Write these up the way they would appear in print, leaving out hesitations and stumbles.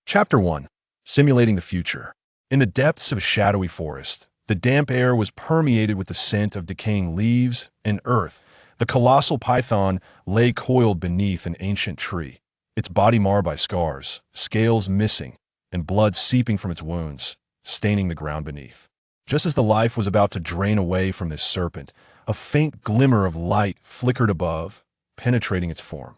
Chapter 1. Simulating the Future. In the depths of a shadowy forest, the damp air was permeated with the scent of decaying leaves and earth. The colossal python lay coiled beneath an ancient tree, its body marred by scars, scales missing, and blood seeping from its wounds, staining the ground beneath. Just as the life was about to drain away from this serpent, a faint glimmer of light flickered above, penetrating its form.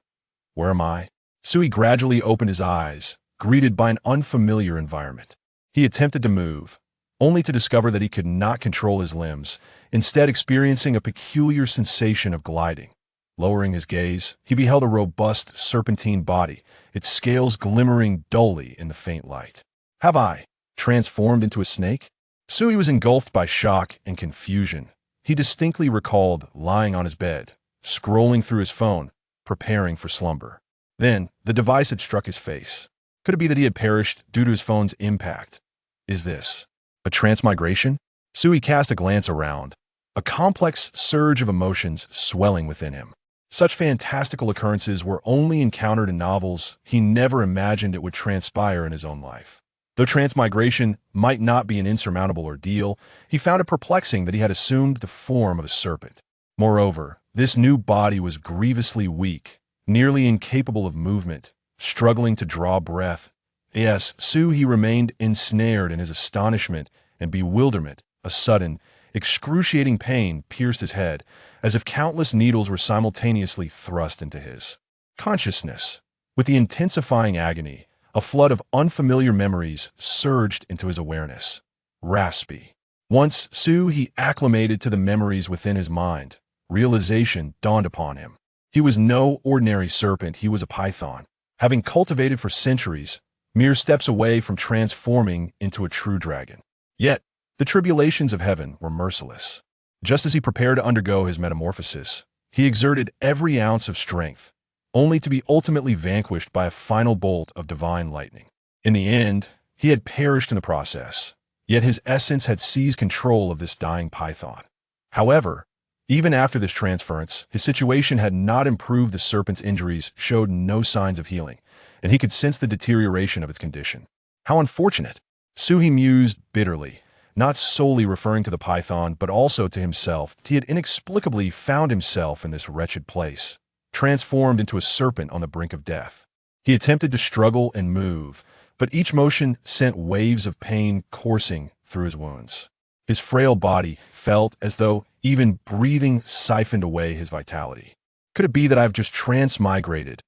Where am I? Sui gradually opened his eyes, greeted by an unfamiliar environment. He attempted to move, only to discover that he could not control his limbs, instead experiencing a peculiar sensation of gliding. Lowering his gaze, he beheld a robust serpentine body, its scales glimmering dully in the faint light. Have I transformed into a snake? Sui was engulfed by shock and confusion. He distinctly recalled lying on his bed, scrolling through his phone, preparing for slumber. Then, the device had struck his face. Could it be that he had perished due to his phone's impact? Is this a transmigration? Sui cast a glance around, a complex surge of emotions swelling within him. Such fantastical occurrences were only encountered in novels. He never imagined it would transpire in his own life. Though transmigration might not be an insurmountable ordeal, he found it perplexing that he had assumed the form of a serpent. Moreover, this new body was grievously weak, nearly incapable of movement, struggling to draw breath. Yes, he remained ensnared in his astonishment and bewilderment. A sudden, excruciating pain pierced his head, as if countless needles were simultaneously thrust into his consciousness. With the intensifying agony, a flood of unfamiliar memories surged into his awareness. Raspy. Once he acclimated to the memories within his mind, realization dawned upon him. He was no ordinary serpent, he was a python, having cultivated for centuries, mere steps away from transforming into a true dragon. Yet, the tribulations of heaven were merciless. Just as he prepared to undergo his metamorphosis, he exerted every ounce of strength, only to be ultimately vanquished by a final bolt of divine lightning. In the end, he had perished in the process, yet his essence had seized control of this dying python. However, even after this transference, his situation had not improved. The serpent's injuries showed no signs of healing, and he could sense the deterioration of its condition. How unfortunate! He mused bitterly, not solely referring to the python, but also to himself. He had inexplicably found himself in this wretched place, transformed into a serpent on the brink of death. He attempted to struggle and move, but each motion sent waves of pain coursing through his wounds. His frail body felt as though even breathing siphoned away his vitality. Could it be that I've just transmigrated,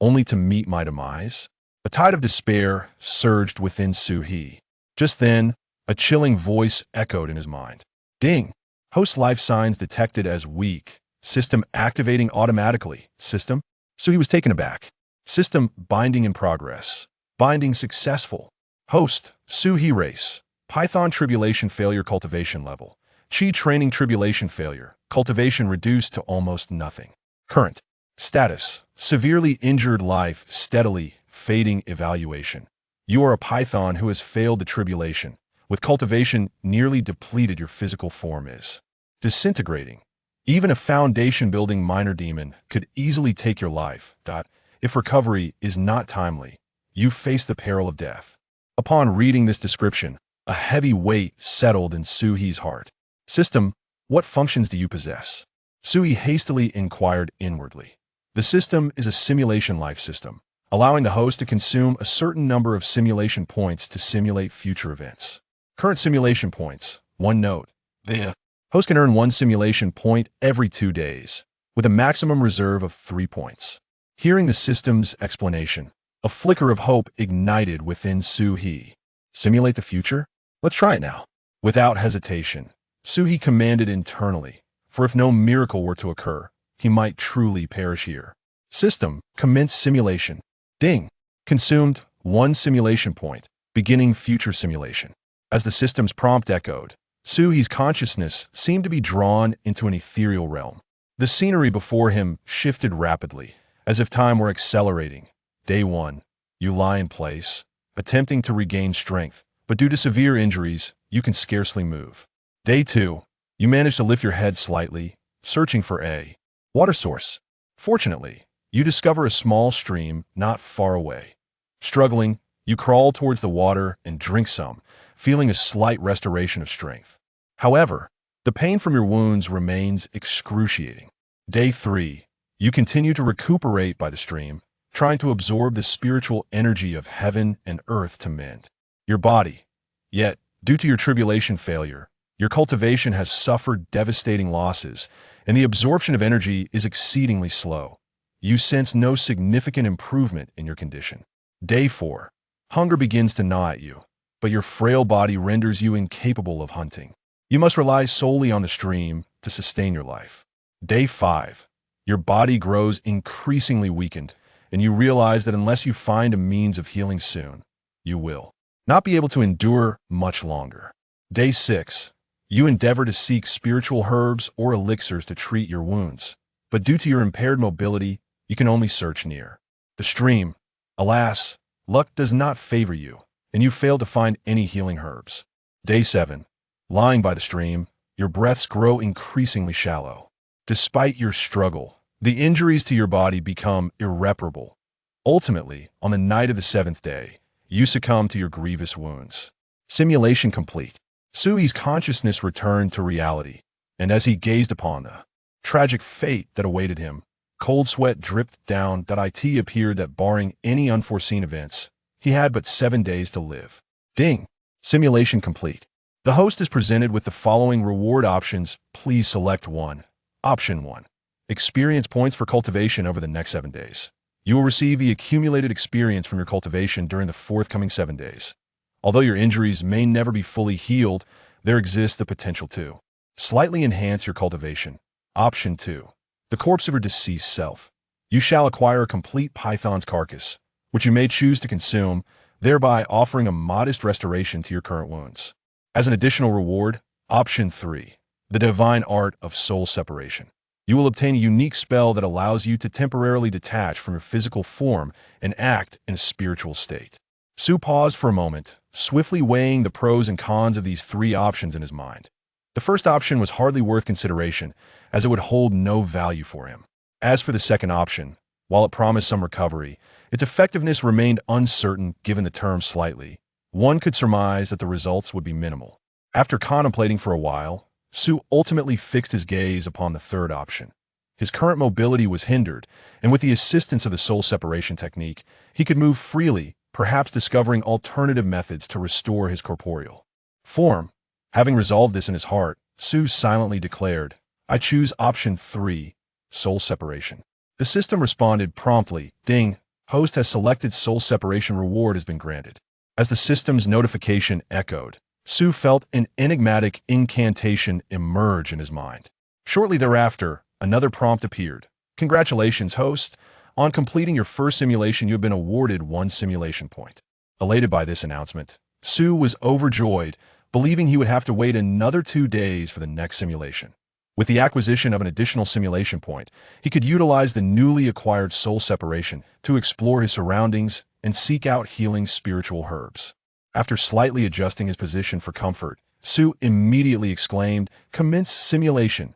only to meet my demise? A tide of despair surged within Suhi. Just then, a chilling voice echoed in his mind. Ding! Host life signs detected as weak. System activating automatically. System? He was taken aback. System binding in progress. Binding successful. Host, Suhi race. Python tribulation failure cultivation level. Chi training tribulation failure. Cultivation reduced to almost nothing. Current status. Severely injured life steadily fading evaluation. You are a python who has failed the tribulation. With cultivation nearly depleted, your physical form is disintegrating. Even a foundation-building minor demon could easily take your life. If recovery is not timely, you face the peril of death. Upon reading this description, a heavy weight settled in Suhi's heart. System, what functions do you possess? Sui hastily inquired inwardly. The system is a simulation life system, allowing the host to consume a certain number of simulation points to simulate future events. Current simulation points, 1 note. The host can earn 1 simulation point every 2 days, with a maximum reserve of 3 points. Hearing the system's explanation, a flicker of hope ignited within Suhi. Simulate the future? Let's try it now. Without hesitation, Suhi commanded internally, for if no miracle were to occur, he might truly perish here. System, commence simulation. Ding! Consumed 1 simulation point, beginning future simulation. As the system's prompt echoed, Suhi's consciousness seemed to be drawn into an ethereal realm. The scenery before him shifted rapidly, as if time were accelerating. Day 1, you lie in place, attempting to regain strength, but due to severe injuries, you can scarcely move. Day 2, you manage to lift your head slightly, searching for a water source. Fortunately, you discover a small stream not far away. Struggling, You crawl towards the water and drink some, feeling a slight restoration of strength. However, the pain from your wounds remains excruciating. Day 3. You continue to recuperate by the stream, trying to absorb the spiritual energy of heaven and earth to mend your body. Yet, due to your tribulation failure, your cultivation has suffered devastating losses, and the absorption of energy is exceedingly slow. You sense no significant improvement in your condition. Day 4. Hunger begins to gnaw at you, but your frail body renders you incapable of hunting. You must rely solely on the stream to sustain your life. Day 5. Your body grows increasingly weakened, and you realize that unless you find a means of healing soon, you will not be able to endure much longer. Day 6. You endeavor to seek spiritual herbs or elixirs to treat your wounds, but due to your impaired mobility, you can only search near the stream. Alas, luck does not favor you, and you fail to find any healing herbs. Day 7. Lying by the stream, your breaths grow increasingly shallow. Despite your struggle, the injuries to your body become irreparable. Ultimately, on the night of the 7th day, you succumb to your grievous wounds. Simulation complete. Sui's consciousness returned to reality, and as he gazed upon the tragic fate that awaited him, cold sweat dripped down. It appeared that barring any unforeseen events, he had but 7 days to live. Ding! Simulation complete. The host is presented with the following reward options. Please select one. Option 1. Experience points for cultivation over the next 7 days. You will receive the accumulated experience from your cultivation during the forthcoming 7 days. Although your injuries may never be fully healed, there exists the potential to slightly enhance your cultivation. Option 2. The corpse of your deceased self. You shall acquire a complete python's carcass, which you may choose to consume, thereby offering a modest restoration to your current wounds. As an additional reward, Option 3. The divine art of soul separation. You will obtain a unique spell that allows you to temporarily detach from your physical form and act in a spiritual state. Su paused for a moment, swiftly weighing the pros and cons of these 3 options in his mind. The first option was hardly worth consideration, as it would hold no value for him. As for the second option, while it promised some recovery, its effectiveness remained uncertain given the term slightly. One could surmise that the results would be minimal. After contemplating for a while, Su ultimately fixed his gaze upon the third option. His current mobility was hindered, and with the assistance of the soul separation technique, he could move freely, perhaps discovering alternative methods to restore his corporeal form. Having resolved this in his heart, Su silently declared, "I choose option 3, soul separation." The system responded promptly, "Ding, host has selected soul separation, reward has been granted." As the system's notification echoed, Su felt an enigmatic incantation emerge in his mind. Shortly thereafter, another prompt appeared. "Congratulations, host. On completing your first simulation, you have been awarded 1 simulation point." Elated by this announcement, Su was overjoyed, believing he would have to wait another 2 days for the next simulation. With the acquisition of an additional simulation point, he could utilize the newly acquired soul separation to explore his surroundings and seek out healing spiritual herbs. After slightly adjusting his position for comfort, Su immediately exclaimed, "Commence simulation."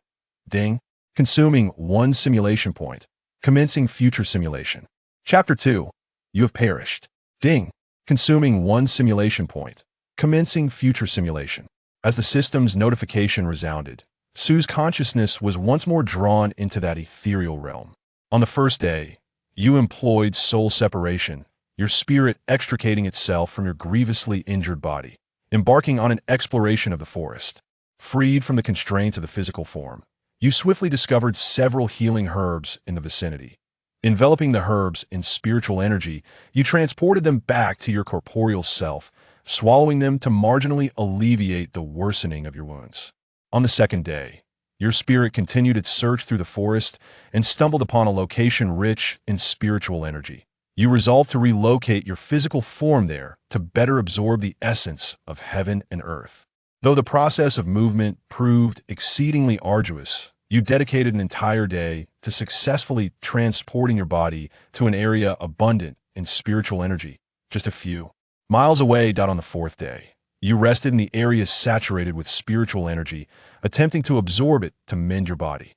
Ding. Consuming 1 simulation point. Commencing future simulation. Chapter 2. You have perished. Ding. Consuming 1 simulation point. Commencing future simulation. As the system's notification resounded, Su's consciousness was once more drawn into that ethereal realm. On the first day, you employed soul separation, your spirit extricating itself from your grievously injured body, embarking on an exploration of the forest. Freed from the constraints of the physical form, you swiftly discovered several healing herbs in the vicinity. Enveloping the herbs in spiritual energy, you transported them back to your corporeal self, swallowing them to marginally alleviate the worsening of your wounds. On the second day, your spirit continued its search through the forest and stumbled upon a location rich in spiritual energy. You resolved to relocate your physical form there to better absorb the essence of heaven and earth. Though the process of movement proved exceedingly arduous, you dedicated an entire day to successfully transporting your body to an area abundant in spiritual energy, just a few miles away. On the 4th day, you rested in the area saturated with spiritual energy, attempting to absorb it to mend your body.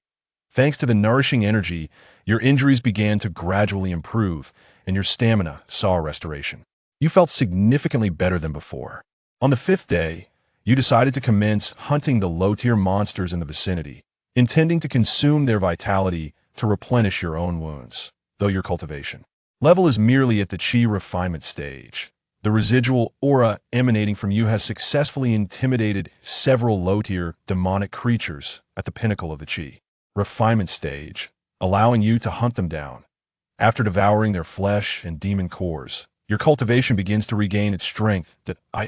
Thanks to the nourishing energy, your injuries began to gradually improve, and your stamina saw a restoration. You felt significantly better than before. On the 5th day, you decided to commence hunting the low-tier monsters in the vicinity, intending to consume their vitality to replenish your own wounds, though your cultivation level is merely at the chi refinement stage. The residual aura emanating from you has successfully intimidated several low-tier demonic creatures at the pinnacle of the chi refinement stage, allowing you to hunt them down. After devouring their flesh and demon cores, your cultivation begins to regain its strength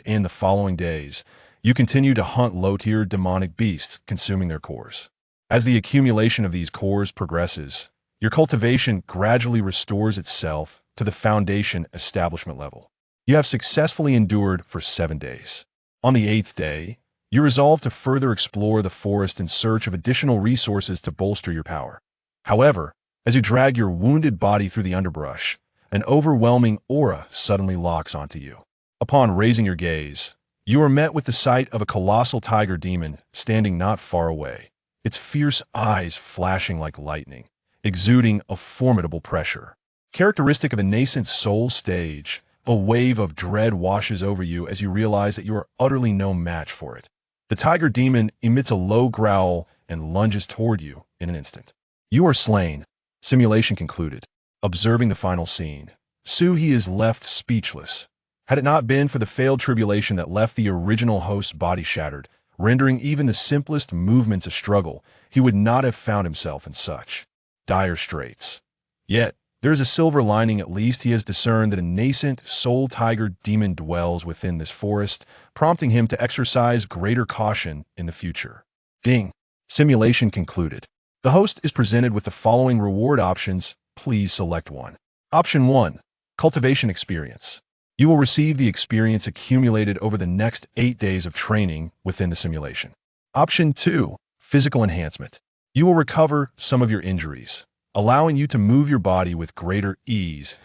in the following days. You continue to hunt low-tier demonic beasts, consuming their cores. As the accumulation of these cores progresses, your cultivation gradually restores itself to the foundation establishment level. You have successfully endured for 7 days. On the 8th day, you resolve to further explore the forest in search of additional resources to bolster your power. However, as you drag your wounded body through the underbrush, an overwhelming aura suddenly locks onto you. Upon raising your gaze, you are met with the sight of a colossal tiger demon standing not far away, its fierce eyes flashing like lightning, exuding a formidable pressure. Characteristic of a nascent soul stage, a wave of dread washes over you as you realize that you are utterly no match for it. The tiger demon emits a low growl and lunges toward you in an instant. You are slain. Simulation concluded. Observing the final scene, Suhi is left speechless. Had it not been for the failed tribulation that left the original host's body shattered, rendering even the simplest movements a struggle, he would not have found himself in such dire straits. Yet, there is a silver lining. At least he has discerned that a nascent soul tiger demon dwells within this forest, prompting him to exercise greater caution in the future. Ding. Simulation concluded. The host is presented with the following reward options. Please select one. Option 1. Cultivation experience. You will receive the experience accumulated over the next 8 days of training within the simulation. Option 2. Physical enhancement. You will recover some of your injuries, allowing you to move your body with greater ease.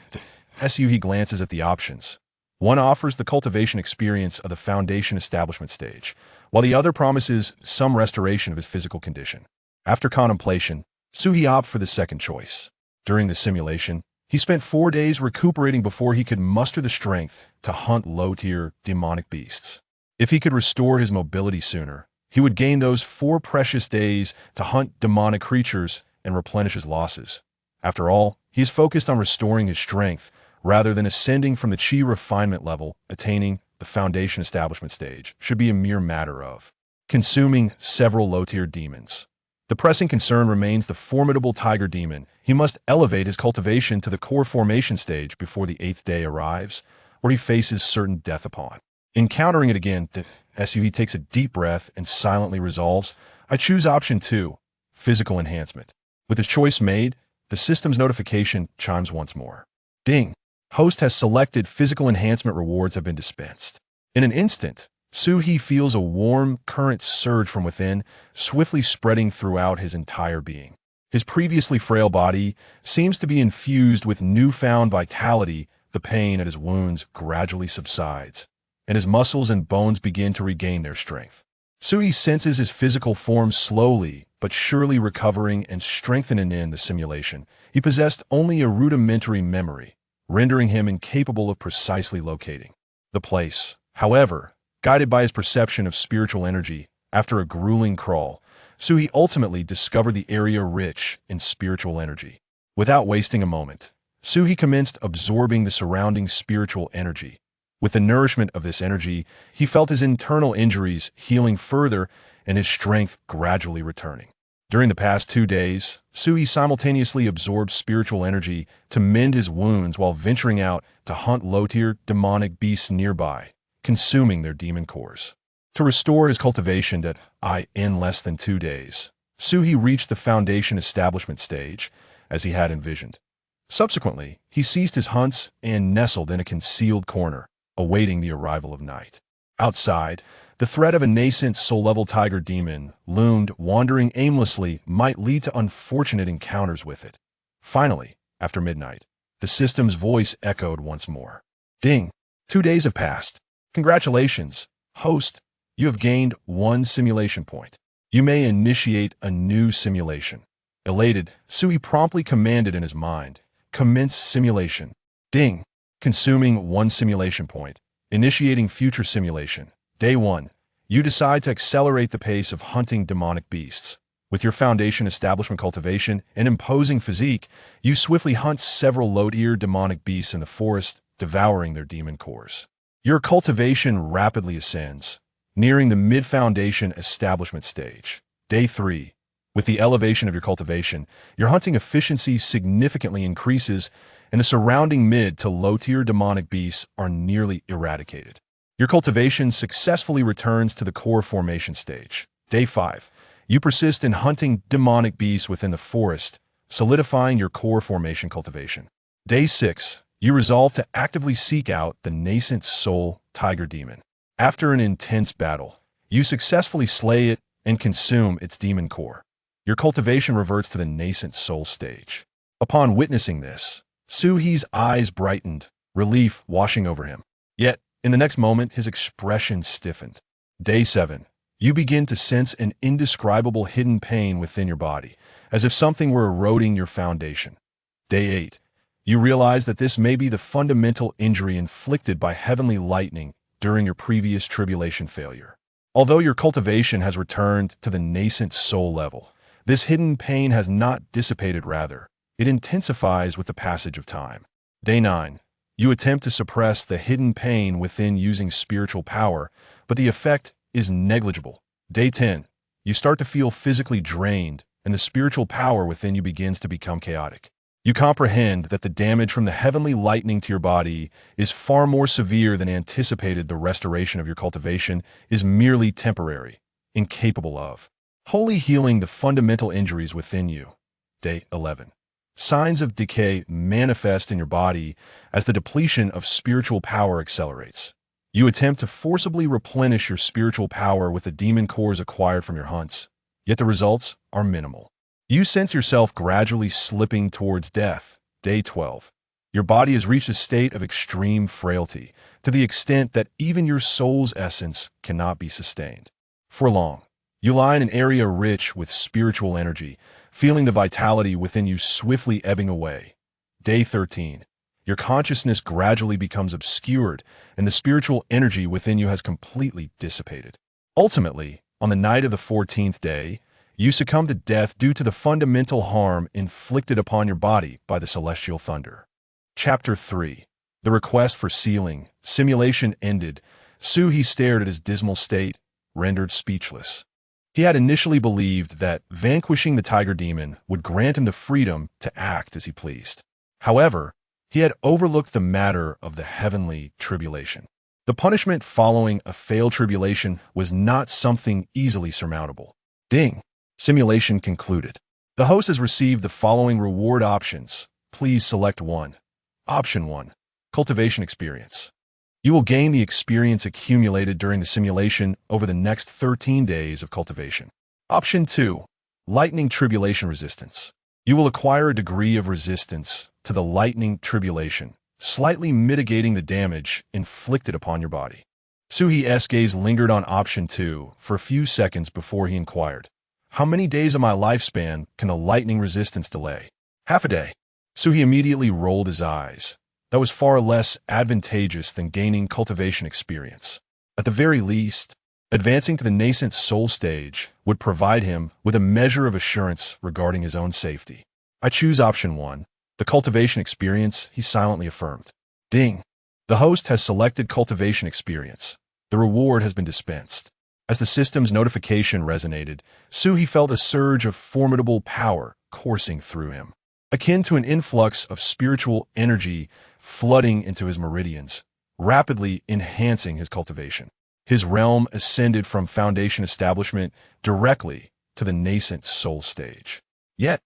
Suhi glances at the options. One offers the cultivation experience of the foundation establishment stage, while the other promises some restoration of his physical condition. After contemplation, Suhi opts for the second choice. During the simulation, he spent 4 days recuperating before he could muster the strength to hunt low-tier demonic beasts. If he could restore his mobility sooner, he would gain those 4 precious days to hunt demonic creatures and replenish his losses. After all, he is focused on restoring his strength rather than ascending from the chi refinement level. Attaining the foundation establishment stage should be a mere matter of consuming several low-tier demons. The pressing concern remains the formidable tiger demon. He must elevate his cultivation to the core formation stage before the 8th day arrives, where he faces certain death upon encountering it again. The SUV takes a deep breath and silently resolves, I choose option 2, physical enhancement. With his choice made, the system's notification chimes once more. Ding! Host has selected physical enhancement. Rewards have been dispensed. In an instant, Suhi feels a warm current surge from within, swiftly spreading throughout his entire being. His previously frail body seems to be infused with newfound vitality. The pain at his wounds gradually subsides, and his muscles and bones begin to regain their strength. Suhi senses his physical form slowly but surely recovering and strengthening. In the simulation, he possessed only a rudimentary memory, rendering him incapable of precisely locating the place. However, guided by his perception of spiritual energy, after a grueling crawl, Suhi ultimately discovered the area rich in spiritual energy. Without wasting a moment, Suhi commenced absorbing the surrounding spiritual energy. With the nourishment of this energy, he felt his internal injuries healing further and his strength gradually returning. During the past 2 days, Suhi simultaneously absorbed spiritual energy to mend his wounds while venturing out to hunt low-tier demonic beasts nearby, consuming their demon cores. To restore his cultivation in less than 2 days, Suhi reached the foundation establishment stage, as he had envisioned. Subsequently, he ceased his hunts and nestled in a concealed corner, awaiting the arrival of night. Outside, the threat of a nascent soul-level tiger demon loomed. Wandering aimlessly might lead to unfortunate encounters with it. Finally, after midnight, the system's voice echoed once more. Ding! 2 days have passed. Congratulations, host. You have gained 1 simulation point. You may initiate a new simulation. Elated, Suhi promptly commanded in his mind, commence simulation. Ding! Consuming one simulation point. Initiating future simulation. Day 1. You decide to accelerate the pace of hunting demonic beasts. With your foundation establishment cultivation and imposing physique, you swiftly hunt several low-tier demonic beasts in the forest, devouring their demon cores. Your cultivation rapidly ascends, nearing the mid-foundation establishment stage. Day 3. With the elevation of your cultivation, your hunting efficiency significantly increases, and the surrounding mid to low-tier demonic beasts are nearly eradicated. Your cultivation successfully returns to the core formation stage. Day 5. You persist in hunting demonic beasts within the forest, solidifying your core formation cultivation. Day 6. You resolve to actively seek out the nascent soul tiger demon. After an intense battle, you successfully slay it and consume its demon core. Your cultivation reverts to the nascent soul stage. Upon witnessing this, Suhi's eyes brightened, relief washing over him. Yet, in the next moment, his expression stiffened. Day 7. You begin to sense an indescribable hidden pain within your body, as if something were eroding your foundation. Day 8. You realize that this may be the fundamental injury inflicted by heavenly lightning during your previous tribulation failure. Although your cultivation has returned to the nascent soul level, this hidden pain has not dissipated, rather, it intensifies with the passage of time. Day 9. You attempt to suppress the hidden pain within using spiritual power, but the effect is negligible. Day 10. You start to feel physically drained, and the spiritual power within you begins to become chaotic. You comprehend that the damage from the heavenly lightning to your body is far more severe than anticipated. The restoration of your cultivation is merely temporary, incapable of wholly healing the fundamental injuries within you. Day 11. Signs of decay manifest in your body as the depletion of spiritual power accelerates. You attempt to forcibly replenish your spiritual power with the demon cores acquired from your hunts, yet the results are minimal. You sense yourself gradually slipping towards death. Day 12. Your body has reached a state of extreme frailty, to the extent that even your soul's essence cannot be sustained. For long, you lie in an area rich with spiritual energy, feeling the vitality within you swiftly ebbing away. Day 13. Your consciousness gradually becomes obscured, and the spiritual energy within you has completely dissipated. Ultimately, on the night of the 14th day, you succumb to death due to the fundamental harm inflicted upon your body by the celestial thunder. Chapter 3. The request for sealing. Simulation ended. Suhi stared at his dismal state, rendered speechless. He had initially believed that vanquishing the tiger demon would grant him the freedom to act as he pleased. However, he had overlooked the matter of the heavenly tribulation. The punishment following a failed tribulation was not something easily surmountable. Ding! Simulation concluded. The host has received the following reward options. Please select one. Option 1. Cultivation experience. You will gain the experience accumulated during the simulation over the next 13 days of cultivation. Option 2. Lightning tribulation resistance. You will acquire a degree of resistance to the lightning tribulation, slightly mitigating the damage inflicted upon your body. Suhi's gaze lingered on option 2 for a few seconds before he inquired, "How many days of my lifespan can the lightning resistance delay?" "Half a day." Suhi immediately rolled his eyes. That was far less advantageous than gaining cultivation experience. At the very least, advancing to the nascent soul stage would provide him with a measure of assurance regarding his own safety. "I choose option 1, the cultivation experience," he silently affirmed. Ding! The host has selected cultivation experience. The reward has been dispensed. As the system's notification resonated, Suhi felt a surge of formidable power coursing through him, akin to an influx of spiritual energy flooding into his meridians, rapidly enhancing his cultivation. His realm ascended from foundation establishment directly to the nascent soul stage. Yet,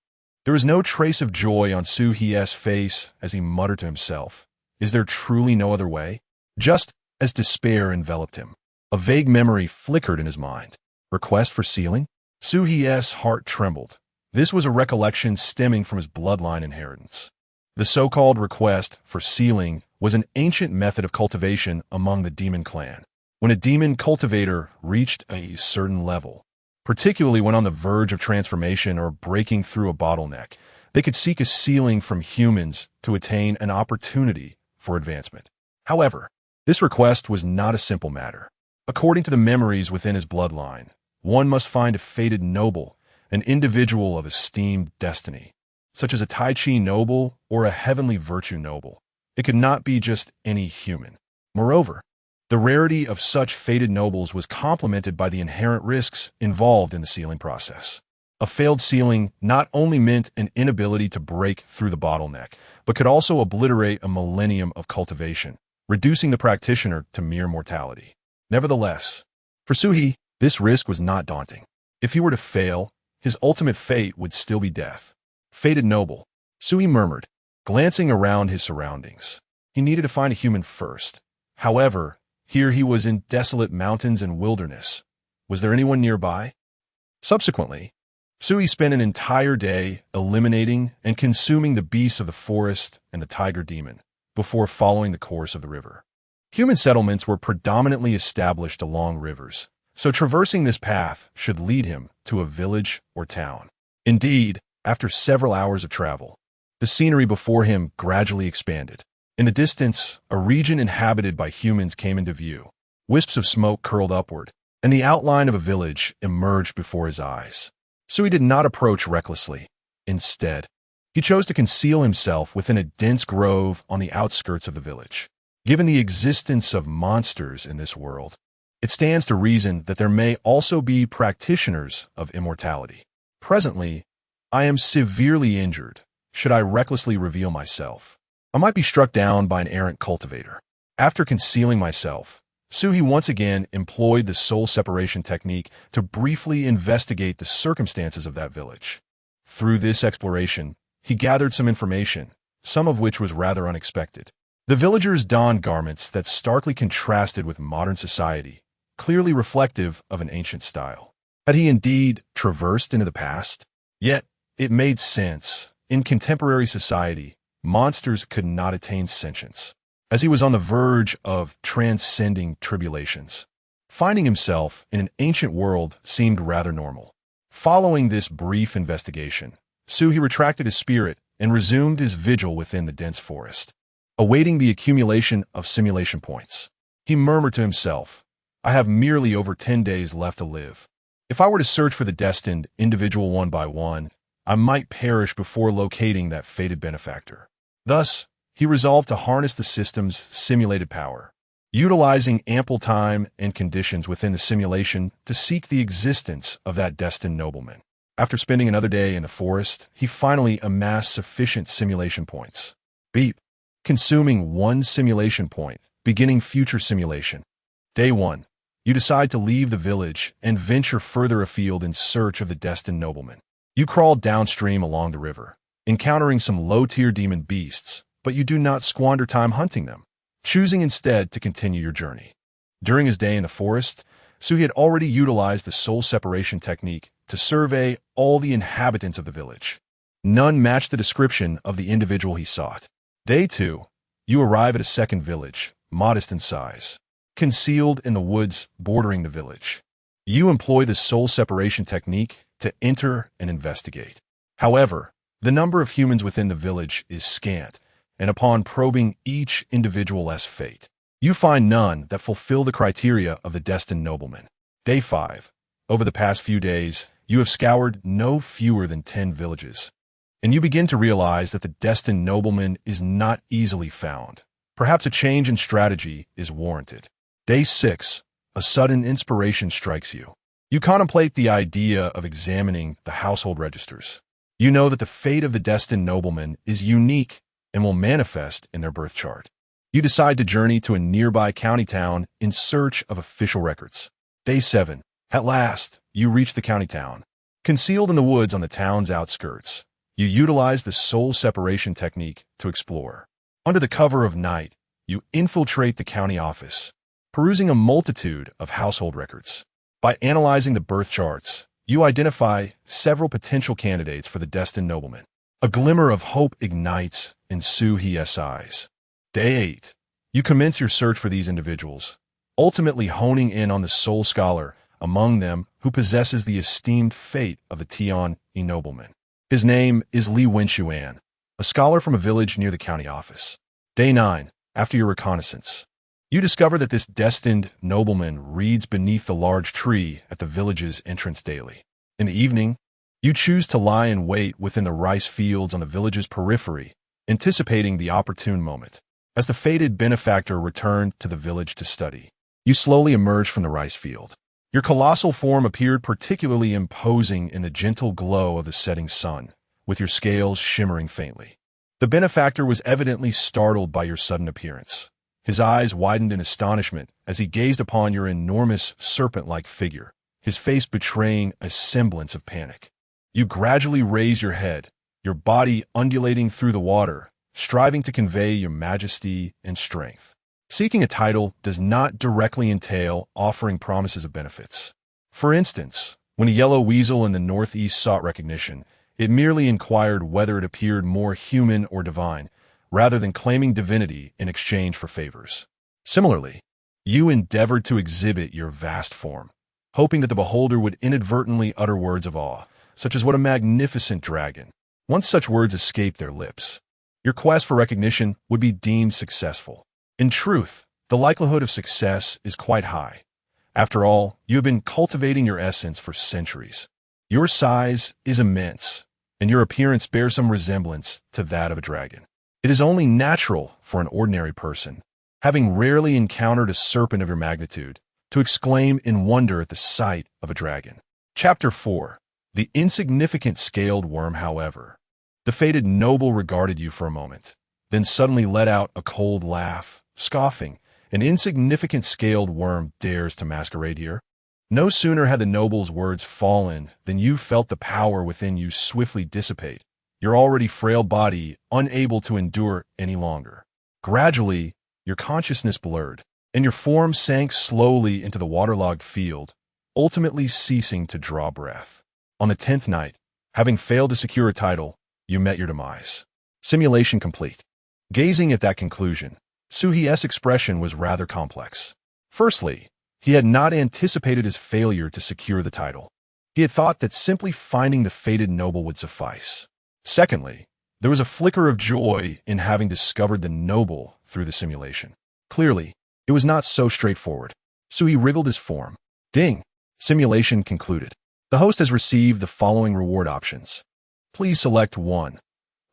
there was no trace of joy on Suhi's face as he muttered to himself, "Is there truly no other way?" Just as despair enveloped him, a vague memory flickered in his mind. Request for sealing? Suhi's heart trembled. This was a recollection stemming from his bloodline inheritance. The so-called request for sealing was an ancient method of cultivation among the demon clan. When a demon cultivator reached a certain level, particularly when on the verge of transformation or breaking through a bottleneck, they could seek a sealing from humans to attain an opportunity for advancement. However, this request was not a simple matter. According to the memories within his bloodline, one must find a fated noble, an individual of esteemed destiny, such as a Tai Chi noble or a heavenly virtue noble. It could not be just any human. Moreover, the rarity of such fated nobles was complemented by the inherent risks involved in the sealing process. A failed sealing not only meant an inability to break through the bottleneck, but could also obliterate a millennium of cultivation, reducing the practitioner to mere mortality. Nevertheless, for Suhi, this risk was not daunting. If he were to fail, his ultimate fate would still be death. Fated noble, Suhi murmured, glancing around his surroundings. He needed to find a human first. However, here he was in desolate mountains and wilderness. Was there anyone nearby? Subsequently, Suhi spent an entire day eliminating and consuming the beasts of the forest and the tiger demon before following the course of the river. Human settlements were predominantly established along rivers, so traversing this path should lead him to a village or town. Indeed, after several hours of travel, the scenery before him gradually expanded. In the distance, a region inhabited by humans came into view. Wisps of smoke curled upward, and the outline of a village emerged before his eyes. Suhi did not approach recklessly. Instead, he chose to conceal himself within a dense grove on the outskirts of the village. Given the existence of monsters in this world, it stands to reason that there may also be practitioners of immortality. Presently, I am severely injured. Should I recklessly reveal myself, I might be struck down by an errant cultivator. After concealing myself, Suhi once again employed the soul separation technique to briefly investigate the circumstances of that village. Through this exploration, he gathered some information, some of which was rather unexpected. The villagers donned garments that starkly contrasted with modern society, clearly reflective of an ancient style. Had he indeed traversed into the past? Yet, it made sense. In contemporary society, monsters could not attain sentience. As he was on the verge of transcending tribulations, finding himself in an ancient world seemed rather normal. Following this brief investigation, Suhi retracted his spirit and resumed his vigil within the dense forest, awaiting the accumulation of simulation points. He murmured to himself, I have merely over 10 days left to live. If I were to search for the destined individual one by one, I might perish before locating that fated benefactor. Thus, he resolved to harness the system's simulated power, utilizing ample time and conditions within the simulation to seek the existence of that destined nobleman. After spending another day in the forest, he finally amassed sufficient simulation points. Beep. Consuming one simulation point, beginning future simulation. Day 1. You decide to leave the village and venture further afield in search of the destined nobleman. You crawl downstream along the river, encountering some low-tier demon beasts, but you do not squander time hunting them, choosing instead to continue your journey. During his day in the forest, Suhi had already utilized the soul separation technique to survey all the inhabitants of the village. None matched the description of the individual he sought. Day 2, you arrive at a second village, modest in size, concealed in the woods bordering the village. You employ the soul separation technique to enter and investigate. However, the number of humans within the village is scant, and upon probing each individual's fate, you find none that fulfill the criteria of the destined nobleman. Day 5. Over the past few days, you have scoured no fewer than 10 villages, and you begin to realize that the destined nobleman is not easily found. Perhaps a change in strategy is warranted. Day 6. A sudden inspiration strikes you. You contemplate the idea of examining the household registers. You know that the fate of the destined nobleman is unique and will manifest in their birth chart. You decide to journey to a nearby county town in search of official records. Day 7. At last, you reach the county town. Concealed in the woods on the town's outskirts, you utilize the soul separation technique to explore. Under the cover of night, you infiltrate the county office, perusing a multitude of household records. By analyzing the birth charts, you identify several potential candidates for the destined nobleman. A glimmer of hope ignites in Suhi's eyes. Day 8. You commence your search for these individuals, ultimately honing in on the soul scholar among them who possesses the esteemed fate of the Tian nobleman. His name is Li Wenxuan, a scholar from a village near the county office. Day 9. after your reconnaissance. You discover that this destined nobleman reads beneath the large tree at the village's entrance daily. In the evening, you choose to lie in wait within the rice fields on the village's periphery, anticipating the opportune moment. As the fated benefactor returned to the village to study, you slowly emerge from the rice field. Your colossal form appeared particularly imposing in the gentle glow of the setting sun, with your scales shimmering faintly. The benefactor was evidently startled by your sudden appearance. His eyes widened in astonishment as he gazed upon your enormous serpent-like figure, his face betraying a semblance of panic. You gradually raise your head, your body undulating through the water, striving to convey your majesty and strength. Seeking a title does not directly entail offering promises of benefits. For instance, when a yellow weasel in the northeast sought recognition, it merely inquired whether it appeared more human or divine, rather than claiming divinity in exchange for favors. Similarly, you endeavored to exhibit your vast form, hoping that the beholder would inadvertently utter words of awe, such as "what a magnificent dragon." Once such words escaped their lips, your quest for recognition would be deemed successful. In truth, the likelihood of success is quite high. After all, you have been cultivating your essence for centuries. Your size is immense, and your appearance bears some resemblance to that of a dragon. It is only natural for an ordinary person, having rarely encountered a serpent of your magnitude, to exclaim in wonder at the sight of a dragon. Chapter 4. The insignificant scaled worm, however. The fated noble regarded you for a moment, then suddenly let out a cold laugh, scoffing. An insignificant scaled worm dares to masquerade here? No sooner had the noble's words fallen than you felt the power within you swiftly dissipate, your already frail body unable to endure any longer. Gradually, your consciousness blurred, and your form sank slowly into the waterlogged field, ultimately ceasing to draw breath. On the 10th night, having failed to secure a title, you met your demise. Simulation complete. Gazing at that conclusion, Suhi's expression was rather complex. Firstly, he had not anticipated his failure to secure the title. He had thought that simply finding the fated noble would suffice. Secondly, there was a flicker of joy in having discovered the noble through the simulation. Clearly, it was not so straightforward. Suhi wriggled his form. Ding! Simulation concluded. The host has received the following reward options. Please select 1.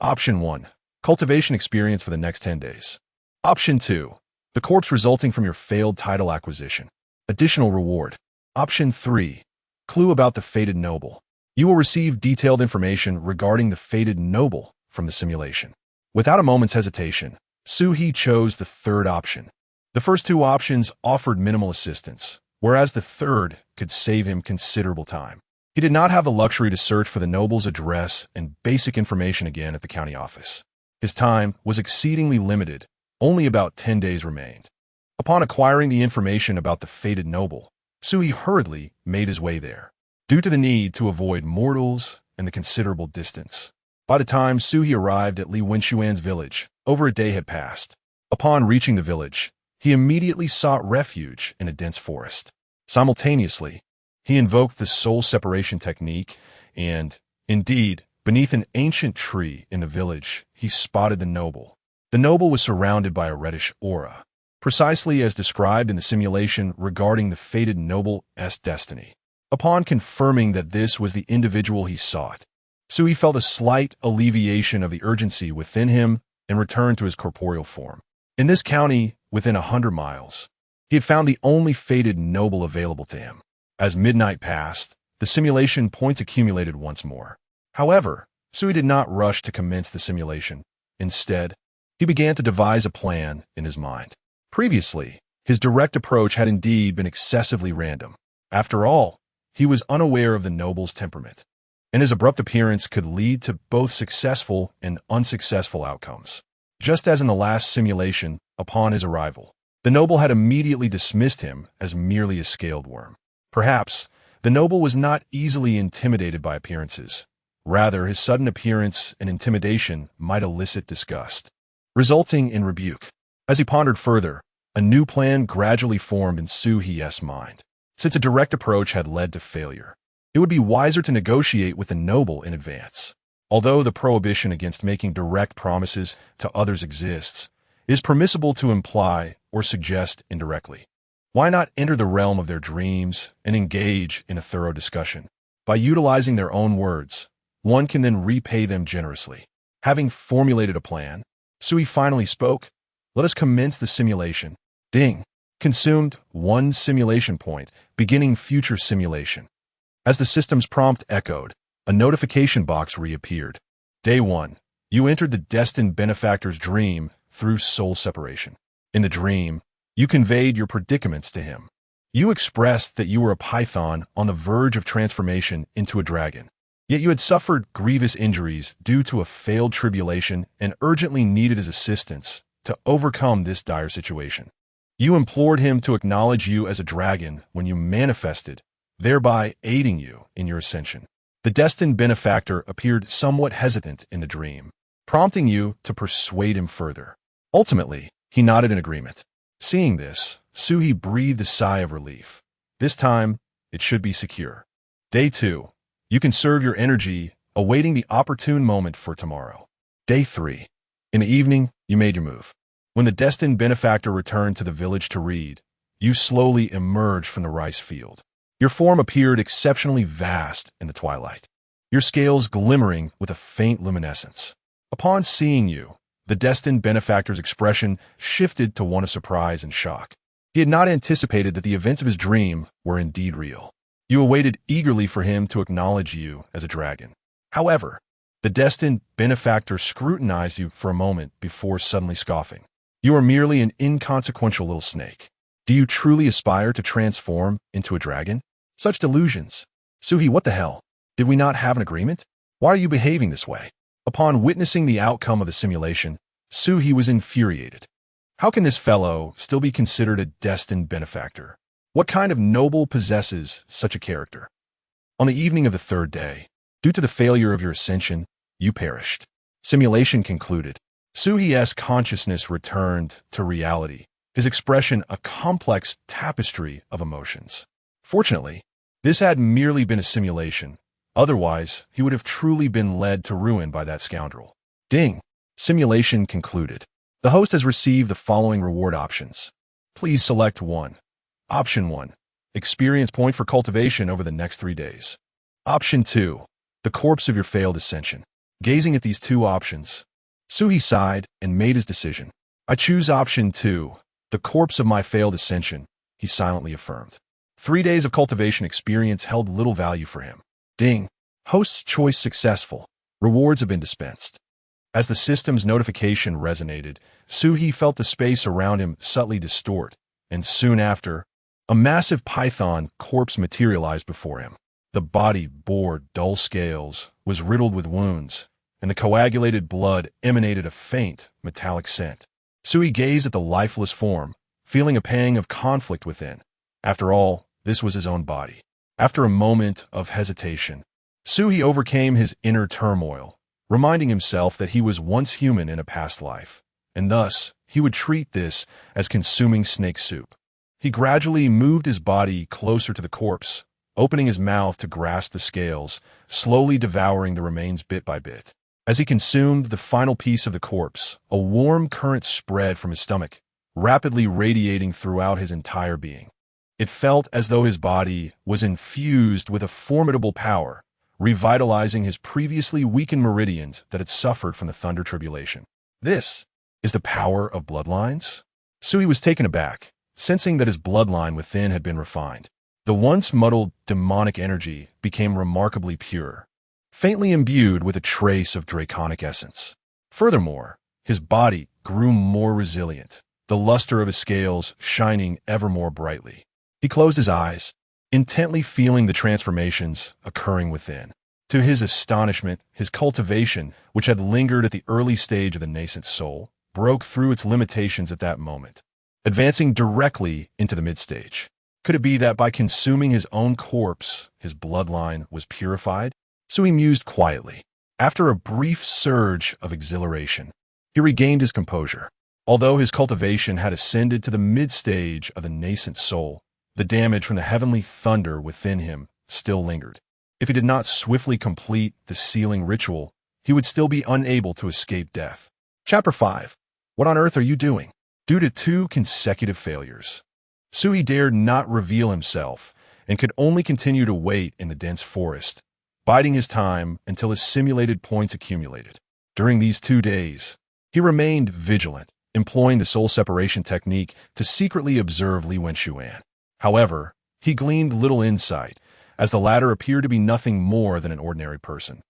Option 1. Cultivation experience for the next 10 days. Option 2. The corpse resulting from your failed title acquisition. Additional reward. Option 3. Clue about the fated noble. You will receive detailed information regarding the fated noble from the simulation. Without a moment's hesitation, Suhi chose the third option. The first two options offered minimal assistance, whereas the third could save him considerable time. He did not have the luxury to search for the noble's address and basic information again at the county office. His time was exceedingly limited. Only about 10 days remained. Upon acquiring the information about the fated noble, Suhi hurriedly made his way there, due to the need to avoid mortals and the considerable distance. By the time Suhi arrived at Li Wenxuan's village, over a day had passed. Upon reaching the village, he immediately sought refuge in a dense forest. Simultaneously, he invoked the soul separation technique and, indeed, beneath an ancient tree in the village, he spotted the noble. The noble was surrounded by a reddish aura, precisely as described in the simulation regarding the fated noble's destiny. Upon confirming that this was the individual he sought, Suhi felt a slight alleviation of the urgency within him and returned to his corporeal form. In this county, within 100 miles, he had found the only fated noble available to him. As midnight passed, the simulation points accumulated once more. However, Suhi did not rush to commence the simulation. Instead, he began to devise a plan in his mind. Previously, his direct approach had indeed been excessively random. After all, he was unaware of the noble's temperament, and his abrupt appearance could lead to both successful and unsuccessful outcomes. Just as in the last simulation, upon his arrival, the noble had immediately dismissed him as merely a scaled worm. Perhaps, the noble was not easily intimidated by appearances. Rather, his sudden appearance and intimidation might elicit disgust, resulting in rebuke. As he pondered further, a new plan gradually formed in Suhi's mind. Since a direct approach had led to failure, it would be wiser to negotiate with the noble in advance. Although the prohibition against making direct promises to others exists, It is permissible to imply or suggest indirectly. Why not enter the realm of their dreams and engage in a thorough discussion? By utilizing their own words, one can then repay them generously. Having formulated a plan, Sui finally spoke. Let us commence the simulation. Ding. Consumed 1 simulation point, beginning future simulation. As the system's prompt echoed, a notification box reappeared. Day 1. You entered the destined benefactor's dream through soul separation. In the dream, you conveyed your predicaments to him. You expressed that you were a python on the verge of transformation into a dragon. Yet you had suffered grievous injuries due to a failed tribulation and urgently needed his assistance to overcome this dire situation. You implored him to acknowledge you as a dragon when you manifested, thereby aiding you in your ascension. The destined benefactor appeared somewhat hesitant in the dream, prompting you to persuade him further. Ultimately, he nodded in agreement. Seeing this, Suhi breathed a sigh of relief. This time, it should be secure. Day 2. You conserve your energy, awaiting the opportune moment for tomorrow. Day 3. In the evening, you made your move. When the destined benefactor returned to the village to read, you slowly emerged from the rice field. Your form appeared exceptionally vast in the twilight, your scales glimmering with a faint luminescence. Upon seeing you, the destined benefactor's expression shifted to one of surprise and shock. He had not anticipated that the events of his dream were indeed real. You awaited eagerly for him to acknowledge you as a dragon. However, the destined benefactor scrutinized you for a moment before suddenly scoffing. You are merely an inconsequential little snake. Do you truly aspire to transform into a dragon? Such delusions. Suhi, what the hell? Did we not have an agreement? Why are you behaving this way? Upon witnessing the outcome of the simulation, Suhi was infuriated. How can this fellow still be considered a destined benefactor? What kind of noble possesses such a character? On the evening of the 3rd day, due to the failure of your ascension, you perished. Simulation concluded. Suhi's consciousness returned to reality, his expression a complex tapestry of emotions. Fortunately, this had merely been a simulation. Otherwise, he would have truly been led to ruin by that scoundrel. Ding! Simulation concluded. The host has received the following reward options. Please select 1. Option 1. Experience point for cultivation over the next 3 days. Option 2. The corpse of your failed ascension. Gazing at these 2 options, Suhi sighed and made his decision. I choose option 2, the corpse of my failed ascension, he silently affirmed. 3 days of cultivation experience held little value for him. Ding. Host's choice successful. Rewards have been dispensed. As the system's notification resonated, Suhi felt the space around him subtly distort, and soon after, a massive python corpse materialized before him. The body bore dull scales, was riddled with wounds, and the coagulated blood emanated a faint, metallic scent. Suhi gazed at the lifeless form, feeling a pang of conflict within. After all, this was his own body. After a moment of hesitation, Suhi overcame his inner turmoil, reminding himself that he was once human in a past life, and thus he would treat this as consuming snake soup. He gradually moved his body closer to the corpse, opening his mouth to grasp the scales, slowly devouring the remains bit by bit. As he consumed the final piece of the corpse, a warm current spread from his stomach, rapidly radiating throughout his entire being. It felt as though his body was infused with a formidable power, revitalizing his previously weakened meridians that had suffered from the thunder tribulation. This is the power of bloodlines? Suhi was taken aback, sensing that his bloodline within had been refined. The once muddled demonic energy became remarkably pure, faintly imbued with a trace of draconic essence. Furthermore, his body grew more resilient, the luster of his scales shining ever more brightly. He closed his eyes, intently feeling the transformations occurring within. To his astonishment, his cultivation, which had lingered at the early stage of the nascent soul, broke through its limitations at that moment, advancing directly into the mid-stage. Could it be that by consuming his own corpse, his bloodline was purified? So he mused quietly. After a brief surge of exhilaration, he regained his composure. Although his cultivation had ascended to the mid-stage of the nascent soul, the damage from the heavenly thunder within him still lingered. If he did not swiftly complete the sealing ritual, he would still be unable to escape death. Chapter 5. What on earth are you doing? Due to 2 consecutive failures, Sui dared not reveal himself and could only continue to wait in the dense forest, biding his time until his simulated points accumulated. During these 2 days, he remained vigilant, employing the soul separation technique to secretly observe Li Wenxuan. However, he gleaned little insight, as the latter appeared to be nothing more than an ordinary person.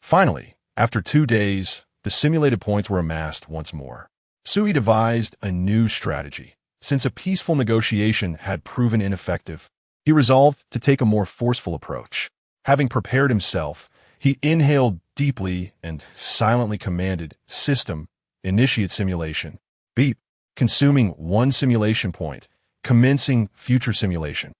Finally, after 2 days, the simulated points were amassed once more. Sui devised a new strategy. Since a peaceful negotiation had proven ineffective, he resolved to take a more forceful approach. Having prepared himself, he inhaled deeply and silently commanded, "System, initiate simulation." Beep, consuming 1 simulation point, commencing future simulation.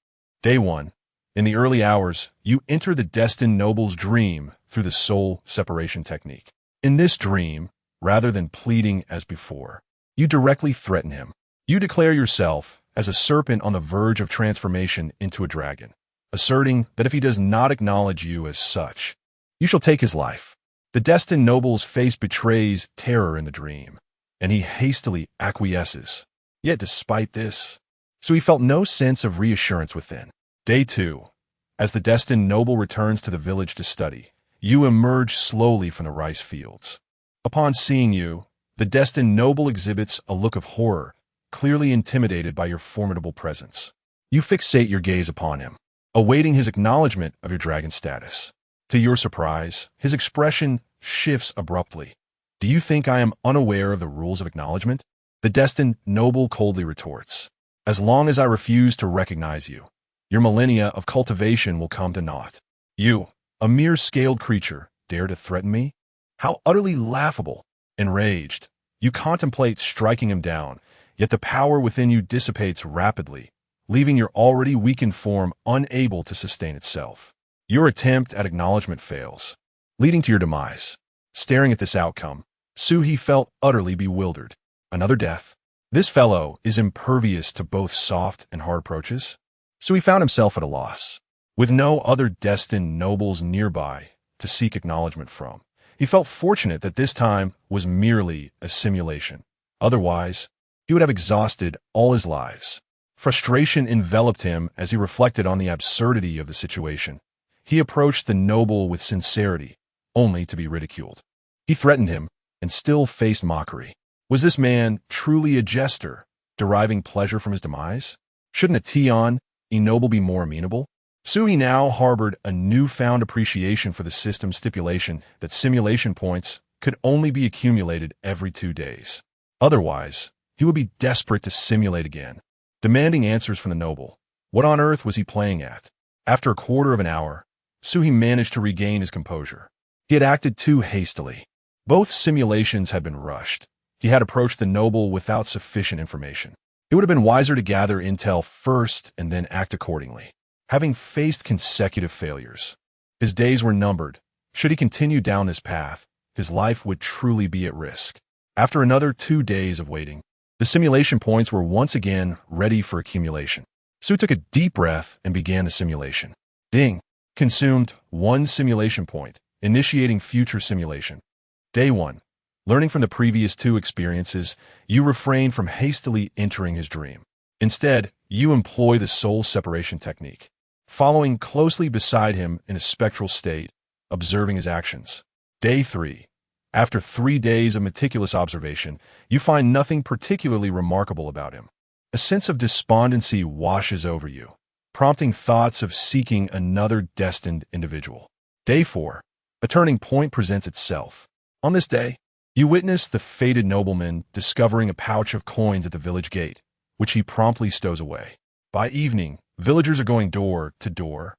Day 1. In the early hours, you enter the destined noble's dream through the soul separation technique. In this dream, rather than pleading as before, you directly threaten him. You declare yourself as a serpent on the verge of transformation into a dragon, asserting that if he does not acknowledge you as such, you shall take his life. The destined noble's face betrays terror in the dream, and he hastily acquiesces. Yet despite this, so he felt no sense of reassurance within. Day 2. As the destined noble returns to the village to study, you emerge slowly from the rice fields. Upon seeing you, the destined noble exhibits a look of horror, clearly intimidated by your formidable presence. You fixate your gaze upon him, awaiting his acknowledgement of your dragon status. To your surprise, his expression shifts abruptly. "Do you think I am unaware of the rules of acknowledgement?" The destined noble coldly retorts. "As long as I refuse to recognize you, your millennia of cultivation will come to naught. You, a mere scaled creature, dare to threaten me? How utterly laughable!" Enraged, you contemplate striking him down, yet the power within you dissipates rapidly, leaving your already weakened form unable to sustain itself. Your attempt at acknowledgement fails, leading to your demise. Staring at this outcome, Suhi felt utterly bewildered. Another death. This fellow is impervious to both soft and hard approaches. So he found himself at a loss. With no other destined nobles nearby to seek acknowledgement from, he felt fortunate that this time was merely a simulation. Otherwise, he would have exhausted all his lives. Frustration enveloped him as he reflected on the absurdity of the situation. He approached the noble with sincerity, only to be ridiculed. He threatened him, and still faced mockery. Was this man truly a jester, deriving pleasure from his demise? Shouldn't a Tion, a noble, be more amenable? Sui now harbored a newfound appreciation for the system's stipulation that simulation points could only be accumulated every 2 days. Otherwise, he would be desperate to simulate again, demanding answers from the noble. What on earth was he playing at? After a quarter of an hour, Sui managed to regain his composure. He had acted too hastily. Both simulations had been rushed. He had approached the noble without sufficient information. It would have been wiser to gather intel first and then act accordingly. Having faced consecutive failures, his days were numbered. Should he continue down this path, his life would truly be at risk. After another 2 days of waiting, the simulation points were once again ready for accumulation. Su took a deep breath and began the simulation. Ding! Consumed 1 simulation point, initiating future simulation. Day 1. Learning from the previous 2 experiences, you refrain from hastily entering his dream. Instead, you employ the soul separation technique, following closely beside him in a spectral state, observing his actions. Day 3. After 3 days of meticulous observation, you find nothing particularly remarkable about him. A sense of despondency washes over you, prompting thoughts of seeking another destined individual. Day 4. A turning point presents itself. On this day, you witness the fated nobleman discovering a pouch of coins at the village gate, which he promptly stows away. By evening, villagers are going door to door,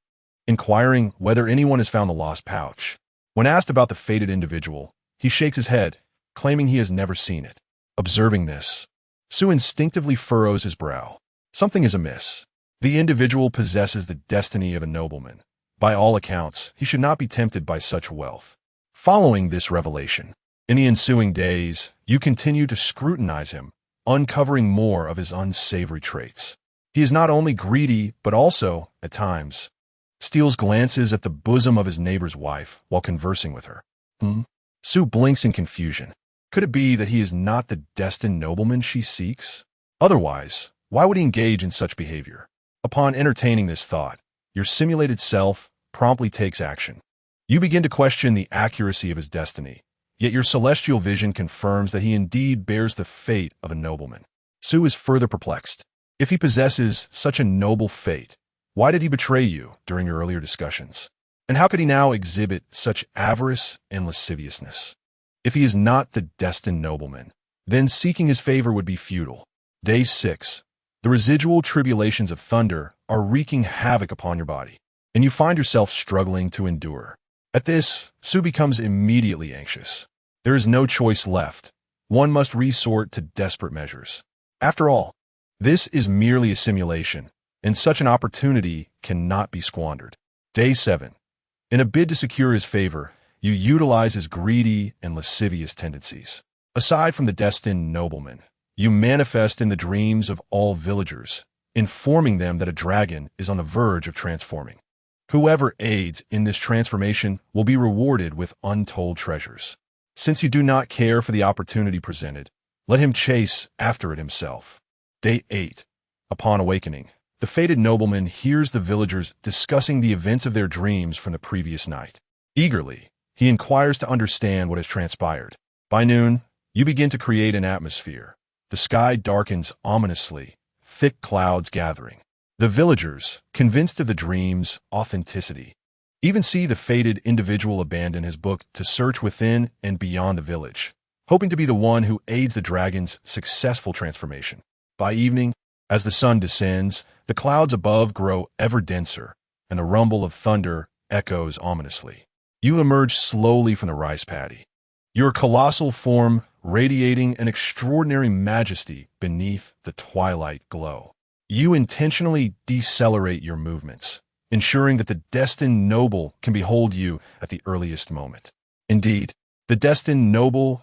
inquiring whether anyone has found the lost pouch. When asked about the fated individual, he shakes his head, claiming he has never seen it. Observing this, Su instinctively furrows his brow. Something is amiss. The individual possesses the destiny of a nobleman. By all accounts, he should not be tempted by such wealth. Following this revelation, in the ensuing days, you continue to scrutinize him, uncovering more of his unsavory traits. He is not only greedy, but also, at times, steals glances at the bosom of his neighbor's wife while conversing with her. Su blinks in confusion. Could it be that he is not the destined nobleman she seeks? Otherwise, why would he engage in such behavior? Upon entertaining this thought, your simulated self promptly takes action. You begin to question the accuracy of his destiny, yet your celestial vision confirms that he indeed bears the fate of a nobleman. Su is further perplexed. If he possesses such a noble fate, why did he betray you during your earlier discussions? And how could he now exhibit such avarice and lasciviousness? If he is not the destined nobleman, then seeking his favor would be futile. Day 6. The residual tribulations of thunder are wreaking havoc upon your body, and you find yourself struggling to endure. At this, Su becomes immediately anxious. There is no choice left. One must resort to desperate measures. After all, this is merely a simulation, and such an opportunity cannot be squandered. Day 7. In a bid to secure his favor, you utilize his greedy and lascivious tendencies. Aside from the destined nobleman, you manifest in the dreams of all villagers, informing them that a dragon is on the verge of transforming. Whoever aids in this transformation will be rewarded with untold treasures. Since you do not care for the opportunity presented, let him chase after it himself. Day 8. Upon awakening, the fated nobleman hears the villagers discussing the events of their dreams from the previous night. Eagerly, he inquires to understand what has transpired. By noon, you begin to create an atmosphere. The sky darkens ominously, thick clouds gathering. The villagers, convinced of the dream's authenticity, even see the fated individual abandon his book to search within and beyond the village, hoping to be the one who aids the dragon's successful transformation. By evening, as the sun descends, the clouds above grow ever denser, and the rumble of thunder echoes ominously. You emerge slowly from the rice paddy, your colossal form radiating an extraordinary majesty beneath the twilight glow. You intentionally decelerate your movements, ensuring that the destined noble can behold you at the earliest moment. Indeed, the destined noble's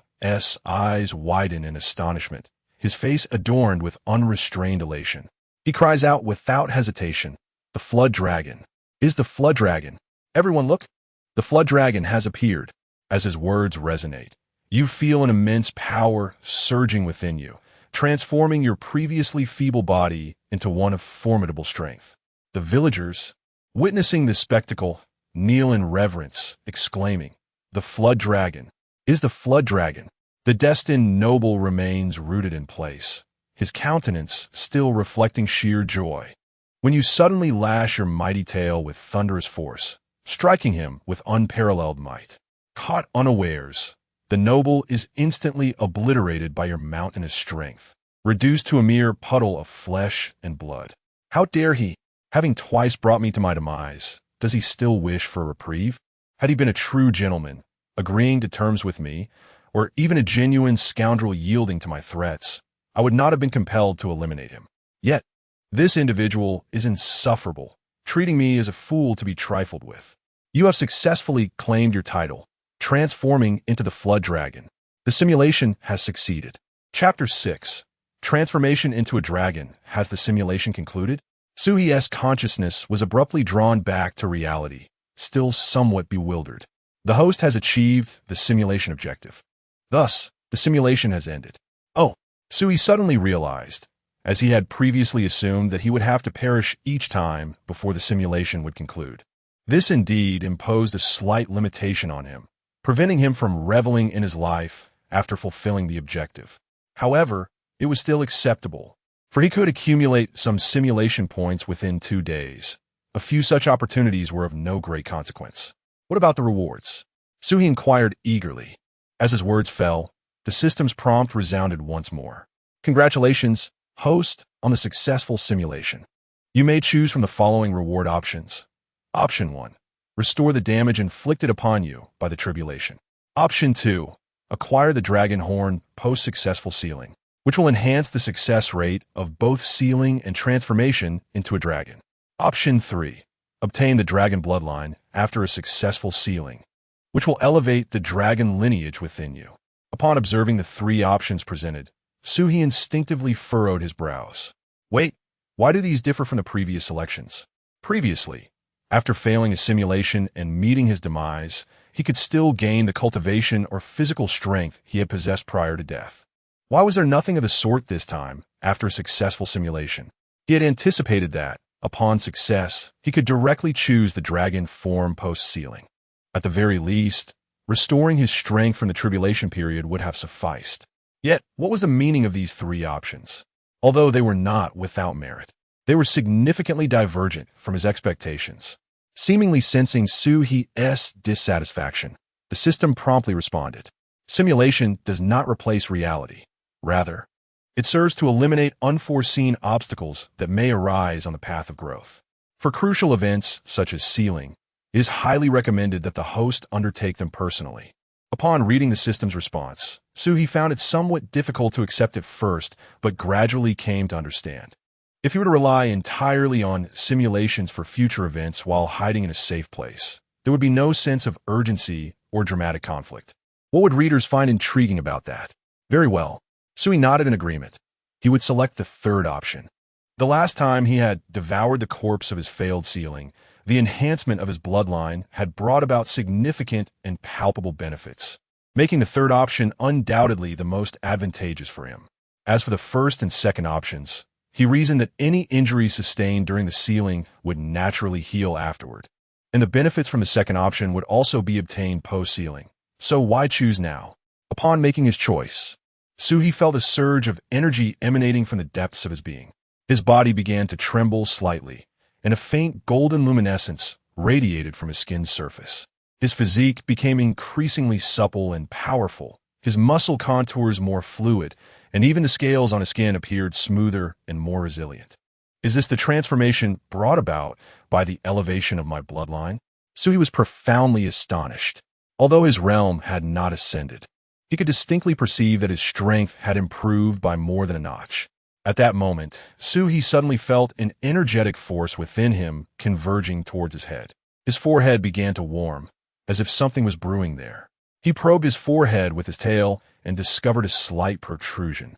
eyes widen in astonishment, his face adorned with unrestrained elation. He cries out without hesitation, "The flood dragon! Is the flood dragon! Everyone look! The flood dragon has appeared." As his words resonate, you feel an immense power surging within you, transforming your previously feeble body into one of formidable strength. The villagers, witnessing this spectacle, kneel in reverence, exclaiming, "The flood dragon! Is the flood dragon!" The destined noble remains rooted in place, his countenance still reflecting sheer joy. When you suddenly lash your mighty tail with thunderous force, striking him with unparalleled might. Caught unawares, the noble is instantly obliterated by your mountainous strength, reduced to a mere puddle of flesh and blood. How dare he? Having twice brought me to my demise, does he still wish for a reprieve? Had he been a true gentleman, agreeing to terms with me, or even a genuine scoundrel yielding to my threats, I would not have been compelled to eliminate him. Yet, this individual is insufferable, treating me as a fool to be trifled with. You have successfully claimed your title, transforming into the flood dragon. The simulation has succeeded. Chapter 6. Transformation into a dragon. Has the simulation concluded? Suhi's consciousness was abruptly drawn back to reality, still somewhat bewildered. The host has achieved the simulation objective. Thus, the simulation has ended. Oh, Sui suddenly realized, as he had previously assumed, that he would have to perish each time before the simulation would conclude. This indeed imposed a slight limitation on him, preventing him from reveling in his life after fulfilling the objective. However, it was still acceptable, for he could accumulate some simulation points within 2 days. A few such opportunities were of no great consequence. What about the rewards? Suhi inquired eagerly. As his words fell, the system's prompt resounded once more. Congratulations, host, on the successful simulation. You may choose from the following reward options. Option 1. Restore the damage inflicted upon you by the tribulation. Option 2. Acquire the dragon horn post-successful sealing, which will enhance the success rate of both sealing and transformation into a dragon. Option 3. Obtain the dragon bloodline after a successful sealing, which will elevate the dragon lineage within you. Upon observing the 3 options presented, Suhi instinctively furrowed his brows. Wait, why do these differ from the previous selections? Previously, After failing his simulation and meeting his demise, he could still gain the cultivation or physical strength he had possessed prior to death. Why was there nothing of the sort this time, after a successful simulation? He had anticipated that, upon success, he could directly choose the dragon form post-sealing. At the very least, restoring his strength from the tribulation period would have sufficed. Yet, what was the meaning of these three options? Although they were not without merit, they were significantly divergent from his expectations. Seemingly sensing Su-he's dissatisfaction, the system promptly responded. Simulation does not replace reality. Rather, it serves to eliminate unforeseen obstacles that may arise on the path of growth. For crucial events such as sealing, it is highly recommended that the host undertake them personally. Upon reading the system's response, Su-he found it somewhat difficult to accept at first, but gradually came to understand. If he were to rely entirely on simulations for future events while hiding in a safe place, there would be no sense of urgency or dramatic conflict. What would readers find intriguing about that? Very well. Su-he nodded in agreement. He would select the third option. The last time he had devoured the corpse of his failed sealing, the enhancement of his bloodline had brought about significant and palpable benefits, making the third option undoubtedly the most advantageous for him. As for the first and second options, he reasoned that any injuries sustained during the sealing would naturally heal afterward, and the benefits from the second option would also be obtained post-sealing. So why choose now? Upon making his choice, Su-he felt a surge of energy emanating from the depths of his being. His body began to tremble slightly, and a faint golden luminescence radiated from his skin's surface. His physique became increasingly supple and powerful, his muscle contours more fluid, and even the scales on his skin appeared smoother and more resilient. Is this the transformation brought about by the elevation of my bloodline? Su-he was profoundly astonished. Although his realm had not ascended, he could distinctly perceive that his strength had improved by more than a notch. At that moment, Su-he suddenly felt an energetic force within him converging towards his head. His forehead began to warm, as if something was brewing there. He probed his forehead with his tail and discovered a slight protrusion,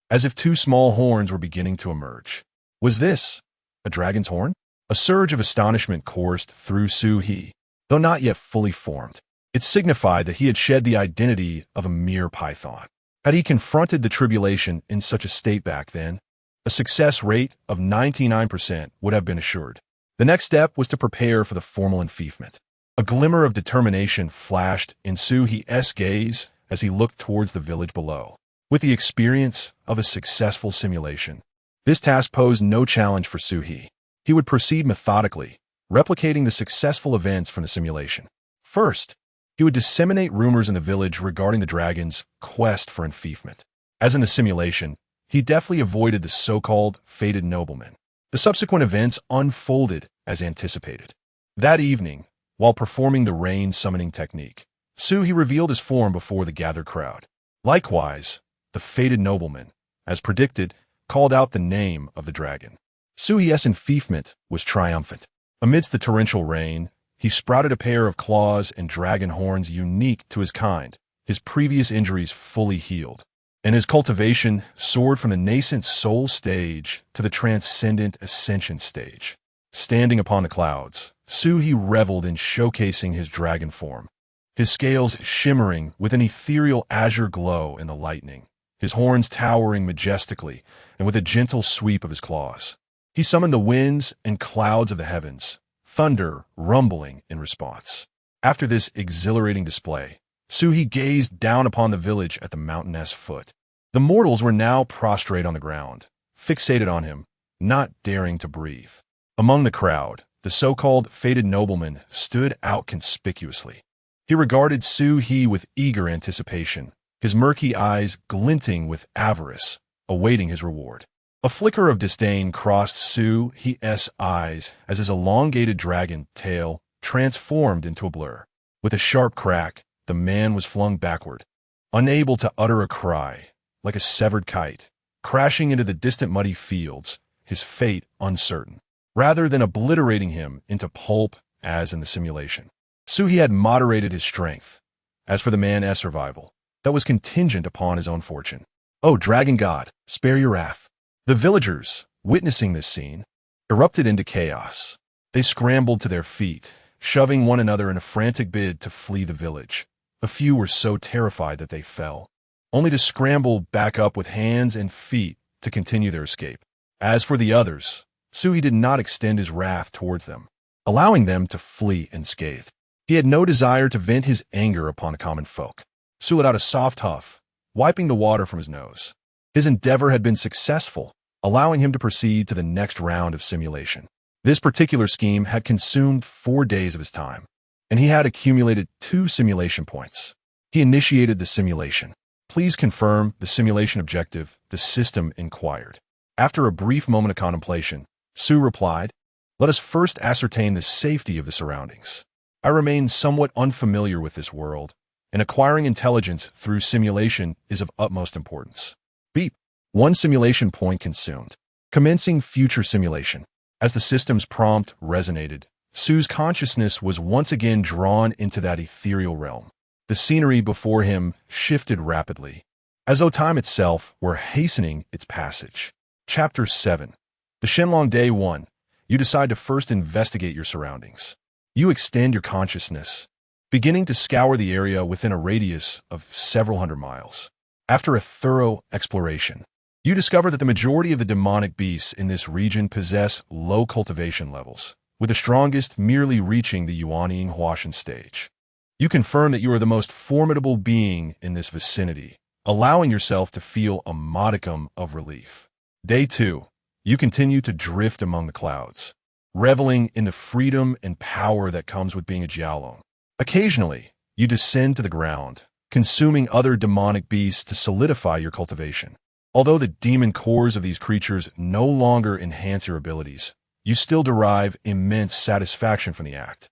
as if two small horns were beginning to emerge. Was this a dragon's horn? A surge of astonishment coursed through Su-he, though not yet fully formed. It signified that he had shed the identity of a mere python. Had he confronted the tribulation in such a state back then, a success rate of 99% would have been assured. The next step was to prepare for the formal enfeefment. A glimmer of determination flashed in Su-he's gaze as he looked towards the village below. With the experience of a successful simulation, this task posed no challenge for Su-he. He would proceed methodically, replicating the successful events from the simulation. First, he would disseminate rumors in the village regarding the dragon's quest for enfeefment. As in the simulation, he deftly avoided the so-called fated nobleman. The subsequent events unfolded as anticipated. That evening, while performing the rain summoning technique, Su-he revealed his form before the gathered crowd. Likewise, the fated nobleman, as predicted, called out the name of the dragon. Su-he's enfeefment was triumphant. Amidst the torrential rain, he sprouted a pair of claws and dragon horns unique to his kind, his previous injuries fully healed, and his cultivation soared from the nascent soul stage to the transcendent ascension stage. Standing upon the clouds, Su-he reveled in showcasing his dragon form, his scales shimmering with an ethereal azure glow in the lightning, his horns towering majestically and with a gentle sweep of his claws. He summoned the winds and clouds of the heavens, thunder rumbling in response. After this exhilarating display, Su-he gazed down upon the village at the mountain's foot. The mortals were now prostrate on the ground, fixated on him, not daring to breathe. Among the crowd, the so-called fated nobleman stood out conspicuously. He regarded Su-he with eager anticipation, his murky eyes glinting with avarice, awaiting his reward. A flicker of disdain crossed Su-he's eyes as his elongated dragon tail transformed into a blur. With a sharp crack, the man was flung backward, unable to utter a cry, like a severed kite, crashing into the distant muddy fields, his fate uncertain. Rather than obliterating him into pulp as in the simulation, Su-he had moderated his strength. As for the man's survival, that was contingent upon his own fortune. "Oh, dragon god, spare your wrath." The villagers, witnessing this scene, erupted into chaos. They scrambled to their feet, shoving one another in a frantic bid to flee the village. A few were so terrified that they fell, only to scramble back up with hands and feet to continue their escape. As for the others, Sui did not extend his wrath towards them, allowing them to flee unscathed. He had no desire to vent his anger upon the common folk. Sui let out a soft huff, wiping the water from his nose. His endeavor had been successful, allowing him to proceed to the next round of simulation. This particular scheme had consumed 4 days of his time, and he had accumulated 2 simulation points. He initiated the simulation. "Please confirm the simulation objective," the system inquired. After a brief moment of contemplation, Sue replied, "Let us first ascertain the safety of the surroundings. I remain somewhat unfamiliar with this world, and acquiring intelligence through simulation is of utmost importance." Beep. 1 simulation point consumed. Commencing future simulation. As the system's prompt resonated, Sue's consciousness was once again drawn into that ethereal realm. The scenery before him shifted rapidly, as though time itself were hastening its passage. Chapter 7. The Shenlong Day 1. You decide to first investigate your surroundings. You extend your consciousness, beginning to scour the area within a radius of several hundred miles. After a thorough exploration, you discover that the majority of the demonic beasts in this region possess low cultivation levels, with the strongest merely reaching the Yuanying Huashan stage. You confirm that you are the most formidable being in this vicinity, allowing yourself to feel a modicum of relief. Day 2. You continue to drift among the clouds, reveling in the freedom and power that comes with being a Jiaolong. Occasionally, you descend to the ground, consuming other demonic beasts to solidify your cultivation. Although the demon cores of these creatures no longer enhance your abilities, you still derive immense satisfaction from the act.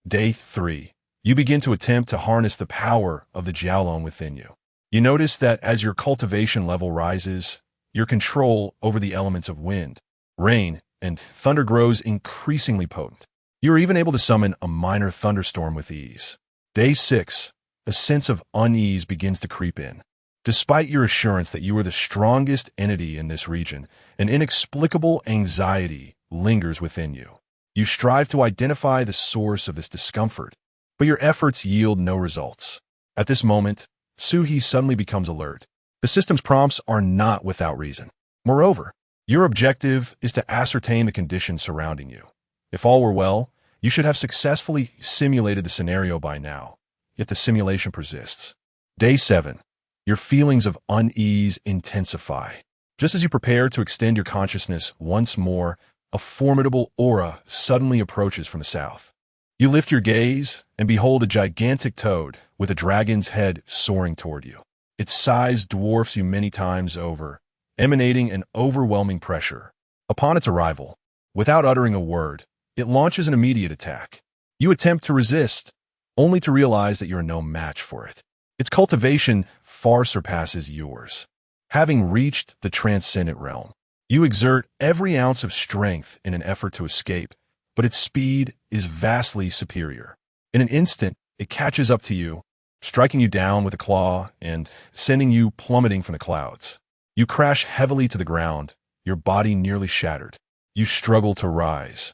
Day 3. You begin to attempt to harness the power of the Jiaolong within you. You notice that as your cultivation level rises, your control over the elements of wind, rain, and thunder grows increasingly potent. You are even able to summon a minor thunderstorm with ease. Day 6. A sense of unease begins to creep in. Despite your assurance that you are the strongest entity in this region, an inexplicable anxiety lingers within you. You strive to identify the source of this discomfort, but your efforts yield no results. At this moment, Suhi suddenly becomes alert. The system's prompts are not without reason. Moreover, your objective is to ascertain the conditions surrounding you. If all were well, you should have successfully simulated the scenario by now, yet the simulation persists. Day 7. Your feelings of unease intensify. Just as you prepare to extend your consciousness once more, a formidable aura suddenly approaches from the south. You lift your gaze and behold a gigantic toad with a dragon's head soaring toward you. Its size dwarfs you many times over, emanating an overwhelming pressure. Upon its arrival, without uttering a word, it launches an immediate attack. You attempt to resist, only to realize that you are no match for it. Its cultivation far surpasses yours. Having reached the transcendent realm, you exert every ounce of strength in an effort to escape, but its speed is vastly superior. In an instant, it catches up to you, striking you down with a claw and sending you plummeting from the clouds. You crash heavily to the ground, your body nearly shattered. You struggle to rise,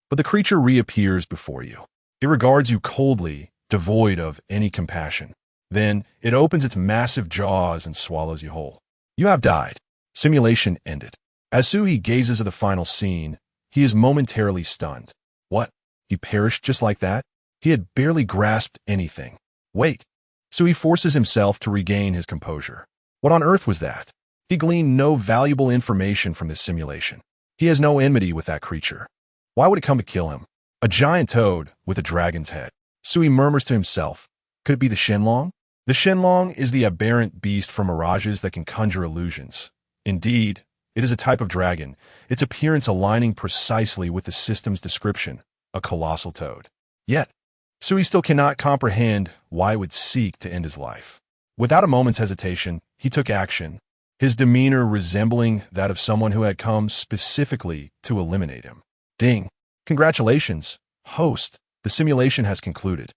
but the creature reappears before you. It regards you coldly, devoid of any compassion. Then it opens its massive jaws and swallows you whole. You have died. Simulation ended. As Suhi gazes at the final scene, he is momentarily stunned. What? He perished just like that? He had barely grasped anything. Wait. Suhi forces himself to regain his composure. What on earth was that? He gleaned no valuable information from this simulation. He has no enmity with that creature. Why would it come to kill him? A giant toad with a dragon's head. Suhi murmurs to himself. Could it be the Shenlong? The Shenlong is the aberrant beast from mirages that can conjure illusions. Indeed, it is a type of dragon, its appearance aligning precisely with the system's description, a colossal toad. Yet, Suhi still cannot comprehend why it would seek to end his life. Without a moment's hesitation, he took action, his demeanor resembling that of someone who had come specifically to eliminate him. Ding! Congratulations, host. The simulation has concluded.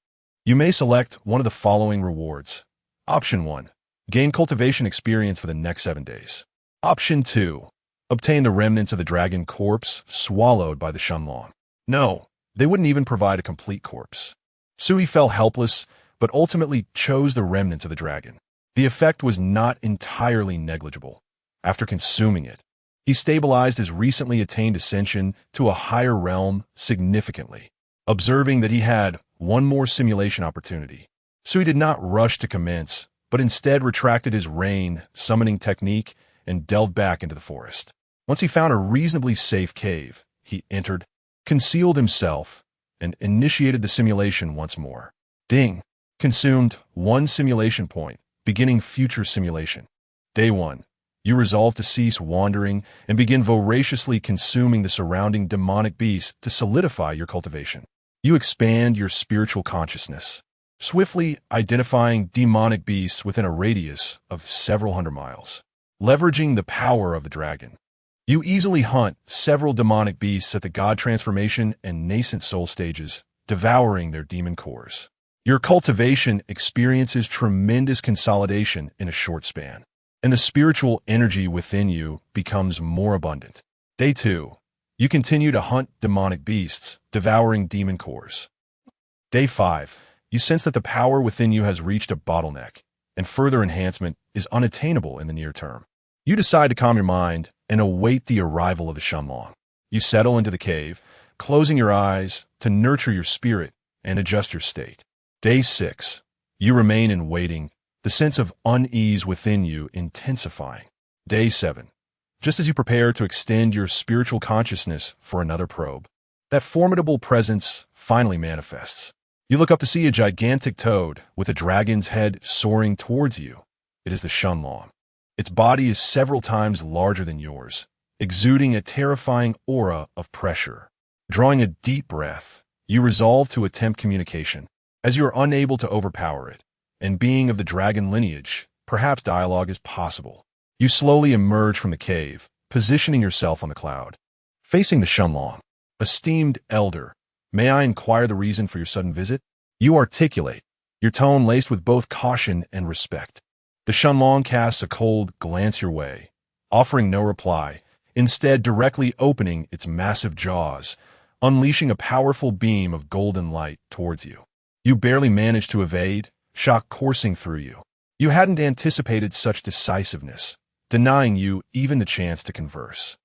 You may select one of the following rewards. Option 1. Gain cultivation experience for the next 7 days. Option 2. Obtain the remnants of the dragon corpse swallowed by the Shenlong. No, They wouldn't even provide a complete corpse. Sui fell helpless, but ultimately chose the remnants of the dragon. The effect was not entirely negligible. After consuming it, he stabilized his recently attained ascension to a higher realm significantly. Observing that he had one more simulation opportunity, Sui did not rush to commence, but instead retracted his rain summoning technique and delved back into the forest. Once he found a reasonably safe cave, he entered, concealed himself, and initiated the simulation once more. Ding! Consumed 1 simulation point, beginning future simulation. Day 1. You resolve to cease wandering and begin voraciously consuming the surrounding demonic beasts to solidify your cultivation. You expand your spiritual consciousness, swiftly identifying demonic beasts within a radius of several hundred miles. Leveraging the power of the dragon, you easily hunt several demonic beasts at the god transformation and nascent soul stages, devouring their demon cores. Your cultivation experiences tremendous consolidation in a short span, and the spiritual energy within you becomes more abundant. Day 2. You continue to hunt demonic beasts, devouring demon cores. Day 5. You sense that the power within you has reached a bottleneck, and further enhancement is unattainable in the near term. You decide to calm your mind and await the arrival of the Shenlong. You settle into the cave, closing your eyes to nurture your spirit and adjust your state. Day 6. You remain in waiting, the sense of unease within you intensifying. Day 7. Just as you prepare to extend your spiritual consciousness for another probe, that formidable presence finally manifests. You look up to see a gigantic toad with a dragon's head soaring towards you. It is the Shenlong. Its body is several times larger than yours, exuding a terrifying aura of pressure. Drawing a deep breath, you resolve to attempt communication. As you are unable to overpower it, and being of the dragon lineage, perhaps dialogue is possible. You slowly emerge from the cave, positioning yourself on the cloud. Facing the Shenlong. Esteemed elder, may I inquire the reason for your sudden visit? You articulate, your tone laced with both caution and respect. The Shenlong casts a cold glance your way, offering no reply, instead directly opening its massive jaws, unleashing a powerful beam of golden light towards you. You barely manage to evade, shock coursing through you. You hadn't anticipated such decisiveness, denying you even the chance to converse.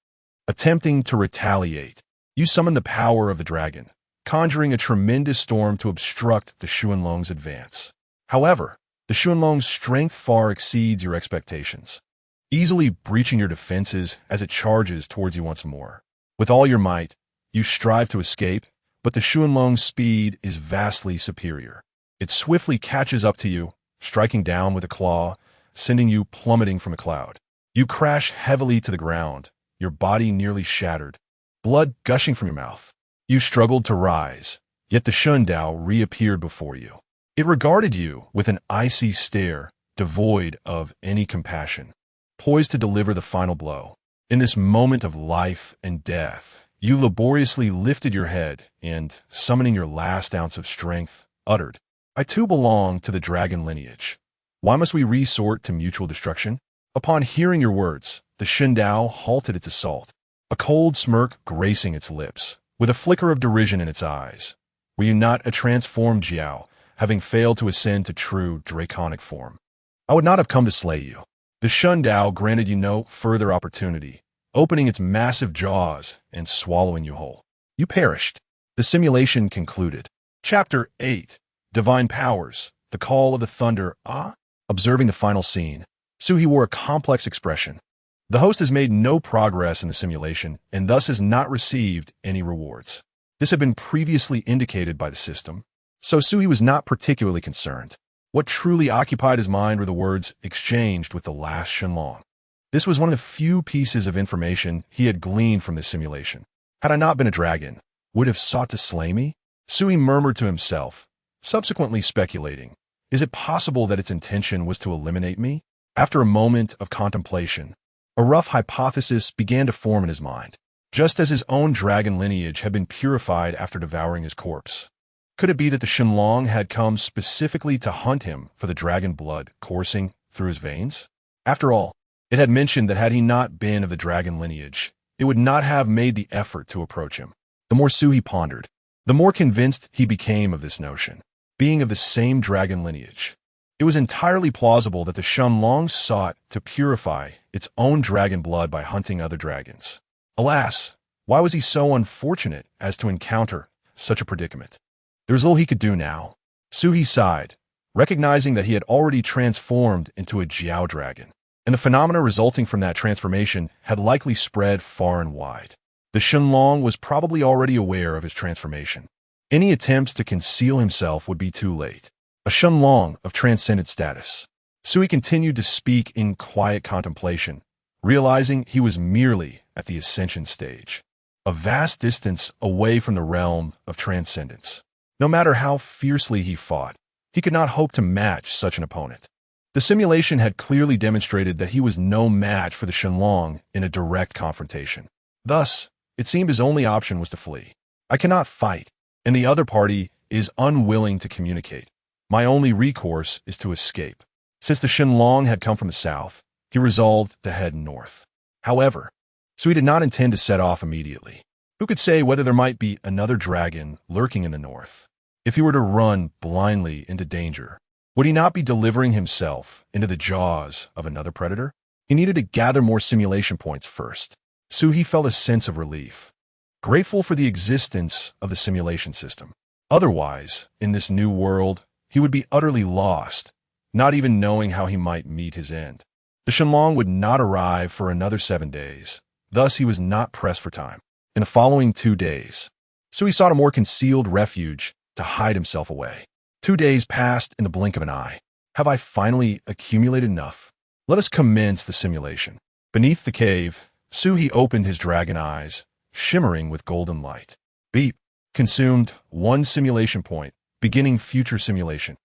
Attempting to retaliate, you summon the power of the dragon, conjuring a tremendous storm to obstruct the Shenlong's advance. However, the Shenlong's strength far exceeds your expectations, easily breaching your defenses as it charges towards you once more. With all your might, you strive to escape, but the Shenlong's speed is vastly superior. It swiftly catches up to you, striking down with a claw, sending you plummeting from a cloud. You crash heavily to the ground, your body nearly shattered, blood gushing from your mouth. You struggled to rise, yet the Shundao reappeared before you. It regarded you with an icy stare, devoid of any compassion, poised to deliver the final blow. In this moment of life and death, you laboriously lifted your head and, summoning your last ounce of strength, uttered, "I too belong to the dragon lineage. Why must we resort to mutual destruction?" Upon hearing your words, the Shundao halted its assault, a cold smirk gracing its lips, with a flicker of derision in its eyes. Were you not a transformed Jiao, having failed to ascend to true draconic form? I would not have come to slay you. The Shundao granted you no further opportunity, opening its massive jaws and swallowing you whole. You perished. The simulation concluded. Chapter 8. Divine Powers, The Call of the Thunder. Observing the final scene, Suhi wore a complex expression. The host has made no progress in the simulation and thus has not received any rewards. This had been previously indicated by the system, so Suhi was not particularly concerned. What truly occupied his mind were the words exchanged with the last Shenlong. This was one of the few pieces of information he had gleaned from this simulation. Had I not been a dragon, would have sought to slay me? Suhi murmured to himself, subsequently speculating, is it possible that its intention was to eliminate me? After a moment of contemplation, a rough hypothesis began to form in his mind, just as his own dragon lineage had been purified after devouring his corpse. Could it be that the Shenlong had come specifically to hunt him for the dragon blood coursing through his veins? After all, it had mentioned that had he not been of the dragon lineage, it would not have made the effort to approach him. The more Suhi pondered, the more convinced he became of this notion, being of the same dragon lineage. It was entirely plausible that the Shenlong sought to purify its own dragon blood by hunting other dragons. Alas, why was he so unfortunate as to encounter such a predicament? There was little he could do now. Suhi sighed, recognizing that he had already transformed into a Jiao dragon, and the phenomena resulting from that transformation had likely spread far and wide. The Shenlong was probably already aware of his transformation. Any attempts to conceal himself would be too late. A Shenlong of transcended status. Sui continued to speak in quiet contemplation, realizing he was merely at the ascension stage, a vast distance away from the realm of transcendence. No matter how fiercely he fought, he could not hope to match such an opponent. The simulation had clearly demonstrated that he was no match for the Shenlong in a direct confrontation. Thus, it seemed his only option was to flee. I cannot fight, and the other party is unwilling to communicate. My only recourse is to escape. Since the Shenlong had come from the south, he resolved to head north. However, Sui did not intend to set off immediately. Who could say whether there might be another dragon lurking in the north? If he were to run blindly into danger, would he not be delivering himself into the jaws of another predator? He needed to gather more simulation points first. Suhi felt a sense of relief, grateful for the existence of the simulation system. Otherwise, in this new world, he would be utterly lost, not even knowing how he might meet his end. The Shenlong would not arrive for another 7 days, thus he was not pressed for time. In the following 2 days, Sui sought a more concealed refuge to hide himself away. 2 days passed in the blink of an eye. Have I finally accumulated enough? Let us commence the simulation. Beneath the cave, Suhi opened his dragon eyes, shimmering with golden light. Beep. Consumed 1 simulation point, beginning future simulation.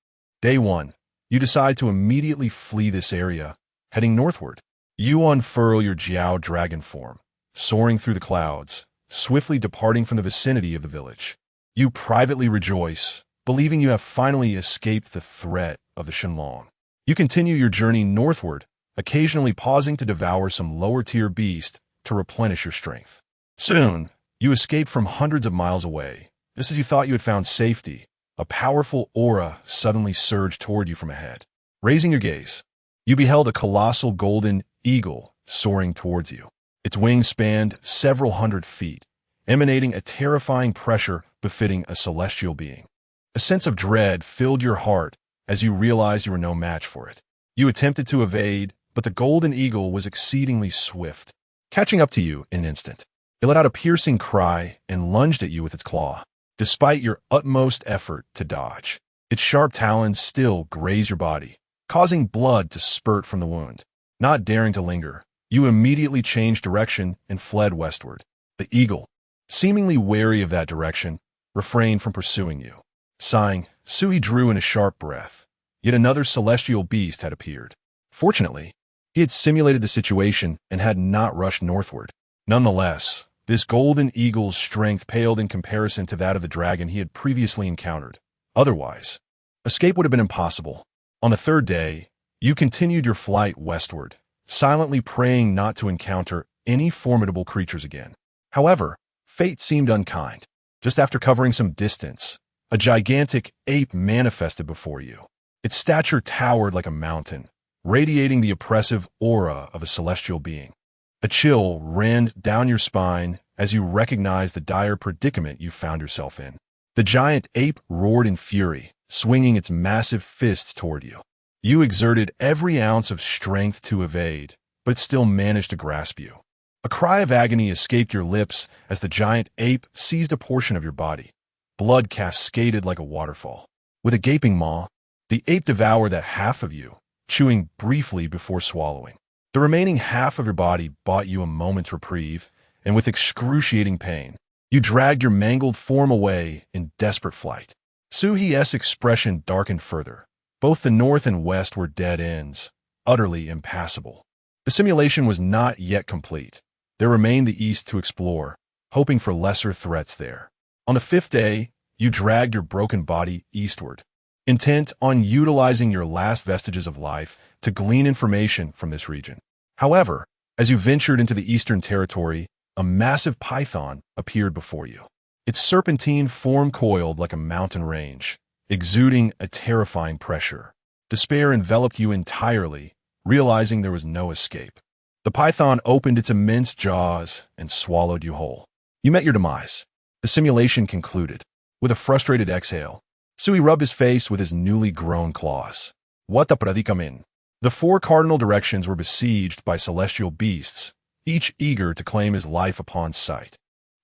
Day 1. You decide to immediately flee this area, heading northward. You unfurl your Jiao dragon form, soaring through the clouds, swiftly departing from the vicinity of the village. You privately rejoice, believing you have finally escaped the threat of the Shenlong. You continue your journey northward, occasionally pausing to devour some lower-tier beast to replenish your strength. Soon, you escape from hundreds of miles away. Just as you thought you had found safety, a powerful aura suddenly surged toward you from ahead. Raising your gaze, you beheld a colossal golden eagle soaring towards you. Its wings spanned several hundred feet, emanating a terrifying pressure befitting a celestial being. A sense of dread filled your heart as you realized you were no match for it. You attempted to evade, but the golden eagle was exceedingly swift, catching up to you in an instant. It let out a piercing cry and lunged at you with its claw. Despite your utmost effort to dodge, its sharp talons still grazed your body, causing blood to spurt from the wound. Not daring to linger, you immediately changed direction and fled westward. The eagle, seemingly wary of that direction, refrained from pursuing you. Sighing, Suhi drew in a sharp breath. Yet another celestial beast had appeared. Fortunately, he had simulated the situation and had not rushed northward. Nonetheless, this golden eagle's strength paled in comparison to that of the dragon he had previously encountered. Otherwise, escape would have been impossible. On the 3rd day, you continued your flight westward, silently praying not to encounter any formidable creatures again. However, fate seemed unkind. Just after covering some distance, a gigantic ape manifested before you. Its stature towered like a mountain, radiating the oppressive aura of a celestial being. A chill ran down your spine as you recognized the dire predicament you found yourself in. The giant ape roared in fury, swinging its massive fists toward you. You exerted every ounce of strength to evade, but it still managed to grasp you. A cry of agony escaped your lips as the giant ape seized a portion of your body. Blood cascaded like a waterfall. With a gaping maw, the ape devoured that half of you, chewing briefly before swallowing. The remaining half of your body bought you a moment's reprieve, and with excruciating pain, you dragged your mangled form away in desperate flight. Suhi's expression darkened further. Both the north and west were dead ends, utterly impassable. The simulation was not yet complete. There remained the east to explore, hoping for lesser threats there. On the 5th day, you dragged your broken body eastward, intent on utilizing your last vestiges of life to glean information from this region. However, as you ventured into the eastern territory, a massive python appeared before you. its serpentine form coiled like a mountain range, exuding a terrifying pressure. Despair enveloped you entirely, realizing there was no escape. The python opened its immense jaws and swallowed you whole. You met your demise. The simulation concluded. With a frustrated exhale, Sui rubbed his face with his newly grown claws. What the predicament? The four cardinal directions were besieged by celestial beasts, each eager to claim his life upon sight.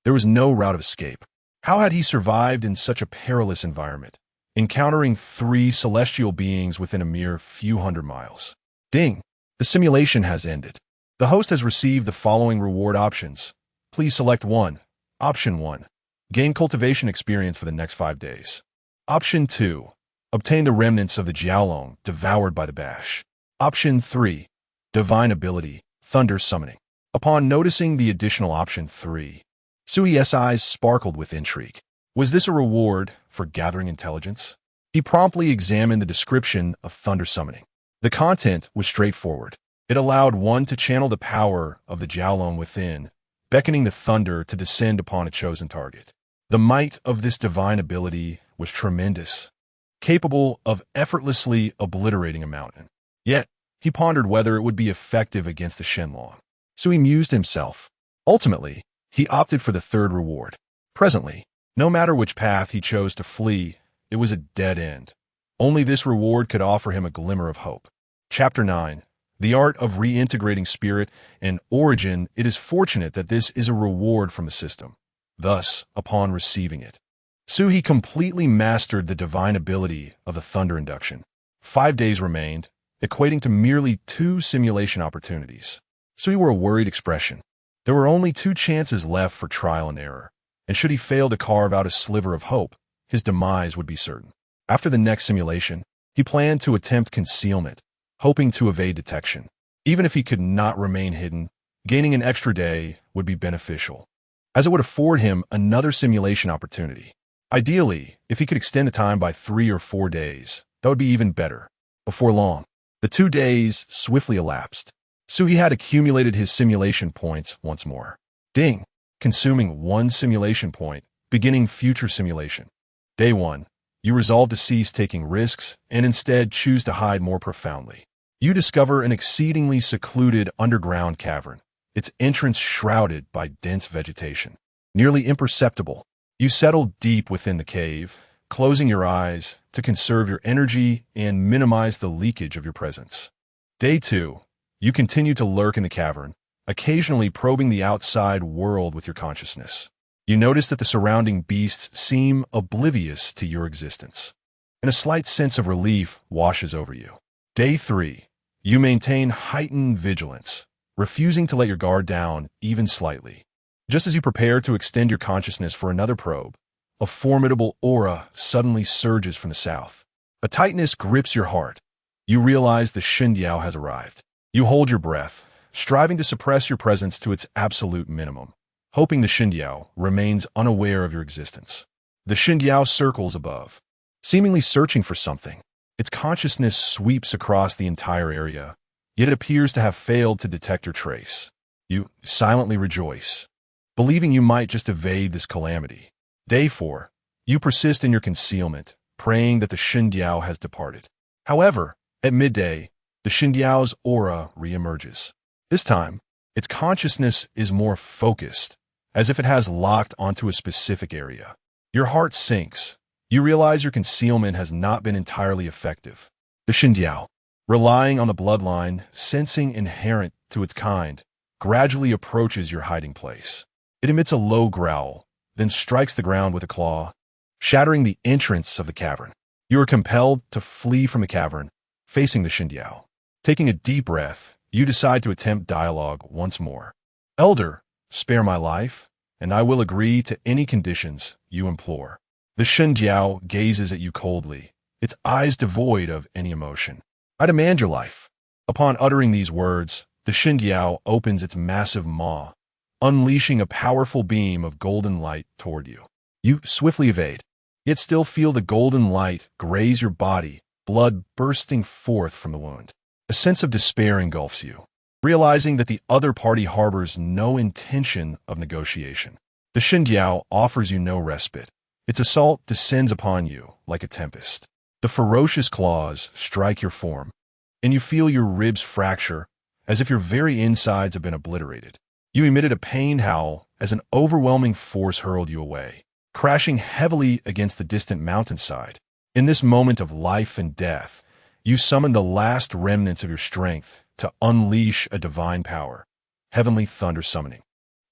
There was no route of escape. How had he survived in such a perilous environment, encountering 3 celestial beings within a mere few hundred miles? Ding! The simulation has ended. The host has received the following reward options. Please select 1. Option 1. Gain cultivation experience for the next 5 days. Option 2. Obtain the remnants of the Jiaolong devoured by the Bash. Option 3. Divine ability, thunder summoning. Upon noticing the additional option 3, Sui's eyes sparkled with intrigue. Was this a reward for gathering intelligence? He promptly examined the description of thunder summoning. The content was straightforward. It allowed one to channel the power of the Jiaolong within, beckoning the thunder to descend upon a chosen target. The might of this divine ability was tremendous, capable of effortlessly obliterating a mountain. Yet, he pondered whether it would be effective against the Shenlong. So he mused himself. Ultimately, he opted for the third reward. Presently, no matter which path he chose to flee, it was a dead end. Only this reward could offer him a glimmer of hope. Chapter 9. The Art of Reintegrating Spirit and Origin. It is fortunate that this is a reward from the system. Thus, upon receiving it, Sui completely mastered the divine ability of the thunder induction. 5 days remained, equating to merely 2 simulation opportunities. Sui wore a worried expression. There were only 2 chances left for trial and error, and should he fail to carve out a sliver of hope, his demise would be certain. After the next simulation, he planned to attempt concealment, hoping to evade detection. Even if he could not remain hidden, gaining an extra day would be beneficial, as it would afford him another simulation opportunity. Ideally, if he could extend the time by 3 or 4 days, that would be even better. Before long, the 2 days swiftly elapsed. Sui had accumulated his simulation points once more. Ding! Consuming 1 simulation point, beginning future simulation. Day 1. You resolve to cease taking risks and instead choose to hide more profoundly. You discover an exceedingly secluded underground cavern, its entrance shrouded by dense vegetation. Nearly imperceptible, you settle deep within the cave, closing your eyes to conserve your energy and minimize the leakage of your presence. Day 2. You continue to lurk in the cavern, occasionally probing the outside world with your consciousness. You notice that the surrounding beasts seem oblivious to your existence, and a slight sense of relief washes over you. Day 3. You maintain heightened vigilance, refusing to let your guard down even slightly. Just as you prepare to extend your consciousness for another probe, a formidable aura suddenly surges from the south. A tightness grips your heart. You realize the Xindiao has arrived. You hold your breath, striving to suppress your presence to its absolute minimum, hoping the Xindiao remains unaware of your existence. The Xindiao circles above, seemingly searching for something. Its consciousness sweeps across the entire area, yet it appears to have failed to detect your trace. You silently rejoice, believing you might just evade this calamity. Day 4. You persist in your concealment, praying that the Xindiao has departed. However, at midday, the Xindiao's aura reemerges. This time, its consciousness is more focused, as if it has locked onto a specific area. Your heart sinks. You realize your concealment has not been entirely effective. The Xindiao, relying on the bloodline, sensing inherent to its kind, gradually approaches your hiding place. It emits a low growl, then strikes the ground with a claw, shattering the entrance of the cavern. You are compelled to flee from the cavern, facing the Xindiao. Taking a deep breath, you decide to attempt dialogue once more. Elder, spare my life, and I will agree to any conditions you implore. The Xindiao gazes at you coldly, its eyes devoid of any emotion. I demand your life. Upon uttering these words, the Xindiao opens its massive maw, unleashing a powerful beam of golden light toward you. You swiftly evade, yet still feel the golden light graze your body, blood bursting forth from the wound. A sense of despair engulfs you, realizing that the other party harbors no intention of negotiation. The Shindiao offers you no respite. Its assault descends upon you like a tempest. The ferocious claws strike your form, and you feel your ribs fracture as if your very insides have been obliterated. You emitted a pained howl as an overwhelming force hurled you away, crashing heavily against the distant mountainside. In this moment of life and death, you summoned the last remnants of your strength to unleash a divine power, heavenly thunder summoning.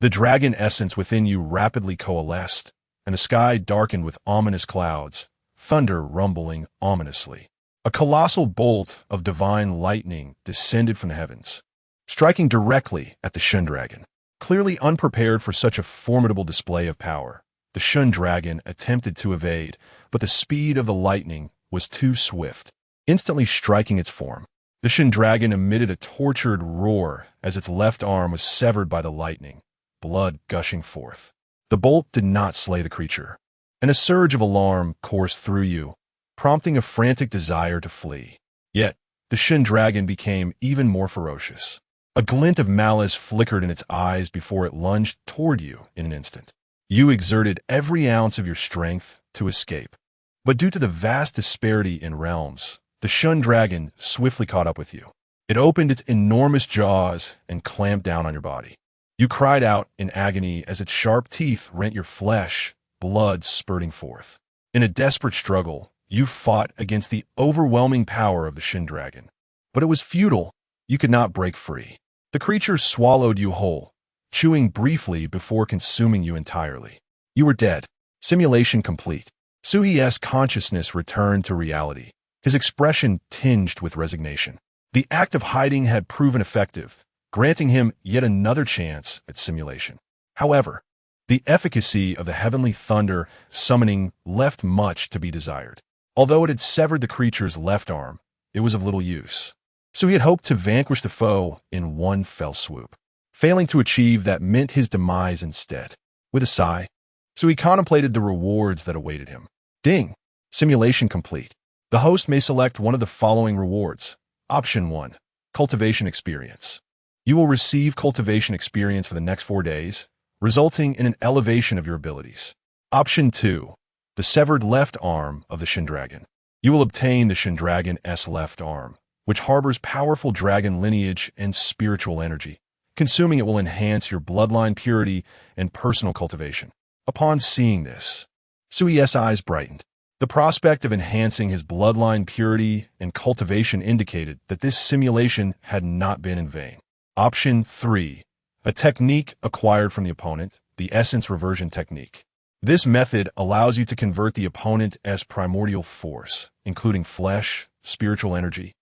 The dragon essence within you rapidly coalesced, and the sky darkened with ominous clouds, thunder rumbling ominously. A colossal bolt of divine lightning descended from the heavens, striking directly at the Shun dragon. Clearly unprepared for such a formidable display of power, the Shun dragon attempted to evade, but the speed of the lightning was too swift, instantly striking its form. The Shun dragon emitted a tortured roar as its left arm was severed by the lightning, blood gushing forth. The bolt did not slay the creature, and a surge of alarm coursed through you, prompting a frantic desire to flee. Yet, the Shun dragon became even more ferocious. A glint of malice flickered in its eyes before it lunged toward you in an instant. You exerted every ounce of your strength to escape. But due to the vast disparity in realms, the Shun dragon swiftly caught up with you. It opened its enormous jaws and clamped down on your body. You cried out in agony as its sharp teeth rent your flesh, blood spurting forth. In a desperate struggle, you fought against the overwhelming power of the Shun dragon. But it was futile. You could not break free. The creature swallowed you whole, chewing briefly before consuming you entirely. You were dead. Simulation complete. Suhi's consciousness returned to reality, his expression tinged with resignation. The act of hiding had proven effective, granting him yet another chance at simulation. However, the efficacy of the heavenly thunder summoning left much to be desired. Although it had severed the creature's left arm, it was of little use. So he had hoped to vanquish the foe in one fell swoop. Failing to achieve that meant his demise instead. With a sigh, so he contemplated the rewards that awaited him. Ding! Simulation complete. The host may select one of the following rewards. Option 1. Cultivation experience. You will receive cultivation experience for the next 4 days, resulting in an elevation of your abilities. Option 2. The severed left arm of the Shun dragon. You will obtain the Shun dragon's left arm, which harbors powerful dragon lineage and spiritual energy. Consuming it will enhance your bloodline purity and personal cultivation. Upon seeing this, Sui's eyes brightened. The prospect of enhancing his bloodline purity and cultivation indicated that this simulation had not been in vain. Option 3. A technique acquired from the opponent, the essence reversion technique. This method allows you to convert the opponent as primordial force, including flesh, spiritual energy,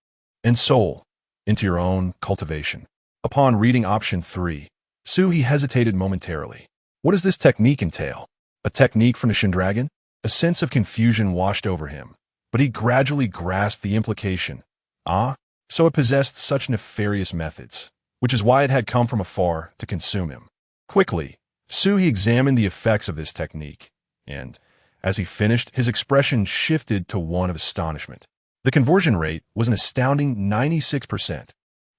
and soul, into your own cultivation. Upon reading option 3, Suhi hesitated momentarily. What does this technique entail? A technique from the Shun dragon? A sense of confusion washed over him, but he gradually grasped the implication. So it possessed such nefarious methods, which is why it had come from afar to consume him. Quickly, Suhi examined the effects of this technique, and, as he finished, his expression shifted to one of astonishment. The conversion rate was an astounding 96%.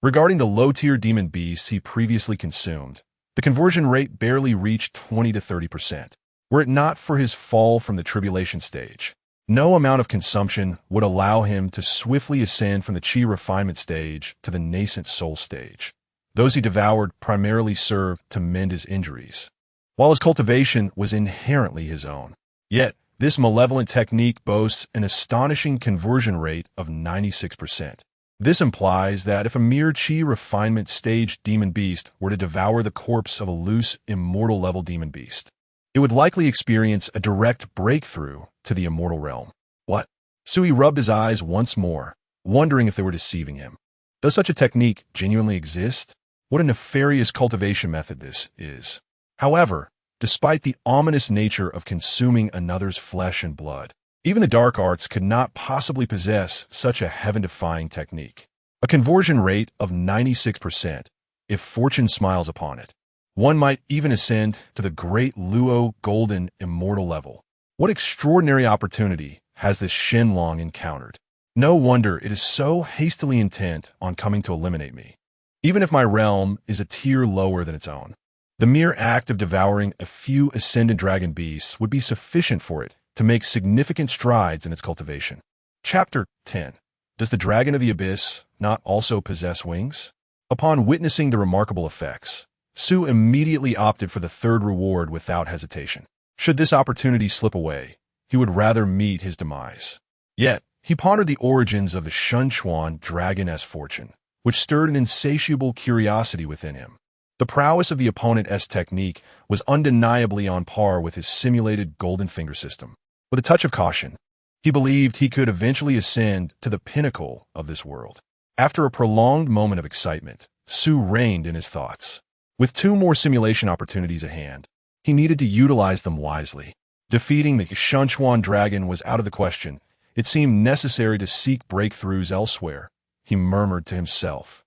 Regarding the low-tier demon beasts he previously consumed, the conversion rate barely reached 20 to 30%. Were it not for his fall from the tribulation stage, no amount of consumption would allow him to swiftly ascend from the chi refinement stage to the nascent soul stage. Those he devoured primarily served to mend his injuries, while his cultivation was inherently his own. Yet, this malevolent technique boasts an astonishing conversion rate of 96%. This implies that if a mere chi refinement stage demon beast were to devour the corpse of a loose, immortal level demon beast, it would likely experience a direct breakthrough to the immortal realm. What? Sui rubbed his eyes once more, wondering if they were deceiving him. Does such a technique genuinely exist? What a nefarious cultivation method this is. However, despite the ominous nature of consuming another's flesh and blood, even the dark arts could not possibly possess such a heaven-defying technique. A conversion rate of 96%, if fortune smiles upon it. One might even ascend to the great Luo golden immortal level. What extraordinary opportunity has this Shenlong encountered? No wonder it is so hastily intent on coming to eliminate me, even if my realm is a tier lower than its own. The mere act of devouring a few ascendant dragon beasts would be sufficient for it to make significant strides in its cultivation. Chapter 10. Does the dragon of the abyss not also possess wings? Upon witnessing the remarkable effects, Su immediately opted for the third reward without hesitation. Should this opportunity slip away, he would rather meet his demise. Yet, he pondered the origins of the Shunchuan dragon-s fortune, which stirred an insatiable curiosity within him. The prowess of the opponent's technique was undeniably on par with his simulated golden finger system. With a touch of caution, he believed he could eventually ascend to the pinnacle of this world. After a prolonged moment of excitement, Su reined in his thoughts. With 2 more simulation opportunities at hand, he needed to utilize them wisely. Defeating the Shunchuan dragon was out of the question. It seemed necessary to seek breakthroughs elsewhere, he murmured to himself.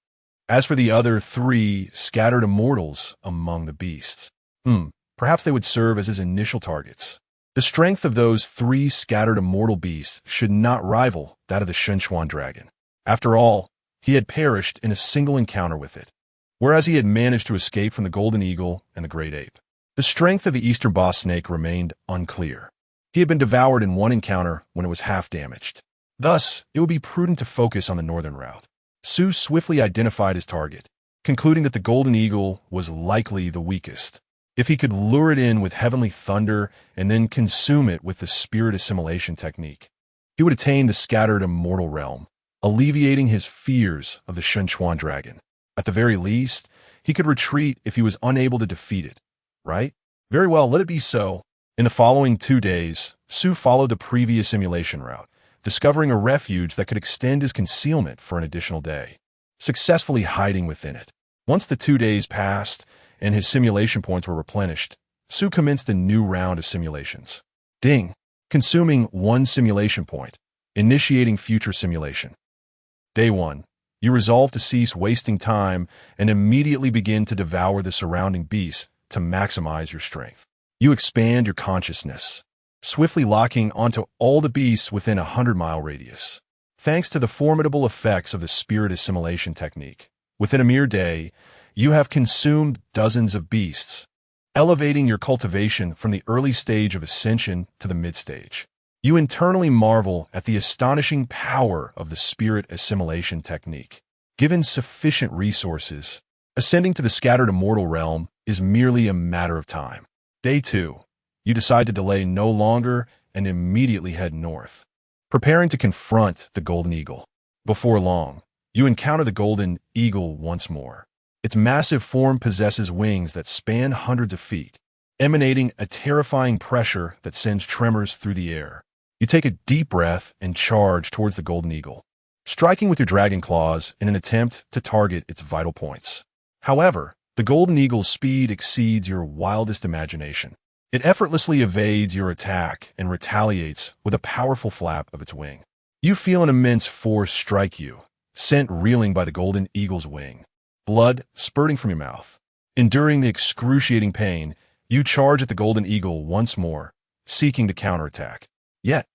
As for the other 3 scattered immortals among the beasts, perhaps they would serve as his initial targets. The strength of those 3 scattered immortal beasts should not rival that of the Shunchuan dragon. After all, he had perished in a single encounter with it, whereas he had managed to escape from the golden eagle and the great ape. The strength of the eastern boss snake remained unclear. He had been devoured in one encounter when it was half damaged. Thus, it would be prudent to focus on the northern route. Su swiftly identified his target, concluding that the golden eagle was likely the weakest. If he could lure it in with heavenly thunder and then consume it with the spirit assimilation technique, he would attain the scattered immortal realm, alleviating his fears of the Shunchuan dragon. At the very least, he could retreat if he was unable to defeat it, right? Very well, let it be so. In the following 2 days, Su followed the previous simulation route, discovering a refuge that could extend his concealment for an additional day, successfully hiding within it. Once the 2 days passed and his simulation points were replenished, Su commenced a new round of simulations. Ding! Consuming 1 simulation point, initiating future simulation. Day 1. You resolve to cease wasting time and immediately begin to devour the surrounding beasts to maximize your strength. You expand your consciousness, swiftly locking onto all the beasts within a 100-mile radius. Thanks to the formidable effects of the spirit assimilation technique, within a mere day, you have consumed dozens of beasts, elevating your cultivation from the early stage of ascension to the mid-stage. You internally marvel at the astonishing power of the spirit assimilation technique. Given sufficient resources, ascending to the scattered immortal realm is merely a matter of time. Day 2. You decide to delay no longer and immediately head north, preparing to confront the golden eagle. Before long, you encounter the golden eagle once more. Its massive form possesses wings that span hundreds of feet, emanating a terrifying pressure that sends tremors through the air. You take a deep breath and charge towards the golden eagle, striking with your dragon claws in an attempt to target its vital points. However, the golden eagle's speed exceeds your wildest imagination. It effortlessly evades your attack and retaliates with a powerful flap of its wing. You feel an immense force strike you, sent reeling by the golden eagle's wing, blood spurting from your mouth. Enduring the excruciating pain, you charge at the golden eagle once more, seeking to counterattack. Yet,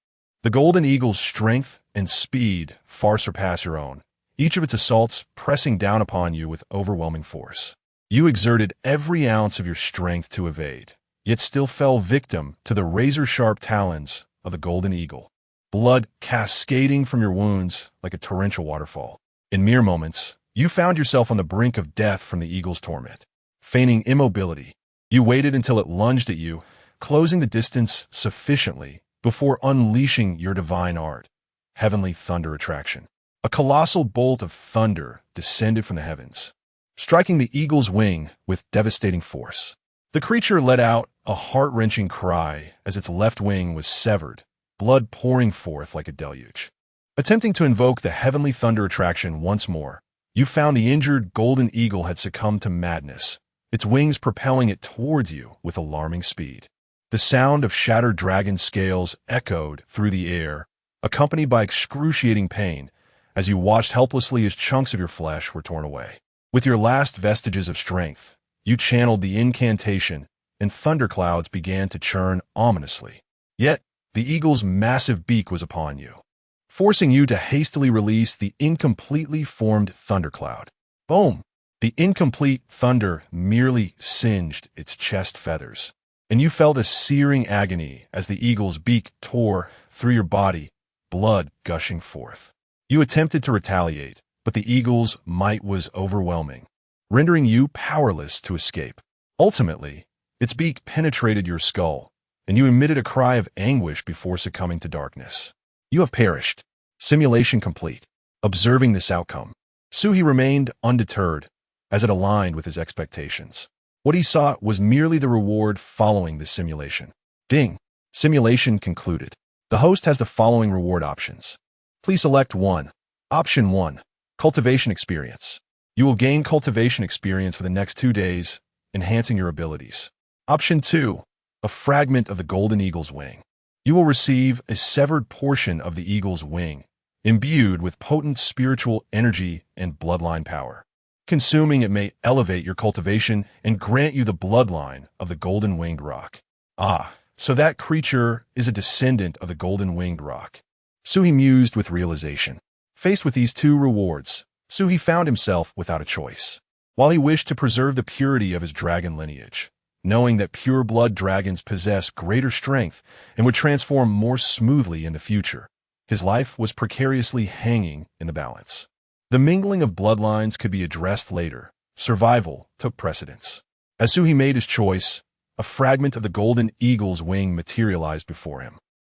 the golden eagle's strength and speed far surpass your own, each of its assaults pressing down upon you with overwhelming force. You exerted every ounce of your strength to evade, yet still fell victim to the razor-sharp talons of the golden eagle, blood cascading from your wounds like a torrential waterfall. In mere moments, you found yourself on the brink of death from the eagle's torment. Feigning immobility, you waited until it lunged at you, closing the distance sufficiently before unleashing your divine art, heavenly thunder attraction. A colossal bolt of thunder descended from the heavens, striking the eagle's wing with devastating force. The creature let out a heart-wrenching cry as its left wing was severed, blood pouring forth like a deluge. Attempting to invoke the heavenly thunder attraction once more, you found the injured golden eagle had succumbed to madness, its wings propelling it towards you with alarming speed. The sound of shattered dragon scales echoed through the air, accompanied by excruciating pain, as you watched helplessly as chunks of your flesh were torn away. With your last vestiges of strength, you channeled the incantation, and thunderclouds began to churn ominously. Yet, the eagle's massive beak was upon you, forcing you to hastily release the incompletely formed thundercloud. Boom! The incomplete thunder merely singed its chest feathers, and you felt a searing agony as the eagle's beak tore through your body, blood gushing forth. You attempted to retaliate, but the eagle's might was overwhelming, rendering you powerless to escape. Ultimately, its beak penetrated your skull, and you emitted a cry of anguish before succumbing to darkness. You have perished. Simulation complete. Observing this outcome, Suhi remained undeterred, as it aligned with his expectations. What he sought was merely the reward following this simulation. Ding! Simulation concluded. The host has the following reward options. Please select 1. Option 1. Cultivation experience. You will gain cultivation experience for the next 2 days, enhancing your abilities. Option 2. A fragment of the golden eagle's wing. You will receive a severed portion of the eagle's wing, imbued with potent spiritual energy and bloodline power. Consuming it may elevate your cultivation and grant you the bloodline of the golden-winged rock. Ah, so that creature is a descendant of the golden-winged rock. Suhi mused with realization. Faced with these 2 rewards, Suhi found himself without a choice. While he wished to preserve the purity of his dragon lineage, knowing that pure-blood dragons possess greater strength and would transform more smoothly in the future, his life was precariously hanging in the balance. The mingling of bloodlines could be addressed later. Survival took precedence. As Suhi made his choice, a fragment of the golden eagle's wing materialized before him.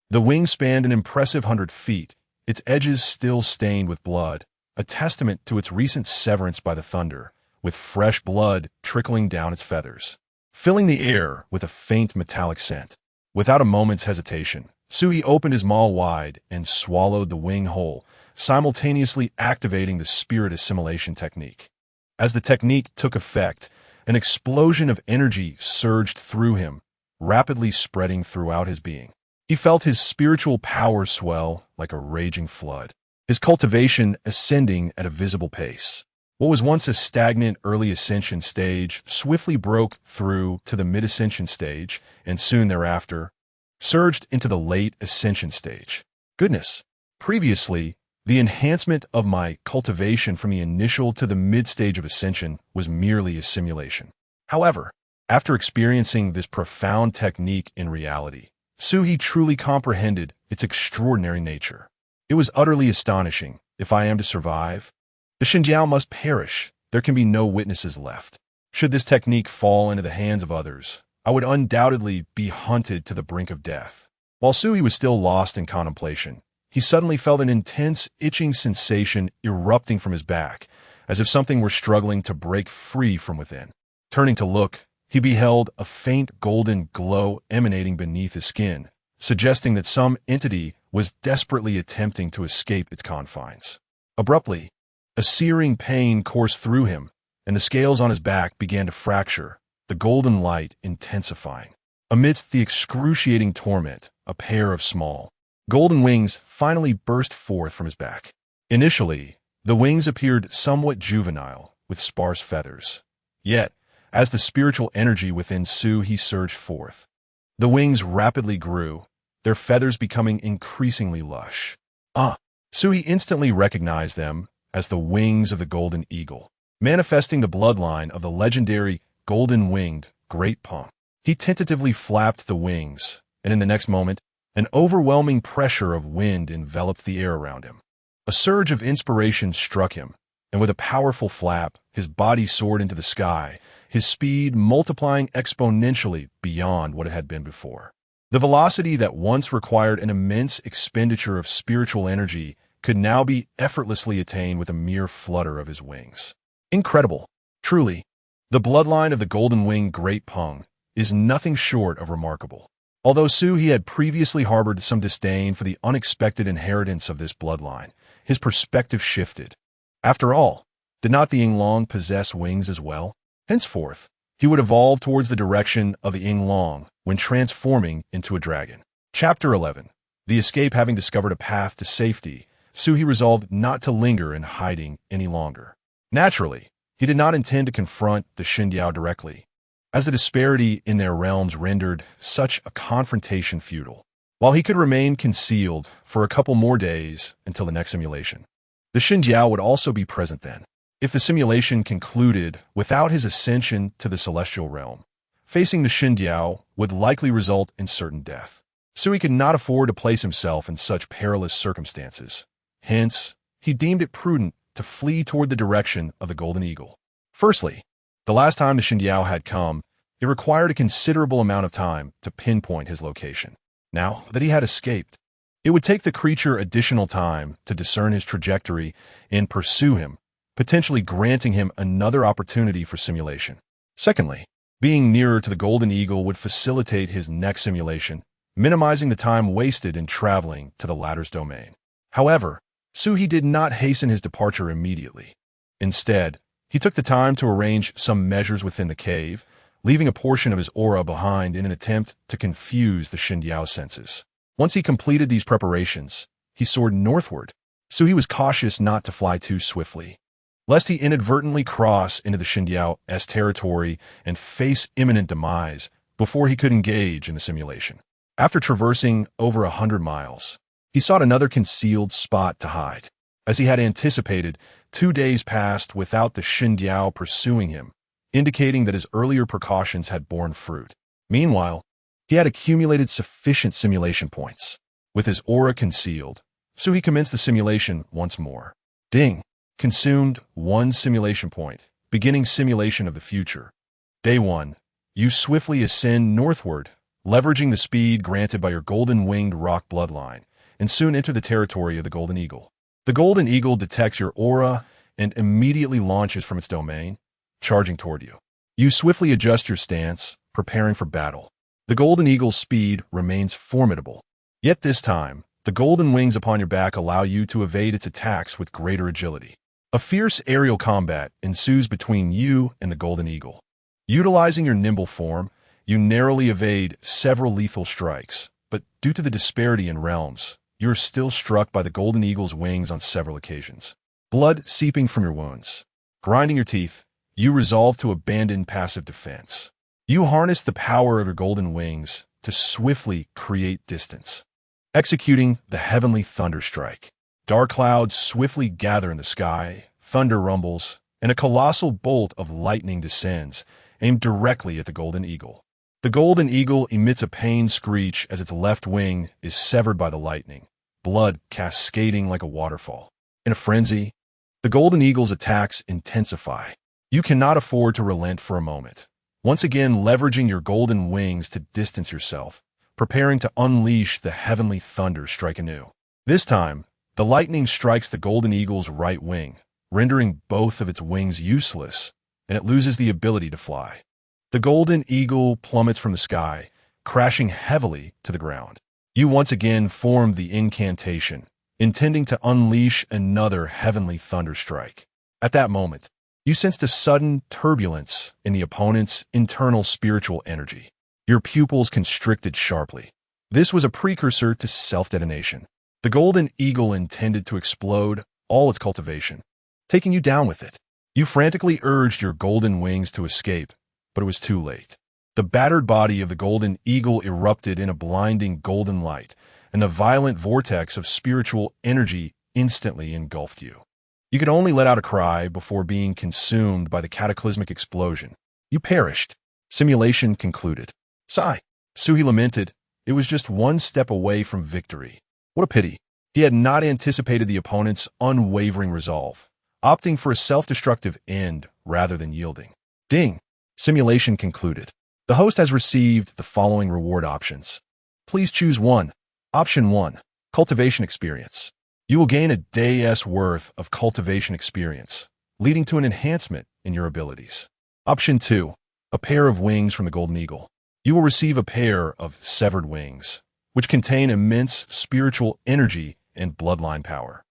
The wing spanned an impressive 100 feet, its edges still stained with blood, a testament to its recent severance by the thunder, with fresh blood trickling down its feathers, filling the air with a faint metallic scent. Without a moment's hesitation, Suhi opened his maw wide and swallowed the wing whole, simultaneously activating the spirit assimilation technique. As the technique took effect, an explosion of energy surged through him, rapidly spreading throughout his being. He felt his spiritual power swell like a raging flood, his cultivation ascending at a visible pace. What was once a stagnant early ascension stage swiftly broke through to the mid-ascension stage, and soon thereafter surged into the late ascension stage. Goodness! Previously, the enhancement of my cultivation from the initial to the mid-stage of ascension was merely a simulation. However, after experiencing this profound technique in reality, Suhi truly comprehended its extraordinary nature. It was utterly astonishing. If I am to survive, the Xinjiao must perish. There can be no witnesses left. Should this technique fall into the hands of others, I would undoubtedly be hunted to the brink of death. While Suhi was still lost in contemplation, he suddenly felt an intense, itching sensation erupting from his back, as if something were struggling to break free from within. Turning to look, he beheld a faint golden glow emanating beneath his skin, suggesting that some entity was desperately attempting to escape its confines. Abruptly, a searing pain coursed through him, and the scales on his back began to fracture, the golden light intensifying. Amidst the excruciating torment, a pair of small, golden wings finally burst forth from his back. Initially, the wings appeared somewhat juvenile, with sparse feathers. Yet, as the spiritual energy within Suhi surged forth, the wings rapidly grew, their feathers becoming increasingly lush. Suhi instantly recognized them as the wings of the golden eagle, manifesting the bloodline of the legendary golden-winged great punk. He tentatively flapped the wings, and in the next moment, an overwhelming pressure of wind enveloped the air around him. A surge of inspiration struck him, and with a powerful flap, his body soared into the sky, his speed multiplying exponentially beyond what it had been before. The velocity that once required an immense expenditure of spiritual energy could now be effortlessly attained with a mere flutter of his wings. Incredible. Truly, the bloodline of the golden-winged great pung is nothing short of remarkable. Although Suhi had previously harbored some disdain for the unexpected inheritance of this bloodline, his perspective shifted. After all, did not the Yinglong possess wings as well? Henceforth, he would evolve towards the direction of the Yinglong when transforming into a dragon. Chapter 11. The escape. Having discovered a path to safety, Suhi resolved not to linger in hiding any longer. Naturally, he did not intend to confront the Xinjiao directly, as the disparity in their realms rendered such a confrontation futile. While he could remain concealed for a couple more days until the next simulation, the Xinjiao would also be present then. if the simulation concluded without his ascension to the celestial realm. Facing the Xindiao would likely result in certain death. Sui could not afford to place himself in such perilous circumstances. Hence, he deemed it prudent to flee toward the direction of the Golden Eagle. Firstly, the last time the Xindiao had come, it required a considerable amount of time to pinpoint his location. Now that he had escaped, it would take the creature additional time to discern his trajectory and pursue him, potentially granting him another opportunity for simulation. Secondly, being nearer to the Golden Eagle would facilitate his next simulation, minimizing the time wasted in traveling to the latter's domain. However, Suhi did not hasten his departure immediately. Instead, he took the time to arrange some measures within the cave, leaving a portion of his aura behind in an attempt to confuse the Xindiao's senses. Once he completed these preparations, he soared northward, so he was cautious not to fly too swiftly, lest he inadvertently cross into the Xindiao's territory and face imminent demise before he could engage in the simulation. After traversing over 100 miles, he sought another concealed spot to hide. As he had anticipated, 2 days passed without the Xindiao pursuing him, indicating that his earlier precautions had borne fruit. Meanwhile, he had accumulated sufficient simulation points. With his aura concealed, so he commenced the simulation once more. Ding! Consumed 1 simulation point, beginning simulation of the future. Day 1. You swiftly ascend northward, leveraging the speed granted by your golden-winged rock bloodline, and soon enter the territory of the Golden Eagle. The Golden Eagle detects your aura and immediately launches from its domain, charging toward you. You swiftly adjust your stance, preparing for battle. The Golden Eagle's speed remains formidable. Yet this time, the golden wings upon your back allow you to evade its attacks with greater agility. A fierce aerial combat ensues between you and the Golden Eagle. Utilizing your nimble form, you narrowly evade several lethal strikes, but due to the disparity in realms, you are still struck by the Golden Eagle's wings on several occasions. Blood seeping from your wounds. Grinding your teeth, you resolve to abandon passive defense. You harness the power of your golden wings to swiftly create distance. Executing the heavenly thunder strike. Dark clouds swiftly gather in the sky, thunder rumbles, and a colossal bolt of lightning descends, aimed directly at the Golden Eagle. The Golden Eagle emits a pained screech as its left wing is severed by the lightning, blood cascading like a waterfall. In a frenzy, the Golden Eagle's attacks intensify. You cannot afford to relent for a moment. Once again leveraging your golden wings to distance yourself, preparing to unleash the heavenly thunder strike anew. This time, the lightning strikes the Golden Eagle's right wing, rendering both of its wings useless, and it loses the ability to fly. The Golden Eagle plummets from the sky, crashing heavily to the ground. You once again form the incantation, intending to unleash another heavenly thunder strike. At that moment, you sensed a sudden turbulence in the opponent's internal spiritual energy. Your pupils constricted sharply. This was a precursor to self-detonation. The Golden Eagle intended to explode all its cultivation, taking you down with it. You frantically urged your golden wings to escape, but it was too late. The battered body of the Golden Eagle erupted in a blinding golden light, and the violent vortex of spiritual energy instantly engulfed you. You could only let out a cry before being consumed by the cataclysmic explosion. You perished. Simulation concluded. Sigh. Suhi lamented. It was just one step away from victory. What a pity. He had not anticipated the opponent's unwavering resolve, opting for a self-destructive end rather than yielding. Ding. Simulation concluded. The host has received the following reward options. Please choose one. Option 1. Cultivation experience. You will gain a day's worth of cultivation experience, leading to an enhancement in your abilities. Option 2. A pair of wings from the Golden Eagle. You will receive a pair of severed wings, which contain immense spiritual energy and bloodline power.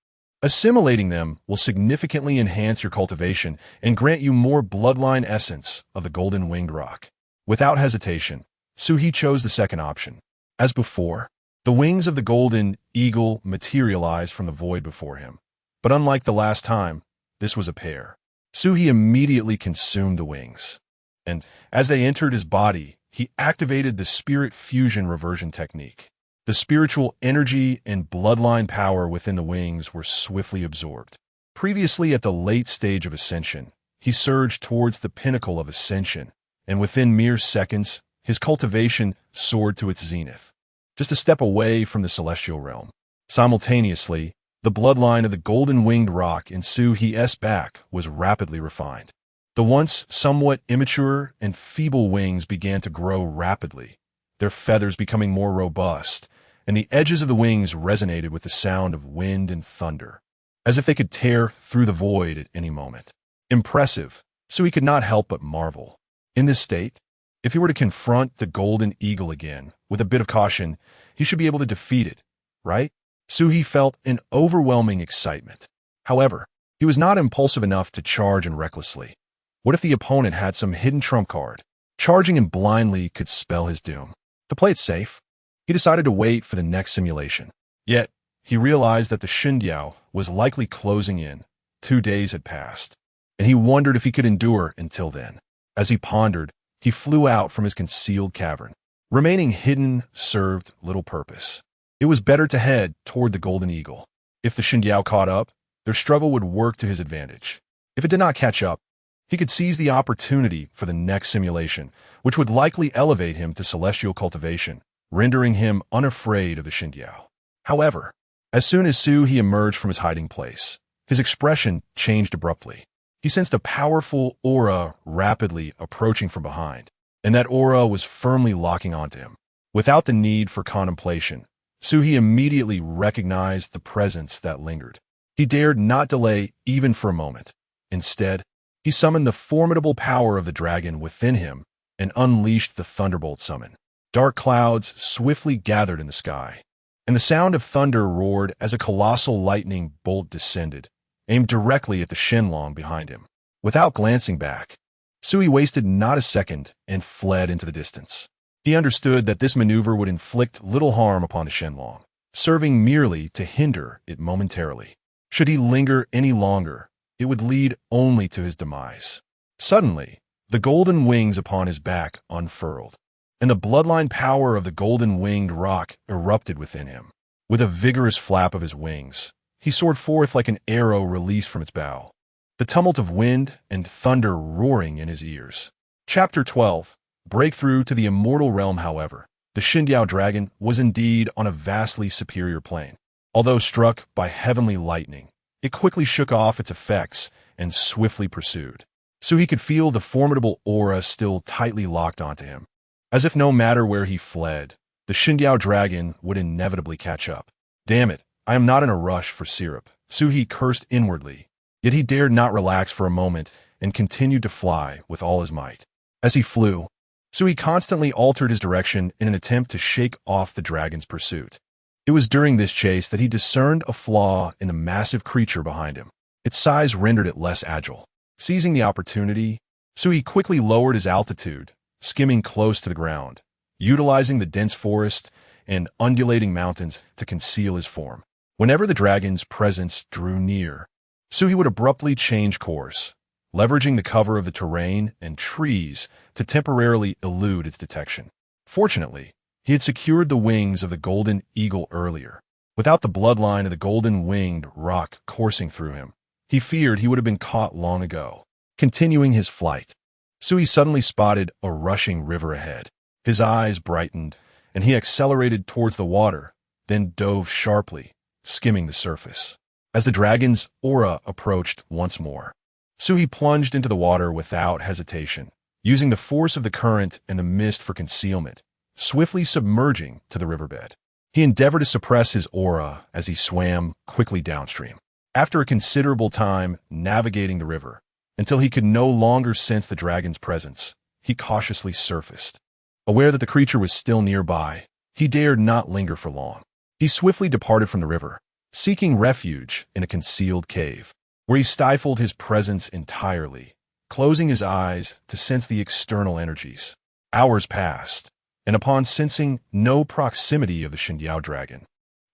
Assimilating them will significantly enhance your cultivation and grant you more bloodline essence of the golden winged rock. Without hesitation, Suhi chose the second option. As before, the wings of the Golden Eagle materialized from the void before him. But unlike the last time, this was a pair. Suhi immediately consumed the wings. And as they entered his body, he activated the spirit fusion reversion technique. The spiritual energy and bloodline power within the wings were swiftly absorbed. Previously at the late stage of ascension, he surged towards the pinnacle of ascension, and within mere seconds, his cultivation soared to its zenith, just a step away from the celestial realm. Simultaneously, the bloodline of the golden-winged rock in Su-He's back was rapidly refined. The once somewhat immature and feeble wings began to grow rapidly, their feathers becoming more robust, and the edges of the wings resonated with the sound of wind and thunder, as if they could tear through the void at any moment. Impressive, so he could not help but marvel. In this state, if he were to confront the golden eagle again, with a bit of caution, he should be able to defeat it, right? Su-He felt an overwhelming excitement. However, he was not impulsive enough to charge in recklessly. What if the opponent had some hidden trump card? Charging him blindly could spell his doom. To play it safe, he decided to wait for the next simulation. Yet, he realized that the Xindiao was likely closing in. 2 days had passed, and he wondered if he could endure until then. As he pondered, he flew out from his concealed cavern. Remaining hidden served little purpose. It was better to head toward the golden eagle. If the Xindiao caught up, their struggle would work to his advantage. If it did not catch up, he could seize the opportunity for the next simulation, which would likely elevate him to celestial cultivation, rendering him unafraid of the Xindiao. However, as soon as Su-He emerged from his hiding place, his expression changed abruptly. He sensed a powerful aura rapidly approaching from behind, and that aura was firmly locking onto him. Without the need for contemplation, Su-He immediately recognized the presence that lingered. He dared not delay even for a moment. Instead, he summoned the formidable power of the dragon within him and unleashed the thunderbolt summon. Dark clouds swiftly gathered in the sky, and the sound of thunder roared as a colossal lightning bolt descended, aimed directly at the Shenlong behind him. Without glancing back, Su-He wasted not a second and fled into the distance. He understood that this maneuver would inflict little harm upon the Shenlong, serving merely to hinder it momentarily. Should he linger any longer, it would lead only to his demise. Suddenly, the golden wings upon his back unfurled, and the bloodline power of the golden-winged rock erupted within him. With a vigorous flap of his wings, he soared forth like an arrow released from its bow, the tumult of wind and thunder roaring in his ears. Chapter 12. Breakthrough to the immortal realm. However, the Xindiao dragon was indeed on a vastly superior plane. Although struck by heavenly lightning, it quickly shook off its effects and swiftly pursued. So he could feel the formidable aura still tightly locked onto him. As if no matter where he fled, the Xindiao dragon would inevitably catch up. Damn it, I am not in a rush for syrup, Su-He cursed inwardly. Yet he dared not relax for a moment and continued to fly with all his might. As he flew, Su-He constantly altered his direction in an attempt to shake off the dragon's pursuit. It was during this chase that he discerned a flaw in the massive creature behind him. Its size rendered it less agile. Seizing the opportunity, Su-He quickly lowered his altitude, skimming close to the ground, utilizing the dense forest and undulating mountains to conceal his form. Whenever the dragon's presence drew near, Su-He would abruptly change course, leveraging the cover of the terrain and trees to temporarily elude its detection. Fortunately, he had secured the wings of the golden eagle earlier. Without the bloodline of the golden-winged rock coursing through him, he feared he would have been caught long ago. Continuing his flight, Su-He suddenly spotted a rushing river ahead. His eyes brightened, and he accelerated towards the water, then dove sharply, skimming the surface. As the dragon's aura approached once more, Su-He plunged into the water without hesitation, using the force of the current and the mist for concealment, swiftly submerging to the riverbed. He endeavored to suppress his aura as he swam quickly downstream. After a considerable time navigating the river, until he could no longer sense the dragon's presence, he cautiously surfaced. Aware that the creature was still nearby, he dared not linger for long. He swiftly departed from the river, seeking refuge in a concealed cave, where he stifled his presence entirely, closing his eyes to sense the external energies. Hours passed, and upon sensing no proximity of the Xindiao dragon,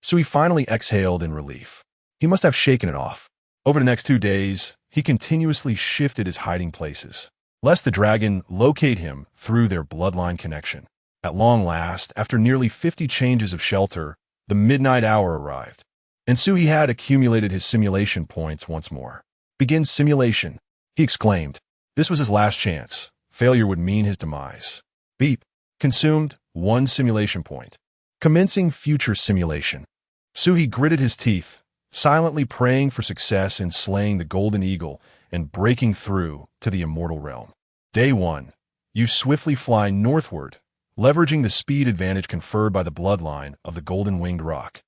Su-He finally exhaled in relief. He must have shaken it off. Over the next 2 days, he continuously shifted his hiding places, lest the dragon locate him through their bloodline connection. At long last, after nearly 50 changes of shelter, the midnight hour arrived. and Suhi had accumulated his simulation points once more. "Begin simulation," he exclaimed. This was his last chance. Failure would mean his demise. Beep. Consumed 1 simulation point. Commencing future simulation. Suhi gritted his teeth, silently praying for success in slaying the golden eagle and breaking through to the immortal realm. Day 1. You swiftly fly northward, leveraging the speed advantage conferred by the bloodline of the golden-winged rock,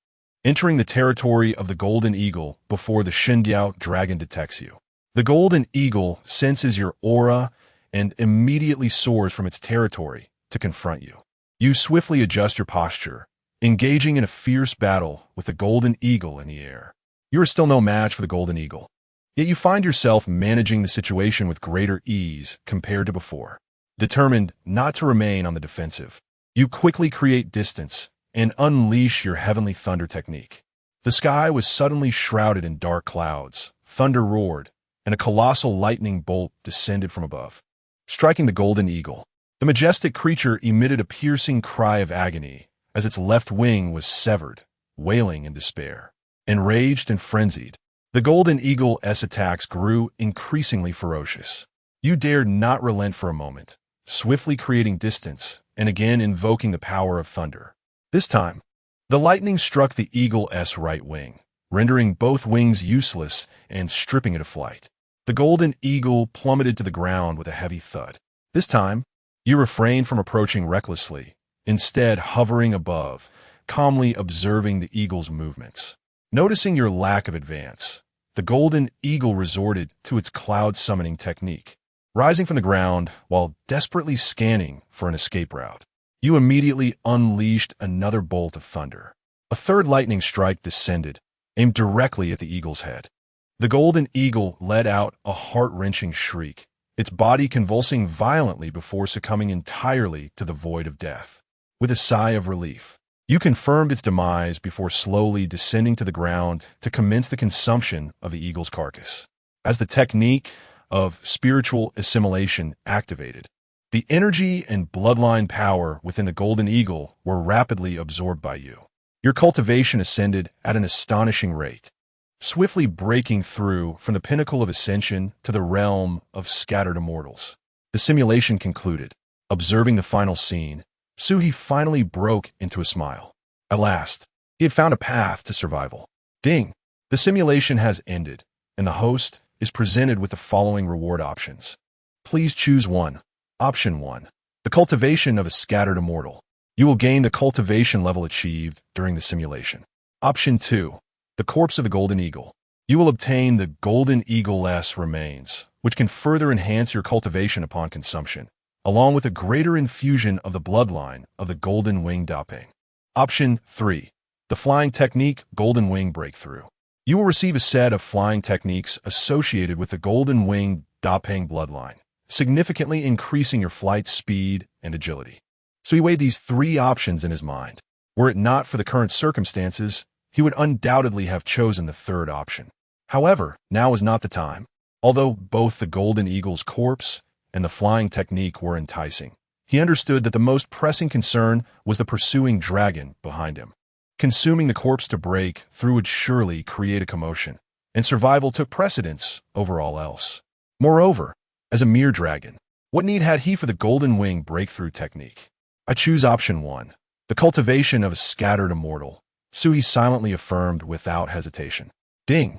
entering the territory of the golden eagle before the Shindyao dragon detects you. The golden eagle senses your aura and immediately soars from its territory to confront you. You swiftly adjust your posture, engaging in a fierce battle with the golden eagle in the air. You are still no match for the golden eagle, yet you find yourself managing the situation with greater ease compared to before. Determined not to remain on the defensive, you quickly create distance and unleash your heavenly thunder technique. The sky was suddenly shrouded in dark clouds, thunder roared, and a colossal lightning bolt descended from above, striking the golden eagle. The majestic creature emitted a piercing cry of agony as its left wing was severed, wailing in despair. Enraged and frenzied, the golden eagle's attacks grew increasingly ferocious. You dared not relent for a moment, swiftly creating distance and again invoking the power of thunder. This time, the lightning struck the eagle's right wing, rendering both wings useless and stripping it of flight. The golden eagle plummeted to the ground with a heavy thud. This time, you refrained from approaching recklessly, instead hovering above, calmly observing the eagle's movements. Noticing your lack of advance, the golden eagle resorted to its cloud summoning technique. Rising from the ground while desperately scanning for an escape route, you immediately unleashed another bolt of thunder. A third lightning strike descended, aimed directly at the eagle's head. The golden eagle let out a heart-wrenching shriek, its body convulsing violently before succumbing entirely to the void of death. With a sigh of relief, you confirmed its demise before slowly descending to the ground to commence the consumption of the eagle's carcass. As the technique of spiritual assimilation activated, the energy and bloodline power within the golden eagle were rapidly absorbed by you. Your cultivation ascended at an astonishing rate, swiftly breaking through from the pinnacle of ascension to the realm of scattered immortals. The simulation concluded. Observing the final scene, Suhi finally broke into a smile. At last, he had found a path to survival. Ding! The simulation has ended, and the host is presented with the following reward options. Please choose one. Option 1. The cultivation of a scattered immortal. You will gain the cultivation level achieved during the simulation. Option 2. The corpse of the golden eagle. You will obtain the golden eagle's remains, which can further enhance your cultivation upon consumption, along with a greater infusion of the bloodline of the golden wing dapeng. Option 3. The flying technique golden wing breakthrough. You will receive a set of flying techniques associated with the golden wing dapeng bloodline, significantly increasing your flight speed and agility. So he weighed these 3 options in his mind. Were it not for the current circumstances, he would undoubtedly have chosen the 3rd option. However, now is not the time. Although both the golden eagle's corpse and the flying technique were enticing, he understood that the most pressing concern was the pursuing dragon behind him. Consuming the corpse to break through would surely create a commotion, and survival took precedence over all else. Moreover, as a mere dragon, what need had he for the golden wing breakthrough technique? I choose option 1, the cultivation of a scattered immortal, Suhi silently affirmed without hesitation. Ding!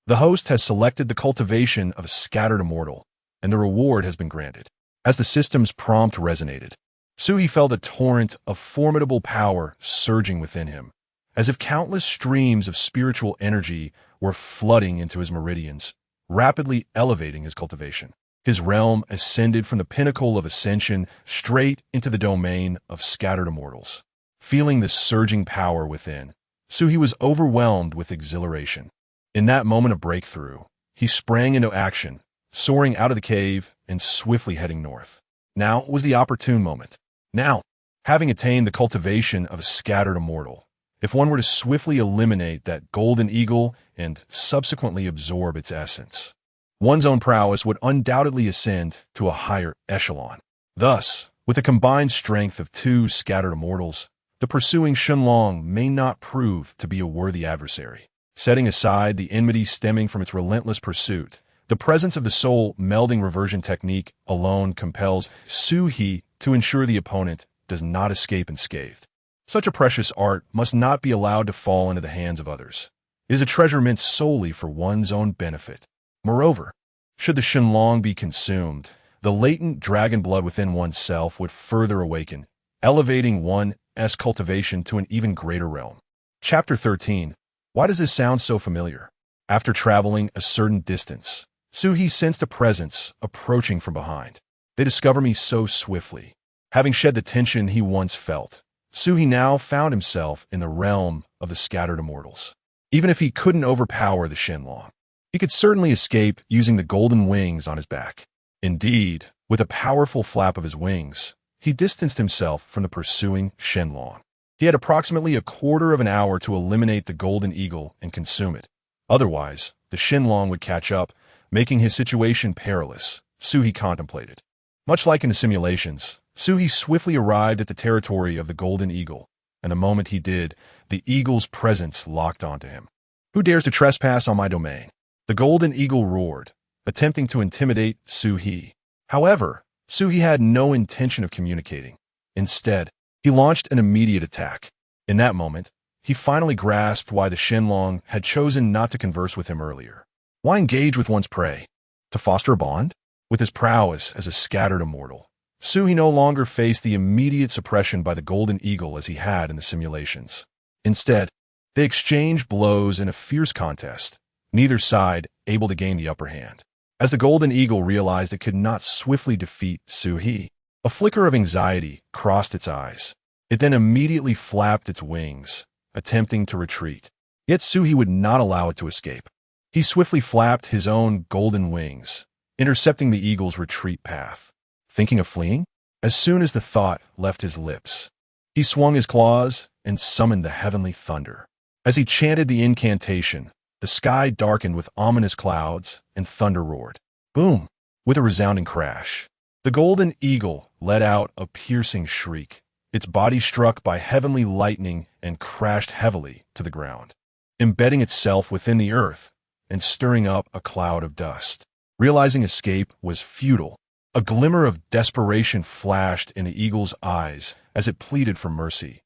The host has selected the cultivation of a scattered immortal, and the reward has been granted. As the system's prompt resonated, Suhi felt a torrent of formidable power surging within him, as if countless streams of spiritual energy were flooding into his meridians, rapidly elevating his cultivation. His realm ascended from the pinnacle of ascension straight into the domain of scattered immortals. Feeling the surging power within, Suhi was overwhelmed with exhilaration. In that moment of breakthrough, he sprang into action, soaring out of the cave and swiftly heading north. Now was the opportune moment. Now, having attained the cultivation of a scattered immortal, if one were to swiftly eliminate that golden eagle and subsequently absorb its essence, one's own prowess would undoubtedly ascend to a higher echelon. Thus, with the combined strength of 2 scattered immortals, the pursuing Shenlong may not prove to be a worthy adversary. setting aside the enmity stemming from its relentless pursuit. The presence of the soul melding reversion technique alone compels Su-He to ensure the opponent does not escape unscathed. Such a precious art must not be allowed to fall into the hands of others. It is a treasure meant solely for one's own benefit. Moreover, should the Shenlong be consumed, the latent dragon blood within oneself would further awaken, elevating one's cultivation to an even greater realm. Chapter 13. Why does this sound so familiar? After traveling a certain distance, Su-He sensed a presence approaching from behind. They discover me so swiftly. Having shed the tension he once felt, Su-He now found himself in the realm of the scattered immortals. Even if he couldn't overpower the Shenlong, he could certainly escape using the golden wings on his back. Indeed, with a powerful flap of his wings, he distanced himself from the pursuing Shenlong. He had approximately a quarter of an hour to eliminate the golden eagle and consume it. Otherwise, the Shenlong would catch up, making his situation perilous, Su-He contemplated. Much like in the simulations, Su-He swiftly arrived at the territory of the golden eagle, and the moment he did, the eagle's presence locked onto him. "Who dares to trespass on my domain?" The golden eagle roared, attempting to intimidate Su-He. However, Su-He had no intention of communicating. Instead, he launched an immediate attack. In that moment, he finally grasped why the Shenlong had chosen not to converse with him earlier. Why engage with one's prey? To foster a bond? With his prowess as a scattered immortal, Su-He no longer faced the immediate suppression by the golden eagle as he had in the simulations. Instead, they exchanged blows in a fierce contest, neither side able to gain the upper hand. As the golden eagle realized it could not swiftly defeat Su-He, a flicker of anxiety crossed its eyes. It then immediately flapped its wings, attempting to retreat. Yet Su-He would not allow it to escape. He swiftly flapped his own golden wings, intercepting the eagle's retreat path. Thinking of fleeing? As soon as the thought left his lips, he swung his claws and summoned the heavenly thunder. As he chanted the incantation, the sky darkened with ominous clouds and thunder roared. Boom! With a resounding crash, the golden eagle let out a piercing shriek. Its body struck by heavenly lightning and crashed heavily to the ground, embedding itself within the earth and stirring up a cloud of dust. Realizing escape was futile, a glimmer of desperation flashed in the eagle's eyes as it pleaded for mercy.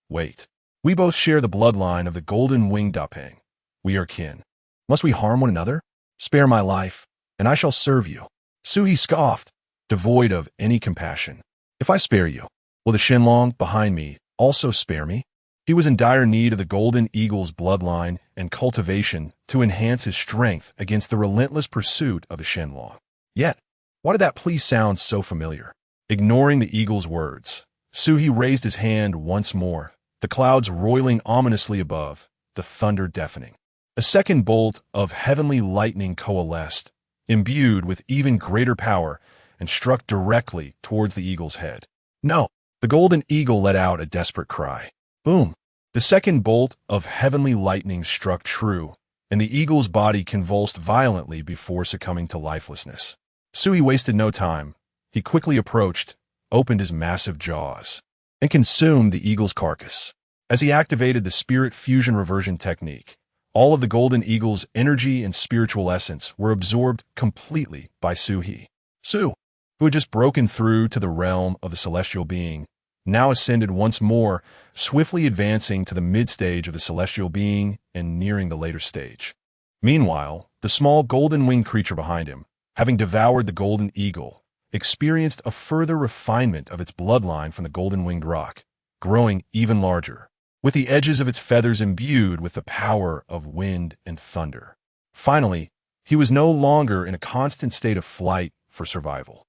Wait. We both share the bloodline of the golden-winged Dapeng. We are kin. Must we harm one another? Spare my life, and I shall serve you. Su-He scoffed, devoid of any compassion. If I spare you, will the Shenlong behind me also spare me? He was in dire need of the golden eagle's bloodline and cultivation to enhance his strength against the relentless pursuit of the Shenlong. Yet, why did that plea sound so familiar? Ignoring the eagle's words, Su-He raised his hand once more, the clouds roiling ominously above, the thunder deafening. A second bolt of heavenly lightning coalesced, imbued with even greater power, and struck directly towards the eagle's head. No! The golden eagle let out a desperate cry. Boom! The second bolt of heavenly lightning struck true, and the eagle's body convulsed violently before succumbing to lifelessness. Su-He wasted no time. He quickly approached, opened his massive jaws, and consumed the eagle's carcass. As he activated the spirit fusion reversion technique, all of the golden eagle's energy and spiritual essence were absorbed completely by Su-He. Su, who had just broken through to the realm of the celestial being, now ascended once more, swiftly advancing to the mid-stage of the celestial being and nearing the later stage. Meanwhile, the small golden-winged creature behind him, having devoured the golden eagle, experienced a further refinement of its bloodline from the golden-winged rock, growing even larger, with the edges of its feathers imbued with the power of wind and thunder. Finally, he was no longer in a constant state of flight for survival.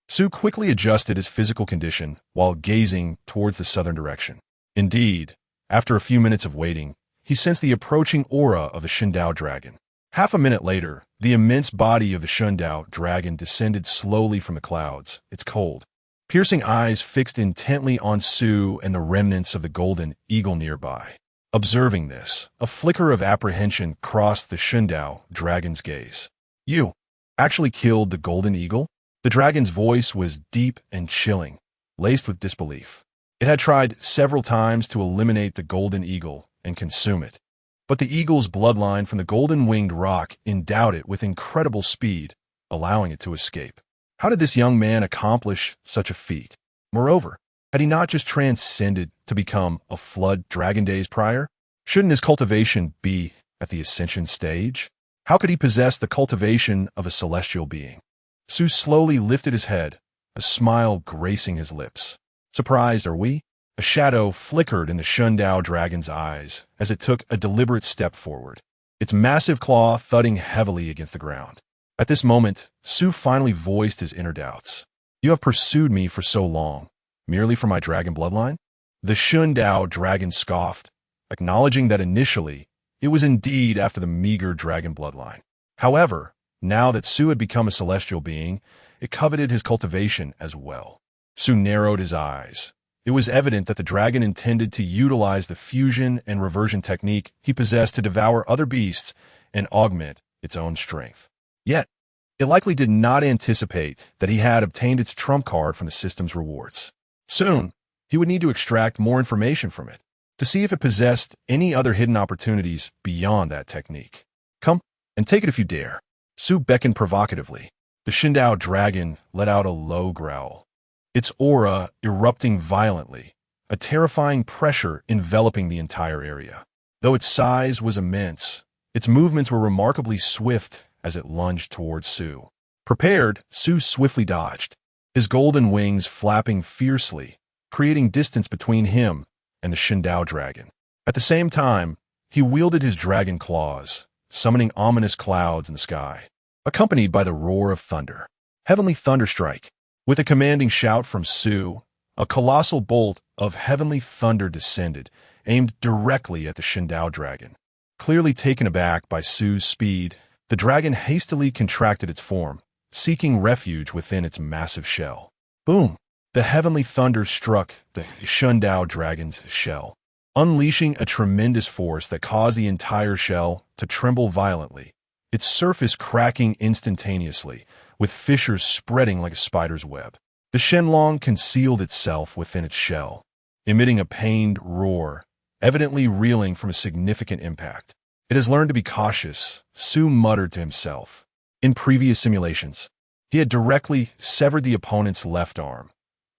Su quickly adjusted his physical condition while gazing towards the southern direction. Indeed, after a few minutes of waiting, he sensed the approaching aura of the Shundao dragon. Half a minute later, the immense body of the Shundao dragon descended slowly from the clouds, its cold, piercing eyes fixed intently on Su and the remnants of the golden eagle nearby. Observing this, a flicker of apprehension crossed the Shundao dragon's gaze. You actually killed the golden eagle? The dragon's voice was deep and chilling, laced with disbelief. It had tried several times to eliminate the golden eagle and consume it, But the eagle's bloodline from the golden-winged rock endowed it with incredible speed, allowing it to escape. How did this young man accomplish such a feat? Moreover, had he not just transcended to become a flood dragon days prior? Shouldn't his cultivation be at the ascension stage? How could he possess the cultivation of a celestial being? Su slowly lifted his head, a smile gracing his lips. Surprised, are we? A shadow flickered in the Shundao dragon's eyes as it took a deliberate step forward, its massive claw thudding heavily against the ground. At this moment, Su finally voiced his inner doubts. You have pursued me for so long, merely for my dragon bloodline? The Shundao dragon scoffed, acknowledging that initially, it was indeed after the meager dragon bloodline. However, now that Su had become a celestial being, it coveted his cultivation as well. Su narrowed his eyes. It was evident that the dragon intended to utilize the fusion and reversion technique he possessed to devour other beasts and augment its own strength. Yet, it likely did not anticipate that he had obtained its trump card from the system's rewards. Soon, he would need to extract more information from it to see if it possessed any other hidden opportunities beyond that technique. Come and take it if you dare. Su beckoned provocatively. The Shundao dragon let out a low growl, its aura erupting violently, a terrifying pressure enveloping the entire area. Though its size was immense, its movements were remarkably swift as it lunged towards Su. Prepared, Su swiftly dodged, his golden wings flapping fiercely, creating distance between him and the Shundao dragon. At the same time, he wielded his dragon claws, summoning ominous clouds in the sky, accompanied by the roar of thunder. Heavenly thunderstrike. With a commanding shout from Su, a colossal bolt of heavenly thunder descended, aimed directly at the Shundao dragon. Clearly taken aback by Su's speed, the dragon hastily contracted its form, seeking refuge within its massive shell. Boom! The heavenly thunder struck the Shundao dragon's shell, unleashing a tremendous force that caused the entire shell to tremble violently, its surface cracking instantaneously, with fissures spreading like a spider's web. The Shenlong concealed itself within its shell, emitting a pained roar, evidently reeling from a significant impact. It has learned to be cautious, Su muttered to himself. In previous simulations, he had directly severed the opponent's left arm.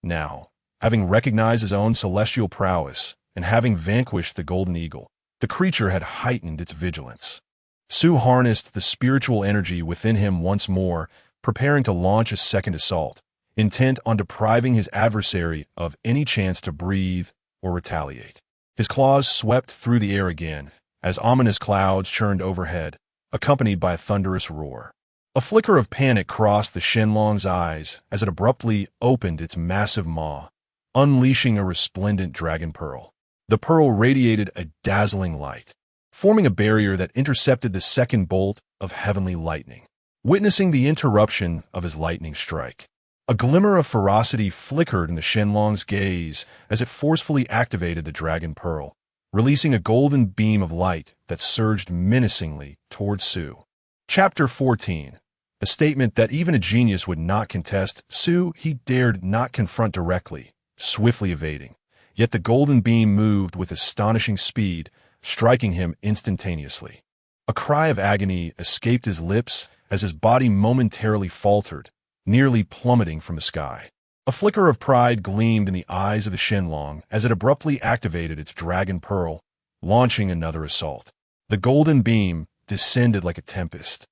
Now, having recognized his own celestial prowess and having vanquished the golden eagle, the creature had heightened its vigilance. Su harnessed the spiritual energy within him once more, preparing to launch a second assault, intent on depriving his adversary of any chance to breathe or retaliate. His claws swept through the air again, as ominous clouds churned overhead, accompanied by a thunderous roar. A flicker of panic crossed the Shenlong's eyes as it abruptly opened its massive maw, unleashing a resplendent dragon pearl. The pearl radiated a dazzling light, forming a barrier that intercepted the second bolt of heavenly lightning. Witnessing the interruption of his lightning strike, a glimmer of ferocity flickered in the Shenlong's gaze as it forcefully activated the dragon pearl, releasing a golden beam of light that surged menacingly towards Su. Chapter 14. A statement that even a genius would not contest. Su he dared not confront directly, swiftly evading. Yet the golden beam moved with astonishing speed, striking him instantaneously. A cry of agony escaped his lips as his body momentarily faltered, nearly plummeting from the sky. A flicker of pride gleamed in the eyes of the Shenlong as it abruptly activated its dragon pearl, launching another assault. The golden beam descended like a tempest,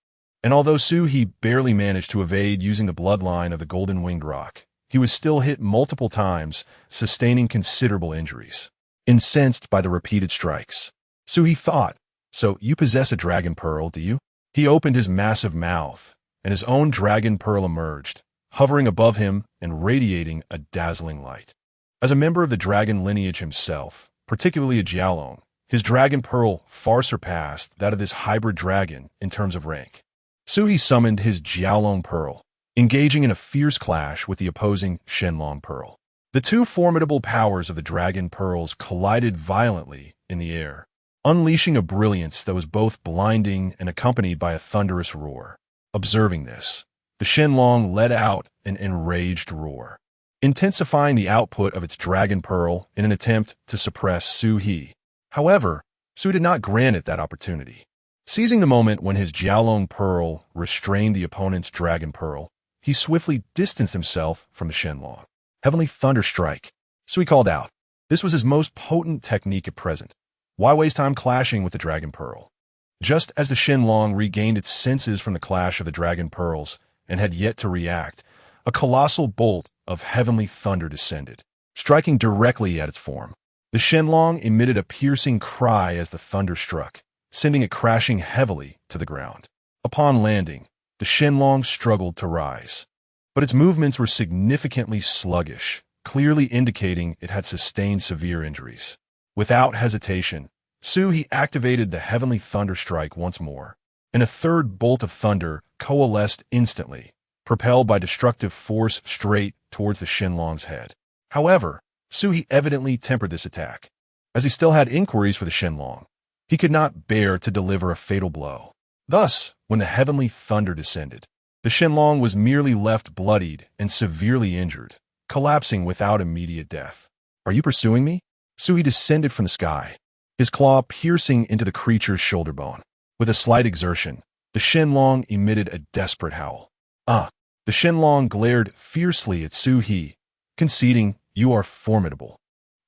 and although Su he barely managed to evade using the bloodline of the golden-winged rock, he was still hit multiple times, sustaining considerable injuries. Incensed by the repeated strikes, Su he thought, "So you possess a dragon pearl, do you?" He opened his massive mouth, and his own dragon pearl emerged, hovering above him and radiating a dazzling light. As a member of the dragon lineage himself, particularly a Jiaolong, his dragon pearl far surpassed that of this hybrid dragon in terms of rank. Su he summoned his Jiaolong pearl, engaging in a fierce clash with the opposing Shenlong pearl. The two formidable powers of the dragon pearls collided violently in the air, unleashing a brilliance that was both blinding and accompanied by a thunderous roar. Observing this, the Shenlong let out an enraged roar, intensifying the output of its dragon pearl in an attempt to suppress Su he. However, Su did not grant it that opportunity. Seizing the moment when his Jiaolong Pearl restrained the opponent's Dragon Pearl, he swiftly distanced himself from the Shenlong. Heavenly Thunder Strike. Sui called out. This was his most potent technique at present. Why waste time clashing with the Dragon Pearl? Just as the Shenlong regained its senses from the clash of the Dragon Pearls and had yet to react, a colossal bolt of heavenly thunder descended, striking directly at its form. The Shenlong emitted a piercing cry as the thunder struck, sending it crashing heavily to the ground. Upon landing, the Shenlong struggled to rise, but its movements were significantly sluggish, clearly indicating it had sustained severe injuries. Without hesitation, Su activated the Heavenly Thunder Strike once more, and a third bolt of thunder coalesced instantly, propelled by destructive force straight towards the Shenlong's head. However, Su evidently tempered this attack. As he still had inquiries for the Shenlong, he could not bear to deliver a fatal blow. Thus, when the heavenly thunder descended, the Shenlong was merely left bloodied and severely injured, collapsing without immediate death. Are you pursuing me? Su descended from the sky, his claw piercing into the creature's shoulder bone. With a slight exertion, the Shenlong emitted a desperate howl. The Shenlong glared fiercely at Su, conceding, "You are formidable.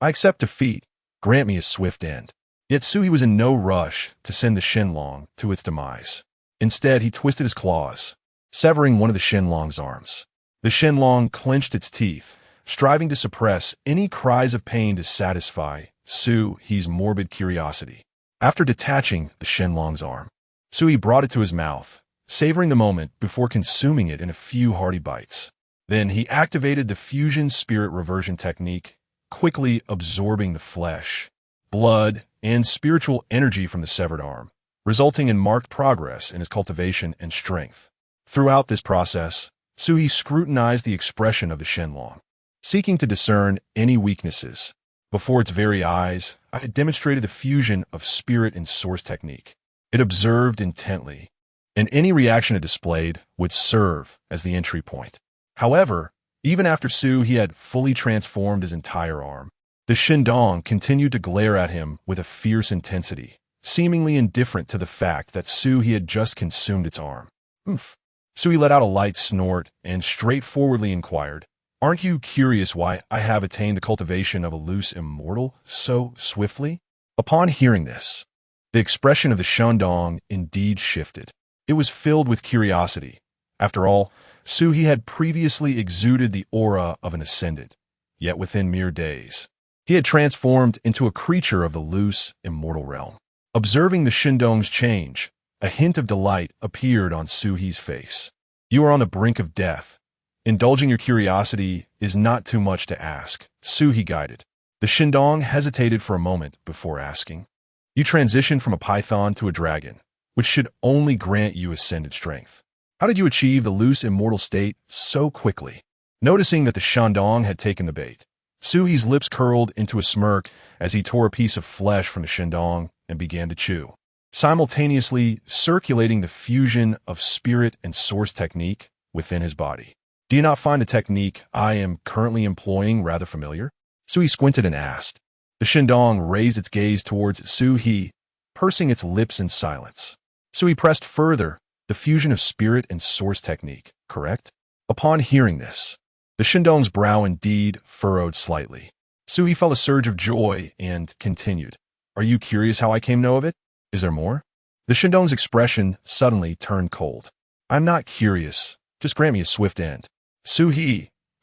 I accept defeat. Grant me a swift end." Yet Su was in no rush to send the Shenlong to its demise. Instead, he twisted his claws, severing one of the Shenlong's arms. The Shenlong clenched its teeth, striving to suppress any cries of pain to satisfy Su's morbid curiosity. After detaching the Shenlong's arm, Su brought it to his mouth, savoring the moment before consuming it in a few hearty bites. Then he activated the fusion spirit reversion technique, quickly absorbing the flesh, blood, and spiritual energy from the severed arm, resulting in marked progress in his cultivation and strength. Throughout this process, Su scrutinized the expression of the Shenlong, seeking to discern any weaknesses. Before its very eyes, I had demonstrated the fusion of spirit and source technique. It observed intently, and any reaction it displayed would serve as the entry point. However, even after Su had fully transformed his entire arm, the Shendong continued to glare at him with a fierce intensity, seemingly indifferent to the fact that Su had just consumed its arm. Su let out a light snort and straightforwardly inquired, "Aren't you curious why I have attained the cultivation of a loose immortal so swiftly?" Upon hearing this, the expression of the Shendong indeed shifted. It was filled with curiosity. After all, Su had previously exuded the aura of an ascendant, yet within mere days, he had transformed into a creature of the loose, immortal realm. Observing the Shendong's change, a hint of delight appeared on Su's face. "You are on the brink of death. Indulging your curiosity is not too much to ask," Su guided. The Shendong hesitated for a moment before asking, "You transitioned from a python to a dragon, which should only grant you ascended strength. How did you achieve the loose immortal state so quickly?" Noticing that the Shendong had taken the bait, Su's lips curled into a smirk as he tore a piece of flesh from the Shendong and began to chew, simultaneously circulating the fusion of spirit and source technique within his body. "Do you not find the technique I am currently employing rather familiar?" Su squinted and asked. The Shendong raised its gaze towards Su, pursing its lips in silence. Su pressed further, "The fusion of spirit and source technique, correct?" Upon hearing this, the Shendong's brow indeed furrowed slightly. Su felt a surge of joy and continued, "Are you curious how I came to know of it? Is there more?" The Shendong's expression suddenly turned cold. "I'm not curious. Just grant me a swift end." Su,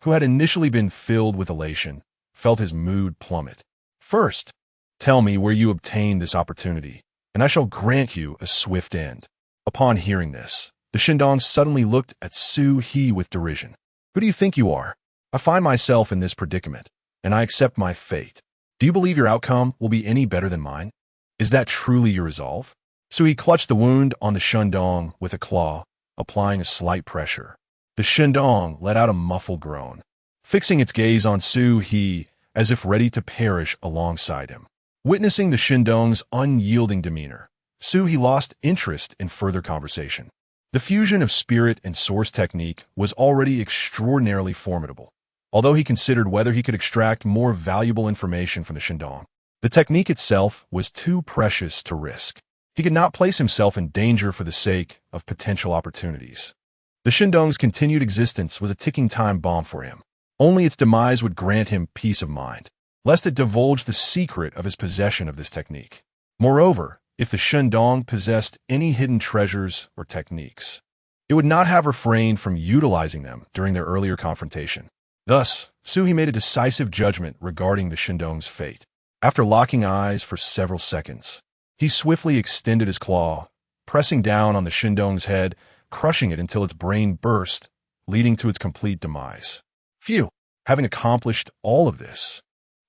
who had initially been filled with elation, felt his mood plummet. "First, tell me where you obtained this opportunity, and I shall grant you a swift end." Upon hearing this, the Shendong suddenly looked at Su with derision. "Who do you think you are? I find myself in this predicament, and I accept my fate. Do you believe your outcome will be any better than mine? Is that truly your resolve?" Su clutched the wound on the Shendong with a claw, applying a slight pressure. The Shendong let out a muffled groan, fixing its gaze on Su, as if ready to perish alongside him. Witnessing the Shendong's unyielding demeanor, Su lost interest in further conversation. The fusion of spirit and source technique was already extraordinarily formidable, although he considered whether he could extract more valuable information from the Shendong. The technique itself was too precious to risk. He could not place himself in danger for the sake of potential opportunities. The Shindong's continued existence was a ticking time bomb for him. Only its demise would grant him peace of mind, lest it divulge the secret of his possession of this technique. Moreover, if the Shindong possessed any hidden treasures or techniques, it would not have refrained from utilizing them during their earlier confrontation. Thus, Suhi made a decisive judgment regarding the Shindong's fate. After locking eyes for several seconds, he swiftly extended his claw, pressing down on the Shindong's head, crushing it until its brain burst, leading to its complete demise. Phew! Having accomplished all of this,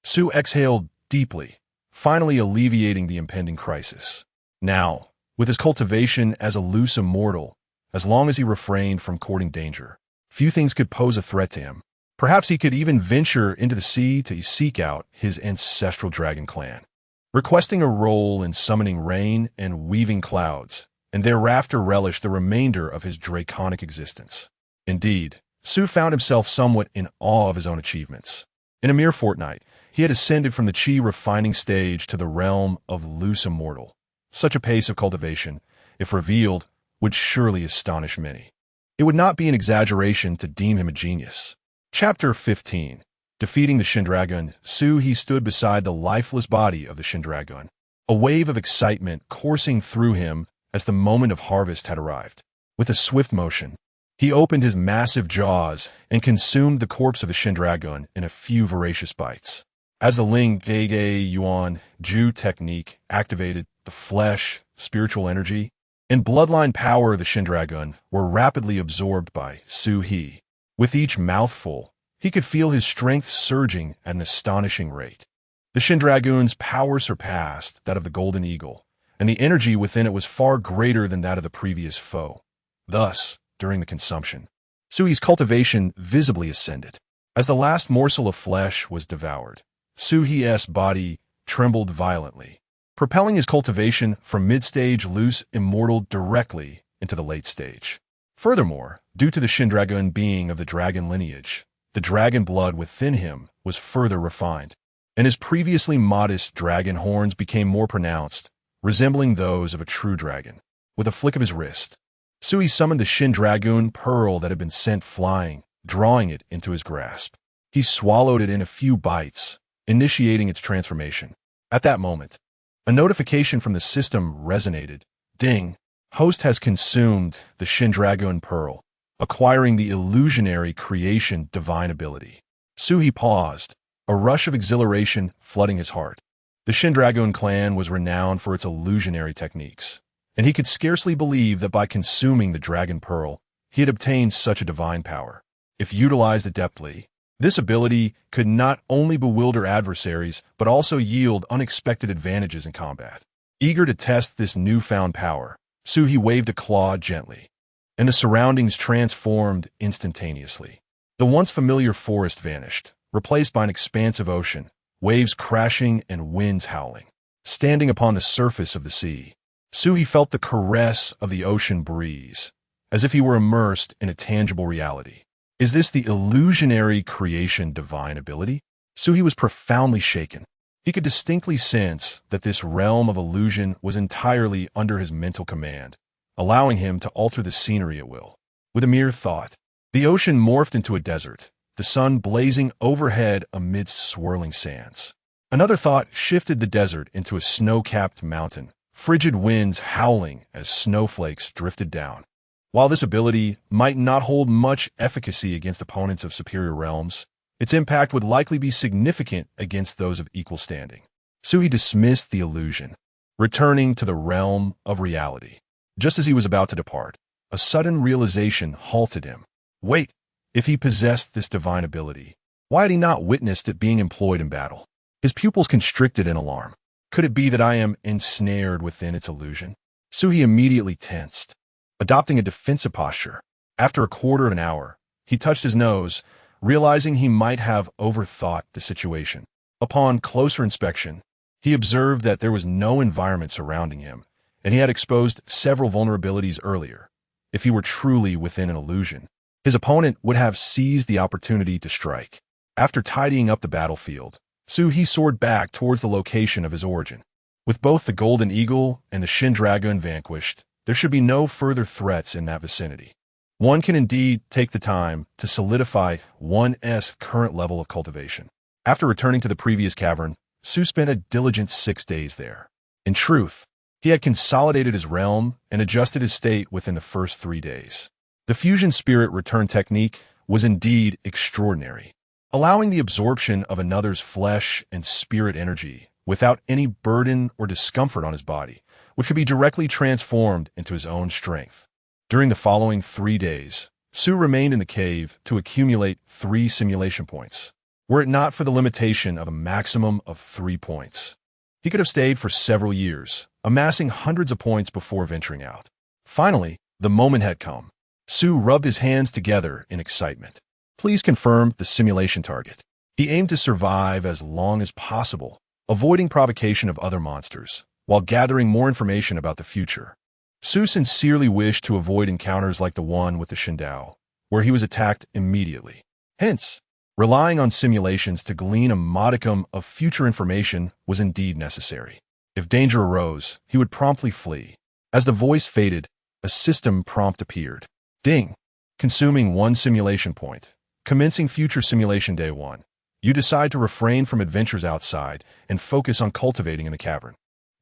Su exhaled deeply, finally alleviating the impending crisis. Now, with his cultivation as a loose immortal, as long as he refrained from courting danger, few things could pose a threat to him. Perhaps he could even venture into the sea to seek out his ancestral dragon clan, requesting a role in summoning rain and weaving clouds, and thereafter relish the remainder of his draconic existence. Indeed, Su found himself somewhat in awe of his own achievements. In a mere fortnight, he had ascended from the chi refining stage to the realm of loose immortal. Such a pace of cultivation, if revealed, would surely astonish many. It would not be an exaggeration to deem him a genius. Chapter 15. Defeating the Shindragon, He stood beside the lifeless body of the Shindragon, a wave of excitement coursing through him as the moment of harvest had arrived. With a swift motion, he opened his massive jaws and consumed the corpse of the Shindragon in a few voracious bites. As the Ling Gege Yuan Ju technique activated, the flesh, spiritual energy, and bloodline power of the Shindragon were rapidly absorbed by Su He. With each mouthful, he could feel his strength surging at an astonishing rate. The Shindragon's power surpassed that of the Golden Eagle, and the energy within it was far greater than that of the previous foe. Thus, during the consumption, Sui's cultivation visibly ascended. As the last morsel of flesh was devoured, Su-He's body trembled violently, propelling his cultivation from mid-stage loose immortal directly into the late stage. Furthermore, due to the Shindragon being of the dragon lineage, the dragon blood within him was further refined, and his previously modest dragon horns became more pronounced, resembling those of a true dragon. With a flick of his wrist, Sui summoned the Shindragon pearl that had been sent flying, drawing it into his grasp. He swallowed it in a few bites, initiating its transformation. At that moment, a notification from the system resonated. Ding! Host has consumed the Shindragon pearl, acquiring the illusionary creation divine ability. Suhi paused, a rush of exhilaration flooding his heart. The Shindragon clan was renowned for its illusionary techniques, and he could scarcely believe that by consuming the dragon pearl, he had obtained such a divine power. If utilized adeptly, this ability could not only bewilder adversaries, but also yield unexpected advantages in combat. Eager to test this newfound power, Suhi waved a claw gently, and the surroundings transformed instantaneously. The once familiar forest vanished, replaced by an expansive ocean, waves crashing and winds howling. Standing upon the surface of the sea, Suhi felt the caress of the ocean breeze, as if he were immersed in a tangible reality. Is this the illusionary creation divine ability? Suhi was profoundly shaken. He could distinctly sense that this realm of illusion was entirely under his mental command, allowing him to alter the scenery at will. With a mere thought, the ocean morphed into a desert, the sun blazing overhead amidst swirling sands. Another thought shifted the desert into a snow-capped mountain, frigid winds howling as snowflakes drifted down. While this ability might not hold much efficacy against opponents of superior realms, its impact would likely be significant against those of equal standing. Suhi dismissed the illusion, returning to the realm of reality. Just as he was about to depart, a sudden realization halted him. Wait, if he possessed this divine ability, why had he not witnessed it being employed in battle? His pupils constricted in alarm. Could it be that I am ensnared within its illusion? Suhi immediately tensed, adopting a defensive posture. After a quarter of an hour, he touched his nose, realizing he might have overthought the situation. Upon closer inspection, he observed that there was no environment surrounding him, and he had exposed several vulnerabilities earlier. If he were truly within an illusion, his opponent would have seized the opportunity to strike. After tidying up the battlefield, He soared back towards the location of his origin. With both the Golden Eagle and the Shin Dragon vanquished, there should be no further threats in that vicinity. One can indeed take the time to solidify one's current level of cultivation. After returning to the previous cavern, Su spent a diligent 6 days there. In truth, he had consolidated his realm and adjusted his state within the first 3 days. The fusion spirit return technique was indeed extraordinary, allowing the absorption of another's flesh and spirit energy without any burden or discomfort on his body, which could be directly transformed into his own strength. During the following 3 days, Su remained in the cave to accumulate 3 simulation points. Were it not for the limitation of a maximum of 3 points, he could have stayed for several years, amassing hundreds of points before venturing out. Finally, the moment had come. Su rubbed his hands together in excitement. Please confirm the simulation target. He aimed to survive as long as possible, avoiding provocation of other monsters, while gathering more information about the future. Su sincerely wished to avoid encounters like the one with the Shindao, where he was attacked immediately. Hence, relying on simulations to glean a modicum of future information was indeed necessary. If danger arose, he would promptly flee. As the voice faded, a system prompt appeared. Ding! Consuming 1 simulation point. Commencing future simulation day 1. You decide to refrain from adventures outside and focus on cultivating in the cavern.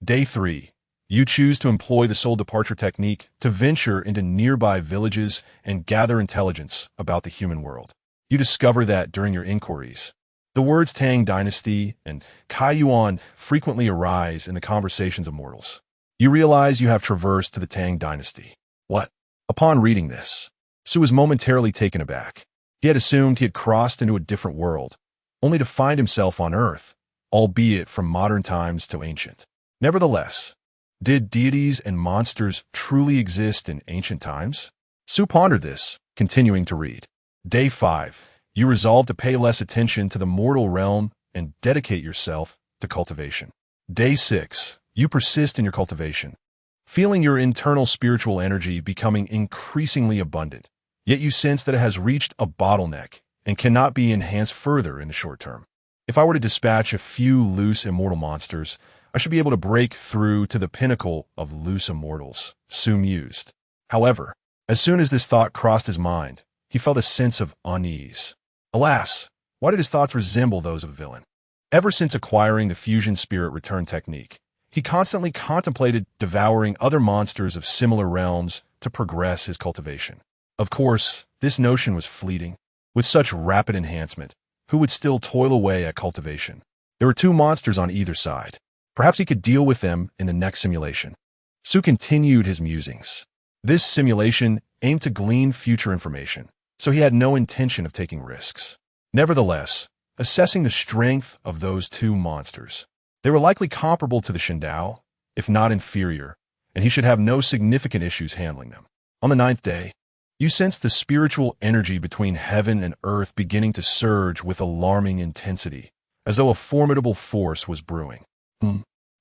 Day 3. You choose to employ the soul departure technique to venture into nearby villages and gather intelligence about the human world. You discover that during your inquiries, the words Tang Dynasty and Kai Yuan frequently arise in the conversations of mortals. You realize you have traversed to the Tang Dynasty. What? Upon reading this, Su was momentarily taken aback. He had assumed he had crossed into a different world, only to find himself on Earth, albeit from modern times to ancient. Nevertheless, did deities and monsters truly exist in ancient times? Su pondered this, continuing to read. Day 5. You resolve to pay less attention to the mortal realm and dedicate yourself to cultivation. Day 6. You persist in your cultivation, feeling your internal spiritual energy becoming increasingly abundant, yet you sense that it has reached a bottleneck and cannot be enhanced further in the short term. If I were to dispatch a few loose immortal monsters, I should be able to break through to the pinnacle of loose immortals, Su mused. However, as soon as this thought crossed his mind, he felt a sense of unease. Alas, why did his thoughts resemble those of a villain? Ever since acquiring the fusion spirit return technique, he constantly contemplated devouring other monsters of similar realms to progress his cultivation. Of course, this notion was fleeting. With such rapid enhancement, who would still toil away at cultivation? There were 2 monsters on either side. Perhaps he could deal with them in the next simulation. Su continued his musings. This simulation aimed to glean future information, so he had no intention of taking risks. Nevertheless, assessing the strength of those 2 monsters, they were likely comparable to the Shindao, if not inferior, and he should have no significant issues handling them. On the 9th day, you sensed the spiritual energy between heaven and earth beginning to surge with alarming intensity, as though a formidable force was brewing.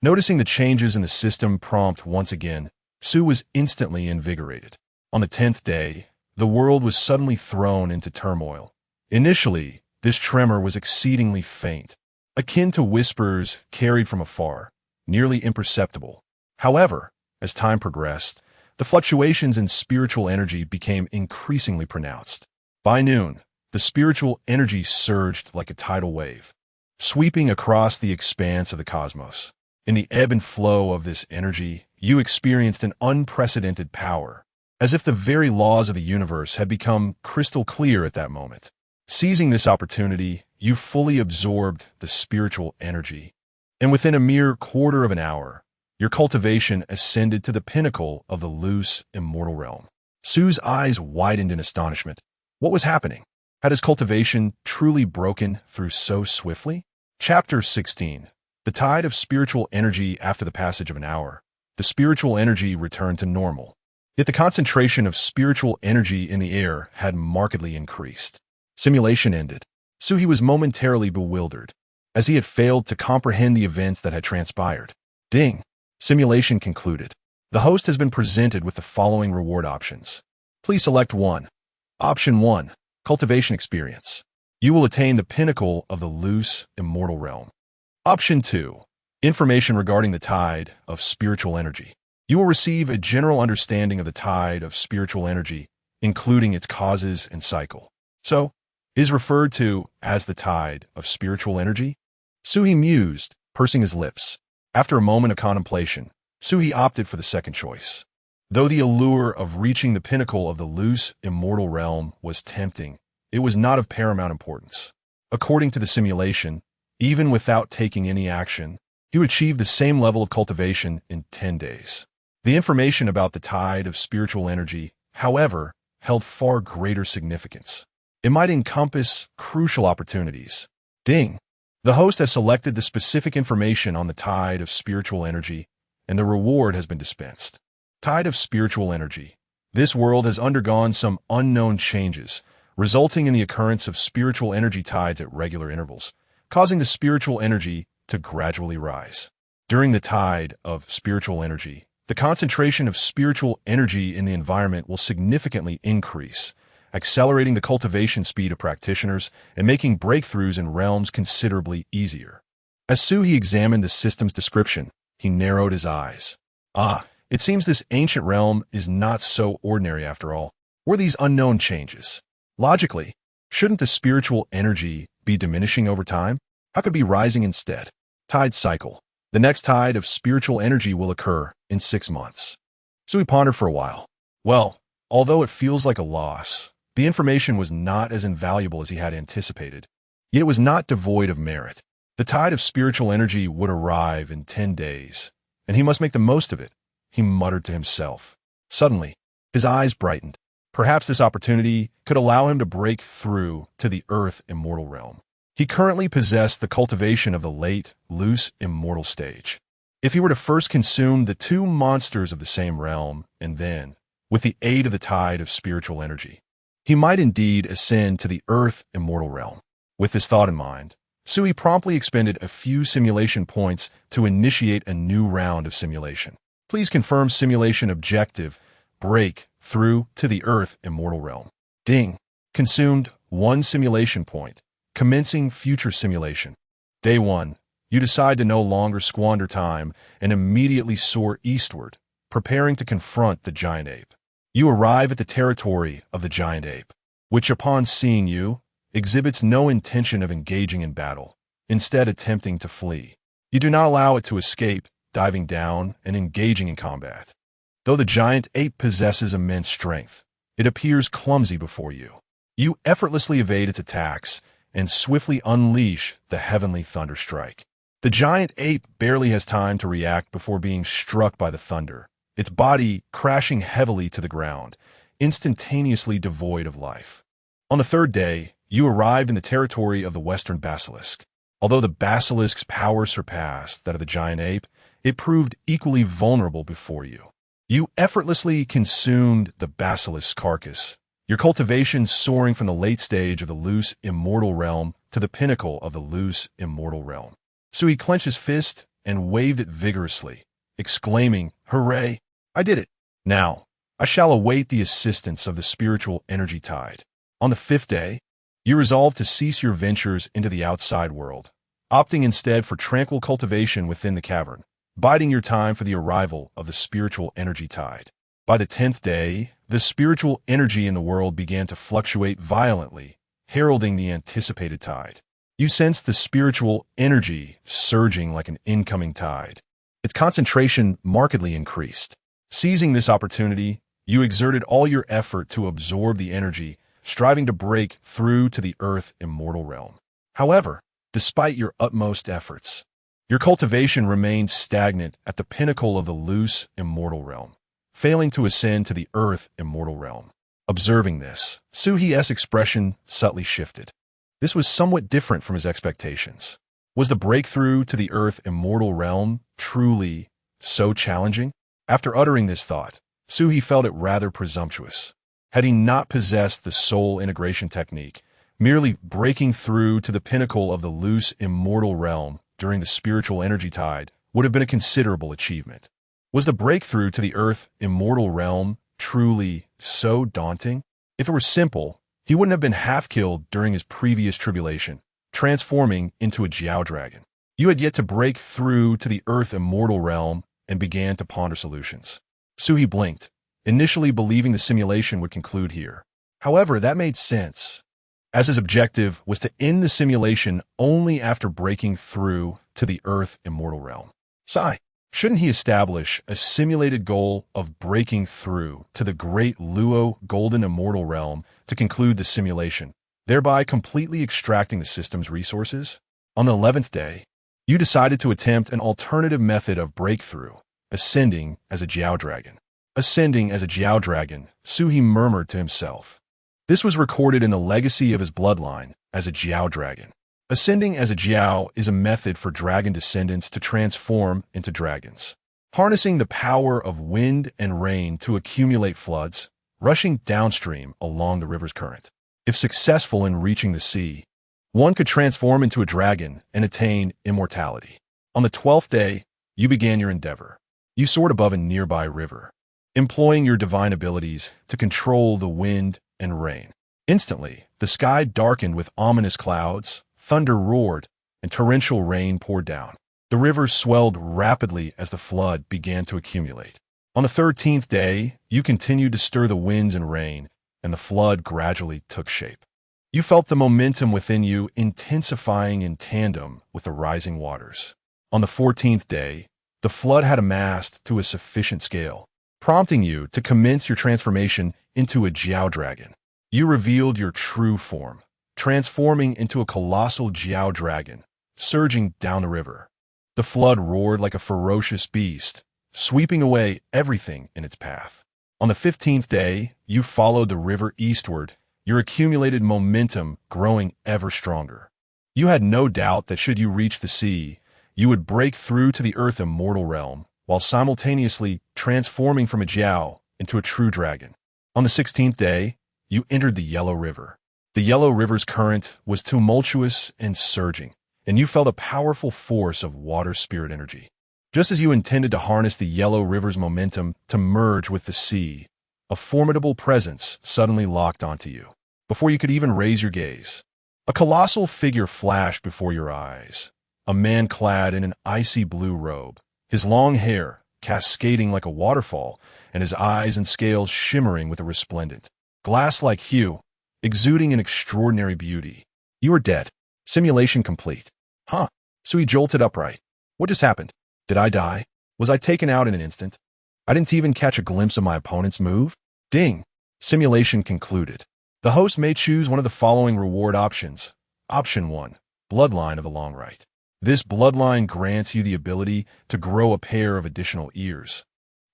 Noticing the changes in the system prompt once again, Su was instantly invigorated. On the 10th day, the world was suddenly thrown into turmoil. Initially, this tremor was exceedingly faint, akin to whispers carried from afar, nearly imperceptible. However, as time progressed, the fluctuations in spiritual energy became increasingly pronounced. By noon, the spiritual energy surged like a tidal wave, sweeping across the expanse of the cosmos. In the ebb and flow of this energy, you experienced an unprecedented power, as if the very laws of the universe had become crystal clear at that moment. Seizing this opportunity, you fully absorbed the spiritual energy, and within a mere quarter of an hour, your cultivation ascended to the pinnacle of the loose, immortal realm. Su's eyes widened in astonishment. What was happening? Had his cultivation truly broken through so swiftly? Chapter 16. The tide of spiritual energy after the passage of an hour. The spiritual energy returned to normal. Yet the concentration of spiritual energy in the air had markedly increased. Simulation ended. Suhi was momentarily bewildered, as he had failed to comprehend the events that had transpired. Ding! Simulation concluded. The host has been presented with the following reward options. Please select 1. Option 1. Cultivation experience. you will attain the pinnacle of the loose, immortal realm. Option 2. Information regarding the tide of spiritual energy. You will receive a general understanding of the tide of spiritual energy, including its causes and cycle. So, is referred to as the tide of spiritual energy? Suhi mused, pursing his lips. After a moment of contemplation, Suhi opted for the second choice. Though the allure of reaching the pinnacle of the loose, immortal realm was tempting, it was not of paramount importance. According to the simulation, even without taking any action, he would achieve the same level of cultivation in 10 days. The information about the tide of spiritual energy, however, held far greater significance. It might encompass crucial opportunities. Ding! The host has selected the specific information on the tide of spiritual energy, and the reward has been dispensed. Tide of spiritual energy. This world has undergone some unknown changes, resulting in the occurrence of spiritual energy tides at regular intervals, causing the spiritual energy to gradually rise. During the tide of spiritual energy, the concentration of spiritual energy in the environment will significantly increase, accelerating the cultivation speed of practitioners and making breakthroughs in realms considerably easier. As Suhi examined the system's description, he narrowed his eyes. It seems this ancient realm is not so ordinary after all. Were these unknown changes? Logically, shouldn't the spiritual energy be diminishing over time? How could it be rising instead? Tide cycle. The next tide of spiritual energy will occur in 6 months. Suhi pondered for a while. Well, although it feels like a loss, the information was not as invaluable as he had anticipated. Yet it was not devoid of merit. The tide of spiritual energy would arrive in 10 days, and he must make the most of it, he muttered to himself. Suddenly, his eyes brightened. Perhaps this opportunity could allow him to break through to the earth immortal realm. He currently possessed the cultivation of the late, loose, immortal stage. If he were to first consume the 2 monsters of the same realm, and then, with the aid of the tide of spiritual energy, he might indeed ascend to the earth immortal realm. With this thought in mind, Suhi promptly expended a few simulation points to initiate a new round of simulation. Please confirm simulation objective, break through to the earth immortal realm. Ding. Consumed 1 simulation point. Commencing future simulation. Day 1. You decide to no longer squander time and immediately soar eastward, preparing to confront the giant ape. You arrive at the territory of the giant ape, which upon seeing you, exhibits no intention of engaging in battle, instead attempting to flee. You do not allow it to escape, diving down and engaging in combat. Though the giant ape possesses immense strength, it appears clumsy before you. You effortlessly evade its attacks and swiftly unleash the heavenly thunder strike. The giant ape barely has time to react before being struck by the thunder, its body crashing heavily to the ground, instantaneously devoid of life. On the 3rd day, you arrived in the territory of the western basilisk. Although the basilisk's power surpassed that of the giant ape, it proved equally vulnerable before you. You effortlessly consumed the basilisk's carcass, your cultivation soaring from the late stage of the loose, immortal realm to the pinnacle of the loose, immortal realm. So he clenched his fist and waved it vigorously, exclaiming, "Hooray! I did it! Now, I shall await the assistance of the spiritual energy tide." On the 5th day, you resolved to cease your ventures into the outside world, opting instead for tranquil cultivation within the cavern, biding your time for the arrival of the spiritual energy tide. By the 10th day, the spiritual energy in the world began to fluctuate violently, heralding the anticipated tide. You sensed the spiritual energy surging like an incoming tide. Its concentration markedly increased. Seizing this opportunity, you exerted all your effort to absorb the energy, striving to break through to the earth immortal realm. However, despite your utmost efforts, your cultivation remained stagnant at the pinnacle of the loose immortal realm, failing to ascend to the earth immortal realm. Observing this, Suhi's expression subtly shifted. This was somewhat different from his expectations. Was the breakthrough to the earth immortal realm truly so challenging? After uttering this thought, Suhi felt it rather presumptuous. Had he not possessed the soul integration technique, merely breaking through to the pinnacle of the loose immortal realm during the spiritual energy tide would have been a considerable achievement. Was the breakthrough to the earth immortal realm truly so daunting? If it were simple, he wouldn't have been half killed during his previous tribulation, transforming into a Jiao dragon. You had yet to break through to the earth immortal realm and began to ponder solutions. Suhi blinked, initially believing the simulation would conclude here. However, that made sense, as his objective was to end the simulation only after breaking through to the earth immortal realm. Sigh. Shouldn't he establish a simulated goal of breaking through to the great Luo golden immortal realm to conclude the simulation, thereby completely extracting the system's resources? On the 11th day, you decided to attempt an alternative method of breakthrough, ascending as a Jiao dragon. Ascending as a Jiao dragon, Suhi murmured to himself. This was recorded in the legacy of his bloodline as a Jiao dragon. Ascending as a Jiao is a method for dragon descendants to transform into dragons. Harnessing the power of wind and rain to accumulate floods, rushing downstream along the river's current. If successful in reaching the sea, one could transform into a dragon and attain immortality. On the 12th day, you began your endeavor. You soared above a nearby river, employing your divine abilities to control the wind and rain. Instantly, the sky darkened with ominous clouds, thunder roared, and torrential rain poured down. The river swelled rapidly as the flood began to accumulate. On the 13th day, you continued to stir the winds and rain, and the flood gradually took shape. You felt the momentum within you intensifying in tandem with the rising waters. On the 14th day, the flood had amassed to a sufficient scale, prompting you to commence your transformation into a Jiao dragon. You revealed your true form, transforming into a colossal Jiao dragon, surging down the river. The flood roared like a ferocious beast, sweeping away everything in its path. On the 15th day, you followed the river eastward, your accumulated momentum growing ever stronger. You had no doubt that should you reach the sea, you would break through to the earth immortal realm, while simultaneously transforming from a Jiao into a true dragon. On the 16th day, you entered the Yellow River. The Yellow River's current was tumultuous and surging, and you felt a powerful force of water spirit energy. Just as you intended to harness the Yellow River's momentum to merge with the sea, a formidable presence suddenly locked onto you. Before you could even raise your gaze, a colossal figure flashed before your eyes. A man clad in an icy blue robe, his long hair cascading like a waterfall, and his eyes and scales shimmering with a resplendent, glass-like hue, exuding an extraordinary beauty. You are dead. Simulation complete. Huh. So he jolted upright. What just happened? Did I die? Was I taken out in an instant? I didn't even catch a glimpse of my opponent's move? Ding. Simulation concluded. The host may choose one of the following reward options. Option 1. Bloodline of the Long Right. This bloodline grants you the ability to grow a pair of additional ears,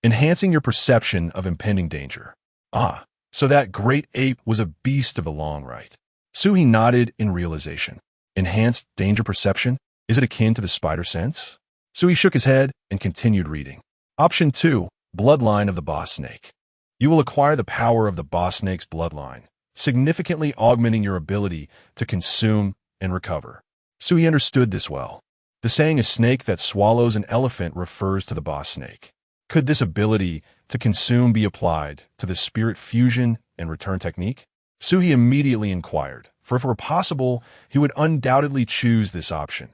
enhancing your perception of impending danger. Ah, so that great ape was a beast of the long right. Suhi nodded in realization. Enhanced danger perception? Is it akin to the spider sense? Suhi shook his head and continued reading. Option 2. Bloodline of the Boss Snake. You will acquire the power of the Boss Snake's bloodline, significantly augmenting your ability to consume and recover. Suhi understood this well. The saying, a snake that swallows an elephant, refers to the boss snake. Could this ability to consume be applied to the spirit fusion and return technique? Suhi immediately inquired, for if it were possible, he would undoubtedly choose this option.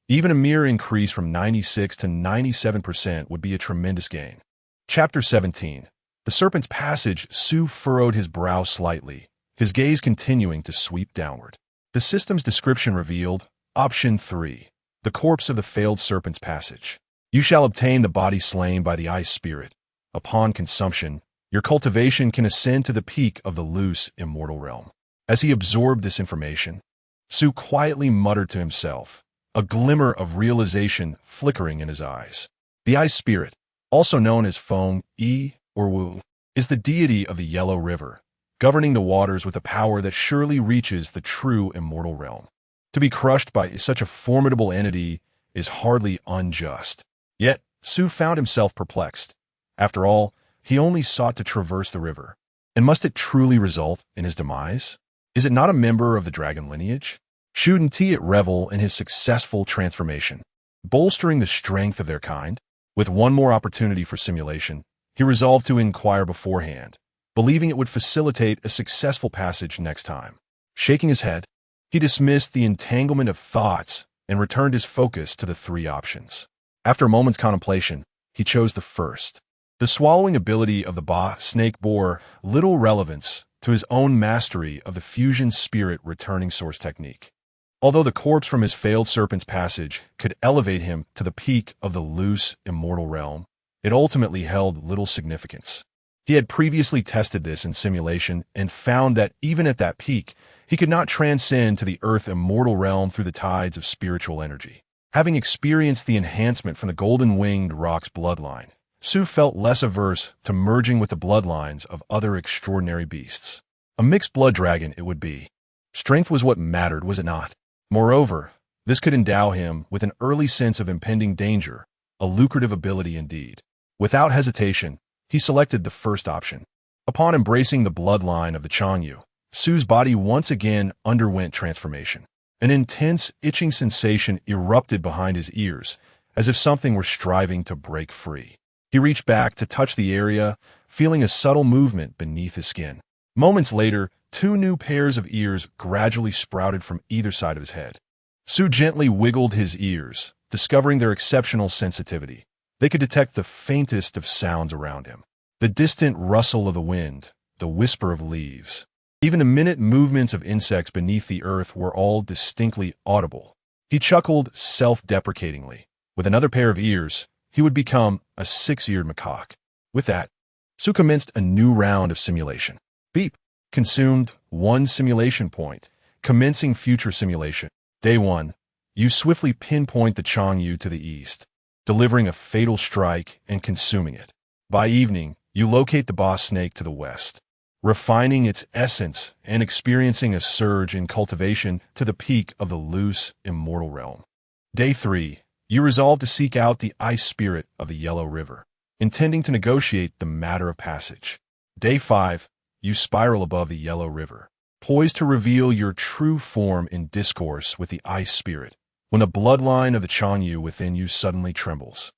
Even a mere increase from 96 to 97% would be a tremendous gain. Chapter 17. The Serpent's Passage. Su furrowed his brow slightly, his gaze continuing to sweep downward. The system's description revealed, Option 3. The corpse of the failed Serpent's Passage. You shall obtain the body slain by the Ice Spirit. Upon consumption, your cultivation can ascend to the peak of the loose, immortal realm. As he absorbed this information, Su quietly muttered to himself, a glimmer of realization flickering in his eyes. The Ice Spirit, also known as Feng, Yi, or Wu, is the deity of the Yellow River, governing the waters with a power that surely reaches the true immortal realm. To be crushed by such a formidable entity is hardly unjust. Yet, Su found himself perplexed. After all, he only sought to traverse the river. And must it truly result in his demise? Is it not a member of the dragon lineage? Shouldn't it revel in his successful transformation, bolstering the strength of their kind? With one more opportunity for simulation, he resolved to inquire beforehand, believing it would facilitate a successful passage next time. Shaking his head, he dismissed the entanglement of thoughts and returned his focus to the three options. After a moment's contemplation, he chose the first. The swallowing ability of the Ba snake bore little relevance to his own mastery of the fusion spirit returning source technique. Although the corpse from his failed serpent's passage could elevate him to the peak of the loose, immortal realm, it ultimately held little significance. He had previously tested this in simulation and found that even at that peak, he could not transcend to the earth immortal realm through the tides of spiritual energy. Having experienced the enhancement from the golden-winged rock's bloodline, Su felt less averse to merging with the bloodlines of other extraordinary beasts. A mixed blood dragon it would be. Strength was what mattered, was it not? Moreover, this could endow him with an early sense of impending danger, a lucrative ability indeed. Without hesitation, he selected the first option. Upon embracing the bloodline of the Changyu, Su's body once again underwent transformation. An intense, itching sensation erupted behind his ears, as if something were striving to break free. He reached back to touch the area, feeling a subtle movement beneath his skin. Moments later, two new pairs of ears gradually sprouted from either side of his head. Su gently wiggled his ears, discovering their exceptional sensitivity. They could detect the faintest of sounds around him. The distant rustle of the wind, the whisper of leaves. Even the minute movements of insects beneath the earth were all distinctly audible. He chuckled self-deprecatingly. With another pair of ears, he would become a six-eared macaque. With that, Su commenced a new round of simulation. Beep. Consumed one simulation point, commencing future simulation. Day 1. You swiftly pinpoint the Changyu to the east, delivering a fatal strike and consuming it. By evening, you locate the boss snake to the west, refining its essence and experiencing a surge in cultivation to the peak of the loose, immortal realm. Day 3. You resolve to seek out the ice spirit of the Yellow River, intending to negotiate the matter of passage. Day 5. You spiral above the Yellow River, poised to reveal your true form in discourse with the ice spirit, when the bloodline of the Changyu within you suddenly trembles.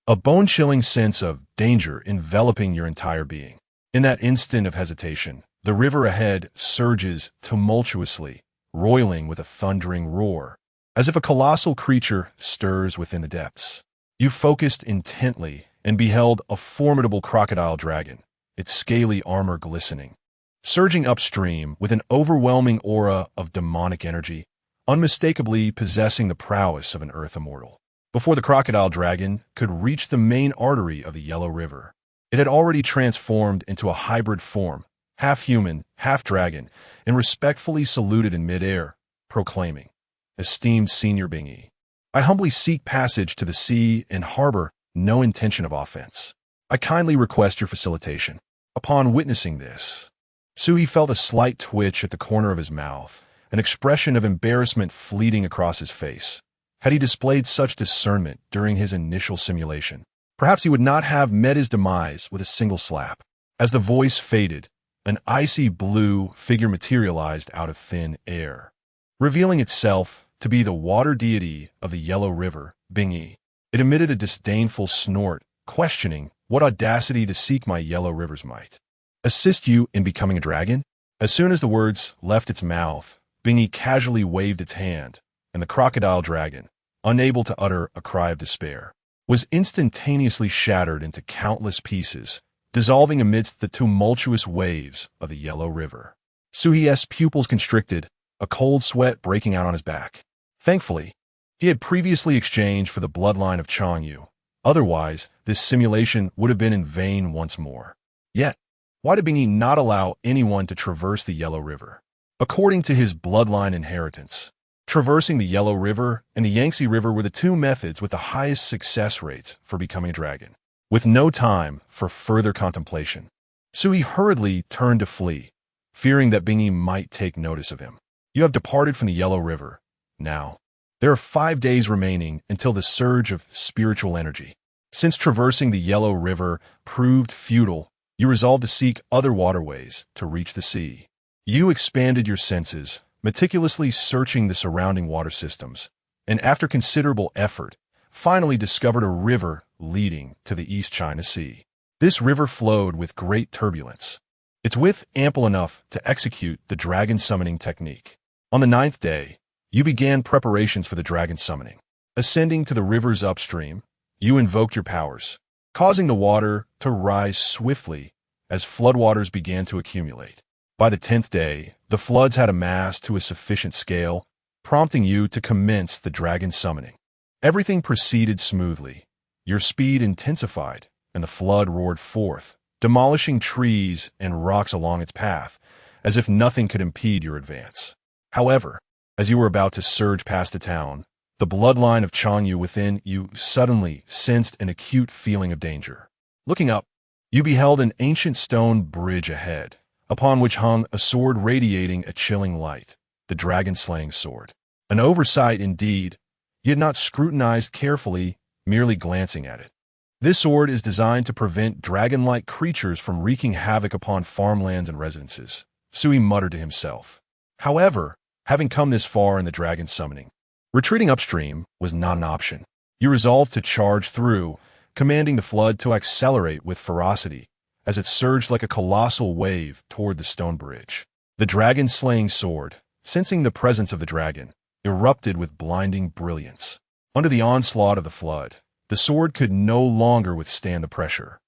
A bone-chilling sense of danger enveloping your entire being. In that instant of hesitation, the river ahead surges tumultuously, roiling with a thundering roar, as if a colossal creature stirs within the depths. You focused intently and beheld a formidable crocodile dragon, its scaly armor glistening, surging upstream with an overwhelming aura of demonic energy, unmistakably possessing the prowess of an earth immortal. Before the crocodile dragon could reach the main artery of the Yellow River, it had already transformed into a hybrid form, half human, half dragon, and respectfully saluted in midair, proclaiming, "Esteemed Senior Bingy, I humbly seek passage to the sea and harbor no intention of offense. I kindly request your facilitation." Upon witnessing this, Sui felt a slight twitch at the corner of his mouth, an expression of embarrassment fleeting across his face. Had he displayed such discernment during his initial simulation, perhaps he would not have met his demise with a single slap. As the voice faded, an icy blue figure materialized out of thin air, revealing itself to be the water deity of the Yellow River, Bingy. It emitted a disdainful snort, questioning what audacity to seek my Yellow River's might. "Assist you in becoming a dragon?" As soon as the words left its mouth, Bingy casually waved its hand, and the crocodile dragon, unable to utter a cry of despair, was instantaneously shattered into countless pieces, dissolving amidst the tumultuous waves of the Yellow River. Sui's pupils constricted, a cold sweat breaking out on his back. Thankfully, he had previously exchanged for the bloodline of Changyu. Otherwise, this simulation would have been in vain once more. Yet, why did Bingy not allow anyone to traverse the Yellow River? According to his bloodline inheritance, traversing the Yellow River and the Yangtze River were the two methods with the highest success rates for becoming a dragon. With no time for further contemplation, Sui hurriedly turned to flee, fearing that Bingy might take notice of him. "You have departed from the Yellow River. Now, there are 5 days remaining until the surge of spiritual energy. Since traversing the Yellow River proved futile, you resolved to seek other waterways to reach the sea. You expanded your senses, meticulously searching the surrounding water systems, and after considerable effort, finally discovered a river leading to the East China Sea. This river flowed with great turbulence, its width ample enough to execute the dragon summoning technique. On the 9th day, you began preparations for the dragon summoning. Ascending to the rivers upstream, you invoked your powers, causing the water to rise swiftly as floodwaters began to accumulate. By the 10th day, the floods had amassed to a sufficient scale, prompting you to commence the dragon summoning. Everything proceeded smoothly. Your speed intensified, and the flood roared forth, demolishing trees and rocks along its path, as if nothing could impede your advance. However, as you were about to surge past the town, the bloodline of Chanyu within you suddenly sensed an acute feeling of danger. Looking up, you beheld an ancient stone bridge ahead, upon which hung a sword radiating a chilling light, the dragon-slaying sword. An oversight indeed. You had not scrutinized carefully, merely glancing at it. This sword is designed to prevent dragon-like creatures from wreaking havoc upon farmlands and residences, Sui muttered to himself. However, having come this far in the dragon summoning, retreating upstream was not an option. You resolved to charge through, commanding the flood to accelerate with ferocity as it surged like a colossal wave toward the stone bridge. The dragon-slaying sword, sensing the presence of the dragon, erupted with blinding brilliance. Under the onslaught of the flood, the sword could no longer withstand the pressure.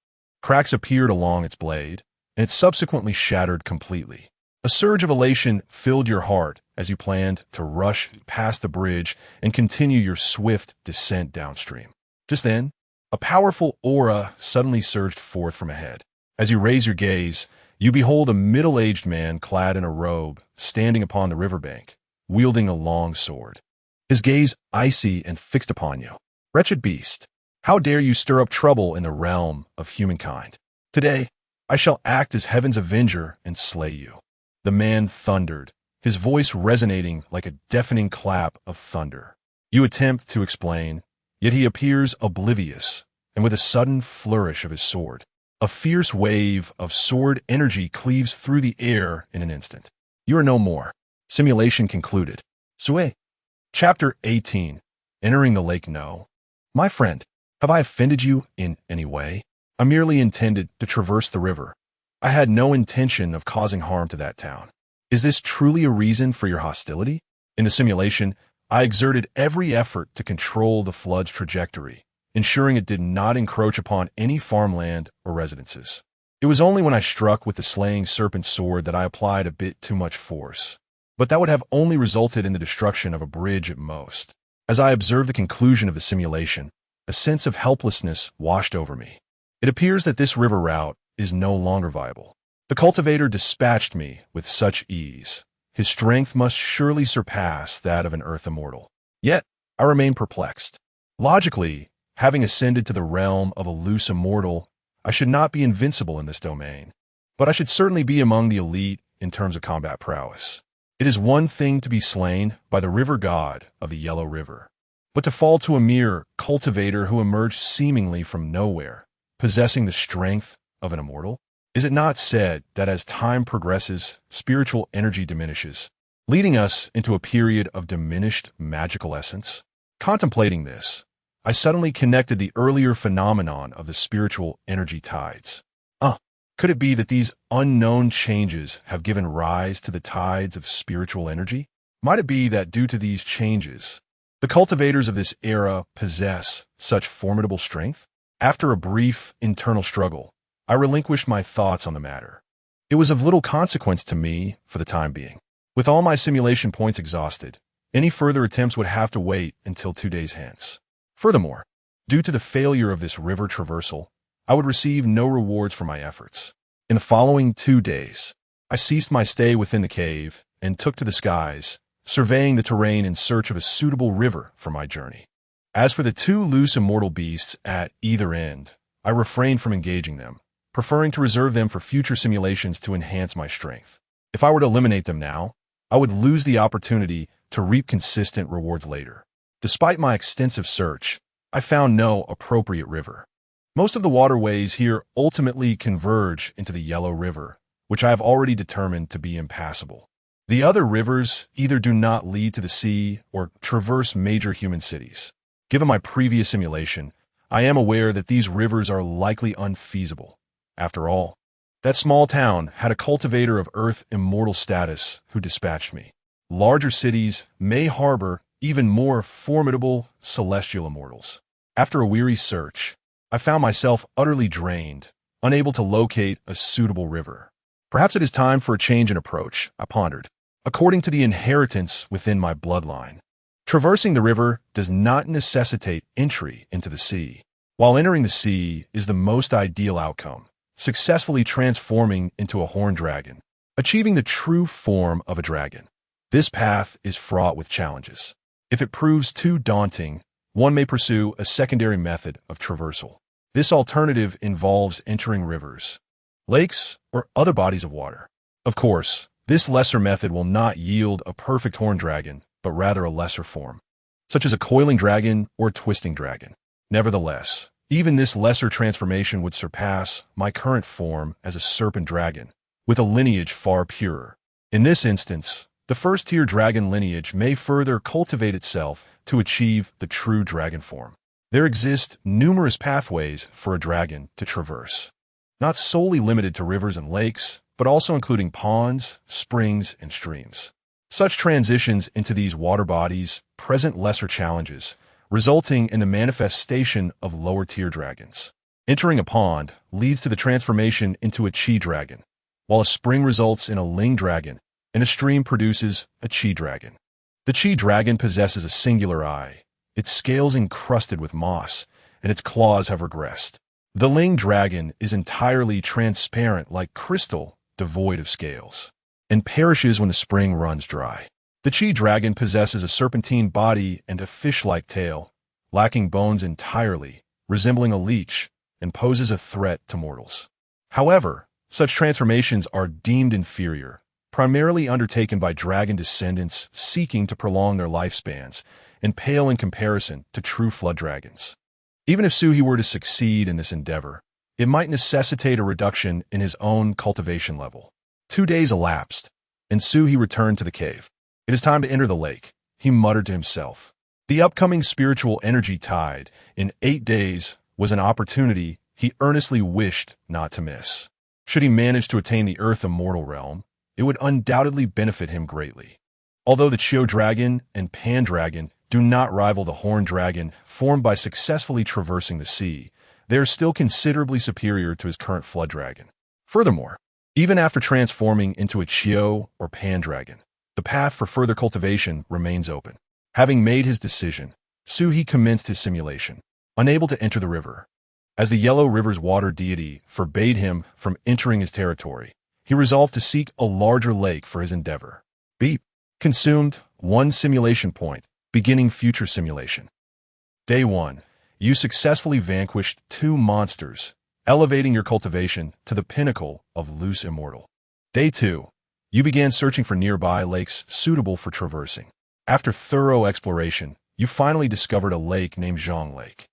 Cracks appeared along its blade, and it subsequently shattered completely. A surge of elation filled your heart as you planned to rush past the bridge and continue your swift descent downstream. Just then, a powerful aura suddenly surged forth from ahead. As you raise your gaze, you behold a middle-aged man clad in a robe, standing upon the riverbank, wielding a long sword. His gaze icy and fixed upon you. Wretched beast, how dare you stir up trouble in the realm of humankind? Today, I shall act as heaven's avenger and slay you. The man thundered, his voice resonating like a deafening clap of thunder. You attempt to explain, yet he appears oblivious, and with a sudden flourish of his sword, a fierce wave of sword energy cleaves through the air in an instant. You are no more. Simulation concluded. Sui. Chapter 18. Entering the lake. No. My friend, have I offended you in any way? I merely intended to traverse the river. I had no intention of causing harm to that town. Is this truly a reason for your hostility? In the simulation, I exerted every effort to control the flood's trajectory, ensuring it did not encroach upon any farmland or residences. It was only when I struck with the slaying serpent sword that I applied a bit too much force. But that would have only resulted in the destruction of a bridge at most. As I observed the conclusion of the simulation, a sense of helplessness washed over me. It appears that this river route is no longer viable. The cultivator dispatched me with such ease. His strength must surely surpass that of an earth immortal. Yet, I remain perplexed. Logically, having ascended to the realm of a loose immortal, I should not be invincible in this domain, but I should certainly be among the elite in terms of combat prowess. It is one thing to be slain by the river god of the Yellow River, but to fall to a mere cultivator who emerged seemingly from nowhere, possessing the strength of an immortal? Is it not said that as time progresses, spiritual energy diminishes, leading us into a period of diminished magical essence? Contemplating this, I suddenly connected the earlier phenomenon of the spiritual energy tides. Could it be that these unknown changes have given rise to the tides of spiritual energy? Might it be that due to these changes, the cultivators of this era possess such formidable strength? After a brief internal struggle, I relinquished my thoughts on the matter. It was of little consequence to me for the time being. With all my simulation points exhausted, any further attempts would have to wait until 2 days hence. Furthermore, due to the failure of this river traversal, I would receive no rewards for my efforts. In the following 2 days, I ceased my stay within the cave and took to the skies, surveying the terrain in search of a suitable river for my journey. As for the 2 loose immortal beasts at either end, I refrained from engaging them, preferring to reserve them for future simulations to enhance my strength. If I were to eliminate them now, I would lose the opportunity to reap consistent rewards later. Despite my extensive search, I found no appropriate river. Most of the waterways here ultimately converge into the Yellow River, which I have already determined to be impassable. The other rivers either do not lead to the sea or traverse major human cities. Given my previous simulation, I am aware that these rivers are likely unfeasible. After all, That small town had a cultivator of earth immortal status who dispatched me. Larger cities may harbor even more formidable celestial immortals. After a weary search, I found myself utterly drained, unable to locate a suitable river. Perhaps it is time for a change in approach, I pondered. According to the inheritance within my bloodline, traversing the river does not necessitate entry into the sea. While entering the sea is the most ideal outcome, successfully transforming into a horned dragon, achieving the true form of a dragon. This path is fraught with challenges. If it proves too daunting, one may pursue a secondary method of traversal. This alternative involves entering rivers, lakes, or other bodies of water. Of course, this lesser method will not yield a perfect horned dragon, but rather a lesser form, such as a coiling dragon or a twisting dragon. Nevertheless, even this lesser transformation would surpass my current form as a serpent dragon, with a lineage far purer. In this instance, the first-tier dragon lineage may further cultivate itself to achieve the true dragon form. There exist numerous pathways for a dragon to traverse, not solely limited to rivers and lakes, but also including ponds, springs, and streams. Such transitions into these water bodies present lesser challenges, resulting in the manifestation of lower-tier dragons. Entering a pond leads to the transformation into a chi dragon, while a spring results in a ling dragon, and a stream produces a chi dragon. The chi dragon possesses a singular eye, its scales encrusted with moss, and its claws have regressed. The ling dragon is entirely transparent like crystal, devoid of scales, and perishes when the spring runs dry. The chi dragon possesses a serpentine body and a fish-like tail, lacking bones entirely, resembling a leech, and poses a threat to mortals. However, such transformations are deemed inferior, primarily undertaken by dragon descendants seeking to prolong their lifespans, and pale in comparison to true flood dragons. Even if Suhi were to succeed in this endeavor, it might necessitate a reduction in his own cultivation level. 2 days elapsed, and Suhi returned to the cave. It is time to enter the lake, he muttered to himself. The upcoming spiritual energy tide in 8 days was an opportunity he earnestly wished not to miss. Should he manage to attain the earth immortal realm, it would undoubtedly benefit him greatly. Although the Chio dragon and Pan dragon do not rival the horned dragon formed by successfully traversing the sea, they are still considerably superior to his current flood dragon. Furthermore, even after transforming into a Chio or Pan dragon, the path for further cultivation remains open. Having made his decision, Suhi commenced his simulation, unable to enter the river. As the Yellow River's water deity forbade him from entering his territory, he resolved to seek a larger lake for his endeavor. Beep. Consumed 1 simulation point, beginning future simulation. Day 1. You successfully vanquished 2 monsters, elevating your cultivation to the pinnacle of loose immortal. Day 2. You began searching for nearby lakes suitable for traversing. After thorough exploration, you finally discovered a lake named Zhang Lake.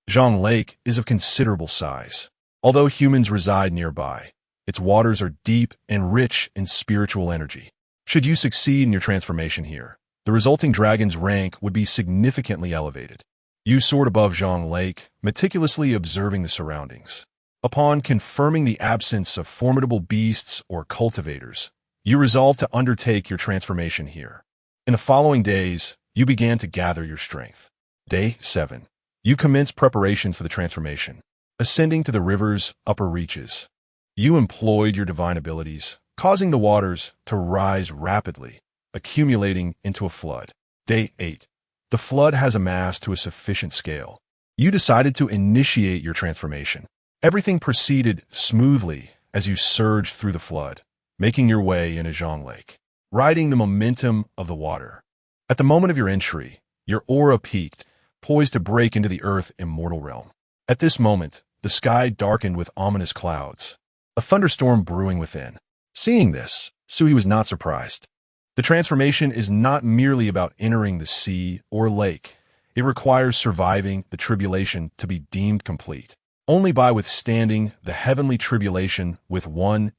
Zhang Lake is of considerable size. Although humans reside nearby, its waters are deep and rich in spiritual energy. Should you succeed in your transformation here, the resulting dragon's rank would be significantly elevated. You soared above Zhang Lake, meticulously observing the surroundings. Upon confirming the absence of formidable beasts or cultivators, you resolved to undertake your transformation here. In the following days, you began to gather your strength. Day 7. You commenced preparations for the transformation, ascending to the river's upper reaches. You employed your divine abilities, causing the waters to rise rapidly, accumulating into a flood. Day 8. The flood has amassed to a sufficient scale. You decided to initiate your transformation. Everything proceeded smoothly as you surged through the flood, making your way into Zhang Lake, riding the momentum of the water. At the moment of your entry, your aura peaked, poised to break into the earth immortal realm. At this moment, the sky darkened with ominous clouds, a thunderstorm brewing within. Seeing this, Suhi was not surprised. The transformation is not merely about entering the sea or lake. It requires surviving the tribulation to be deemed complete. Only by withstanding the heavenly tribulation with one's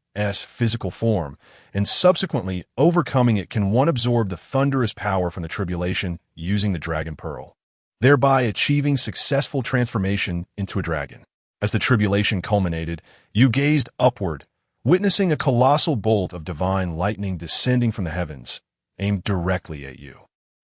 physical form and subsequently overcoming it can one absorb the thunderous power from the tribulation using the dragon pearl, thereby achieving successful transformation into a dragon. As the tribulation culminated, you gazed upward, witnessing a colossal bolt of divine lightning descending from the heavens, aimed directly at you.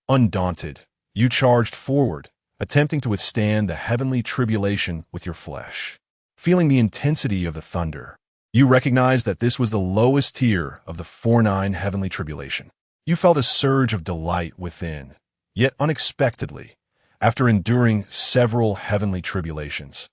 Undaunted, you charged forward, attempting to withstand the heavenly tribulation with your flesh. Feeling the intensity of the thunder, you recognized that this was the lowest tier of the 4-9 heavenly tribulation. You felt a surge of delight within, yet unexpectedly, after enduring several heavenly tribulations,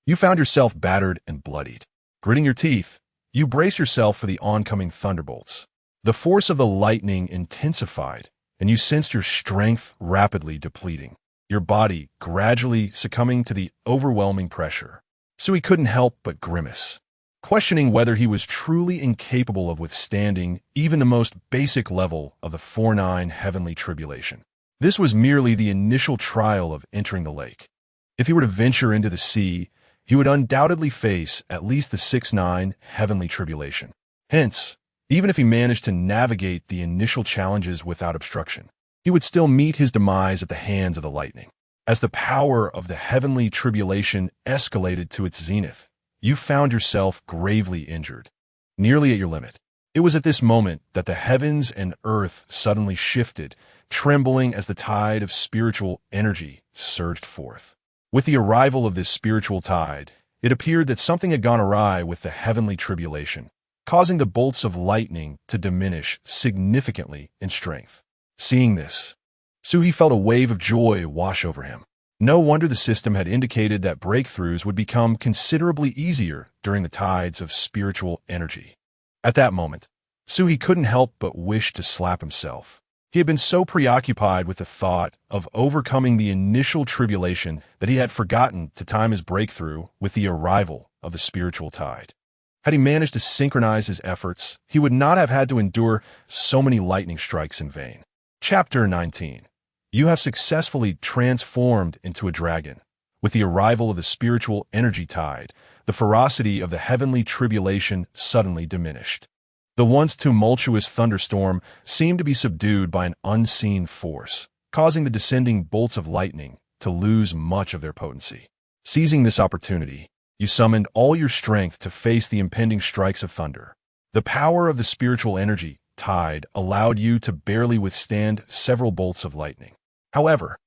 you found yourself battered and bloodied. Gritting your teeth, you brace yourself for the oncoming thunderbolts. The force of the lightning intensified, and you sensed your strength rapidly depleting, your body gradually succumbing to the overwhelming pressure. So he couldn't help but grimace, questioning whether he was truly incapable of withstanding even the most basic level of the 4-9 heavenly tribulation. This was merely the initial trial of entering the lake. If he were to venture into the sea, he would undoubtedly face at least the 6-9 heavenly tribulation. Hence, even if he managed to navigate the initial challenges without obstruction, he would still meet his demise at the hands of the lightning. As the power of the heavenly tribulation escalated to its zenith, you found yourself gravely injured, nearly at your limit. It was at this moment that the heavens and earth suddenly shifted, trembling as the tide of spiritual energy surged forth. With the arrival of this spiritual tide, it appeared that something had gone awry with the heavenly tribulation, causing the bolts of lightning to diminish significantly in strength. Seeing this, Suhi felt a wave of joy wash over him. No wonder the system had indicated that breakthroughs would become considerably easier during the tides of spiritual energy. At that moment, Suhi couldn't help but wish to slap himself. He had been so preoccupied with the thought of overcoming the initial tribulation that he had forgotten to time his breakthrough with the arrival of the spiritual tide. Had he managed to synchronize his efforts, he would not have had to endure so many lightning strikes in vain. Chapter 19. You have successfully transformed into a dragon. With the arrival of the spiritual energy tide, the ferocity of the heavenly tribulation suddenly diminished. The once tumultuous thunderstorm seemed to be subdued by an unseen force, causing the descending bolts of lightning to lose much of their potency. Seizing this opportunity, you summoned all your strength to face the impending strikes of thunder. The power of the spiritual energy tide allowed you to barely withstand several bolts of lightning. However,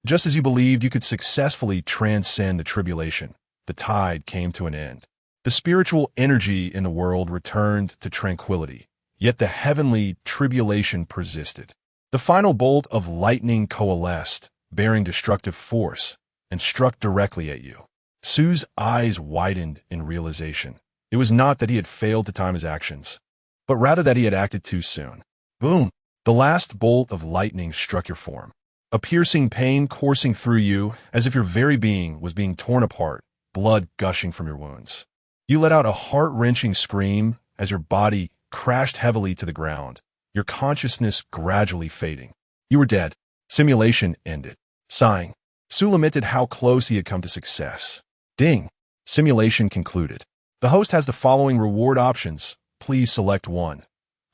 just as you believed you could successfully transcend the tribulation, the tide came to an end. The spiritual energy in the world returned to tranquility, yet the heavenly tribulation persisted. The final bolt of lightning coalesced, bearing destructive force, and struck directly at you. Su's eyes widened in realization. It was not that he had failed to time his actions, but rather that he had acted too soon. Boom! The last bolt of lightning struck your form. A piercing pain coursing through you as if your very being was being torn apart, blood gushing from your wounds. You let out a heart-wrenching scream as your body crashed heavily to the ground, your consciousness gradually fading. You were dead. Simulation ended. Sighing, Su lamented how close he had come to success. Ding! Simulation concluded. The host has the following reward options. Please select one.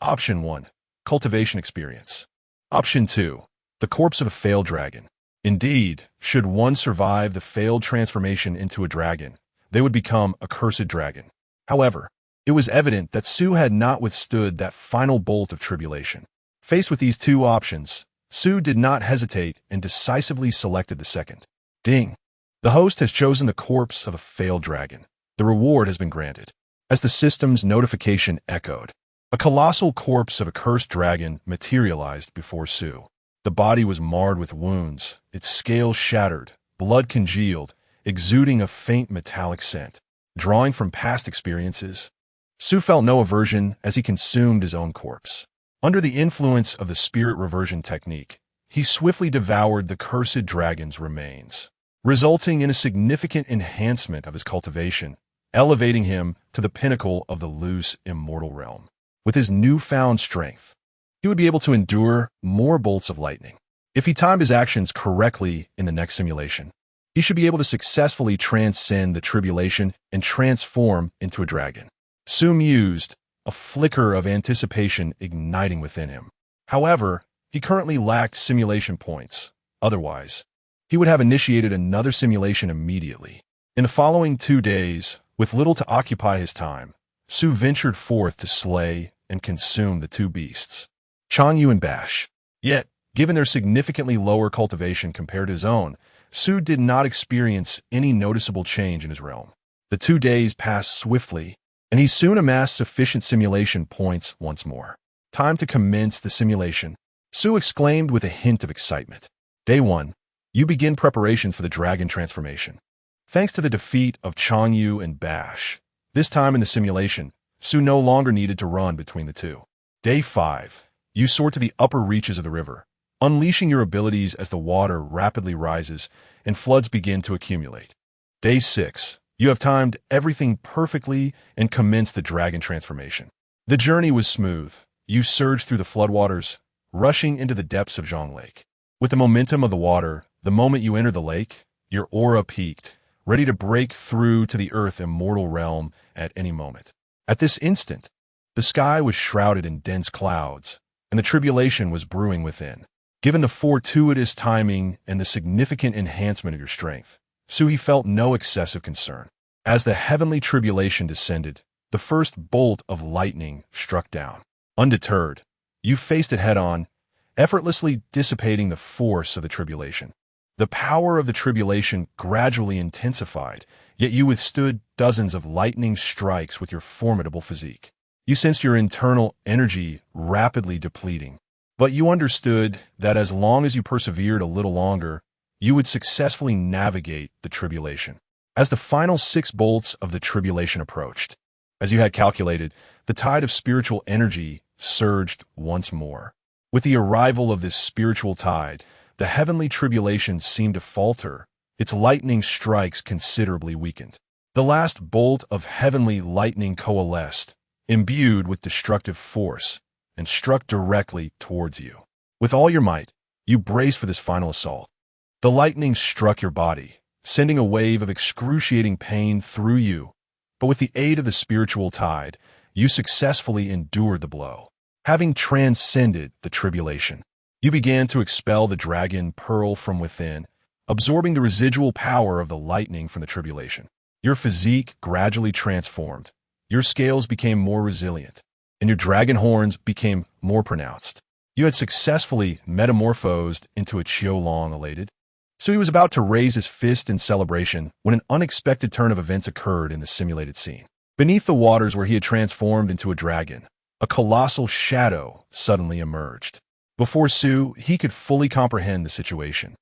Option 1. Cultivation experience. Option 2. The corpse of a failed dragon. Indeed, should one survive the failed transformation into a dragon, they would become a cursed dragon. However, it was evident that Su had not withstood that final bolt of tribulation. Faced with these two options, Su did not hesitate and decisively selected the second. Ding! The host has chosen the corpse of a failed dragon. The reward has been granted. As the system's notification echoed, a colossal corpse of a cursed dragon materialized before Su. The body was marred with wounds, its scales shattered, blood congealed, exuding a faint metallic scent. Drawing from past experiences, Su felt no aversion as he consumed his own corpse. Under the influence of the spirit reversion technique, he swiftly devoured the cursed dragon's remains, resulting in a significant enhancement of his cultivation, elevating him to the pinnacle of the loose, immortal realm. With his newfound strength, he would be able to endure more bolts of lightning. If he timed his actions correctly in the next simulation, he should be able to successfully transcend the tribulation and transform into a dragon. Su mused, a flicker of anticipation igniting within him. However, he currently lacked simulation points. Otherwise, he would have initiated another simulation immediately. In the following 2 days, with little to occupy his time, Su ventured forth to slay and consume the two beasts, Changyu and Bash. Yet, given their significantly lower cultivation compared to his own, Su did not experience any noticeable change in his realm. The 2 days passed swiftly, and he soon amassed sufficient simulation points once more. Time to commence the simulation, Su exclaimed with a hint of excitement. Day 1. You begin preparations for the dragon transformation. Thanks to the defeat of Changyu and Bash, this time in the simulation, Su no longer needed to run between the two. Day 5. You soar to the upper reaches of the river, unleashing your abilities as the water rapidly rises and floods begin to accumulate. Day 6. You have timed everything perfectly and commenced the dragon transformation. The journey was smooth. You surged through the floodwaters, rushing into the depths of Zhang Lake. With the momentum of the water, the moment you entered the lake, your aura peaked, ready to break through to the earth immortal realm at any moment. At this instant, the sky was shrouded in dense clouds, and the tribulation was brewing within. Given the fortuitous timing and the significant enhancement of your strength, Suhi felt no excessive concern. As the heavenly tribulation descended, the first bolt of lightning struck down. Undeterred, you faced it head-on, effortlessly dissipating the force of the tribulation. The power of the tribulation gradually intensified, yet you withstood dozens of lightning strikes with your formidable physique. You sensed your internal energy rapidly depleting, but you understood that as long as you persevered a little longer, you would successfully navigate the tribulation. As the final 6 bolts of the tribulation approached, as you had calculated, the tide of spiritual energy surged once more. With the arrival of this spiritual tide, the heavenly tribulation seemed to falter, its lightning strikes considerably weakened. The last bolt of heavenly lightning coalesced, imbued with destructive force, and struck directly towards you. With all your might, you braced for this final assault. The lightning struck your body, sending a wave of excruciating pain through you, but with the aid of the spiritual tide, you successfully endured the blow. Having transcended the tribulation, you began to expel the dragon pearl from within, absorbing the residual power of the lightning from the tribulation. Your physique gradually transformed, your scales became more resilient, and your dragon horns became more pronounced. You had successfully metamorphosed into a Qiulong elated. So he was about to raise his fist in celebration when an unexpected turn of events occurred in the simulated scene. Beneath the waters where he had transformed into a dragon, a colossal shadow suddenly emerged. Before Su, he could fully comprehend the situation.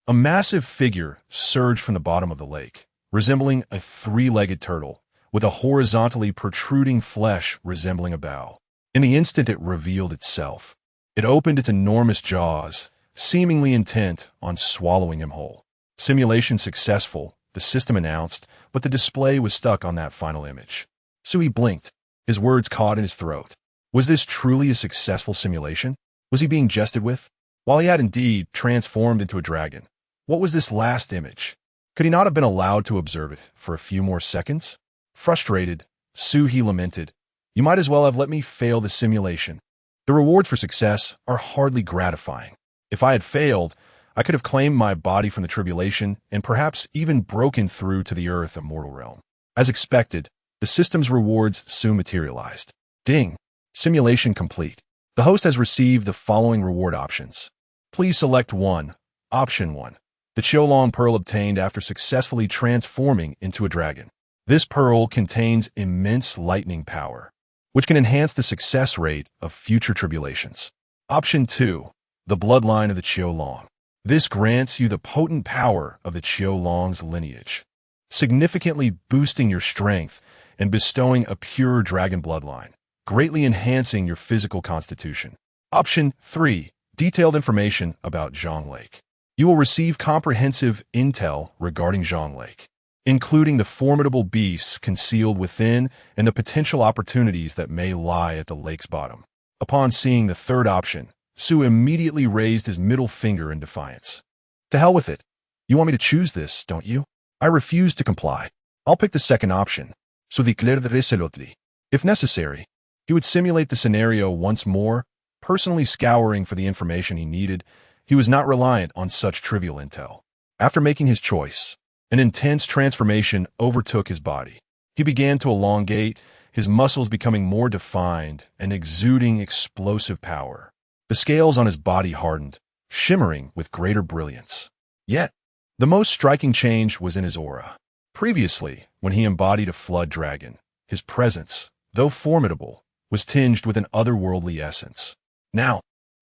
A massive figure surged from the bottom of the lake, resembling a 3-legged turtle, with a horizontally protruding flesh resembling a bow. In the instant it revealed itself, it opened its enormous jaws, seemingly intent on swallowing him whole. Simulation successful, the system announced, but the display was stuck on that final image. Sui blinked, his words caught in his throat. Was this truly a successful simulation? Was he being jested with? While he had indeed transformed into a dragon, what was this last image? Could he not have been allowed to observe it for a few more seconds? Frustrated, Suhi lamented, "You might as well have let me fail the simulation. The rewards for success are hardly gratifying. If I had failed, I could have claimed my body from the tribulation and perhaps even broken through to the earth immortal realm." As expected, the system's rewards soon materialized. Ding! Simulation complete. The host has received the following reward options. Please select 1. Option 1. The Qiulong Pearl obtained after successfully transforming into a dragon. This pearl contains immense lightning power, which can enhance the success rate of future tribulations. Option 2. The Bloodline of the Qiulong. This grants you the potent power of the Qiulong's lineage, significantly boosting your strength and bestowing a pure dragon bloodline, greatly enhancing your physical constitution. Option 3. Detailed information about Zhang Lake. You will receive comprehensive intel regarding Zhang Lake, including the formidable beasts concealed within and the potential opportunities that may lie at the lake's bottom. Upon seeing the third option, Su immediately raised his middle finger in defiance. To hell with it. You want me to choose this, don't you? I refuse to comply. I'll pick the second option. So if necessary, he would simulate the scenario once more, personally scouring for the information he needed. He was not reliant on such trivial intel. After making his choice, an intense transformation overtook his body. He began to elongate, his muscles becoming more defined and exuding explosive power. The scales on his body hardened, shimmering with greater brilliance. Yet, the most striking change was in his aura. Previously, when he embodied a flood dragon, his presence, though formidable, was tinged with an otherworldly essence. Now,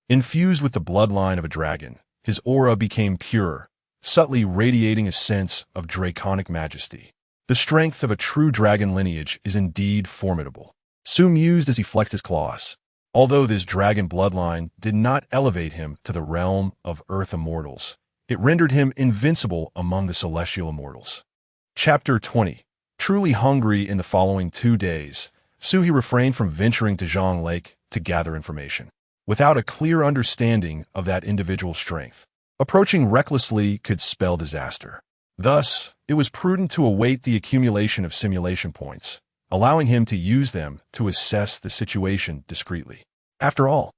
infused with the bloodline of a dragon, his aura became pure, subtly radiating a sense of draconic majesty. The strength of a true dragon lineage is indeed formidable. Su mused as he flexed his claws. Although this dragon bloodline did not elevate him to the realm of earth immortals, it rendered him invincible among the celestial immortals. Chapter 20. Truly hungry in the following 2 days, Suhi refrained from venturing to Zhang Lake to gather information. Without a clear understanding of that individual's strength, approaching recklessly could spell disaster. Thus, it was prudent to await the accumulation of simulation points, allowing him to use them to assess the situation discreetly. After all,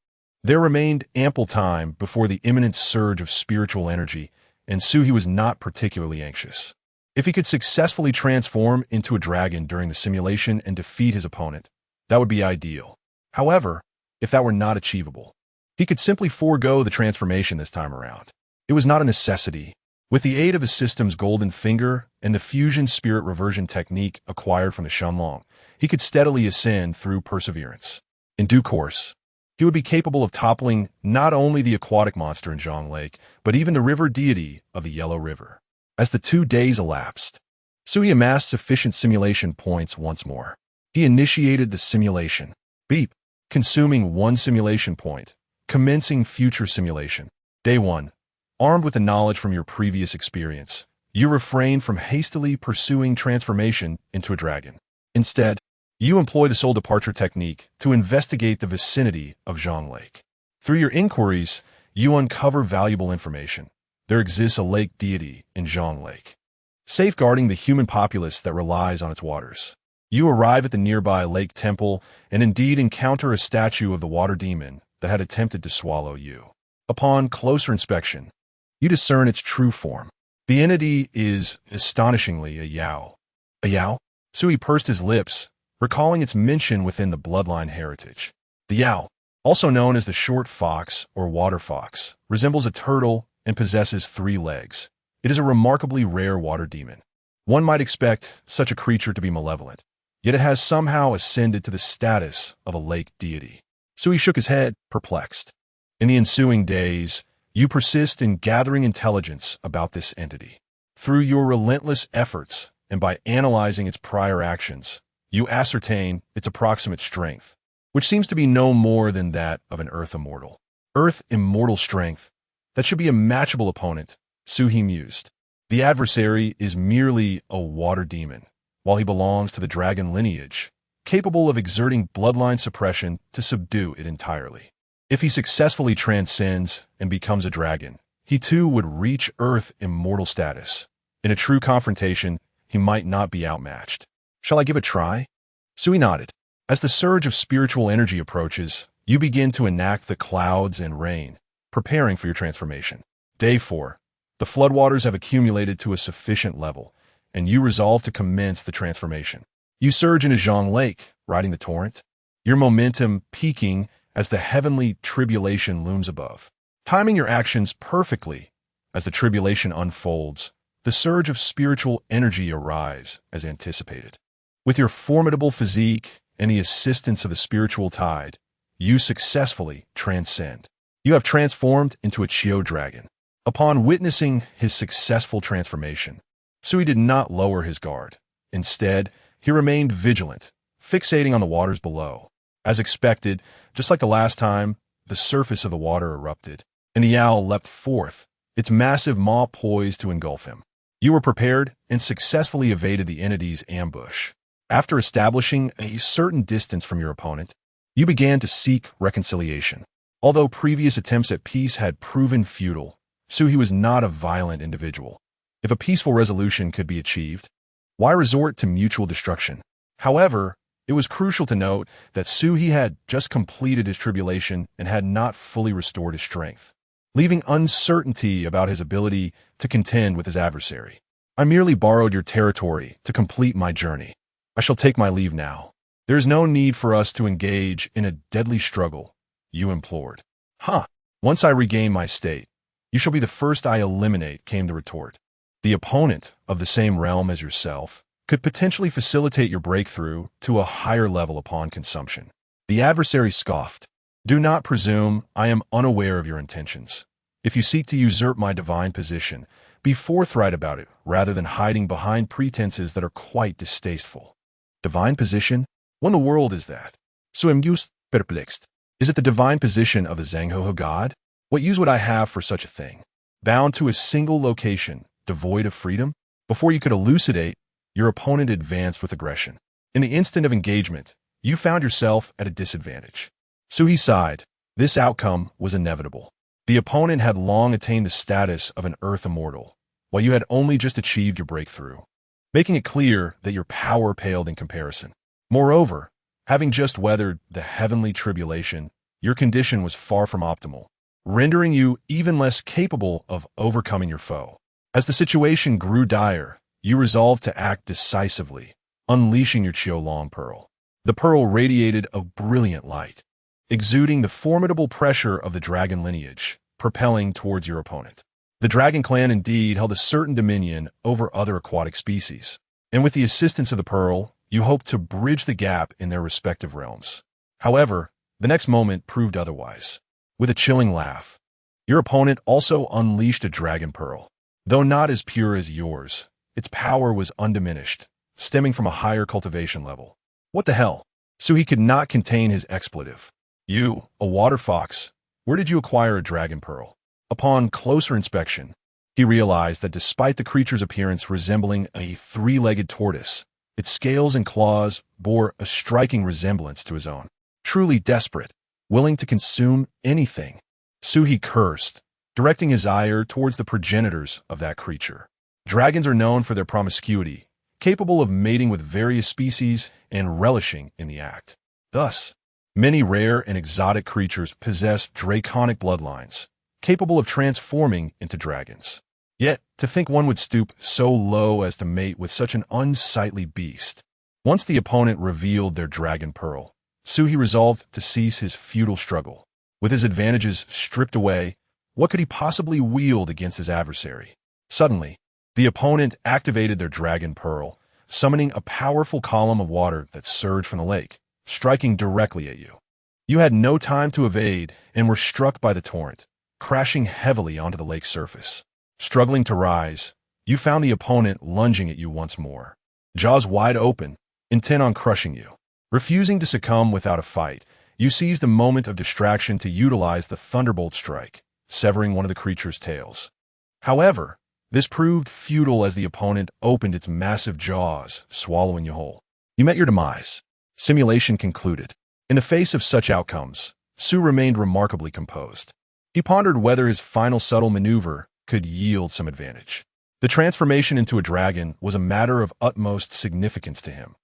there remained ample time before the imminent surge of spiritual energy, and Suhi was not particularly anxious. If he could successfully transform into a dragon during the simulation and defeat his opponent, that would be ideal. However, if that were not achievable, he could simply forego the transformation this time around. It was not a necessity. With the aid of his system's golden finger and the fusion spirit reversion technique acquired from the Shenlong, he could steadily ascend through perseverance. In due course, he would be capable of toppling not only the aquatic monster in Zhang Lake, but even the river deity of the Yellow River. As the 2 days elapsed, Suhi amassed sufficient simulation points once more. He initiated the simulation. Beep. Consuming 1 simulation point. Commencing future simulation. Day 1. Armed with the knowledge from your previous experience, you refrain from hastily pursuing transformation into a dragon. Instead, you employ the soul departure technique to investigate the vicinity of Zhang Lake. Through your inquiries, you uncover valuable information. There exists a lake deity in Zhang Lake, safeguarding the human populace that relies on its waters. You arrive at the nearby lake temple and indeed encounter a statue of the water demon that had attempted to swallow you. Upon closer inspection, you discern its true form. The entity is astonishingly a Yao. A Yao? Sui pursed his lips, recalling its mention within the bloodline heritage. The Yao, also known as the short fox or water fox, resembles a turtle and possesses 3 legs. It is a remarkably rare water demon. One might expect such a creature to be malevolent, yet it has somehow ascended to the status of a lake deity. Sui shook his head, perplexed. In the ensuing days, you persist in gathering intelligence about this entity. Through your relentless efforts and by analyzing its prior actions, you ascertain its approximate strength, which seems to be no more than that of an Earth immortal. Earth immortal strength. That should be a matchable opponent, Suhi mused. The adversary is merely a water demon, while he belongs to the dragon lineage, capable of exerting bloodline suppression to subdue it entirely. If he successfully transcends and becomes a dragon, he too would reach Earth immortal status. In a true confrontation, he might not be outmatched. Shall I give a try? Sui nodded. As the surge of spiritual energy approaches, you begin to enact the clouds and rain, preparing for your transformation. Day 4. The floodwaters have accumulated to a sufficient level, and you resolve to commence the transformation. You surge into Zhang Lake, riding the torrent, your momentum peaking as the heavenly tribulation looms above. Timing your actions perfectly, as the tribulation unfolds, the surge of spiritual energy arrives as anticipated. With your formidable physique and the assistance of the spiritual tide, you successfully transcend. You have transformed into a Chiyo dragon. Upon witnessing his successful transformation, Sui did not lower his guard. Instead, he remained vigilant, fixating on the waters below. As expected, just like the last time, the surface of the water erupted, and the owl leapt forth, its massive maw poised to engulf him. You were prepared and successfully evaded the entity's ambush. After establishing a certain distance from your opponent, you began to seek reconciliation. Although previous attempts at peace had proven futile, Suhi was not a violent individual. If a peaceful resolution could be achieved, why resort to mutual destruction? However, it was crucial to note that Suhi had just completed his tribulation and had not fully restored his strength, leaving uncertainty about his ability to contend with his adversary. I merely borrowed your territory to complete my journey. I shall take my leave now. There is no need for us to engage in a deadly struggle, you implored. Once I regain my state, you shall be the first I eliminate, came the retort. The opponent of the same realm as yourself could potentially facilitate your breakthrough to a higher level upon consumption. The adversary scoffed. Do not presume I am unaware of your intentions. If you seek to usurp my divine position, be forthright about it rather than hiding behind pretenses that are quite distasteful. Divine position? What in the world is that? Soy just perplexed. Is it the divine position of the Zhangho god? What use would I have for such a thing? Bound to a single location, devoid of freedom? Before you could elucidate, your opponent advanced with aggression. In the instant of engagement, you found yourself at a disadvantage. Suhi sighed. This outcome was inevitable. The opponent had long attained the status of an Earth immortal, while you had only just achieved your breakthrough, making it clear that your power paled in comparison. Moreover, having just weathered the heavenly tribulation, your condition was far from optimal, rendering you even less capable of overcoming your foe. As the situation grew dire, you resolved to act decisively, unleashing your Qiu-Long pearl. The pearl radiated a brilliant light, exuding the formidable pressure of the dragon lineage, propelling towards your opponent. The dragon clan indeed held a certain dominion over other aquatic species, and with the assistance of the pearl, you hoped to bridge the gap in their respective realms. However, the next moment proved otherwise. With a chilling laugh, your opponent also unleashed a dragon pearl. Though not as pure as yours, its power was undiminished, stemming from a higher cultivation level. What the hell? Suhi could not contain his expletive. You, a water fox, where did you acquire a dragon pearl? Upon closer inspection, he realized that despite the creature's appearance resembling a three-legged tortoise, its scales and claws bore a striking resemblance to his own. Truly desperate, willing to consume anything, Suhi cursed, directing his ire towards the progenitors of that creature. Dragons are known for their promiscuity, capable of mating with various species and relishing in the act. Thus, many rare and exotic creatures possess draconic bloodlines, capable of transforming into dragons. Yet, to think one would stoop so low as to mate with such an unsightly beast. Once the opponent revealed their dragon pearl, Suhi resolved to cease his futile struggle. With his advantages stripped away, what could he possibly wield against his adversary? Suddenly, the opponent activated their dragon pearl, summoning a powerful column of water that surged from the lake, striking directly at you. You had no time to evade and were struck by the torrent, crashing heavily onto the lake's surface. Struggling to rise, you found the opponent lunging at you once more, jaws wide open, intent on crushing you. Refusing to succumb without a fight, you seized a moment of distraction to utilize the thunderbolt strike, severing one of the creature's tails. However, this proved futile as the opponent opened its massive jaws, swallowing you whole. You met your demise. Simulation concluded. In the face of such outcomes, Su remained remarkably composed. He pondered whether his final subtle maneuver could yield some advantage. The transformation into a dragon was a matter of utmost significance to him.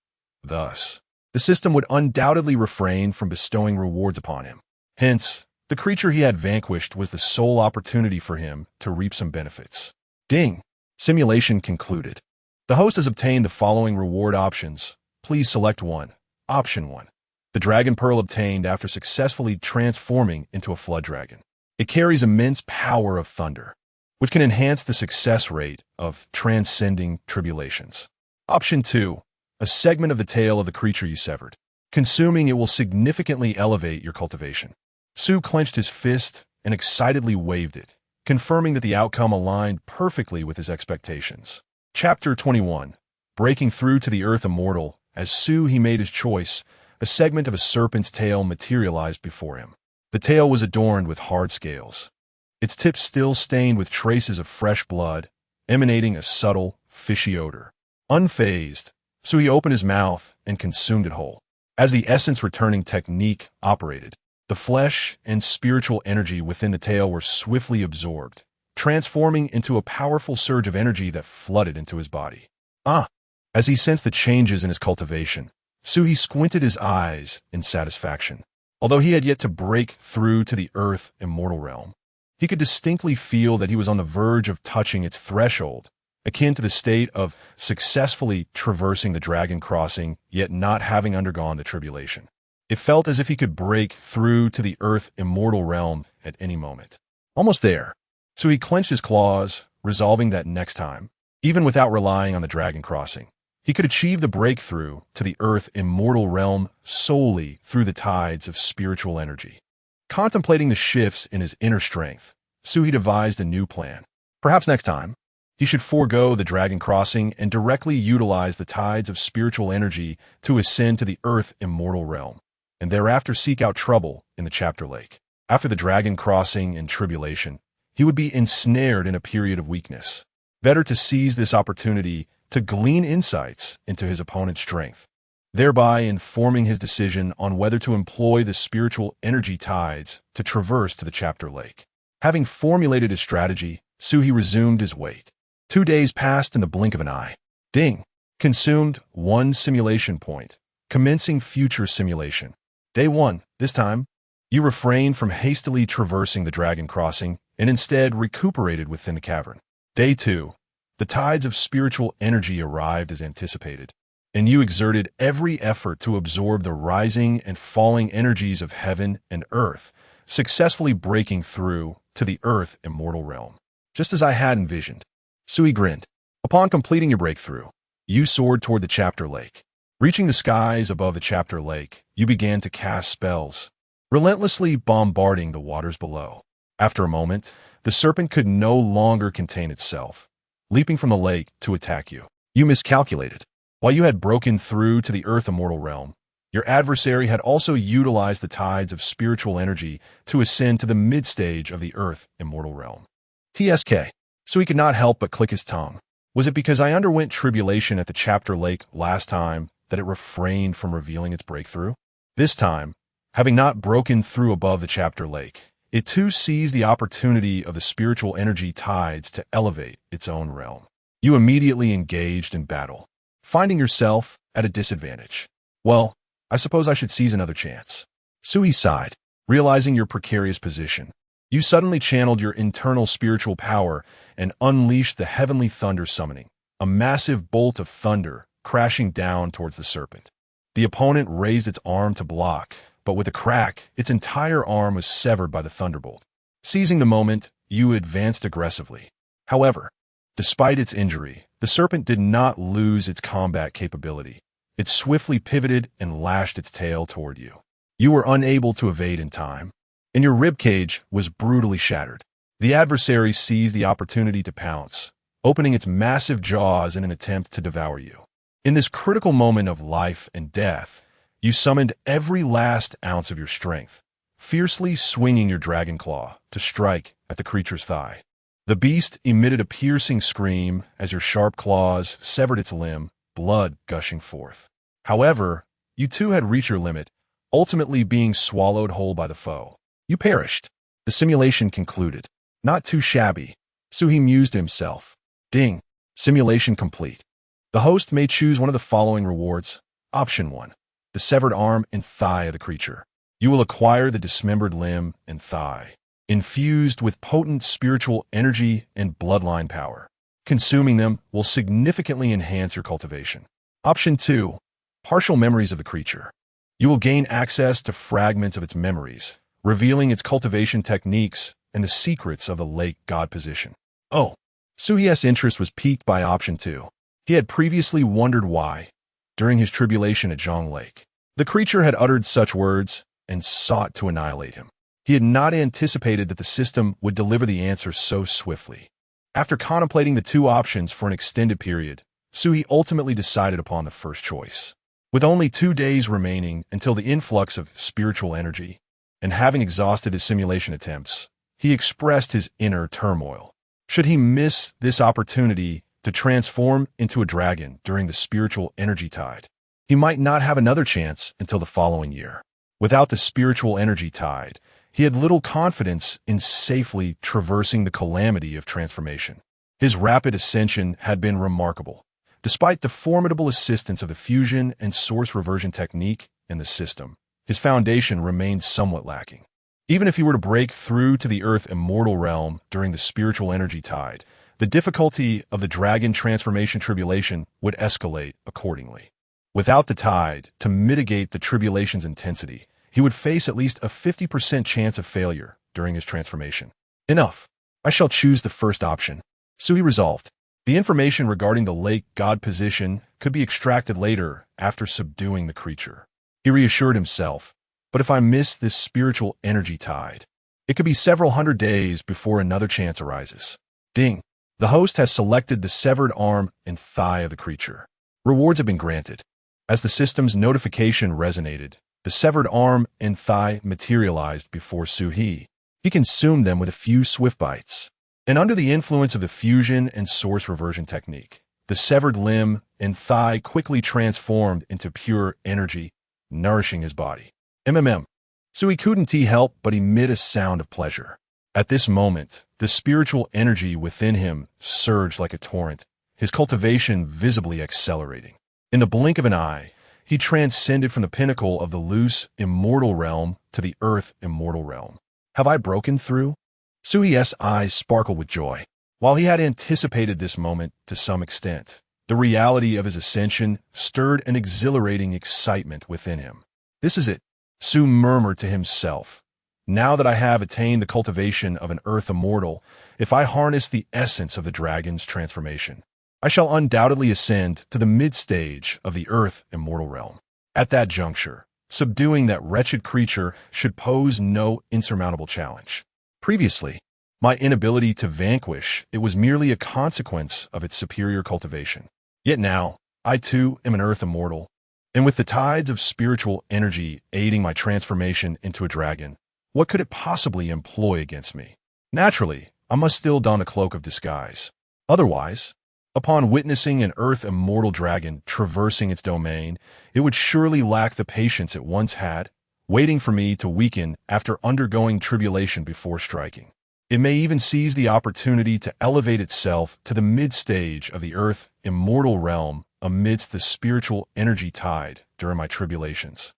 Thus, the system would undoubtedly refrain from bestowing rewards upon him. Hence, the creature he had vanquished was the sole opportunity for him to reap some benefits. Ding! Simulation concluded. The host has obtained the following reward options. Please select one. Option 1. The dragon pearl obtained after successfully transforming into a flood dragon. It carries immense power of thunder, which can enhance the success rate of transcending tribulations. Option 2. A segment of the tail of the creature you severed. Consuming it will significantly elevate your cultivation. Su clenched his fist and excitedly waved it, confirming that the outcome aligned perfectly with his expectations. Chapter 21. Breaking through to the Earth immortal. As he made his choice, a segment of a serpent's tail materialized before him. The tail was adorned with hard scales, its tip still stained with traces of fresh blood, emanating a subtle, fishy odor. Unfazed, he opened his mouth and consumed it whole. As the essence-returning technique operated, the flesh and spiritual energy within the tail were swiftly absorbed, transforming into a powerful surge of energy that flooded into his body. As he sensed the changes in his cultivation, Suhi squinted his eyes in satisfaction. Although he had yet to break through to the Earth immortal realm, he could distinctly feel that he was on the verge of touching its threshold akin to the state of successfully traversing the dragon crossing, yet not having undergone the tribulation. It felt as if he could break through to the earth immortal realm at any moment. Almost there. So he clenched his claws, resolving that next time, even without relying on the dragon crossing, he could achieve the breakthrough to the earth immortal realm solely through the tides of spiritual energy. Contemplating the shifts in his inner strength, Sui devised a new plan. Perhaps next time, he should forego the dragon crossing and directly utilize the tides of spiritual energy to ascend to the earth immortal realm, and thereafter seek out trouble in the chapter lake. After the dragon crossing and tribulation, he would be ensnared in a period of weakness. Better to seize this opportunity to glean insights into his opponent's strength, thereby informing his decision on whether to employ the spiritual energy tides to traverse to the chapter lake. Having formulated his strategy, Sui resumed his wait. 2 days passed in the blink of an eye. Ding! Consumed 1 simulation point, commencing future simulation. Day 1, this time, you refrained from hastily traversing the dragon crossing and instead recuperated within the cavern. Day 2, the tides of spiritual energy arrived as anticipated, and you exerted every effort to absorb the rising and falling energies of heaven and earth, successfully breaking through to the earth immortal realm. Just as I had envisioned. Sui grinned. Upon completing your breakthrough, you soared toward the chapter lake. Reaching the skies above the chapter lake, you began to cast spells, relentlessly bombarding the waters below. After a moment, the serpent could no longer contain itself, leaping from the lake to attack you. You miscalculated. While you had broken through to the earth immortal realm, your adversary had also utilized the tides of spiritual energy to ascend to the mid-stage of the earth immortal realm. TSK. So he could not help but click his tongue. Was it because I underwent tribulation at the chapter lake last time that it refrained from revealing its breakthrough? This time, having not broken through above the chapter lake, it too seized the opportunity of the spiritual energy tides to elevate its own realm. You immediately engaged in battle, finding yourself at a disadvantage. Well, I suppose I should seize another chance. Sui sighed, realizing your precarious position. You suddenly channeled your internal spiritual power and unleashed the heavenly thunder summoning, a massive bolt of thunder crashing down towards the serpent. The opponent raised its arm to block, but with a crack, its entire arm was severed by the thunderbolt. Seizing the moment, you advanced aggressively. However, despite its injury, the serpent did not lose its combat capability. It swiftly pivoted and lashed its tail toward you. You were unable to evade in time, and your ribcage was brutally shattered. The adversary seized the opportunity to pounce, opening its massive jaws in an attempt to devour you. In this critical moment of life and death, you summoned every last ounce of your strength, fiercely swinging your dragon claw to strike at the creature's thigh. The beast emitted a piercing scream as your sharp claws severed its limb, blood gushing forth. However, you too had reached your limit, ultimately being swallowed whole by the foe. You perished. The simulation concluded. Not too shabby, Sui mused to himself. Ding. Simulation complete. The host may choose one of the following rewards. Option 1. The severed arm and thigh of the creature. You will acquire the dismembered limb and thigh, infused with potent spiritual energy and bloodline power. Consuming them will significantly enhance your cultivation. Option 2. Partial memories of the creature. You will gain access to fragments of its memories, revealing its cultivation techniques and the secrets of the lake god position. Oh, Sui's interest was piqued by option 2. He had previously wondered why, during his tribulation at Zhang Lake, the creature had uttered such words and sought to annihilate him. He had not anticipated that the system would deliver the answer so swiftly. After contemplating the 2 options for an extended period, Sui ultimately decided upon the first choice. With only 2 days remaining until the influx of spiritual energy, and having exhausted his simulation attempts, he expressed his inner turmoil. Should he miss this opportunity to transform into a dragon during the spiritual energy tide, he might not have another chance until the following year. Without the spiritual energy tide, he had little confidence in safely traversing the calamity of transformation. His rapid ascension had been remarkable. Despite the formidable assistance of the fusion and source reversion technique in the system, his foundation remained somewhat lacking. Even if he were to break through to the earth immortal realm during the spiritual energy tide, the difficulty of the dragon transformation tribulation would escalate accordingly. Without the tide to mitigate the tribulation's intensity, he would face at least a 50% chance of failure during his transformation. Enough. I shall choose the first option. So he resolved. The information regarding the lake god position could be extracted later after subduing the creature. He reassured himself, but if I miss this spiritual energy tide, it could be several hundred days before another chance arises. Ding. The host has selected the severed arm and thigh of the creature. Rewards have been granted. As the system's notification resonated, the severed arm and thigh materialized before Suhi. He consumed them with a few swift bites. And under the influence of the fusion and source reversion technique, the severed limb and thigh quickly transformed into pure energy, nourishing his body. Sui couldn't help but emit a sound of pleasure. At this moment, the spiritual energy within him surged like a torrent, his cultivation visibly accelerating. In the blink of an eye, he transcended from the pinnacle of the loose, immortal realm to the earth immortal realm. Have I broken through? Sui's eyes sparkled with joy. While he had anticipated this moment to some extent, the reality of his ascension stirred an exhilarating excitement within him. This is it, Su murmured to himself. Now that I have attained the cultivation of an earth immortal, if I harness the essence of the dragon's transformation, I shall undoubtedly ascend to the mid-stage of the earth immortal realm. At that juncture, subduing that wretched creature should pose no insurmountable challenge. Previously, my inability to vanquish it was merely a consequence of its superior cultivation. Yet now, I too am an earth immortal, and with the tides of spiritual energy aiding my transformation into a dragon, what could it possibly employ against me? Naturally, I must still don the cloak of disguise. Otherwise, upon witnessing an earth immortal dragon traversing its domain, it would surely lack the patience it once had, waiting for me to weaken after undergoing tribulation before striking. It may even seize the opportunity to elevate itself to the mid-stage of the earth immortal realm amidst the spiritual energy tide during my tribulations,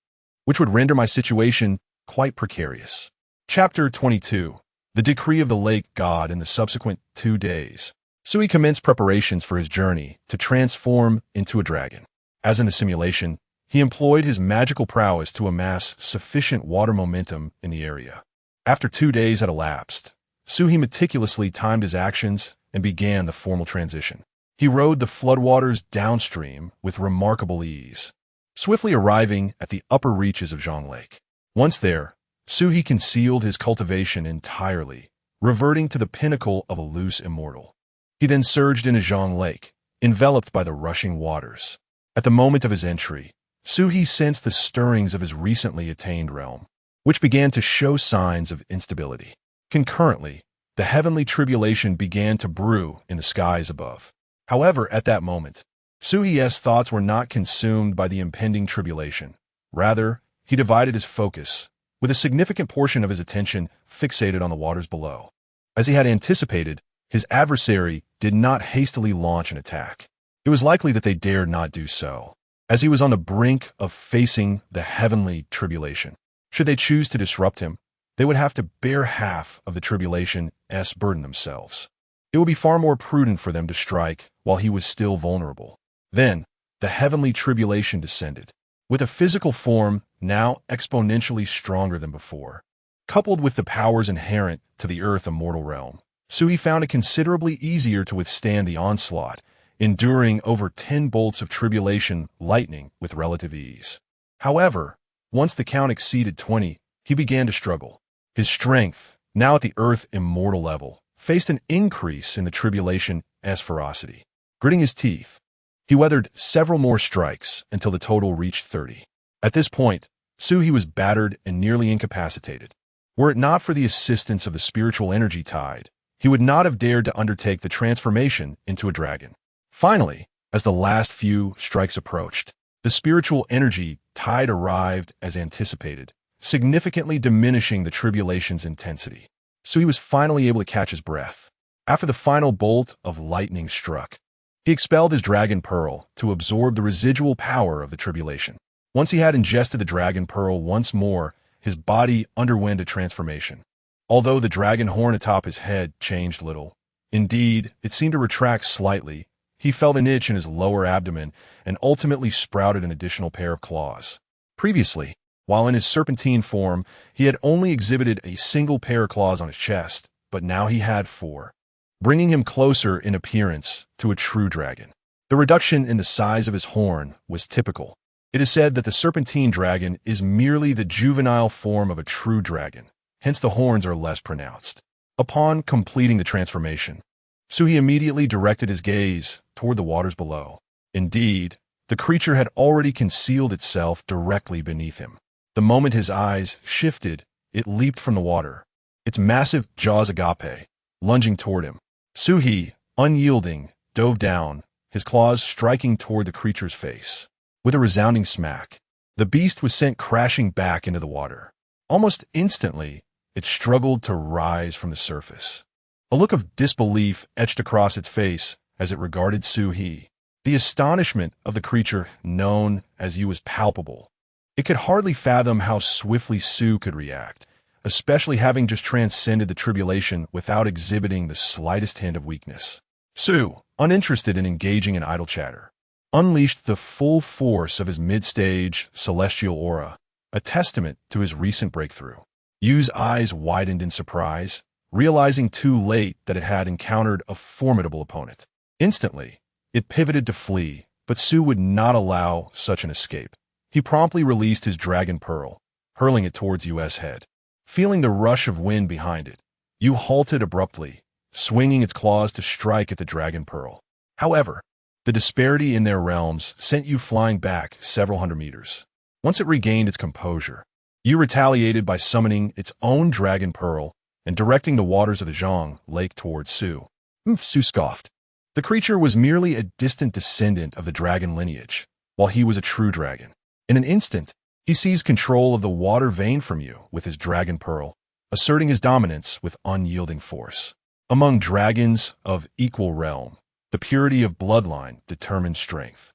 which would render my situation quite precarious. Chapter 22. The Decree of the Lake God in the subsequent 2 days. Sui commenced preparations for his journey to transform into a dragon. As in the simulation, he employed his magical prowess to amass sufficient water momentum in the area. After 2 days had elapsed, Sui meticulously timed his actions and began the formal transition. He rode the floodwaters downstream with remarkable ease, swiftly arriving at the upper reaches of Zhang Lake. Once there, Sui concealed his cultivation entirely, reverting to the pinnacle of a loose immortal. He then surged into Zhang Lake, enveloped by the rushing waters. At the moment of his entry, Sui sensed the stirrings of his recently attained realm, which began to show signs of instability. Concurrently, the heavenly tribulation began to brew in the skies above. However, at that moment, Sui's thoughts were not consumed by the impending tribulation. Rather, he divided his focus, with a significant portion of his attention fixated on the waters below. As he had anticipated, his adversary did not hastily launch an attack. It was likely that they dared not do so, as he was on the brink of facing the heavenly tribulation. Should they choose to disrupt him, they would have to bear half of the tribulation's burden themselves. It would be far more prudent for them to strike while he was still vulnerable. Then, the heavenly tribulation descended, with a physical form now exponentially stronger than before. Coupled with the powers inherent to the earth immortal realm, Sui found it considerably easier to withstand the onslaught, enduring over 10 bolts of tribulation lightning with relative ease. However, once the count exceeded 20, he began to struggle. His strength, now at the earth immortal level, faced an increase in the tribulation's ferocity. Gritting his teeth, he weathered several more strikes until the total reached 30. At this point, Sui was battered and nearly incapacitated. Were it not for the assistance of the spiritual energy tide, he would not have dared to undertake the transformation into a dragon. Finally, as the last few strikes approached, the spiritual energy tide arrived as anticipated, significantly diminishing the tribulation's intensity. Sui was finally able to catch his breath. After the final bolt of lightning struck, he expelled his dragon pearl to absorb the residual power of the tribulation. Once he had ingested the dragon pearl once more, his body underwent a transformation. Although the dragon horn atop his head changed little, Indeed, it seemed to retract slightly. He felt an itch in his lower abdomen and ultimately sprouted an additional pair of claws. Previously, while in his serpentine form, he had only exhibited a single pair of claws on his chest, but now he had 4, bringing him closer in appearance to a true dragon. The reduction in the size of his horn was typical. It is said that the serpentine dragon is merely the juvenile form of a true dragon, hence the horns are less pronounced. Upon completing the transformation, Suhi immediately directed his gaze toward the waters below. Indeed, the creature had already concealed itself directly beneath him. The moment his eyes shifted, it leaped from the water, its massive jaws agape, lunging toward him. Suhi, unyielding, dove down, his claws striking toward the creature's face. With a resounding smack, the beast was sent crashing back into the water. Almost instantly, it struggled to rise from the surface. A look of disbelief etched across its face as it regarded Suhi. The astonishment of the creature known as you was palpable. It could hardly fathom how swiftly Su could react, especially having just transcended the tribulation without exhibiting the slightest hint of weakness. Su, uninterested in engaging in idle chatter, unleashed the full force of his mid-stage celestial aura, a testament to his recent breakthrough. Yu's eyes widened in surprise, realizing too late that it had encountered a formidable opponent. Instantly, it pivoted to flee, but Su would not allow such an escape. He promptly released his dragon pearl, hurling it towards Yu's head. Feeling the rush of wind behind it, Yu halted abruptly, swinging its claws to strike at the dragon pearl. However, the disparity in their realms sent Yu flying back several hundred meters. Once it regained its composure, Yu retaliated by summoning its own dragon pearl and directing the waters of the Zhang Lake towards Su. Su scoffed. The creature was merely a distant descendant of the dragon lineage, while he was a true dragon. In an instant, he seized control of the water vein from Yu with his dragon pearl, asserting his dominance with unyielding force. Among dragons of equal realm, the purity of bloodline determined strength.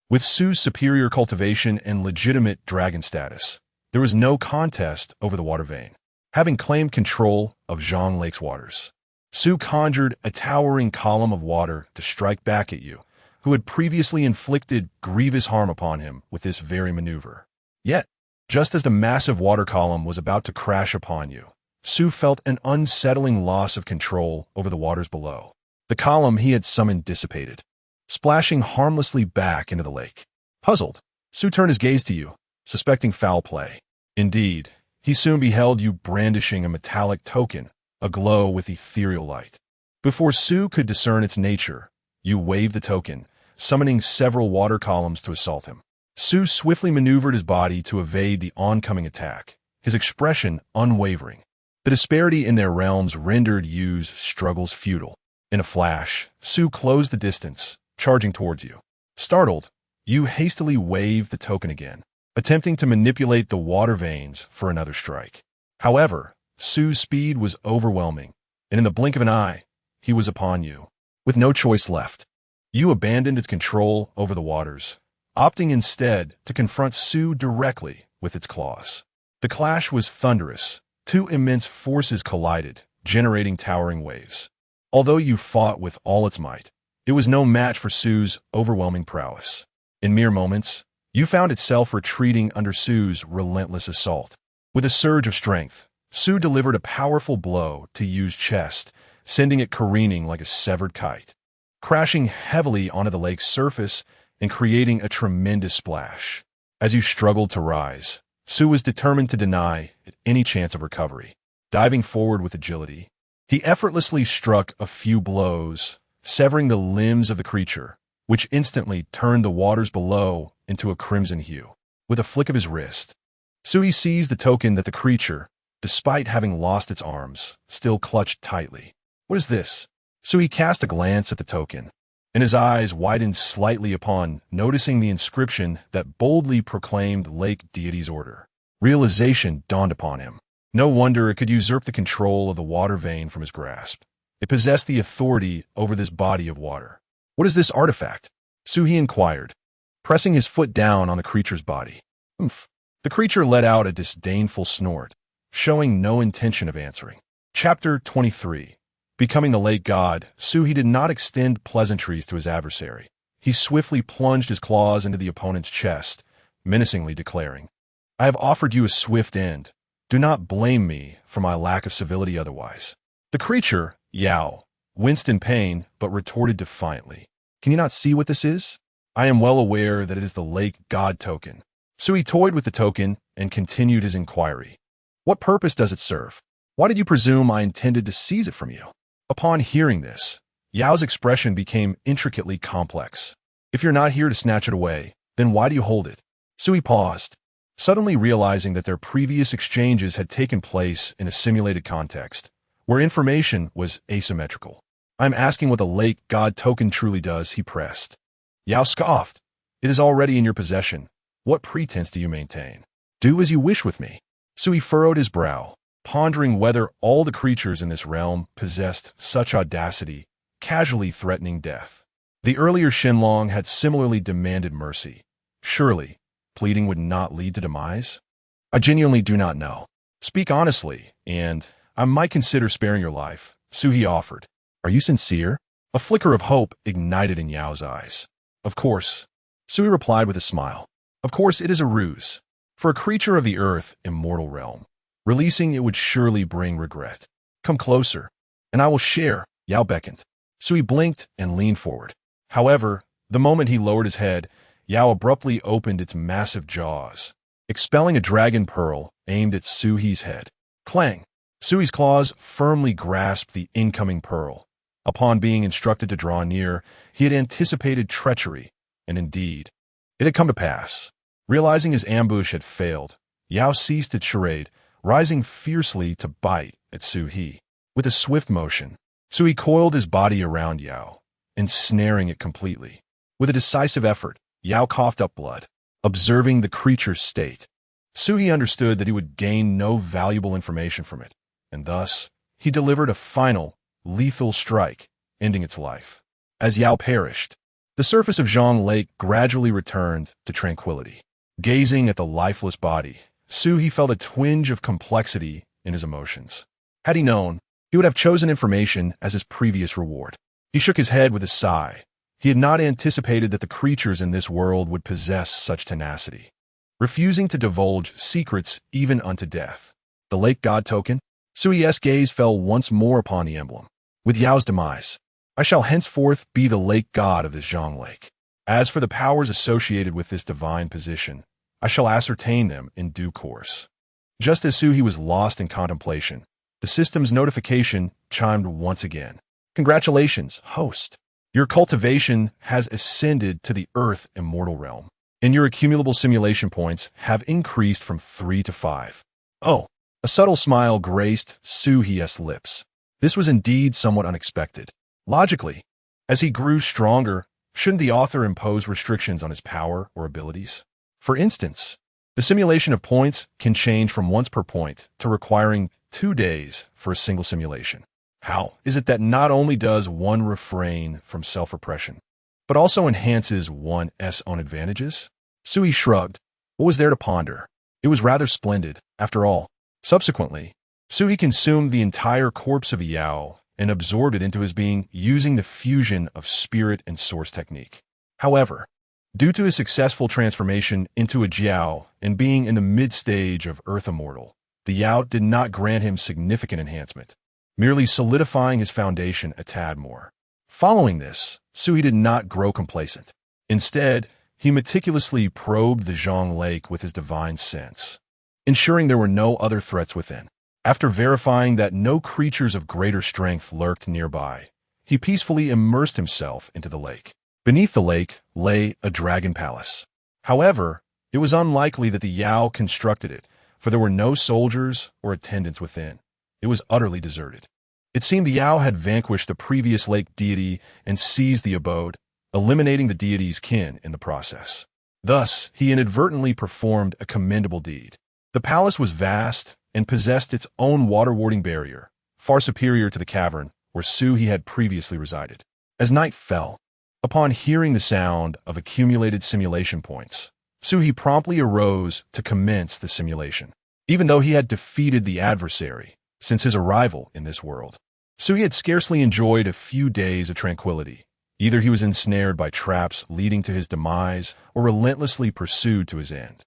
With Su's superior cultivation and legitimate dragon status, there was no contest over the water vein. Having claimed control of Zhang Lake's waters, Su conjured a towering column of water to strike back at Yu, who had previously inflicted grievous harm upon him with this very maneuver. Yet, just as the massive water column was about to crash upon Yu, Su felt an unsettling loss of control over the waters below. The column he had summoned dissipated, splashing harmlessly back into the lake. Puzzled, Su turned his gaze to Yu, suspecting foul play. Indeed, he soon beheld Yu brandishing a metallic token, aglow with ethereal light. Before Su could discern its nature, Yu waved the token, summoning several water columns to assault him. Su swiftly maneuvered his body to evade the oncoming attack, his expression unwavering. The disparity in their realms rendered Yu's struggles futile. In a flash, Su closed the distance, charging towards Yu. Startled, Yu hastily waved the token again, attempting to manipulate the water veins for another strike. However, Su's speed was overwhelming, and in the blink of an eye, he was upon Yu. With no choice left, Yu abandoned its control over the waters, opting instead to confront Su directly with its claws. The clash was thunderous. Two immense forces collided, generating towering waves. Although Yu fought with all its might, it was no match for Su's overwhelming prowess. In mere moments, Yu found itself retreating under Su's relentless assault. With a surge of strength, Su delivered a powerful blow to Yu's chest, sending it careening like a severed kite, crashing heavily onto the lake's surface and creating a tremendous splash. As Yu struggled to rise, Su was determined to deny it any chance of recovery. Diving forward with agility, he effortlessly struck a few blows, severing the limbs of the creature, which instantly turned the waters below into a crimson hue. With a flick of his wrist, Sui seized the token that the creature, despite having lost its arms, still clutched tightly. What is this? Sui cast a glance at the token, and his eyes widened slightly upon noticing the inscription that boldly proclaimed Lake Deity's order. Realization dawned upon him. No wonder it could usurp the control of the water vein from his grasp. It possessed the authority over this body of water. What is this artifact? Suhi inquired, pressing his foot down on the creature's body. Oomph. The creature let out a disdainful snort, showing no intention of answering. Chapter 23. Becoming the lake god, Suhi did not extend pleasantries to his adversary. He swiftly plunged his claws into the opponent's chest, menacingly declaring, "I have offered you a swift end. Do not blame me for my lack of civility otherwise." The creature, Yao, winced in pain but retorted defiantly, "Can you not see what this is? I am well aware that it is the lake god token." Suhi toyed with the token and continued his inquiry. "What purpose does it serve? Why did you presume I intended to seize it from you?" Upon hearing this, Yao's expression became intricately complex. "If you're not here to snatch it away, then why do you hold it?" Suhi paused, suddenly realizing that their previous exchanges had taken place in a simulated context, where information was asymmetrical. "I'm asking what the lake god token truly does," he pressed. Yao scoffed. "It is already in your possession. What pretense do you maintain? Do as you wish with me." Suhi furrowed his brow, pondering whether all the creatures in this realm possessed such audacity, casually threatening death. The earlier Shenlong had similarly demanded mercy. Surely, pleading would not lead to demise? "I genuinely do not know. Speak honestly, and I might consider sparing your life," Suhi offered. "Are you sincere?" A flicker of hope ignited in Yao's eyes. "Of course," Suhi replied with a smile. "Of course it is a ruse. For a creature of the earth, immortal realm, releasing it would surely bring regret. Come closer, and I will share." Yao beckoned. Suhi blinked and leaned forward. However, the moment he lowered his head, Yao abruptly opened its massive jaws, expelling a dragon pearl aimed at Suhi's head. Clang! Suhi's claws firmly grasped the incoming pearl. Upon being instructed to draw near, he had anticipated treachery, and indeed, it had come to pass. Realizing his ambush had failed, Yao ceased its charade, rising fiercely to bite at Suhi. With a swift motion, Suhi coiled his body around Yao, ensnaring it completely. With a decisive effort, Yao coughed up blood. Observing the creature's state, Suhi understood that he would gain no valuable information from it, and thus he delivered a final, lethal strike, ending its life. As Yao perished, the surface of Zhang Lake gradually returned to tranquility. Gazing at the lifeless body, Suhi felt a twinge of complexity in his emotions. Had he known, he would have chosen information as his previous reward. He shook his head with a sigh. He had not anticipated that the creatures in this world would possess such tenacity, refusing to divulge secrets even unto death. The lake god token? Sui's gaze fell once more upon the emblem. With Yao's demise, I shall henceforth be the lake god of this Zhang Lake. As for the powers associated with this divine position, I shall ascertain them in due course. Just as Suhi was lost in contemplation, the system's notification chimed once again. Congratulations, host. Your cultivation has ascended to the Earth immortal realm, and your accumulable simulation points have increased from 3 to 5. Oh, a subtle smile graced Suhi's lips. This was indeed somewhat unexpected. Logically, as he grew stronger, shouldn't the author impose restrictions on his power or abilities? For instance, the simulation of points can change from once per point to requiring 2 days for a single simulation. How is it that not only does one refrain from self-repression, but also enhances one's own advantages? Suhi shrugged. What was there to ponder? It was rather splendid, after all. Subsequently, Suhi consumed the entire corpse of Yao and absorbed it into his being using the fusion of spirit and source technique. However, due to his successful transformation into a Jiao and being in the mid-stage of Earth Immortal, the Yao did not grant him significant enhancement, merely solidifying his foundation a tad more. Following this, Suhi did not grow complacent. Instead, he meticulously probed the Zhang Lake with his divine sense, ensuring there were no other threats within. After verifying that no creatures of greater strength lurked nearby, he peacefully immersed himself into the lake. Beneath the lake lay a dragon palace. However, it was unlikely that the Yao constructed it, for there were no soldiers or attendants within. It was utterly deserted. It seemed the Yao had vanquished the previous lake deity and seized the abode, eliminating the deity's kin in the process. Thus, he inadvertently performed a commendable deed. The palace was vast and possessed its own water-warding barrier, far superior to the cavern where Suhi had previously resided. As night fell, upon hearing the sound of accumulated simulation points, Suhi promptly arose to commence the simulation. Even though he had defeated the adversary since his arrival in this world, Sui had scarcely enjoyed a few days of tranquility. Either he was ensnared by traps leading to his demise or relentlessly pursued to his end.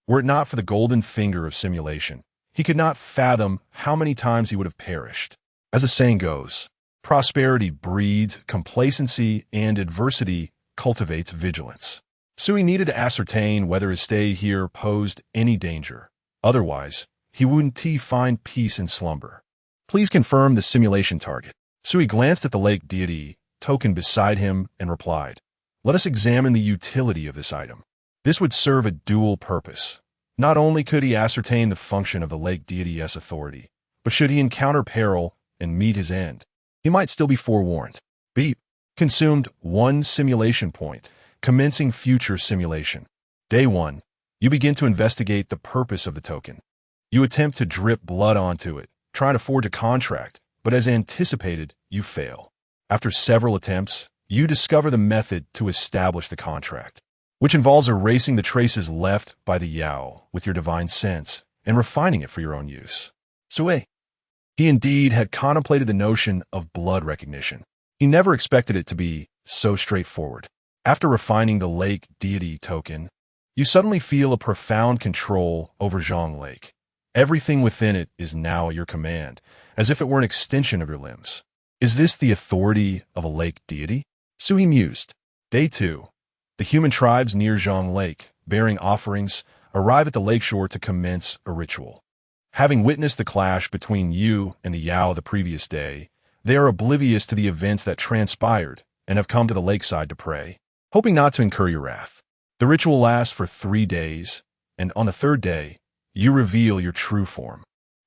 Were it not for the golden finger of simulation, he could not fathom how many times he would have perished. As the saying goes, prosperity breeds complacency and adversity cultivates vigilance. Sui needed to ascertain whether his stay here posed any danger. Otherwise, he wouldn't find peace in slumber. Please confirm the simulation target. Sui glanced at the lake deity token beside him and replied, "Let us examine the utility of this item." This would serve a dual purpose. Not only could he ascertain the function of the lake deity's authority, but should he encounter peril and meet his end, he might still be forewarned. Beep. Consumed 1 simulation point, commencing future simulation. Day 1. You begin to investigate the purpose of the token. You attempt to drip blood onto it, trying to forge a contract, but as anticipated, you fail. After several attempts, you discover the method to establish the contract, which involves erasing the traces left by the Yao with your divine sense and refining it for your own use. Sui. He indeed had contemplated the notion of blood recognition. He never expected it to be so straightforward. After refining the lake deity token, you suddenly feel a profound control over Zhang Lake. Everything within it is now at your command, as if it were an extension of your limbs. Is this the authority of a lake deity? Sui mused. Day 2. The human tribes near Zhang Lake, bearing offerings, arrive at the lakeshore to commence a ritual. Having witnessed the clash between you and the Yao the previous day, they are oblivious to the events that transpired and have come to the lakeside to pray, hoping not to incur your wrath. The ritual lasts for 3 days, and on the 3rd day, you reveal your true form.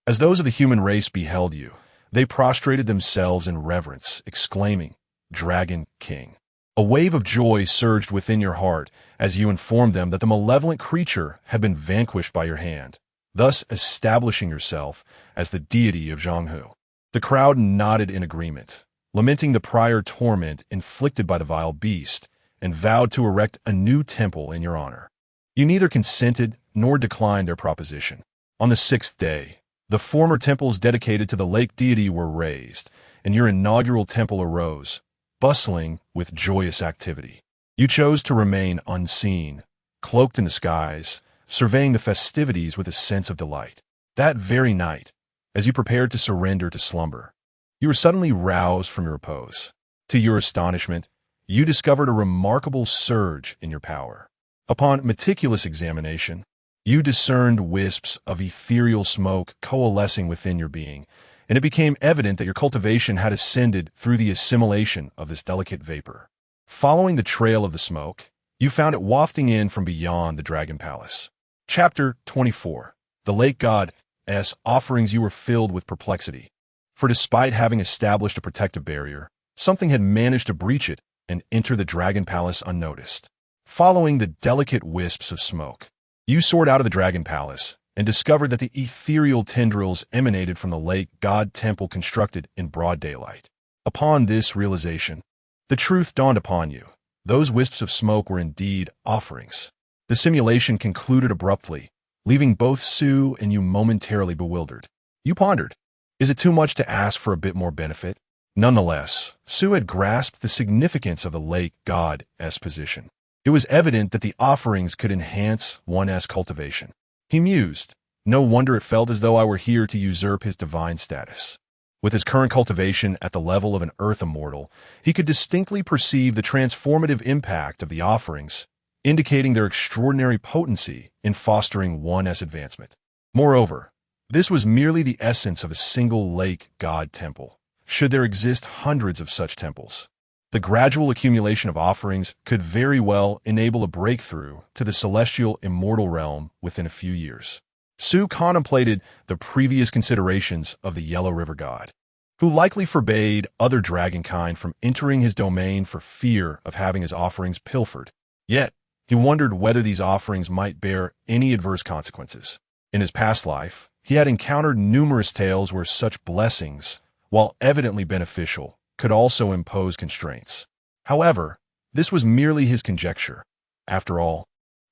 As those of the human race beheld you, they prostrated themselves in reverence, exclaiming, "Dragon King." A wave of joy surged within your heart as you informed them that the malevolent creature had been vanquished by your hand, thus establishing yourself as the deity of Zhanghu. The crowd nodded in agreement, lamenting the prior torment inflicted by the vile beast, and vowed to erect a new temple in your honor. You neither consented nor declined their proposition. On the 6th day, the former temples dedicated to the lake deity were razed, and your inaugural temple arose, bustling with joyous activity. You chose to remain unseen, cloaked in the skies, surveying the festivities with a sense of delight. That very night, as you prepared to surrender to slumber, you were suddenly roused from your repose. To your astonishment, you discovered a remarkable surge in your power. Upon meticulous examination, you discerned wisps of ethereal smoke coalescing within your being, and it became evident that your cultivation had ascended through the assimilation of this delicate vapor. Following the trail of the smoke, you found it wafting in from beyond the Dragon Palace. Chapter 24. The Lake God's offerings. You were filled with perplexity, for despite having established a protective barrier, something had managed to breach it and enter the Dragon Palace unnoticed. Following the delicate wisps of smoke, you soared out of the Dragon Palace and discovered that the ethereal tendrils emanated from the lake god temple constructed in broad daylight. Upon this realization, the truth dawned upon you. Those wisps of smoke were indeed offerings. The simulation concluded abruptly, leaving both Sue and you momentarily bewildered. You pondered, is it too much to ask for a bit more benefit? Nonetheless, Sue had grasped the significance of the lake god's position. It was evident that the offerings could enhance one's cultivation. He mused, no wonder it felt as though I were here to usurp his divine status. With his current cultivation at the level of an earth immortal, he could distinctly perceive the transformative impact of the offerings, indicating their extraordinary potency in fostering one's advancement. Moreover, this was merely the essence of a single lake god temple. Should there exist hundreds of such temples, the gradual accumulation of offerings could very well enable a breakthrough to the celestial immortal realm within a few years. Sue contemplated the previous considerations of the Yellow River god, who likely forbade other dragonkind from entering his domain for fear of having his offerings pilfered. Yet, he wondered whether these offerings might bear any adverse consequences. In his past life, he had encountered numerous tales where such blessings, while evidently beneficial, could also impose constraints. However, this was merely his conjecture. After all,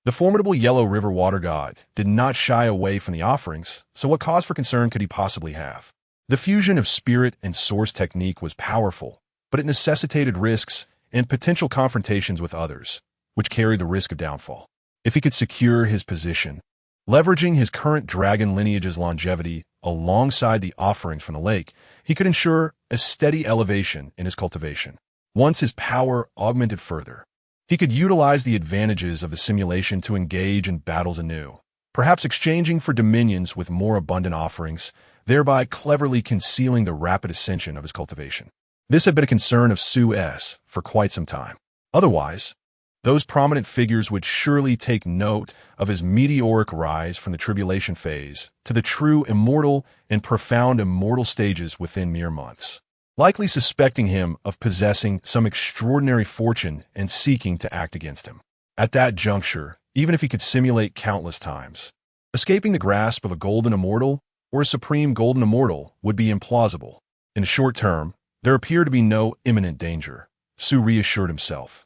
the formidable Yellow River water god did not shy away from the offerings, so what cause for concern could he possibly have? The fusion of spirit and source technique was powerful, but it necessitated risks and potential confrontations with others, which carried the risk of downfall. If he could secure his position, leveraging his current dragon lineage's longevity alongside the offerings from the lake, he could ensure a steady elevation in his cultivation. Once his power augmented further, he could utilize the advantages of the simulation to engage in battles anew, perhaps exchanging for dominions with more abundant offerings, thereby cleverly concealing the rapid ascension of his cultivation. This had been a concern of Su's for quite some time. Otherwise, those prominent figures would surely take note of his meteoric rise from the tribulation phase to the true immortal and profound immortal stages within mere months, likely suspecting him of possessing some extraordinary fortune and seeking to act against him. At that juncture, even if he could simulate countless times, escaping the grasp of a golden immortal or a supreme golden immortal would be implausible. In the short term, there appeared to be no imminent danger, Su reassured himself.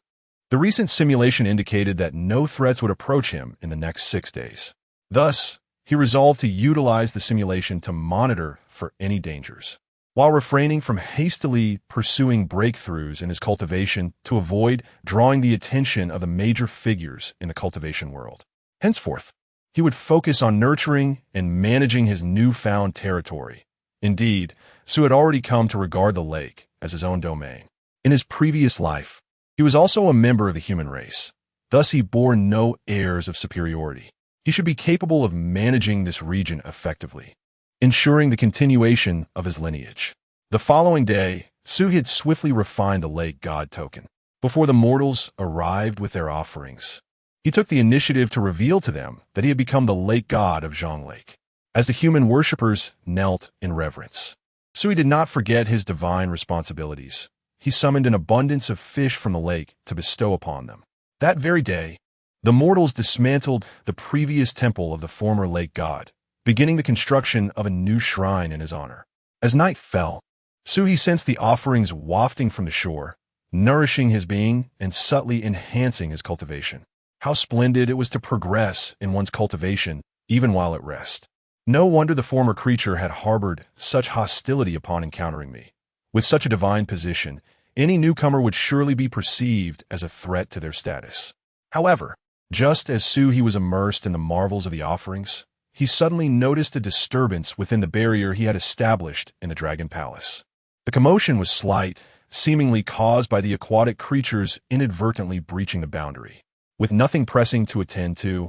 The recent simulation indicated that no threats would approach him in the next 6 days. Thus, he resolved to utilize the simulation to monitor for any dangers, while refraining from hastily pursuing breakthroughs in his cultivation to avoid drawing the attention of the major figures in the cultivation world. Henceforth, he would focus on nurturing and managing his newfound territory. Indeed, Su had already come to regard the lake as his own domain. In his previous life, he was also a member of the human race. Thus, he bore no airs of superiority. He should be capable of managing this region effectively, ensuring the continuation of his lineage. The following day, Su had swiftly refined the lake god token. Before the mortals arrived with their offerings, he took the initiative to reveal to them that he had become the lake god of Zhang Lake. As the human worshippers knelt in reverence, Sui did not forget his divine responsibilities. He summoned an abundance of fish from the lake to bestow upon them. That very day, the mortals dismantled the previous temple of the former lake god, beginning the construction of a new shrine in his honor. As night fell, Sui sensed the offerings wafting from the shore, nourishing his being and subtly enhancing his cultivation. How splendid it was to progress in one's cultivation, even while at rest. No wonder the former creature had harbored such hostility upon encountering me. With such a divine position, any newcomer would surely be perceived as a threat to their status. However, just as Sui was immersed in the marvels of the offerings, he suddenly noticed a disturbance within the barrier he had established in the Dragon Palace. The commotion was slight, seemingly caused by the aquatic creatures inadvertently breaching the boundary. With nothing pressing to attend to,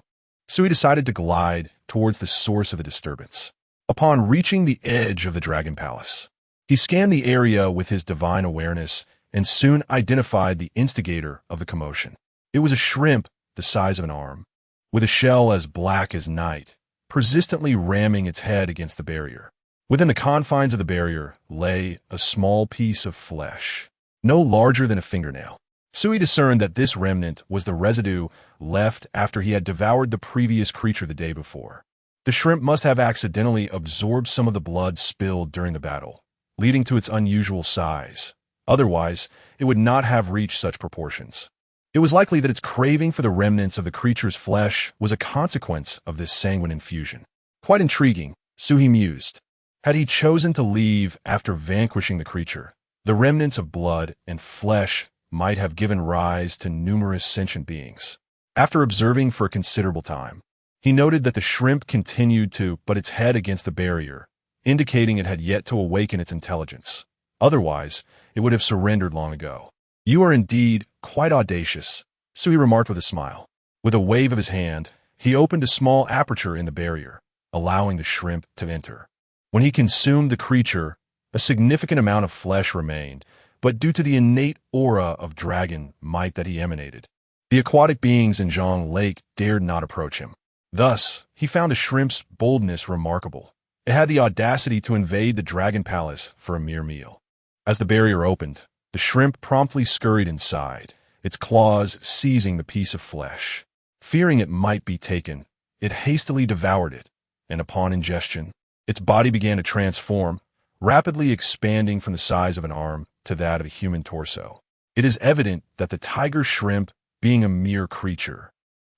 Sui decided to glide towards the source of the disturbance. Upon reaching the edge of the Dragon Palace, he scanned the area with his divine awareness and soon identified the instigator of the commotion. It was a shrimp the size of an arm, with a shell as black as night, persistently ramming its head against the barrier. Within the confines of the barrier lay a small piece of flesh, no larger than a fingernail. Sui discerned that this remnant was the residue left after he had devoured the previous creature the day before. The shrimp must have accidentally absorbed some of the blood spilled during the battle, leading to its unusual size. Otherwise, it would not have reached such proportions. It was likely that its craving for the remnants of the creature's flesh was a consequence of this sanguine infusion. Quite intriguing, Sui mused. Had he chosen to leave after vanquishing the creature, the remnants of blood and flesh might have given rise to numerous sentient beings. After observing for a considerable time, he noted that the shrimp continued to butt its head against the barrier, indicating it had yet to awaken its intelligence. Otherwise, it would have surrendered long ago. "You are indeed quite audacious," Sui remarked with a smile. With a wave of his hand, he opened a small aperture in the barrier, allowing the shrimp to enter. When he consumed the creature, a significant amount of flesh remained, but due to the innate aura of dragon might that he emanated, the aquatic beings in Zhang Lake dared not approach him. Thus, he found the shrimp's boldness remarkable. It had the audacity to invade the Dragon Palace for a mere meal. As the barrier opened, the shrimp promptly scurried inside, its claws seizing the piece of flesh. Fearing it might be taken, it hastily devoured it, and upon ingestion, its body began to transform, rapidly expanding from the size of an arm to that of a human torso. It is evident that the tiger shrimp, being a mere creature,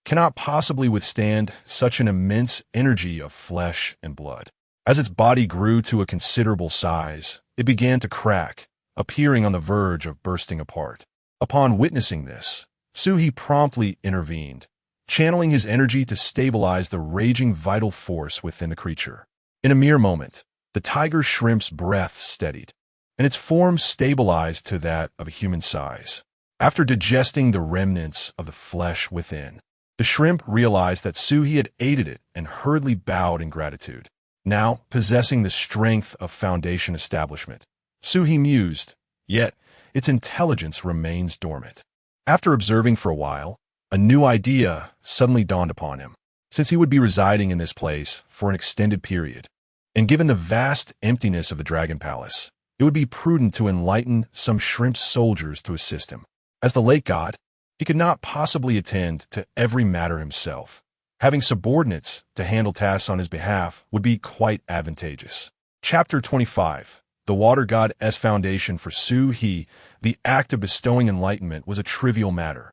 cannot possibly withstand such an immense energy of flesh and blood. As its body grew to a considerable size, it began to crack, appearing on the verge of bursting apart. Upon witnessing this, Suhi promptly intervened, channeling his energy to stabilize the raging vital force within the creature. In a mere moment, the tiger shrimp's breath steadied, and its form stabilized to that of a human size. After digesting the remnants of the flesh within, the shrimp realized that Suhi had aided it and hurriedly bowed in gratitude. Now, possessing the strength of foundation establishment, Suhi mused, yet its intelligence remains dormant. After observing for a while, a new idea suddenly dawned upon him. Since he would be residing in this place for an extended period, and given the vast emptiness of the Dragon Palace, it would be prudent to enlighten some shrimp soldiers to assist him. As the lake god, he could not possibly attend to every matter himself. Having subordinates to handle tasks on his behalf would be quite advantageous. Chapter 25. The Water God's Foundation for Suhi. The act of bestowing enlightenment was a trivial matter.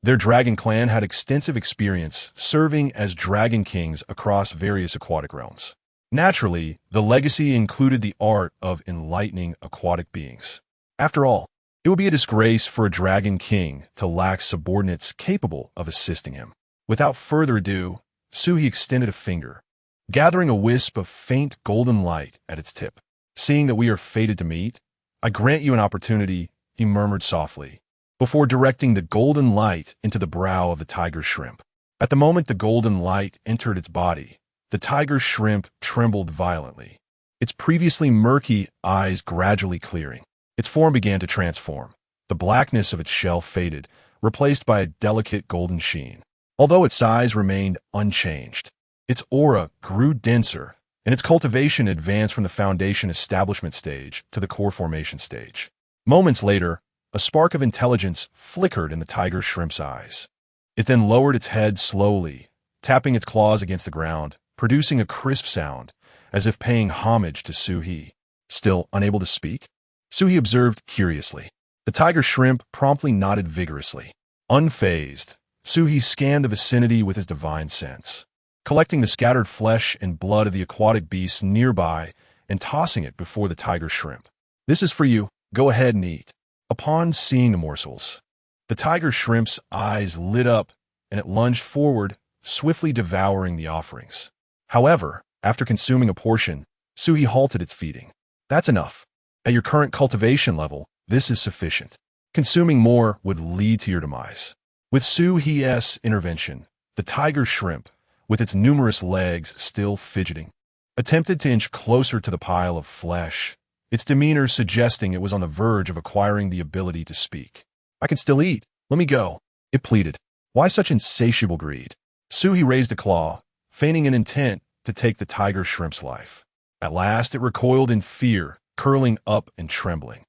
Their dragon clan had extensive experience serving as dragon kings across various aquatic realms. Naturally, the legacy included the art of enlightening aquatic beings. After all, it would be a disgrace for a dragon king to lack subordinates capable of assisting him. Without further ado, Suhi extended a finger, gathering a wisp of faint golden light at its tip. Seeing that we are fated to meet, I grant you an opportunity, he murmured softly, before directing the golden light into the brow of the tiger shrimp. At the moment the golden light entered its body, the tiger shrimp trembled violently, its previously murky eyes gradually clearing. Its form began to transform. The blackness of its shell faded, replaced by a delicate golden sheen. Although its size remained unchanged, its aura grew denser, and its cultivation advanced from the foundation establishment stage to the core formation stage. Moments later, a spark of intelligence flickered in the tiger shrimp's eyes. It then lowered its head slowly, tapping its claws against the ground, producing a crisp sound, as if paying homage to Suhi. Still unable to speak, Suhi observed curiously. The tiger shrimp promptly nodded vigorously. Unfazed, Suhi scanned the vicinity with his divine sense, collecting the scattered flesh and blood of the aquatic beasts nearby and tossing it before the tiger shrimp. This is for you. Go ahead and eat. Upon seeing the morsels, the tiger shrimp's eyes lit up and it lunged forward, swiftly devouring the offerings. However, after consuming a portion, Suhi halted its feeding. That's enough. At your current cultivation level, this is sufficient. Consuming more would lead to your demise. With Suhi's intervention, the tiger shrimp, with its numerous legs still fidgeting, attempted to inch closer to the pile of flesh, its demeanor suggesting it was on the verge of acquiring the ability to speak. I can still eat. Let me go, it pleaded. Why such insatiable greed? Suhi raised a claw, feigning an intent to take the tiger shrimp's life. At last it recoiled in fear, curling up and trembling.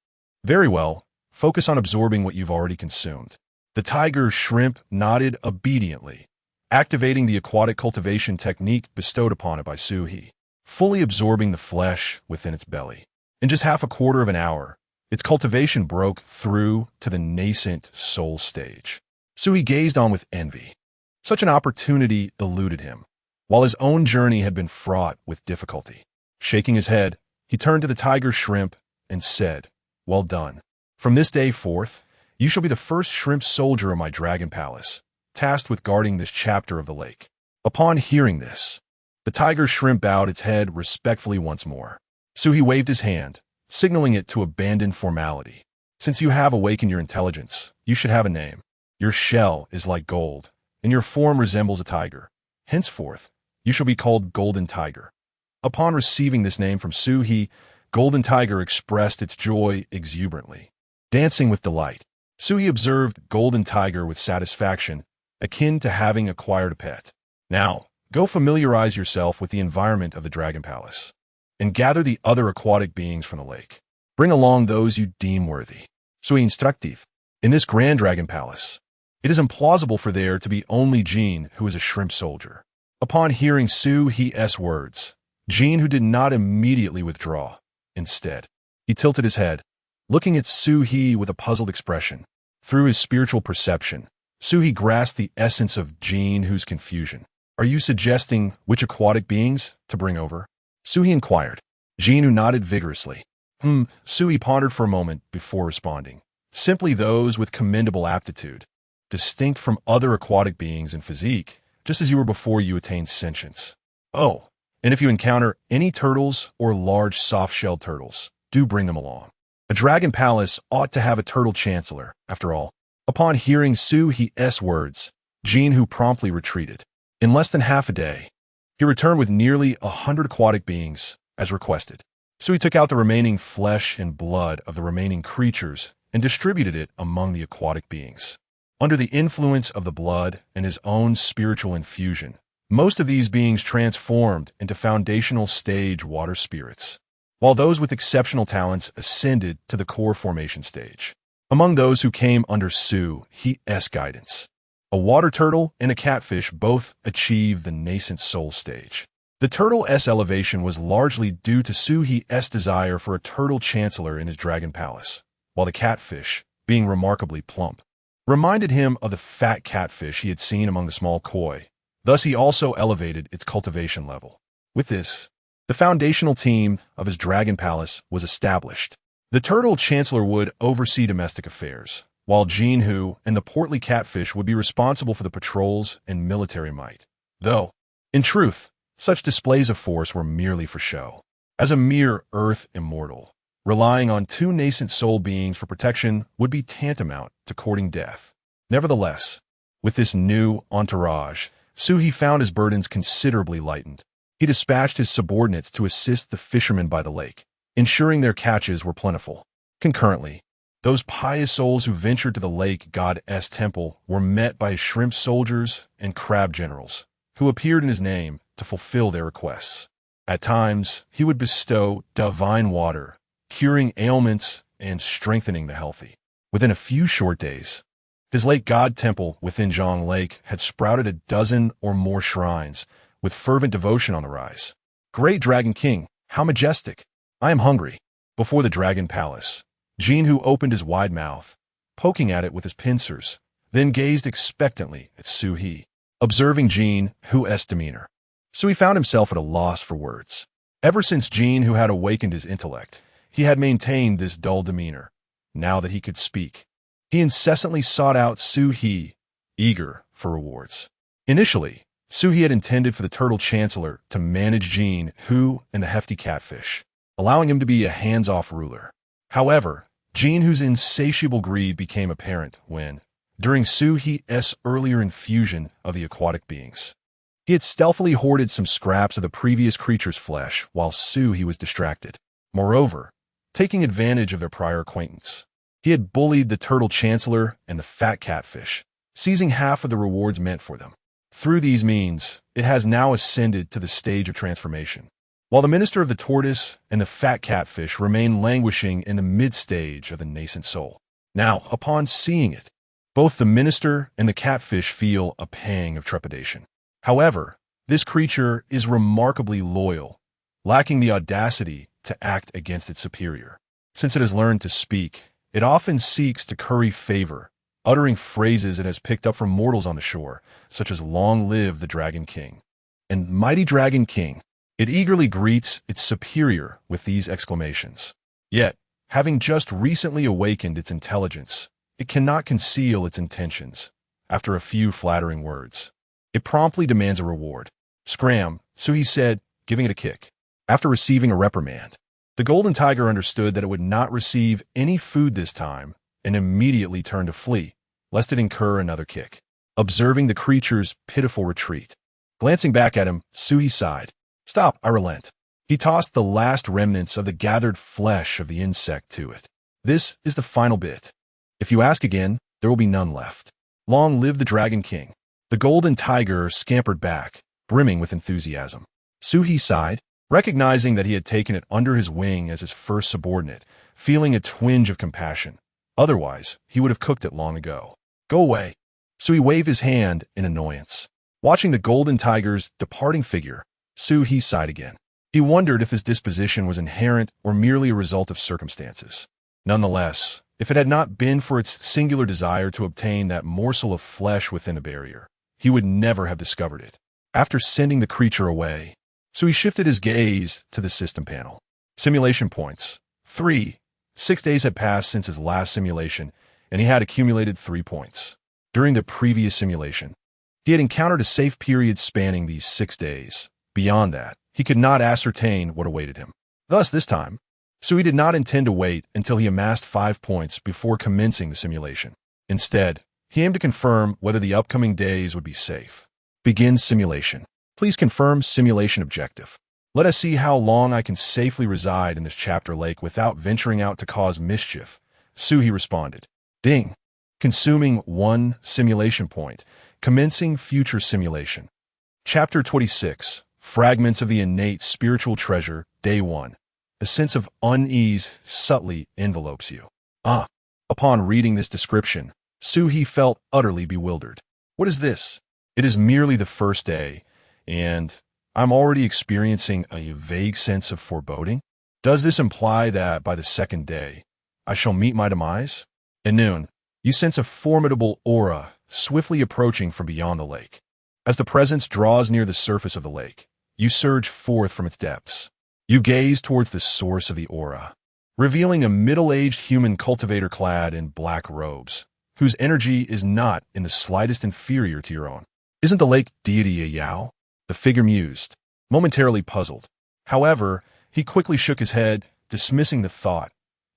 Very well, focus on absorbing what you've already consumed. The tiger shrimp nodded obediently, activating the aquatic cultivation technique bestowed upon it by Suhi, fully absorbing the flesh within its belly. In just half a quarter of an hour, its cultivation broke through to the nascent soul stage. Suhi gazed on with envy. Such an opportunity eluded him, while his own journey had been fraught with difficulty. Shaking his head, he turned to the tiger shrimp and said, "Well done. From this day forth, you shall be the first shrimp soldier of my dragon palace, tasked with guarding this chapter of the lake." Upon hearing this, the tiger shrimp bowed its head respectfully once more. Suhi waved his hand, signaling it to abandon formality. Since you have awakened your intelligence, you should have a name. Your shell is like gold, and your form resembles a tiger. Henceforth, you shall be called Golden Tiger. Upon receiving this name from Suhi, Golden Tiger expressed its joy exuberantly. Dancing with delight, Suhi observed Golden Tiger with satisfaction, akin to having acquired a pet. Now, go familiarize yourself with the environment of the Dragon Palace, and gather the other aquatic beings from the lake. Bring along those you deem worthy. Sui instructive. In this Grand Dragon Palace, it is implausible for there to be only Jean, who is a shrimp soldier. Upon hearing Suhi's words, Jean, who did not immediately withdraw, instead, he tilted his head, looking at Suhi with a puzzled expression. Through his spiritual perception, Suhi grasped the essence of Jean, whose confusion. Are you suggesting which aquatic beings to bring over? Suhi inquired. Jinhu nodded vigorously. Suhi pondered for a moment before responding. Simply those with commendable aptitude, distinct from other aquatic beings in physique, just as you were before you attained sentience. Oh, and if you encounter any turtles or large soft-shelled turtles, do bring them along. A dragon palace ought to have a turtle chancellor, after all. Upon hearing Suhi's words, Jinhu promptly retreated. In less than half a day, he returned with nearly 100 aquatic beings, as requested. Suhi took out the remaining flesh and blood of the remaining creatures and distributed it among the aquatic beings. Under the influence of the blood and his own spiritual infusion, most of these beings transformed into foundational stage water spirits, while those with exceptional talents ascended to the core formation stage. Among those who came under Suhi's guidance, a water turtle and a catfish both achieved the nascent soul stage. The turtle's elevation was largely due to Suhi's desire for a turtle chancellor in his dragon palace, while the catfish, being remarkably plump, reminded him of the fat catfish he had seen among the small koi. Thus he also elevated its cultivation level. With this, the foundational team of his dragon palace was established. The turtle chancellor would oversee domestic affairs, while Jinhu and the portly catfish would be responsible for the patrols and military might. Though, in truth, such displays of force were merely for show. As a mere earth immortal, relying on two nascent soul beings for protection would be tantamount to courting death. Nevertheless, with this new entourage, Suhi found his burdens considerably lightened. He dispatched his subordinates to assist the fishermen by the lake, ensuring their catches were plentiful. Concurrently, those pious souls who ventured to the lake god's temple were met by his shrimp soldiers and crab generals, who appeared in his name to fulfill their requests. At times, he would bestow divine water, curing ailments and strengthening the healthy. Within a few short days, his lake god temple within Zhang Lake had sprouted a dozen or more shrines, with fervent devotion on the rise. Great Dragon King, how majestic! I am hungry. Before the dragon palace, Jinhu opened his wide mouth, poking at it with his pincers, then gazed expectantly at Suhi, observing Jinhu's demeanor. Suhi found himself at a loss for words. Ever since Jinhu had awakened his intellect, he had maintained this dull demeanor. Now that he could speak, he incessantly sought out Suhi, eager for rewards. Initially, Suhi had intended for the turtle chancellor to manage Jinhu and the hefty catfish, allowing him to be a hands-off ruler. However, Jinhu's insatiable greed became apparent when, during Suhi's earlier infusion of the aquatic beings, he had stealthily hoarded some scraps of the previous creature's flesh while Suhi was distracted. Moreover, taking advantage of their prior acquaintance, he had bullied the turtle chancellor and the fat catfish, seizing half of the rewards meant for them. Through these means, it has now ascended to the stage of transformation, while the minister of the tortoise and the fat catfish remain languishing in the mid-stage of the nascent soul. Now, upon seeing it, both the minister and the catfish feel a pang of trepidation. However, this creature is remarkably loyal, lacking the audacity to act against its superior. Since it has learned to speak, it often seeks to curry favor, uttering phrases it has picked up from mortals on the shore, such as "Long live the Dragon King" and "Mighty Dragon King." It eagerly greets its superior with these exclamations. Yet, having just recently awakened its intelligence, it cannot conceal its intentions. After a few flattering words, it promptly demands a reward. "Scram," Suhi said, giving it a kick. After receiving a reprimand, the golden tiger understood that it would not receive any food this time and immediately turned to flee, lest it incur another kick. Observing the creature's pitiful retreat, glancing back at him, Suhi sighed. "Stop, I relent." He tossed the last remnants of the gathered flesh of the insect to it. "This is the final bit. If you ask again, there will be none left. Long live the Dragon King." The golden tiger scampered back, brimming with enthusiasm. Suhi sighed, recognizing that he had taken it under his wing as his first subordinate, feeling a twinge of compassion. Otherwise, he would have cooked it long ago. "Go away." Suhi waved his hand in annoyance. Watching the golden tiger's departing figure, Suhi sighed again. He wondered if his disposition was inherent or merely a result of circumstances. Nonetheless, if it had not been for its singular desire to obtain that morsel of flesh within a barrier, he would never have discovered it. After sending the creature away, So he shifted his gaze to the system panel. Simulation points. 3. 6 days had passed since his last simulation, and he had accumulated 3 points. During the previous simulation, he had encountered a safe period spanning these 6 days. Beyond that, he could not ascertain what awaited him. Thus, this time, Sui did not intend to wait until he amassed 5 points before commencing the simulation. Instead, he aimed to confirm whether the upcoming days would be safe. Begin simulation. Please confirm simulation objective. Let us see how long I can safely reside in this chapter lake without venturing out to cause mischief. Suhi responded. Ding. Consuming 1 simulation point. Commencing future simulation. Chapter 26. Fragments of the innate spiritual treasure. Day 1. A sense of unease subtly envelopes you. Upon reading this description, Suhi felt utterly bewildered. What is this? It is merely the first day, and I'm already experiencing a vague sense of foreboding. Does this imply that by the second day, I shall meet my demise? At noon, you sense a formidable aura swiftly approaching from beyond the lake. As the presence draws near the surface of the lake, you surge forth from its depths. You gaze towards the source of the aura, revealing a middle-aged human cultivator clad in black robes, whose energy is not in the slightest inferior to your own. Isn't the lake deity a Yao? The figure mused, momentarily puzzled. However, he quickly shook his head, dismissing the thought.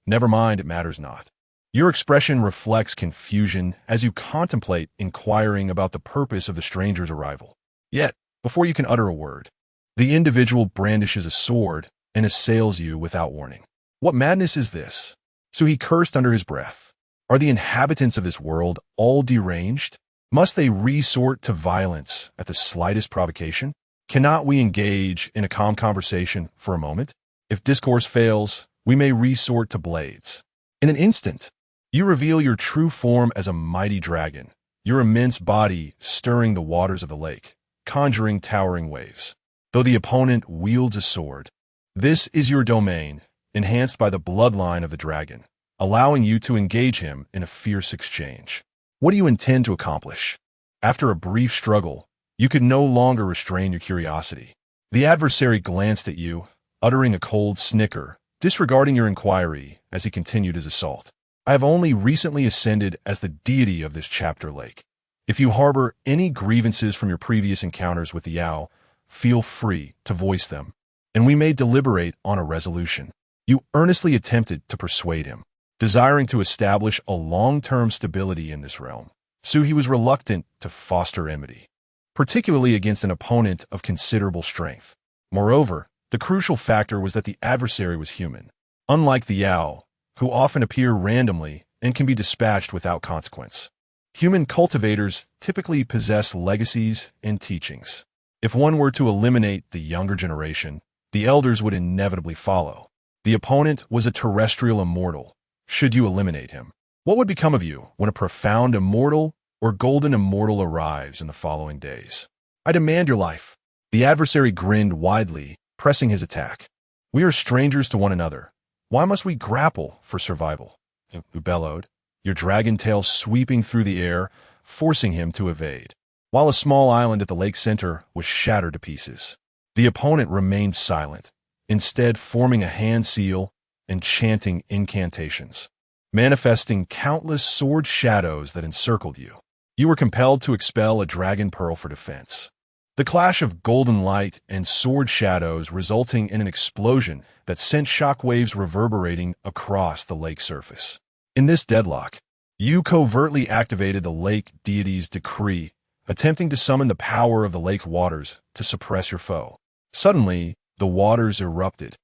Never mind, it matters not. Your expression reflects confusion as you contemplate inquiring about the purpose of the stranger's arrival. Yet, before you can utter a word, the individual brandishes a sword and assails you without warning. What madness is this? So he cursed under his breath. Are the inhabitants of this world all deranged? Must they resort to violence at the slightest provocation? Cannot we engage in a calm conversation for a moment? If discourse fails, we may resort to blades. In an instant, you reveal your true form as a mighty dragon, your immense body stirring the waters of the lake, conjuring towering waves. Though the opponent wields a sword, this is your domain, enhanced by the bloodline of the dragon, allowing you to engage him in a fierce exchange. What do you intend to accomplish? After a brief struggle, you could no longer restrain your curiosity. The adversary glanced at you, uttering a cold snicker, disregarding your inquiry as he continued his assault. I have only recently ascended as the deity of this chapter lake. If you harbor any grievances from your previous encounters with the Yao, feel free to voice them, and we may deliberate on a resolution. You earnestly attempted to persuade him, desiring to establish a long-term stability in this realm. Suhi was reluctant to foster enmity, particularly against an opponent of considerable strength. Moreover, the crucial factor was that the adversary was human, unlike the Yao, who often appear randomly and can be dispatched without consequence. Human cultivators typically possess legacies and teachings. If one were to eliminate the younger generation, the elders would inevitably follow. The opponent was a terrestrial immortal. Should you eliminate him, what would become of you when a profound immortal or golden immortal arrives in the following days? I demand your life. The adversary grinned widely, pressing his attack. We are strangers to one another. Why must we grapple for survival? You bellowed, your dragon tail sweeping through the air, forcing him to evade, while a small island at the lake center was shattered to pieces. The opponent remained silent, instead forming a hand seal and chanting incantations, manifesting countless sword shadows that encircled you. You were compelled to expel a dragon pearl for defense. The clash of golden light and sword shadows resulting in an explosion that sent shockwaves reverberating across the lake surface. In this deadlock, you covertly activated the lake deity's decree, attempting to summon the power of the lake waters to suppress your foe. Suddenly, the waters erupted,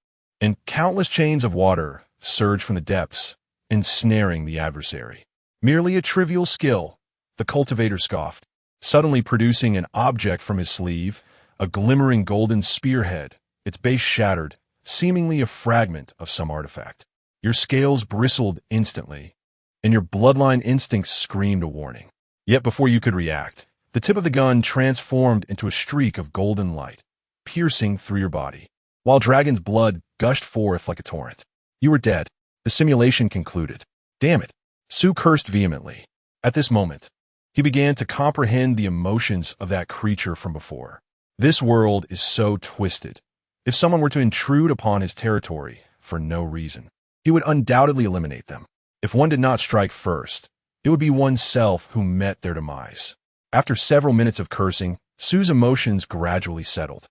and countless chains of water surged from the depths, ensnaring the adversary. Merely a trivial skill, the cultivator scoffed, suddenly producing an object from his sleeve, a glimmering golden spearhead, its base shattered, seemingly a fragment of some artifact. Your scales bristled instantly, and your bloodline instincts screamed a warning. Yet before you could react, the tip of the gun transformed into a streak of golden light, piercing through your body, while dragon's blood gushed forth like a torrent. You were dead. The simulation concluded. Damn it. Sue cursed vehemently. At this moment, he began to comprehend the emotions of that creature from before. This world is so twisted. If someone were to intrude upon his territory for no reason, he would undoubtedly eliminate them. If one did not strike first, it would be oneself who met their demise. After several minutes of cursing, Su's emotions gradually settled.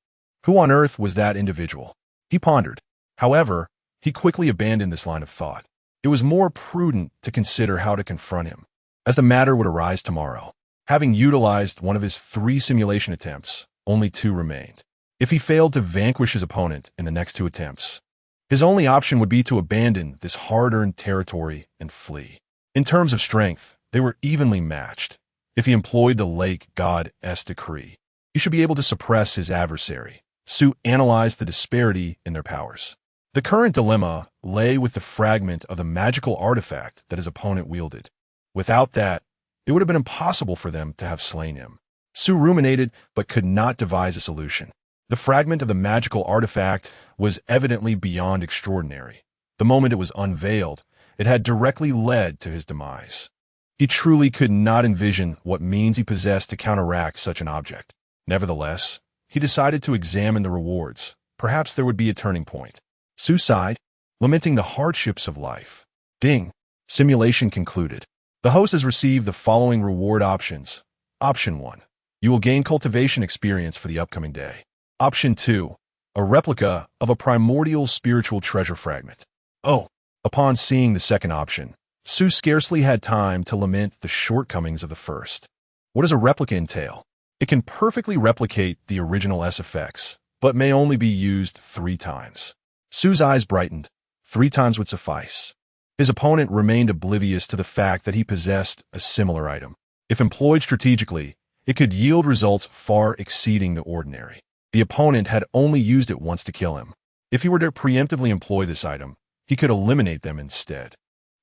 Who on earth was that individual? He pondered. However, he quickly abandoned this line of thought. It was more prudent to consider how to confront him, as the matter would arise tomorrow. Having utilized one of his 3 simulation attempts, only 2 remained. If he failed to vanquish his opponent in the next 2 attempts, his only option would be to abandon this hard-earned territory and flee. In terms of strength, they were evenly matched. If he employed the lake god's decree, he should be able to suppress his adversary. Su analyzed the disparity in their powers. The current dilemma lay with the fragment of the magical artifact that his opponent wielded. Without that, it would have been impossible for them to have slain him. Su ruminated but could not devise a solution. The fragment of the magical artifact was evidently beyond extraordinary. The moment it was unveiled, it had directly led to his demise. He truly could not envision what means he possessed to counteract such an object. Nevertheless, he decided to examine the rewards. Perhaps there would be a turning point. Su sighed, lamenting the hardships of life. Ding. Simulation concluded. The host has received the following reward options. Option 1. You will gain cultivation experience for the upcoming day. Option 2. A replica of a primordial spiritual treasure fragment. Oh. Upon seeing the second option, Su scarcely had time to lament the shortcomings of the first. What does a replica entail? It can perfectly replicate the original S effects, but may only be used 3 times. Su's eyes brightened. 3 times would suffice. His opponent remained oblivious to the fact that he possessed a similar item. If employed strategically, it could yield results far exceeding the ordinary. The opponent had only used it once to kill him. If he were to preemptively employ this item, he could eliminate them instead.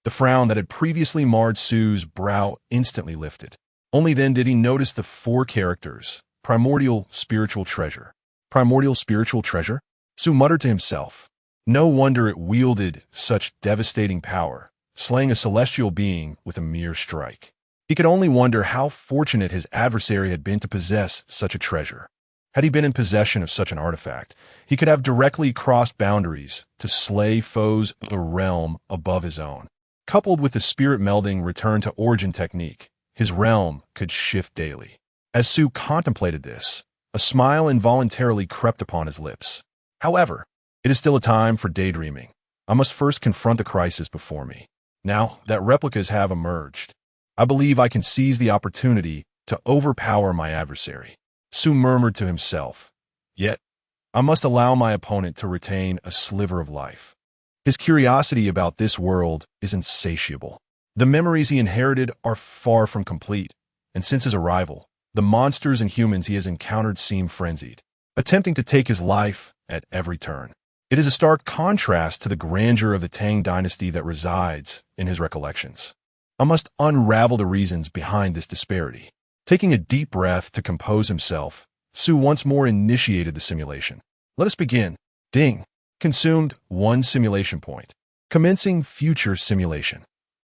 The frown that had previously marred Su's brow instantly lifted. Only then did he notice the 4 characters. Primordial spiritual treasure. Primordial spiritual treasure? Su muttered to himself. No wonder it wielded such devastating power, slaying a celestial being with a mere strike. He could only wonder how fortunate his adversary had been to possess such a treasure. Had he been in possession of such an artifact, he could have directly crossed boundaries to slay foes of a realm above his own. Coupled with the spirit melding return to origin technique, his realm could shift daily. As Su contemplated this, a smile involuntarily crept upon his lips. However, it is still a time for daydreaming. I must first confront the crisis before me. Now that replicas have emerged, I believe I can seize the opportunity to overpower my adversary. Su murmured to himself. Yet, I must allow my opponent to retain a sliver of life. His curiosity about this world is insatiable. The memories he inherited are far from complete, and since his arrival, the monsters and humans he has encountered seem frenzied, attempting to take his life at every turn. It is a stark contrast to the grandeur of the Tang dynasty that resides in his recollections. I must unravel the reasons behind this disparity. Taking a deep breath to compose himself, Su once more initiated the simulation. Let us begin. Ding. Consumed 1 simulation point. Commencing future simulation.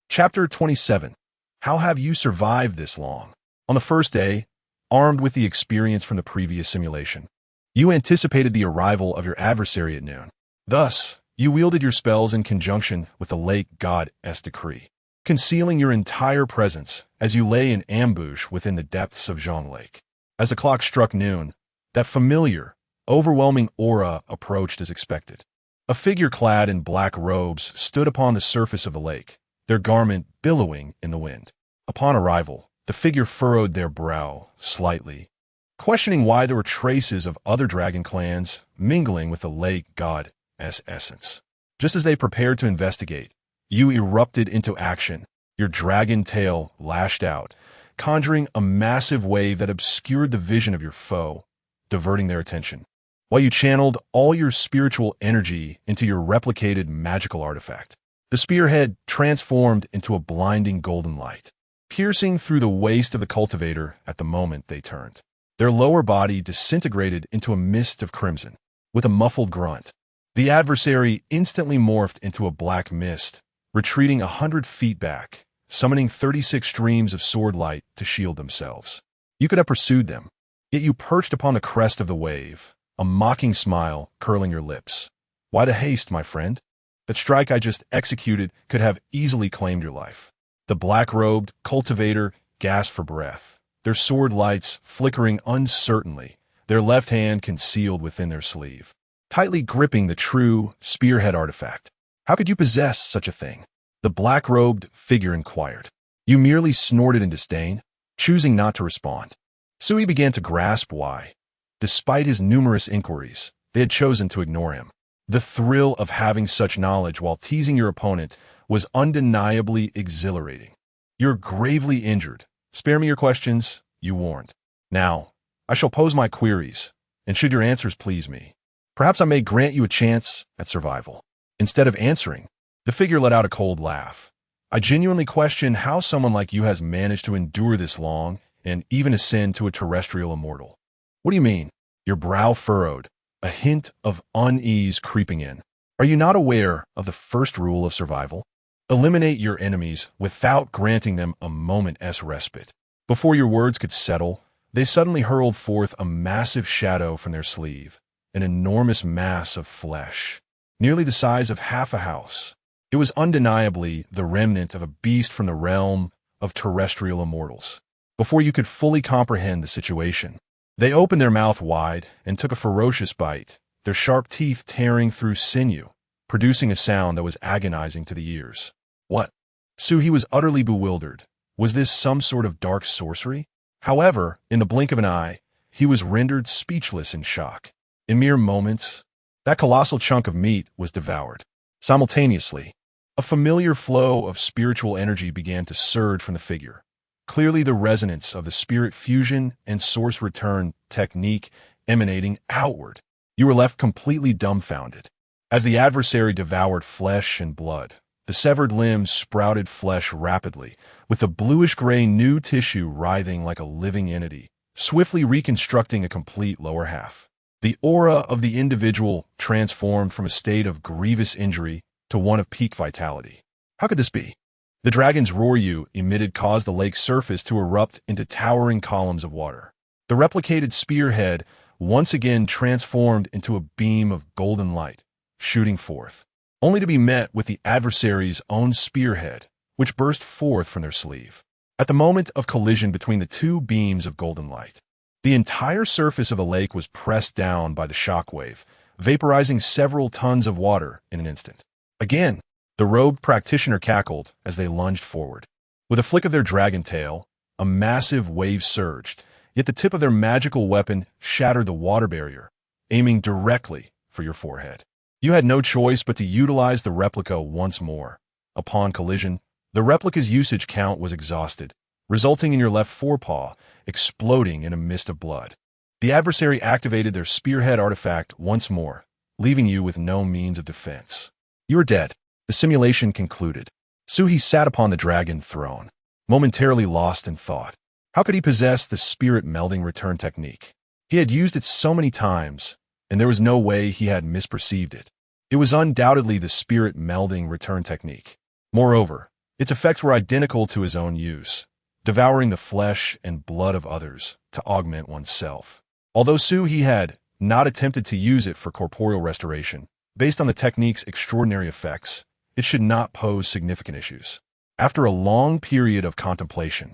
Chapter 27. How have you survived this long? On the first day, armed with the experience from the previous simulation, you anticipated the arrival of your adversary at noon. Thus, you wielded your spells in conjunction with the lake god's decree, concealing your entire presence as you lay in ambush within the depths of Zhang Lake. As the clock struck noon, that familiar, overwhelming aura approached as expected. A figure clad in black robes stood upon the surface of the lake, their garment billowing in the wind. Upon arrival, the figure furrowed their brow slightly, questioning why there were traces of other dragon clans mingling with the lake god's essence. Just as they prepared to investigate, you erupted into action. Your dragon tail lashed out, conjuring a massive wave that obscured the vision of your foe, diverting their attention, while you channeled all your spiritual energy into your replicated magical artifact. The spearhead transformed into a blinding golden light, piercing through the waist of the cultivator at the moment they turned. Their lower body disintegrated into a mist of crimson. With a muffled grunt, the adversary instantly morphed into a black mist, retreating 100 feet back, summoning 36 streams of sword light to shield themselves. You could have pursued them, Yet you perched upon the crest of the wave, a mocking smile curling your lips. Why the haste, my friend? That strike I just executed could have easily claimed your life. The black-robed cultivator gasped for breath, their sword lights flickering uncertainly, their left hand concealed within their sleeve, tightly gripping the true spearhead artifact. How could you possess such a thing? The black-robed figure inquired. You merely snorted in disdain, choosing not to respond. Sui began to grasp why. Despite his numerous inquiries, they had chosen to ignore him. The thrill of having such knowledge while teasing your opponent was undeniably exhilarating. You're gravely injured. Spare me your questions, you warned. Now, I shall pose my queries, and should your answers please me, perhaps I may grant you a chance at survival. Instead of answering, the figure let out a cold laugh. I genuinely question how someone like you has managed to endure this long and even ascend to a terrestrial immortal. What do you mean? Your brow furrowed, a hint of unease creeping in. Are you not aware of the first rule of survival? Eliminate your enemies without granting them a moment's respite. Before your words could settle, they suddenly hurled forth a massive shadow from their sleeve, an enormous mass of flesh, nearly the size of half a house. It was undeniably the remnant of a beast from the realm of terrestrial immortals. Before you could fully comprehend the situation, they opened their mouth wide and took a ferocious bite, their sharp teeth tearing through sinew, producing a sound that was agonizing to the ears. What? Suhi was utterly bewildered. Was this some sort of dark sorcery? However, in the blink of an eye, he was rendered speechless in shock. In mere moments, that colossal chunk of meat was devoured. Simultaneously, a familiar flow of spiritual energy began to surge from the figure, clearly the resonance of the spirit fusion and source return technique emanating outward. You were left completely dumbfounded. As the adversary devoured flesh and blood, the severed limbs sprouted flesh rapidly, with the bluish-gray new tissue writhing like a living entity, swiftly reconstructing a complete lower half. The aura of the individual transformed from a state of grievous injury to one of peak vitality. How could this be? The dragon's roar you emitted caused the lake's surface to erupt into towering columns of water. The replicated spearhead once again transformed into a beam of golden light, shooting forth, only to be met with the adversary's own spearhead, which burst forth from their sleeve. At the moment of collision between the two beams of golden light, the entire surface of the lake was pressed down by the shockwave, vaporizing several tons of water in an instant. Again, the robed practitioner cackled as they lunged forward. With a flick of their dragon tail, a massive wave surged, yet the tip of their magical weapon shattered the water barrier, aiming directly for your forehead. You had no choice but to utilize the replica once more. Upon collision, the replica's usage count was exhausted, resulting in your left forepaw exploding in a mist of blood. The adversary activated their spearhead artifact once more, leaving you with no means of defense. You are dead. The simulation concluded. Suhi sat upon the dragon throne, momentarily lost in thought. How could he possess the spirit melding return technique? He had used it so many times, and there was no way he had misperceived it. It was undoubtedly the spirit melding return technique. Moreover, its effects were identical to his own use, devouring the flesh and blood of others to augment oneself. Although Suhi had not attempted to use it for corporeal restoration, based on the technique's extraordinary effects, it should not pose significant issues. After a long period of contemplation,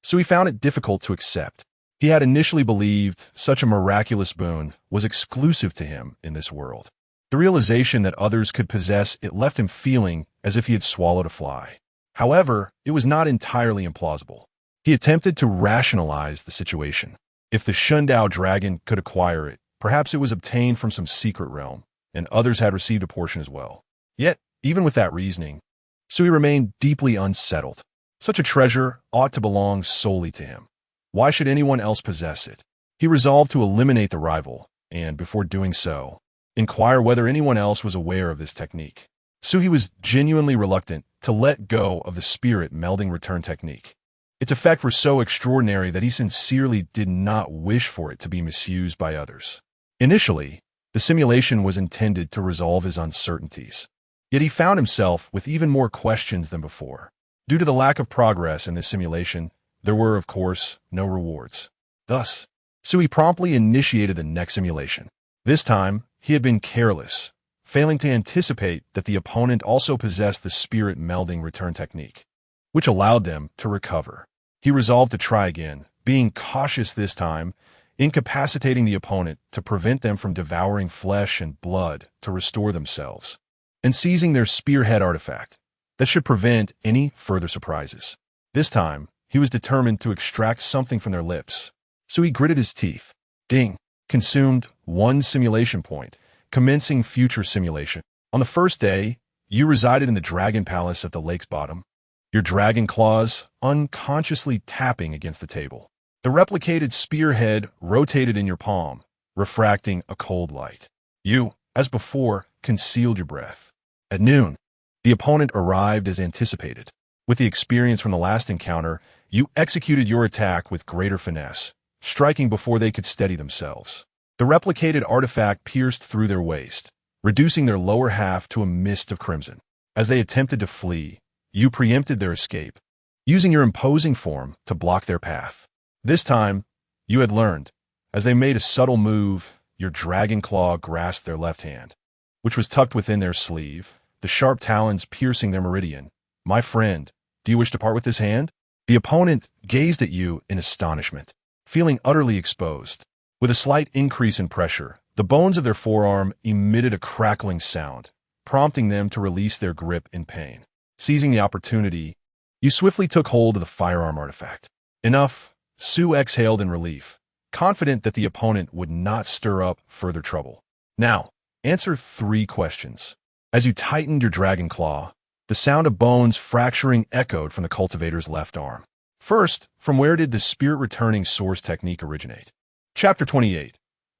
Sui found it difficult to accept. He had initially believed such a miraculous boon was exclusive to him in this world. The realization that others could possess it left him feeling as if he had swallowed a fly. However, it was not entirely implausible. He attempted to rationalize the situation. If the Shundao dragon could acquire it, perhaps it was obtained from some secret realm, and others had received a portion as well. Yet, even with that reasoning, Sui remained deeply unsettled. Such a treasure ought to belong solely to him. Why should anyone else possess it? He resolved to eliminate the rival, and before doing so, inquire whether anyone else was aware of this technique. Suhi was genuinely reluctant to let go of the spirit melding return technique. Its effects were so extraordinary that he sincerely did not wish for it to be misused by others. Initially, the simulation was intended to resolve his uncertainties. Yet he found himself with even more questions than before. Due to the lack of progress in this simulation, there were, of course, no rewards. Thus, Sui promptly initiated the next simulation. This time, he had been careless, failing to anticipate that the opponent also possessed the spirit melding return technique, which allowed them to recover. He resolved to try again, being cautious this time, incapacitating the opponent to prevent them from devouring flesh and blood to restore themselves, and seizing their spearhead artifact that should prevent any further surprises. This time, he was determined to extract something from their lips, so he gritted his teeth. Ding! Consumed 1 simulation point, commencing future simulation. On the first day, you resided in the dragon palace at the lake's bottom, your dragon claws unconsciously tapping against the table. The replicated spearhead rotated in your palm, refracting a cold light. You, as before, concealed your breath. At noon, the opponent arrived as anticipated. With the experience from the last encounter, you executed your attack with greater finesse, striking before they could steady themselves. The replicated artifact pierced through their waist, reducing their lower half to a mist of crimson. As they attempted to flee, you preempted their escape, using your imposing form to block their path. This time, you had learned. As they made a subtle move, your dragon claw grasped their left hand, which was tucked within their sleeve, the sharp talons piercing their meridian. My friend, do you wish to part with this hand? The opponent gazed at you in astonishment, feeling utterly exposed. With a slight increase in pressure, the bones of their forearm emitted a crackling sound, prompting them to release their grip in pain. Seizing the opportunity, you swiftly took hold of the firearm artifact. Enough, Sue exhaled in relief, confident that the opponent would not stir up further trouble. Now, answer 3 questions. As you tightened your dragon claw, the sound of bones fracturing echoed from the cultivator's left arm. First, from where did the spirit-returning source technique originate? Chapter 28.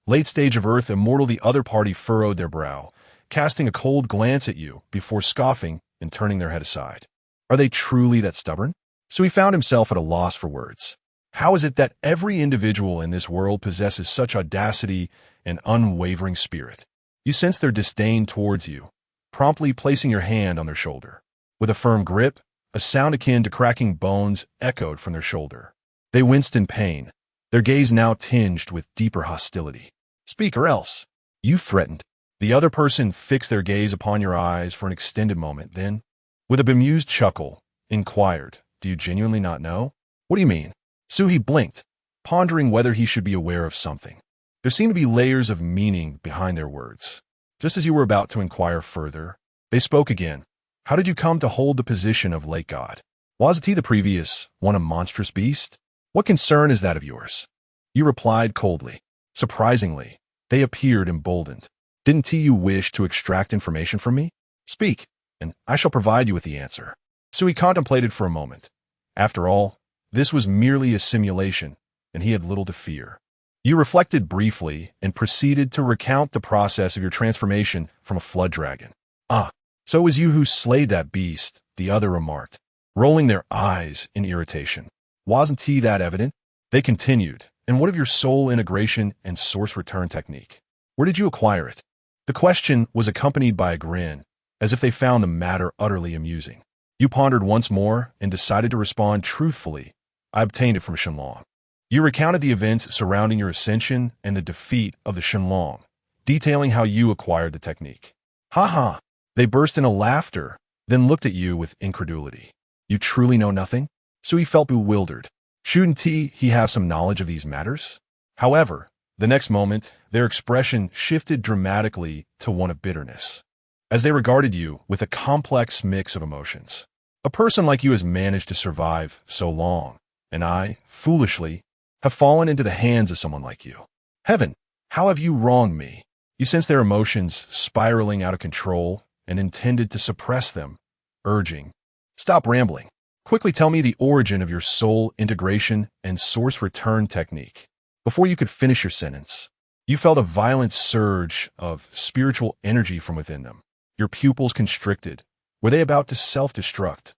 Late stage of Earth Immortal. The other party furrowed their brow, casting a cold glance at you before scoffing and turning their head aside. Are they truly that stubborn? So he found himself at a loss for words. How is it that every individual in this world possesses such audacity and unwavering spirit? You sense their disdain towards you, promptly placing your hand on their shoulder. With a firm grip, a sound akin to cracking bones echoed from their shoulder. They winced in pain, their gaze now tinged with deeper hostility. Speak or else, you threatened. The other person fixed their gaze upon your eyes for an extended moment, then, with a bemused chuckle, inquired, do you genuinely not know? What do you mean? Suhi blinked, pondering whether he should be aware of something. There seemed to be layers of meaning behind their words. Just as you were about to inquire further, they spoke again. How did you come to hold the position of lake god? Wasn't he the previous one a monstrous beast? What concern is that of yours? You replied coldly. Surprisingly, they appeared emboldened. Didn't you wish to extract information from me? Speak, and I shall provide you with the answer. Sui contemplated for a moment. After all, this was merely a simulation, and he had little to fear. You reflected briefly and proceeded to recount the process of your transformation from a flood dragon. Ah, so it was you who slayed that beast, the other remarked, rolling their eyes in irritation. Wasn't he that evident? They continued, and what of your soul integration and source return technique? Where did you acquire it? The question was accompanied by a grin, as if they found the matter utterly amusing. You pondered once more and decided to respond truthfully. I obtained it from Shenlong. You recounted the events surrounding your ascension and the defeat of the Shenlong, detailing how you acquired the technique. Ha ha! They burst into laughter, then looked at you with incredulity. You truly know nothing? So he felt bewildered. Shouldn't he have some knowledge of these matters? However, the next moment, their expression shifted dramatically to one of bitterness, as they regarded you with a complex mix of emotions. A person like you has managed to survive so long, and I, foolishly, have fallen into the hands of someone like you. Heaven, how have you wronged me? You sense their emotions spiraling out of control and intended to suppress them, urging, stop rambling. Quickly tell me the origin of your soul integration and source return technique. Before you could finish your sentence, you felt a violent surge of spiritual energy from within them. Your pupils constricted. Were they about to self-destruct?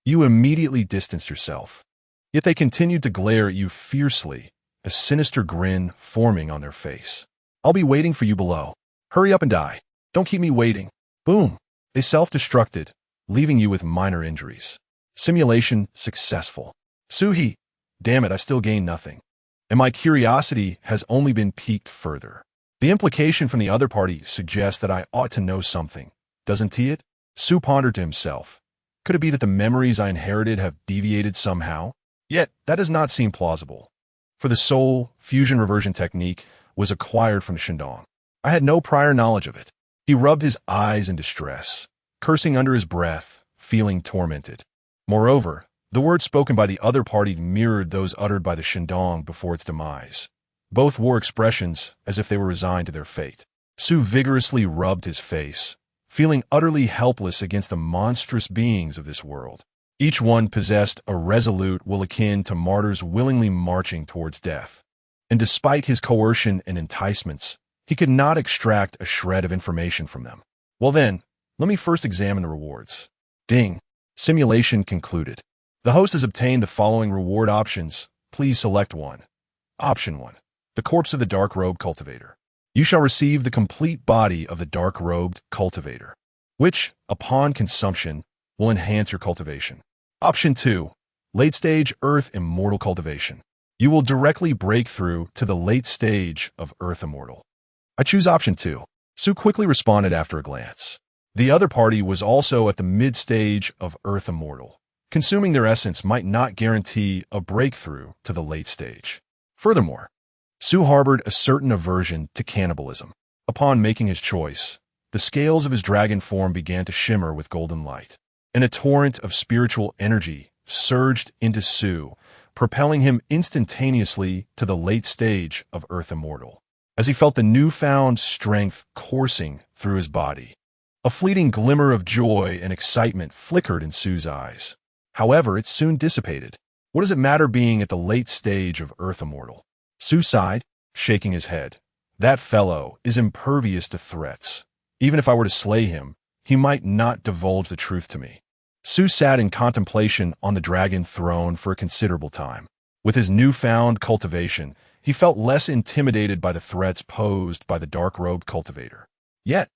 You immediately distanced yourself. Yet they continued to glare at you fiercely, a sinister grin forming on their face. I'll be waiting for you below. Hurry up and die. Don't keep me waiting. Boom. They self-destructed, leaving you with minor injuries. Simulation successful. Suhi. Damn it, I still gained nothing. and my curiosity has only been piqued further. The implication from the other party suggests that I ought to know something, doesn't it? Su pondered to himself. Could it be that the memories I inherited have deviated somehow? Yet, that does not seem plausible. For the soul fusion reversion technique was acquired from Shandong. I had no prior knowledge of it. He rubbed his eyes in distress, cursing under his breath, feeling tormented. Moreover, the words spoken by the other party mirrored those uttered by the Shandong before its demise. Both wore expressions as if they were resigned to their fate. Su vigorously rubbed his face, feeling utterly helpless against the monstrous beings of this world. Each one possessed a resolute will akin to martyrs willingly marching towards death. And despite his coercion and enticements, he could not extract a shred of information from them. Well then, let me first examine the rewards. Ding. Simulation concluded. The host has obtained the following reward options. Please select one. Option 1. The corpse of the dark-robed cultivator. You shall receive the complete body of the dark-robed cultivator, which, upon consumption, will enhance your cultivation. Option 2. Late-stage Earth Immortal cultivation. You will directly break through to the late stage of Earth Immortal. I choose Option 2. Su quickly responded after a glance. The other party was also at the mid-stage of Earth Immortal. Consuming their essence might not guarantee a breakthrough to the late stage. Furthermore, Su harbored a certain aversion to cannibalism. Upon making his choice, the scales of his dragon form began to shimmer with golden light, and a torrent of spiritual energy surged into Su, propelling him instantaneously to the late stage of Earth Immortal. As he felt the newfound strength coursing through his body, a fleeting glimmer of joy and excitement flickered in Su's eyes. However, it soon dissipated. What does it matter being at the late stage of Earth Immortal? Su sighed, shaking his head. That fellow is impervious to threats. Even if I were to slay him, he might not divulge the truth to me. Su sat in contemplation on the dragon throne for a considerable time. With his newfound cultivation, he felt less intimidated by the threats posed by the dark-robed cultivator. Yet,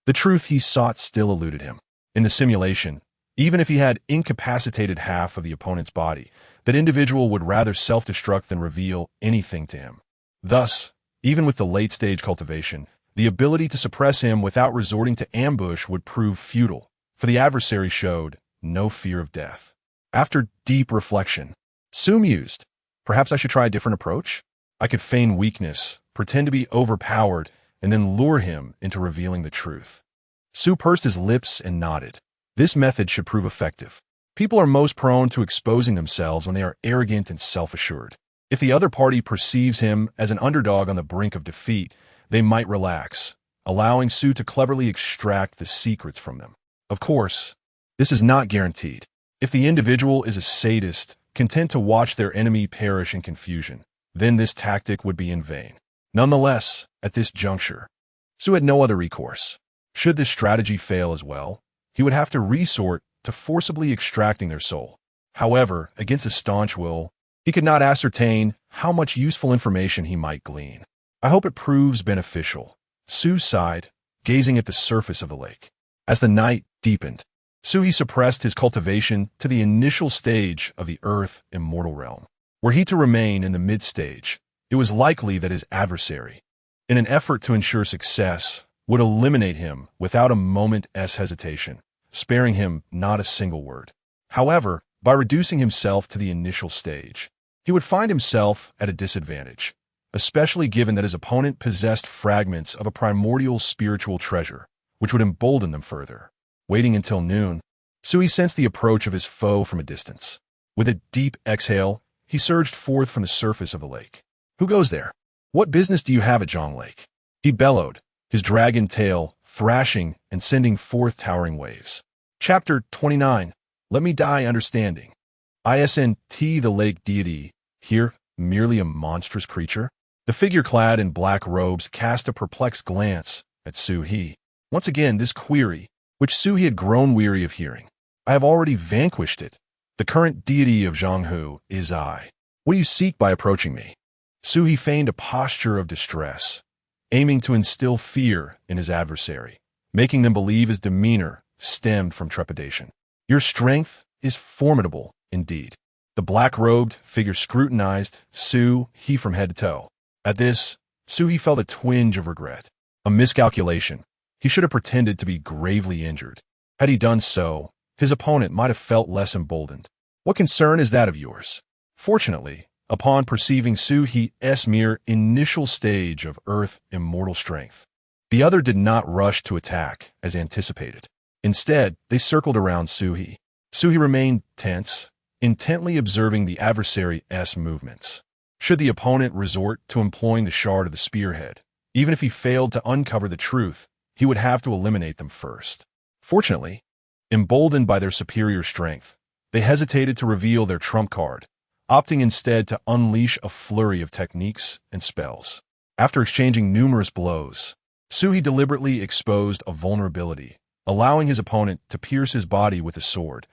the truth he sought still eluded him. In the simulation, even if he had incapacitated half of the opponent's body, that individual would rather self-destruct than reveal anything to him. Thus, even with the late-stage cultivation, the ability to suppress him without resorting to ambush would prove futile, for the adversary showed no fear of death. After deep reflection, Su mused, perhaps I should try a different approach? I could feign weakness, pretend to be overpowered, and then lure him into revealing the truth. Su pursed his lips and nodded. This method should prove effective. People are most prone to exposing themselves when they are arrogant and self-assured. If the other party perceives him as an underdog on the brink of defeat, they might relax, allowing Su to cleverly extract the secrets from them. Of course, this is not guaranteed. If the individual is a sadist, content to watch their enemy perish in confusion, then this tactic would be in vain. Nonetheless, at this juncture, Su had no other recourse. Should this strategy fail as well, he would have to resort to forcibly extracting their soul. However, against a staunch will, he could not ascertain how much useful information he might glean. I hope it proves beneficial. Su sighed, gazing at the surface of the lake. As the night deepened, Su suppressed his cultivation to the initial stage of the Earth Immortal realm. Were he to remain in the mid-stage, it was likely that his adversary, in an effort to ensure success, would eliminate him without a moment's hesitation, sparing him not a single word. However, by reducing himself to the initial stage, he would find himself at a disadvantage, especially given that his opponent possessed fragments of a primordial spiritual treasure, which would embolden them further. Waiting until noon, Su sensed the approach of his foe from a distance. With a deep exhale, he surged forth from the surface of the lake. Who goes there? What business do you have at Zhang Lake? He bellowed, his dragon tail thrashing and sending forth towering waves. Chapter 29. Let me die understanding. ISNT the lake deity, here merely a monstrous creature? The figure clad in black robes cast a perplexed glance at Su He. Once again, this query, which Su He had grown weary of hearing. I have already vanquished it. The current deity of Zhanghu is I. What do you seek by approaching me? Su He feigned a posture of distress, aiming to instill fear in his adversary, making them believe his demeanor stemmed from trepidation. Your strength is formidable indeed. The black-robed figure scrutinized Su-He from head to toe. At this, Su-He felt a twinge of regret. A miscalculation. He should have pretended to be gravely injured. Had he done so, his opponent might have felt less emboldened. What concern is that of yours? Fortunately, upon perceiving Su-He's mere initial stage of Earth immortal strength, the other did not rush to attack as anticipated. Instead, they circled around Su-He. Su-He remained tense, intently observing the adversary's movements. Should the opponent resort to employing the shard of the spearhead, even if he failed to uncover the truth, he would have to eliminate them first. Fortunately, emboldened by their superior strength, they hesitated to reveal their trump card, opting instead to unleash a flurry of techniques and spells. After exchanging numerous blows, Su-He deliberately exposed a vulnerability, allowing his opponent to pierce his body with a sword,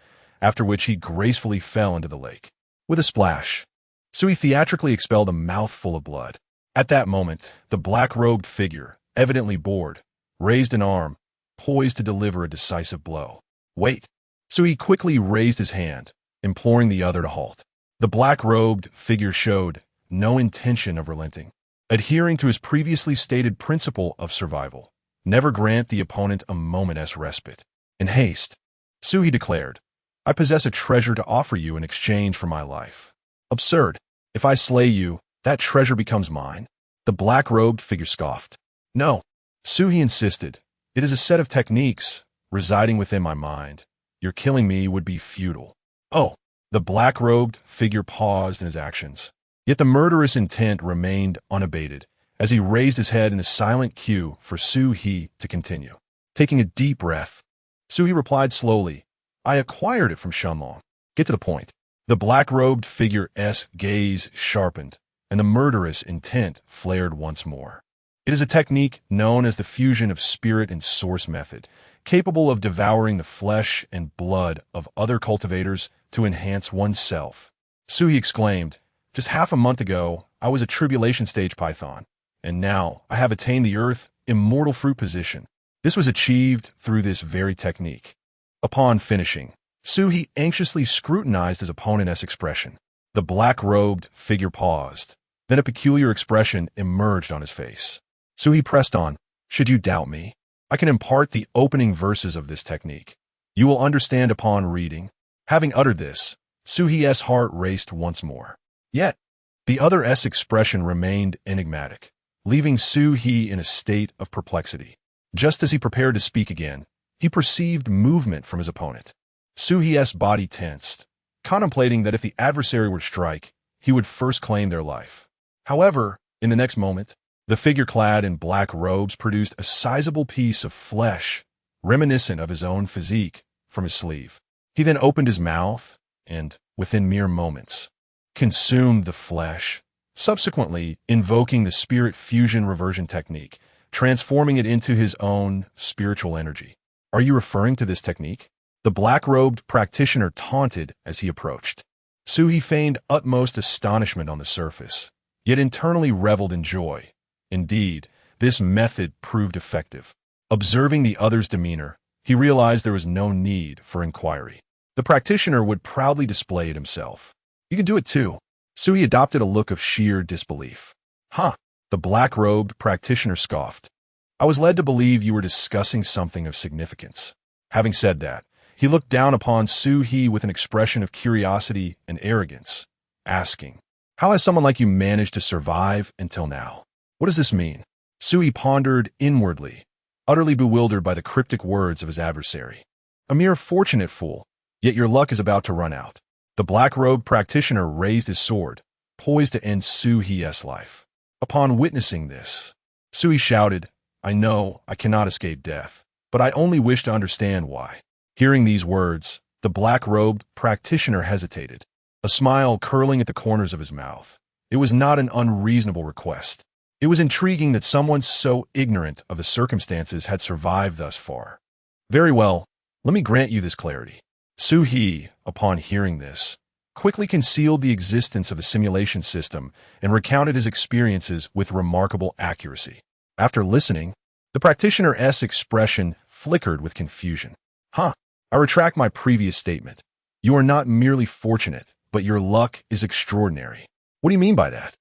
after which he gracefully fell into the lake. With a splash, Su-He theatrically expelled a mouthful of blood. At that moment, the black-robed figure, evidently bored, raised an arm, poised to deliver a decisive blow. Wait! Su-He quickly raised his hand, imploring the other to halt. The black-robed figure showed no intention of relenting. Adhering to his previously stated principle of survival, never grant the opponent a moment's respite. In haste, Su-He declared, I possess a treasure to offer you in exchange for my life. Absurd. If I slay you, that treasure becomes mine. The black-robed figure scoffed. No, Su-He insisted. It is a set of techniques residing within my mind. Your killing me would be futile. Oh, the black-robed figure paused in his actions. Yet the murderous intent remained unabated as he raised his head in a silent cue for Su-He to continue. Taking a deep breath, Su-He replied slowly, I acquired it from Shenlong. Get to the point. The black-robed figure's gaze sharpened, and the murderous intent flared once more. It is a technique known as the fusion of spirit and source method, capable of devouring the flesh and blood of other cultivators to enhance oneself. Su-He exclaimed, just half a month ago, I was a tribulation stage python, and now I have attained the Earth immortal fruit position. This was achieved through this very technique. Upon finishing, Su-He anxiously scrutinized his opponent's expression. The black-robed figure paused. Then a peculiar expression emerged on his face. Su-He pressed on, should you doubt me, I can impart the opening verses of this technique. You will understand upon reading. Having uttered this, Su-He's heart raced once more. Yet, the other's expression remained enigmatic, leaving Su-He in a state of perplexity. Just as he prepared to speak again, he perceived movement from his opponent. Su-He's body tensed, contemplating that if the adversary were to strike, he would first claim their life. However, in the next moment, the figure clad in black robes produced a sizable piece of flesh, reminiscent of his own physique, from his sleeve. He then opened his mouth and, within mere moments, consumed the flesh, subsequently invoking the spirit fusion reversion technique, transforming it into his own spiritual energy. Are you referring to this technique? The black-robed practitioner taunted as he approached. Su-He feigned utmost astonishment on the surface, yet internally reveled in joy. Indeed, this method proved effective. Observing the other's demeanor, he realized there was no need for inquiry. The practitioner would proudly display it himself. You can do it too. Su-He adopted a look of sheer disbelief. Huh, the black-robed practitioner scoffed. I was led to believe you were discussing something of significance. Having said that, he looked down upon Su-He with an expression of curiosity and arrogance, asking, how has someone like you managed to survive until now? What does this mean? Su-He pondered inwardly, utterly bewildered by the cryptic words of his adversary. A mere fortunate fool, yet your luck is about to run out. The black-robed practitioner raised his sword, poised to end Su-He's life. Upon witnessing this, Su-He shouted, I know I cannot escape death, but I only wish to understand why. Hearing these words, the black-robed practitioner hesitated, a smile curling at the corners of his mouth. It was not an unreasonable request. It was intriguing that someone so ignorant of the circumstances had survived thus far. Very well, let me grant you this clarity. Su-He, upon hearing this, quickly concealed the existence of the simulation system and recounted his experiences with remarkable accuracy. After listening, the practitioner's expression flickered with confusion. I retract my previous statement. You are not merely fortunate, but your luck is extraordinary. What do you mean by that?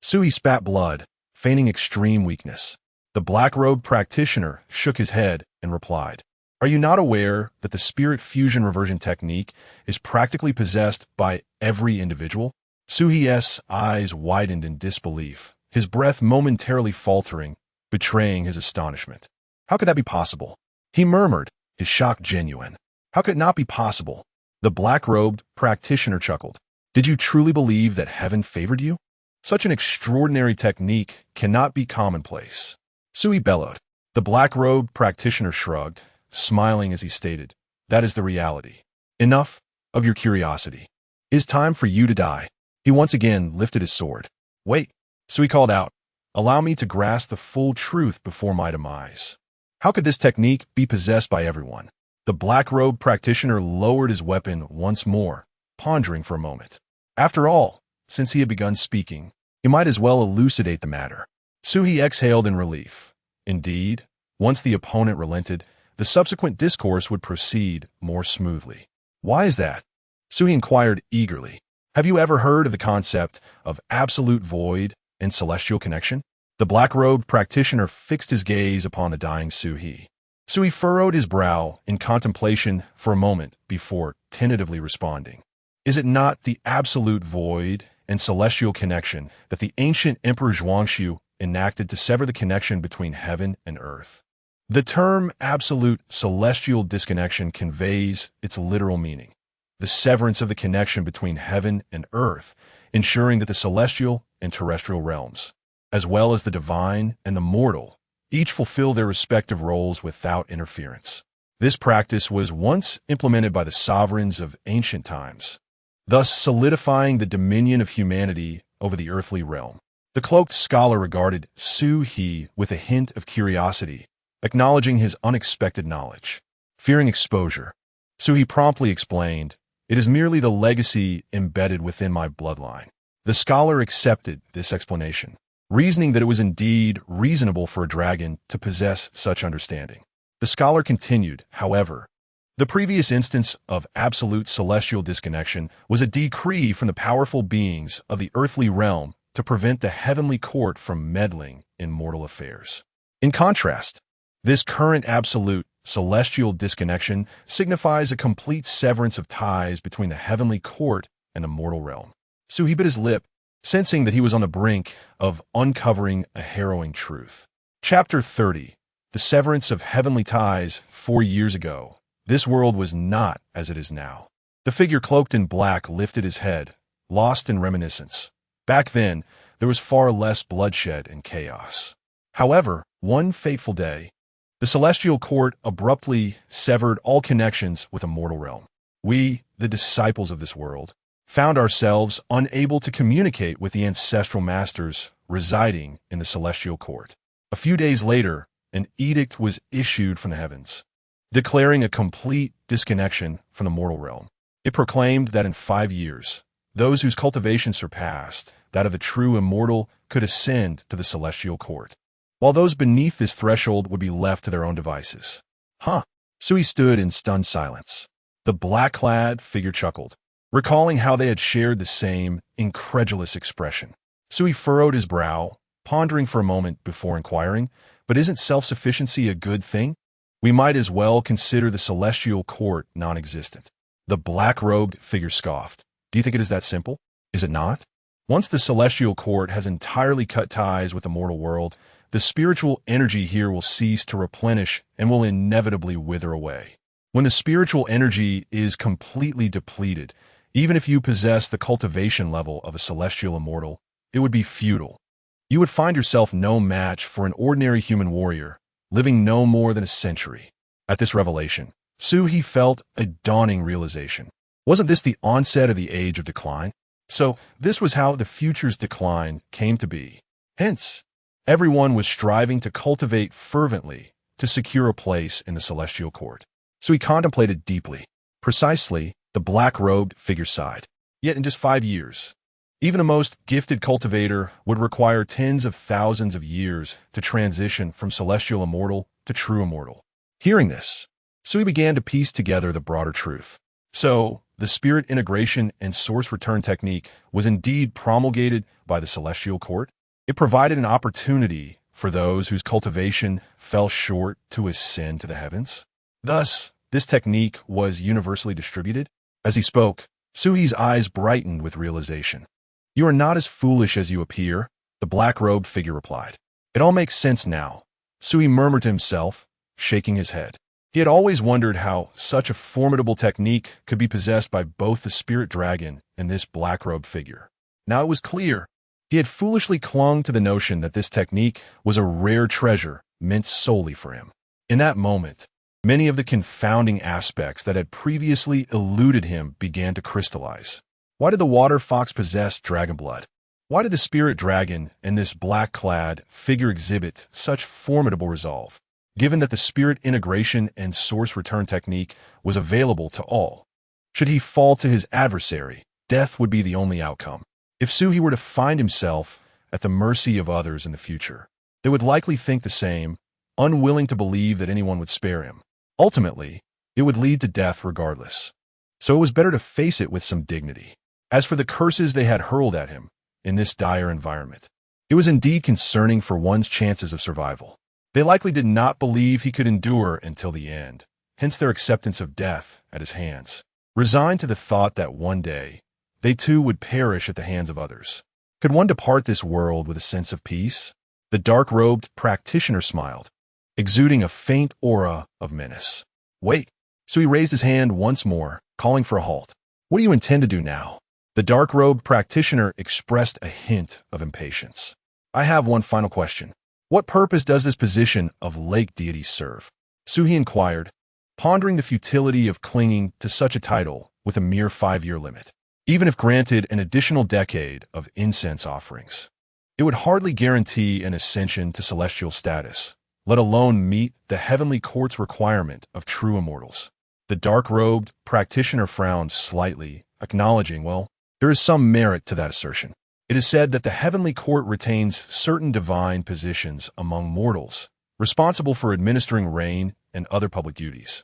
Sui spat blood, feigning extreme weakness. The black-robed practitioner shook his head and replied, "Are you not aware that the spirit fusion reversion technique is practically possessed by every individual?" Suhi's eyes widened in disbelief, his breath momentarily faltering, betraying his astonishment. How could that be possible? He murmured, his shock genuine. How could it not be possible? The black-robed practitioner chuckled. Did you truly believe that heaven favored you? Such an extraordinary technique cannot be commonplace. Sui bellowed. The black-robed practitioner shrugged, smiling as he stated, "That is the reality. Enough of your curiosity. It is time for you to die." He once again lifted his sword. "Wait," Sui called out. "Allow me to grasp the full truth before my demise." How could this technique be possessed by everyone? The black-robed practitioner lowered his weapon once more, pondering for a moment. After all, since he had begun speaking, he might as well elucidate the matter. Sui exhaled in relief. Indeed, once the opponent relented, the subsequent discourse would proceed more smoothly. "Why is that?" Sui inquired eagerly. "Have you ever heard of the concept of absolute void and celestial connection?" The black-robed practitioner fixed his gaze upon the dying Sui. Sui furrowed his brow in contemplation for a moment before tentatively responding. "Is it not the absolute void and celestial connection that the ancient Emperor Zhuangxu enacted to sever the connection between heaven and earth?" The term absolute celestial disconnection conveys its literal meaning, the severance of the connection between heaven and earth, ensuring that the celestial and terrestrial realms, as well as the divine and the mortal, each fulfill their respective roles without interference. This practice was once implemented by the sovereigns of ancient times, thus solidifying the dominion of humanity over the earthly realm. The cloaked scholar regarded Sui with a hint of curiosity, acknowledging his unexpected knowledge. Fearing exposure, Sui promptly explained, "It is merely the legacy embedded within my bloodline." The scholar accepted this explanation, reasoning that it was indeed reasonable for a dragon to possess such understanding. The scholar continued, however, "The previous instance of absolute celestial disconnection was a decree from the powerful beings of the earthly realm to prevent the heavenly court from meddling in mortal affairs. In contrast, this current absolute celestial disconnection signifies a complete severance of ties between the heavenly court and the mortal realm." Sui bit his lip, sensing that he was on the brink of uncovering a harrowing truth. Chapter 30. The Severance of Heavenly Ties. 4 years ago, this world was not as it is now. The figure cloaked in black lifted his head, lost in reminiscence. Back then, there was far less bloodshed and chaos. However, one fateful day, the celestial court abruptly severed all connections with a mortal realm. We, the disciples of this world, found ourselves unable to communicate with the ancestral masters residing in the celestial court. A few days later, an edict was issued from the heavens, declaring a complete disconnection from the mortal realm. It proclaimed that in 5 years, those whose cultivation surpassed that of the true immortal could ascend to the celestial court, while those beneath this threshold would be left to their own devices. Huh. Sui stood in stunned silence. The black-clad figure chuckled, recalling how they had shared the same incredulous expression. Sui furrowed his brow, pondering for a moment before inquiring, "But isn't self-sufficiency a good thing? We might as well consider the celestial court non-existent." The black-robed figure scoffed. "Do you think it is that simple? Is it not? Once the celestial court has entirely cut ties with the mortal world, the spiritual energy here will cease to replenish and will inevitably wither away. When the spiritual energy is completely depleted, even if you possess the cultivation level of a celestial immortal, it would be futile. You would find yourself no match for an ordinary human warrior, living no more than a century." At this revelation, Sui felt a dawning realization. Wasn't this the onset of the age of decline? So this was how the future's decline came to be. Hence, everyone was striving to cultivate fervently to secure a place in the celestial court. So he contemplated deeply. Precisely, the black-robed figure sighed. Yet in just 5 years, even the most gifted cultivator would require tens of thousands of years to transition from celestial immortal to true immortal. Hearing this, Sui began to piece together the broader truth. So, the spirit integration and source return technique was indeed promulgated by the celestial court. It provided an opportunity for those whose cultivation fell short to ascend to the heavens. Thus, this technique was universally distributed. As he spoke, Suhi's eyes brightened with realization. "You are not as foolish as you appear," the black-robed figure replied. "It all makes sense now," Suhi murmured to himself, shaking his head. He had always wondered how such a formidable technique could be possessed by both the spirit dragon and this black-robed figure. Now it was clear. He had foolishly clung to the notion that this technique was a rare treasure meant solely for him. In that moment, many of the confounding aspects that had previously eluded him began to crystallize. Why did the water fox possess dragon blood? Why did the spirit dragon and this black-clad figure exhibit such formidable resolve? Given that the spirit integration and source return technique was available to all, should he fall to his adversary, death would be the only outcome. If Suhi were to find himself at the mercy of others in the future, they would likely think the same, unwilling to believe that anyone would spare him. Ultimately, it would lead to death regardless. So it was better to face it with some dignity. As for the curses they had hurled at him in this dire environment, it was indeed concerning for one's chances of survival. They likely did not believe he could endure until the end, hence their acceptance of death at his hands, resigned to the thought that one day they too would perish at the hands of others. Could one depart this world with a sense of peace? The dark-robed practitioner smiled, exuding a faint aura of menace. "Wait." So he raised his hand once more, calling for a halt. "What do you intend to do now?" The dark-robed practitioner expressed a hint of impatience. "I have one final question. What purpose does this position of lake deity serve?" Suhi inquired, pondering the futility of clinging to such a title with a mere 5-year limit. Even if granted an additional decade of incense offerings, it would hardly guarantee an ascension to celestial status, let alone meet the heavenly court's requirement of true immortals. The dark-robed practitioner frowned slightly, acknowledging, well, there is some merit to that assertion. It is said that the heavenly court retains certain divine positions among mortals, responsible for administering rain and other public duties.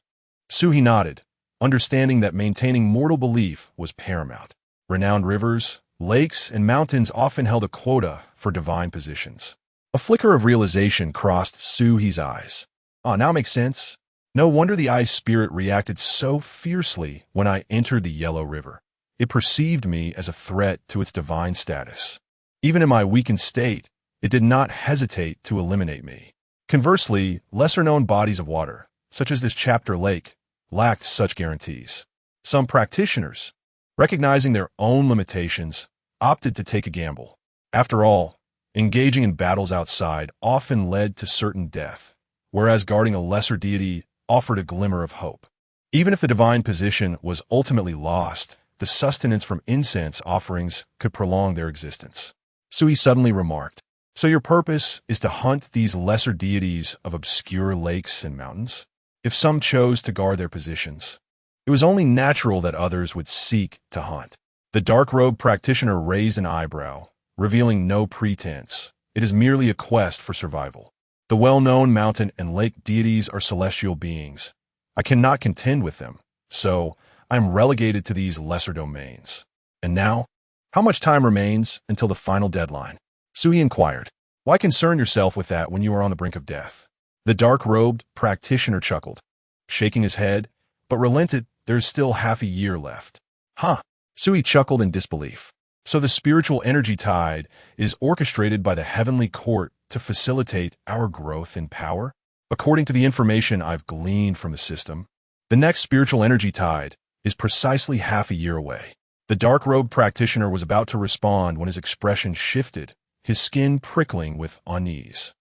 Suhi nodded, understanding that maintaining mortal belief was paramount. Renowned rivers, lakes, and mountains often held a quota for divine positions. A flicker of realization crossed Suhi's eyes. Now makes sense. No wonder the ice spirit reacted so fiercely when I entered the Yellow River. It perceived me as a threat to its divine status. Even in my weakened state, it did not hesitate to eliminate me. Conversely, lesser-known bodies of water, such as this chapter lake, lacked such guarantees. Some practitioners, recognizing their own limitations, opted to take a gamble. After all, engaging in battles outside often led to certain death, whereas guarding a lesser deity offered a glimmer of hope. Even if the divine position was ultimately lost, the sustenance from incense offerings could prolong their existence. Suhi suddenly remarked, "So your purpose is to hunt these lesser deities of obscure lakes and mountains? If some chose to guard their positions, it was only natural that others would seek to hunt." The dark-robed practitioner raised an eyebrow, revealing no pretense. It is merely a quest for survival. The well-known mountain and lake deities are celestial beings. I cannot contend with them, so I am relegated to these lesser domains. And now, how much time remains until the final deadline? Suhi inquired. Why concern yourself with that when you are on the brink of death? The dark-robed practitioner chuckled, shaking his head, but relented. There is still half a year left. Huh? Suhi chuckled in disbelief. So the spiritual energy tide is orchestrated by the heavenly court to facilitate our growth in power? According to the information I've gleaned from the system, the next spiritual energy tide is precisely half a year away. The dark-robed practitioner was about to respond when his expression shifted, his skin prickling with unease.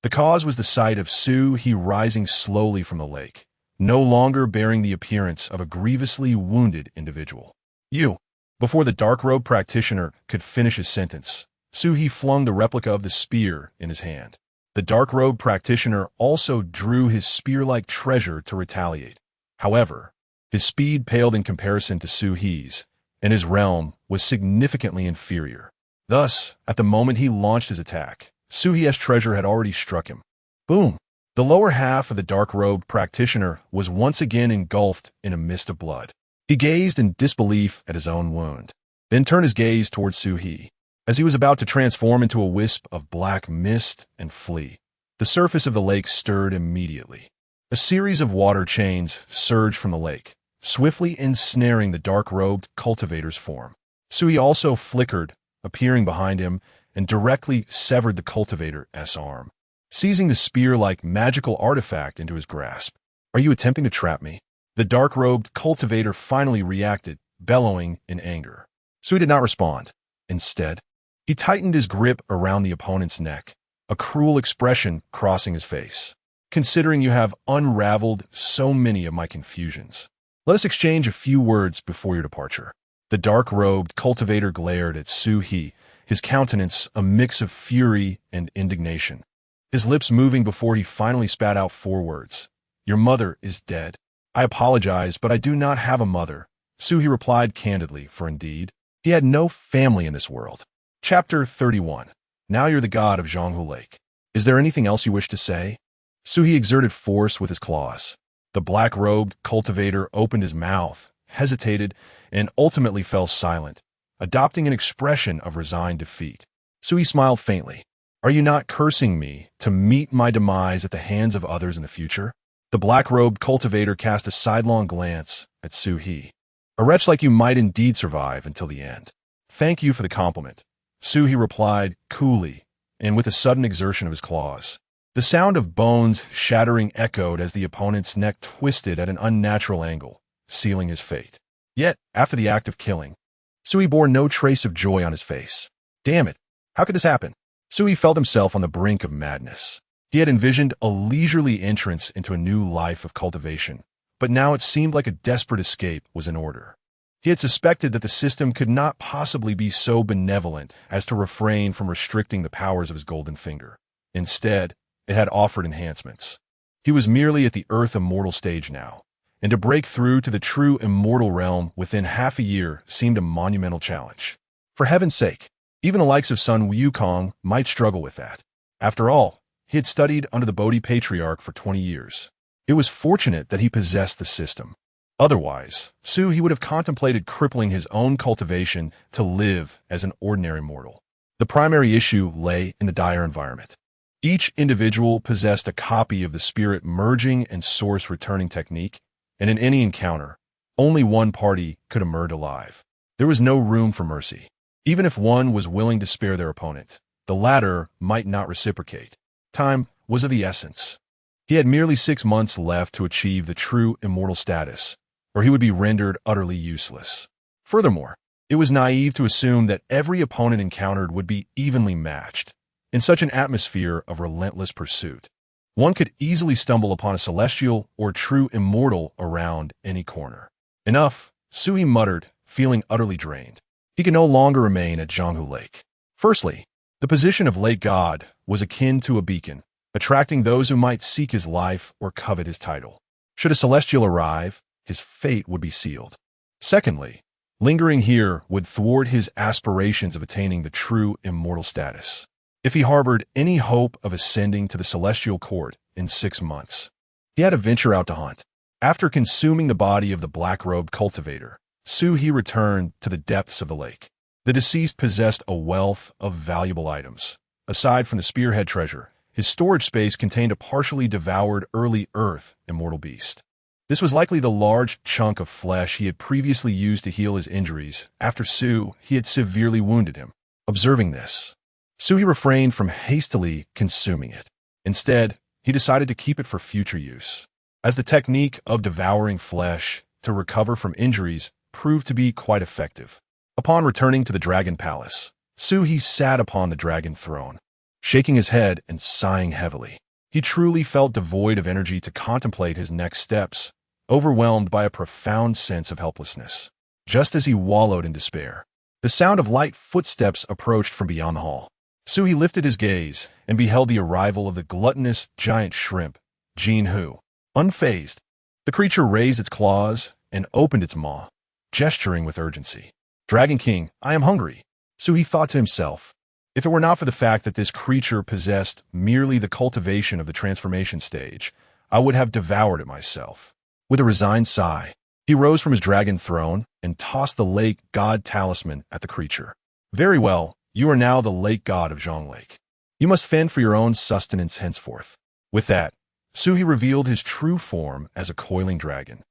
The cause was the sight of Suhi rising slowly from the lake, no longer bearing the appearance of a grievously wounded individual. "You." Before the dark-robed practitioner could finish his sentence, Suhi flung the replica of the spear in his hand. The dark-robed practitioner also drew his spear-like treasure to retaliate. However, his speed paled in comparison to Suhi's, and his realm was significantly inferior. Thus, at the moment he launched his attack, Suhi's treasure had already struck him. Boom! The lower half of the dark-robed practitioner was once again engulfed in a mist of blood. He gazed in disbelief at his own wound, then turned his gaze towards Su-he. As he was about to transform into a wisp of black mist and flee, the surface of the lake stirred immediately. A series of water chains surged from the lake, swiftly ensnaring the dark-robed cultivator's form. Su-he also flickered, appearing behind him, and directly severed the cultivator's arm, seizing the spear-like magical artifact into his grasp. "Are you attempting to trap me?" The dark-robed cultivator finally reacted, bellowing in anger. Su-he did not respond. Instead, he tightened his grip around the opponent's neck, a cruel expression crossing his face. "Considering you have unraveled so many of my confusions, let us exchange a few words before your departure." The dark-robed cultivator glared at Su-he, his countenance a mix of fury and indignation, his lips moving before he finally spat out 4 words. "Your mother is dead." "I apologize, but I do not have a mother," Su-he replied candidly, for indeed, he had no family in this world. Chapter 31. Now you're the god of Zhonghu Lake. Is there anything else you wish to say? Su-he exerted force with his claws. The black-robed cultivator opened his mouth, hesitated, and ultimately fell silent, adopting an expression of resigned defeat. Su-he smiled faintly. "Are you not cursing me to meet my demise at the hands of others in the future?" The black-robed cultivator cast a sidelong glance at Su-he. "A wretch like you might indeed survive until the end." "Thank you for the compliment," Su-he replied coolly, and with a sudden exertion of his claws. The sound of bones shattering echoed as the opponent's neck twisted at an unnatural angle, sealing his fate. Yet, after the act of killing, Su-he bore no trace of joy on his face. Damn it, how could this happen? Su-he felt himself on the brink of madness. He had envisioned a leisurely entrance into a new life of cultivation, but now it seemed like a desperate escape was in order. He had suspected that the system could not possibly be so benevolent as to refrain from restricting the powers of his golden finger. Instead, it had offered enhancements. He was merely at the Earth Immortal stage now, and to break through to the true immortal realm within half a year seemed a monumental challenge. For heaven's sake, even the likes of Sun Wukong might struggle with that. After all, he had studied under the Bodhi Patriarch for 20 years. It was fortunate that he possessed the system. Otherwise, he would have contemplated crippling his own cultivation to live as an ordinary mortal. The primary issue lay in the dire environment. Each individual possessed a copy of the spirit merging and source returning technique, and in any encounter, only one party could emerge alive. There was no room for mercy. Even if one was willing to spare their opponent, the latter might not reciprocate. Time was of the essence. He had merely 6 months left to achieve the true immortal status, or he would be rendered utterly useless. Furthermore, it was naive to assume that every opponent encountered would be evenly matched. In such an atmosphere of relentless pursuit, one could easily stumble upon a celestial or true immortal around any corner. Enough, Su-he muttered, feeling utterly drained. He could no longer remain at Zhonghu Lake. Firstly, the position of lake god was akin to a beacon, attracting those who might seek his life or covet his title. Should a celestial arrive, his fate would be sealed. Secondly, lingering here would thwart his aspirations of attaining the true immortal status. If he harbored any hope of ascending to the celestial court in 6 months, he had to venture out to hunt. After consuming the body of the black-robed cultivator, Su-he returned to the depths of the lake. The deceased possessed a wealth of valuable items. Aside from the spearhead treasure, his storage space contained a partially devoured early Earth immortal beast. This was likely the large chunk of flesh he had previously used to heal his injuries after he had severely wounded him. Observing this, Su-he refrained from hastily consuming it. Instead, he decided to keep it for future use, as the technique of devouring flesh to recover from injuries proved to be quite effective. Upon returning to the Dragon Palace, Su-he sat upon the dragon throne, shaking his head and sighing heavily. He truly felt devoid of energy to contemplate his next steps, overwhelmed by a profound sense of helplessness. Just as he wallowed in despair, the sound of light footsteps approached from beyond the hall. Su-he lifted his gaze and beheld the arrival of the gluttonous giant shrimp, Jin-hu. Unfazed, the creature raised its claws and opened its maw, gesturing with urgency. "Dragon King, I am hungry," Su-he thought to himself. If it were not for the fact that this creature possessed merely the cultivation of the transformation stage, I would have devoured it myself. With a resigned sigh, He rose from his dragon throne and tossed the lake god talisman at the creature. Very well, you are now the lake god of Zhang Lake. You must fend for your own sustenance henceforth. With that, Suhi revealed his true form as a coiling dragon,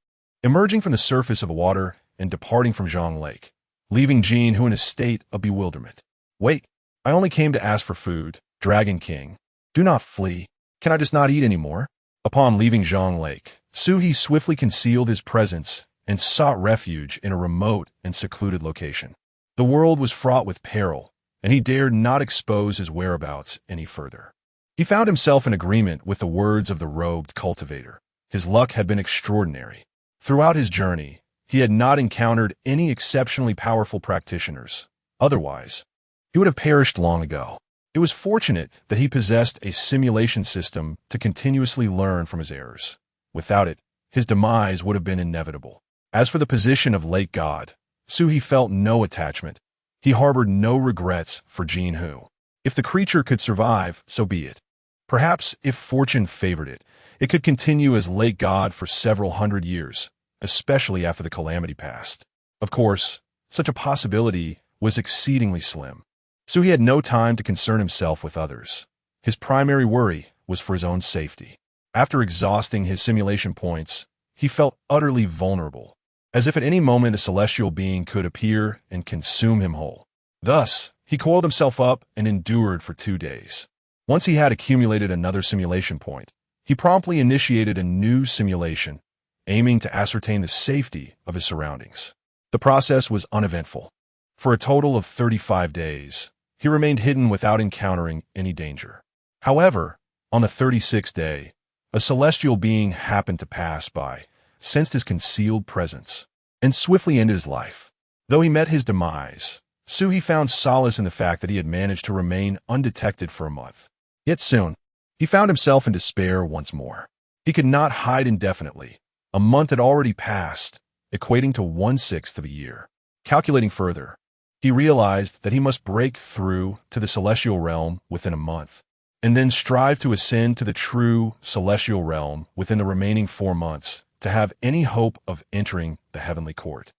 emerging from the surface of the water and departing from Zhang Lake, leaving Jin Hu in a state of bewilderment. Wait, I only came to ask for food, Dragon King. Do not flee. Can I just not eat anymore? Upon leaving Zhang Lake, Suhi swiftly concealed his presence and sought refuge in a remote and secluded location. The world was fraught with peril, and he dared not expose his whereabouts any further. He found himself in agreement with the words of the robed cultivator. His luck had been extraordinary. Throughout his journey, he had not encountered any exceptionally powerful practitioners. Otherwise, he would have perished long ago. It was fortunate that he possessed a simulation system to continuously learn from his errors. Without it, his demise would have been inevitable. As for the position of lake god, Suhi felt no attachment. He harbored no regrets for Jin Hu. If the creature could survive, so be it. Perhaps, if fortune favored it, it could continue as lake god for several hundred years, especially after the calamity passed. Of course, such a possibility was exceedingly slim. Suhi had no time to concern himself with others. His primary worry was for his own safety. After exhausting his simulation points, he felt utterly vulnerable, as if at any moment a celestial being could appear and consume him whole. Thus, he coiled himself up and endured for 2 days. Once he had accumulated another simulation point, he promptly initiated a new simulation, aiming to ascertain the safety of his surroundings. The process was uneventful. For a total of 35 days, he remained hidden without encountering any danger. However, on the 36th day, a celestial being happened to pass by, sensed his concealed presence, and swiftly ended his life. Though he met his demise, Suhi found solace in the fact that he had managed to remain undetected for a month. Yet soon, he found himself in despair once more. He could not hide indefinitely. A month had already passed, equating to 1/6 of a year. Calculating further, he realized that he must break through to the celestial realm within a month, and then strive to ascend to the true celestial realm within the remaining 4 months to have any hope of entering the heavenly court.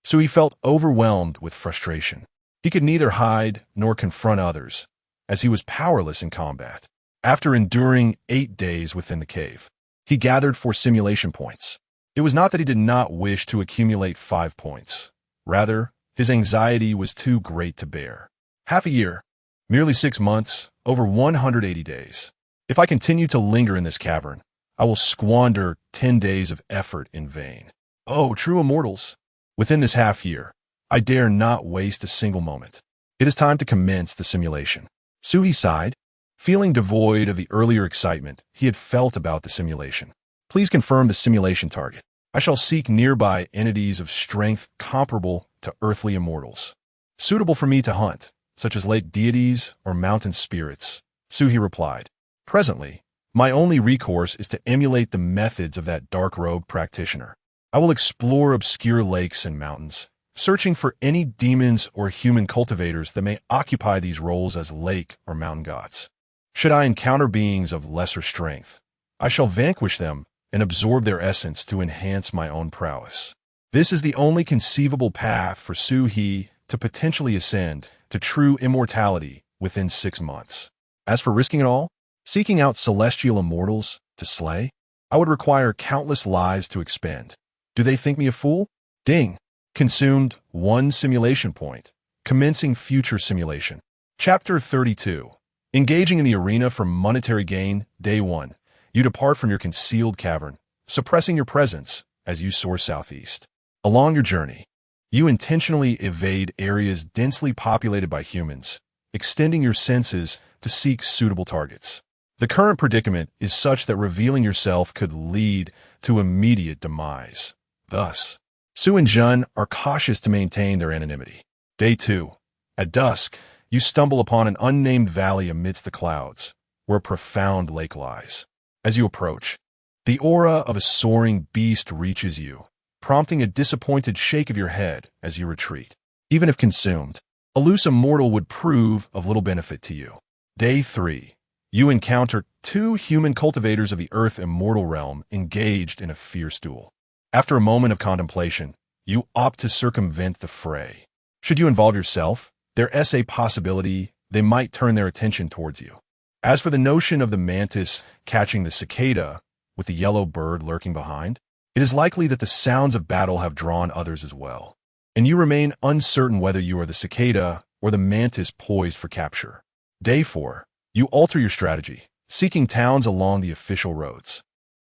So he felt overwhelmed with frustration. He could neither hide nor confront others, as he was powerless in combat. After enduring 8 days within the cave, he gathered 4 simulation points. It was not that he did not wish to accumulate 5 points. Rather, his anxiety was too great to bear. Half a year, merely 6 months, over 180 days. If I continue to linger in this cavern, I will squander 10 days of effort in vain. Oh, true immortals! Within this half year, I dare not waste a single moment. It is time to commence the simulation. Suhi sighed, feeling devoid of the earlier excitement he had felt about the simulation. Please confirm the simulation target. I shall seek nearby entities of strength comparable to earthly immortals, suitable for me to hunt, such as lake deities or mountain spirits, Suhi replied. Presently, my only recourse is to emulate the methods of that dark-robed practitioner. I will explore obscure lakes and mountains, searching for any demons or human cultivators that may occupy these roles as lake or mountain gods. Should I encounter beings of lesser strength, I shall vanquish them and absorb their essence to enhance my own prowess. This is the only conceivable path for Suhi to potentially ascend to true immortality within 6 months. As for risking it all, seeking out celestial immortals to slay, I would require countless lives to expend. Do they think me a fool? Ding! Consumed 1 simulation point. Commencing future simulation. Chapter 32. Engaging in the arena for monetary gain, Day 1. You depart from your concealed cavern, suppressing your presence as you soar southeast. Along your journey, you intentionally evade areas densely populated by humans, extending your senses to seek suitable targets. The current predicament is such that revealing yourself could lead to immediate demise. Thus, Su and Jun are cautious to maintain their anonymity. Day 2. At dusk, you stumble upon an unnamed valley amidst the clouds, where a profound lake lies. As you approach, the aura of a soaring beast reaches you, prompting a disappointed shake of your head as you retreat. Even if consumed, a loose immortal would prove of little benefit to you. Day 3. You encounter 2 human cultivators of the Earth immortal realm engaged in a fierce duel. After a moment of contemplation, you opt to circumvent the fray. Should you involve yourself, there is a possibility they might turn their attention towards you. As for the notion of the mantis catching the cicada, with the yellow bird lurking behind, it is likely that the sounds of battle have drawn others as well, and you remain uncertain whether you are the cicada or the mantis poised for capture. Day 4. You alter your strategy, seeking towns along the official roads.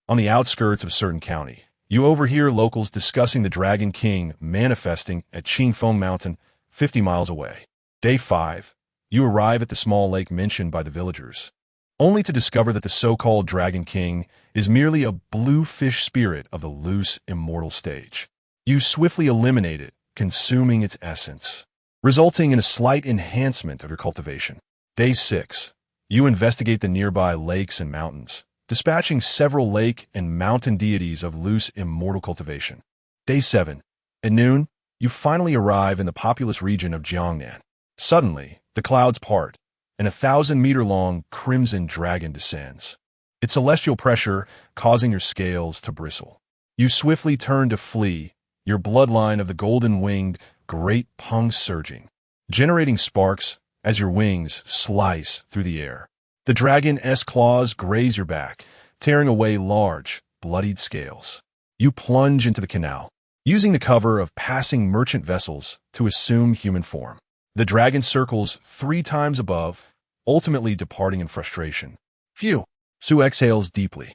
On the outskirts of certain county, you overhear locals discussing the Dragon King manifesting at Qingfeng Mountain, 50 miles away. Day 5. You arrive at the small lake mentioned by the villagers, only to discover that the so-called Dragon King is merely a blue fish spirit of the loose, immortal stage. You swiftly eliminate it, consuming its essence, resulting in a slight enhancement of your cultivation. Day 6. You investigate the nearby lakes and mountains, dispatching several lake and mountain deities of loose, immortal cultivation. Day 7. At noon, you finally arrive in the populous region of Jiangnan. Suddenly, the clouds part, and a 1,000-meter-long crimson dragon descends, its celestial pressure causing your scales to bristle. You swiftly turn to flee, your bloodline of the golden-winged great pung surging, generating sparks as your wings slice through the air. The dragon's claws graze your back, tearing away large, bloodied scales. You plunge into the canal, using the cover of passing merchant vessels to assume human form. The dragon circles 3 times above, ultimately departing in frustration. Phew! Sue exhales deeply.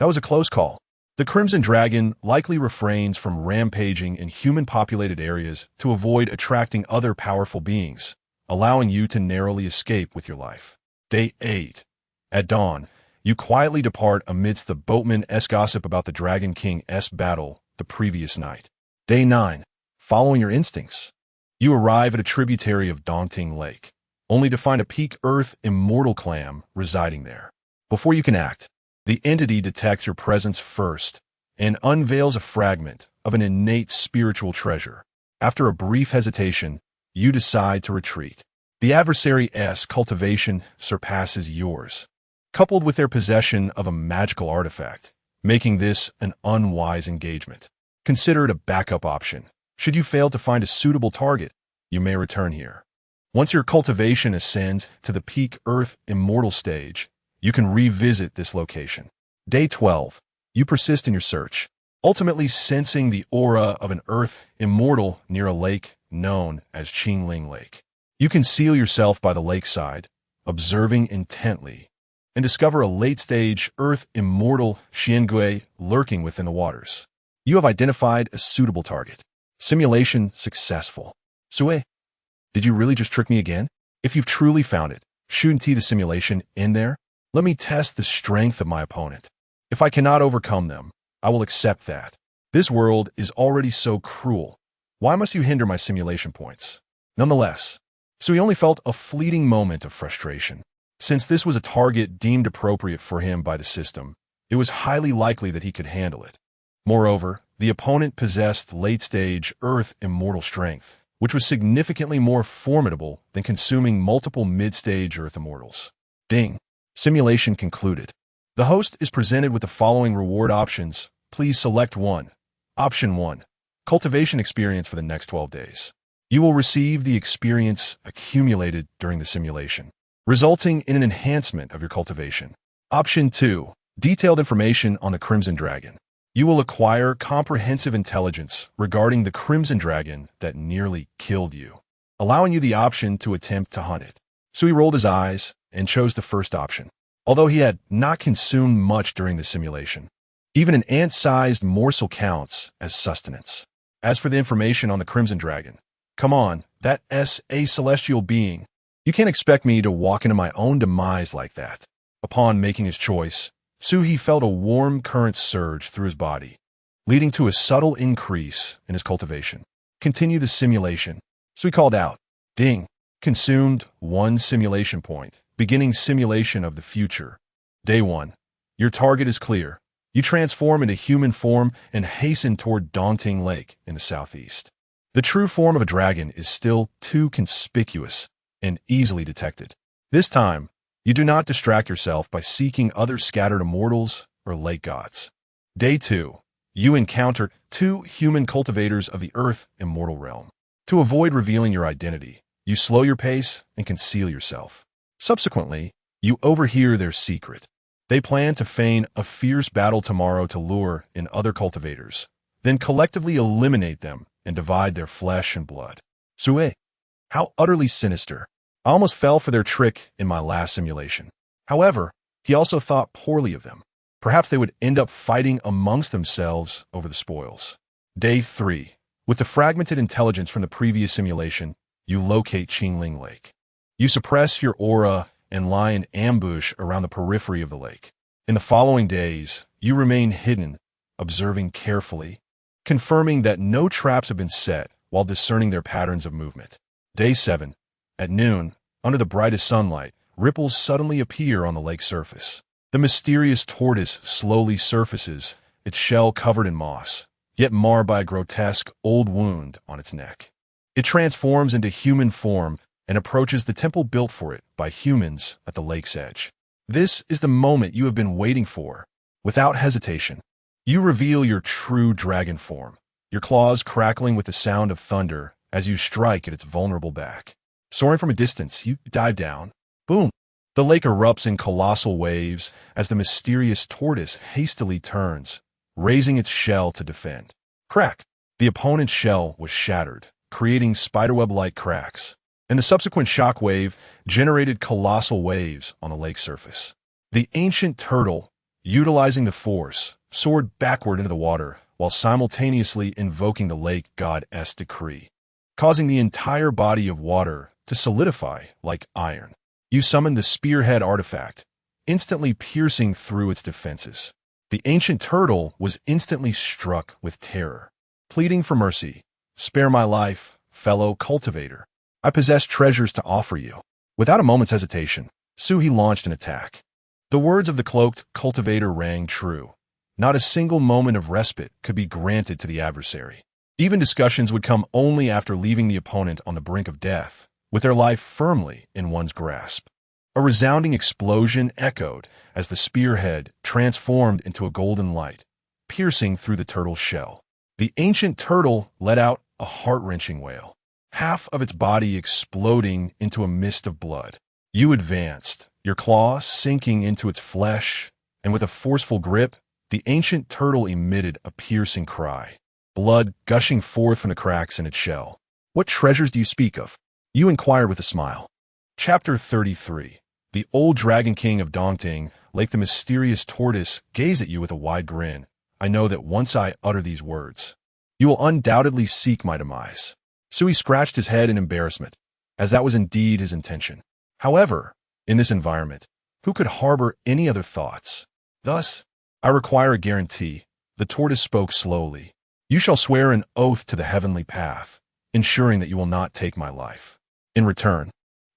That was a close call. The Crimson Dragon likely refrains from rampaging in human-populated areas to avoid attracting other powerful beings, allowing you to narrowly escape with your life. Day 8. At dawn, you quietly depart amidst the boatman's gossip about the Dragon King's battle the previous night. Day 9. Following your instincts, you arrive at a tributary of Dongting Lake, only to find a peak Earth immortal clam residing there. Before you can act, the entity detects your presence first and unveils a fragment of an innate spiritual treasure. After a brief hesitation, you decide to retreat. The adversary's cultivation surpasses yours, coupled with their possession of a magical artifact, making this an unwise engagement. Consider it a backup option. Should you fail to find a suitable target, you may return here. Once your cultivation ascends to the peak Earth immortal stage, you can revisit this location. Day 12. You persist in your search, ultimately sensing the aura of an Earth immortal near a lake known as Qingling Lake. You conceal yourself by the lakeside, observing intently, and discover a late-stage Earth immortal Xiangui lurking within the waters. You have identified a suitable target. Simulation successful. Sue, did you really just trick me again? If you've truly found it, shouldn't the simulation in there? Let me test the strength of my opponent. If I cannot overcome them, I will accept that. This world is already so cruel. Why must you hinder my simulation points? Nonetheless, so he only felt a fleeting moment of frustration. Since this was a target deemed appropriate for him by the system, it was highly likely that he could handle it. Moreover, the opponent possessed late-stage Earth immortal strength, which was significantly more formidable than consuming multiple mid-stage Earth immortals. Ding. Simulation concluded. The host is presented with the following reward options. Please select one. Option 1. Cultivation experience for the next 12 days. You will receive the experience accumulated during the simulation, resulting in an enhancement of your cultivation. Option 2. Detailed information on the Crimson Dragon. You will acquire comprehensive intelligence regarding the Crimson Dragon that nearly killed you, allowing you the option to attempt to hunt it. So he rolled his eyes and chose the first option, although he had not consumed much during the simulation. Even an ant-sized morsel counts as sustenance. As for the information on the Crimson Dragon, come on, that's a celestial being. You can't expect me to walk into my own demise like that. Upon making his choice, Suhi felt a warm current surge through his body, leading to a subtle increase in his cultivation. Continue the simulation. So he called out, ding, consumed 1 simulation point, beginning simulation of the future. Day 1. Your target is clear. You transform into human form and hasten toward Dongting Lake in the southeast. The true form of a dragon is still too conspicuous and easily detected. This time, you do not distract yourself by seeking other scattered immortals or lake gods. Day 2. you encounter two human cultivators of the Earth immortal realm. To avoid revealing your identity, you slow your pace and conceal yourself. Subsequently, you overhear their secret. They plan to feign a fierce battle tomorrow to lure in other cultivators, then collectively eliminate them and divide their flesh and blood. Sue, how utterly sinister. I almost fell for their trick in my last simulation. However, he also thought poorly of them. Perhaps they would end up fighting amongst themselves over the spoils. Day 3. With the fragmented intelligence from the previous simulation, you locate Qingling Lake. You suppress your aura and lie in ambush around the periphery of the lake. In the following days, you remain hidden, observing carefully, confirming that no traps have been set while discerning their patterns of movement. Day 7. At noon, under the brightest sunlight, ripples suddenly appear on the lake surface. The mysterious tortoise slowly surfaces, its shell covered in moss, yet marred by a grotesque old wound on its neck. It transforms into human form and approaches the temple built for it by humans at the lake's edge. This is the moment you have been waiting for. Without hesitation, you reveal your true dragon form, your claws crackling with the sound of thunder as you strike at its vulnerable back. Soaring from a distance, you dive down. Boom! The lake erupts in colossal waves as the mysterious tortoise hastily turns, raising its shell to defend. Crack! The opponent's shell was shattered, creating spiderweb-like cracks, and the subsequent shock wave generated colossal waves on the lake's surface. The ancient turtle, utilizing the force, soared backward into the water while simultaneously invoking the lake god's decree, causing the entire body of water to solidify like iron. You summoned the spearhead artifact, instantly piercing through its defenses. The ancient turtle was instantly struck with terror, pleading for mercy. Spare my life, fellow cultivator. I possess treasures to offer you. Without a moment's hesitation, Suhi launched an attack. The words of the cloaked cultivator rang true. Not a single moment of respite could be granted to the adversary. Even discussions would come only after leaving the opponent on the brink of death, with their life firmly in one's grasp. A resounding explosion echoed as the spearhead transformed into a golden light, piercing through the turtle's shell. The ancient turtle let out a heart-wrenching wail, half of its body exploding into a mist of blood. You advanced, your claw sinking into its flesh, and with a forceful grip, the ancient turtle emitted a piercing cry, blood gushing forth from the cracks in its shell. What treasures do you speak of? You inquired with a smile. Chapter 33. The old Dragon King of Dongting, like the mysterious tortoise, gazed at you with a wide grin. I know that once I utter these words, you will undoubtedly seek my demise. Sui scratched his head in embarrassment, as that was indeed his intention. However, in this environment, who could harbor any other thoughts? Thus, I require a guarantee. The tortoise spoke slowly. You shall swear an oath to the heavenly path, ensuring that you will not take my life. In return,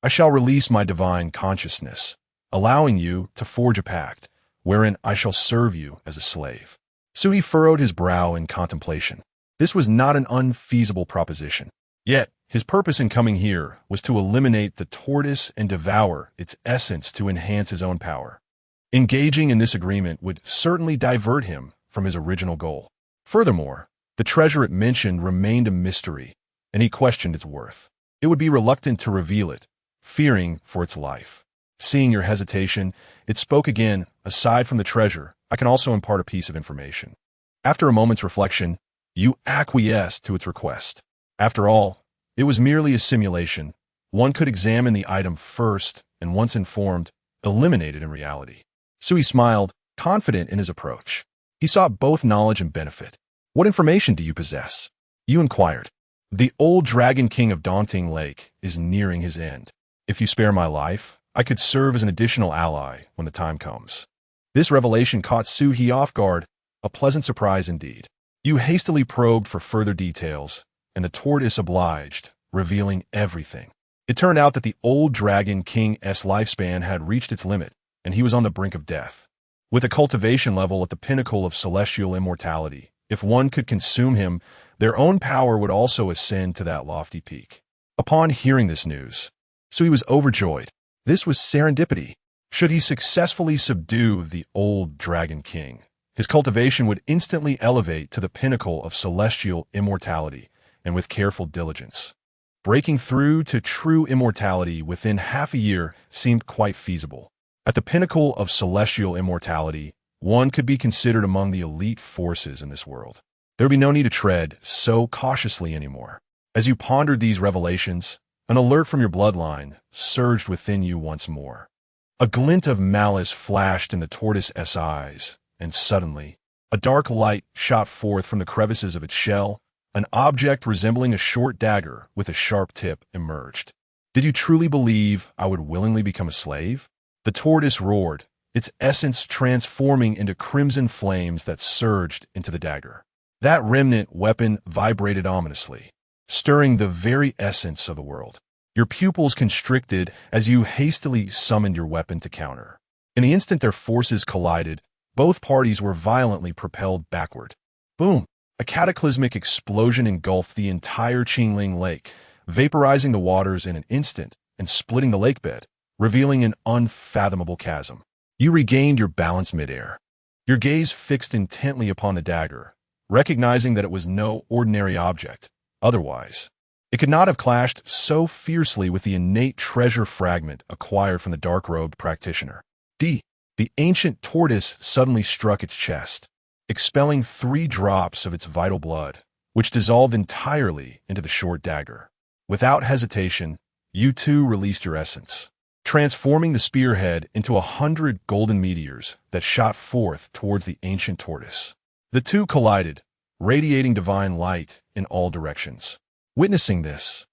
I shall release my divine consciousness, allowing you to forge a pact, wherein I shall serve you as a slave. Sui furrowed his brow in contemplation. This was not an unfeasible proposition. Yet, his purpose in coming here was to eliminate the tortoise and devour its essence to enhance his own power. Engaging in this agreement would certainly divert him from his original goal. Furthermore, the treasure it mentioned remained a mystery, and he questioned its worth. It would be reluctant to reveal it, fearing for its life. Seeing your hesitation, it spoke again. Aside from the treasure, I can also impart a piece of information. After a moment's reflection, you acquiesced to its request. After all, it was merely a simulation. One could examine the item first, and once informed, eliminate it in reality. Sui smiled, confident in his approach. He sought both knowledge and benefit. What information do you possess? You inquired. The old Dragon King of Daunting Lake is nearing his end. If you spare my life, I could serve as an additional ally when the time comes. This revelation caught Suhi off guard, a pleasant surprise indeed. You hastily probed for further details, and the tortoise obliged, revealing everything. It turned out that the old Dragon King's lifespan had reached its limit, and he was on the brink of death. With a cultivation level at the pinnacle of celestial immortality, if one could consume him, their own power would also ascend to that lofty peak. Upon hearing this news, Sui was overjoyed. This was serendipity. Should he successfully subdue the old Dragon King, his cultivation would instantly elevate to the pinnacle of celestial immortality, and with careful diligence. Breaking through to true immortality within half a year seemed quite feasible. At the pinnacle of celestial immortality, one could be considered among the elite forces in this world. There would be no need to tread so cautiously anymore. As you pondered these revelations, an alert from your bloodline surged within you once more. A glint of malice flashed in the tortoise's eyes, and suddenly, a dark light shot forth from the crevices of its shell. An object resembling a short dagger with a sharp tip emerged. "Did you truly believe I would willingly become a slave?" The tortoise roared, its essence transforming into crimson flames that surged into the dagger. That remnant weapon vibrated ominously, stirring the very essence of the world. Your pupils constricted as you hastily summoned your weapon to counter. In the instant their forces collided, both parties were violently propelled backward. Boom! A cataclysmic explosion engulfed the entire Qingling Lake, vaporizing the waters in an instant and splitting the lakebed, revealing an unfathomable chasm. You regained your balance midair, your gaze fixed intently upon the dagger, recognizing that it was no ordinary object. Otherwise, it could not have clashed so fiercely with the innate treasure fragment acquired from the dark-robed practitioner. The ancient tortoise suddenly struck its chest, expelling 3 drops of its vital blood, which dissolved entirely into the short dagger. Without hesitation, you too released your essence, transforming the spearhead into 100 golden meteors that shot forth towards the ancient tortoise. The two collided, radiating divine light in all directions. Witnessing this,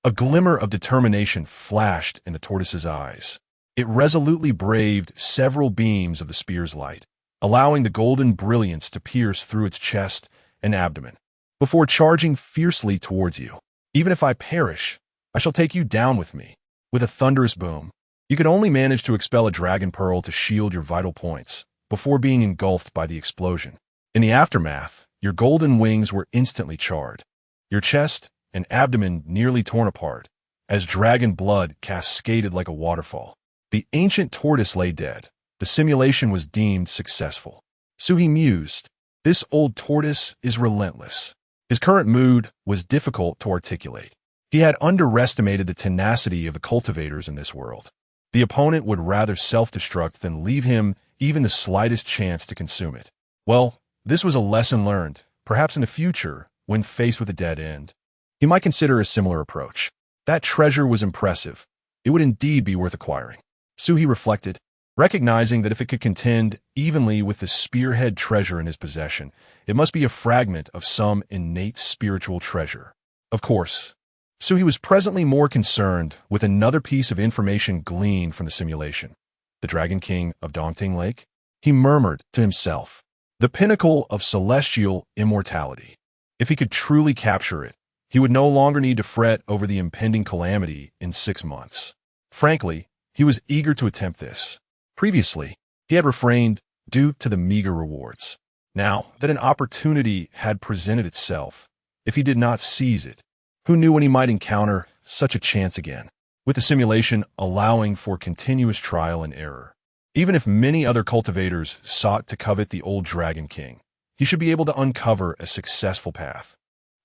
a glimmer of determination flashed in the tortoise's eyes. It resolutely braved several beams of the spear's light, allowing the golden brilliance to pierce through its chest and abdomen, before charging fiercely towards you. "Even if I perish, I shall take you down with me." With a thunderous boom, you could only manage to expel a dragon pearl to shield your vital points, before being engulfed by the explosion. In the aftermath, your golden wings were instantly charred, your chest and abdomen nearly torn apart, as dragon blood cascaded like a waterfall. The ancient tortoise lay dead. The simulation was deemed successful. Suhi mused, "This old tortoise is relentless." His current mood was difficult to articulate. He had underestimated the tenacity of the cultivators in this world. The opponent would rather self-destruct than leave him even the slightest chance to consume it. Well, this was a lesson learned. Perhaps in the future, when faced with a dead end, he might consider a similar approach. That treasure was impressive. It would indeed be worth acquiring. Suhi reflected, recognizing that if it could contend evenly with the spearhead treasure in his possession, it must be a fragment of some innate spiritual treasure. Of course, Suhi was presently more concerned with another piece of information gleaned from the simulation. The Dragon King of Dongting Lake? He murmured to himself, the pinnacle of celestial immortality. If he could truly capture it, he would no longer need to fret over the impending calamity in 6 months. Frankly, he was eager to attempt this. Previously, he had refrained due to the meager rewards. Now that an opportunity had presented itself, if he did not seize it, who knew when he might encounter such a chance again? With the simulation allowing for continuous trial and error. Even if many other cultivators sought to covet the old Dragon King, he should be able to uncover a successful path.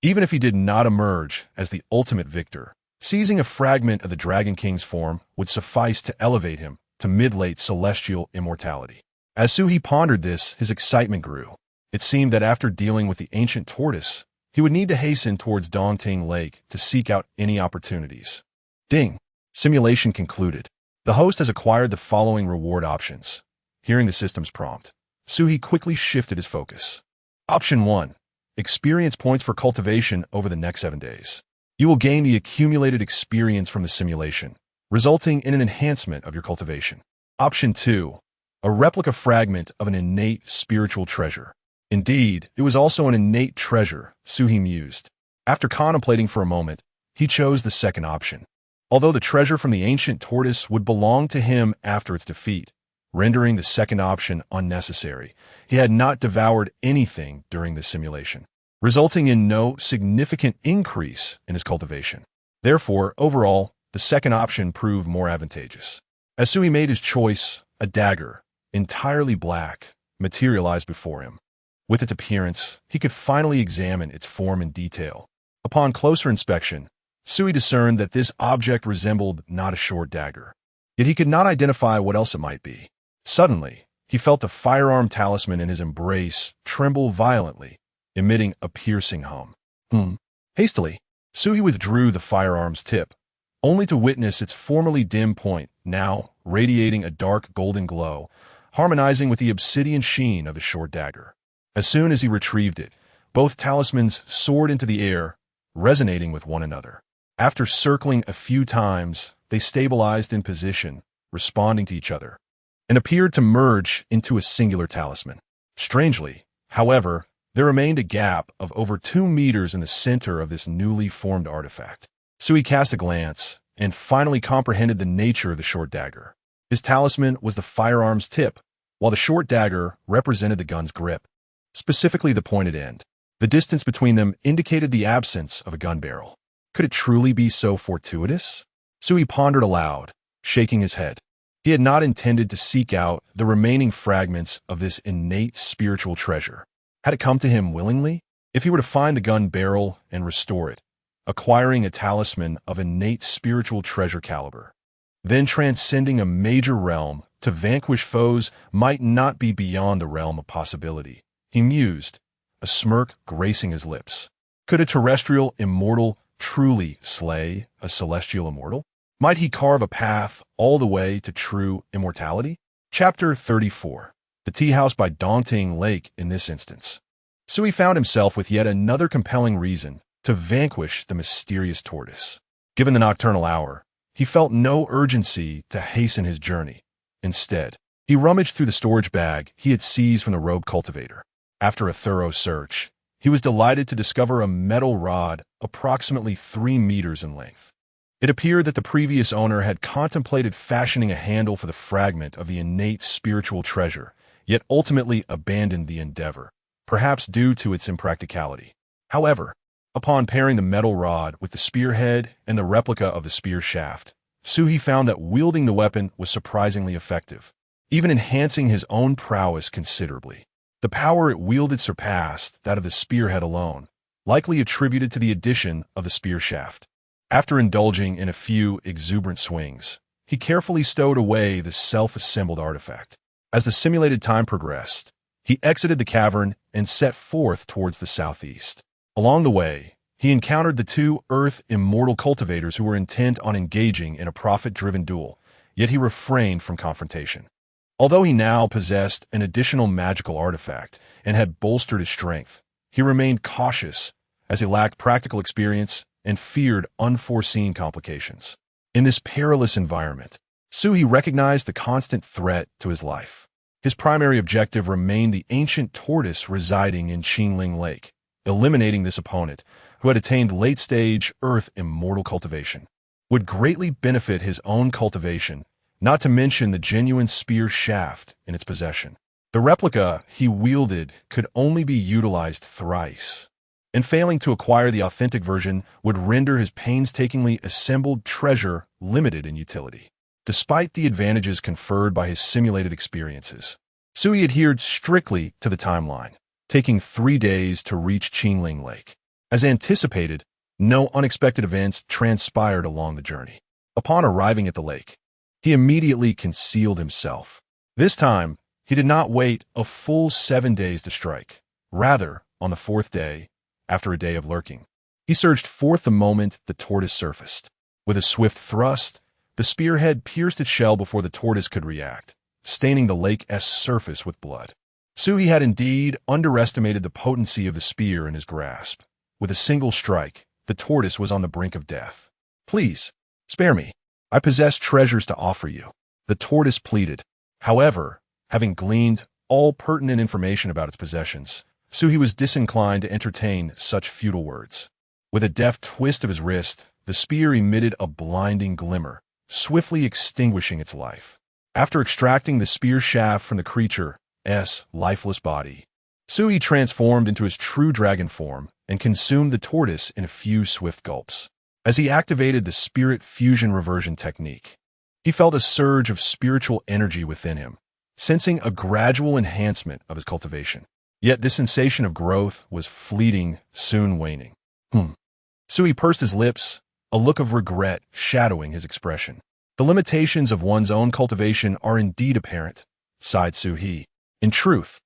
Even if he did not emerge as the ultimate victor, seizing a fragment of the Dragon King's form would suffice to elevate him to mid-late celestial immortality. As Suhi pondered this, his excitement grew. It seemed that after dealing with the ancient tortoise, he would need to hasten towards Dongting Lake to seek out any opportunities. Ding! Simulation concluded. The host has acquired the following reward options. Hearing the system's prompt, Suhi quickly shifted his focus. Option 1. Experience points for cultivation over the next 7 days. You will gain the accumulated experience from the simulation, resulting in an enhancement of your cultivation. Option 2. A replica fragment of an innate spiritual treasure. Indeed, it was also an innate treasure, Suhi mused. After contemplating for a moment, he chose the second option. Although the treasure from the ancient tortoise would belong to him after its defeat, rendering the second option unnecessary, he had not devoured anything during the simulation, resulting in no significant increase in his cultivation. Therefore, overall, the second option proved more advantageous. As Suhi made his choice, a dagger, entirely black, materialized before him. With its appearance, he could finally examine its form in detail. Upon closer inspection, Sui discerned that this object resembled not a short dagger. Yet he could not identify what else it might be. Suddenly, he felt the firearm talisman in his embrace tremble violently, emitting a piercing hum. Hastily, Sui withdrew the firearm's tip, only to witness its formerly dim point now radiating a dark golden glow, harmonizing with the obsidian sheen of the short dagger. As soon as he retrieved it, both talismans soared into the air, resonating with one another. After circling a few times, they stabilized in position, responding to each other, and appeared to merge into a singular talisman. Strangely, however, there remained a gap of over 2 meters in the center of this newly formed artifact. Sui cast a glance and finally comprehended the nature of the short dagger. His talisman was the firearm's tip, while the short dagger represented the gun's grip, specifically the pointed end. The distance between them indicated the absence of a gun barrel. Could it truly be so fortuitous? Sui pondered aloud, shaking his head. He had not intended to seek out the remaining fragments of this innate spiritual treasure. Had it come to him willingly? If he were to find the gun barrel and restore it, acquiring a talisman of innate spiritual treasure caliber, then transcending a major realm to vanquish foes might not be beyond the realm of possibility. He mused, a smirk gracing his lips. Could a terrestrial immortal truly slay a celestial immortal? Might he carve a path all the way to true immortality? Chapter 34. The Tea House by Daunting Lake. In this instance, Sui found himself with yet another compelling reason to vanquish the mysterious tortoise. Given the nocturnal hour, he felt no urgency to hasten his journey. Instead, he rummaged through the storage bag he had seized from the rogue cultivator. After a thorough search, he was delighted to discover a metal rod approximately 3 meters in length. It appeared that the previous owner had contemplated fashioning a handle for the fragment of the innate spiritual treasure, yet ultimately abandoned the endeavor, perhaps due to its impracticality. However, upon pairing the metal rod with the spearhead and the replica of the spear shaft, Sui found that wielding the weapon was surprisingly effective, even enhancing his own prowess considerably. The power it wielded surpassed that of the spearhead alone, likely attributed to the addition of the spear shaft. After indulging in a few exuberant swings, he carefully stowed away the self-assembled artifact. As the simulated time progressed, he exited the cavern and set forth towards the southeast. Along the way, he encountered the 2 Earth immortal cultivators who were intent on engaging in a profit-driven duel, yet he refrained from confrontation. Although he now possessed an additional magical artifact and had bolstered his strength, he remained cautious as he lacked practical experience and feared unforeseen complications. In this perilous environment, Sui recognized the constant threat to his life. His primary objective remained the ancient tortoise residing in Qingling Lake. Eliminating this opponent, who had attained late-stage Earth immortal cultivation, would greatly benefit his own cultivation, not to mention the genuine spear shaft in its possession. The replica he wielded could only be utilized thrice, and failing to acquire the authentic version would render his painstakingly assembled treasure limited in utility. Despite the advantages conferred by his simulated experiences, Sui adhered strictly to the timeline, taking 3 days to reach Qingling Lake. As anticipated, no unexpected events transpired along the journey. Upon arriving at the lake, he immediately concealed himself. This time, he did not wait a full 7 days to strike. Rather, on the 4th day, after a day of lurking, he surged forth the moment the tortoise surfaced. With a swift thrust, the spearhead pierced its shell before the tortoise could react, staining the lake's surface with blood. Sui had indeed underestimated the potency of the spear in his grasp. With a single strike, the tortoise was on the brink of death. "Please, spare me. I possess treasures to offer you," the tortoise pleaded. However, having gleaned all pertinent information about its possessions, Sui was disinclined to entertain such futile words. With a deft twist of his wrist, the spear emitted a blinding glimmer, swiftly extinguishing its life. After extracting the spear shaft from the creature's lifeless body, Sui transformed into his true dragon form and consumed the tortoise in a few swift gulps. As he activated the spirit fusion reversion technique, he felt a surge of spiritual energy within him, sensing a gradual enhancement of his cultivation. Yet this sensation of growth was fleeting, soon waning. Sui pursed his lips, a look of regret shadowing his expression. The limitations of one's own cultivation are indeed apparent, sighed Sui. In truth,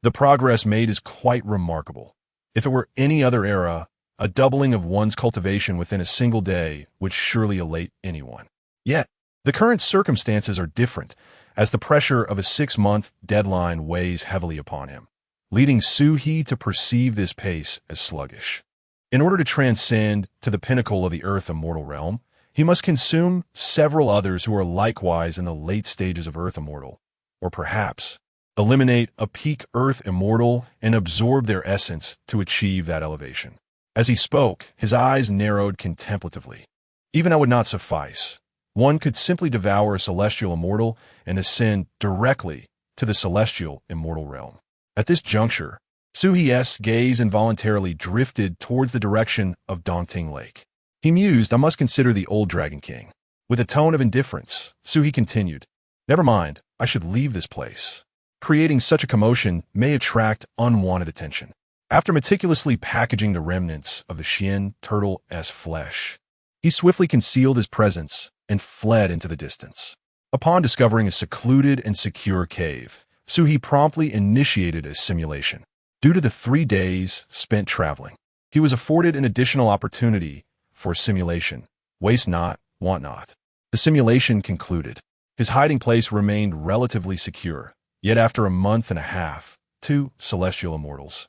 the progress made is quite remarkable. If it were any other era, a doubling of one's cultivation within a single day would surely elate anyone. Yet, the current circumstances are different, as the pressure of a 6-month deadline weighs heavily upon him, leading Sui to perceive this pace as sluggish. In order to transcend to the pinnacle of the Earth Immortal realm, he must consume several others who are likewise in the late stages of Earth Immortal, or perhaps eliminate a peak Earth Immortal and absorb their essence to achieve that elevation. As he spoke, his eyes narrowed contemplatively. Even that would not suffice. One could simply devour a celestial immortal and ascend directly to the celestial immortal realm. At this juncture, Sui's gaze involuntarily drifted towards the direction of Daunting Lake. He mused, I must consider the old Dragon King. With a tone of indifference, Sui continued, Never mind, I should leave this place. Creating such a commotion may attract unwanted attention. After meticulously packaging the remnants of the Xian turtle's flesh, he swiftly concealed his presence and fled into the distance. Upon discovering a secluded and secure cave, Sui promptly initiated a simulation. Due to the 3 days spent traveling, he was afforded an additional opportunity for simulation. Waste not, want not. The simulation concluded. His hiding place remained relatively secure, yet after a month and a half, 2 celestial immortals,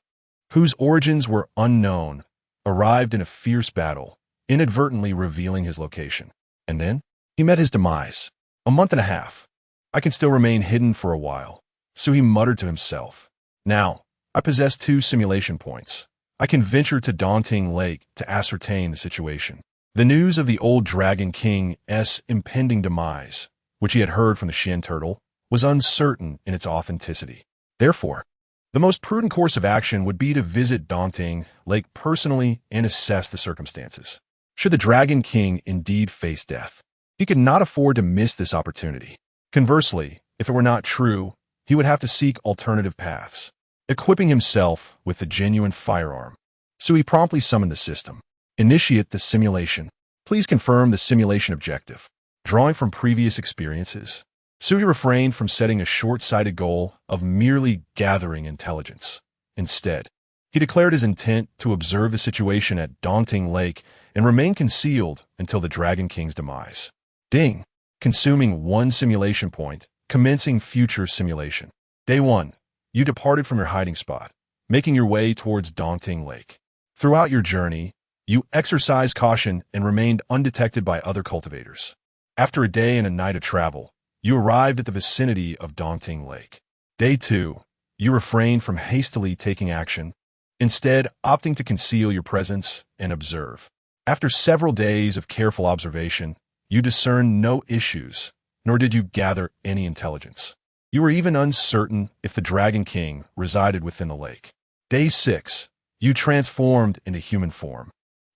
whose origins were unknown, arrived in a fierce battle, inadvertently revealing his location. And then, he met his demise. A month and a half. I can still remain hidden for a while. Sui muttered to himself. Now, I possess 2 simulation points. I can venture to Daunting Lake to ascertain the situation. The news of the old Dragon King's impending demise, which he had heard from the Xian turtle, was uncertain in its authenticity. Therefore, the most prudent course of action would be to visit Daunting Lake personally and assess the circumstances. Should the Dragon King indeed face death, he could not afford to miss this opportunity. Conversely, if it were not true, he would have to seek alternative paths. Equipping himself with the genuine firearm, Sui promptly summoned the system. Initiate the simulation. Please confirm the simulation objective. Drawing from previous experiences, Sui refrained from setting a short-sighted goal of merely gathering intelligence. Instead, he declared his intent to observe the situation at Daunting Lake and remain concealed until the Dragon King's demise. Ding! Consuming 1 simulation point, commencing future simulation. Day 1. You departed from your hiding spot, making your way towards Daunting Lake. Throughout your journey, you exercised caution and remained undetected by other cultivators. After a day and a night of travel, you arrived at the vicinity of Daunting Lake. Day 2. You refrained from hastily taking action, instead opting to conceal your presence and observe. After several days of careful observation, you discerned no issues, nor did you gather any intelligence. You were even uncertain if the Dragon King resided within the lake. Day 6. You transformed into human form,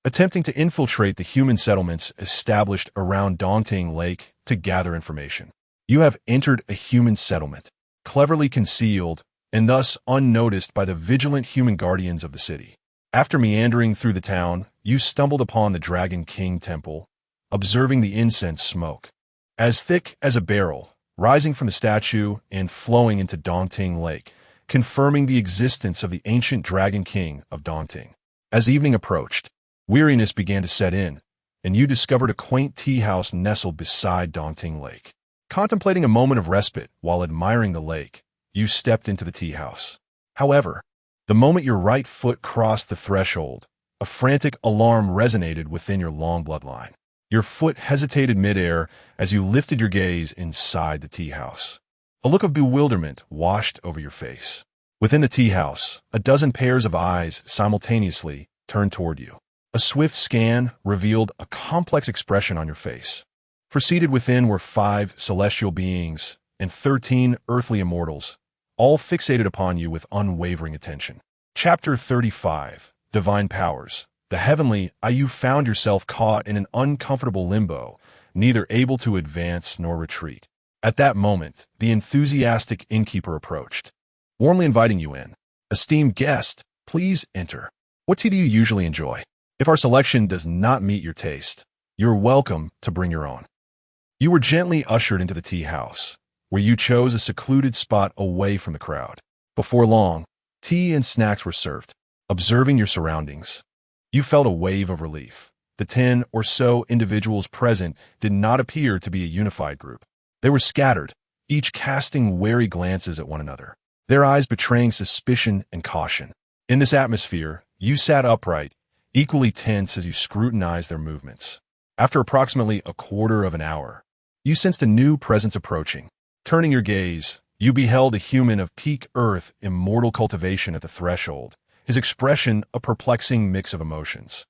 attempting to infiltrate the human settlements established around Daunting Lake to gather information. You have entered a human settlement, cleverly concealed and thus unnoticed by the vigilant human guardians of the city. After meandering through the town, you stumbled upon the Dragon King temple, observing the incense smoke, as thick as a barrel, rising from the statue and flowing into Daunting Lake, confirming the existence of the ancient Dragon King of Daunting. As evening approached, weariness began to set in, and you discovered a quaint tea house nestled beside Daunting Lake. Contemplating a moment of respite while admiring the lake, you stepped into the tea house. However, the moment your right foot crossed the threshold, a frantic alarm resonated within your long bloodline. Your foot hesitated midair as you lifted your gaze inside the tea house. A look of bewilderment washed over your face. Within the tea house, a dozen pairs of eyes simultaneously turned toward you. A swift scan revealed a complex expression on your face. For seated within were 5 celestial beings and 13 earthly immortals, all fixated upon you with unwavering attention. Chapter 35. Divine Powers. The heavenly, you found yourself caught in an uncomfortable limbo, neither able to advance nor retreat. At that moment, the enthusiastic innkeeper approached, warmly inviting you in. Esteemed guest, please enter. What tea do you usually enjoy? If our selection does not meet your taste, you're welcome to bring your own. You were gently ushered into the tea house, where you chose a secluded spot away from the crowd. Before long, tea and snacks were served. Observing your surroundings, you felt a wave of relief. The 10 or so individuals present did not appear to be a unified group. They were scattered, each casting wary glances at one another, their eyes betraying suspicion and caution. In this atmosphere, you sat upright, equally tense as you scrutinized their movements. After approximately a quarter of an hour, you sensed a new presence approaching. Turning your gaze, you beheld a human of peak earth immortal cultivation at the threshold, his expression a perplexing mix of emotions.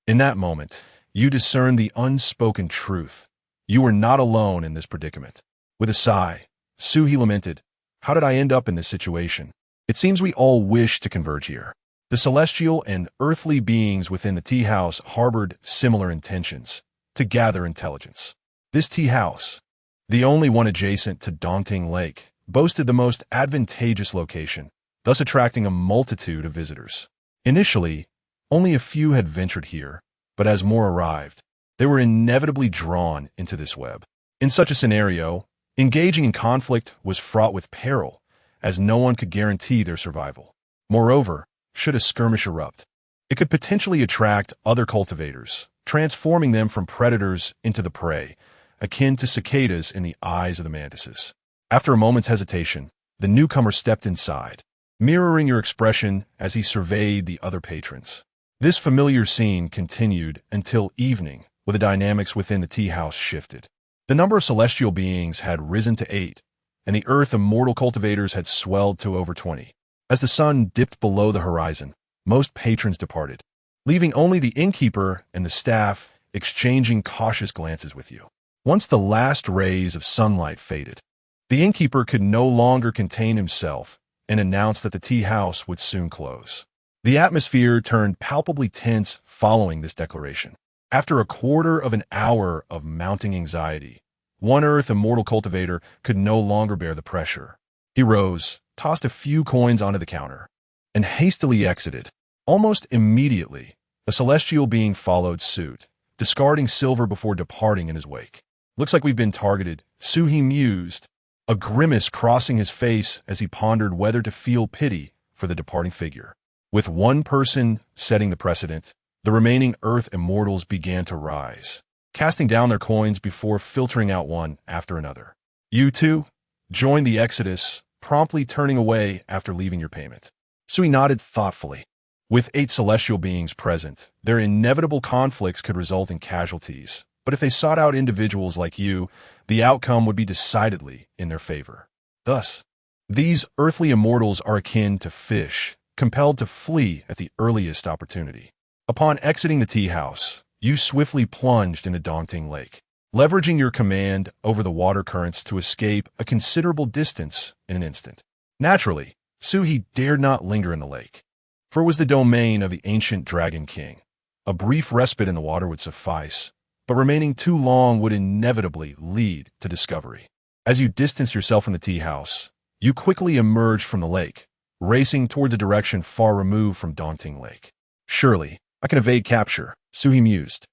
In that moment, you discerned the unspoken truth. You were not alone in this predicament. With a sigh, Suhi lamented, "How did I end up in this situation? It seems we all wish to converge here." The celestial and earthly beings within the tea house harbored similar intentions, to gather intelligence. This tea house, the only one adjacent to Daunting Lake, boasted the most advantageous location, thus attracting a multitude of visitors. Initially, only a few had ventured here, but as more arrived, they were inevitably drawn into this web. In such a scenario, engaging in conflict was fraught with peril, as no one could guarantee their survival. Moreover, should a skirmish erupt, it could potentially attract other cultivators, transforming them from predators into the prey, akin to cicadas in the eyes of the mantises. After a moment's hesitation, the newcomer stepped inside, mirroring your expression as he surveyed the other patrons. This familiar scene continued until evening, where the dynamics within the tea house shifted. The number of celestial beings had risen to 8, and the earth immortal cultivators had swelled to over 20. As the sun dipped below the horizon, most patrons departed, leaving only the innkeeper and the staff exchanging cautious glances with you. Once the last rays of sunlight faded, the innkeeper could no longer contain himself and announced that the tea house would soon close. The atmosphere turned palpably tense following this declaration. After a quarter of an hour of mounting anxiety, one earth immortal cultivator could no longer bear the pressure. He rose, tossed a few coins onto the counter, and hastily exited. Almost immediately, a celestial being followed suit, discarding silver before departing in his wake. "Looks like we've been targeted," Suhi mused, a grimace crossing his face as he pondered whether to feel pity for the departing figure. With one person setting the precedent, the remaining earth immortals began to rise, casting down their coins before filtering out one after another. You too joined the exodus, promptly turning away after leaving your payment. Sui nodded thoughtfully. With 8 celestial beings present, their inevitable conflicts could result in casualties, but if they sought out individuals like you, the outcome would be decidedly in their favor. Thus, these earthly immortals are akin to fish, compelled to flee at the earliest opportunity. Upon exiting the tea house, you swiftly plunged in a daunting lake, leveraging your command over the water currents to escape a considerable distance in an instant. Naturally, Suhi dared not linger in the lake, for it was the domain of the ancient Dragon King. A brief respite in the water would suffice, but remaining too long would inevitably lead to discovery. As you distanced yourself from the tea house, you quickly emerged from the lake, racing towards a direction far removed from Daunting Lake. Surely, I can evade capture, Suhi mused.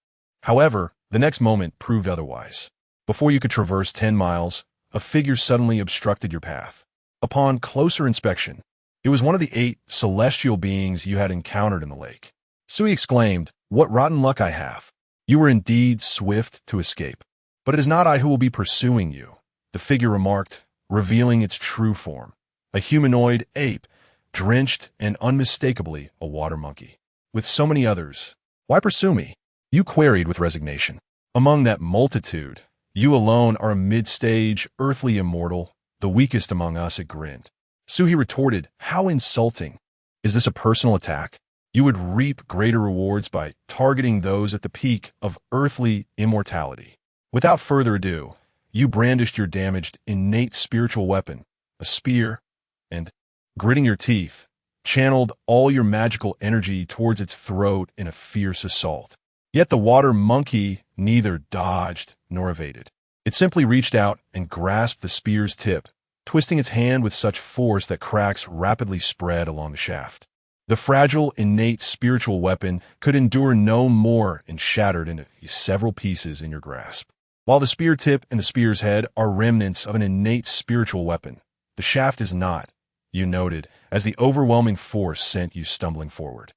However, the next moment proved otherwise. Before you could traverse 10 miles, a figure suddenly obstructed your path. Upon closer inspection, it was one of the 8 celestial beings you had encountered in the lake. Sui exclaimed, "What rotten luck I have! You were indeed swift to escape. But it is not I who will be pursuing you," the figure remarked, revealing its true form. A humanoid ape, drenched and unmistakably a water monkey. "With so many others, why pursue me?" you queried with resignation. "Among that multitude, you alone are a mid-stage earthly immortal, the weakest among us," it grinned. Suhi retorted, "How insulting. Is this a personal attack? You would reap greater rewards by targeting those at the peak of earthly immortality." Without further ado, you brandished your damaged innate spiritual weapon, a spear, and, gritting your teeth, channeled all your magical energy towards its throat in a fierce assault. Yet the water monkey neither dodged nor evaded. It simply reached out and grasped the spear's tip, twisting its hand with such force that cracks rapidly spread along the shaft. The fragile, innate spiritual weapon could endure no more and shattered into several pieces in your grasp. While the spear tip and the spear's head are remnants of an innate spiritual weapon, the shaft is not, you noted, as the overwhelming force sent you stumbling forward.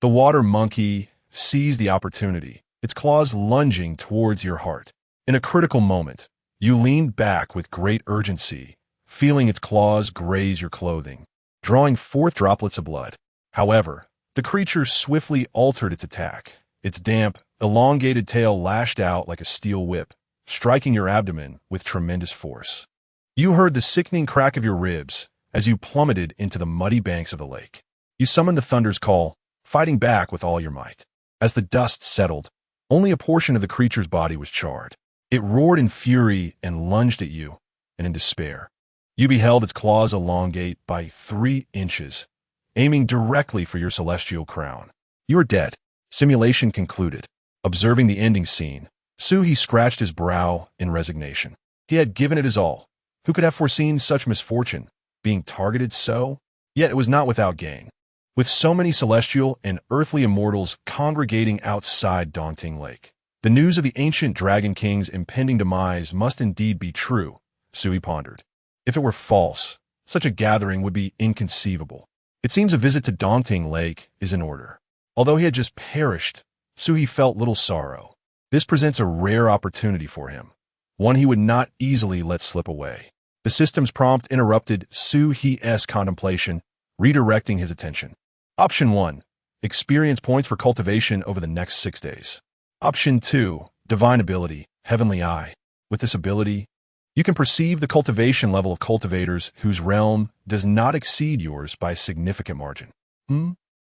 The water monkey seized the opportunity, its claws lunging towards your heart. In a critical moment, you leaned back with great urgency, feeling its claws graze your clothing, drawing forth droplets of blood. However, the creature swiftly altered its attack. Its damp, elongated tail lashed out like a steel whip, striking your abdomen with tremendous force. You heard the sickening crack of your ribs as you plummeted into the muddy banks of the lake. You summoned the thunder's call, fighting back with all your might. As the dust settled, only a portion of the creature's body was charred. It roared in fury and lunged at you, and in despair. You beheld its claws elongate by 3 inches, aiming directly for your celestial crown. You are dead. Simulation concluded. Observing the ending scene, Suhi scratched his brow in resignation. He had given it his all. Who could have foreseen such misfortune, being targeted so? Yet it was not without gain. With so many celestial and earthly immortals congregating outside Daunting Lake, the news of the ancient Dragon King's impending demise must indeed be true, Suhi pondered. If it were false, such a gathering would be inconceivable. It seems a visit to Daunting Lake is in order. Although he had just perished, Suhi felt little sorrow. This presents a rare opportunity for him, one he would not easily let slip away. The system's prompt interrupted Suhi's contemplation, redirecting his attention. Option 1. Experience points for cultivation over the next 6 days. Option 2. Divine ability, Heavenly Eye. With this ability, you can perceive the cultivation level of cultivators whose realm does not exceed yours by a significant margin.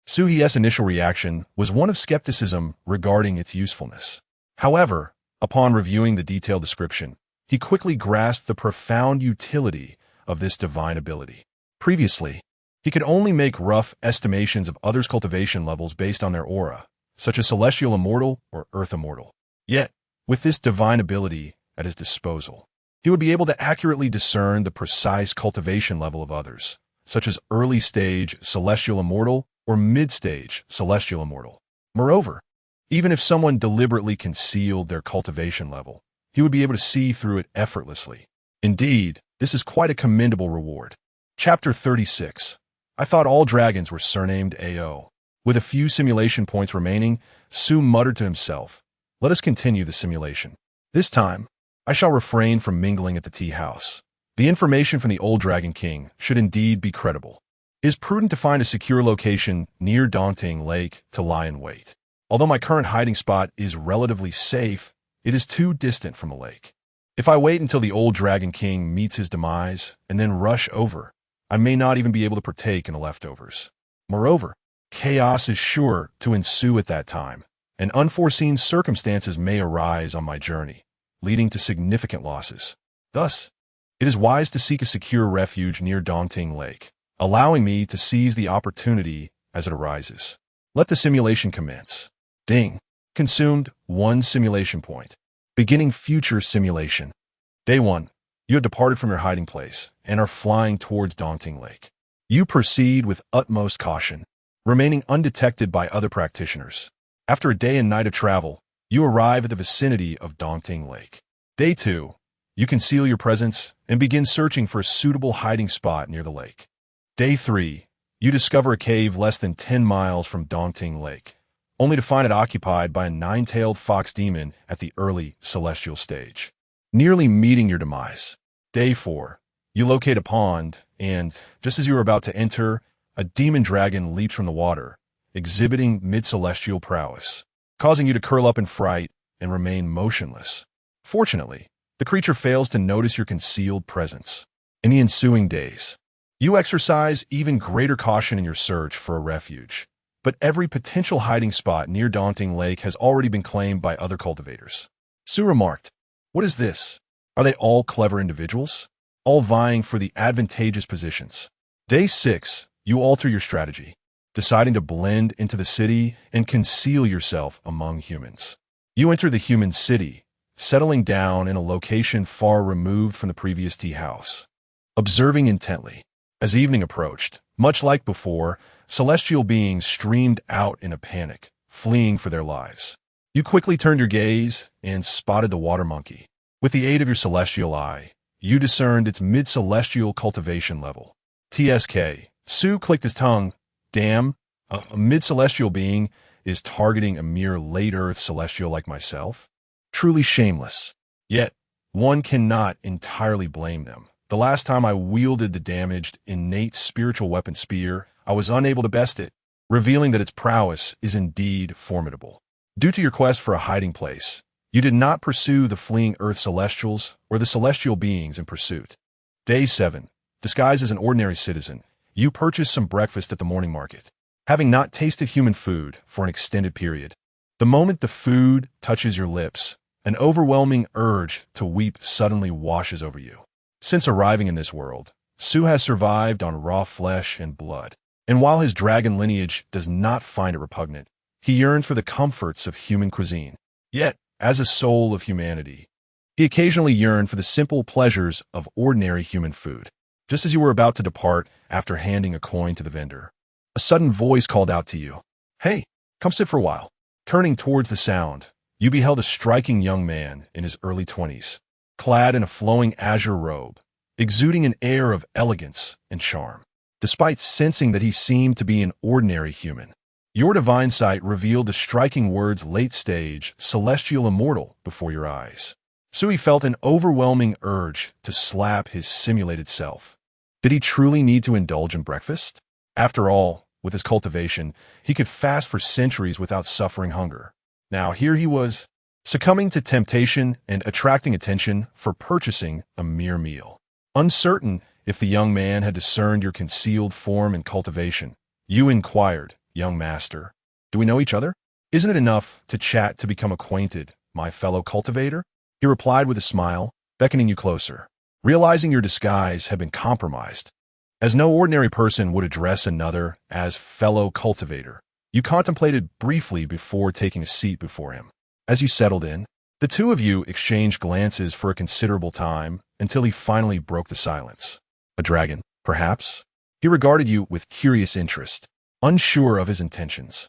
Suhi's initial reaction was one of skepticism regarding its usefulness. However, upon reviewing the detailed description, he quickly grasped the profound utility of this divine ability. Previously, he could only make rough estimations of others' cultivation levels based on their aura, such as Celestial Immortal or Earth Immortal. Yet, with this divine ability at his disposal, he would be able to accurately discern the precise cultivation level of others, such as early-stage Celestial Immortal or mid-stage Celestial Immortal. Moreover, even if someone deliberately concealed their cultivation level, he would be able to see through it effortlessly. Indeed, this is quite a commendable reward. Chapter 36. I thought all dragons were surnamed AO. With a few simulation points remaining, Su muttered to himself, "Let us continue the simulation. This time, I shall refrain from mingling at the tea house. The information from the old Dragon King should indeed be credible. It is prudent to find a secure location near Daunting Lake to lie in wait. Although my current hiding spot is relatively safe, it is too distant from the lake. If I wait until the old Dragon King meets his demise and then rush over, I may not even be able to partake in the leftovers. Moreover, chaos is sure to ensue at that time, and unforeseen circumstances may arise on my journey, leading to significant losses. Thus, it is wise to seek a secure refuge near Daunting Lake, allowing me to seize the opportunity as it arises. Let the simulation commence." Ding. Consumed 1 simulation point. Beginning future simulation. Day 1. You have departed from your hiding place and are flying towards Daunting Lake. You proceed with utmost caution, remaining undetected by other practitioners. After a day and night of travel, you arrive at the vicinity of Daunting Lake. Day 2. You conceal your presence and begin searching for a suitable hiding spot near the lake. Day 3. You discover a cave less than 10 miles from Daunting Lake, only to find it occupied by a 9-tailed fox demon at the early celestial stage, nearly meeting your demise. Day 4. You locate a pond, and, just as you are about to enter, a demon dragon leaps from the water, exhibiting mid-celestial prowess, causing you to curl up in fright and remain motionless. Fortunately, the creature fails to notice your concealed presence. In the ensuing days, you exercise even greater caution in your search for a refuge, but every potential hiding spot near Daunting Lake has already been claimed by other cultivators. Su remarked, "What is this? Are they all clever individuals? All vying for the advantageous positions?" Day 6, you alter your strategy, deciding to blend into the city and conceal yourself among humans. You enter the human city, settling down in a location far removed from the previous tea house. Observing intently. As evening approached, much like before, celestial beings streamed out in a panic, fleeing for their lives. You quickly turned your gaze and spotted the water monkey. With the aid of your celestial eye, you discerned its mid-celestial cultivation level. TSK. Su clicked his tongue. Damn, a mid-celestial being is targeting a mere late-earth celestial like myself? Truly shameless. Yet, one cannot entirely blame them. The last time I wielded the damaged, innate spiritual weapon spear, I was unable to best it, revealing that its prowess is indeed formidable. Due to your quest for a hiding place, you did not pursue the fleeing earth celestials or the celestial beings in pursuit. Day 7. Disguised as an ordinary citizen, you purchased some breakfast at the morning market, having not tasted human food for an extended period. The moment the food touches your lips, an overwhelming urge to weep suddenly washes over you. Since arriving in this world, Su has survived on raw flesh and blood, and while his dragon lineage does not find it repugnant, he yearns for the comforts of human cuisine. Yet, as a soul of humanity, he occasionally yearned for the simple pleasures of ordinary human food. Just as you were about to depart after handing a coin to the vendor, a sudden voice called out to you, "Hey, come sit for a while." Turning towards the sound, you beheld a striking young man in his early 20s, clad in a flowing azure robe, exuding an air of elegance and charm. Despite sensing that he seemed to be an ordinary human, your divine sight revealed the striking words "late stage, celestial immortal" before your eyes. Sui felt an overwhelming urge to slap his simulated self. Did he truly need to indulge in breakfast? After all, with his cultivation, he could fast for centuries without suffering hunger. Now here he was, succumbing to temptation and attracting attention for purchasing a mere meal. Uncertain if the young man had discerned your concealed form and cultivation, you inquired, "Young master, do we know each other? Isn't it enough to chat to become acquainted, my fellow cultivator?" He replied with a smile, beckoning you closer. Realizing your disguise had been compromised, as no ordinary person would address another as fellow cultivator, you contemplated briefly before taking a seat before him. As you settled in, the two of you exchanged glances for a considerable time until he finally broke the silence. "A dragon, perhaps?" He regarded you with curious interest, unsure of his intentions.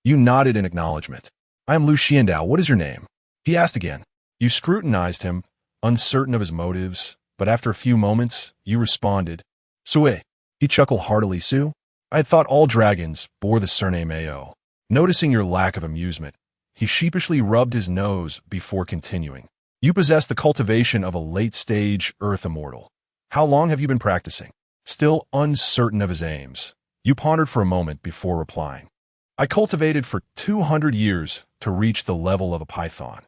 You nodded in acknowledgement. "I am Lu Xiandao. What is your name?" He asked again. You scrutinized him, uncertain of his motives, but after a few moments, you responded, "Sue." He chuckled heartily. "Su? I had thought all dragons bore the surname Ao." Noticing your lack of amusement, he sheepishly rubbed his nose before continuing. "You possess the cultivation of a late-stage earth immortal. How long have you been practicing?" Still uncertain of his aims, you pondered for a moment before replying. "I cultivated for 200 years to reach the level of a python.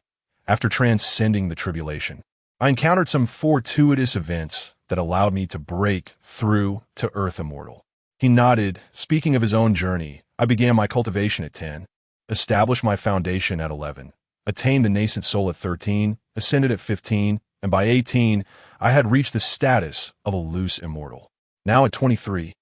After transcending the tribulation, I encountered some fortuitous events that allowed me to break through to earth immortal." He nodded, speaking of his own journey. "I began my cultivation at 10, established my foundation at 11, attained the nascent soul at 13, ascended at 15, and by 18, I had reached the status of a loose immortal. Now at 23,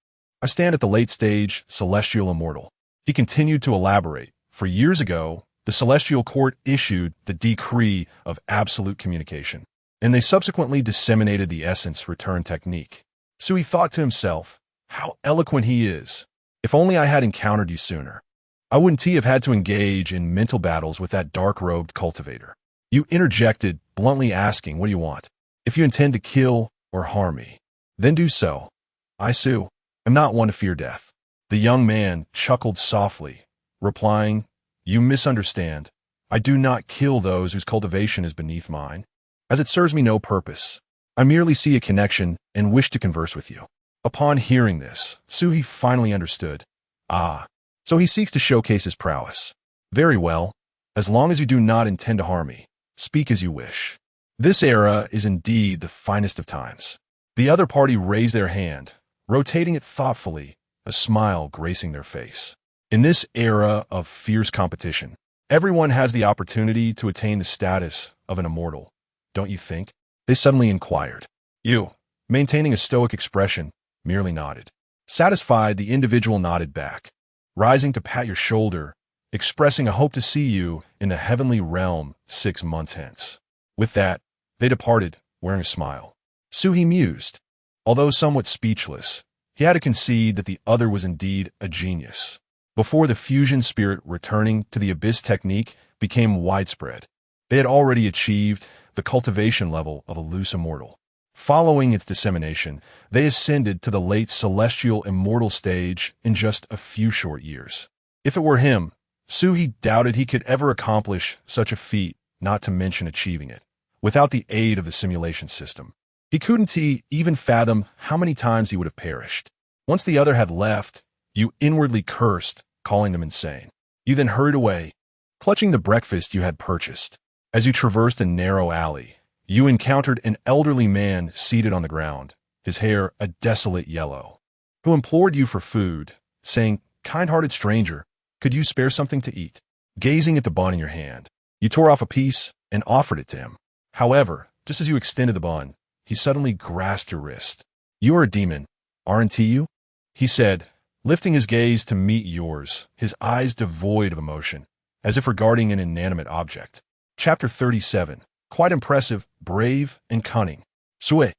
I stand at the late stage celestial immortal." He continued to elaborate. "For years ago, the celestial court issued the decree of absolute communication, and they subsequently disseminated the essence return technique." Sui thought to himself, "How eloquent he is. If only I had encountered you sooner. I wouldn't have had to engage in mental battles with that dark-robed cultivator." You interjected, bluntly asking, "What do you want? If you intend to kill or harm me, then do so. I, Su, am not one to fear death." The young man chuckled softly, replying, "You misunderstand. I do not kill those whose cultivation is beneath mine, as it serves me no purpose. I merely see a connection and wish to converse with you." Upon hearing this, Suhi finally understood. "Ah, so he seeks to showcase his prowess. Very well. As long as you do not intend to harm me, speak as you wish. This era is indeed the finest of times." The other party raised their hand, rotating it thoughtfully, a smile gracing their face. "In this era of fierce competition, everyone has the opportunity to attain the status of an immortal, don't you think?" They suddenly inquired. You, maintaining a stoic expression, merely nodded. Satisfied, the individual nodded back, rising to pat your shoulder, expressing a hope to see you in the heavenly realm 6 months hence. With that, they departed, wearing a smile. Suhi mused. Although somewhat speechless, he had to concede that the other was indeed a genius. Before the fusion spirit returning to the abyss technique became widespread, they had already achieved the cultivation level of a loose immortal. Following its dissemination, they ascended to the late celestial immortal stage in just a few short years. If it were him, Suhi doubted he could ever accomplish such a feat, not to mention achieving it, without the aid of the simulation system. He couldn't even fathom how many times he would have perished. Once the other had left, you inwardly cursed, calling them insane. You then hurried away, clutching the breakfast you had purchased. As you traversed a narrow alley, you encountered an elderly man seated on the ground, his hair a desolate yellow, who implored you for food, saying, "Kind-hearted stranger, could you spare something to eat?" Gazing at the bun in your hand, you tore off a piece and offered it to him. However, just as you extended the bun, he suddenly grasped your wrist. "You are a demon, aren't you?" he said, lifting his gaze to meet yours, his eyes devoid of emotion, as if regarding an inanimate object. Chapter 37. Quite impressive, brave, and cunning. Sue.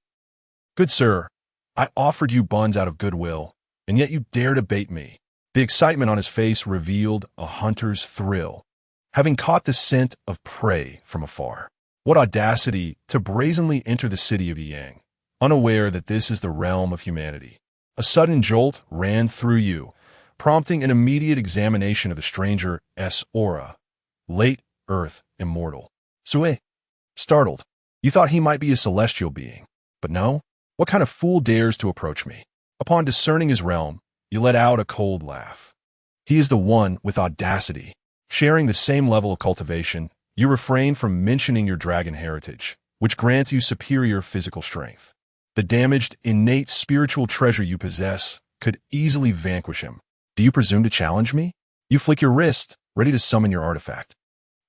Good sir, I offered you buns out of goodwill, and yet you dare to bait me. The excitement on his face revealed a hunter's thrill, having caught the scent of prey from afar. What audacity to brazenly enter the city of Yang, unaware that this is the realm of humanity. A sudden jolt ran through you, prompting an immediate examination of the stranger's aura. Late Earth immortal. Sue. Startled, you thought he might be a celestial being. But no? What kind of fool dares to approach me? Upon discerning his realm, you let out a cold laugh. He is the one with audacity. Sharing the same level of cultivation, you refrain from mentioning your dragon heritage, which grants you superior physical strength. The damaged, innate spiritual treasure you possess could easily vanquish him. Do you presume to challenge me? You flick your wrist, ready to summon your artifact.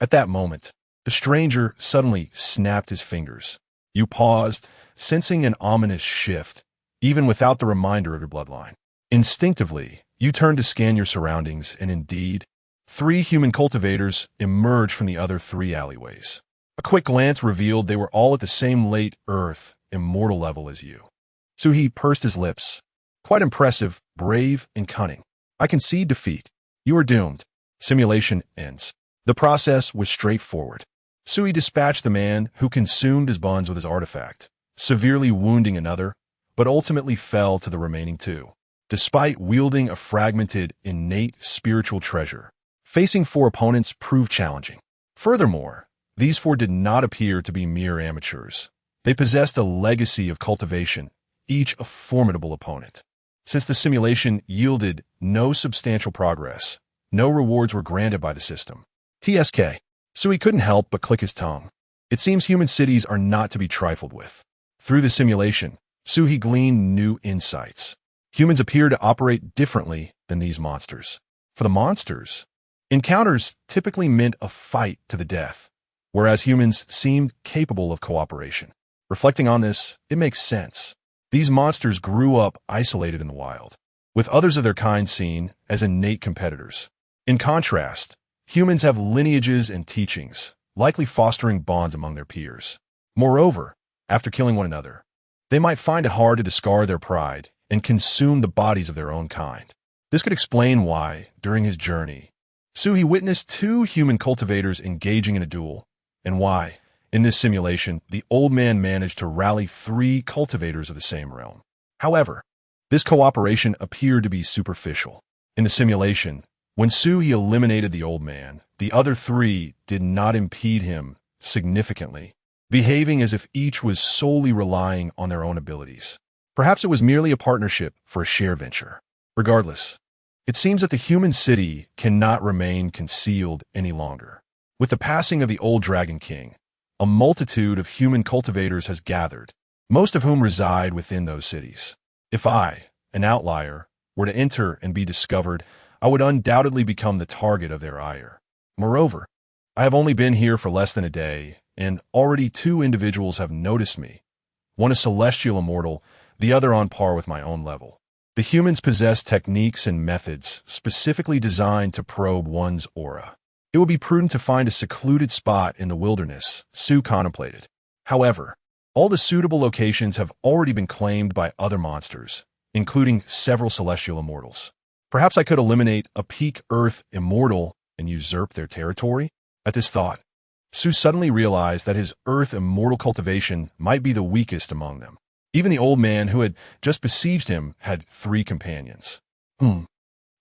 At that moment, the stranger suddenly snapped his fingers. You paused, sensing an ominous shift, even without the reminder of your bloodline. Instinctively, you turned to scan your surroundings, and indeed, 3 human cultivators emerged from the other 3 alleyways. A quick glance revealed they were all at the same late Earth, immortal level as you. Suhi pursed his lips. Quite impressive, brave, and cunning. I concede defeat. You are doomed. Simulation ends. The process was straightforward. Suhi dispatched the man who consumed his buns with his artifact, severely wounding another, but ultimately fell to the remaining 2. Despite wielding a fragmented, innate spiritual treasure, facing 4 opponents proved challenging. Furthermore, these 4 did not appear to be mere amateurs. They possessed a legacy of cultivation, each a formidable opponent. Since the simulation yielded no substantial progress, no rewards were granted by the system. TSK. Suhi couldn't help but click his tongue. It seems human cities are not to be trifled with. Through the simulation, Suhi gleaned new insights. Humans appear to operate differently than these monsters. For the monsters, encounters typically meant a fight to the death, whereas humans seemed capable of cooperation. Reflecting on this, it makes sense. These monsters grew up isolated in the wild, with others of their kind seen as innate competitors. In contrast, humans have lineages and teachings, likely fostering bonds among their peers. Moreover, after killing one another, they might find it hard to discard their pride and consume the bodies of their own kind. This could explain why, during his journey, Suhi witnessed 2 human cultivators engaging in a duel, and why, in this simulation, the old man managed to rally 3 cultivators of the same realm. However, this cooperation appeared to be superficial. In the simulation, when Suhi eliminated the old man, the other 3 did not impede him significantly, behaving as if each was solely relying on their own abilities. Perhaps it was merely a partnership for a shared venture. Regardless, it seems that the human city cannot remain concealed any longer. With the passing of the old Dragon King, a multitude of human cultivators has gathered, most of whom reside within those cities. If I, an outlier, were to enter and be discovered, I would undoubtedly become the target of their ire. Moreover, I have only been here for less than a day, and already 2 individuals have noticed me. One a celestial immortal, the other on par with my own level. The humans possess techniques and methods specifically designed to probe one's aura. It would be prudent to find a secluded spot in the wilderness, Su contemplated. However, all the suitable locations have already been claimed by other monsters, including several celestial immortals. Perhaps I could eliminate a peak Earth immortal and usurp their territory? At this thought, Su suddenly realized that his Earth immortal cultivation might be the weakest among them. Even the old man who had just besieged him had 3 companions.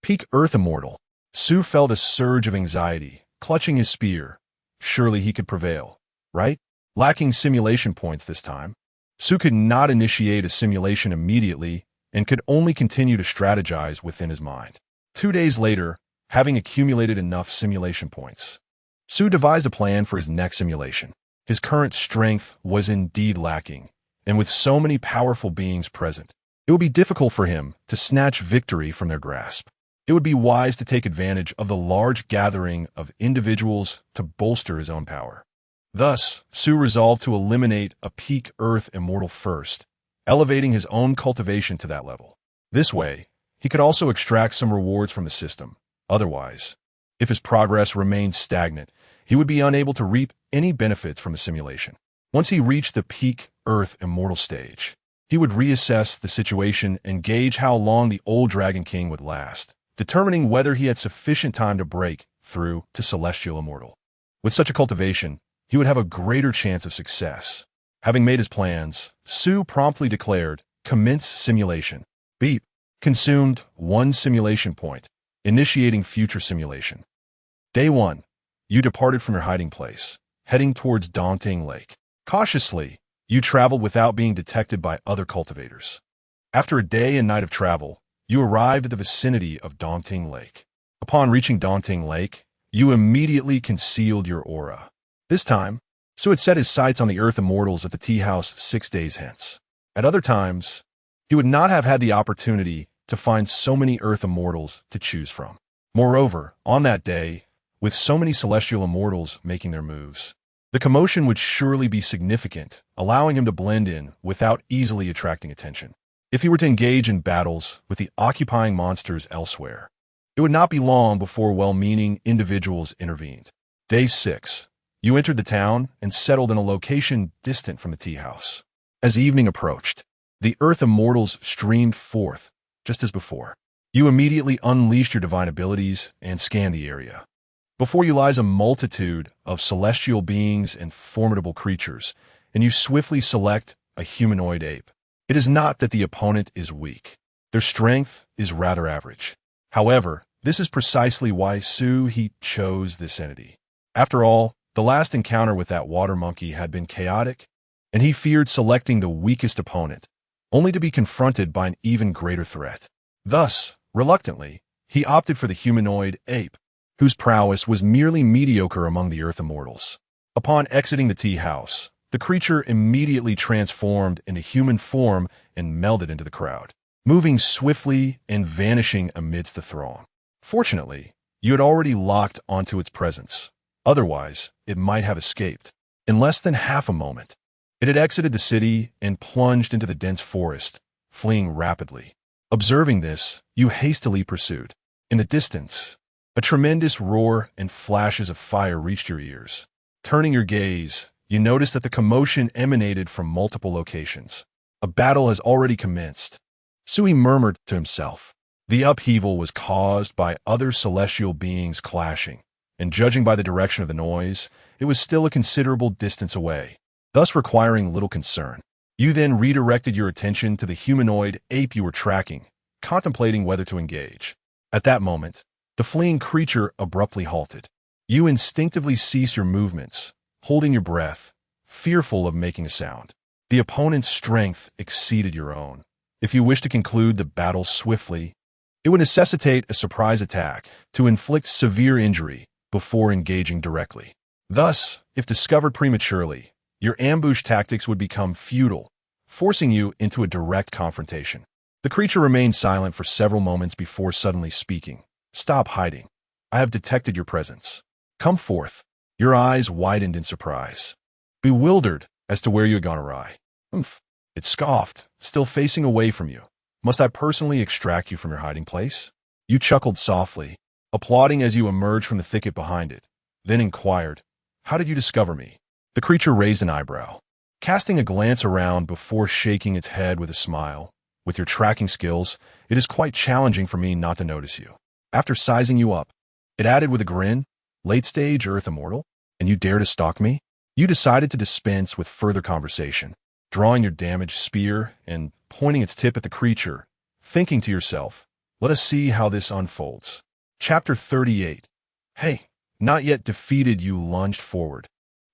Peak Earth immortal. Su felt a surge of anxiety, clutching his spear. Surely he could prevail, right? Lacking simulation points this time, Su could not initiate a simulation immediately and could only continue to strategize within his mind. 2 days later, having accumulated enough simulation points, Su devised a plan for his next simulation. His current strength was indeed lacking, and with so many powerful beings present, it would be difficult for him to snatch victory from their grasp. It would be wise to take advantage of the large gathering of individuals to bolster his own power. Thus, Su resolved to eliminate a peak Earth immortal first, elevating his own cultivation to that level. This way, he could also extract some rewards from the system. Otherwise, if his progress remained stagnant, he would be unable to reap any benefits from the simulation. Once he reached the peak Earth immortal stage, he would reassess the situation and gauge how long the old Dragon King would last, determining whether he had sufficient time to break through to Celestial Immortal. With such a cultivation, he would have a greater chance of success. Having made his plans, Su promptly declared, "Commence simulation." Beep. Consumed 1 simulation point, initiating future simulation. Day 1. You departed from your hiding place, heading towards Daunting Lake. Cautiously, you traveled without being detected by other cultivators. After a day and night of travel, you arrived at the vicinity of Daunting Lake. Upon reaching Daunting Lake, you immediately concealed your aura. This time, Su had set his sights on the Earth Immortals at the tea house 6 days hence. At other times, he would not have had the opportunity to find so many Earth Immortals to choose from. Moreover, on that day, with so many Celestial Immortals making their moves, the commotion would surely be significant, allowing him to blend in without easily attracting attention. If he were to engage in battles with the occupying monsters elsewhere, it would not be long before well-meaning individuals intervened. Day 6. You entered the town and settled in a location distant from the tea house. As evening approached, the Earth Immortals streamed forth, just as before. You immediately unleashed your divine abilities and scanned the area. Before you lies a multitude of celestial beings and formidable creatures, and you swiftly select a humanoid ape. It is not that the opponent is weak. Their strength is rather average. However, this is precisely why he chose this entity. After all, the last encounter with that water monkey had been chaotic, and he feared selecting the weakest opponent, only to be confronted by an even greater threat. Thus, reluctantly, he opted for the humanoid ape, whose prowess was merely mediocre among the Earth Immortals. Upon exiting the tea house, the creature immediately transformed into human form and melded into the crowd, moving swiftly and vanishing amidst the throng. Fortunately, you had already locked onto its presence. Otherwise, it might have escaped. In less than half a moment, it had exited the city and plunged into the dense forest, fleeing rapidly. Observing this, you hastily pursued. In the distance, a tremendous roar and flashes of fire reached your ears. Turning your gaze, you noticed that the commotion emanated from multiple locations. A battle has already commenced. Sui murmured to himself. The upheaval was caused by other celestial beings clashing, and judging by the direction of the noise, it was still a considerable distance away, thus requiring little concern. You then redirected your attention to the humanoid ape you were tracking, contemplating whether to engage. At that moment, the fleeing creature abruptly halted. You instinctively ceased your movements, holding your breath, fearful of making a sound. The opponent's strength exceeded your own. If you wish to conclude the battle swiftly, it would necessitate a surprise attack to inflict severe injury before engaging directly. Thus, if discovered prematurely, your ambush tactics would become futile, forcing you into a direct confrontation. The creature remained silent for several moments before suddenly speaking. "Stop hiding. I have detected your presence. Come forth." Your eyes widened in surprise, bewildered as to where you had gone awry. "Humph," it scoffed, still facing away from you. "Must I personally extract you from your hiding place?" You chuckled softly, applauding as you emerged from the thicket behind it, then inquired, "How did you discover me?" The creature raised an eyebrow, casting a glance around before shaking its head with a smile. "With your tracking skills, it is quite challenging for me not to notice you. After sizing you up," it added with a grin, "late-stage Earth immortal? And you dare to stalk me?" You decided to dispense with further conversation, drawing your damaged spear and pointing its tip at the creature, thinking to yourself, "Let us see how this unfolds." Chapter 38. Hey, not yet defeated, you lunged forward,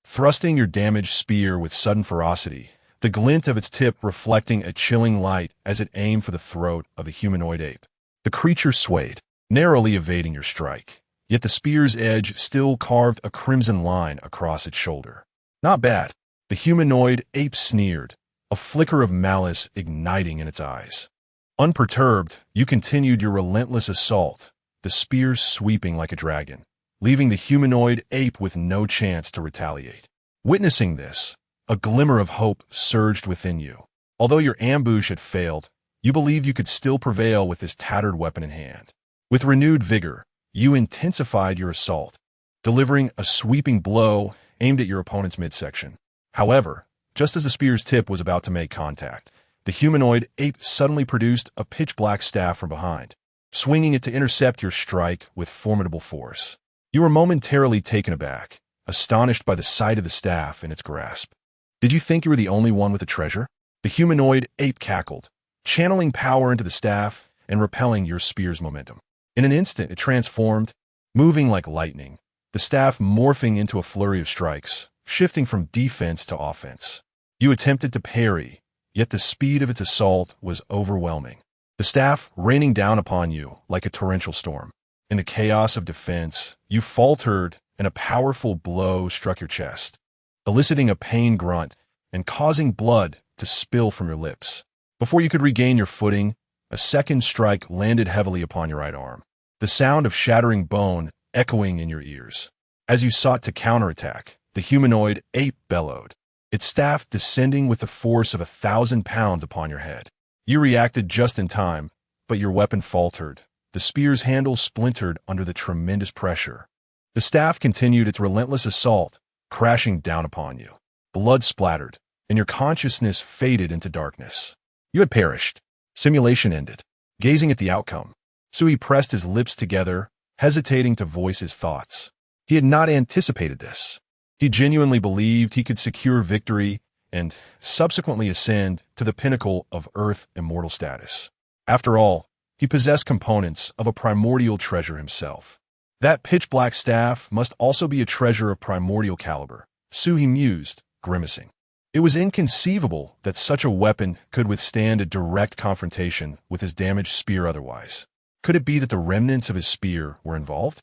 thrusting your damaged spear with sudden ferocity, the glint of its tip reflecting a chilling light as it aimed for the throat of the humanoid ape. The creature swayed, narrowly evading your strike, yet the spear's edge still carved a crimson line across its shoulder. "Not bad," the humanoid ape sneered, a flicker of malice igniting in its eyes. Unperturbed, you continued your relentless assault, the spear sweeping like a dragon, leaving the humanoid ape with no chance to retaliate. Witnessing this, a glimmer of hope surged within you. Although your ambush had failed, you believed you could still prevail with this tattered weapon in hand. With renewed vigor, you intensified your assault, delivering a sweeping blow aimed at your opponent's midsection. However, just as the spear's tip was about to make contact, the humanoid ape suddenly produced a pitch-black staff from behind, swinging it to intercept your strike with formidable force. You were momentarily taken aback, astonished by the sight of the staff in its grasp. "Did you think you were the only one with the treasure?" The humanoid ape cackled, channeling power into the staff and repelling your spear's momentum. In an instant, it transformed, moving like lightning, the staff morphing into a flurry of strikes, shifting from defense to offense. You attempted to parry, yet the speed of its assault was overwhelming, the staff raining down upon you like a torrential storm. In the chaos of defense, you faltered and a powerful blow struck your chest, eliciting a pain grunt and causing blood to spill from your lips. Before you could regain your footing, a second strike landed heavily upon your right arm, the sound of shattering bone echoing in your ears. As you sought to counterattack, the humanoid ape bellowed, its staff descending with the force of 1,000 pounds upon your head. You reacted just in time, but your weapon faltered. The spear's handle splintered under the tremendous pressure. The staff continued its relentless assault, crashing down upon you. Blood splattered, and your consciousness faded into darkness. You had perished. Simulation ended. Gazing at the outcome, Sui pressed his lips together, hesitating to voice his thoughts. He had not anticipated this. He genuinely believed he could secure victory and subsequently ascend to the pinnacle of Earth immortal status. After all, he possessed components of a primordial treasure himself. That pitch-black staff must also be a treasure of primordial caliber, Sui mused, grimacing. It was inconceivable that such a weapon could withstand a direct confrontation with his damaged spear otherwise. Could it be that the remnants of his spear were involved?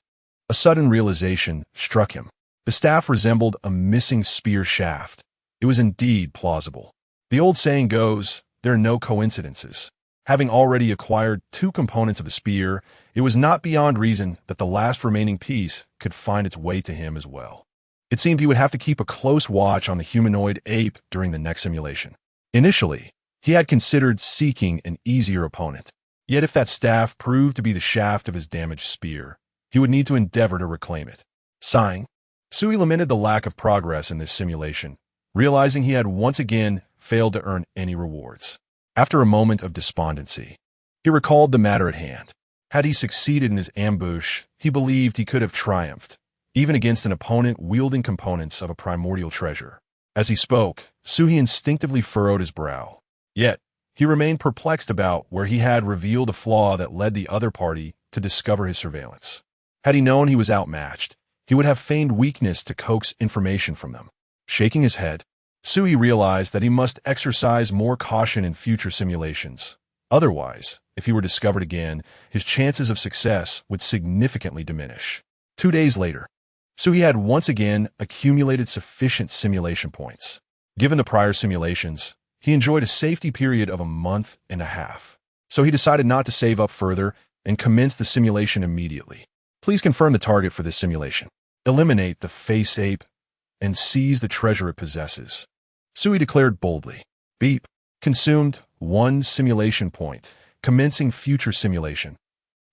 A sudden realization struck him. The staff resembled a missing spear shaft. It was indeed plausible. The old saying goes, there are no coincidences. Having already acquired 2 components of the spear, it was not beyond reason that the last remaining piece could find its way to him as well. It seemed he would have to keep a close watch on the humanoid ape during the next simulation. Initially, he had considered seeking an easier opponent. Yet if that staff proved to be the shaft of his damaged spear, he would need to endeavor to reclaim it. Sighing, Sui lamented the lack of progress in this simulation, realizing he had once again failed to earn any rewards. After a moment of despondency, he recalled the matter at hand. Had he succeeded in his ambush, he believed he could have triumphed, even against an opponent wielding components of a primordial treasure. As he spoke, Sui instinctively furrowed his brow. Yet, he remained perplexed about where he had revealed a flaw that led the other party to discover his surveillance. Had he known he was outmatched, he would have feigned weakness to coax information from them. Shaking his head, Sui realized that he must exercise more caution in future simulations. Otherwise, if he were discovered again, his chances of success would significantly diminish. 2 days later, Sui had once again accumulated sufficient simulation points. Given the prior simulations, he enjoyed a safety period of a month and a half. So he decided not to save up further and commenced the simulation immediately. Please confirm the target for this simulation. Eliminate the face ape and seize the treasure it possesses. Sui declared boldly. Beep. Consumed 1 simulation point. Commencing future simulation.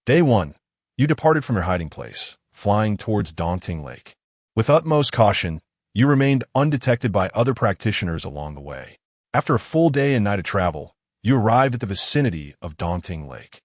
Day 1. You departed from your hiding place, flying towards Daunting Lake. With utmost caution, you remained undetected by other practitioners along the way. After a full day and night of travel, you arrived at the vicinity of Daunting Lake.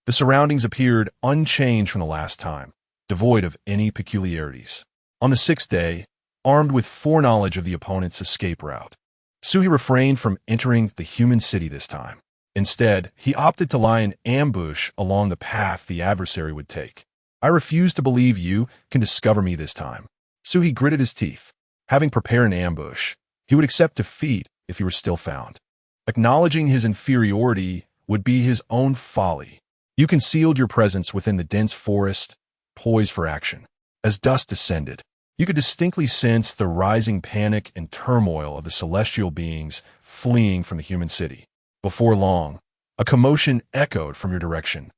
The surroundings appeared unchanged from the last time, devoid of any peculiarities. On the sixth day, armed with foreknowledge of the opponent's escape route, Suhi refrained from entering the human city this time. Instead, he opted to lie in ambush along the path the adversary would take. I refuse to believe you can discover me this time. Suhi gritted his teeth. Having prepared an ambush, he would accept defeat if he were still found. Acknowledging his inferiority would be his own folly. You concealed your presence within the dense forest, poised for action. As dusk descended, you could distinctly sense the rising panic and turmoil of the celestial beings fleeing from the human city. Before long, a commotion echoed from your direction.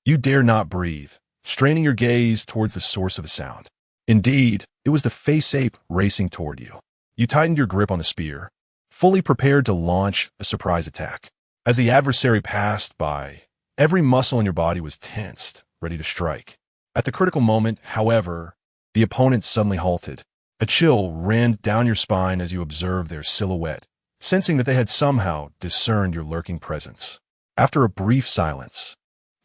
You dared not breathe, straining your gaze towards the source of the sound. Indeed, it was the face ape racing toward you. You tightened your grip on the spear, fully prepared to launch a surprise attack. As the adversary passed by, every muscle in your body was tensed, ready to strike. At the critical moment, however, the opponent suddenly halted. A chill ran down your spine as you observed their silhouette, sensing that they had somehow discerned your lurking presence. After a brief silence,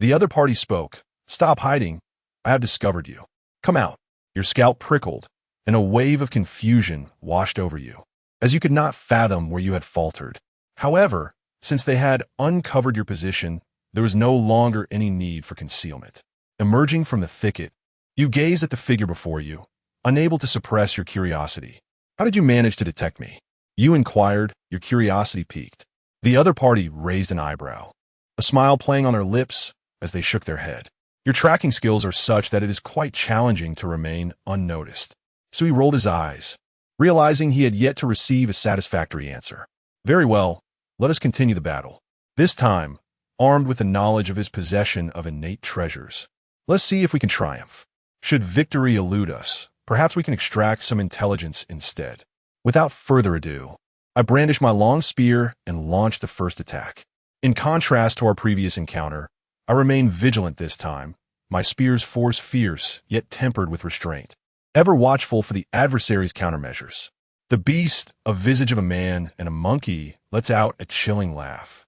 the other party spoke. "Stop hiding. I have discovered you. Come out." Your scalp prickled, and a wave of confusion washed over you, as you could not fathom where you had faltered. However, since they had uncovered your position, there was no longer any need for concealment. Emerging from the thicket, you gazed at the figure before you, unable to suppress your curiosity. "How did you manage to detect me?" You inquired, your curiosity piqued. The other party raised an eyebrow, a smile playing on their lips as they shook their head. "Your tracking skills are such that it is quite challenging to remain unnoticed." So he rolled his eyes, realizing he had yet to receive a satisfactory answer. "Very well, let us continue the battle. This time, armed with the knowledge of his possession of innate treasures. Let's see if we can triumph. Should victory elude us, perhaps we can extract some intelligence instead." Without further ado, I brandished my long spear and launched the first attack. In contrast to our previous encounter, I remained vigilant this time, my spear's force fierce, yet tempered with restraint, ever watchful for the adversary's countermeasures. The beast, a visage of a man, and a monkey, lets out a chilling laugh,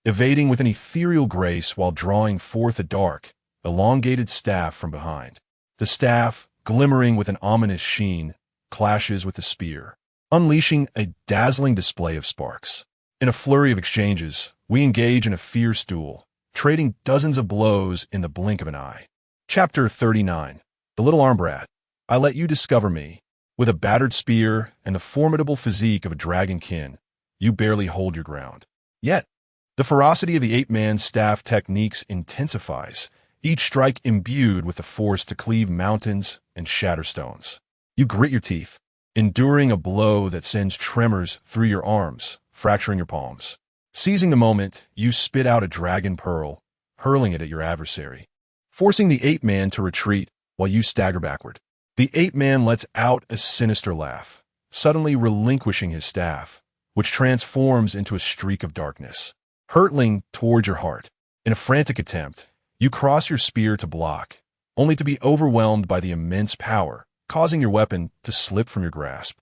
evading with an ethereal grace while drawing forth a dark, elongated staff from behind. The staff, glimmering with an ominous sheen, clashes with the spear, unleashing a dazzling display of sparks. In a flurry of exchanges, we engage in a fierce duel, trading dozens of blows in the blink of an eye. Chapter 39. The Little Arm Brat. I let you discover me. With a battered spear and the formidable physique of a dragonkin, you barely hold your ground. Yet, the ferocity of the ape-man's staff techniques intensifies, each strike imbued with the force to cleave mountains and shatter stones. You grit your teeth, enduring a blow that sends tremors through your arms, fracturing your palms. Seizing the moment, you spit out a dragon pearl, hurling it at your adversary, forcing the ape-man to retreat while you stagger backward. The ape-man lets out a sinister laugh, suddenly relinquishing his staff, which transforms into a streak of darkness, hurtling toward your heart. In a frantic attempt, you cross your spear to block, only to be overwhelmed by the immense power, causing your weapon to slip from your grasp,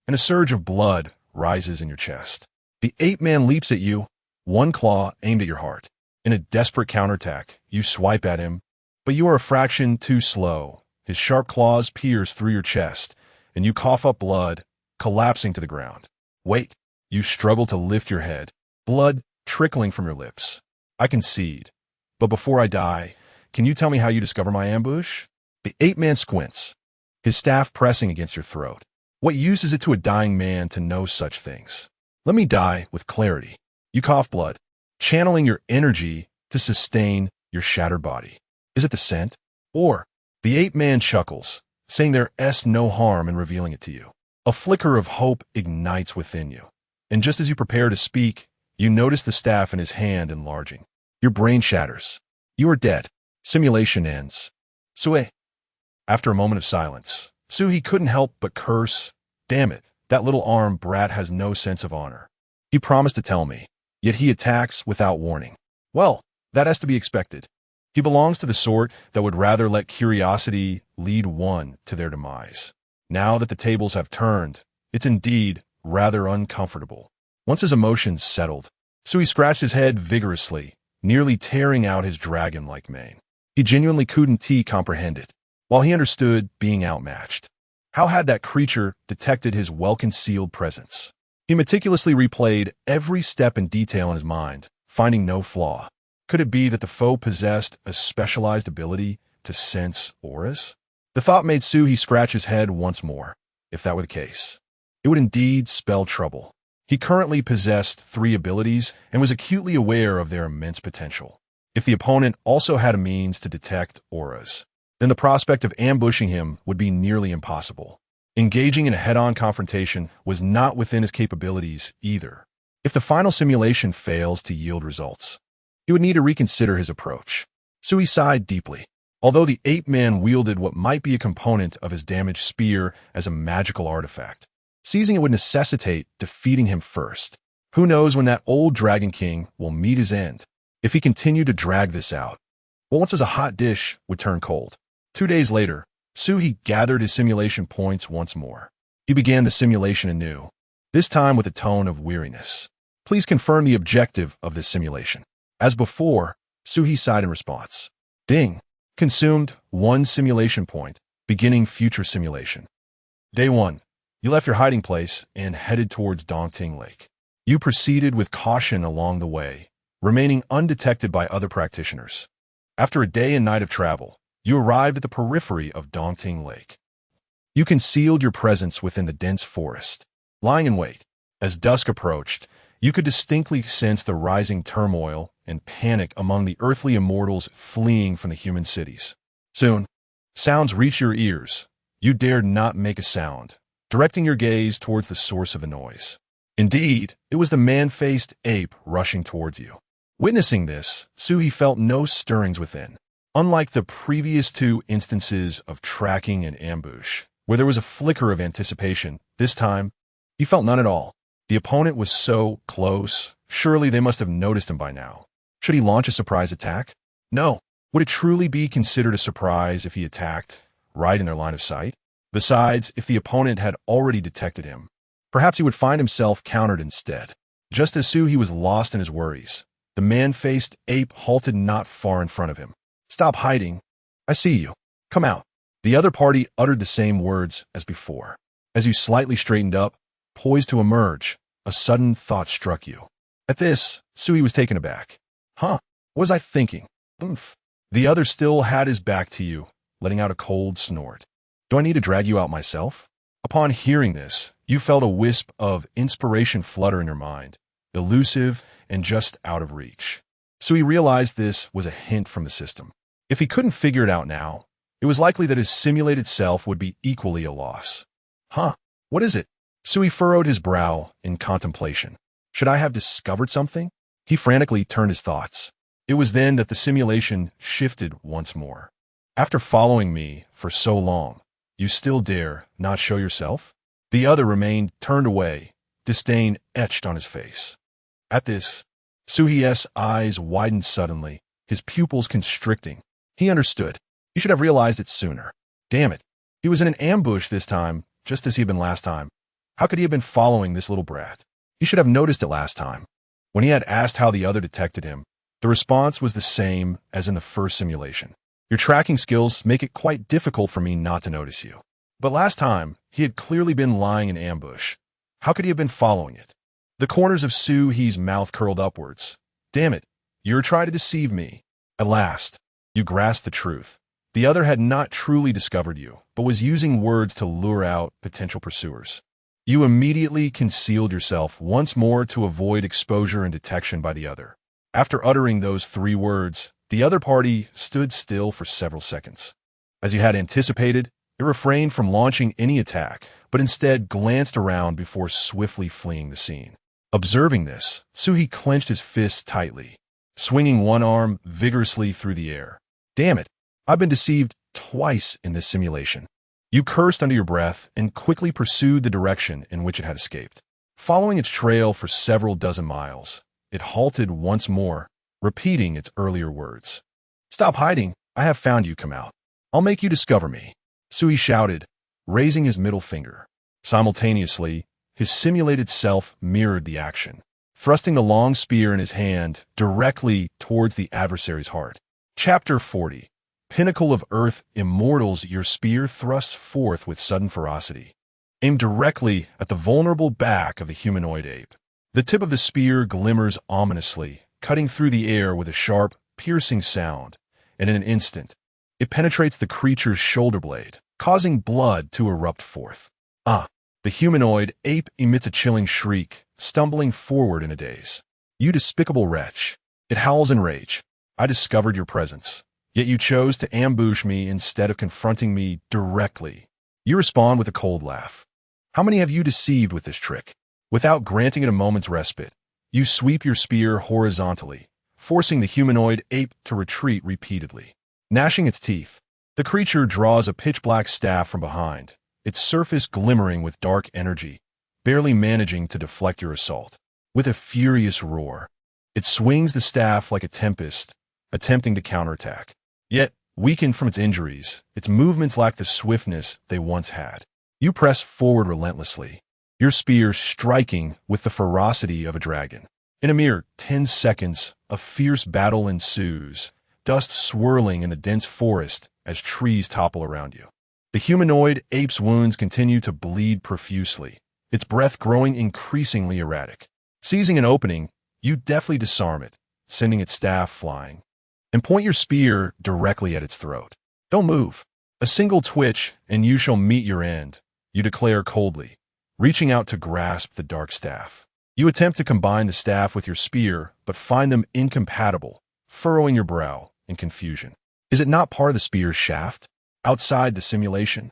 and a surge of blood rises in your chest. The ape-man leaps at you, one claw aimed at your heart. In a desperate counterattack, you swipe at him, but you are a fraction too slow. His sharp claws pierce through your chest, and you cough up blood, collapsing to the ground. Wait, you struggle to lift your head, blood trickling from your lips. I concede, but before I die, can you tell me how you discover my ambush? The ape-man squints, his staff pressing against your throat. What use is it to a dying man to know such things? Let me die with clarity. You cough blood, channeling your energy to sustain your shattered body. Is it the scent? Or the ape-man chuckles, saying there's no harm in revealing it to you. A flicker of hope ignites within you, and just as you prepare to speak, you notice the staff in his hand enlarging. Your brain shatters. You are dead. Simulation ends. Sue. After a moment of silence, Suhi couldn't help but curse. Damn it, that little arm brat has no sense of honor. He promised to tell me, yet he attacks without warning. Well, that has to be expected. He belongs to the sort that would rather let curiosity lead one to their demise. Now that the tables have turned, it's indeed rather uncomfortable. Once his emotions settled, Sui scratched his head vigorously, nearly tearing out his dragon-like mane. He genuinely couldn't comprehend it, while he understood being outmatched. How had that creature detected his well-concealed presence? He meticulously replayed every step in detail in his mind, finding no flaw. Could it be that the foe possessed a specialized ability to sense auras? The thought made Sui scratch his head once more. If that were the case, it would indeed spell trouble. He currently possessed 3 abilities and was acutely aware of their immense potential. If the opponent also had a means to detect auras, then the prospect of ambushing him would be nearly impossible. Engaging in a head-on confrontation was not within his capabilities either. If the final simulation fails to yield results, he would need to reconsider his approach. Sui sighed deeply. Although the ape-man wielded what might be a component of his damaged spear as a magical artifact, seizing it would necessitate defeating him first. Who knows when that old Dragon King will meet his end? If he continued to drag this out, what once was a hot dish would turn cold. 2 days later, Sui gathered his simulation points once more. He began the simulation anew, this time with a tone of weariness. Please confirm the objective of this simulation. As before, Sui sighed in response. Ding. Consumed 1 simulation point, beginning future simulation. Day 1. You left your hiding place and headed towards Dongting Lake. You proceeded with caution along the way, remaining undetected by other practitioners. After a day and night of travel, you arrived at the periphery of Dongting Lake. You concealed your presence within the dense forest, lying in wait. As dusk approached, you could distinctly sense the rising turmoil and panic among the earthly immortals fleeing from the human cities. Soon, sounds reached your ears. You dared not make a sound, directing your gaze towards the source of the noise. Indeed, it was the man-faced ape rushing towards you. Witnessing this, Sui felt no stirrings within. Unlike the previous 2 instances of tracking and ambush, where there was a flicker of anticipation, this time, he felt none at all. The opponent was so close, surely they must have noticed him by now. Should he launch a surprise attack? No. Would it truly be considered a surprise if he attacked right in their line of sight? Besides, if the opponent had already detected him, perhaps he would find himself countered instead. Just as Sui was lost in his worries, the man-faced ape halted not far in front of him. Stop hiding. I see you. Come out. The other party uttered the same words as before. As you slightly straightened up, poised to emerge, a sudden thought struck you. At this, Sui was taken aback. Huh? What was I thinking? Oomph. The other still had his back to you, letting out a cold snort. Do I need to drag you out myself? Upon hearing this, you felt a wisp of inspiration flutter in your mind, elusive and just out of reach. Sui realized this was a hint from the system. If he couldn't figure it out now, it was likely that his simulated self would be equally a loss. Huh? What is it? Sui furrowed his brow in contemplation. Should I have discovered something? He frantically turned his thoughts. It was then that the simulation shifted once more. After following me for so long, you still dare not show yourself? The other remained turned away, disdain etched on his face. At this, Sui's eyes widened suddenly, his pupils constricting. He understood. He should have realized it sooner. Damn it. He was in an ambush this time, just as he had been last time. How could he have been following this little brat? He should have noticed it last time. When he had asked how the other detected him, the response was the same as in the first simulation. Your tracking skills make it quite difficult for me not to notice you. But last time, he had clearly been lying in ambush. How could he have been following it? The corners of Sui's mouth curled upwards. Damn it, you're trying to deceive me. At last, you grasped the truth. The other had not truly discovered you, but was using words to lure out potential pursuers. You immediately concealed yourself once more to avoid exposure and detection by the other. After uttering those 3 words, the other party stood still for several seconds. As you had anticipated, it refrained from launching any attack, but instead glanced around before swiftly fleeing the scene. Observing this, Sui clenched his fists tightly, swinging one arm vigorously through the air. Damn it, I've been deceived twice in this simulation. You cursed under your breath and quickly pursued the direction in which it had escaped. Following its trail for several dozen miles, it halted once more, repeating its earlier words. Stop hiding. I have found you. Come out. I'll make you discover me. Sui shouted, raising his middle finger. Simultaneously, his simulated self mirrored the action, thrusting the long spear in his hand directly towards the adversary's heart. Chapter 40. Pinnacle of Earth Immortals. Your spear thrusts forth with sudden ferocity, aimed directly at the vulnerable back of the humanoid ape. The tip of the spear glimmers ominously, cutting through the air with a sharp, piercing sound, and in an instant, it penetrates the creature's shoulder blade, causing blood to erupt forth. The humanoid ape emits a chilling shriek, stumbling forward in a daze. You despicable wretch! It howls in rage. I discovered your presence, yet you chose to ambush me instead of confronting me directly. You respond with a cold laugh. How many have you deceived with this trick? Without granting it a moment's respite, you sweep your spear horizontally, forcing the humanoid ape to retreat repeatedly. Gnashing its teeth, the creature draws a pitch-black staff from behind, its surface glimmering with dark energy, barely managing to deflect your assault. With a furious roar, it swings the staff like a tempest, attempting to counterattack. Yet, weakened from its injuries, its movements lack the swiftness they once had. You press forward relentlessly, your spear striking with the ferocity of a dragon. In a mere 10 seconds, a fierce battle ensues, dust swirling in the dense forest as trees topple around you. The humanoid ape's wounds continue to bleed profusely, its breath growing increasingly erratic. Seizing an opening, you deftly disarm it, sending its staff flying, and point your spear directly at its throat. Don't move. A single twitch, and you shall meet your end, you declare coldly, reaching out to grasp the dark staff. You attempt to combine the staff with your spear, but find them incompatible, furrowing your brow in confusion. Is it not part of the spear's shaft? Outside the simulation?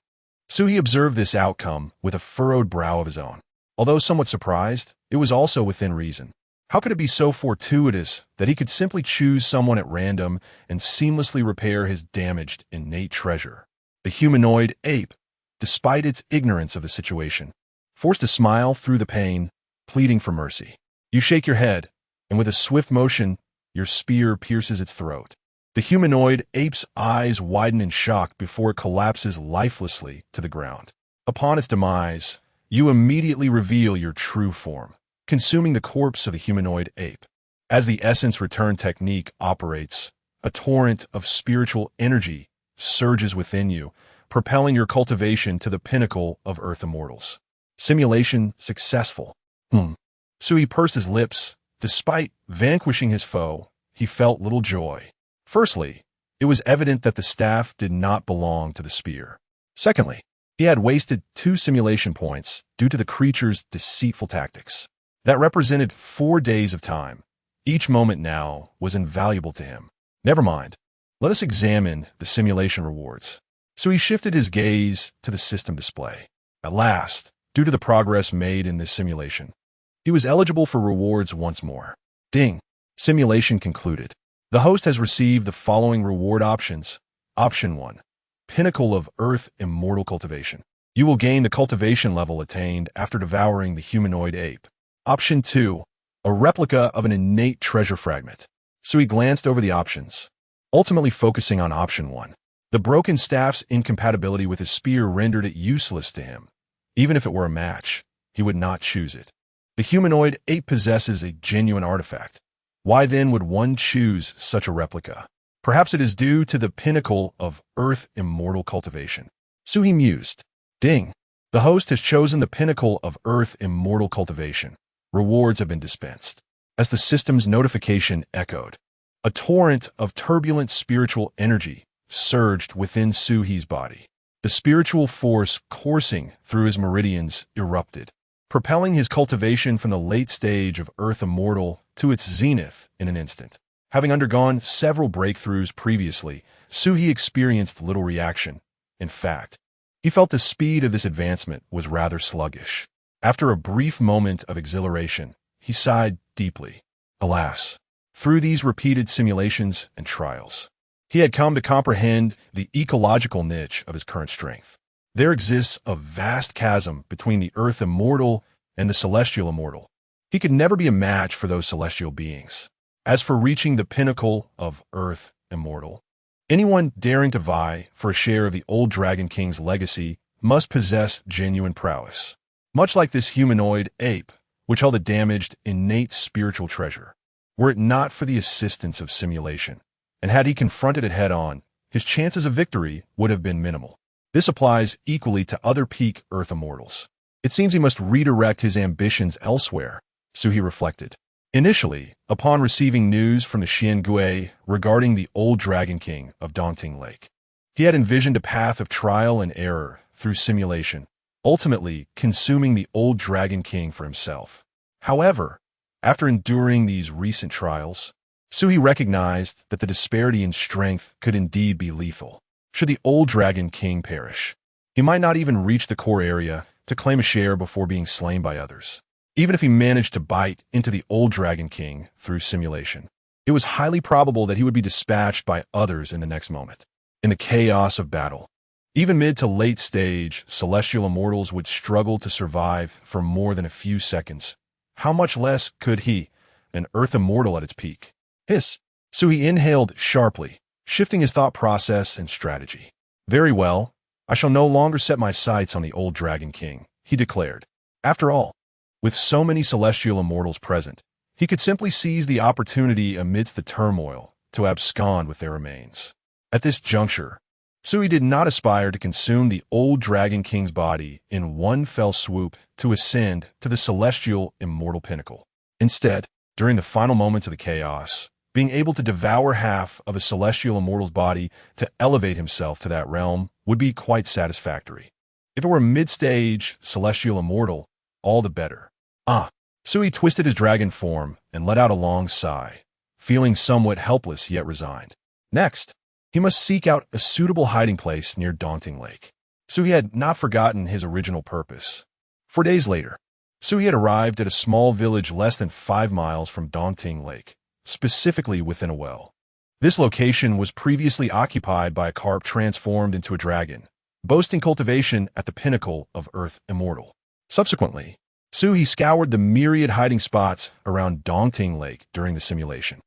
Suhi observed this outcome with a furrowed brow of his own. Although somewhat surprised, it was also within reason. How could it be so fortuitous that he could simply choose someone at random and seamlessly repair his damaged innate treasure? The humanoid ape, despite its ignorance of the situation, forced a smile through the pain, pleading for mercy. You shake your head, and with a swift motion, your spear pierces its throat. The humanoid ape's eyes widen in shock before it collapses lifelessly to the ground. Upon its demise, you immediately reveal your true form, consuming the corpse of the humanoid ape. As the essence return technique operates, a torrent of spiritual energy surges within you, propelling your cultivation to the pinnacle of Earth Immortals. Simulation successful. Sui pursed his lips. Despite vanquishing his foe, he felt little joy. Firstly, it was evident that the staff did not belong to the spear. Secondly, he had wasted 2 simulation points due to the creature's deceitful tactics. That represented 4 days of time. Each moment now was invaluable to him. Never mind. Let us examine the simulation rewards. So he shifted his gaze to the system display. At last, due to the progress made in this simulation, he was eligible for rewards once more. Ding. Simulation concluded. The host has received the following reward options. Option 1. Pinnacle of Earth Immortal Cultivation. You will gain the cultivation level attained after devouring the humanoid ape. Option 2. A replica of an innate treasure fragment. So he glanced over the options, ultimately focusing on option 1. The broken staff's incompatibility with his spear rendered it useless to him. Even if it were a match, he would not choose it. The humanoid ape possesses a genuine artifact. Why then would one choose such a replica? Perhaps it is due to the pinnacle of Earth Immortal Cultivation. Suhi mused. Ding. The host has chosen the pinnacle of Earth Immortal Cultivation. Rewards have been dispensed. As the system's notification echoed, a torrent of turbulent spiritual energy surged within Suhi's body. The spiritual force coursing through his meridians erupted, propelling his cultivation from the late stage of Earth Immortal to its zenith in an instant. Having undergone several breakthroughs previously, Suhi experienced little reaction. In fact, he felt the speed of this advancement was rather sluggish. After a brief moment of exhilaration, he sighed deeply. Alas, through these repeated simulations and trials, he had come to comprehend the ecological niche of his current strength. There exists a vast chasm between the Earth Immortal and the Celestial Immortal. He could never be a match for those celestial beings. As for reaching the pinnacle of Earth Immortal, anyone daring to vie for a share of the old Dragon King's legacy must possess genuine prowess. Much like this humanoid ape, which held a damaged, innate spiritual treasure. Were it not for the assistance of simulation, and had he confronted it head-on, his chances of victory would have been minimal. This applies equally to other peak Earth immortals. It seems he must redirect his ambitions elsewhere, Suhi reflected. Initially, upon receiving news from the Xiangui regarding the old Dragon King of Daunting Lake, he had envisioned a path of trial and error through simulation, ultimately consuming the old Dragon King for himself. However, after enduring these recent trials, Suhi recognized that the disparity in strength could indeed be lethal. Should the old Dragon King perish, he might not even reach the core area to claim a share before being slain by others. Even if he managed to bite into the old Dragon King through simulation, it was highly probable that he would be dispatched by others in the next moment. In the chaos of battle, even mid to late stage, celestial immortals would struggle to survive for more than a few seconds. How much less could he, an Earth immortal at its peak? Hiss. Suhi inhaled sharply, shifting his thought process and strategy. Very well, I shall no longer set my sights on the old Dragon King, he declared. After all, with so many celestial immortals present, he could simply seize the opportunity amidst the turmoil to abscond with their remains. At this juncture, Suhi did not aspire to consume the old Dragon King's body in one fell swoop to ascend to the celestial immortal pinnacle. Instead, during the final moments of the chaos, being able to devour half of a celestial immortal's body to elevate himself to that realm would be quite satisfactory. If it were a mid-stage celestial immortal, all the better. Suhi twisted his dragon form and let out a long sigh, feeling somewhat helpless yet resigned. Next, he must seek out a suitable hiding place near Daunting Lake. Suhi had not forgotten his original purpose. 4 days later, Suhi had arrived at a small village less than 5 miles from Daunting Lake, specifically within a well. This location was previously occupied by a carp transformed into a dragon, boasting cultivation at the pinnacle of Earth Immortal. Subsequently, Suhi scoured the myriad hiding spots around Daunting Lake during the simulation.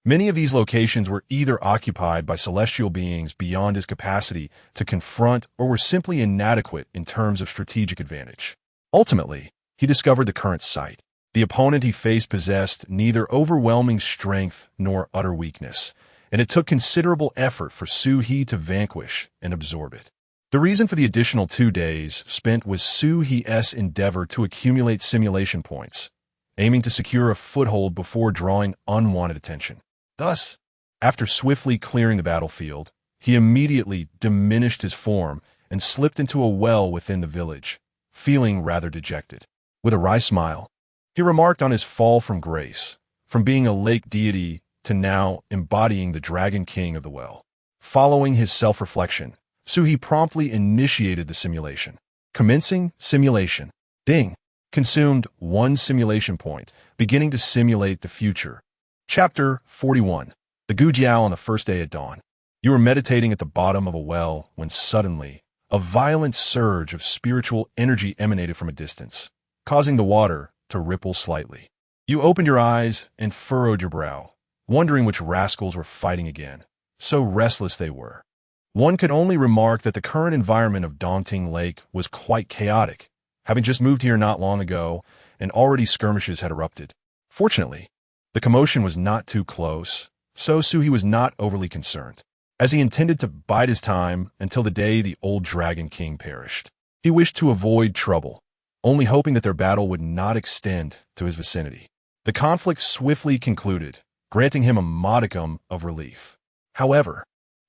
Many of these locations were either occupied by celestial beings beyond his capacity to confront or were simply inadequate in terms of strategic advantage. Ultimately, he discovered the current site. The opponent he faced possessed neither overwhelming strength nor utter weakness, and it took considerable effort for Suhi to vanquish and absorb it. The reason for the additional 2 days spent was Suhi's endeavor to accumulate simulation points, aiming to secure a foothold before drawing unwanted attention. Thus, after swiftly clearing the battlefield, he immediately diminished his form and slipped into a well within the village, feeling rather dejected. With a wry smile, he remarked on his fall from grace, from being a lake deity to now embodying the Dragon King of the well. Following his self-reflection, Suhi promptly initiated the simulation. Commencing simulation. Ding. Consumed 1 simulation point, beginning to simulate the future. Chapter 41. The Gujiao on the first day at dawn. You were meditating at the bottom of a well when suddenly, a violent surge of spiritual energy emanated from a distance, causing the water to ripple slightly. You opened your eyes and furrowed your brow, wondering which rascals were fighting again. So restless they were. One could only remark that the current environment of Daunting Lake was quite chaotic, having just moved here not long ago, and already skirmishes had erupted. Fortunately, the commotion was not too close, so Suhi was not overly concerned, as he intended to bide his time until the day the old Dragon King perished. He wished to avoid trouble, only hoping that their battle would not extend to his vicinity. The conflict swiftly concluded, granting him a modicum of relief. However,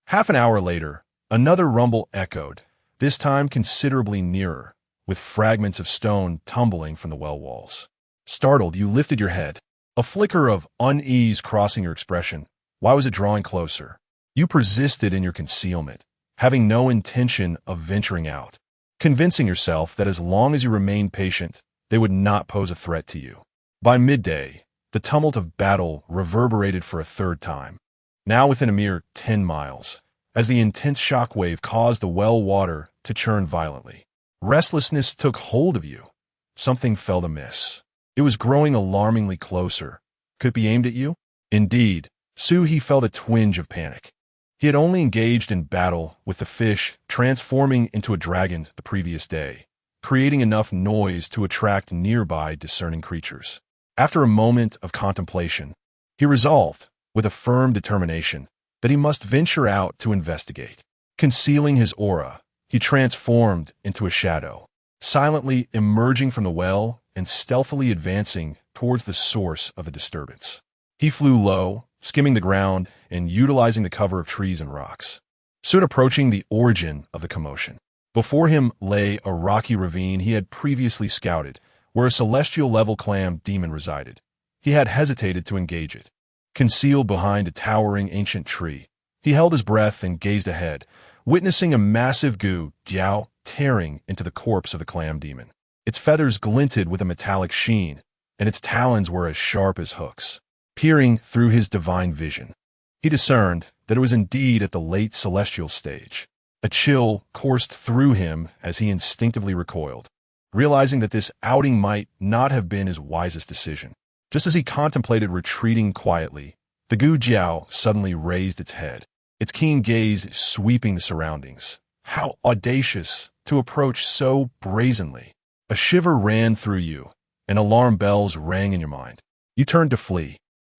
half an hour later, another rumble echoed, this time considerably nearer, with fragments of stone tumbling from the well walls. Startled, you lifted your head, a flicker of unease crossing your expression. Why was it drawing closer? You persisted in your concealment, having no intention of venturing out, convincing yourself that as long as you remained patient, they would not pose a threat to you. By midday, the tumult of battle reverberated for a 3rd time, now within a mere 10 miles, as the intense shockwave caused the well water to churn violently. Restlessness took hold of you. Something felt amiss. It was growing alarmingly closer. Could it be aimed at you? Indeed, Suhi felt a twinge of panic. He had only engaged in battle with the fish transforming into a dragon the previous day, creating enough noise to attract nearby discerning creatures. After a moment of contemplation, he resolved, with a firm determination, that he must venture out to investigate. Concealing his aura, he transformed into a shadow, silently emerging from the well and stealthily advancing towards the source of the disturbance. He flew low, skimming the ground and utilizing the cover of trees and rocks, soon approaching the origin of the commotion. Before him lay a rocky ravine he had previously scouted, where a celestial-level clam demon resided. He had hesitated to engage it. Concealed behind a towering ancient tree, he held his breath and gazed ahead, witnessing a massive goo jiao tearing into the corpse of the clam demon. Its feathers glinted with a metallic sheen, and its talons were as sharp as hooks. Peering through his divine vision, he discerned that it was indeed at the late celestial stage. A chill coursed through him as he instinctively recoiled, realizing that this outing might not have been his wisest decision. Just as he contemplated retreating quietly, the Gu Jiao suddenly raised its head, its keen gaze sweeping the surroundings. How audacious to approach so brazenly! A shiver ran through you, and alarm bells rang in your mind. You turned to flee,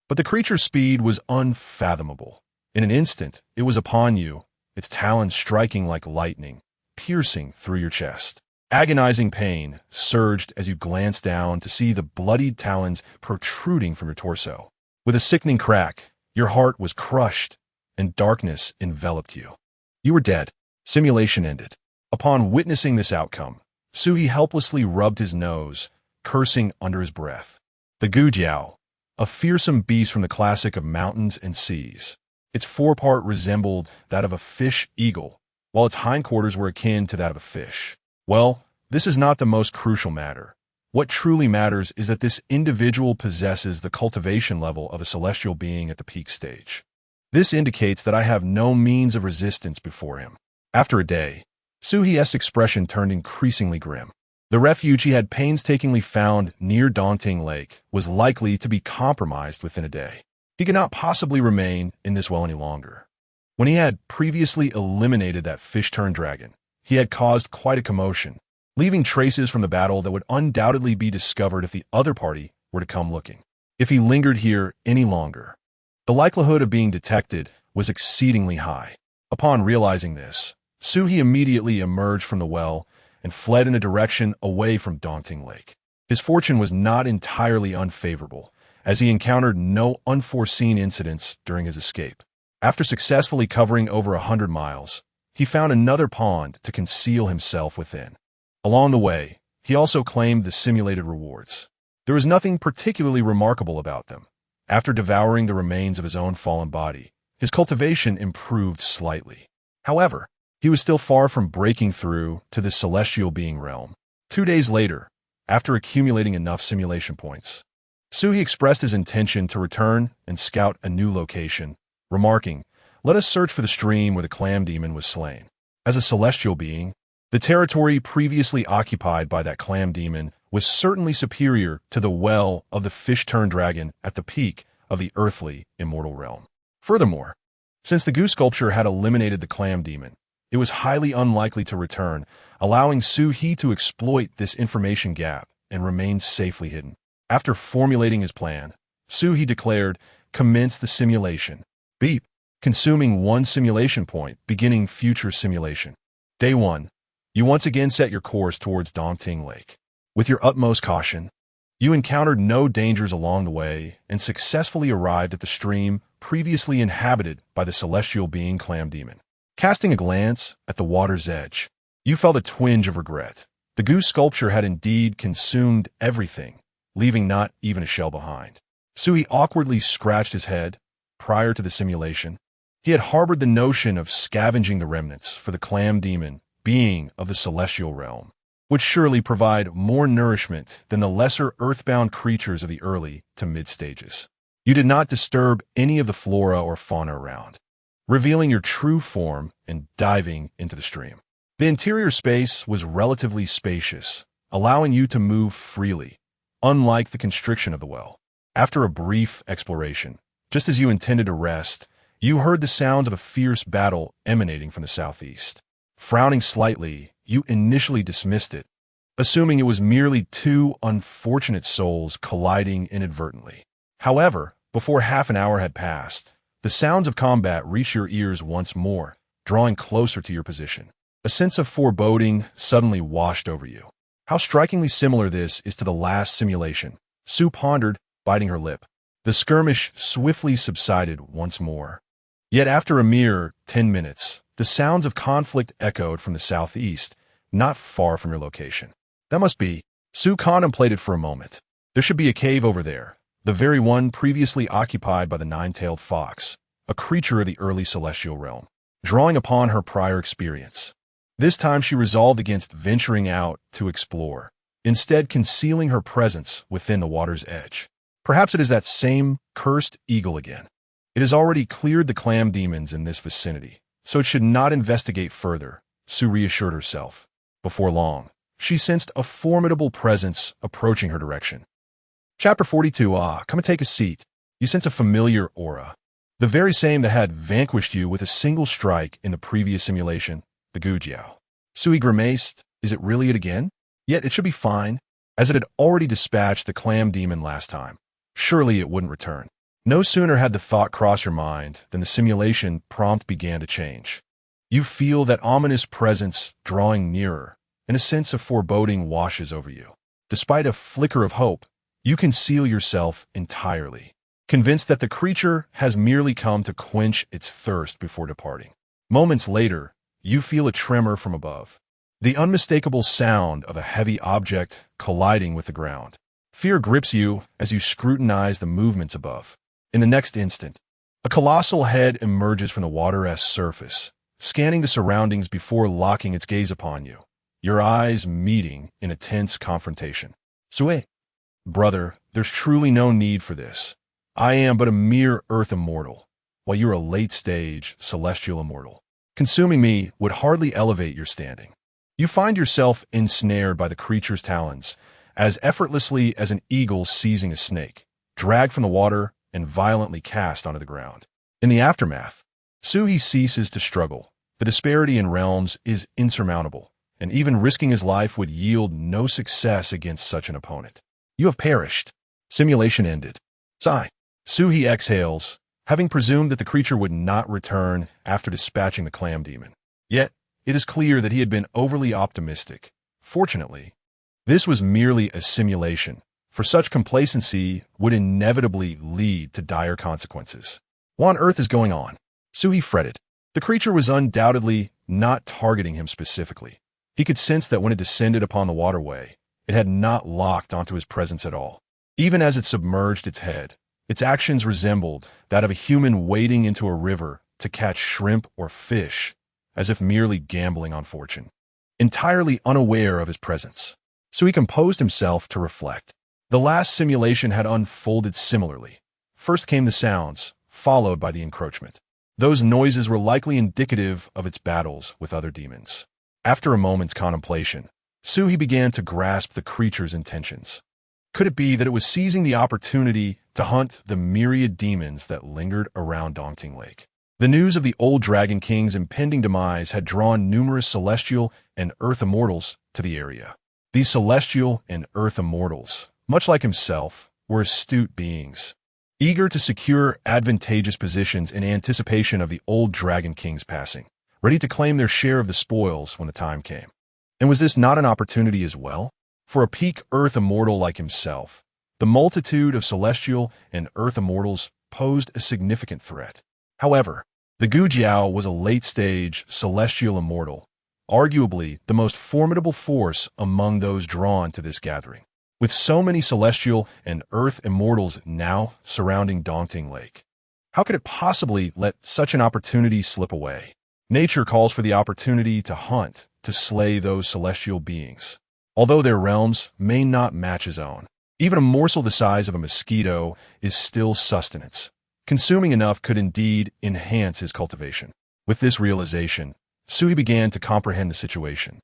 but the creature's speed was unfathomable. In an instant, it was upon you, its talons striking like lightning, piercing through your chest. Agonizing pain surged as you glanced down to see the bloodied talons protruding from your torso. With a sickening crack, your heart was crushed, and darkness enveloped you. You were dead. Simulation ended. Upon witnessing this outcome, Suhi helplessly rubbed his nose, cursing under his breath. The Gu Jiao, a fearsome beast from the classic of mountains and seas. Its forepart resembled that of a fish eagle, while its hindquarters were akin to that of a fish. Well, this is not the most crucial matter. What truly matters is that this individual possesses the cultivation level of a celestial being at the peak stage. This indicates that I have no means of resistance before him. After a day, Suhi's expression turned increasingly grim. The refuge he had painstakingly found near Daunting Lake was likely to be compromised within a day. He could not possibly remain in this well any longer. When he had previously eliminated that fish-turned dragon, he had caused quite a commotion, leaving traces from the battle that would undoubtedly be discovered if the other party were to come looking. If he lingered here any longer, the likelihood of being detected was exceedingly high. Upon realizing this, Suhi immediately emerged from the well and fled in a direction away from Daunting Lake. His fortune was not entirely unfavorable, as he encountered no unforeseen incidents during his escape. After successfully covering over 100 miles, he found another pond to conceal himself within. Along the way, he also claimed the simulated rewards. There was nothing particularly remarkable about them. After devouring the remains of his own fallen body, his cultivation improved slightly. However, he was still far from breaking through to the celestial being realm. 2 days later, after accumulating enough simulation points, Suhi expressed his intention to return and scout a new location, remarking, "Let us search for the stream where the clam demon was slain." As a celestial being, the territory previously occupied by that clam demon was certainly superior to the well of the fish-turned dragon at the peak of the earthly immortal realm. Furthermore, since the goose sculpture had eliminated the clam demon, it was highly unlikely to return, allowing Suhi to exploit this information gap and remain safely hidden. After formulating his plan, Suhi declared, "Commence the simulation." Beep. Consuming 1 simulation point, beginning future simulation. Day 1. You once again set your course towards Daunting Lake. With your utmost caution, you encountered no dangers along the way and successfully arrived at the stream previously inhabited by the celestial being clam demon. Casting a glance at the water's edge, you felt a twinge of regret. The goose sculpture had indeed consumed everything, leaving not even a shell behind. Suhi awkwardly scratched his head. Prior to the simulation, he had harbored the notion of scavenging the remnants for the clam demon being of the celestial realm, would surely provide more nourishment than the lesser earthbound creatures of the early to mid-stages. You did not disturb any of the flora or fauna around, revealing your true form and diving into the stream. The interior space was relatively spacious, allowing you to move freely, unlike the constriction of the well. After a brief exploration, just as you intended to rest, You heard the sounds of a fierce battle emanating from the southeast. Frowning slightly, you initially dismissed it, assuming it was merely two unfortunate souls colliding inadvertently. However, before half an hour had passed, the sounds of combat reached your ears once more, drawing closer to your position. A sense of foreboding suddenly washed over you. How strikingly similar this is to the last simulation, Sue pondered, biting her lip. The skirmish swiftly subsided once more. Yet after a mere 10 minutes, the sounds of conflict echoed from the southeast, not far from your location. That must be. Sue contemplated for a moment. There should be a cave over there, the very one previously occupied by the nine-tailed fox, a creature of the early celestial realm. Drawing upon her prior experience, this time she resolved against venturing out to explore, instead concealing her presence within the water's edge. Perhaps it is that same cursed eagle again. It has already cleared the clam demons in this vicinity, so it should not investigate further, Sue reassured herself. Before long, she sensed a formidable presence approaching her direction. Chapter 42. Come and take a seat. You sense a familiar aura. The very same that had vanquished you with a single strike in the previous simulation, the Gujiao. Sui grimaced. Is it really it again? Yet it should be fine, as it had already dispatched the clam demon last time. Surely it wouldn't return. No sooner had the thought crossed your mind than the simulation prompt began to change. You feel that ominous presence drawing nearer, and a sense of foreboding washes over you. Despite a flicker of hope, you conceal yourself entirely, convinced that the creature has merely come to quench its thirst before departing. Moments later, you feel a tremor from above, the unmistakable sound of a heavy object colliding with the ground. Fear grips you as you scrutinize the movements above. In the next instant, a colossal head emerges from the water's surface, scanning the surroundings before locking its gaze upon you, your eyes meeting in a tense confrontation. Sue, brother, there's truly no need for this. I am but a mere earth immortal, while you're a late-stage celestial immortal. Consuming me would hardly elevate your standing. You find yourself ensnared by the creature's talons, as effortlessly as an eagle seizing a snake, dragged from the water and violently cast onto the ground. In the aftermath, Suhi ceases to struggle. The disparity in realms is insurmountable, and even risking his life would yield no success against such an opponent. You have perished. Simulation ended. Sigh. Suhi exhales, having presumed that the creature would not return after dispatching the clam demon. Yet, it is clear that he had been overly optimistic. Fortunately, this was merely a simulation, for such complacency would inevitably lead to dire consequences. What on earth is going on? Suhi fretted. The creature was undoubtedly not targeting him specifically. He could sense that when it descended upon the waterway, it had not locked onto his presence at all. Even as it submerged its head, its actions resembled that of a human wading into a river to catch shrimp or fish, as if merely gambling on fortune. Entirely unaware of his presence, so he composed himself to reflect. The last simulation had unfolded similarly. First came the sounds, followed by the encroachment. Those noises were likely indicative of its battles with other demons. After a moment's contemplation, Suhi began to grasp the creature's intentions. Could it be that it was seizing the opportunity to hunt the myriad demons that lingered around Dongting Lake? The news of the old Dragon King's impending demise had drawn numerous celestial and earth immortals to the area. These celestial and earth immortals, much like himself, were astute beings, eager to secure advantageous positions in anticipation of the old Dragon King's passing, ready to claim their share of the spoils when the time came. And was this not an opportunity as well? For a peak earth immortal like himself, the multitude of celestial and earth immortals posed a significant threat. However, the Gujiao was a late-stage celestial immortal, arguably the most formidable force among those drawn to this gathering. With so many celestial and earth immortals now surrounding Dongting Lake, how could it possibly let such an opportunity slip away? Nature calls for the opportunity to hunt, to slay those celestial beings. Although their realms may not match his own, even a morsel the size of a mosquito is still sustenance. Consuming enough could indeed enhance his cultivation. With this realization, Sui began to comprehend the situation.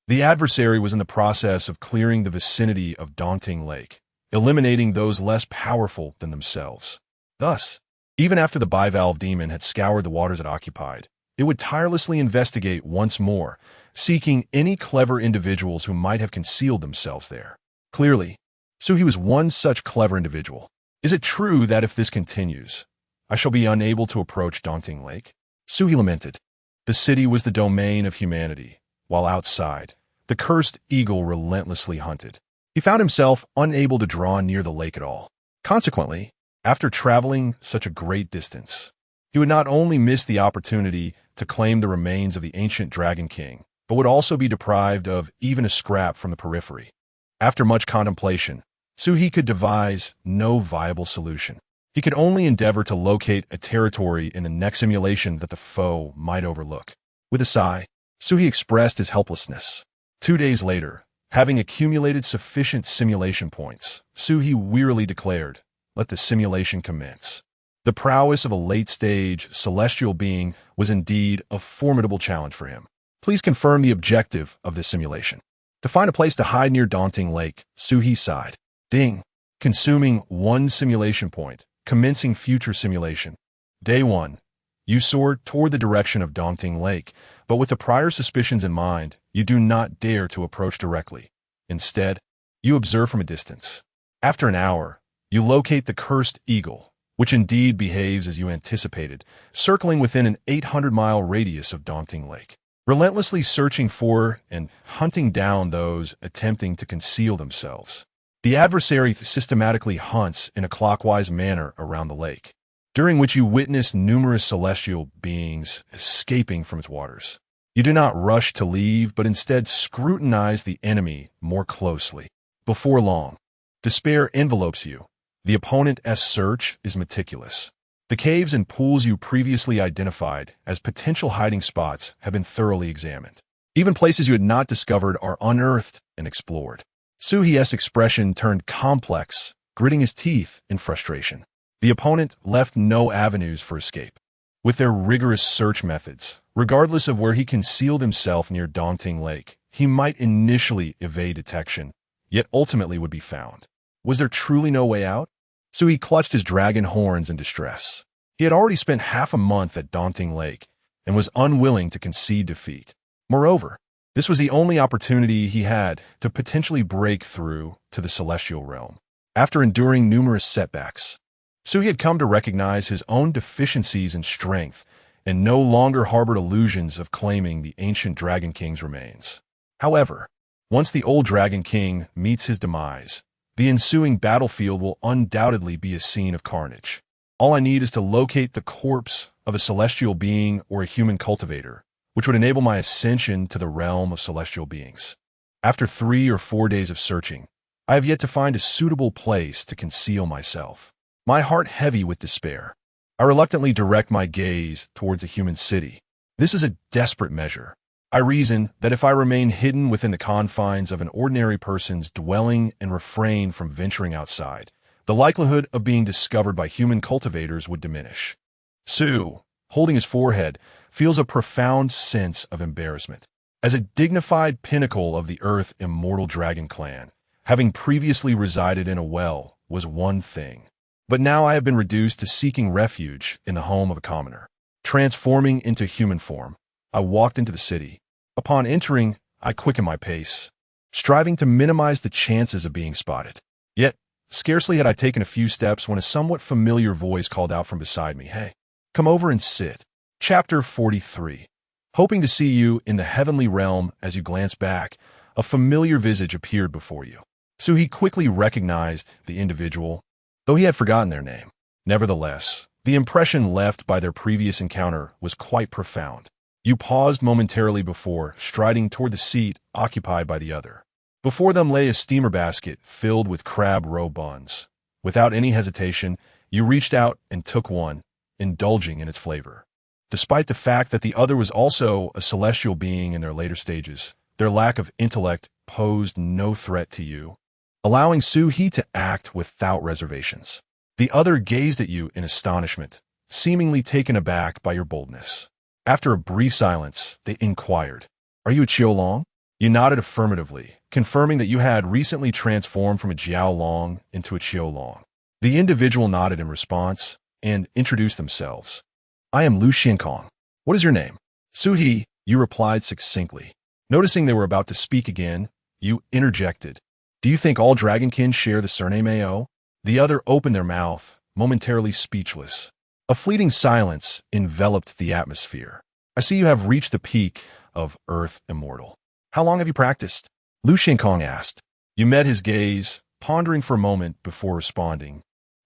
The adversary was in the process of clearing the vicinity of Dongting Lake, eliminating those less powerful than themselves. Thus, Even after the bivalve demon had scoured the waters it occupied, it would tirelessly investigate once more, seeking any clever individuals who might have concealed themselves there. Clearly, Suhi was one such clever individual. Is it true that if this continues, I shall be unable to approach Daunting Lake? Suhi lamented. The city was the domain of humanity, while outside, the cursed eagle relentlessly hunted. He found himself unable to draw near the lake at all. Consequently, after traveling such a great distance, he would not only miss the opportunity to claim the remains of the ancient Dragon King, but would also be deprived of even a scrap from the periphery. After much contemplation, Suhi could devise no viable solution. He could only endeavor to locate a territory in the next simulation that the foe might overlook. With a sigh, Suhi expressed his helplessness. 2 days later, having accumulated sufficient simulation points, Suhi wearily declared, "Let the simulation commence." The prowess of a late-stage celestial being was indeed a formidable challenge for him. Please confirm the objective of this simulation. To find a place to hide near Daunting Lake, Suhi sighed. Ding. Consuming 1 simulation point. Commencing future simulation. Day 1. You soar toward the direction of Daunting Lake, but with the prior suspicions in mind, you do not dare to approach directly. Instead, you observe from a distance. After an hour, you locate the cursed eagle, which indeed behaves as you anticipated, circling within an 800-mile radius of Daunting Lake, relentlessly searching for and hunting down those attempting to conceal themselves. The adversary systematically hunts in a clockwise manner around the lake, during which you witness numerous celestial beings escaping from its waters. You do not rush to leave, but instead scrutinize the enemy more closely. Before long, despair envelopes you. The opponent's search is meticulous. The caves and pools you previously identified as potential hiding spots have been thoroughly examined. Even places you had not discovered are unearthed and explored. Suhi's expression turned complex, gritting his teeth in frustration. The opponent left no avenues for escape. With their rigorous search methods, regardless of where he concealed himself near Daunting Lake, he might initially evade detection, yet ultimately would be found. Was there truly no way out? Suhi clutched his dragon horns in distress. He had already spent half a month at Daunting Lake and was unwilling to concede defeat. Moreover, this was the only opportunity he had to potentially break through to the celestial realm. After enduring numerous setbacks, Suhi had come to recognize his own deficiencies in strength and no longer harbored illusions of claiming the ancient Dragon King's remains. However, once the old Dragon King meets his demise, the ensuing battlefield will undoubtedly be a scene of carnage. All I need is to locate the corpse of a celestial being or a human cultivator, which would enable my ascension to the realm of celestial beings. After 3 or 4 days of searching, I have yet to find a suitable place to conceal myself. My heart heavy with despair, I reluctantly direct my gaze towards a human city. This is a desperate measure. I reason that if I remain hidden within the confines of an ordinary person's dwelling and refrain from venturing outside, the likelihood of being discovered by human cultivators would diminish. Su, holding his forehead, feels a profound sense of embarrassment. As a dignified pinnacle of the Earth immortal dragon clan, having previously resided in a well was one thing. But now I have been reduced to seeking refuge in the home of a commoner. Transforming into human form, I walked into the city. Upon entering, I quickened my pace, striving to minimize the chances of being spotted. Yet, scarcely had I taken a few steps when a somewhat familiar voice called out from beside me, "Hey, come over and sit." Chapter 43. Hoping to see you in the heavenly realm as you glance back, a familiar visage appeared before you. So he quickly recognized the individual, though he had forgotten their name. Nevertheless, the impression left by their previous encounter was quite profound. You paused momentarily before striding toward the seat occupied by the other. Before them lay a steamer basket filled with crab roe buns. Without any hesitation, you reached out and took one, indulging in its flavor. Despite the fact that the other was also a celestial being in their later stages, their lack of intellect posed no threat to you, allowing Suhi to act without reservations. The other gazed at you in astonishment, seemingly taken aback by your boldness. After a brief silence, they inquired, "Are you a Qiaolong?" You nodded affirmatively, confirming that you had recently transformed from a Jiaolong into a Qiaolong. The individual nodded in response, and introduced themselves. I am Lu Xiankong. What is your name? Suhi, you replied succinctly. Noticing they were about to speak again, you interjected. Do you think all dragonkin share the surname Ao? The other opened their mouth, momentarily speechless. A fleeting silence enveloped the atmosphere. I see you have reached the peak of Earth Immortal. How long have you practiced? Lu Xiankong asked. You met his gaze, pondering for a moment before responding.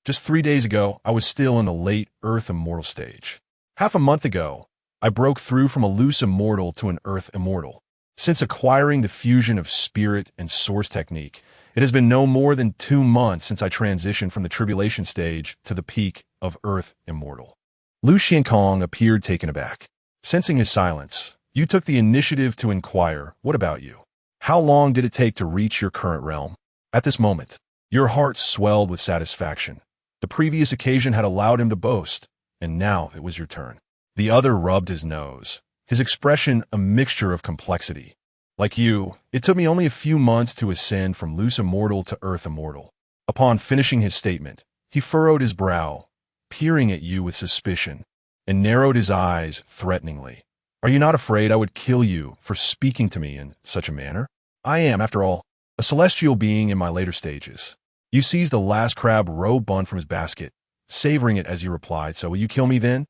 Just 3 days ago, I was still in the late Earth Immortal stage. Half a month ago, I broke through from a loose immortal to an Earth Immortal. Since acquiring the fusion of spirit and source technique, it has been no more than 2 months since I transitioned from the tribulation stage to the peak of Earth Immortal. Lu Xiankong appeared taken aback. Sensing his silence, you took the initiative to inquire, what about you? How long did it take to reach your current realm? At this moment, your heart swelled with satisfaction. The previous occasion had allowed him to boast, and now it was your turn. The other rubbed his nose, his expression a mixture of complexity. Like you, it took me only a few months to ascend from loose immortal to Earth Immortal. Upon finishing his statement, he furrowed his brow, peering at you with suspicion, and narrowed his eyes threateningly. Are you not afraid I would kill you for speaking to me in such a manner? I am, after all, a celestial being in my later stages. You seized the last crab roe bun from his basket, savoring it as you replied, so will you kill me then?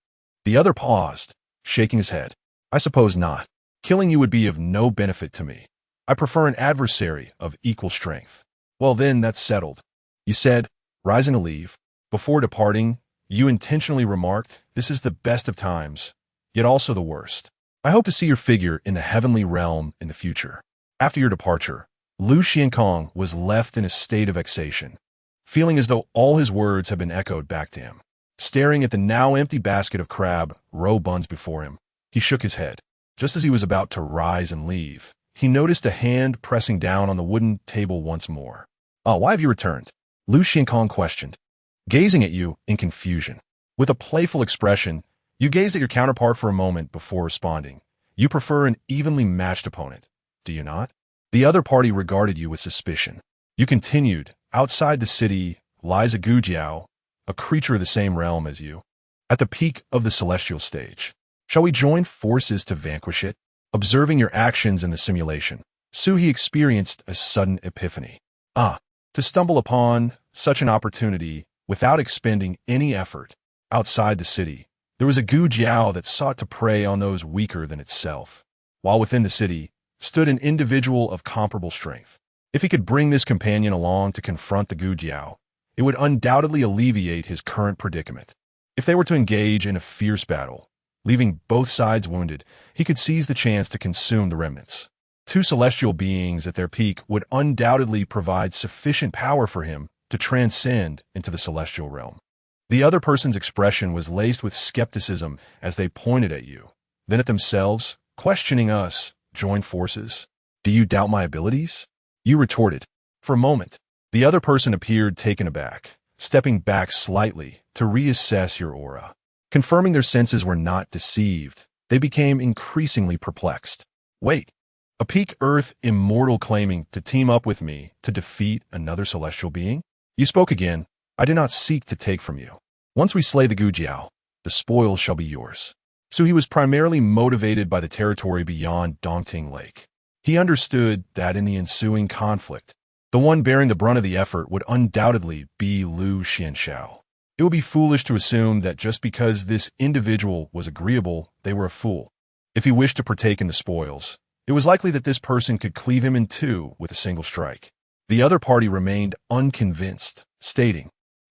The other paused, shaking his head. I suppose not. Killing you would be of no benefit to me. I prefer an adversary of equal strength. Well then, that's settled. You said, rising to leave. Before departing, you intentionally remarked, this is the best of times, yet also the worst. I hope to see your figure in the heavenly realm in the future. After your departure, Lu Xiankong was left in a state of vexation, feeling as though all his words had been echoed back to him. Staring at the now empty basket of crab roe buns before him, he shook his head. Just as he was about to rise and leave, he noticed a hand pressing down on the wooden table once more. Why have you returned? Lu Xiankong questioned, gazing at you in confusion. With a playful expression, you gazed at your counterpart for a moment before responding. You prefer an evenly matched opponent, do you not? The other party regarded you with suspicion. You continued, outside the city lies a Gujiao, a creature of the same realm as you, at the peak of the celestial stage. Shall we join forces to vanquish it? Observing your actions in the simulation, Suhi experienced a sudden epiphany. To stumble upon such an opportunity without expending any effort outside the city, there was a Gujiao that sought to prey on those weaker than itself, while within the city stood an individual of comparable strength. If he could bring this companion along to confront the Gujiao, it would undoubtedly alleviate his current predicament. If they were to engage in a fierce battle, leaving both sides wounded, he could seize the chance to consume the remnants. 2 celestial beings at their peak would undoubtedly provide sufficient power for him to transcend into the celestial realm. The other person's expression was laced with skepticism as they pointed at you, then at themselves, questioning us, join forces? Do you doubt my abilities? You retorted. For a moment, the other person appeared taken aback, stepping back slightly to reassess your aura. Confirming their senses were not deceived, they became increasingly perplexed. Wait, a peak Earth immortal claiming to team up with me to defeat another celestial being? You spoke again. I did not seek to take from you. Once we slay the Gujiao, the spoils shall be yours. So he was primarily motivated by the territory beyond Dongting Lake. He understood that in the ensuing conflict, the one bearing the brunt of the effort would undoubtedly be Lu Xianxiao. It would be foolish to assume that just because this individual was agreeable, they were a fool. If he wished to partake in the spoils, it was likely that this person could cleave him in two with a single strike. The other party remained unconvinced, stating,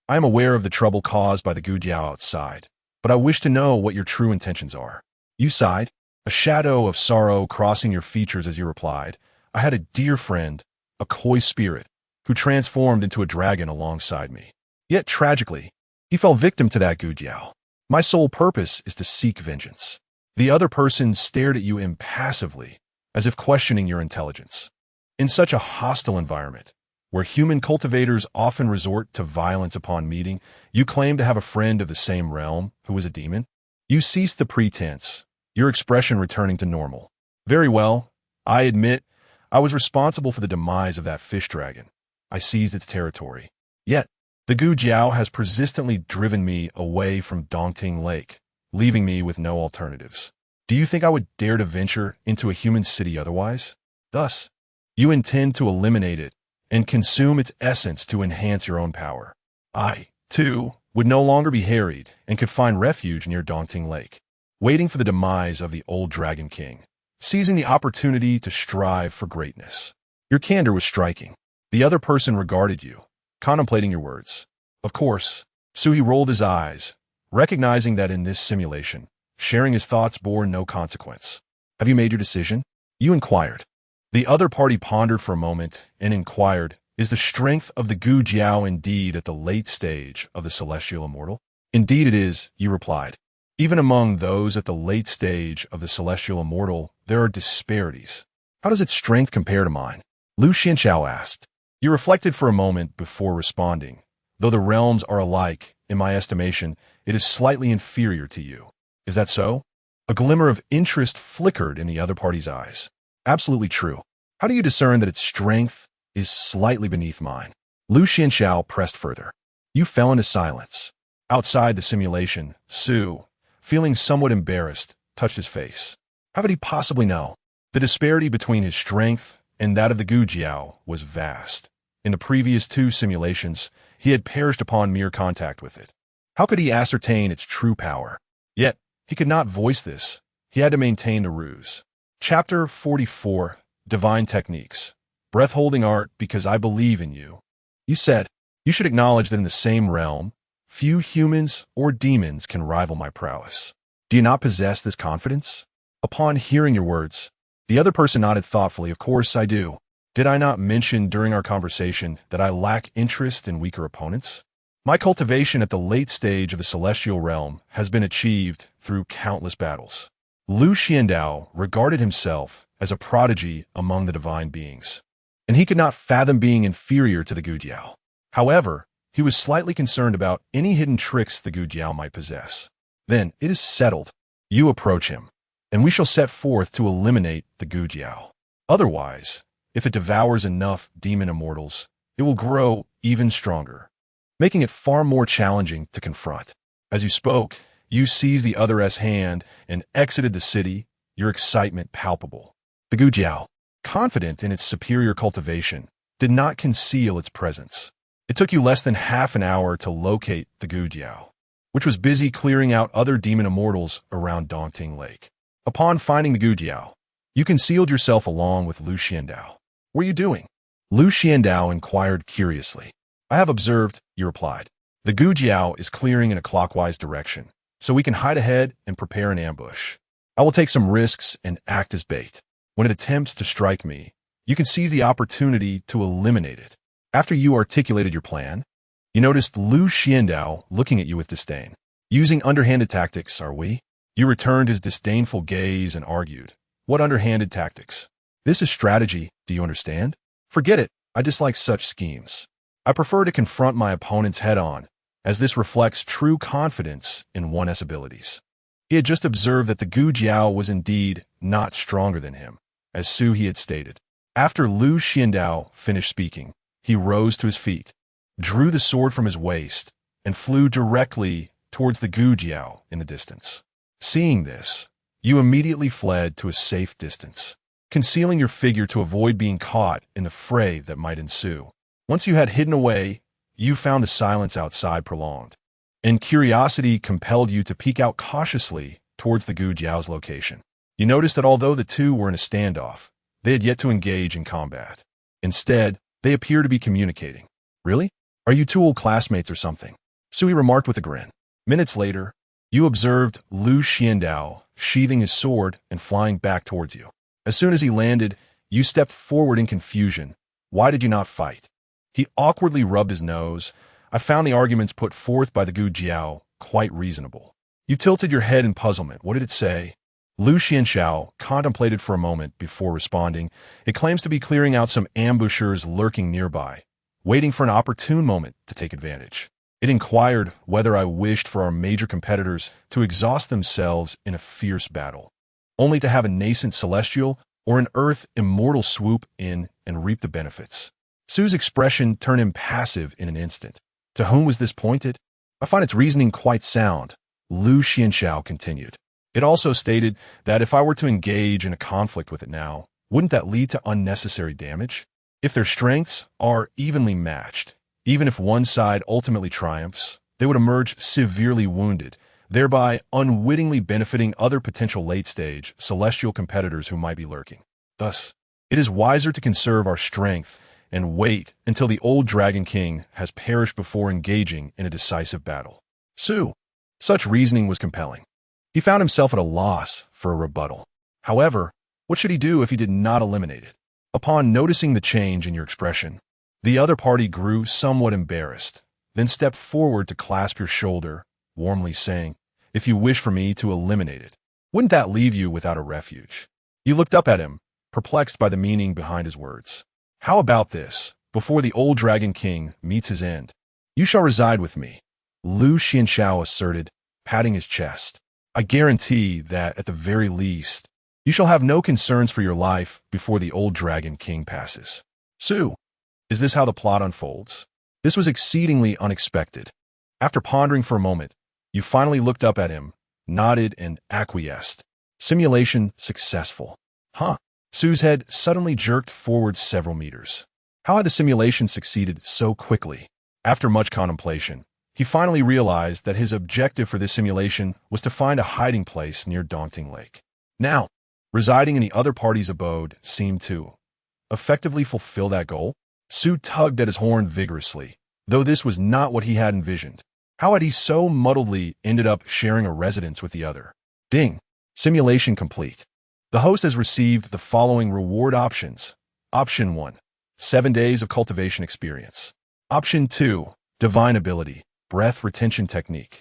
I am aware of the trouble caused by the Gujiao outside, but I wish to know what your true intentions are. You sighed, a shadow of sorrow crossing your features as you replied, I had a dear friend, a koi spirit, who transformed into a dragon alongside me. Yet tragically, he fell victim to that Gujiao. My sole purpose is to seek vengeance. The other person stared at you impassively, as if questioning your intelligence. In such a hostile environment, where human cultivators often resort to violence upon meeting, you claim to have a friend of the same realm who is a demon? You ceased the pretense, your expression returning to normal. Very well, I admit, I was responsible for the demise of that fish dragon. I seized its territory. Yet, The Gu Jiao has persistently driven me away from Dongting Lake, leaving me with no alternatives. Do you think I would dare to venture into a human city otherwise? Thus, you intend to eliminate it and consume its essence to enhance your own power. I, too, would no longer be harried and could find refuge near Dongting Lake, waiting for the demise of the old Dragon King, seizing the opportunity to strive for greatness. Your candor was striking. The other person regarded you, contemplating your words. Of course, Suhi rolled his eyes, recognizing that in this simulation, sharing his thoughts bore no consequence. Have you made your decision? You inquired. The other party pondered for a moment and inquired, is the strength of the Gu Jiao indeed at the late stage of the celestial immortal? Indeed it is, you replied. Even among those at the late stage of the celestial immortal, there are disparities. How does its strength compare to mine? Lu Xianxiao asked. You reflected for a moment before responding. Though the realms are alike, in my estimation, it is slightly inferior to you. Is that so? A glimmer of interest flickered in the other party's eyes. Absolutely true. How do you discern that its strength is slightly beneath mine? Lu Xianxiao pressed further. You fell into silence. Outside the simulation, Su, feeling somewhat embarrassed, touched his face. How could he possibly know? The disparity between his strength and that of the Gu Jiao was vast. In the previous two simulations, he had perished upon mere contact with it. How could he ascertain its true power? Yet, he could not voice this. He had to maintain the ruse. Chapter 44, Divine Techniques. Breath-holding art because I believe in you. You said, you should acknowledge that in the same realm, few humans or demons can rival my prowess. Do you not possess this confidence? Upon hearing your words, the other person nodded thoughtfully. Of course I do. Did I not mention during our conversation that I lack interest in weaker opponents? My cultivation at the late stage of the celestial realm has been achieved through countless battles. Lu Xiandao regarded himself as a prodigy among the divine beings, and he could not fathom being inferior to the Gu Jiao. However, he was slightly concerned about any hidden tricks the Gu Jiao might possess. Then, it is settled. You approach him, and we shall set forth to eliminate the Gu Jiao. Otherwise, if it devours enough demon immortals, it will grow even stronger, making it far more challenging to confront. As you spoke, you seized the other's hand and exited the city, your excitement palpable. The Gu Jiao, confident in its superior cultivation, did not conceal its presence. It took you less than half an hour to locate the Gu Jiao, which was busy clearing out other demon immortals around Dongting Lake. Upon finding the Gu Jiao, you concealed yourself along with Lu Xiandao. What are you doing? Lu Xiandao inquired curiously. I have observed, you replied. The Gu Jiao is clearing in a clockwise direction, so we can hide ahead and prepare an ambush. I will take some risks and act as bait. When it attempts to strike me, you can seize the opportunity to eliminate it. After you articulated your plan, you noticed Lu Xiandao looking at you with disdain. Using underhanded tactics, are we? You returned his disdainful gaze and argued. What underhanded tactics? This is strategy, do you understand? Forget it, I dislike such schemes. I prefer to confront my opponents head-on, as this reflects true confidence in one's abilities. He had just observed that the Gu Jiao was indeed not stronger than him, as Suhi had stated. After Lu Xiandao finished speaking, he rose to his feet, drew the sword from his waist, and flew directly towards the Gu Jiao in the distance. Seeing this, you immediately fled to a safe distance, concealing your figure to avoid being caught in the fray that might ensue. Once you had hidden away, you found the silence outside prolonged, and curiosity compelled you to peek out cautiously towards the Gu Jiao's location. You noticed that although the two were in a standoff, they had yet to engage in combat. Instead, they appear to be communicating. Really? Are you two old classmates or something? Sui remarked with a grin. Minutes later, you observed Lu Xiandao sheathing his sword and flying back towards you. As soon as he landed, you stepped forward in confusion. Why did you not fight? He awkwardly rubbed his nose. I found the arguments put forth by the Gu Jiao quite reasonable. You tilted your head in puzzlement. What did it say? Lu Xianxiao contemplated for a moment before responding. It claims to be clearing out some ambushers lurking nearby, waiting for an opportune moment to take advantage. It inquired whether I wished for our major competitors to exhaust themselves in a fierce battle, only to have a nascent celestial or an earth immortal swoop in and reap the benefits. Su's expression turned impassive in an instant. To whom was this pointed? I find its reasoning quite sound, Lu Xianxiao continued. It also stated that if I were to engage in a conflict with it now, wouldn't that lead to unnecessary damage? If their strengths are evenly matched, even if one side ultimately triumphs, they would emerge severely wounded, thereby unwittingly benefiting other potential late-stage celestial competitors who might be lurking. Thus, it is wiser to conserve our strength and wait until the old Dragon King has perished before engaging in a decisive battle. Such reasoning was compelling. He found himself at a loss for a rebuttal. However, what should he do if he did not eliminate it? Upon noticing the change in your expression, the other party grew somewhat embarrassed, then stepped forward to clasp your shoulder, warmly saying, "If you wish for me to eliminate it, wouldn't that leave you without a refuge?" You looked up at him, perplexed by the meaning behind his words. "How about this? Before the old Dragon King meets his end, you shall reside with me," Lu Xianxiao asserted, patting his chest. "I guarantee that, at the very least, you shall have no concerns for your life before the old Dragon King passes." Is this how the plot unfolds? This was exceedingly unexpected. After pondering for a moment, you finally looked up at him, nodded, and acquiesced. Simulation successful. Su's head suddenly jerked forward several meters. How had the simulation succeeded so quickly? After much contemplation, he finally realized that his objective for this simulation was to find a hiding place near Daunting Lake. Now, residing in the other party's abode seemed to effectively fulfill that goal. Su tugged at his horn vigorously, though this was not what he had envisioned. How had he so muddledly ended up sharing a residence with the other? Ding! Simulation complete. The host has received the following reward options. Option 1, 7 days of cultivation experience. Option 2, divine ability, breath retention technique.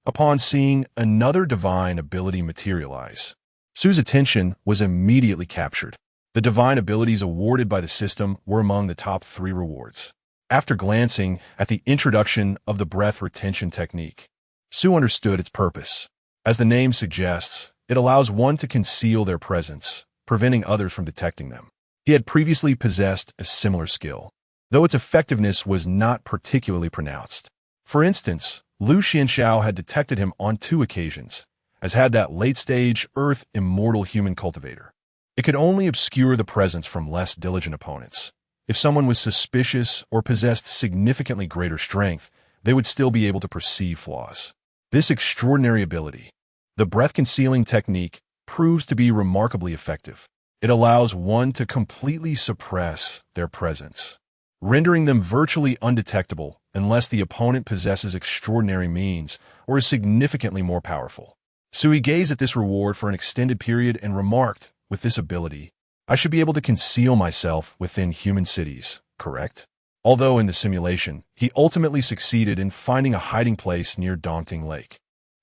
Upon seeing another divine ability materialize, Su's attention was immediately captured. The divine abilities awarded by the system were among the top 3 rewards. After glancing at the introduction of the breath retention technique, Su understood its purpose. As the name suggests, it allows one to conceal their presence, preventing others from detecting them. He had previously possessed a similar skill, though its effectiveness was not particularly pronounced. For instance, Lu Xianxiao had detected him on 2 occasions, as had that late-stage Earth immortal human cultivator. It could only obscure the presence from less diligent opponents. If someone was suspicious or possessed significantly greater strength, they would still be able to perceive flaws. This extraordinary ability, the breath-concealing technique, proves to be remarkably effective. It allows one to completely suppress their presence, rendering them virtually undetectable unless the opponent possesses extraordinary means or is significantly more powerful. Sui gazed at this reward for an extended period and remarked, "With this ability, I should be able to conceal myself within human cities, correct?" Although in the simulation, he ultimately succeeded in finding a hiding place near Daunting Lake.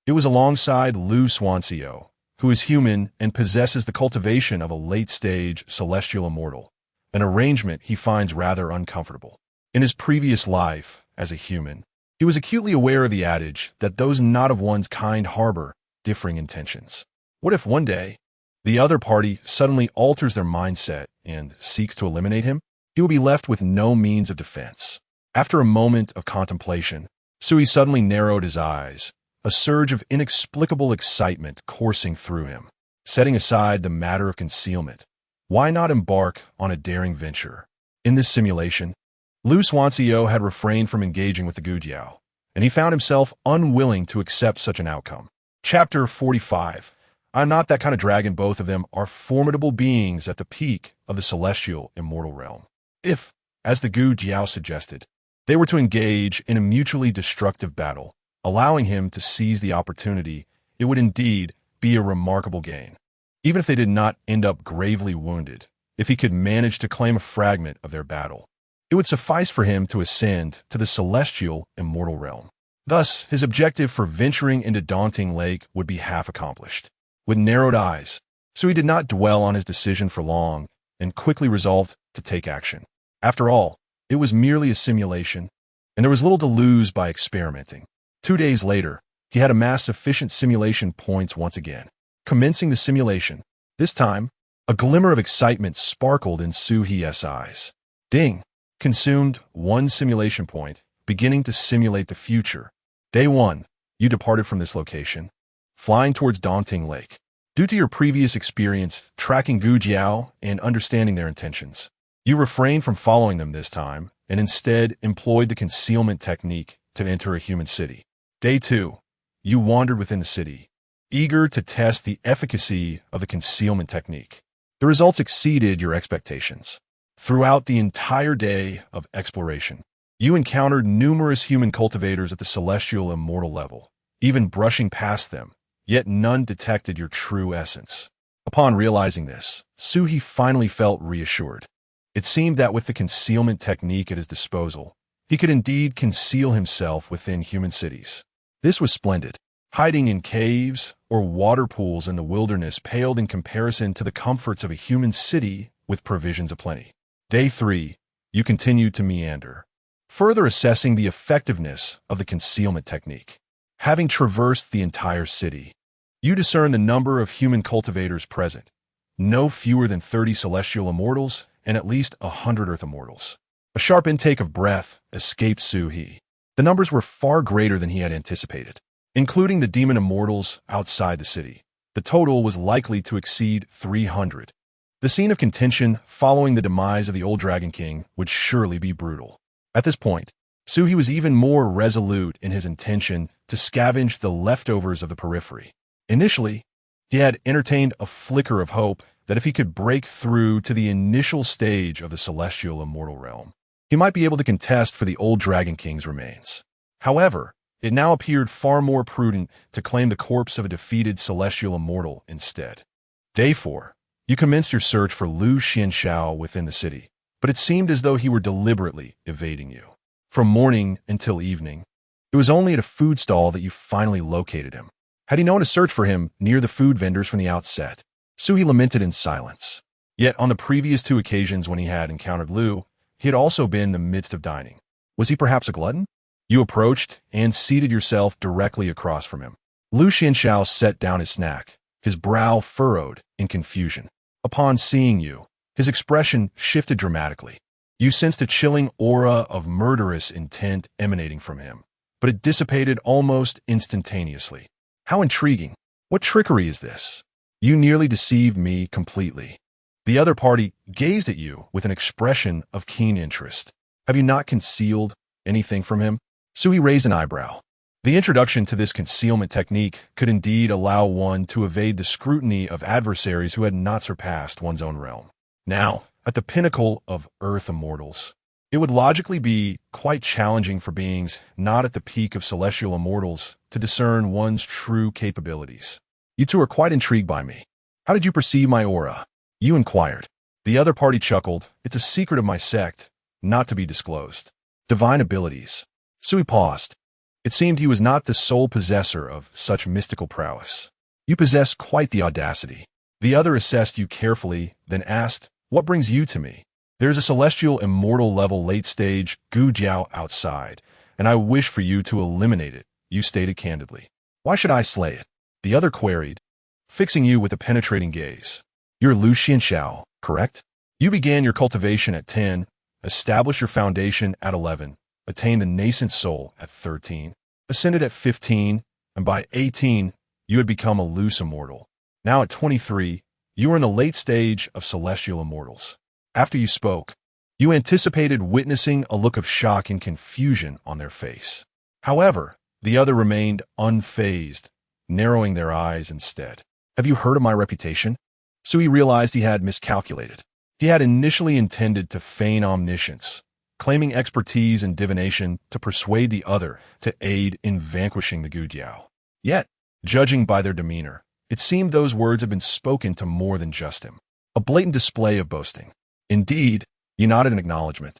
It was alongside Lu Swanseo, who is human and possesses the cultivation of a late-stage celestial immortal, an arrangement he finds rather uncomfortable. In his previous life, as a human, he was acutely aware of the adage that those not of one's kind harbor differing intentions. What if one day, the other party suddenly alters their mindset and seeks to eliminate him? He will be left with no means of defense. After a moment of contemplation, Sui suddenly narrowed his eyes, a surge of inexplicable excitement coursing through him. Setting aside the matter of concealment, why not embark on a daring venture? In this simulation, Lu Swanseo had refrained from engaging with the Gujiao, and he found himself unwilling to accept such an outcome. Chapter 45. I'm not that kind of dragon. Both of them are formidable beings at the peak of the celestial immortal realm. If, as the Gu Jiao suggested, they were to engage in a mutually destructive battle, allowing him to seize the opportunity, it would indeed be a remarkable gain. Even if they did not end up gravely wounded, if he could manage to claim a fragment of their battle, it would suffice for him to ascend to the celestial immortal realm. Thus, his objective for venturing into Daunting Lake would be half accomplished. With narrowed eyes, Sui did not dwell on his decision for long and quickly resolved to take action. After all, it was merely a simulation, and there was little to lose by experimenting. 2 days later, he had amassed sufficient simulation points once again. Commencing the simulation, this time, a glimmer of excitement sparkled in Su Hie's eyes. Ding! Consumed 1 simulation point, beginning to simulate the future. Day 1. You departed from this location, flying towards Daunting Lake. Due to your previous experience tracking Gu Jiao and understanding their intentions, you refrained from following them this time and instead employed the concealment technique to enter a human city. Day 2. You wandered within the city, eager to test the efficacy of the concealment technique. The results exceeded your expectations. Throughout the entire day of exploration, you encountered numerous human cultivators at the celestial immortal level, even brushing past them, yet none detected your true essence. Upon realizing this, Suhi finally felt reassured. It seemed that with the concealment technique at his disposal, he could indeed conceal himself within human cities. This was splendid. Hiding in caves or water pools in the wilderness paled in comparison to the comforts of a human city with provisions aplenty. Day 3. You continued to meander, further assessing the effectiveness of the concealment technique. Having traversed the entire city, you discern the number of human cultivators present, no fewer than 30 celestial immortals and at least 100 earth immortals. A sharp intake of breath escaped Suhi. The numbers were far greater than he had anticipated. Including the demon immortals outside the city, the total was likely to exceed 300. The scene of contention following the demise of the old Dragon King would surely be brutal. At this point, Suhi was even more resolute in his intention to scavenge the leftovers of the periphery. Initially, he had entertained a flicker of hope that if he could break through to the initial stage of the celestial immortal realm, he might be able to contest for the old Dragon King's remains. However, it now appeared far more prudent to claim the corpse of a defeated celestial immortal instead. Day 4. You commenced your search for Lu Xianxiao within the city, but it seemed as though he were deliberately evading you. From morning until evening, it was only at a food stall that you finally located him. Had he known to search for him near the food vendors from the outset, Suhi lamented in silence. Yet on the previous 2 occasions when he had encountered Lu, he had also been in the midst of dining. Was he perhaps a glutton? You approached and seated yourself directly across from him. Lu Xianxiao set down his snack, his brow furrowed in confusion. Upon seeing you, his expression shifted dramatically. You sensed a chilling aura of murderous intent emanating from him, but it dissipated almost instantaneously. How intriguing. What trickery is this? You nearly deceived me completely. The other party gazed at you with an expression of keen interest. Have you not concealed anything from him? Suhi raised an eyebrow. The introduction to this concealment technique could indeed allow one to evade the scrutiny of adversaries who had not surpassed one's own realm. Now, at the pinnacle of Earth immortals, it would logically be quite challenging for beings not at the peak of celestial immortals to discern one's true capabilities. You two are quite intrigued by me. How did you perceive my aura? You inquired. The other party chuckled. It's a secret of my sect, not to be disclosed. Divine abilities. Suhi paused. It seemed he was not the sole possessor of such mystical prowess. You possess quite the audacity. The other assessed you carefully, then asked, what brings you to me? There is a celestial immortal level late stage Gu Jiao outside, and I wish for you to eliminate it, you stated candidly. Why should I slay it? The other queried, fixing you with a penetrating gaze. You're Lu Xianxiao, correct? You began your cultivation at 10, established your foundation at 11, attained the nascent soul at 13, ascended at 15, and by 18, you had become a loose immortal. Now at 23, you were in the late stage of celestial immortals. After you spoke, you anticipated witnessing a look of shock and confusion on their face. However, the other remained unfazed, narrowing their eyes instead. Have you heard of my reputation? Suhi realized he had miscalculated. He had initially intended to feign omniscience, claiming expertise in divination to persuade the other to aid in vanquishing the Gu Jiao. Yet, judging by their demeanor, it seemed those words had been spoken to more than just him. A blatant display of boasting. Indeed, you nodded in acknowledgement.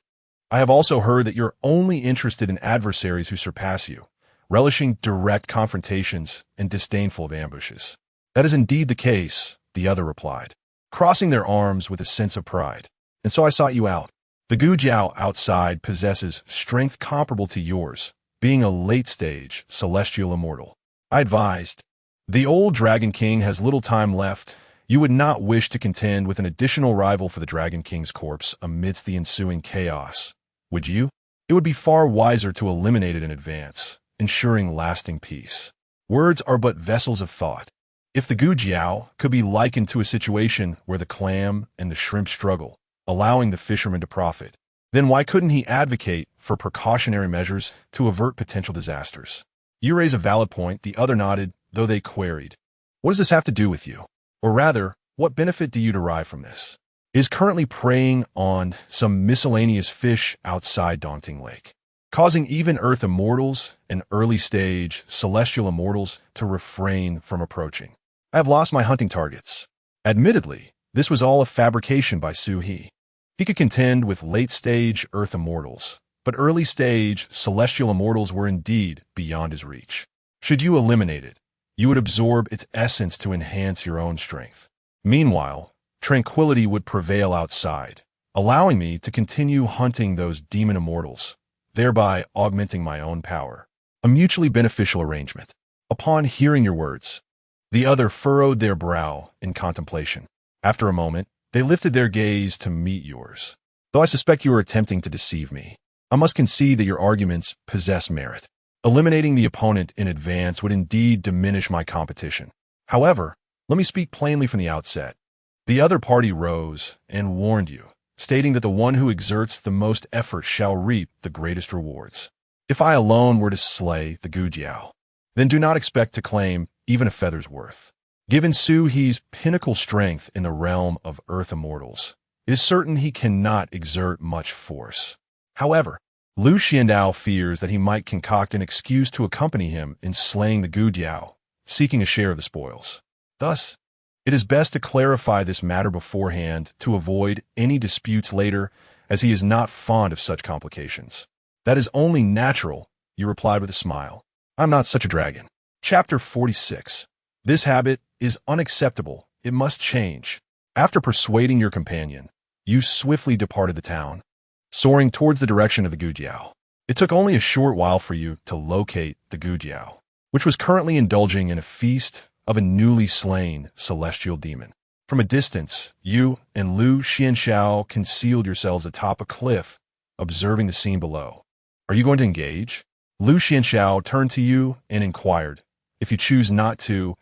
I have also heard that you're only interested in adversaries who surpass you, relishing direct confrontations and disdainful of ambushes. That is indeed the case, the other replied, crossing their arms with a sense of pride. And so I sought you out. The Gu Jiao outside possesses strength comparable to yours, being a late-stage celestial immortal. I advised, the old Dragon King has little time left. You would not wish to contend with an additional rival for the Dragon King's corpse amidst the ensuing chaos, would you? It would be far wiser to eliminate it in advance, ensuring lasting peace. Words are but vessels of thought. If the Gujiao could be likened to a situation where the clam and the shrimp struggle, allowing the fisherman to profit, then why couldn't he advocate for precautionary measures to avert potential disasters? You raise a valid point, the other nodded, though they queried. What does this have to do with you? Or rather, what benefit do you derive from this? It is currently preying on some miscellaneous fish outside Daunting Lake, causing even Earth immortals and early-stage celestial immortals to refrain from approaching. I have lost my hunting targets. Admittedly, this was all a fabrication by Su-He. He could contend with late-stage Earth immortals, but early-stage celestial immortals were indeed beyond his reach. Should you eliminate it, you would absorb its essence to enhance your own strength. Meanwhile, tranquility would prevail outside, allowing me to continue hunting those demon immortals, thereby augmenting my own power. A mutually beneficial arrangement. Upon hearing your words, the other furrowed their brow in contemplation. After a moment, they lifted their gaze to meet yours. Though I suspect you are attempting to deceive me, I must concede that your arguments possess merit. Eliminating the opponent in advance would indeed diminish my competition. However, let me speak plainly from the outset. The other party rose and warned you, stating that the one who exerts the most effort shall reap the greatest rewards. If I alone were to slay the Gujiao, then do not expect to claim even a feather's worth. Given Su-He's pinnacle strength in the realm of Earth immortals, it is certain he cannot exert much force. However, Lu Xiandao fears that he might concoct an excuse to accompany him in slaying the Gujiao, seeking a share of the spoils. Thus, it is best to clarify this matter beforehand to avoid any disputes later, as he is not fond of such complications. That is only natural, you replied with a smile. I'm not such a dragon. Chapter 46. This habit is unacceptable. It must change. After persuading your companion, you swiftly departed the town, soaring towards the direction of the Gujiao. It took only a short while for you to locate the Gujiao, which was currently indulging in a feast of a newly slain celestial demon. From a distance, you and Lu Xianxiao concealed yourselves atop a cliff, observing the scene below. Are you going to engage? Lu Xianxiao turned to you and inquired. If you choose not to,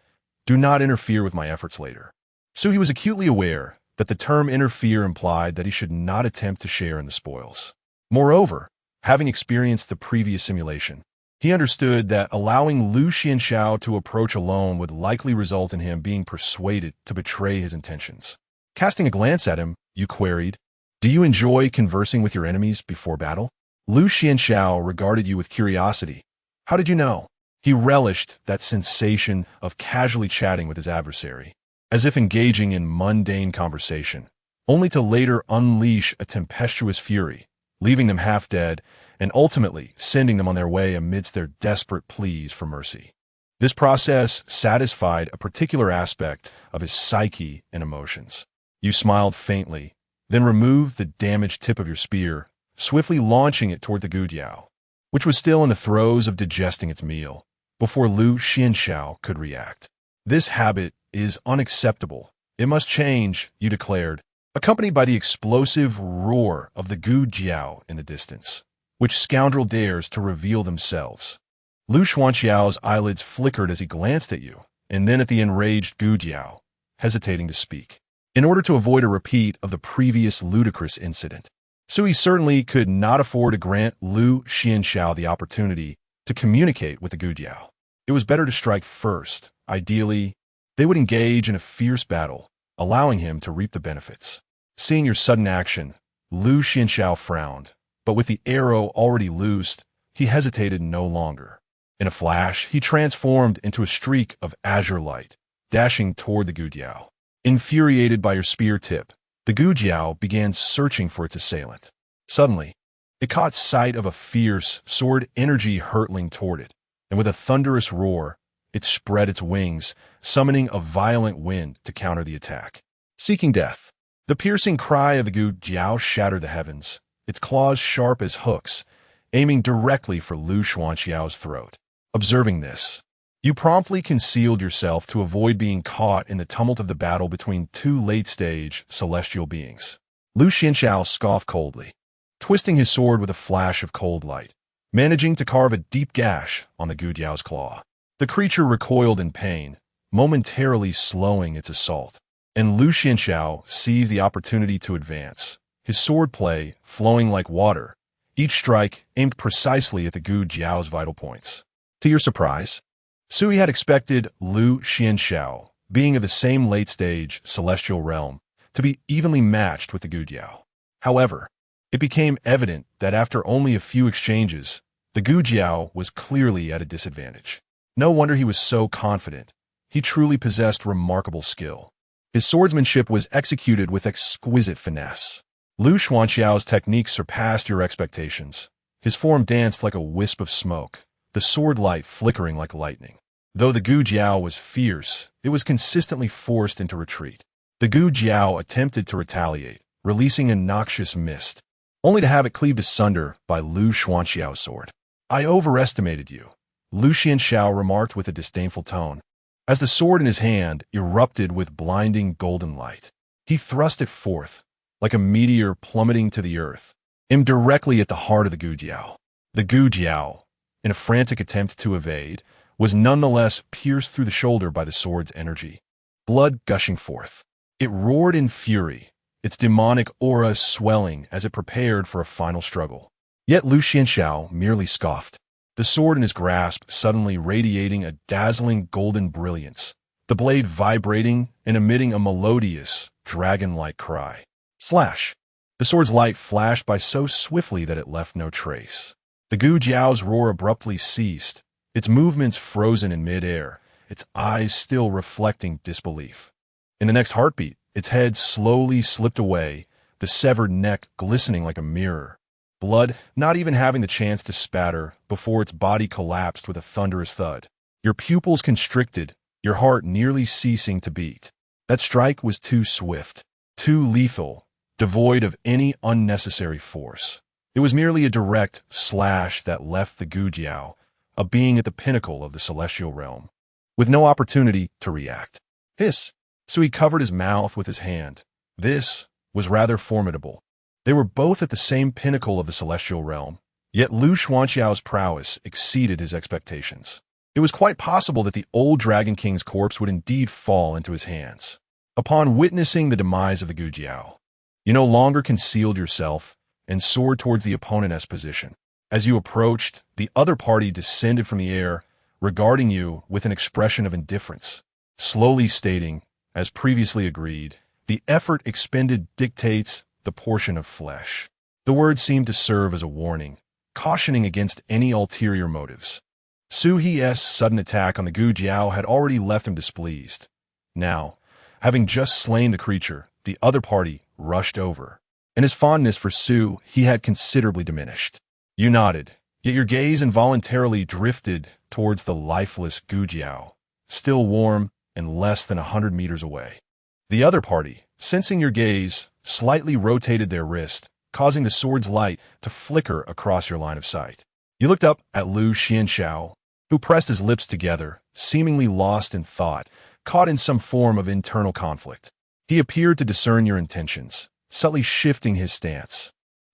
do not interfere with my efforts later. Su-He was acutely aware that the term interfere implied that he should not attempt to share in the spoils. Moreover, having experienced the previous simulation, he understood that allowing Lu Xianxiao to approach alone would likely result in him being persuaded to betray his intentions. Casting a glance at him, you queried, "Do you enjoy conversing with your enemies before battle?" Lu Xianxiao regarded you with curiosity. How did you know? He relished that sensation of casually chatting with his adversary, as if engaging in mundane conversation, only to later unleash a tempestuous fury, leaving them half dead and ultimately sending them on their way amidst their desperate pleas for mercy. This process satisfied a particular aspect of his psyche and emotions. You smiled faintly, then removed the damaged tip of your spear, swiftly launching it toward the Gujiao, which was still in the throes of digesting its meal, before Lu Xianxiao could react. This habit is unacceptable. It must change, you declared, accompanied by the explosive roar of the Gujiao in the distance. Which scoundrel dares to reveal themselves? Lu Xuanxiao's eyelids flickered as he glanced at you, and then at the enraged Gujiao, hesitating to speak. In order to avoid a repeat of the previous ludicrous incident, Su-He certainly could not afford to grant Lu Xianxiao the opportunity to communicate with the Gujiao. It was better to strike first. Ideally, they would engage in a fierce battle, allowing him to reap the benefits. Seeing your sudden action, Lu Xianxiao frowned, but with the arrow already loosed, he hesitated no longer. In a flash, he transformed into a streak of azure light, dashing toward the Gujiao. Infuriated by your spear tip, the Gujiao began searching for its assailant. Suddenly, it caught sight of a fierce sword energy hurtling toward it, and with a thunderous roar, it spread its wings, summoning a violent wind to counter the attack. Seeking death. The piercing cry of the Gujiao shattered the heavens, its claws sharp as hooks, aiming directly for Lu Xuanxiao's throat. Observing this, you promptly concealed yourself to avoid being caught in the tumult of the battle between two late-stage celestial beings. Lu Xianxiao scoffed coldly. twisting his sword with a flash of cold light, managing to carve a deep gash on the Gujiao's claw. The creature recoiled in pain, momentarily slowing its assault, and Lu Xianxiao seized the opportunity to advance, his swordplay flowing like water, each strike aimed precisely at the Gujiao's vital points. To your surprise, Sui had expected Lu Xianxiao, being of the same late-stage celestial realm, to be evenly matched with the Gujiao. However, it became evident that after only a few exchanges, the Gujiao was clearly at a disadvantage. No wonder he was so confident. He truly possessed remarkable skill. His swordsmanship was executed with exquisite finesse. Lu Xuanxiao's technique surpassed your expectations. His form danced like a wisp of smoke, the sword light flickering like lightning. Though the Gujiao was fierce, it was consistently forced into retreat. The Gujiao attempted to retaliate, releasing a noxious mist, only to have it cleaved asunder by Lu Xuanxiao's sword. "I overestimated you," Lu Xianxiao remarked with a disdainful tone, as the sword in his hand erupted with blinding golden light. He thrust it forth, like a meteor plummeting to the earth, aimed directly at the heart of the Gujiao. The Gujiao, in a frantic attempt to evade, was nonetheless pierced through the shoulder by the sword's energy, blood gushing forth. It roared in fury, its demonic aura swelling as it prepared for a final struggle. Yet Lu Xianxiao merely scoffed, the sword in his grasp suddenly radiating a dazzling golden brilliance, the blade vibrating and emitting a melodious, dragon-like cry. Slash! The sword's light flashed by so swiftly that it left no trace. The Gujiao's roar abruptly ceased, its movements frozen in mid-air, its eyes still reflecting disbelief. In the next heartbeat, its head slowly slipped away, the severed neck glistening like a mirror. Blood not even having the chance to spatter before its body collapsed with a thunderous thud. Your pupils constricted, your heart nearly ceasing to beat. That strike was too swift, too lethal, devoid of any unnecessary force. It was merely a direct slash that left the Gujiao, a being at the pinnacle of the celestial realm, with no opportunity to react. Hiss! Sui covered his mouth with his hand. This was rather formidable. They were both at the same pinnacle of the celestial realm, yet Lu Xuanxiao's prowess exceeded his expectations. It was quite possible that the old Dragon King's corpse would indeed fall into his hands. Upon witnessing the demise of the Gujiao, you no longer concealed yourself and soared towards the opponent's position. As you approached, the other party descended from the air, regarding you with an expression of indifference, slowly stating, as previously agreed, the effort expended dictates the portion of flesh. The words seemed to serve as a warning, cautioning against any ulterior motives. Su He's sudden attack on the Gujiao had already left him displeased. Now, having just slain the creature, the other party rushed over, and his fondness for Su He had considerably diminished. You nodded, yet your gaze involuntarily drifted towards the lifeless Gujiao, still warm and less than 100 meters away. The other party, sensing your gaze, slightly rotated their wrist, causing the sword's light to flicker across your line of sight. You looked up at Lu Xianxiao, who pressed his lips together, seemingly lost in thought, caught in some form of internal conflict. He appeared to discern your intentions, subtly shifting his stance.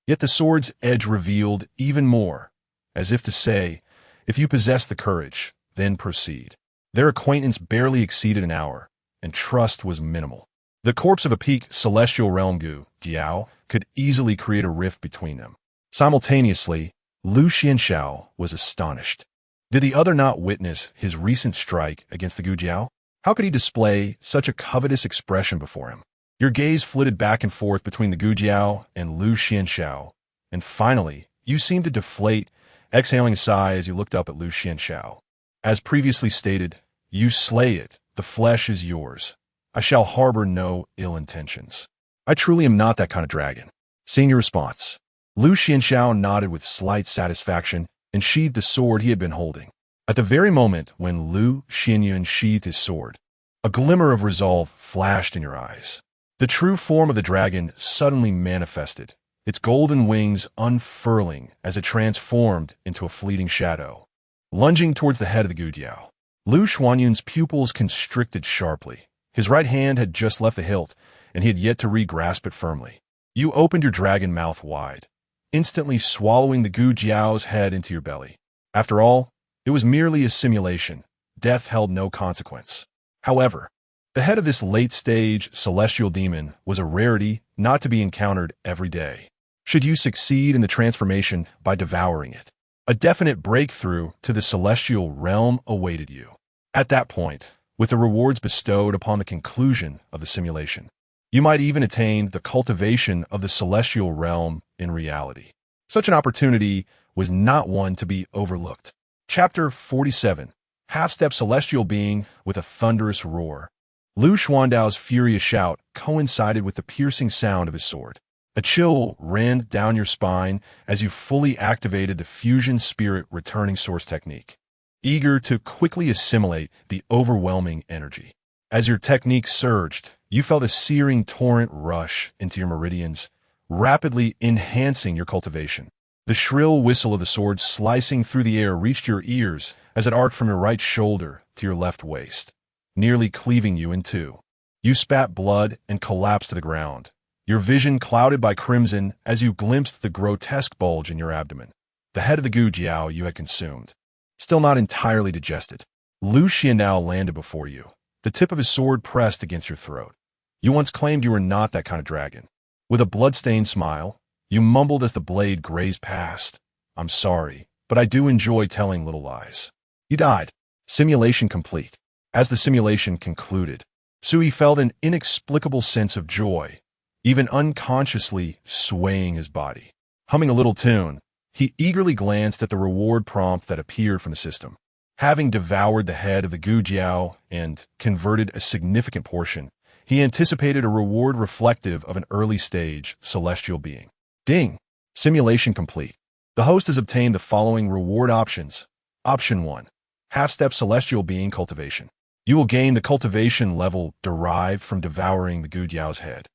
Yet the sword's edge revealed even more, as if to say, if you possess the courage, then proceed. Their acquaintance barely exceeded an hour, and trust was minimal. The corpse of a peak celestial realm Gujiao could easily create a rift between them. Simultaneously, Lu Xianxiao was astonished. Did the other not witness his recent strike against the Gujiao? How could he display such a covetous expression before him? Your gaze flitted back and forth between the Gujiao and Lu Xianxiao, and finally, you seemed to deflate, exhaling a sigh as you looked up at Lu Xianxiao. As previously stated, you slay it, the flesh is yours. I shall harbor no ill intentions. I truly am not that kind of dragon. Seeing your response, Lu Xianxiao nodded with slight satisfaction and sheathed the sword he had been holding. At the very moment when Lu Xianyun sheathed his sword, a glimmer of resolve flashed in your eyes. The true form of the dragon suddenly manifested, its golden wings unfurling as it transformed into a fleeting shadow. Lunging towards the head of the Gujiao, Lu Xuanyun's pupils constricted sharply. His right hand had just left the hilt, and he had yet to re-grasp it firmly. You opened your dragon mouth wide, instantly swallowing the Gu Jiao's head into your belly. After all, it was merely a simulation. Death held no consequence. However, the head of this late-stage celestial demon was a rarity not to be encountered every day. Should you succeed in the transformation by devouring it, a definite breakthrough to the celestial realm awaited you. At that point, with the rewards bestowed upon the conclusion of the simulation, you might even attain the cultivation of the celestial realm in reality. Such an opportunity was not one to be overlooked. Chapter 47. Half-step celestial being with a thunderous roar. Lu Xuandao's furious shout coincided with the piercing sound of his sword. A chill ran down your spine as you fully activated the fusion spirit returning source technique, eager to quickly assimilate the overwhelming energy. As your technique surged, you felt a searing torrent rush into your meridians, rapidly enhancing your cultivation. The shrill whistle of the sword slicing through the air reached your ears as it arced from your right shoulder to your left waist, nearly cleaving you in two. You spat blood and collapsed to the ground, your vision clouded by crimson as you glimpsed the grotesque bulge in your abdomen, the head of the Gu Jiao you had consumed. Still not entirely digested, Lu Xiandao landed before you, the tip of his sword pressed against your throat. You once claimed you were not that kind of dragon. With a blood-stained smile, you mumbled as the blade grazed past. I'm sorry, but I do enjoy telling little lies. You died. Simulation complete. As the simulation concluded, Sui felt an inexplicable sense of joy, even unconsciously swaying his body. Humming a little tune, he eagerly glanced at the reward prompt that appeared from the system. Having devoured the head of the Gu Jiao and converted a significant portion, he anticipated a reward reflective of an early-stage celestial being. Ding! Simulation complete. The host has obtained the following reward options. Option 1. Half-step celestial being cultivation. You will gain the cultivation level derived from devouring the Gu Jiao's head,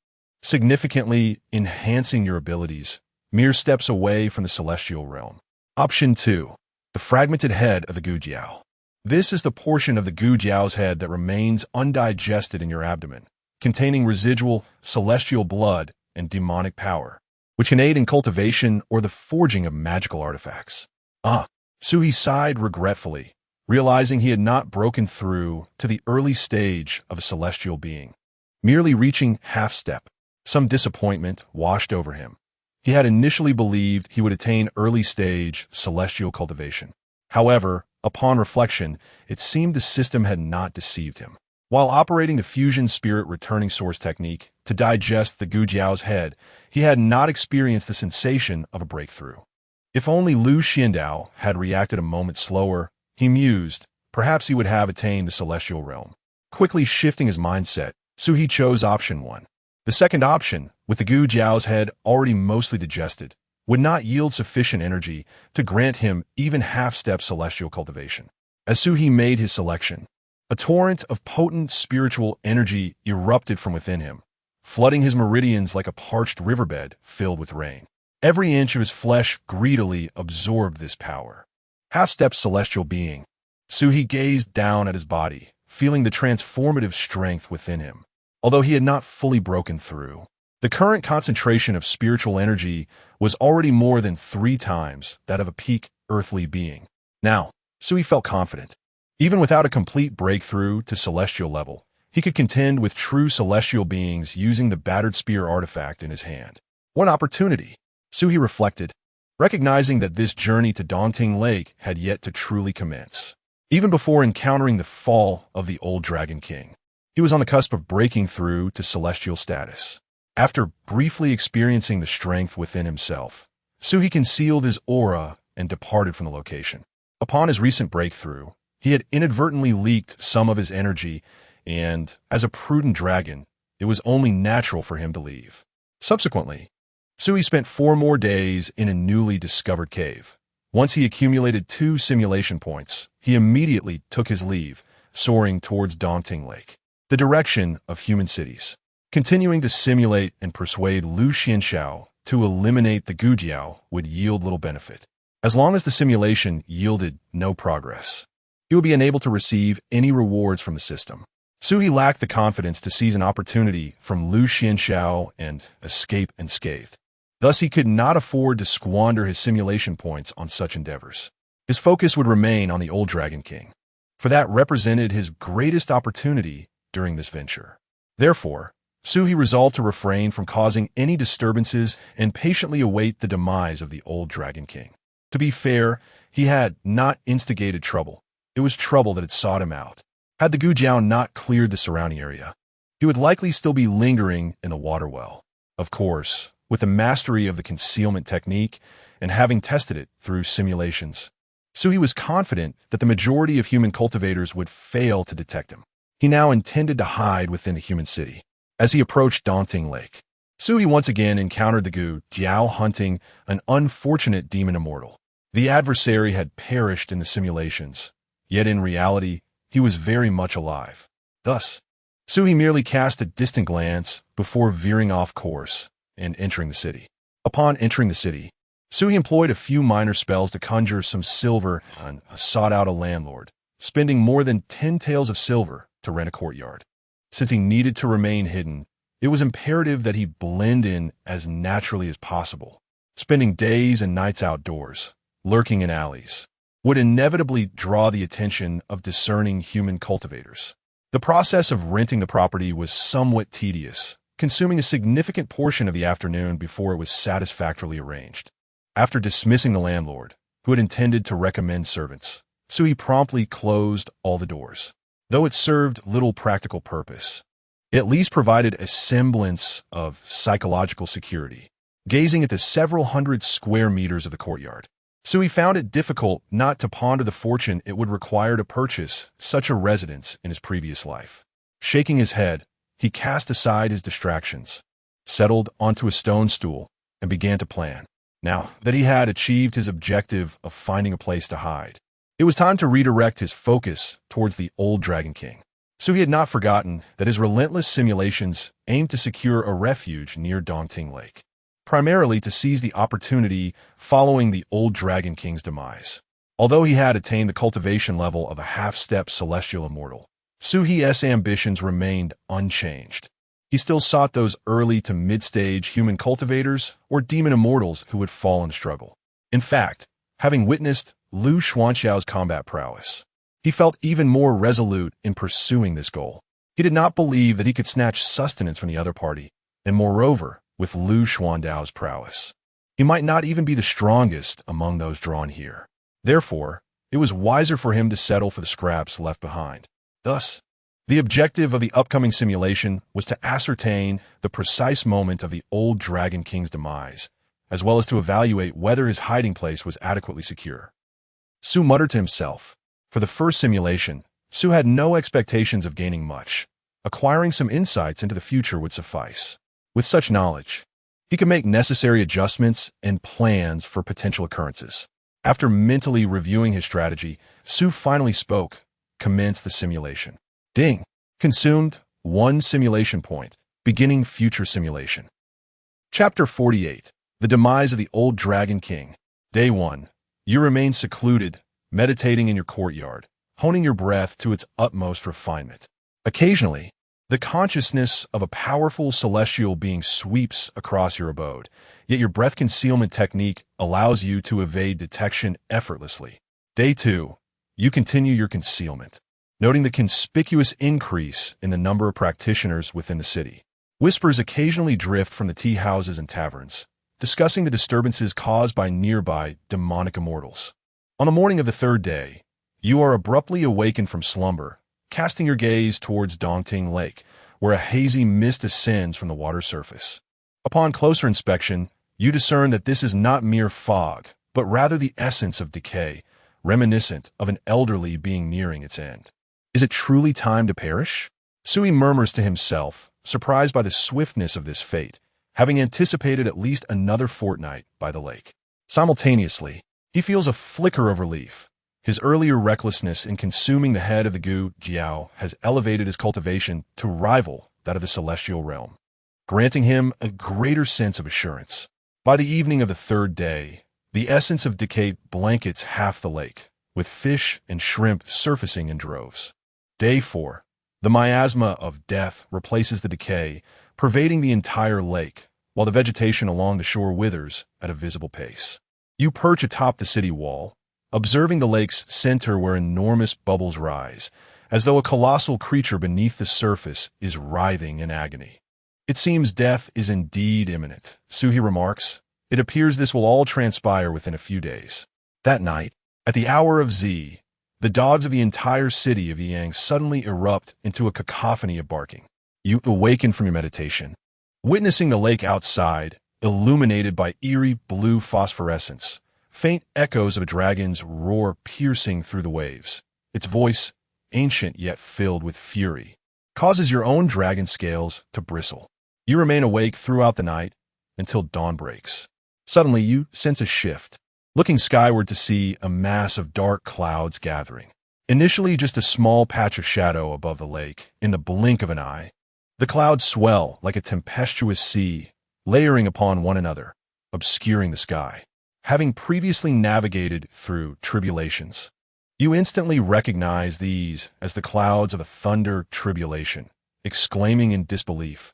significantly enhancing your abilities, mere steps away from the celestial realm. Option 2. The fragmented head of the Gu Jiao. This is the portion of the Gu Jiao's head that remains undigested in your abdomen, containing residual celestial blood and demonic power, which can aid in cultivation or the forging of magical artifacts. Sui sighed regretfully, realizing he had not broken through to the early stage of a celestial being, merely reaching half-step. Some disappointment washed over him. He had initially believed he would attain early-stage celestial cultivation. However, upon reflection, it seemed the system had not deceived him. While operating the fusion spirit returning source technique to digest the Gu Jiao's head, he had not experienced the sensation of a breakthrough. If only Lu Xiandao had reacted a moment slower, he mused, perhaps he would have attained the celestial realm. Quickly shifting his mindset, Sui chose option 1. The second option, with the Gu Jiao's head already mostly digested, would not yield sufficient energy to grant him even half-step celestial cultivation. As Sui made his selection, a torrent of potent spiritual energy erupted from within him, flooding his meridians like a parched riverbed filled with rain. Every inch of his flesh greedily absorbed this power. Half-step celestial being. Sui gazed down at his body, feeling the transformative strength within him. Although he had not fully broken through, the current concentration of spiritual energy was already more than 3 times that of a peak earthly being. Now, Sui felt confident. Even without a complete breakthrough to celestial level, he could contend with true celestial beings using the battered spear artifact in his hand. What opportunity! Sui reflected, recognizing that this journey to Dongting Lake had yet to truly commence. Even before encountering the fall of the old Dragon King, he was on the cusp of breaking through to celestial status. After briefly experiencing the strength within himself, Sui concealed his aura and departed from the location. Upon his recent breakthrough, he had inadvertently leaked some of his energy, and, as a prudent dragon, it was only natural for him to leave. Subsequently, Sui spent 4 more days in a newly discovered cave. Once he accumulated 2 simulation points, he immediately took his leave, soaring towards Dongting Lake, the direction of human cities, continuing to simulate and persuade Lu Xianxiao to eliminate the Gu Jiao would yield little benefit. As long as the simulation yielded no progress, he would be unable to receive any rewards from the system. Sui lacked the confidence to seize an opportunity from Lu Xianxiao and escape unscathed. Thus, he could not afford to squander his simulation points on such endeavors. His focus would remain on the old Dragon King, for that represented his greatest opportunity during this venture. Therefore, Suhi resolved to refrain from causing any disturbances and patiently await the demise of the old Dragon King. To be fair, he had not instigated trouble. It was trouble that had sought him out. Had the Gujiao not cleared the surrounding area, he would likely still be lingering in the water well. Of course, with the mastery of the concealment technique and having tested it through simulations, Suhi was confident that the majority of human cultivators would fail to detect him. He now intended to hide within the human city. As he approached Daunting Lake, Suhi once again encountered the Gujiao hunting an unfortunate demon immortal. The adversary had perished in the simulations, yet in reality, he was very much alive. Thus, Suhi merely cast a distant glance before veering off course and entering the city. Upon entering the city, Suhi employed a few minor spells to conjure some silver and sought out a landlord, spending more than 10 taels of silver to rent a courtyard. Since he needed to remain hidden, it was imperative that he blend in as naturally as possible. Spending days and nights outdoors, lurking in alleys, would inevitably draw the attention of discerning human cultivators. The process of renting the property was somewhat tedious, consuming a significant portion of the afternoon before it was satisfactorily arranged. After dismissing the landlord, who had intended to recommend servants, Suhi promptly closed all the doors. Though it served little practical purpose, it at least provided a semblance of psychological security. Gazing at the several hundred square meters of the courtyard, Suhi found it difficult not to ponder the fortune it would require to purchase such a residence in his previous life. Shaking his head, he cast aside his distractions, settled onto a stone stool, and began to plan. Now that he had achieved his objective of finding a place to hide, it was time to redirect his focus towards the old Dragon King. Suhi had not forgotten that his relentless simulations aimed to secure a refuge near Daunting Lake, primarily to seize the opportunity following the old Dragon King's demise. Although he had attained the cultivation level of a half-step celestial immortal, Suhi's ambitions remained unchanged. He still sought those early to mid-stage human cultivators or demon immortals who would fall in struggle. In fact, having witnessed Lu Xuanxiao's combat prowess, he felt even more resolute in pursuing this goal. He did not believe that he could snatch sustenance from the other party, and moreover, with Lu Xuandao's prowess, he might not even be the strongest among those drawn here. Therefore, it was wiser for him to settle for the scraps left behind. Thus, the objective of the upcoming simulation was to ascertain the precise moment of the old Dragon King's demise, as well as to evaluate whether his hiding place was adequately secure. Su muttered to himself. For the first simulation, Su had no expectations of gaining much. Acquiring some insights into the future would suffice. With such knowledge, he could make necessary adjustments and plans for potential occurrences. After mentally reviewing his strategy, Su finally spoke, commenced the simulation. Ding! Consumed 1 simulation point, beginning future simulation. Chapter 48. The Demise of the Old Dragon King. Day 1. You remain secluded, meditating in your courtyard, honing your breath to its utmost refinement. Occasionally, the consciousness of a powerful celestial being sweeps across your abode, yet your breath concealment technique allows you to evade detection effortlessly. Day 2. You continue your concealment, noting the conspicuous increase in the number of practitioners within the city. Whispers occasionally drift from the tea houses and taverns, discussing the disturbances caused by nearby demonic immortals. On the morning of the 3rd day, you are abruptly awakened from slumber, casting your gaze towards Daunting Lake, where a hazy mist ascends from the water surface. Upon closer inspection, you discern that this is not mere fog, but rather the essence of decay, reminiscent of an elderly being nearing its end. Is it truly time to perish? Suhi murmurs to himself, surprised by the swiftness of this fate, having anticipated at least another fortnight by the lake. Simultaneously, he feels a flicker of relief. His earlier recklessness in consuming the head of the Gujiao has elevated his cultivation to rival that of the celestial realm, granting him a greater sense of assurance. By the evening of the 3rd day, the essence of decay blankets half the lake, with fish and shrimp surfacing in droves. Day 4. The miasma of death replaces the decay, pervading the entire lake, while the vegetation along the shore withers at a visible pace. You perch atop the city wall, observing the lake's center where enormous bubbles rise, as though a colossal creature beneath the surface is writhing in agony. It seems death is indeed imminent, Suhi remarks. It appears this will all transpire within a few days. That night, at the hour of Z, the dogs of the entire city of Yang suddenly erupt into a cacophony of barking. You awaken from your meditation, witnessing the lake outside, illuminated by eerie blue phosphorescence, faint echoes of a dragon's roar piercing through the waves. Its voice, ancient yet filled with fury, causes your own dragon scales to bristle. You remain awake throughout the night until dawn breaks. Suddenly, you sense a shift, looking skyward to see a mass of dark clouds gathering. Initially just a small patch of shadow above the lake, in the blink of an eye, the clouds swell like a tempestuous sea, layering upon one another, obscuring the sky. Having previously navigated through tribulations, you instantly recognize these as the clouds of a thunder tribulation, exclaiming in disbelief,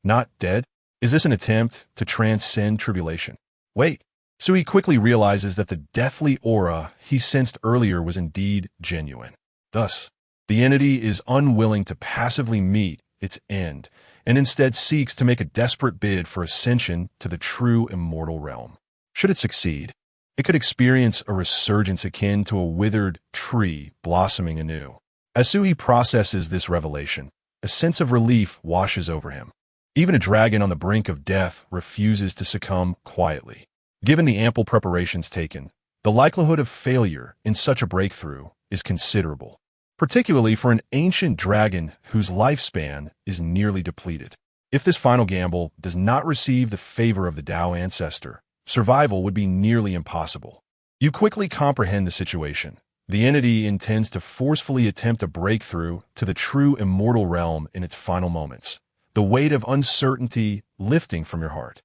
"Not dead? Is this an attempt to transcend tribulation?" Wait. Sui quickly realizes that the deathly aura he sensed earlier was indeed genuine. Thus, the entity is unwilling to passively meet its end, and instead seeks to make a desperate bid for ascension to the true immortal realm. Should it succeed, it could experience a resurgence akin to a withered tree blossoming anew. As Sui processes this revelation, a sense of relief washes over him. Even a dragon on the brink of death refuses to succumb quietly. Given the ample preparations taken, the likelihood of failure in such a breakthrough is considerable, particularly for an ancient dragon whose lifespan is nearly depleted. If this final gamble does not receive the favor of the Tao ancestor, survival would be nearly impossible. You quickly comprehend the situation. The entity intends to forcefully attempt a breakthrough to the true immortal realm in its final moments, the weight of uncertainty lifting from your heart.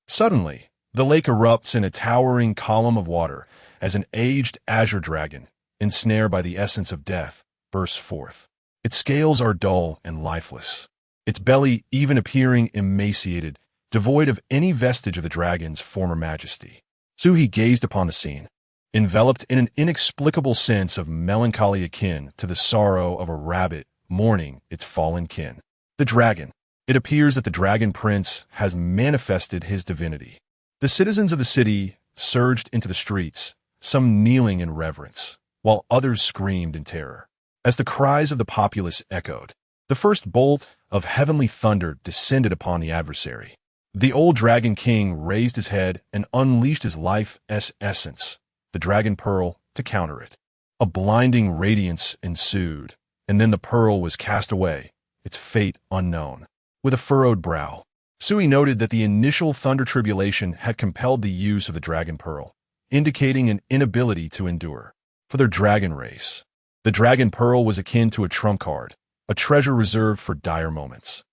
Suddenly, the lake erupts in a towering column of water as an aged azure dragon, ensnared by the essence of death, bursts forth. Its scales are dull and lifeless, its belly even appearing emaciated, devoid of any vestige of the dragon's former majesty. Suhi gazed upon the scene, enveloped in an inexplicable sense of melancholy akin to the sorrow of a rabbit mourning its fallen kin. The dragon. It appears that the dragon prince has manifested his divinity. The citizens of the city surged into the streets, some kneeling in reverence, while others screamed in terror. As the cries of the populace echoed, the first bolt of heavenly thunder descended upon the adversary. The old dragon king raised his head and unleashed his life's essence, the dragon pearl, to counter it. A blinding radiance ensued, and then the pearl was cast away, its fate unknown. With a furrowed brow, Sui noted that the initial thunder tribulation had compelled the use of the dragon pearl, indicating an inability to endure. For their dragon race, the dragon pearl was akin to a trump card, a treasure reserved for dire moments.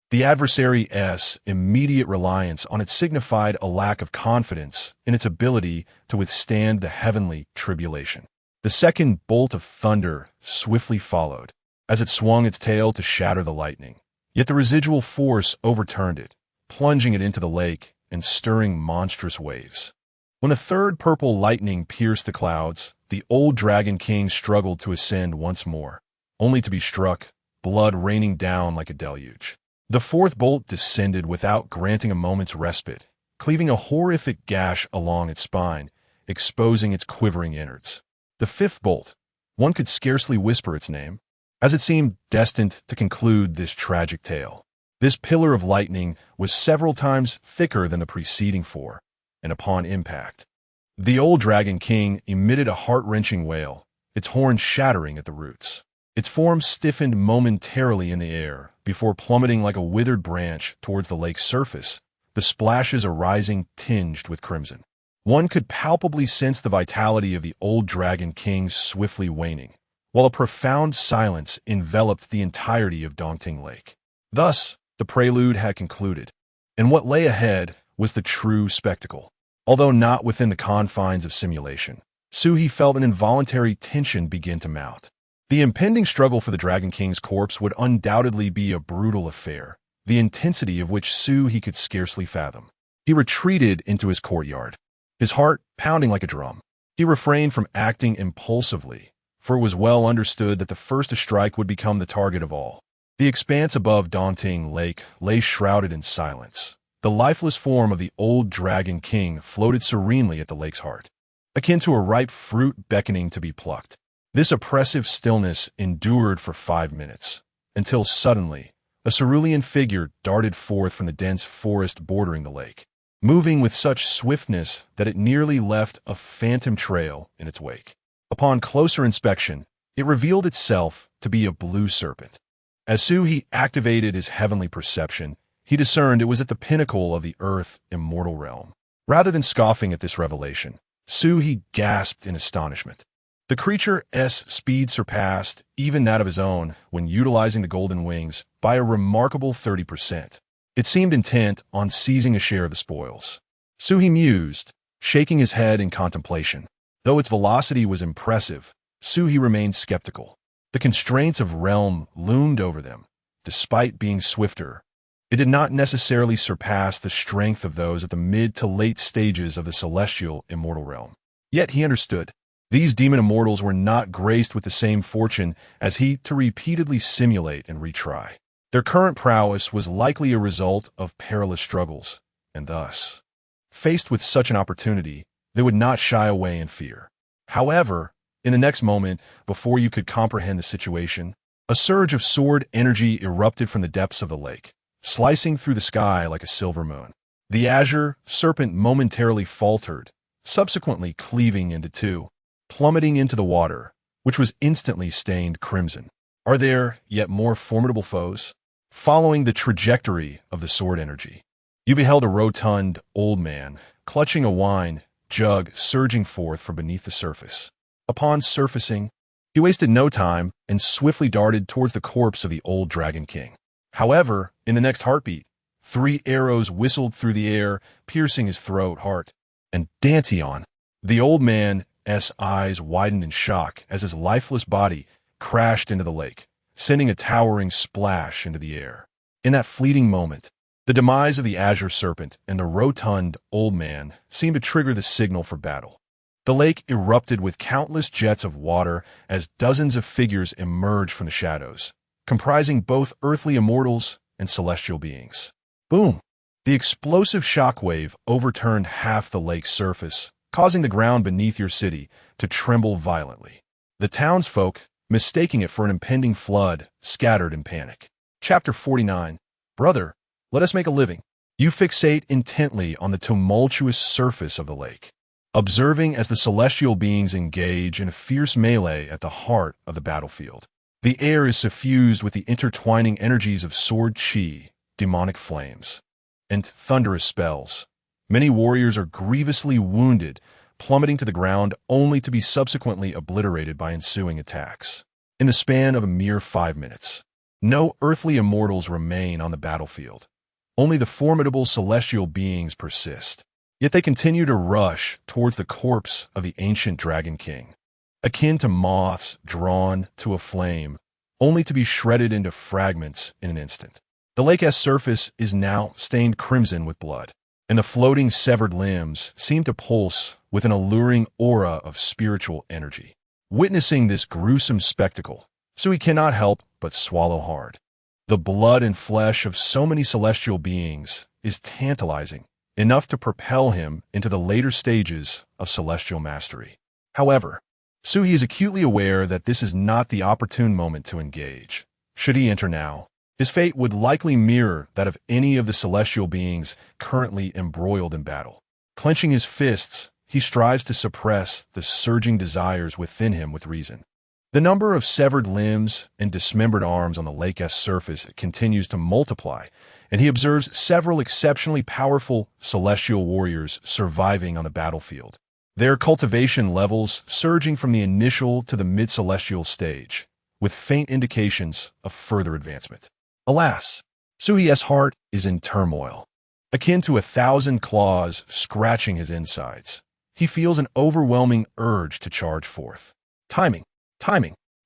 The adversary's immediate reliance on it signified a lack of confidence in its ability to withstand the heavenly tribulation. The second bolt of thunder swiftly followed, as it swung its tail to shatter the lightning. Yet the residual force overturned it, plunging it into the lake and stirring monstrous waves. When the third purple lightning pierced the clouds, the old dragon king struggled to ascend once more, only to be struck, blood raining down like a deluge. The fourth bolt descended without granting a moment's respite, cleaving a horrific gash along its spine, exposing its quivering innards. The fifth bolt, one could scarcely whisper its name, as it seemed destined to conclude this tragic tale. This pillar of lightning was several times thicker than the preceding four, and upon impact, the old dragon king emitted a heart-wrenching wail, its horns shattering at the roots. Its form stiffened momentarily in the air before plummeting like a withered branch towards the lake's surface, the splashes arising tinged with crimson. One could palpably sense the vitality of the old dragon king swiftly waning, while a profound silence enveloped the entirety of Dongting Lake. Thus, the prelude had concluded, and what lay ahead was the true spectacle. Although not within the confines of simulation, Suhi felt an involuntary tension begin to mount. The impending struggle for the Dragon King's corpse would undoubtedly be a brutal affair, the intensity of which he could scarcely fathom. He retreated into his courtyard, his heart pounding like a drum. He refrained from acting impulsively, for it was well understood that the first to strike would become the target of all. The expanse above daunting lake lay shrouded in silence. The lifeless form of the old Dragon King floated serenely at the lake's heart, akin to a ripe fruit beckoning to be plucked. This oppressive stillness endured for 5 minutes, until suddenly, a cerulean figure darted forth from the dense forest bordering the lake, moving with such swiftness that it nearly left a phantom trail in its wake. Upon closer inspection, it revealed itself to be a blue serpent. As Suhi activated his heavenly perception, he discerned it was at the pinnacle of the earth immortal realm. Rather than scoffing at this revelation, Suhi gasped in astonishment. The creature's speed surpassed even that of his own when utilizing the golden wings by a remarkable 30%. It seemed intent on seizing a share of the spoils. Suhi mused, shaking his head in contemplation. Though its velocity was impressive, Suhi remained skeptical. The constraints of realm loomed over them. Despite being swifter, it did not necessarily surpass the strength of those at the mid to late stages of the celestial immortal realm. Yet he understood. These demon immortals were not graced with the same fortune as he to repeatedly simulate and retry. Their current prowess was likely a result of perilous struggles, and thus, faced with such an opportunity, they would not shy away in fear. However, in the next moment, before you could comprehend the situation, a surge of sword energy erupted from the depths of the lake, slicing through the sky like a silver moon. The azure serpent momentarily faltered, subsequently cleaving into two, plummeting into the water, which was instantly stained crimson. Are there yet more formidable foes? Following the trajectory of the sword energy, you beheld a rotund old man, clutching a wine jug surging forth from beneath the surface. Upon surfacing, he wasted no time and swiftly darted towards the corpse of the old Dragon King. However, in the next heartbeat, 3 arrows whistled through the air, piercing his throat, heart, and Danteon. The old man's eyes widened in shock as his lifeless body crashed into the lake, sending a towering splash into the air. In that fleeting moment, the demise of the azure serpent and the rotund old man seemed to trigger the signal for battle. The lake erupted with countless jets of water as dozens of figures emerged from the shadows, comprising both earthly immortals and celestial beings. Boom! The explosive shockwave overturned half the lake's surface, causing the ground beneath your city to tremble violently. The townsfolk, mistaking it for an impending flood, scattered in panic. Chapter 49. Brother, let us make a living. You fixate intently on the tumultuous surface of the lake, observing as the celestial beings engage in a fierce melee at the heart of the battlefield. The air is suffused with the intertwining energies of sword chi, demonic flames, and thunderous spells. Many warriors are grievously wounded, plummeting to the ground only to be subsequently obliterated by ensuing attacks. In the span of a mere 5 minutes, no earthly immortals remain on the battlefield. Only the formidable celestial beings persist. Yet they continue to rush towards the corpse of the ancient Dragon King, akin to moths drawn to a flame, only to be shredded into fragments in an instant. The lake's surface is now stained crimson with blood, and the floating severed limbs seem to pulse with an alluring aura of spiritual energy. Witnessing this gruesome spectacle, Sui cannot help but swallow hard. The blood and flesh of so many celestial beings is tantalizing, enough to propel him into the later stages of celestial mastery. However, Suhi is acutely aware that this is not the opportune moment to engage. Should he enter now, his fate would likely mirror that of any of the celestial beings currently embroiled in battle. Clenching his fists, he strives to suppress the surging desires within him with reason. The number of severed limbs and dismembered arms on the lake's surface continues to multiply, and he observes several exceptionally powerful celestial warriors surviving on the battlefield, their cultivation levels surging from the initial to the mid-celestial stage, with faint indications of further advancement. Alas, Suhi's heart is in turmoil, akin to 1,000 claws scratching his insides. He feels an overwhelming urge to charge forth. Timing,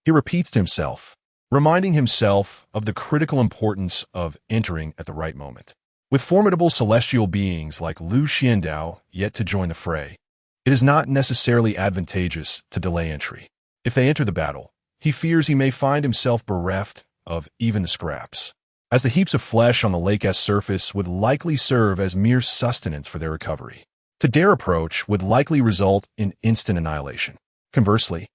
he repeats to himself. reminding himself of the critical importance of entering at the right moment. With formidable celestial beings like Lu Xiandao yet to join the fray, it is not necessarily advantageous to delay entry. If they enter the battle, he fears he may find himself bereft of even the scraps, as the heaps of flesh on the lake's surface would likely serve as mere sustenance for their recovery. To dare approach would likely result in instant annihilation. Conversely,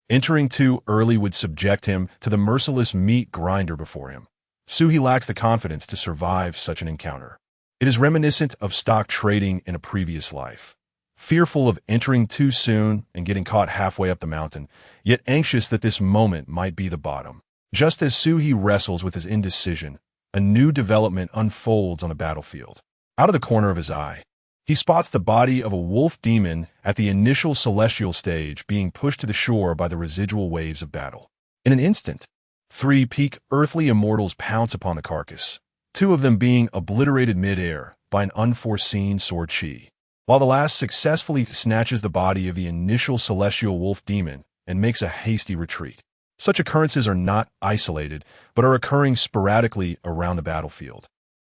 entering too early would subject him to the merciless meat grinder before him. He lacks the confidence to survive such an encounter. It is reminiscent of stock trading in a previous life. Fearful of entering too soon and getting caught halfway up the mountain, yet anxious that this moment might be the bottom. Just as Suhi wrestles with his indecision, a new development unfolds on the battlefield. Out of the corner of his eye, he spots the body of a wolf demon at the initial celestial stage being pushed to the shore by the residual waves of battle. In an instant, 3 peak earthly immortals pounce upon the carcass, 2 of them being obliterated mid-air by an unforeseen sword chi, while the last successfully snatches the body of the initial celestial wolf demon and makes a hasty retreat. Such occurrences are not isolated, but are occurring sporadically around the battlefield.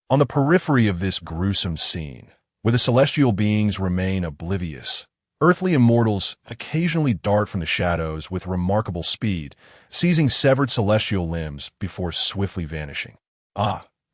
On the periphery of this gruesome scene, where the celestial beings remain oblivious, earthly immortals occasionally dart from the shadows with remarkable speed, seizing severed celestial limbs before swiftly vanishing.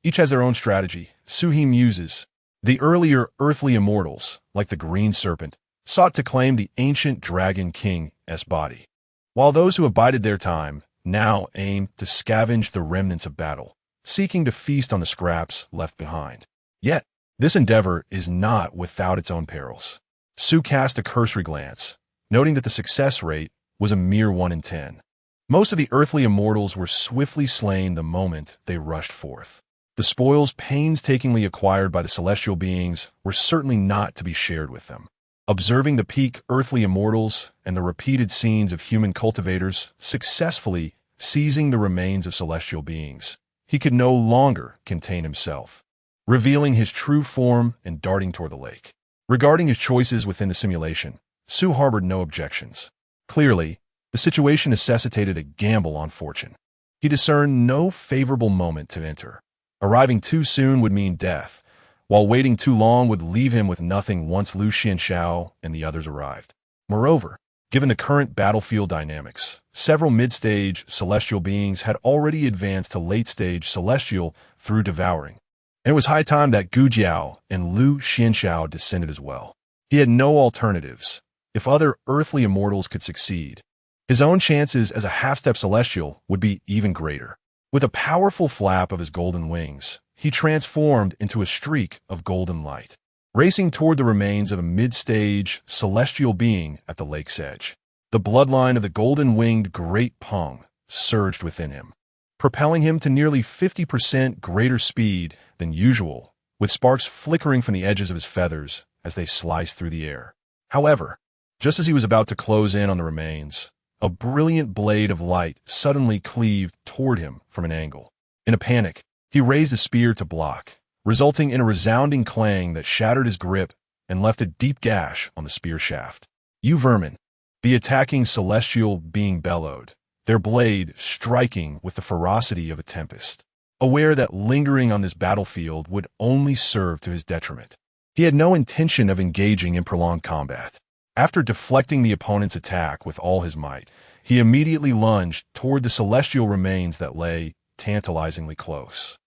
Each has their own strategy, Suhi muses. The earlier earthly immortals, like the green serpent, sought to claim the ancient dragon king's body, while those who abided their time now aim to scavenge the remnants of battle, seeking to feast on the scraps left behind. Yet, this endeavor is not without its own perils. Su cast a cursory glance, noting that the success rate was a mere 1 in 10. Most of the earthly immortals were swiftly slain the moment they rushed forth. The spoils painstakingly acquired by the celestial beings were certainly not to be shared with them. Observing the peak earthly immortals and the repeated scenes of human cultivators successfully seizing the remains of celestial beings, he could no longer contain himself, revealing his true form and darting toward the lake. Regarding his choices within the simulation, Su harbored no objections. Clearly, the situation necessitated a gamble on fortune. He discerned no favorable moment to enter. Arriving too soon would mean death, while waiting too long would leave him with nothing once Lu Xianxiao and the others arrived. Moreover, given the current battlefield dynamics, several mid-stage celestial beings had already advanced to late-stage celestial through devouring, and it was high time that Gu Jiao and Lu Xianxiao descended as well. He had no alternatives. If other earthly immortals could succeed, his own chances as a half-step celestial would be even greater. With a powerful flap of his golden wings, he transformed into a streak of golden light, racing toward the remains of a mid-stage celestial being at the lake's edge. The bloodline of the golden-winged Great Peng surged within him, propelling him to nearly 50% greater speed than usual, with sparks flickering from the edges of his feathers as they sliced through the air. However, just as he was about to close in on the remains, a brilliant blade of light suddenly cleaved toward him from an angle. In a panic, he raised a spear to block, resulting in a resounding clang that shattered his grip and left a deep gash on the spear shaft. "You vermin!" The attacking celestial being bellowed, their blade striking with the ferocity of a tempest, aware that lingering on this battlefield would only serve to his detriment. He had no intention of engaging in prolonged combat. After deflecting the opponent's attack with all his might, he immediately lunged toward the celestial remains that lay tantalizingly close.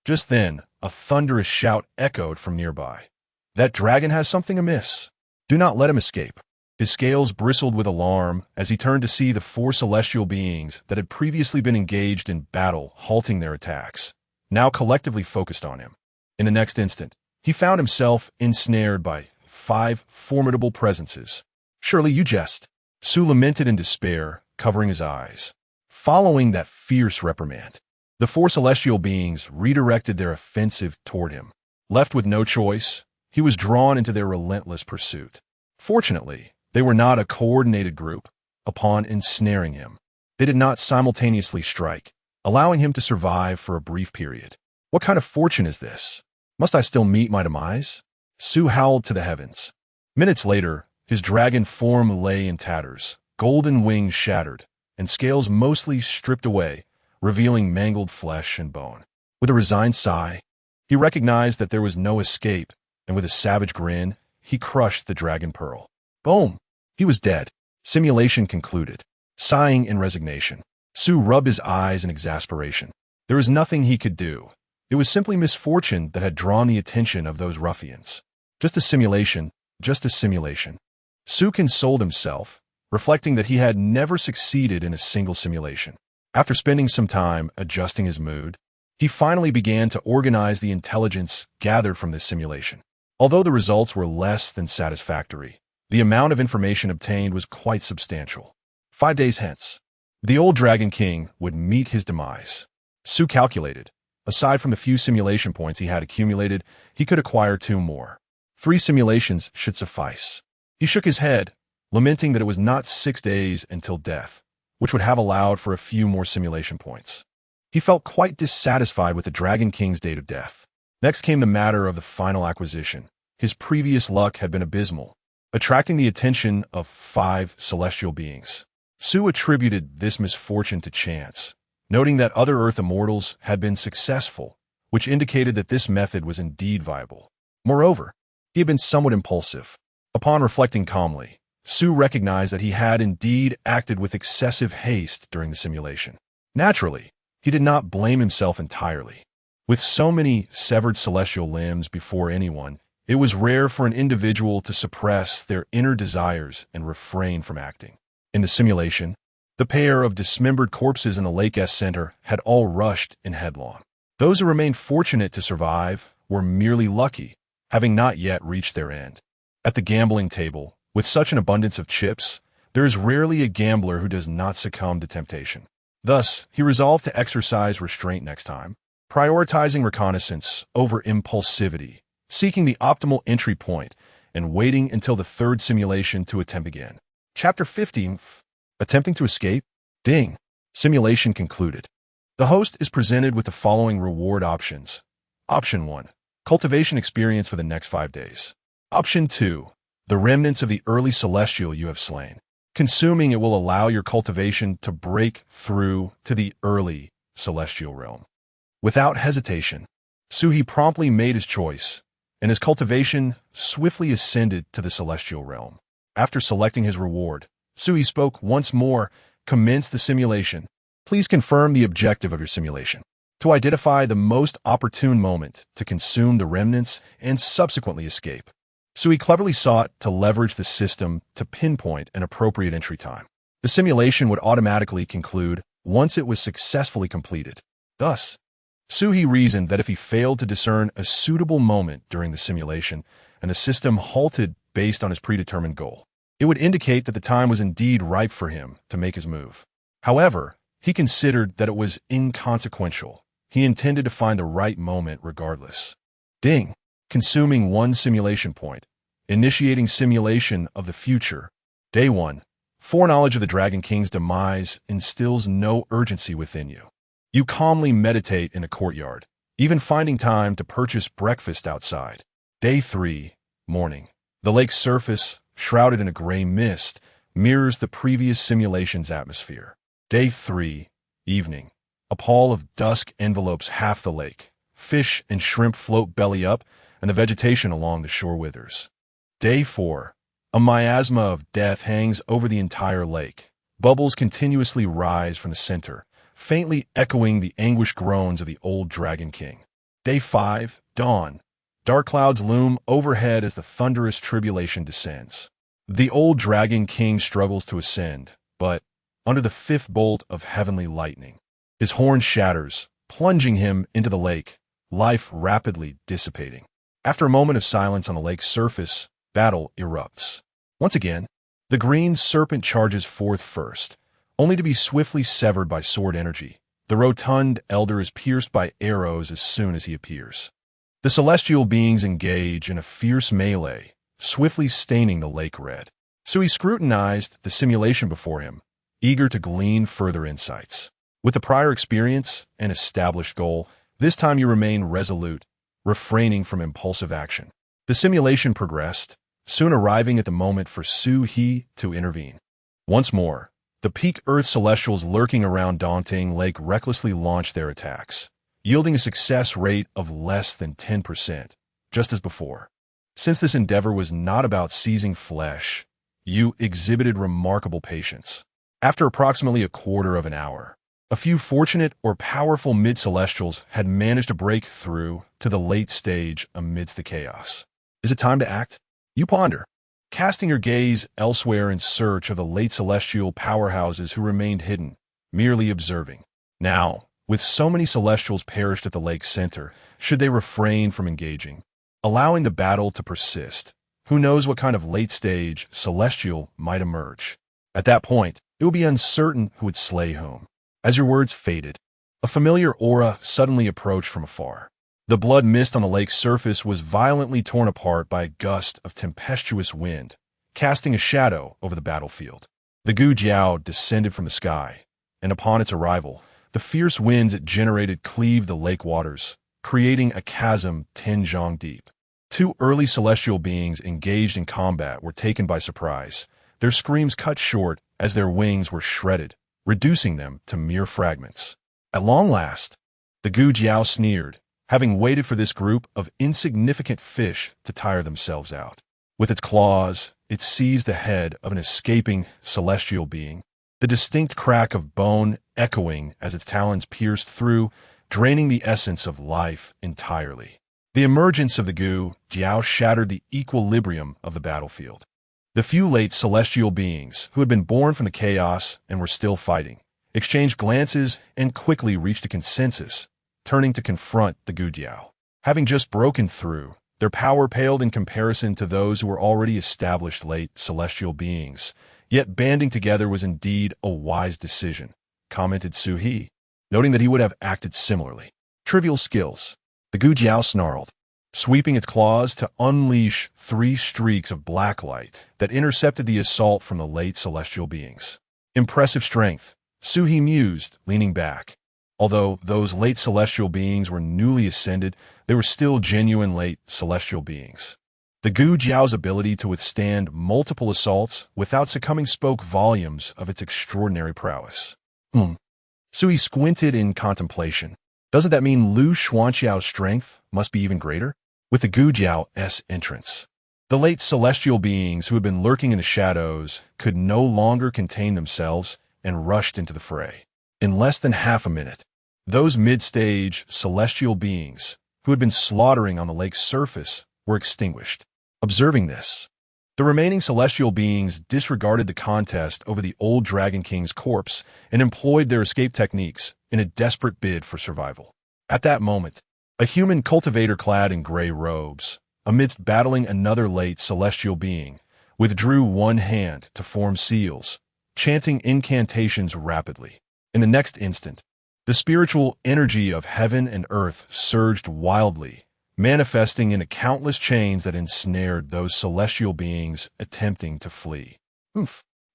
Just then, a thunderous shout echoed from nearby. "That dragon has something amiss. Do not let him escape." His scales bristled with alarm as he turned to see the 4 celestial beings that had previously been engaged in battle halting their attacks, now collectively focused on him. In the next instant, he found himself ensnared by 5 formidable presences. "Surely you jest," Su lamented in despair, covering his eyes. Following that fierce reprimand, the 4 celestial beings redirected their offensive toward him. Left with no choice, he was drawn into their relentless pursuit. Fortunately, they were not a coordinated group. Upon ensnaring him, they did not simultaneously strike, allowing him to survive for a brief period. "What kind of fortune is this? Must I still meet my demise?" Su howled to the heavens. Minutes later, his dragon form lay in tatters, golden wings shattered, and scales mostly stripped away, revealing mangled flesh and bone. With a resigned sigh, he recognized that there was no escape, and with a savage grin, he crushed the dragon pearl. Boom! He was dead. Simulation concluded. Sighing in resignation, Su rubbed his eyes in exasperation. There was nothing he could do. It was simply misfortune that had drawn the attention of those ruffians. Just a simulation, just a simulation. Su consoled himself, reflecting that he had never succeeded in a single simulation. After spending some time adjusting his mood, he finally began to organize the intelligence gathered from this simulation. Although the results were less than satisfactory, the amount of information obtained was quite substantial. 5 days hence, the old Dragon King would meet his demise. Su calculated. Aside from the few simulation points he had accumulated, he could acquire 2 more. 3 simulations should suffice. He shook his head, lamenting that it was not 6 days until death, which would have allowed for a few more simulation points. He felt quite dissatisfied with the Dragon King's date of death. Next came the matter of the final acquisition. His previous luck had been abysmal, attracting the attention of 5 celestial beings. Su attributed this misfortune to chance, noting that other Earth immortals had been successful, which indicated that this method was indeed viable. Moreover, he had been somewhat impulsive. Upon reflecting calmly, Su recognized that he had indeed acted with excessive haste during the simulation. Naturally, he did not blame himself entirely. With so many severed celestial limbs before anyone, it was rare for an individual to suppress their inner desires and refrain from acting. In the simulation, the pair of dismembered corpses in the Lake S center had all rushed in headlong. Those who remained fortunate to survive were merely lucky, having not yet reached their end. At the gambling table, with such an abundance of chips, there is rarely a gambler who does not succumb to temptation. Thus, he resolved to exercise restraint next time, prioritizing reconnaissance over impulsivity, seeking the optimal entry point, and waiting until the 3rd simulation to attempt again. Chapter 15. Attempting to escape? Ding. Simulation concluded. The host is presented with the following reward options. Option 1. Cultivation experience for the next 5 days. Option 2. The remnants of the early celestial you have slain. Consuming it will allow your cultivation to break through to the early celestial realm. Without hesitation, Suhi promptly made his choice, and his cultivation swiftly ascended to the celestial realm. After selecting his reward, Suhi spoke once more, commenced the simulation. Please confirm the objective of your simulation. To identify the most opportune moment to consume the remnants and subsequently escape. Suhi cleverly sought to leverage the system to pinpoint an appropriate entry time. The simulation would automatically conclude once it was successfully completed. Thus, Suhi reasoned that if he failed to discern a suitable moment during the simulation and the system halted based on his predetermined goal, it would indicate that the time was indeed ripe for him to make his move. However, he considered that it was inconsequential. He intended to find the right moment regardless. Ding. Consuming 1 simulation point. Initiating simulation of the future. Day 1. Foreknowledge of the Dragon King's demise instills no urgency within you. You calmly meditate in a courtyard, even finding time to purchase breakfast outside. Day 3. Morning. The lake's surface, shrouded in a gray mist, mirrors the previous simulation's atmosphere. Day 3. Evening. A pall of dusk envelopes half the lake. Fish and shrimp float belly up, and the vegetation along the shore withers. Day 4. A miasma of death hangs over the entire lake. Bubbles continuously rise from the center, faintly echoing the anguished groans of the old Dragon King. Day 5. Dawn. Dark clouds loom overhead as the thunderous tribulation descends. The old Dragon King struggles to ascend, but under the 5th bolt of heavenly lightning, his horn shatters, plunging him into the lake, life rapidly dissipating. After a moment of silence on the lake's surface, battle erupts. Once again, the green serpent charges forth first, only to be swiftly severed by sword energy. The rotund elder is pierced by arrows as soon as he appears. The celestial beings engage in a fierce melee, swiftly staining the lake red. So he scrutinized the simulation before him, eager to glean further insights. With the prior experience and established goal, this time you remain resolute, refraining from impulsive action. The simulation progressed, soon arriving at the moment for Su He to intervene. Once more, The peak Earth celestials lurking around daunting lake recklessly launched their attacks, yielding a success rate of less than 10%, just as before. Since this endeavor was not about seizing flesh, you exhibited remarkable patience. After approximately a quarter of an hour, a few fortunate or powerful mid-celestials had managed to break through to the late stage amidst the chaos. Is it time to act? You ponder, casting your gaze elsewhere in search of the late celestial powerhouses who remained hidden, merely observing. Now, with so many celestials perished at the lake's center, should they refrain from engaging, allowing the battle to persist? Who knows what kind of late-stage celestial might emerge? At that point, it would be uncertain who would slay whom. As your words faded, a familiar aura suddenly approached from afar. The blood mist on the lake's surface was violently torn apart by a gust of tempestuous wind, casting a shadow over the battlefield. The Gu Jiao descended from the sky, and upon its arrival, the fierce winds it generated cleaved the lake waters, creating a chasm 10 zhang deep. Two early celestial beings engaged in combat were taken by surprise, their screams cut short as their wings were shredded, reducing them to mere fragments. At long last, the Gu Jiao sneered, having waited for this group of insignificant fish to tire themselves out. With its claws, it seized the head of an escaping celestial being, the distinct crack of bone echoing as its talons pierced through, draining the essence of life entirely. The emergence of the Gu Jiao shattered the equilibrium of the battlefield. The few late celestial beings who had been born from the chaos and were still fighting exchanged glances and quickly reached a consensus, turning to confront the Gu Jiao. Having just broken through, their power paled in comparison to those who were already established late celestial beings. Yet banding together was indeed a wise decision, commented Su He, noting that he would have acted similarly. Trivial skills. The Gu Jiao snarled, sweeping its claws to unleash 3 streaks of black light that intercepted the assault from the late celestial beings. Impressive strength, Su He mused, leaning back. Although those late celestial beings were newly ascended, they were still genuine late celestial beings. The Gu Jiao's ability to withstand multiple assaults without succumbing spoke volumes of its extraordinary prowess. Su He squinted in contemplation. Doesn't that mean Lu Xuanqiao's strength must be even greater? With the Gu Jiao's entrance, the late celestial beings who had been lurking in the shadows could no longer contain themselves and rushed into the fray. In less than half a minute, those mid-stage celestial beings who had been slaughtering on the lake's surface were extinguished. Observing this, the remaining celestial beings disregarded the contest over the old Dragon King's corpse and employed their escape techniques in a desperate bid for survival. At that moment, a human cultivator clad in gray robes, amidst battling another late celestial being, withdrew one hand to form seals, chanting incantations rapidly. In the next instant, the spiritual energy of heaven and earth surged wildly, manifesting in countless chains that ensnared those celestial beings attempting to flee.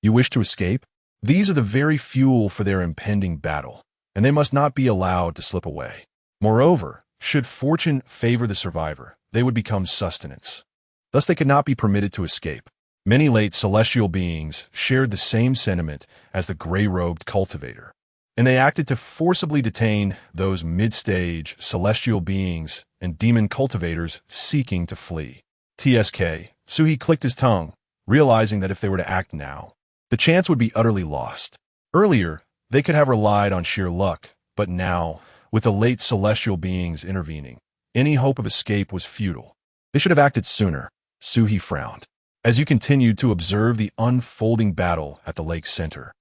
You wish to escape? These are the very fuel for their impending battle, and they must not be allowed to slip away. Moreover, should fortune favor the survivor, they would become sustenance. Thus they could not be permitted to escape. Many late celestial beings shared the same sentiment as the gray-robed cultivator, and they acted to forcibly detain those mid-stage celestial beings and demon cultivators seeking to flee. TSK, Su He clicked his tongue, realizing that if they were to act now, the chance would be utterly lost. Earlier, they could have relied on sheer luck, but now, with the late celestial beings intervening, any hope of escape was futile. They should have acted sooner. Su He frowned, as you continued to observe the unfolding battle at the lake's center.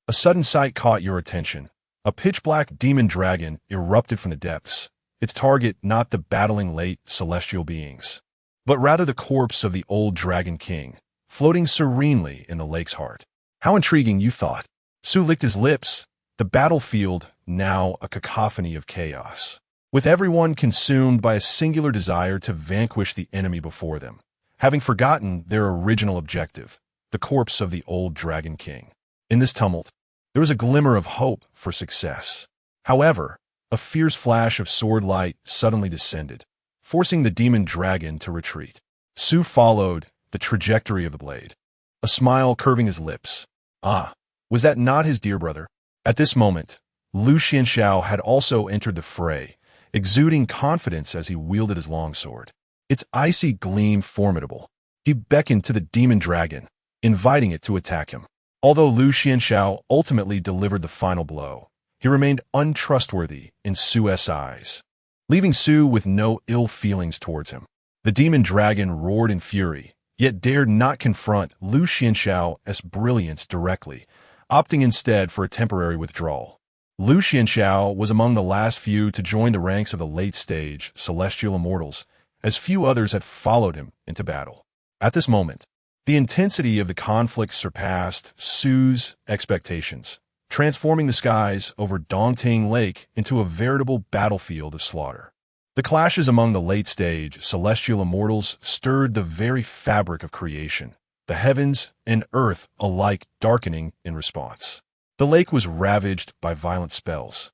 A sudden sight caught your attention. A pitch-black demon dragon erupted from the depths, its target not the battling late celestial beings, but rather the corpse of the old Dragon King, floating serenely in the lake's heart. How intriguing, you thought. Su licked his lips, the battlefield now a cacophony of chaos, with everyone consumed by a singular desire to vanquish the enemy before them, having forgotten their original objective, the corpse of the old Dragon King. In this tumult, there was a glimmer of hope for success. However, a fierce flash of sword light suddenly descended, forcing the demon dragon to retreat. Su followed the trajectory of the blade, a smile curving his lips. Ah, Was that not his dear brother? At this moment, Lu Xianxiao had also entered the fray, exuding confidence as he wielded his longsword. Its icy gleam formidable. He beckoned to the demon dragon, inviting it to attack him. Although Lu Xianxiao ultimately delivered the final blow, he remained untrustworthy in Su's eyes, leaving Su with no ill feelings towards him. The demon dragon roared in fury, yet dared not confront Lu Xianxiao's brilliance directly, opting instead for a temporary withdrawal. Lu Xianxiao was among the last few to join the ranks of the late-stage celestial immortals, as few others had followed him into battle. At this moment, the intensity of the conflict surpassed Su's expectations, transforming the skies over Dongting Lake into a veritable battlefield of slaughter. The clashes among the late-stage celestial immortals stirred the very fabric of creation, the heavens and earth alike darkening in response. The lake was ravaged by violent spells,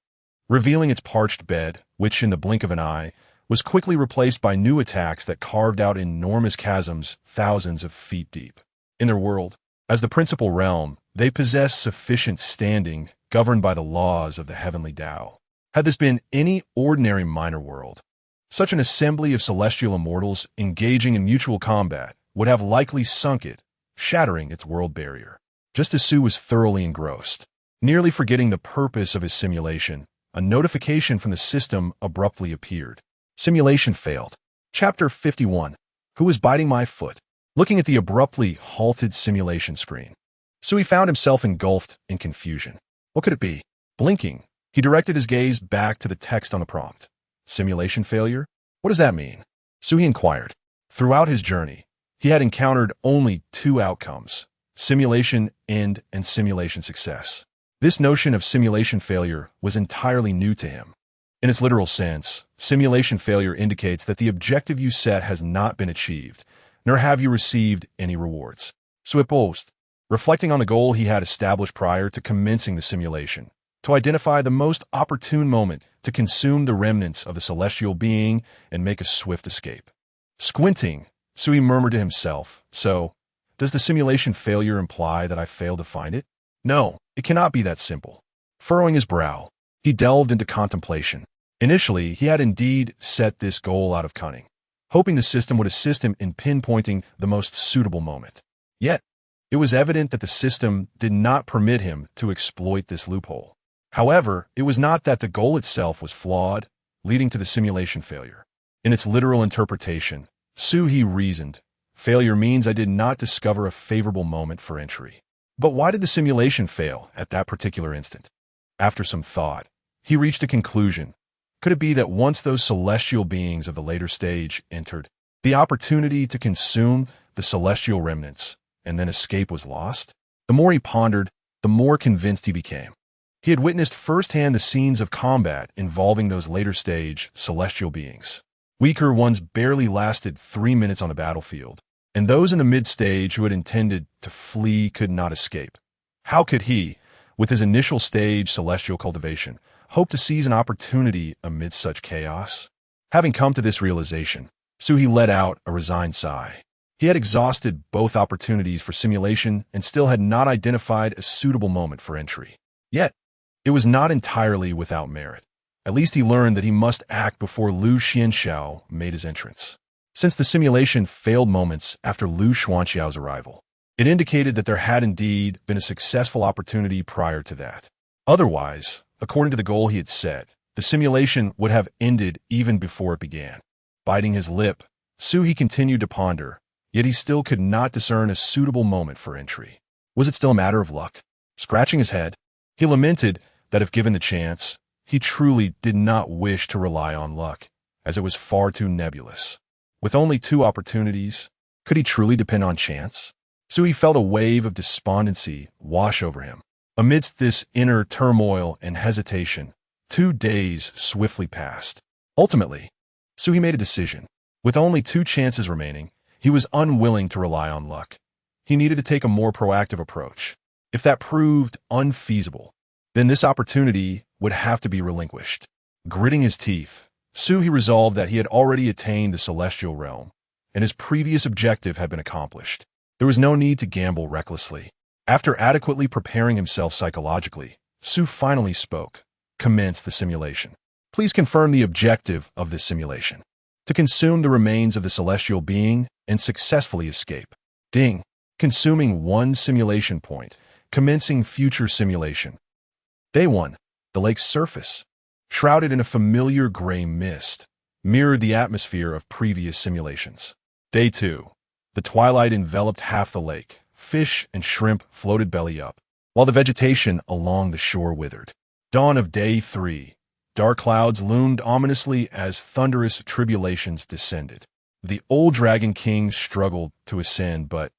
revealing its parched bed, which in the blink of an eye was quickly replaced by new attacks that carved out enormous chasms thousands of feet deep. In their world, as the principal realm, they possessed sufficient standing, governed by the laws of the heavenly Tao. Had this been any ordinary minor world, such an assembly of celestial immortals engaging in mutual combat would have likely sunk it, shattering its world barrier. Just as Su was thoroughly engrossed, nearly forgetting the purpose of his simulation, a notification from the system abruptly appeared. Simulation failed. Chapter 51. Who is biting my foot? Looking at the abruptly halted simulation screen, Sui found himself engulfed in confusion. What could it be? Blinking, he directed his gaze back to the text on the prompt. Simulation failure? What does that mean? Sui inquired. Throughout his journey, he had encountered only two outcomes: simulation end and simulation success. This notion of simulation failure was entirely new to him. In its literal sense, simulation failure indicates that the objective you set has not been achieved, nor have you received any rewards. Sui paused, reflecting on the goal he had established prior to commencing the simulation, to identify the most opportune moment to consume the remnants of the celestial being and make a swift escape. Squinting, Sui murmured to himself, "So, does the simulation failure imply that I failed to find it? No, it cannot be that simple." Furrowing his brow, he delved into contemplation. Initially, he had indeed set this goal out of cunning, hoping the system would assist him in pinpointing the most suitable moment. Yet, it was evident that the system did not permit him to exploit this loophole. However, it was not that the goal itself was flawed, leading to the simulation failure. In its literal interpretation, He reasoned, failure means I did not discover a favorable moment for entry. But why did the simulation fail at that particular instant? After some thought, he reached a conclusion. Could it be that once those celestial beings of the later stage entered, the opportunity to consume the celestial remnants and then escape was lost? The more he pondered, the more convinced he became. He had witnessed firsthand the scenes of combat involving those later stage celestial beings. Weaker ones barely lasted 3 minutes on the battlefield, and those in the mid-stage who had intended to flee could not escape. How could he, with his initial stage celestial cultivation, hope to seize an opportunity amidst such chaos? Having come to this realization, He let out a resigned sigh. He had exhausted both opportunities for simulation and still had not identified a suitable moment for entry. Yet, it was not entirely without merit. At least he learned that he must act before Lu Xianxiao made his entrance. Since the simulation failed moments after Lu Xianxiao's arrival, it indicated that there had indeed been a successful opportunity prior to that. Otherwise, according to the goal he had set, the simulation would have ended even before it began. Biting his lip, he continued to ponder, yet he still could not discern a suitable moment for entry. Was it still a matter of luck? Scratching his head, he lamented that if given the chance, he truly did not wish to rely on luck, as it was far too nebulous. With only 2 opportunities, could he truly depend on chance? He felt a wave of despondency wash over him. Amidst this inner turmoil and hesitation, 2 days swiftly passed. Ultimately, he made a decision. With only 2 chances remaining, he was unwilling to rely on luck. He needed to take a more proactive approach. If that proved unfeasible, then this opportunity would have to be relinquished. Gritting his teeth, he resolved that he had already attained the celestial realm, and his previous objective had been accomplished. There was no need to gamble recklessly. After adequately preparing himself psychologically, Su finally spoke. Commence the simulation. Please confirm the objective of this simulation. To consume the remains of the celestial being and successfully escape. Ding. Consuming one simulation point. Commencing future simulation. Day 1. The lake's surface, shrouded in a familiar gray mist, mirrored the atmosphere of previous simulations. Day 2. The twilight enveloped half the lake. Fish and shrimp floated belly up, while the vegetation along the shore withered. Dawn of Day 3. Dark clouds loomed ominously as thunderous tribulations descended. The old Dragon King struggled to ascend, but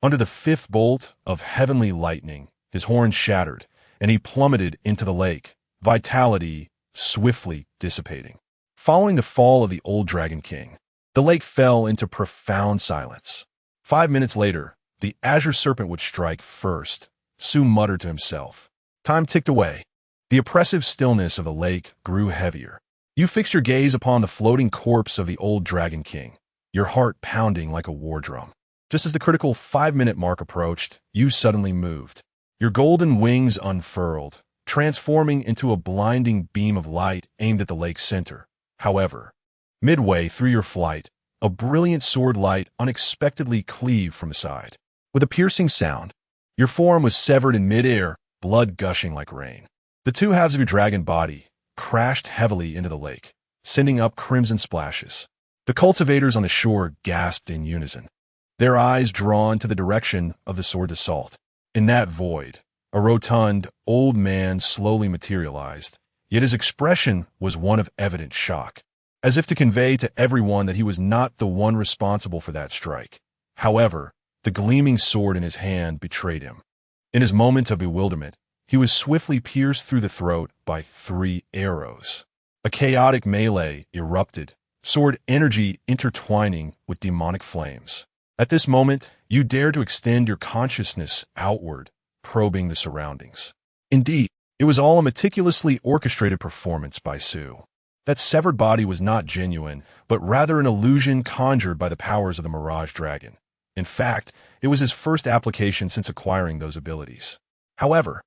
under the fifth bolt of heavenly lightning, his horn shattered, and he plummeted into the lake, vitality swiftly dissipating. Following the fall of the old Dragon King, the lake fell into profound silence. 5 minutes later, the azure serpent would strike first. Su muttered to himself. Time ticked away. The oppressive stillness of the lake grew heavier. You fixed your gaze upon the floating corpse of the old Dragon King, your heart pounding like a war drum. Just as the critical 5-minute mark approached, you suddenly moved. Your golden wings unfurled, transforming into a blinding beam of light aimed at the lake's center. However, midway through your flight, a brilliant sword light unexpectedly cleaved from the side. With a piercing sound, your form was severed in midair, blood gushing like rain. The two halves of your dragon body crashed heavily into the lake, sending up crimson splashes. The cultivators on the shore gasped in unison, their eyes drawn to the direction of the sword's assault. In that void, a rotund, old man slowly materialized, yet his expression was one of evident shock, as if to convey to everyone that he was not the one responsible for that strike. However, the gleaming sword in his hand betrayed him. In his moment of bewilderment, he was swiftly pierced through the throat by 3 arrows. A chaotic melee erupted, sword energy intertwining with demonic flames. At this moment, you dared to extend your consciousness outward, probing the surroundings. Indeed, it was all a meticulously orchestrated performance by Su. That severed body was not genuine, but rather an illusion conjured by the powers of the Mirage Dragon. In fact, it was his first application since acquiring those abilities. However,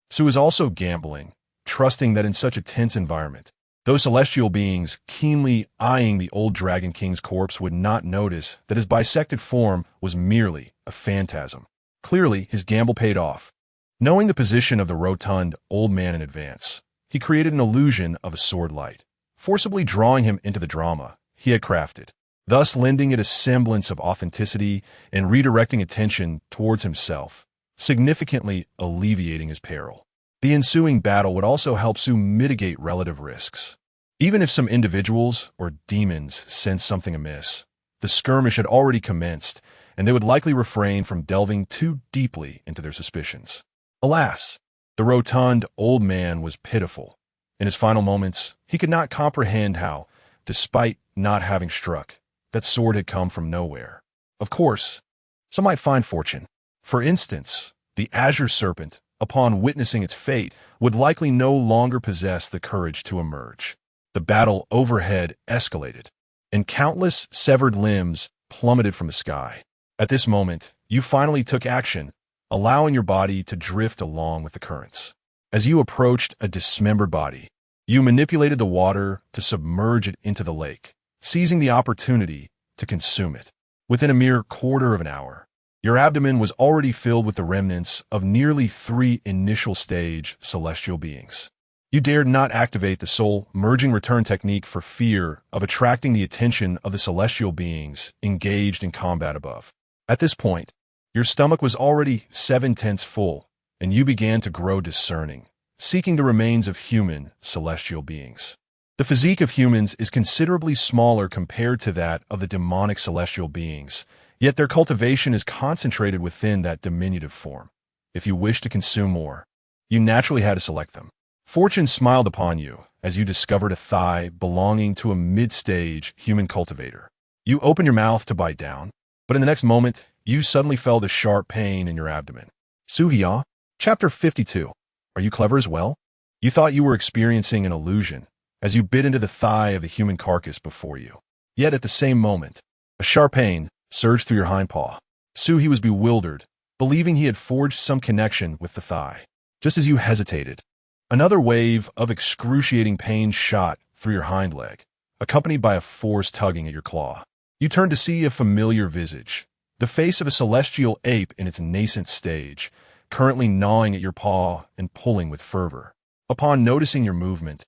Su was also gambling, trusting that in such a tense environment, those celestial beings keenly eyeing the old Dragon King's corpse would not notice that his bisected form was merely a phantasm. Clearly, his gamble paid off. Knowing the position of the rotund old man in advance, he created an illusion of a sword light, forcibly drawing him into the drama he had crafted, thus lending it a semblance of authenticity and redirecting attention towards himself, significantly alleviating his peril. The ensuing battle would also help Su mitigate relative risks. Even if some individuals or demons sensed something amiss, the skirmish had already commenced, and they would likely refrain from delving too deeply into their suspicions. Alas, the rotund old man was pitiful. In his final moments, he could not comprehend how, despite not having struck, that sword had come from nowhere. Of course, some might find fortune. For instance, the azure serpent, upon witnessing its fate, would likely no longer possess the courage to emerge. The battle overhead escalated, and countless severed limbs plummeted from the sky. At this moment, you finally took action, allowing your body to drift along with the currents. As you approached a dismembered body, you manipulated the water to submerge it into the lake, seizing the opportunity to consume it. Within a mere quarter of an hour, your abdomen was already filled with the remnants of nearly 3 initial-stage celestial beings. You dared not activate the soul merging return technique for fear of attracting the attention of the celestial beings engaged in combat above. At this point, your stomach was already 7/10 full, and you began to grow discerning, seeking the remains of human celestial beings. The physique of humans is considerably smaller compared to that of the demonic celestial beings, yet their cultivation is concentrated within that diminutive form. If you wish to consume more, you naturally had to select them. Fortune smiled upon you as you discovered a thigh belonging to a mid-stage human cultivator. You opened your mouth to bite down, but in the next moment, you suddenly felt a sharp pain in your abdomen. Suhiya, Chapter 52. Are you clever as well? You thought you were experiencing an illusion as you bit into the thigh of the human carcass before you. Yet at the same moment, a sharp pain surged through your hind paw. Suhi was bewildered, believing he had forged some connection with the thigh. Just as you hesitated, another wave of excruciating pain shot through your hind leg, accompanied by a force tugging at your claw. You turned to see a familiar visage, the face of a celestial ape in its nascent stage, currently gnawing at your paw and pulling with fervor. Upon noticing your movement,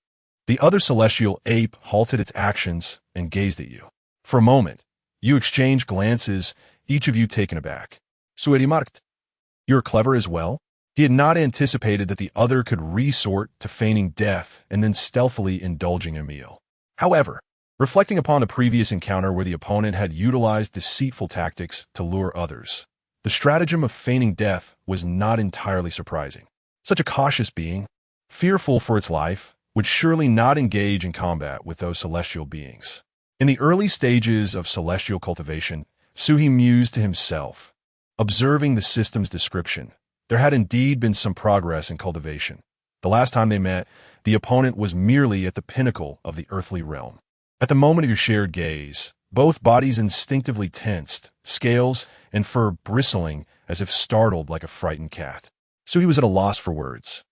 the other celestial ape halted its actions and gazed at you. For a moment, you exchanged glances, each of you taken aback. Suedimarkt. You're clever as well? He had not anticipated that the other could resort to feigning death and then stealthily indulging a meal. However, reflecting upon the previous encounter where the opponent had utilized deceitful tactics to lure others, the stratagem of feigning death was not entirely surprising. Such a cautious being, fearful for its life, would surely not engage in combat with those celestial beings. In the early stages of celestial cultivation, Suhi mused to himself. Observing the system's description, there had indeed been some progress in cultivation. The last time they met, the opponent was merely at the pinnacle of the earthly realm. At the moment of your shared gaze, both bodies instinctively tensed, scales and fur bristling as if startled like a frightened cat. Suhi was at a loss for words.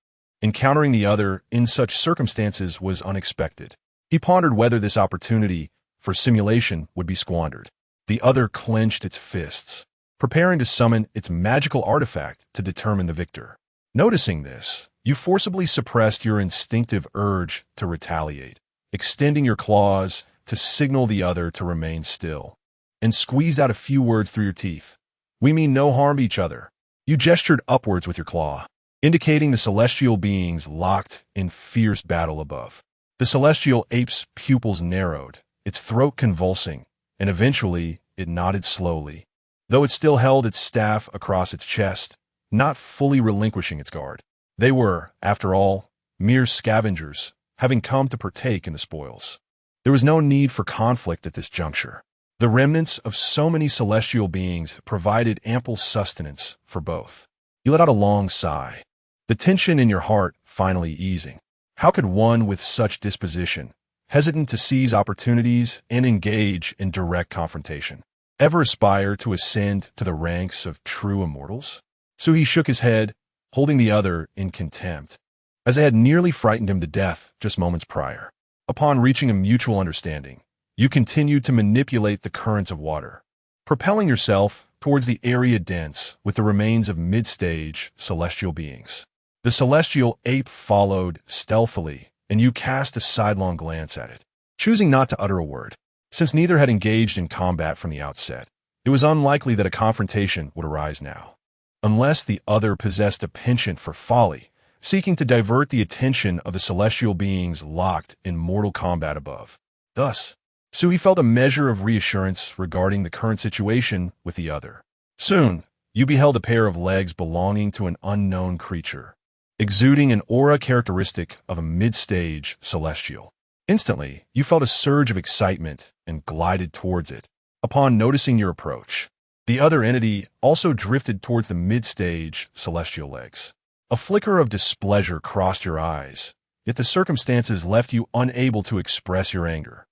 Encountering the other in such circumstances was unexpected. He pondered whether this opportunity for simulation would be squandered. The other clenched its fists, preparing to summon its magical artifact to determine the victor. Noticing this, you forcibly suppressed your instinctive urge to retaliate, extending your claws to signal the other to remain still, and squeezed out a few words through your teeth. We mean no harm to each other. You gestured upwards with your claw, indicating the celestial beings locked in fierce battle above. The celestial ape's pupils narrowed, its throat convulsing, and eventually it nodded slowly, though it still held its staff across its chest, not fully relinquishing its guard. They were, after all, mere scavengers, having come to partake in the spoils. There was no need for conflict at this juncture. The remnants of so many celestial beings provided ample sustenance for both. You let out a long sigh, the tension in your heart finally easing. How could one with such disposition, hesitant to seize opportunities and engage in direct confrontation, ever aspire to ascend to the ranks of true immortals? So he shook his head, holding the other in contempt, as they had nearly frightened him to death just moments prior. Upon reaching a mutual understanding, you continued to manipulate the currents of water, propelling yourself towards the area dense with the remains of mid-stage celestial beings. The celestial ape followed stealthily, and you cast a sidelong glance at it, choosing not to utter a word. Since neither had engaged in combat from the outset, it was unlikely that a confrontation would arise now, unless the other possessed a penchant for folly, seeking to divert the attention of the celestial beings locked in mortal combat above. Thus, Suhi felt a measure of reassurance regarding the current situation with the other. Soon, you beheld a pair of legs belonging to an unknown creature, exuding an aura characteristic of a mid-stage celestial. Instantly, you felt a surge of excitement and glided towards it. Upon noticing your approach, the other entity also drifted towards the mid-stage celestial legs. A flicker of displeasure crossed your eyes, yet the circumstances left you unable to express your anger.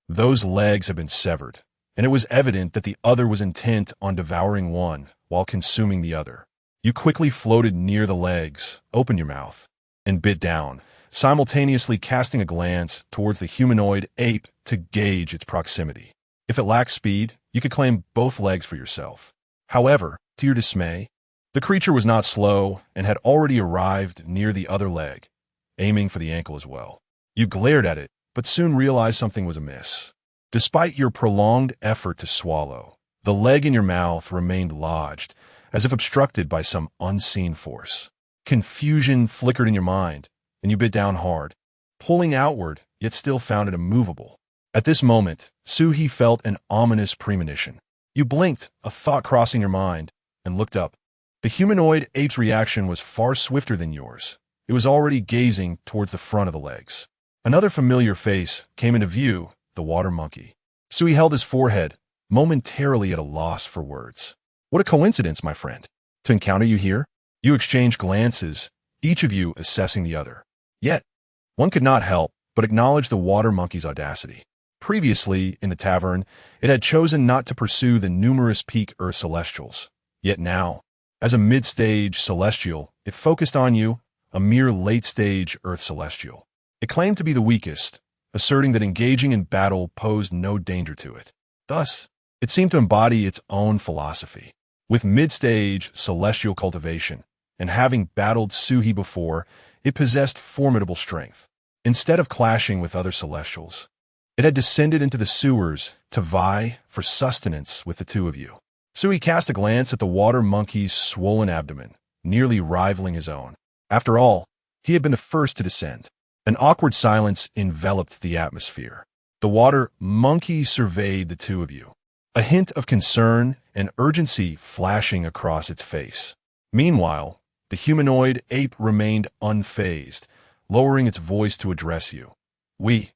Those legs had been severed, and it was evident that the other was intent on devouring one while consuming the other. You quickly floated near the legs, opened your mouth, and bit down, simultaneously casting a glance towards the humanoid ape to gauge its proximity. If it lacked speed, you could claim both legs for yourself. However, to your dismay, the creature was not slow and had already arrived near the other leg, aiming for the ankle as well. You glared at it, but soon realized something was amiss. Despite your prolonged effort to swallow, the leg in your mouth remained lodged, as if obstructed by some unseen force. Confusion flickered in your mind, and you bit down hard, pulling outward, yet still found it immovable. At this moment, Suhi felt an ominous premonition. You blinked, a thought crossing your mind, and looked up. The humanoid ape's reaction was far swifter than yours. It was already gazing towards the front of the legs. Another familiar face came into view, the water monkey. Suhi held his forehead, momentarily at a loss for words. What a coincidence, my friend, to encounter you here. You exchanged glances, each of you assessing the other. Yet, one could not help but acknowledge the water monkey's audacity. Previously, in the tavern, it had chosen not to pursue the numerous peak Earth celestials. Yet now, As a mid-stage celestial, it focused on you, a mere late-stage Earth celestial. It claimed to be the weakest, asserting that engaging in battle posed no danger to it. Thus, it seemed to embody its own philosophy. With mid-stage celestial cultivation, and having battled Suhi before, it possessed formidable strength. Instead of clashing with other celestials, it had descended into the sewers to vie for sustenance with the two of you. Suhi cast a glance at the water monkey's swollen abdomen, nearly rivaling his own. After all, he had been the first to descend. An awkward silence enveloped the atmosphere. The water monkey surveyed the two of you, a hint of concern and urgency flashing across its face. Meanwhile, the humanoid ape remained unfazed, lowering its voice to address you. We.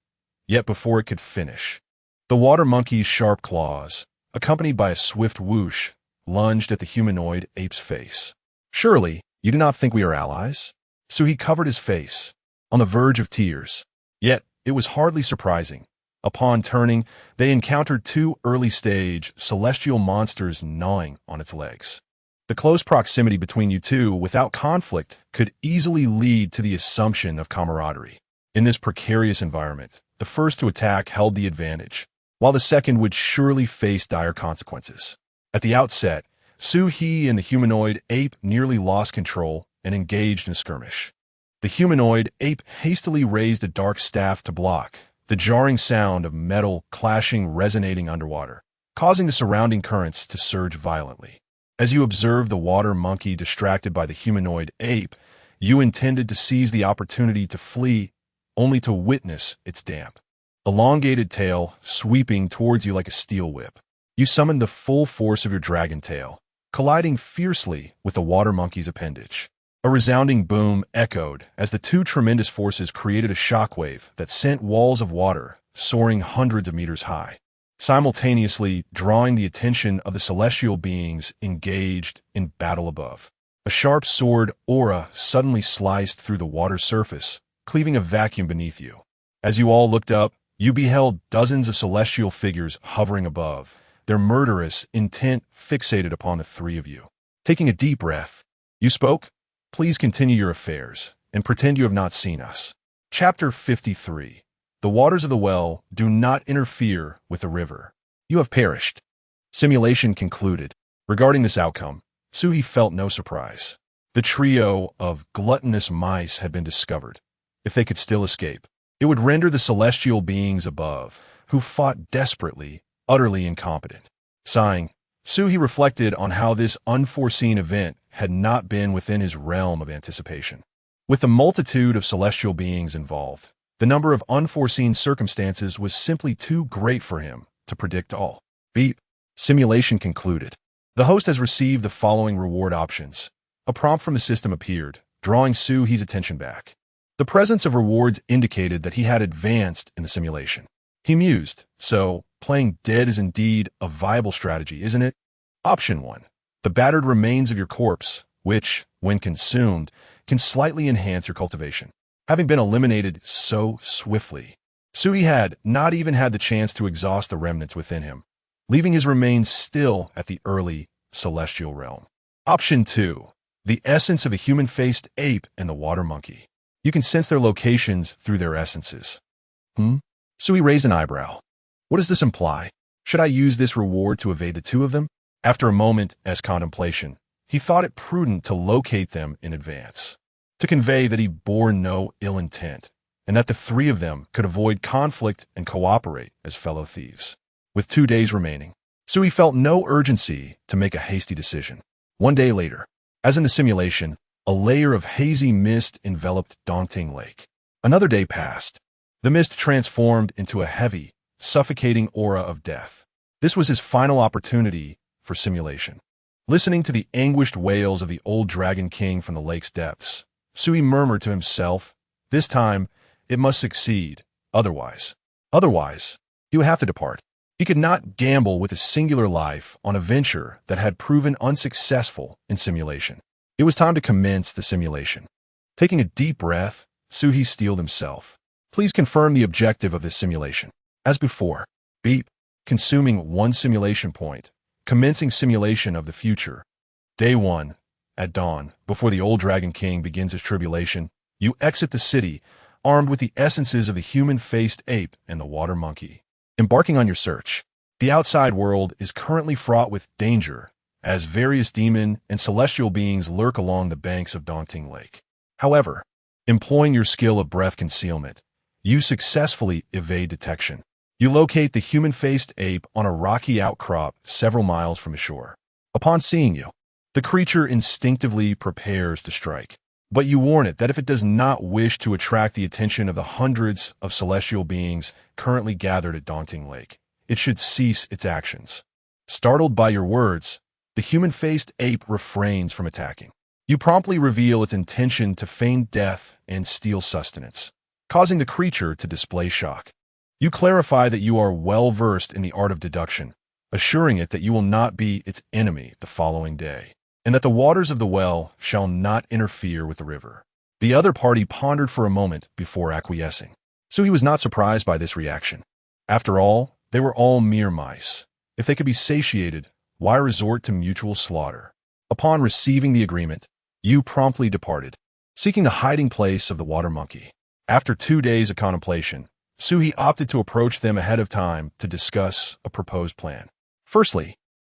Yet before it could finish, the water monkey's sharp claws, accompanied by a swift whoosh, lunged at the humanoid ape's face. Surely, you do not think we are allies? Suhi covered his face, on the verge of tears. Yet, it was hardly surprising. Upon turning, they encountered two early-stage celestial monsters gnawing on its legs. The close proximity between you two without conflict could easily lead to the assumption of camaraderie. In this precarious environment, the first to attack held the advantage, while the second would surely face dire consequences. At the outset, Suhi and the humanoid ape nearly lost control and engaged in a skirmish. The humanoid ape hastily raised a dark staff to block, the jarring sound of metal clashing resonating underwater, causing the surrounding currents to surge violently. As you observed the water monkey distracted by the humanoid ape, you intended to seize the opportunity to flee, only to witness its damp, elongated tail sweeping towards you like a steel whip. You summoned the full force of your dragon tail, colliding fiercely with the water monkey's appendage. A resounding boom echoed as the two tremendous forces created a shockwave that sent walls of water soaring hundreds of meters high, simultaneously drawing the attention of the celestial beings engaged in battle above. A sharp sword aura suddenly sliced through the water's surface, cleaving a vacuum beneath you. As you all looked up, you beheld dozens of celestial figures hovering above, their murderous intent fixated upon the three of you. Taking a deep breath, you spoke, "Please continue your affairs, and pretend you have not seen us." Chapter 53. The waters of the well do not interfere with the river. You have perished. Simulation concluded. Regarding this outcome, Suhi felt no surprise. The trio of gluttonous mice had been discovered. If they could still escape, it would render the celestial beings above, who fought desperately, utterly incompetent. Sighing, Suhi reflected on how this unforeseen event had not been within his realm of anticipation. With the multitude of celestial beings involved, the number of unforeseen circumstances was simply too great for him to predict all. Beep. Simulation concluded. The host has received the following reward options. A prompt from the system appeared, drawing Suhi's attention back. The presence of rewards indicated that he had advanced in the simulation. He mused, so, playing dead is indeed a viable strategy, isn't it? Option 1. The battered remains of your corpse, which, when consumed, can slightly enhance your cultivation. Having been eliminated so swiftly, Suhi had not even had the chance to exhaust the remnants within him, leaving his remains still at the early celestial realm. Option 2. The essence of a human-faced ape and the water monkey. You can sense their locations through their essences. Suhi raised an eyebrow. What does this imply? Should I use this reward to evade the two of them? After a moment as contemplation, he thought it prudent to locate them in advance, to convey that he bore no ill intent, and that the three of them could avoid conflict and cooperate as fellow thieves. With 2 days remaining, Suhi felt no urgency to make a hasty decision. 1 day later, as in the simulation, a layer of hazy mist enveloped Daunting Lake. Another day passed. The mist transformed into a heavy, suffocating aura of death. This was his final opportunity for simulation. Listening to the anguished wails of the old Dragon King from the lake's depths, Suhi murmured to himself, this time, it must succeed, otherwise, he would have to depart. He could not gamble with his singular life on a venture that had proven unsuccessful in simulation. It was time to commence the simulation. Taking a deep breath, Suhi steeled himself. Please confirm the objective of this simulation. As before, beep, consuming 1 simulation point, commencing simulation of the future. Day 1, At dawn, before the old Dragon King begins his tribulation, you exit the city, armed with the essences of the human-faced ape and the water monkey. Embarking on your search, the outside world is currently fraught with danger, as various demon and celestial beings lurk along the banks of Daunting Lake. However, employing your skill of breath concealment, you successfully evade detection. You locate the human-faced ape on a rocky outcrop several miles from the shore. Upon seeing you, the creature instinctively prepares to strike. But you warn it that if it does not wish to attract the attention of the hundreds of celestial beings currently gathered at Daunting Lake, it should cease its actions. Startled by your words, the human-faced ape refrains from attacking. You promptly reveal its intention to feign death and steal sustenance, causing the creature to display shock. You clarify that you are well-versed in the art of deduction, assuring it that you will not be its enemy the following day, and that the waters of the well shall not interfere with the river. The other party pondered for a moment before acquiescing. So he was not surprised by this reaction. After all, they were all mere mice. If they could be satiated, why resort to mutual slaughter? Upon receiving the agreement, you promptly departed, seeking the hiding place of the water monkey. After 2 days of contemplation, Suhi opted to approach them ahead of time to discuss a proposed plan. Firstly,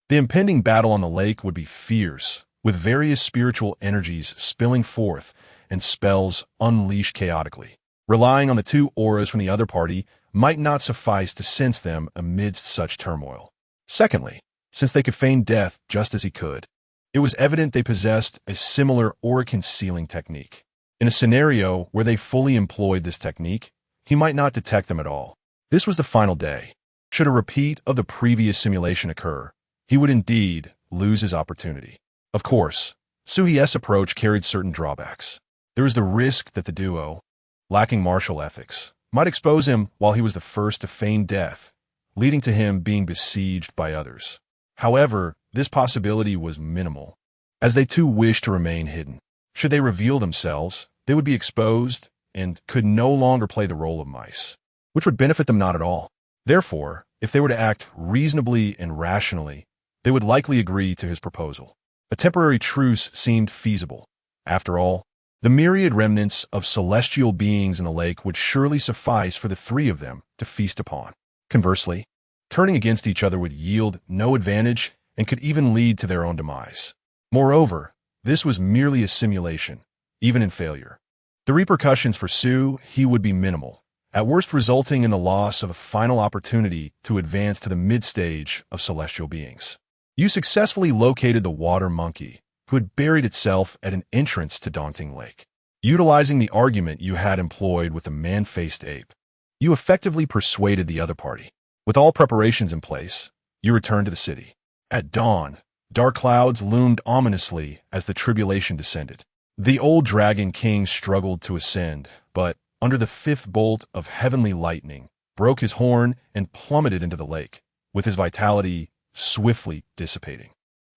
the impending battle on the lake would be fierce, with various spiritual energies spilling forth and spells unleashed chaotically. Relying on the 2 auras from the other party might not suffice to sense them amidst such turmoil. Secondly, since they could feign death just as he could, it was evident they possessed a similar aura-concealing technique. In a scenario where they fully employed this technique, he might not detect them at all. This was the final day. Should a repeat of the previous simulation occur, he would indeed lose his opportunity. Of course, Suhi's approach carried certain drawbacks. There was the risk that the duo, lacking martial ethics, might expose him while he was the first to feign death, leading to him being besieged by others. However, this possibility was minimal, as they too wished to remain hidden. Should they reveal themselves, they would be exposed and could no longer play the role of mice, which would benefit them not at all. Therefore, if they were to act reasonably and rationally, they would likely agree to his proposal. A temporary truce seemed feasible. After all, the myriad remnants of celestial beings in the lake would surely suffice for the 3 of them to feast upon. Conversely, turning against each other would yield no advantage and could even lead to their own demise. Moreover, this was merely a simulation, even in failure. The repercussions for Suhi would be minimal, at worst resulting in the loss of a final opportunity to advance to the mid-stage of celestial beings. You successfully located the water monkey, who had buried itself at an entrance to Daunting Lake. Utilizing the argument you had employed with the man-faced ape, you effectively persuaded the other party. With all preparations in place, you returned to the city. At dawn, dark clouds loomed ominously as the tribulation descended. The old Dragon King struggled to ascend, but, under the 5th bolt of heavenly lightning, broke his horn and plummeted into the lake, with his vitality swiftly dissipating.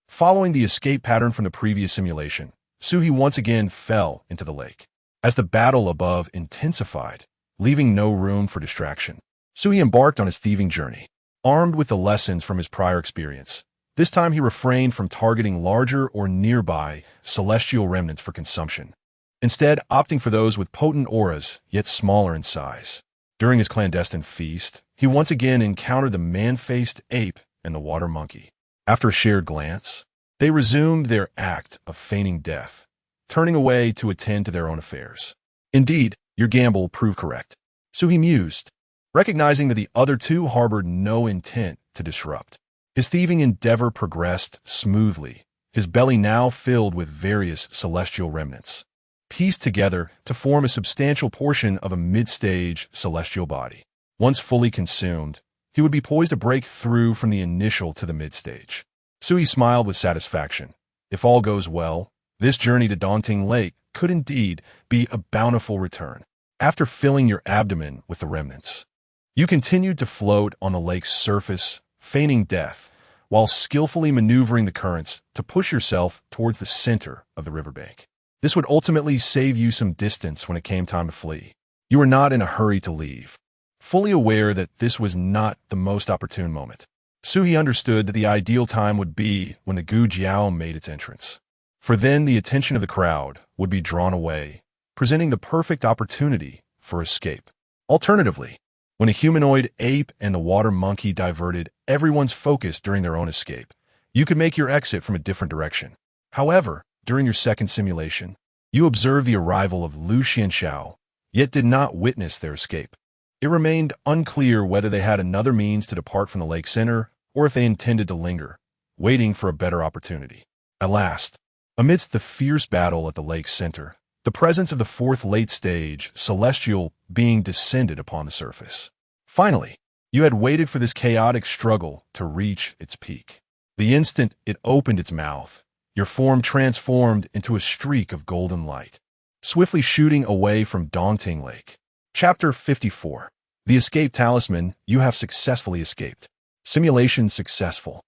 Following the escape pattern from the previous simulation, Suhi once again fell into the lake. As the battle above intensified, leaving no room for distraction, Suhi embarked on his thieving journey. Armed with the lessons from his prior experience, this time he refrained from targeting larger or nearby celestial remnants for consumption, instead opting for those with potent auras yet smaller in size. During his clandestine feast, he once again encountered the man-faced ape and the water monkey. After a shared glance, they resumed their act of feigning death, turning away to attend to their own affairs. Indeed, your gamble proved correct. So he mused, recognizing that the other 2 harbored no intent to disrupt. His thieving endeavor progressed smoothly, his belly now filled with various celestial remnants, pieced together to form a substantial portion of a mid-stage celestial body. Once fully consumed, he would be poised to break through from the initial to the mid-stage. Suhi smiled with satisfaction. If all goes well, this journey to Daunting Lake could indeed be a bountiful return. After filling your abdomen with the remnants, you continued to float on the lake's surface, feigning death, while skillfully maneuvering the currents to push yourself towards the center of the riverbank. This would ultimately save you some distance when it came time to flee. You were not in a hurry to leave, fully aware that this was not the most opportune moment. Suhi understood that the ideal time would be when the Gu Jiao made its entrance. for then the attention of the crowd would be drawn away, presenting the perfect opportunity for escape. Alternatively, when a humanoid ape and the water monkey diverted everyone's focus during their own escape, you could make your exit from a different direction. However, during your second simulation, you observed the arrival of Lu Xianxiao, yet did not witness their escape. It remained unclear whether they had another means to depart from the lake center or if they intended to linger, waiting for a better opportunity. At last, amidst the fierce battle at the lake's center, the presence of the fourth late stage celestial being descended upon the surface. Finally, you had waited for this chaotic struggle to reach its peak. The instant it opened its mouth, your form transformed into a streak of golden light, swiftly shooting away from Dongting Lake. Chapter 54. The Escape Talisman. You have successfully escaped. Simulation successful.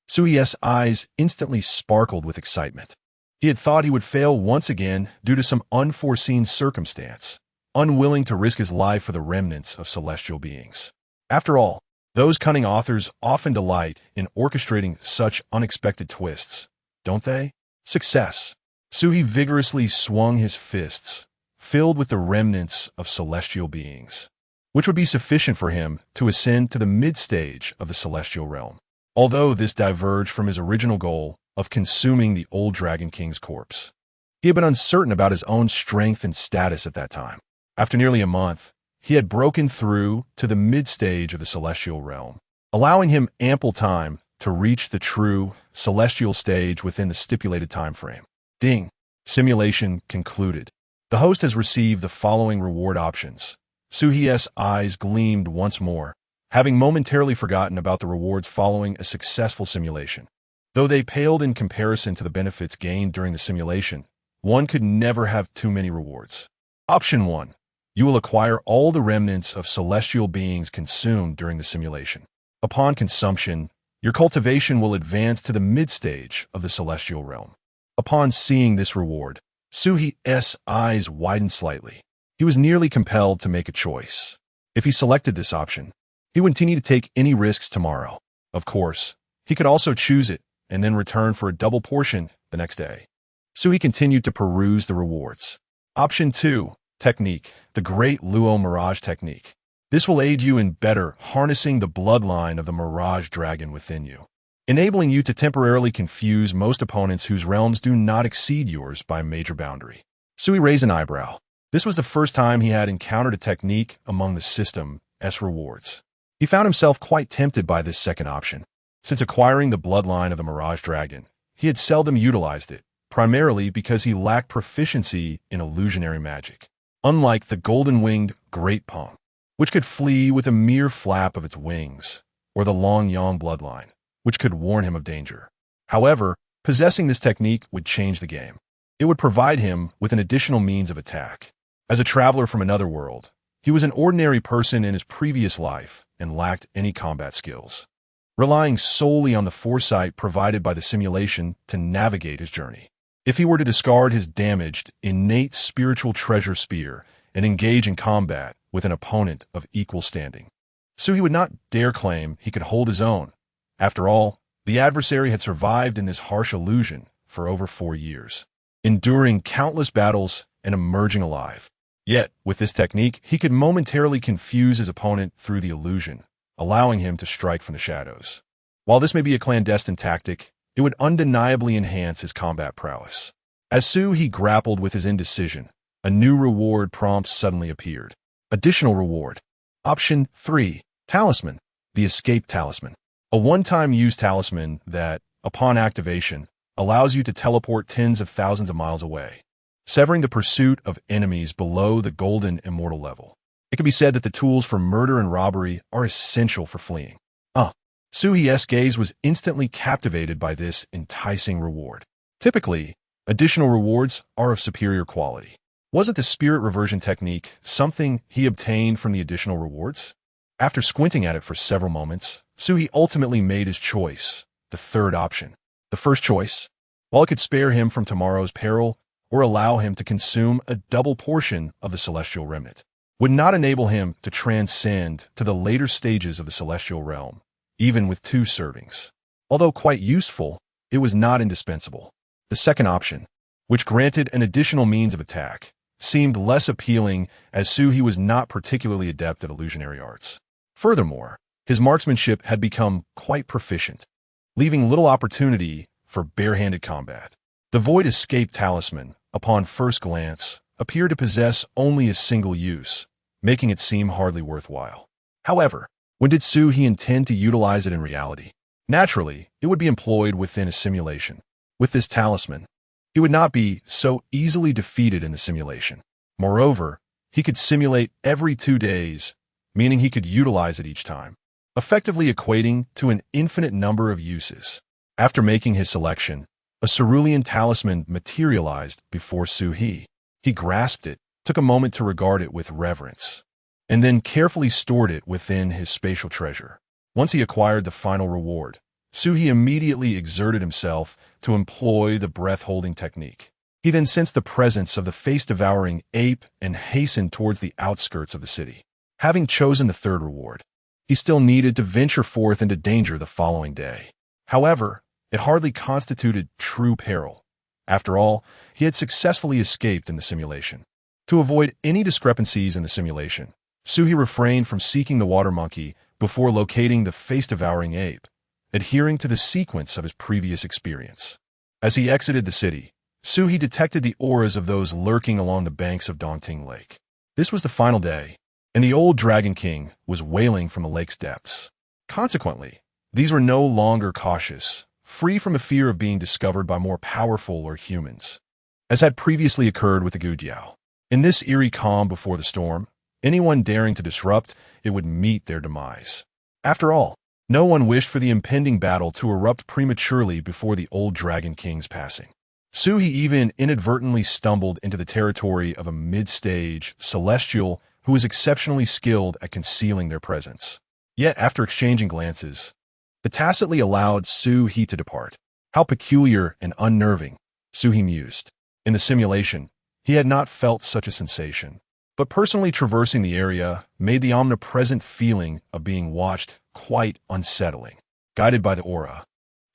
Sui's eyes instantly sparkled with excitement. He had thought he would fail once again due to some unforeseen circumstance, unwilling to risk his life for the remnants of celestial beings. After all, those cunning authors often delight in orchestrating such unexpected twists, don't they? Success. Sui vigorously swung his fists, filled with the remnants of celestial beings, which would be sufficient for him to ascend to the mid-stage of the celestial realm. Although this diverged from his original goal of consuming the old Dragon King's corpse, he had been uncertain about his own strength and status at that time. After nearly a month, he had broken through to the mid-stage of the celestial realm, allowing him ample time to reach the true celestial stage within the stipulated time frame. Ding. Simulation concluded. The host has received the following reward options. Suhi's eyes gleamed once more, having momentarily forgotten about the rewards following a successful simulation. Though they paled in comparison to the benefits gained during the simulation, one could never have too many rewards. Option 1. You will acquire all the remnants of celestial beings consumed during the simulation. Upon consumption, your cultivation will advance to the mid-stage of the celestial realm. Upon seeing this reward, Suhi's eyes widened slightly. He was nearly compelled to make a choice. If he selected this option, he wouldn't need to take any risks tomorrow. Of course, he could also choose it and then return for a double portion the next day. Sui continued to peruse the rewards. Option 2. Technique. The Great Luo Mirage Technique. This will aid you in better harnessing the bloodline of the Mirage Dragon within you, enabling you to temporarily confuse most opponents whose realms do not exceed yours by a major boundary. Sui raised an eyebrow. This was the first time he had encountered a technique among the system's rewards. He found himself quite tempted by this second option. Since acquiring the bloodline of the Mirage Dragon, he had seldom utilized it, primarily because he lacked proficiency in illusionary magic. Unlike the golden-winged Great Pong, which could flee with a mere flap of its wings, or the Long Yang bloodline, which could warn him of danger. However, possessing this technique would change the game. It would provide him with an additional means of attack. As a traveler from another world, he was an ordinary person in his previous life and lacked any combat skills, relying solely on the foresight provided by the simulation to navigate his journey. If he were to discard his damaged, innate spiritual treasure spear and engage in combat with an opponent of equal standing, Sui would not dare claim he could hold his own. After all, the adversary had survived in this harsh illusion for over 4 years, enduring countless battles and emerging alive. Yet, with this technique, he could momentarily confuse his opponent through the illusion, allowing him to strike from the shadows. While this may be a clandestine tactic, it would undeniably enhance his combat prowess. As Sui grappled with his indecision, a new reward prompt suddenly appeared. Additional reward. Option 3. Talisman. The Escape Talisman. A one-time use talisman that, upon activation, allows you to teleport tens of thousands of miles away, severing the pursuit of enemies below the golden immortal level. It can be said that the tools for murder and robbery are essential for fleeing. Sui's gaze was instantly captivated by this enticing reward. Typically, additional rewards are of superior quality. Wasn't the spirit reversion technique something he obtained from the additional rewards? After squinting at it for several moments, Sui ultimately made his choice, the third option. The first choice, while it could spare him from tomorrow's peril or allow him to consume a double portion of the celestial remnant, would not enable him to transcend to the later stages of the celestial realm, even with 2 servings. Although quite useful, it was not indispensable. The second option, which granted an additional means of attack, seemed less appealing as Suhi was not particularly adept at illusionary arts. Furthermore, his marksmanship had become quite proficient, leaving little opportunity for barehanded combat. The Void Escape Talisman, upon first glance, appeared to possess only a single use, making it seem hardly worthwhile. However, when did Suhi intend to utilize it in reality? Naturally, it would be employed within a simulation. With this talisman, he would not be so easily defeated in the simulation. Moreover, he could simulate every 2 days, meaning he could utilize it each time, effectively equating to an infinite number of uses. After making his selection, a cerulean talisman materialized before Suhi. He grasped it, took a moment to regard it with reverence, and then carefully stored it within his spatial treasure. Once he acquired the final reward, Suhi immediately exerted himself to employ the breath-holding technique. He then sensed the presence of the face-devouring ape and hastened towards the outskirts of the city. Having chosen the third reward, he still needed to venture forth into danger the following day. However, it hardly constituted true peril. After all, he had successfully escaped in the simulation. To avoid any discrepancies in the simulation, Suhi refrained from seeking the water monkey before locating the face-devouring ape, adhering to the sequence of his previous experience. As he exited the city, Suhi detected the auras of those lurking along the banks of Daunting Lake. This was the final day, and the old Dragon King was wailing from the lake's depths. Consequently, these were no longer cautious, free from a fear of being discovered by more powerful or humans, as had previously occurred with the Gujiao. In this eerie calm before the storm, anyone daring to disrupt it would meet their demise. After all, no one wished for the impending battle to erupt prematurely before the old Dragon King's passing. Suhi even inadvertently stumbled into the territory of a mid-stage celestial who was exceptionally skilled at concealing their presence. Yet, after exchanging glances, they tacitly allowed Suhi to depart. How peculiar and unnerving, Suhi mused. In the simulation, he had not felt such a sensation, but personally traversing the area made the omnipresent feeling of being watched quite unsettling. Guided by the aura,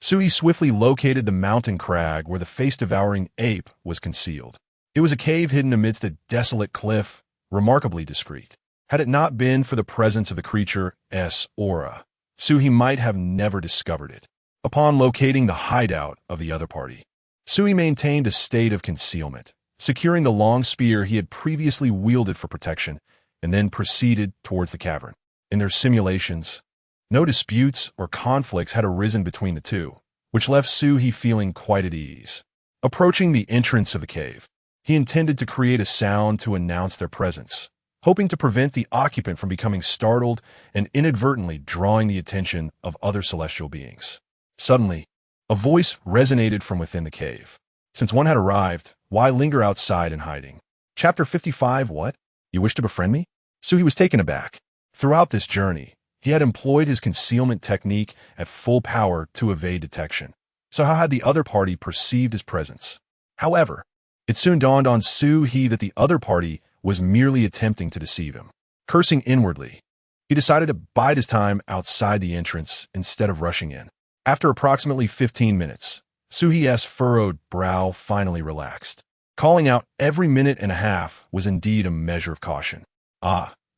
Suhi swiftly located the mountain crag where the face-devouring ape was concealed. It was a cave hidden amidst a desolate cliff, remarkably discreet. Had it not been for the presence of the creature's aura, Suhi might have never discovered it. Upon locating the hideout of the other party, Suhi maintained a state of concealment, securing the long spear he had previously wielded for protection, and then proceeded towards the cavern. In their simulations, no disputes or conflicts had arisen between the two, which left Suhi feeling quite at ease. Approaching the entrance of the cave, he intended to create a sound to announce their presence, hoping to prevent the occupant from becoming startled and inadvertently drawing the attention of other celestial beings. Suddenly, a voice resonated from within the cave. Since one had arrived, why linger outside in hiding? Chapter 55. What? You wish to befriend me? Suhi was taken aback. Throughout this journey, he had employed his concealment technique at full power to evade detection. So how had the other party perceived his presence? However, it soon dawned on Suhi that the other party was merely attempting to deceive him. Cursing inwardly, he decided to bide his time outside the entrance instead of rushing in. After approximately 15 minutes, Suhi's furrowed brow finally relaxed. Calling out every minute and a half was indeed a measure of caution.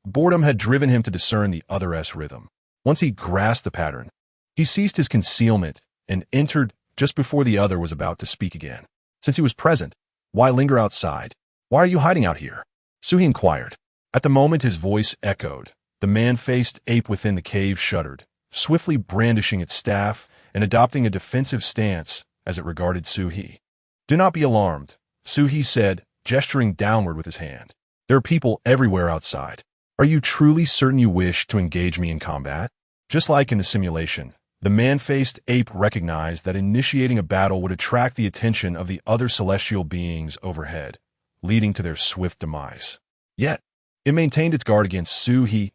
Boredom had driven him to discern the other's rhythm. Once he grasped the pattern, he ceased his concealment and entered just before the other was about to speak again. Since he was present, why linger outside? Why are you hiding out here? Suhi inquired. At the moment his voice echoed, the man-faced ape within the cave shuddered, swiftly brandishing its staff and adopting a defensive stance as it regarded Suhi. Do not be alarmed, Suhi said, gesturing downward with his hand. There are people everywhere outside. Are you truly certain you wish to engage me in combat? Just like in the simulation, the man-faced ape recognized that initiating a battle would attract the attention of the other celestial beings overhead, leading to their swift demise. Yet, it maintained its guard against Suhi,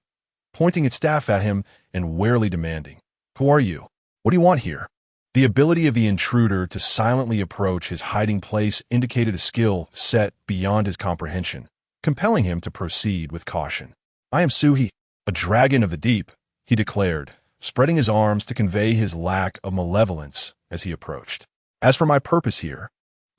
pointing its staff at him and warily demanding, "Who are you? What do you want here?" The ability of the intruder to silently approach his hiding place indicated a skill set beyond his comprehension, compelling him to proceed with caution. "I am Suhi, a dragon of the deep," he declared, spreading his arms to convey his lack of malevolence as he approached. "As for my purpose here,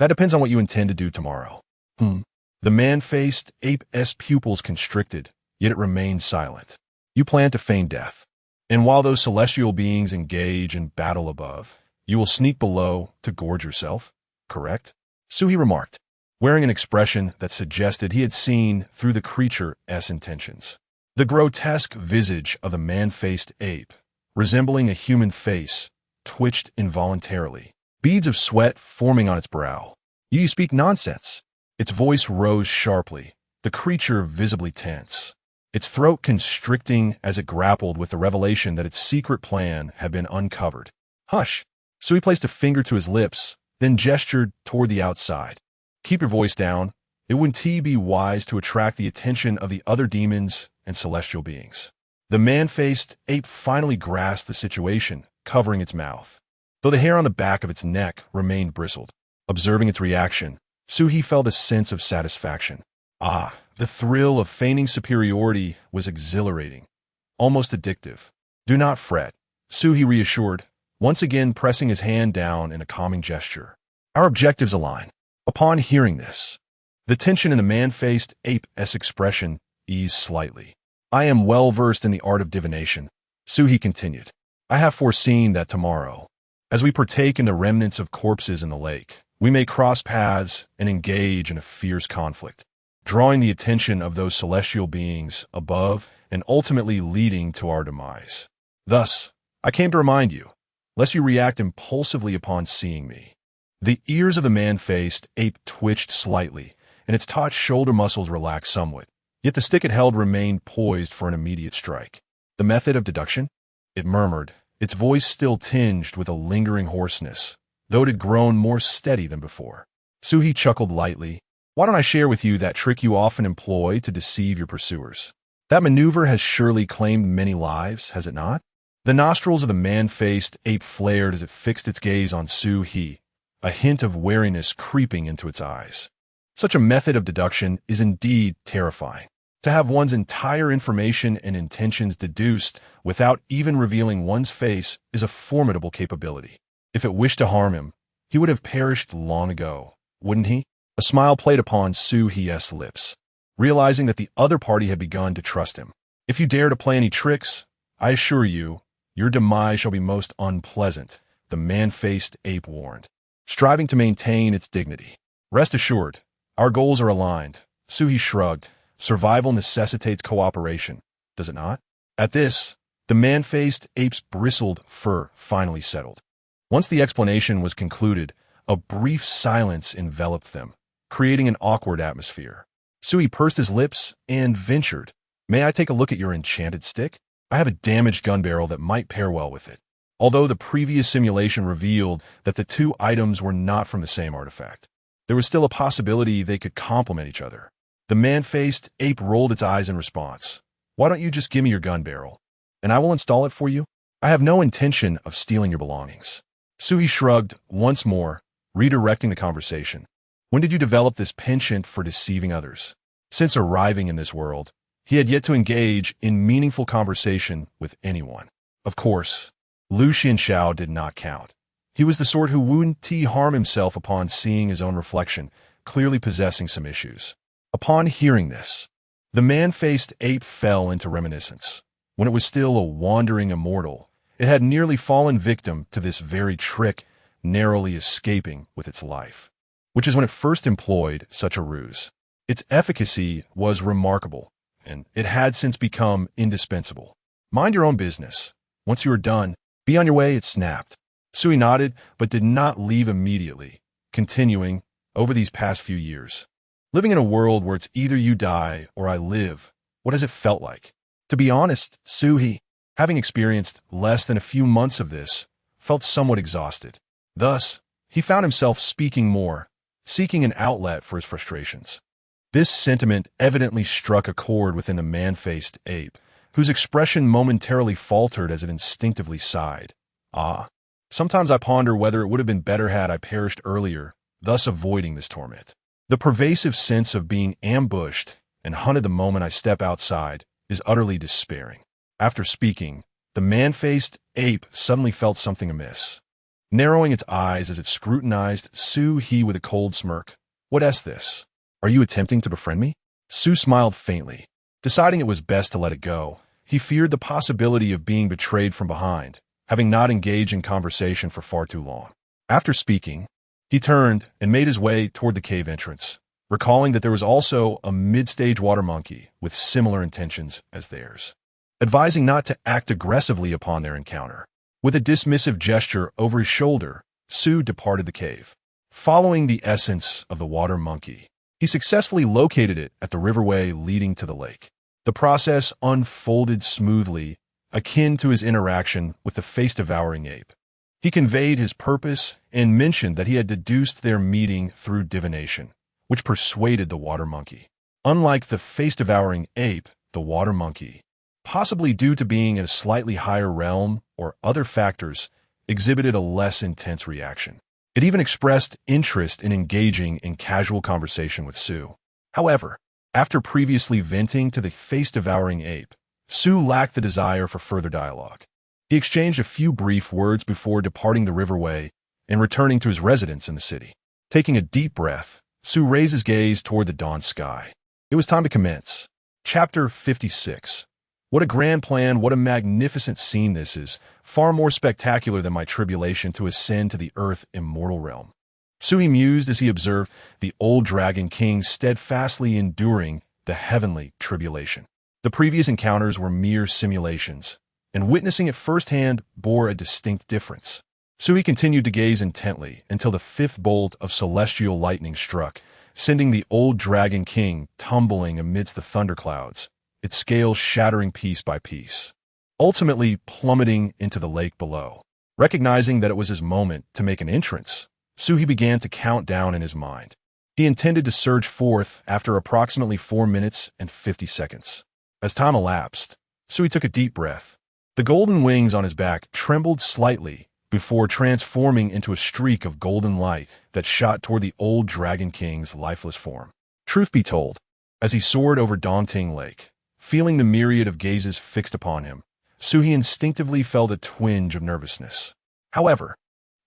That depends on what you intend to do tomorrow. The man-faced ape's pupils constricted, yet it remained silent. You plan to feign death. And while those celestial beings engage in battle above, you will sneak below to gorge yourself, correct? Suhi remarked, wearing an expression that suggested he had seen through the creature's intentions. The grotesque visage of the man-faced ape, resembling a human face, twitched involuntarily, beads of sweat forming on its brow. You speak nonsense. Its voice rose sharply, the creature visibly tense, its throat constricting as it grappled with the revelation that its secret plan had been uncovered. Hush! Sui placed a finger to his lips, then gestured toward the outside. Keep your voice down. It wouldn't be wise to attract the attention of the other demons and celestial beings. The man-faced ape finally grasped the situation, covering its mouth, though the hair on the back of its neck remained bristled. Observing its reaction, Suhi felt a sense of satisfaction. The thrill of feigning superiority was exhilarating, almost addictive. Do not fret, Suhi reassured, once again pressing his hand down in a calming gesture. Our objectives align. Upon hearing this, the tension in the man-faced ape's expression eased slightly. I am well versed in the art of divination, Suhi continued. I have foreseen that tomorrow, as we partake in the remnants of corpses in the lake, we may cross paths and engage in a fierce conflict, drawing the attention of those celestial beings above and ultimately leading to our demise. Thus, I came to remind you, lest you react impulsively upon seeing me. The ears of the man-faced ape twitched slightly, and its taut shoulder muscles relaxed somewhat, yet the stick it held remained poised for an immediate strike. The method of deduction? It murmured, its voice still tinged with a lingering hoarseness, though it had grown more steady than before. Suhi chuckled lightly. Why don't I share with you that trick you often employ to deceive your pursuers? That maneuver has surely claimed many lives, has it not? The nostrils of the man-faced ape flared as it fixed its gaze on Suhi, a hint of wariness creeping into its eyes. Such a method of deduction is indeed terrifying. To have one's entire information and intentions deduced without even revealing one's face is a formidable capability. If it wished to harm him, he would have perished long ago, wouldn't he? A smile played upon Suhi's lips, realizing that the other party had begun to trust him. If you dare to play any tricks, I assure you, your demise shall be most unpleasant, the man-faced ape warned, striving to maintain its dignity. Rest assured, our goals are aligned. Suhi shrugged. Survival necessitates cooperation, does it not? At this, the man-faced ape's bristled fur finally settled. Once the explanation was concluded, a brief silence enveloped them, creating an awkward atmosphere. Suhi pursed his lips and ventured, May I take a look at your enchanted stick? I have a damaged gun barrel that might pair well with it. Although the previous simulation revealed that the two items were not from the same artifact, there was still a possibility they could complement each other. The man-faced ape rolled its eyes in response. Why don't you just give me your gun barrel, and I will install it for you? I have no intention of stealing your belongings. Suhi shrugged once more, redirecting the conversation. When did you develop this penchant for deceiving others? Since arriving in this world, he had yet to engage in meaningful conversation with anyone. Of course, Lu Xianxiao did not count. He was the sort who wouldn't harm himself upon seeing his own reflection, clearly possessing some issues. Upon hearing this, the man-faced ape fell into reminiscence. When it was still a wandering immortal, it had nearly fallen victim to this very trick, narrowly escaping with its life, which is when it first employed such a ruse. Its efficacy was remarkable, and it had since become indispensable. Mind your own business. Once you are done, be on your way, it snapped. Sui nodded, but did not leave immediately, continuing, over these past few years. Living in a world where it's either you die or I live, what has it felt like? To be honest, Suhi, having experienced less than a few months of this, felt somewhat exhausted. Thus, he found himself speaking more, seeking an outlet for his frustrations. This sentiment evidently struck a chord within the man-faced ape, whose expression momentarily faltered as it instinctively sighed. Sometimes I ponder whether it would have been better had I perished earlier, thus avoiding this torment. The pervasive sense of being ambushed and hunted the moment I step outside is utterly despairing. After speaking, the man-faced ape suddenly felt something amiss. narrowing its eyes as it scrutinized Su-He with a cold smirk. "What this? Are you attempting to befriend me?" Su smiled faintly. Deciding it was best to let it go, he feared the possibility of being betrayed from behind, having not engaged in conversation for far too long. After speaking, he turned and made his way toward the cave entrance, recalling that there was also a mid-stage water monkey with similar intentions as theirs, advising not to act aggressively upon their encounter. With a dismissive gesture over his shoulder, Su departed the cave. Following the essence of the water monkey, he successfully located it at the riverway leading to the lake. The process unfolded smoothly, akin to his interaction with the face-devouring ape. He conveyed his purpose and mentioned that he had deduced their meeting through divination, which persuaded the water monkey. Unlike the face-devouring ape, the water monkey, possibly due to being in a slightly higher realm or other factors, exhibited a less intense reaction. It even expressed interest in engaging in casual conversation with Su. However, after previously venting to the face-devouring ape, Su lacked the desire for further dialogue. He exchanged a few brief words before departing the riverway and returning to his residence in the city. Taking a deep breath, Su raised his gaze toward the dawn sky. It was time to commence. Chapter 56. What a grand plan, what a magnificent scene this is, far more spectacular than my tribulation to ascend to the earth immortal realm. Su mused as he observed the old dragon king steadfastly enduring the heavenly tribulation. The previous encounters were mere simulations, and witnessing it firsthand bore a distinct difference. Su continued to gaze intently until the fifth bolt of celestial lightning struck, sending the old dragon king tumbling amidst the thunderclouds, its scales shattering piece by piece, ultimately plummeting into the lake below. Recognizing that it was his moment to make an entrance, Su began to count down in his mind. He intended to surge forth after approximately 4 minutes and 50 seconds. As time elapsed, Su took a deep breath. The golden wings on his back trembled slightly before transforming into a streak of golden light that shot toward the old Dragon King's lifeless form. Truth be told, as he soared over Daunting Lake, feeling the myriad of gazes fixed upon him, Su instinctively felt a twinge of nervousness. However,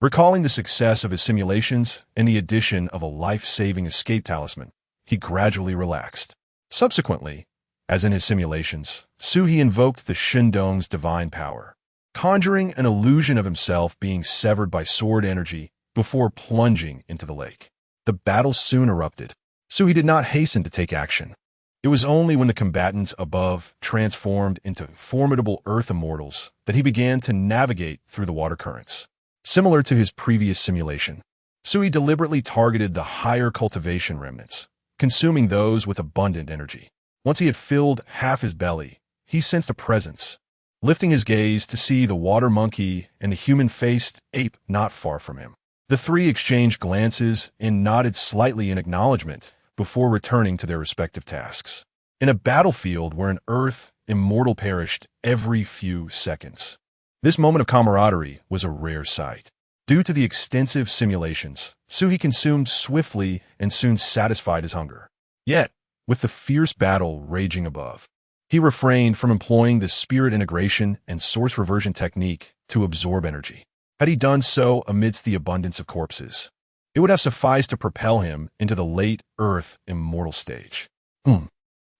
recalling the success of his simulations and the addition of a life-saving escape talisman, he gradually relaxed. Subsequently, as in his simulations, Su invoked the Shindong's divine power, conjuring an illusion of himself being severed by sword energy before plunging into the lake. The battle soon erupted. Su did not hasten to take action. It was only when the combatants above transformed into formidable earth immortals that he began to navigate through the water currents. Similar to his previous simulation, Su deliberately targeted the higher cultivation remnants, consuming those with abundant energy. Once he had filled half his belly, he sensed a presence, lifting his gaze to see the water monkey and the human-faced ape not far from him. The three exchanged glances and nodded slightly in acknowledgement before returning to their respective tasks. In a battlefield where an earth immortal perished every few seconds, this moment of camaraderie was a rare sight. Due to the extensive simulations, Su consumed swiftly and soon satisfied his hunger. Yet, with the fierce battle raging above, he refrained from employing the spirit integration and source reversion technique to absorb energy. Had he done so amidst the abundance of corpses, it would have sufficed to propel him into the late Earth immortal stage.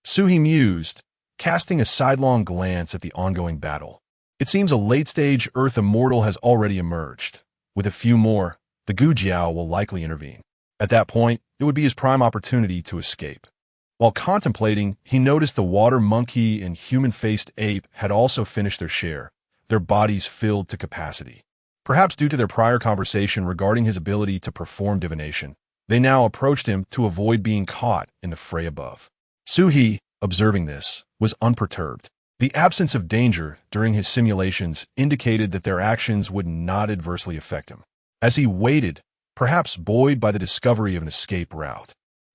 Su mused, casting a sidelong glance at the ongoing battle. It seems a late-stage Earth immortal has already emerged. With a few more, the Gujiao will likely intervene. At that point, it would be his prime opportunity to escape. While contemplating, he noticed the water monkey and human-faced ape had also finished their share, their bodies filled to capacity. Perhaps due to their prior conversation regarding his ability to perform divination, they now approached him to avoid being caught in the fray above. Su, observing this, was unperturbed. The absence of danger during his simulations indicated that their actions would not adversely affect him. As he waited, perhaps buoyed by the discovery of an escape route,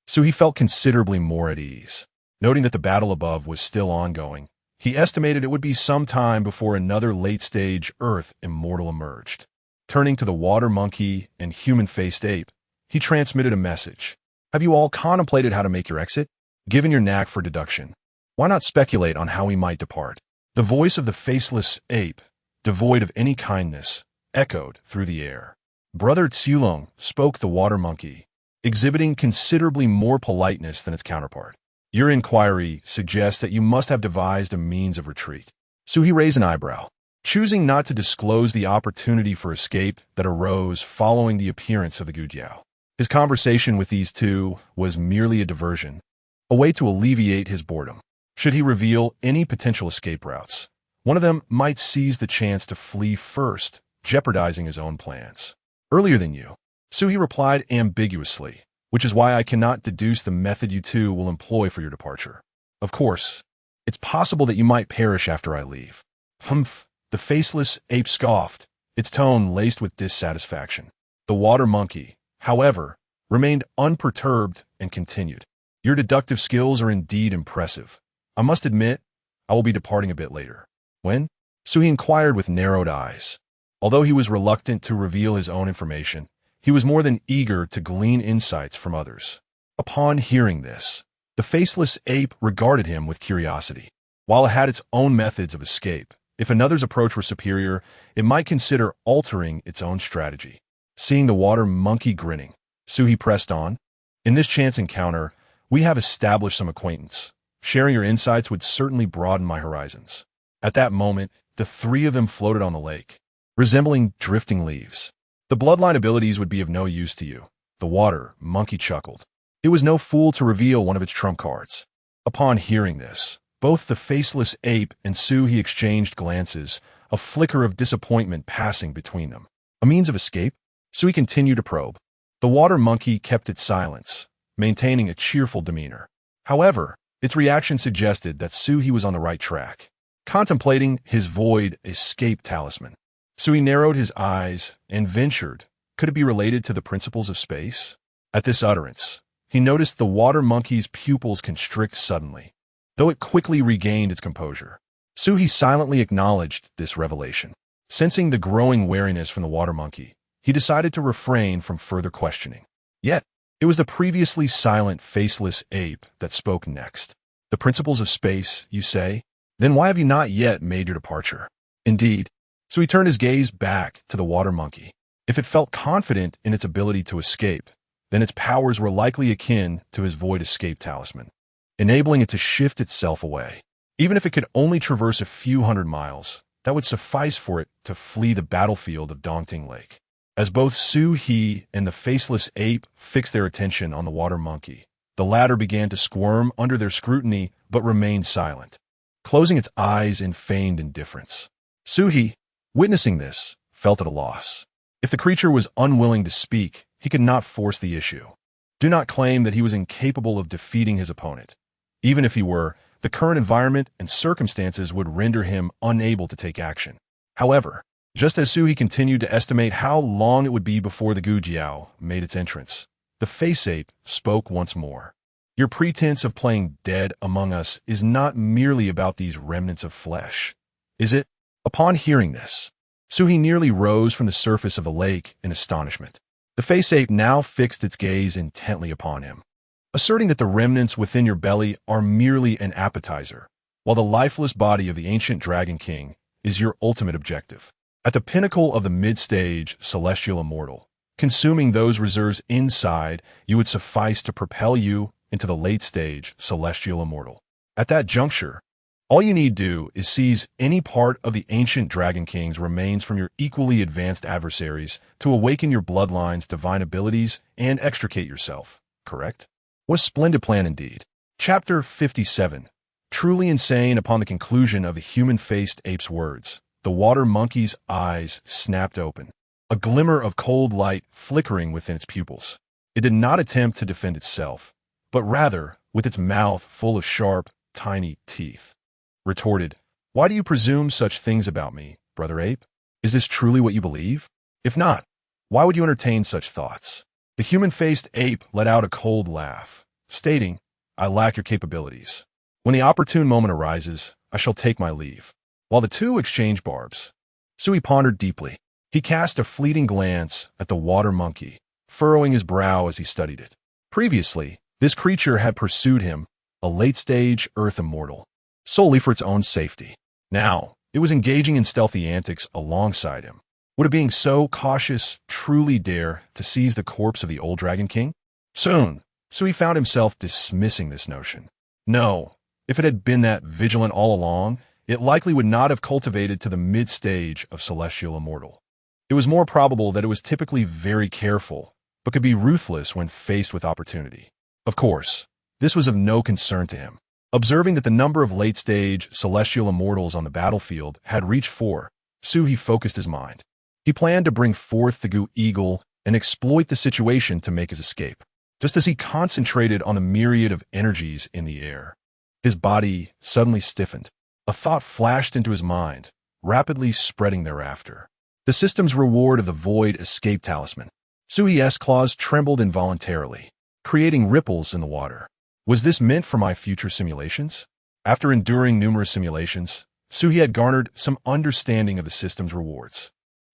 Su felt considerably more at ease. Noting that the battle above was still ongoing, he estimated it would be some time before another late-stage Earth immortal emerged. Turning to the water monkey and human-faced ape, he transmitted a message. Have you all contemplated how to make your exit? Given your knack for deduction, why not speculate on how we might depart? The voice of the faceless ape, devoid of any kindness, echoed through the air. Brother Tsulong, spoke the water monkey, exhibiting considerably more politeness than its counterpart. Your inquiry suggests that you must have devised a means of retreat. Suhi raised an eyebrow, choosing not to disclose the opportunity for escape that arose following the appearance of the Gujiao. His conversation with these two was merely a diversion, a way to alleviate his boredom. Should he reveal any potential escape routes, one of them might seize the chance to flee first, jeopardizing his own plans. Earlier than you, Suhi replied ambiguously, which is why I cannot deduce the method you two will employ for your departure. Of course, it's possible that you might perish after I leave. Humph, the faceless ape scoffed, its tone laced with dissatisfaction. The water monkey, however, remained unperturbed and continued. Your deductive skills are indeed impressive. I must admit, I will be departing a bit later. When? Suhi inquired with narrowed eyes. Although he was reluctant to reveal his own information, he was more than eager to glean insights from others. Upon hearing this, the faceless ape regarded him with curiosity. While it had its own methods of escape, if another's approach were superior, it might consider altering its own strategy. Seeing the water monkey grinning, Suhi pressed on. In this chance encounter, we have established some acquaintance. Sharing your insights would certainly broaden my horizons. At that moment, the three of them floated on the lake, resembling drifting leaves. The bloodline abilities would be of no use to you. The water monkey chuckled. It was no fool to reveal one of its trump cards. Upon hearing this, both the faceless ape and Suhi exchanged glances, a flicker of disappointment passing between them. A means of escape? Suhi continued to probe. The water monkey kept its silence, maintaining a cheerful demeanor. However, its reaction suggested that Suhi was on the right track, contemplating his void escape talisman. Suhi narrowed his eyes and ventured, could it be related to the principles of space? At this utterance, he noticed the water monkey's pupils constrict suddenly, though it quickly regained its composure. Suhi silently acknowledged this revelation. Sensing the growing wariness from the water monkey, he decided to refrain from further questioning. Yet, it was the previously silent, faceless ape that spoke next. The principles of space, you say? Then why have you not yet made your departure? Indeed. So he turned his gaze back to the water monkey. If it felt confident in its ability to escape, then its powers were likely akin to his void escape talisman, enabling it to shift itself away. Even if it could only traverse a few hundred miles, that would suffice for it to flee the battlefield of Dongting Lake. As both Suhi and the faceless ape fixed their attention on the water monkey, the latter began to squirm under their scrutiny but remained silent, closing its eyes in feigned indifference. Suhi, witnessing this, felt at a loss. If the creature was unwilling to speak, he could not force the issue. Do not claim that he was incapable of defeating his opponent. Even if he were, the current environment and circumstances would render him unable to take action. However, just as Suhi continued to estimate how long it would be before the Gujiao made its entrance, the face ape spoke once more. Your pretense of playing dead among us is not merely about these remnants of flesh, is it? Upon hearing this, Suhi nearly rose from the surface of the lake in astonishment. The face ape now fixed its gaze intently upon him, asserting that the remnants within your belly are merely an appetizer, while the lifeless body of the ancient Dragon King is your ultimate objective. At the pinnacle of the mid-stage celestial immortal, consuming those reserves inside you would suffice to propel you into the late-stage celestial immortal. At that juncture, all you need do is seize any part of the ancient Dragon King's remains from your equally advanced adversaries to awaken your bloodline's divine abilities and extricate yourself, correct? What a splendid plan indeed. Chapter 57. Truly insane. Upon the conclusion of the human-faced ape's words, the water monkey's eyes snapped open, a glimmer of cold light flickering within its pupils. It did not attempt to defend itself, but rather, with its mouth full of sharp, tiny teeth, retorted, "Why do you presume such things about me, brother ape? Is this truly what you believe? If not, why would you entertain such thoughts?" The human-faced ape let out a cold laugh, stating, "I lack your capabilities. When the opportune moment arises, I shall take my leave." While the two exchanged barbs, Suhi pondered deeply. He cast a fleeting glance at the water monkey, furrowing his brow as he studied it. Previously, this creature had pursued him, a late-stage earth immortal, solely for its own safety. Now, it was engaging in stealthy antics alongside him, Would a being so cautious truly dare to seize the corpse of the old Dragon King? Soon, Sui found himself dismissing this notion. No, if it had been that vigilant all along, it likely would not have cultivated to the mid-stage of celestial immortal. It was more probable that it was typically very careful, but could be ruthless when faced with opportunity. Of course, this was of no concern to him. Observing that the number of late-stage celestial immortals on the battlefield had reached 4, Sui focused his mind. He planned to bring forth the Gu Eagle and exploit the situation to make his escape. Just as he concentrated on the myriad of energies in the air, his body suddenly stiffened. A thought flashed into his mind, rapidly spreading thereafter. The system's reward of the Void Escape Talisman. Sui's claws trembled involuntarily, creating ripples in the water. Was this meant for my future simulations? After enduring numerous simulations, Sui had garnered some understanding of the system's rewards.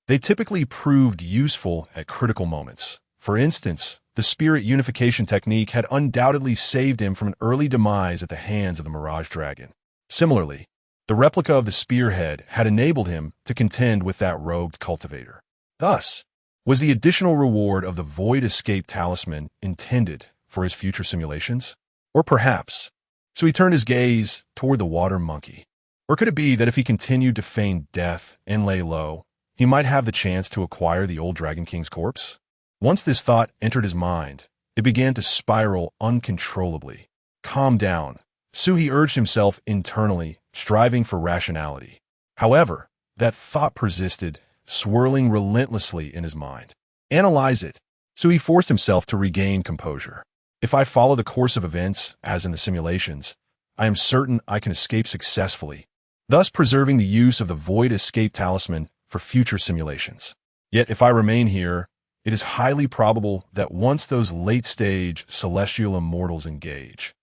They typically proved useful at critical moments. For instance, the spirit unification technique had undoubtedly saved him from an early demise at the hands of the Mirage Dragon. Similarly, the replica of the spearhead had enabled him to contend with that rogued cultivator. Thus, was the additional reward of the Void Escape Talisman intended for his future simulations? Or perhaps, so he turned his gaze toward the water monkey. Or could it be that if he continued to feign death and lay low, he might have the chance to acquire the old Dragon King's corpse? Once this thought entered his mind, it began to spiral uncontrollably. Calm down. Sui urged himself internally, striving for rationality. However, that thought persisted, swirling relentlessly in his mind. Analyze it. Sui forced himself to regain composure. If I follow the course of events, as in the simulations, I am certain I can escape successfully, thus preserving the use of the Void Escape Talisman for future simulations. Yet if I remain here, it is highly probable that once those late-stage celestial immortals engage,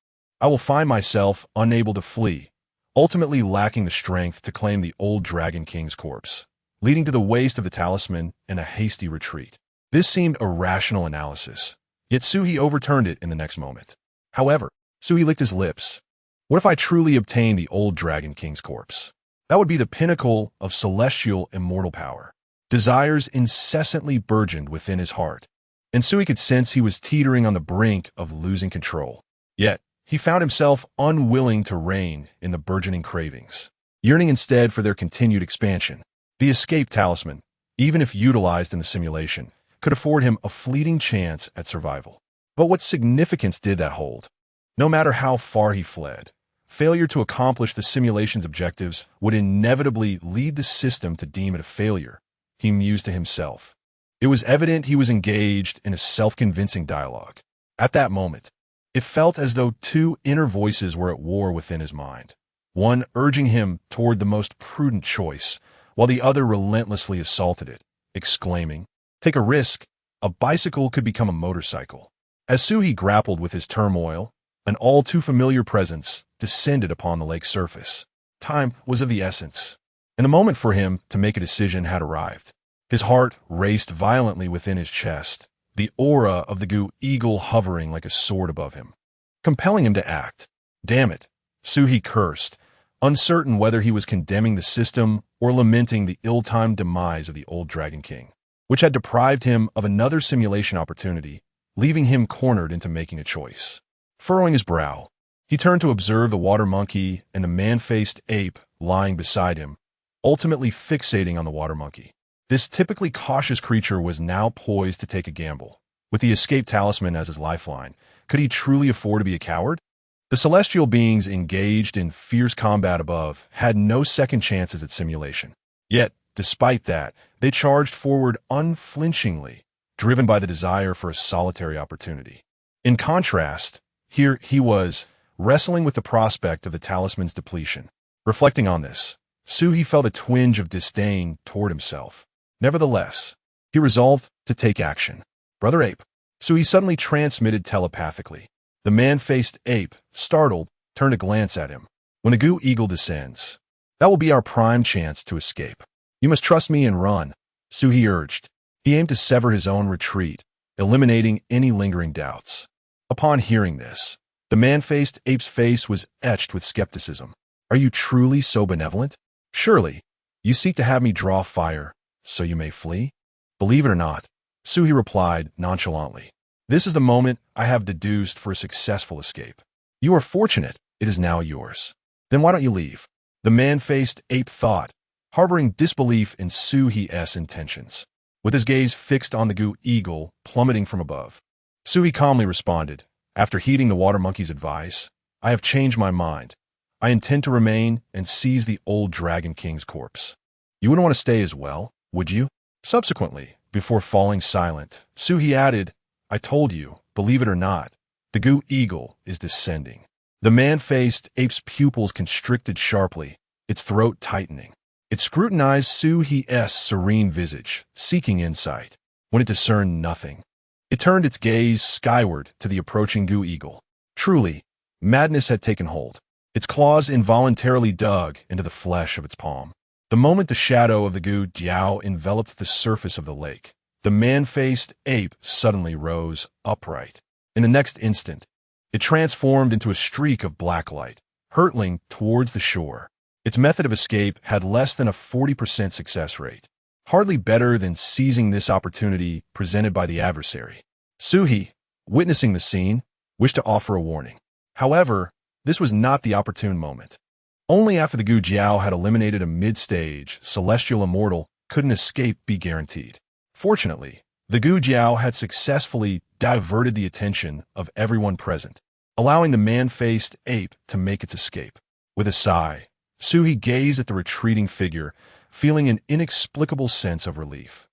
I will find myself unable to flee, ultimately lacking the strength to claim the old Dragon King's corpse, leading to the waste of the talisman and a hasty retreat. This seemed a rational analysis, yet Sui overturned it in the next moment. However, Sui licked his lips. What if I truly obtained the old Dragon King's corpse? That would be the pinnacle of celestial immortal power. Desires incessantly burgeoned within his heart, and Sui could sense he was teetering on the brink of losing control. Yet, he found himself unwilling to rein in the burgeoning cravings, yearning instead for their continued expansion. The escape talisman, even if utilized in the simulation, could afford him a fleeting chance at survival. But what significance did that hold? No matter how far he fled, failure to accomplish the simulation's objectives would inevitably lead the system to deem it a failure, he mused to himself. It was evident he was engaged in a self-convincing dialogue. At that moment, it felt as though two inner voices were at war within his mind, one urging him toward the most prudent choice, while the other relentlessly assaulted it, exclaiming, "Take a risk. A bicycle could become a motorcycle." As Sui grappled with his turmoil, an all-too-familiar presence descended upon the lake's surface. Time was of the essence, and the moment for him to make a decision had arrived. His heart raced violently within his chest, the aura of the Gu Eagle hovering like a sword above him, compelling him to act. Damn it, Sui cursed, uncertain whether he was condemning the system or lamenting the ill-timed demise of the old Dragon King, which had deprived him of another simulation opportunity, leaving him cornered into making a choice. Furrowing his brow, he turned to observe the water monkey and the man-faced ape lying beside him, ultimately fixating on the water monkey. This typically cautious creature was now poised to take a gamble. With the escape talisman as his lifeline, could he truly afford to be a coward? The celestial beings engaged in fierce combat above had no second chances at simulation. Yet, despite that, they charged forward unflinchingly, driven by the desire for a solitary opportunity. In contrast, here he was, wrestling with the prospect of the talisman's depletion. Reflecting on this, Sui felt a twinge of disdain toward himself. Nevertheless, he resolved to take action. "Brother Ape," Sui suddenly transmitted telepathically. The man-faced ape, startled, turned a glance at him. "When the Gu Eagle descends, that will be our prime chance to escape. You must trust me and run," Sui urged. He aimed to sever his own retreat, eliminating any lingering doubts. Upon hearing this, the man-faced ape's face was etched with skepticism. "Are you truly so benevolent? Surely, you seek to have me draw fire, So you may flee? Believe it or not, Suhi replied nonchalantly. This is the moment I have deduced for a successful escape. You are fortunate, it is now yours. Then why don't you leave? The man-faced ape thought, harboring disbelief in Suhi's intentions. With his gaze fixed on the goo eagle plummeting from above, Suhi calmly responded, after heeding the water monkey's advice, I have changed my mind. I intend to remain and seize the old Dragon King's corpse. You wouldn't want to stay as well, would you? Subsequently, before falling silent, Suhi added, I told you, believe it or not, the goo eagle is descending. The man-faced ape's pupils constricted sharply, its throat tightening. It scrutinized Suhi's serene visage, seeking insight. When it discerned nothing, it turned its gaze skyward to the approaching goo eagle. Truly, madness had taken hold. Its claws involuntarily dug into the flesh of its palm. The moment the shadow of the goo jiao enveloped the surface of the lake, the man-faced ape suddenly rose upright. In the next instant, it transformed into a streak of black light, hurtling towards the shore. Its method of escape had less than a 40% success rate, hardly better than seizing this opportunity presented by the adversary. Suhi, witnessing the scene, wished to offer a warning. However, this was not the opportune moment. Only after the Gu Jiao had eliminated a mid-stage celestial immortal could an escape be guaranteed. Fortunately, the Gu Jiao had successfully diverted the attention of everyone present, allowing the man-faced ape to make its escape. With a sigh, Suhi gazed at the retreating figure, feeling an inexplicable sense of relief.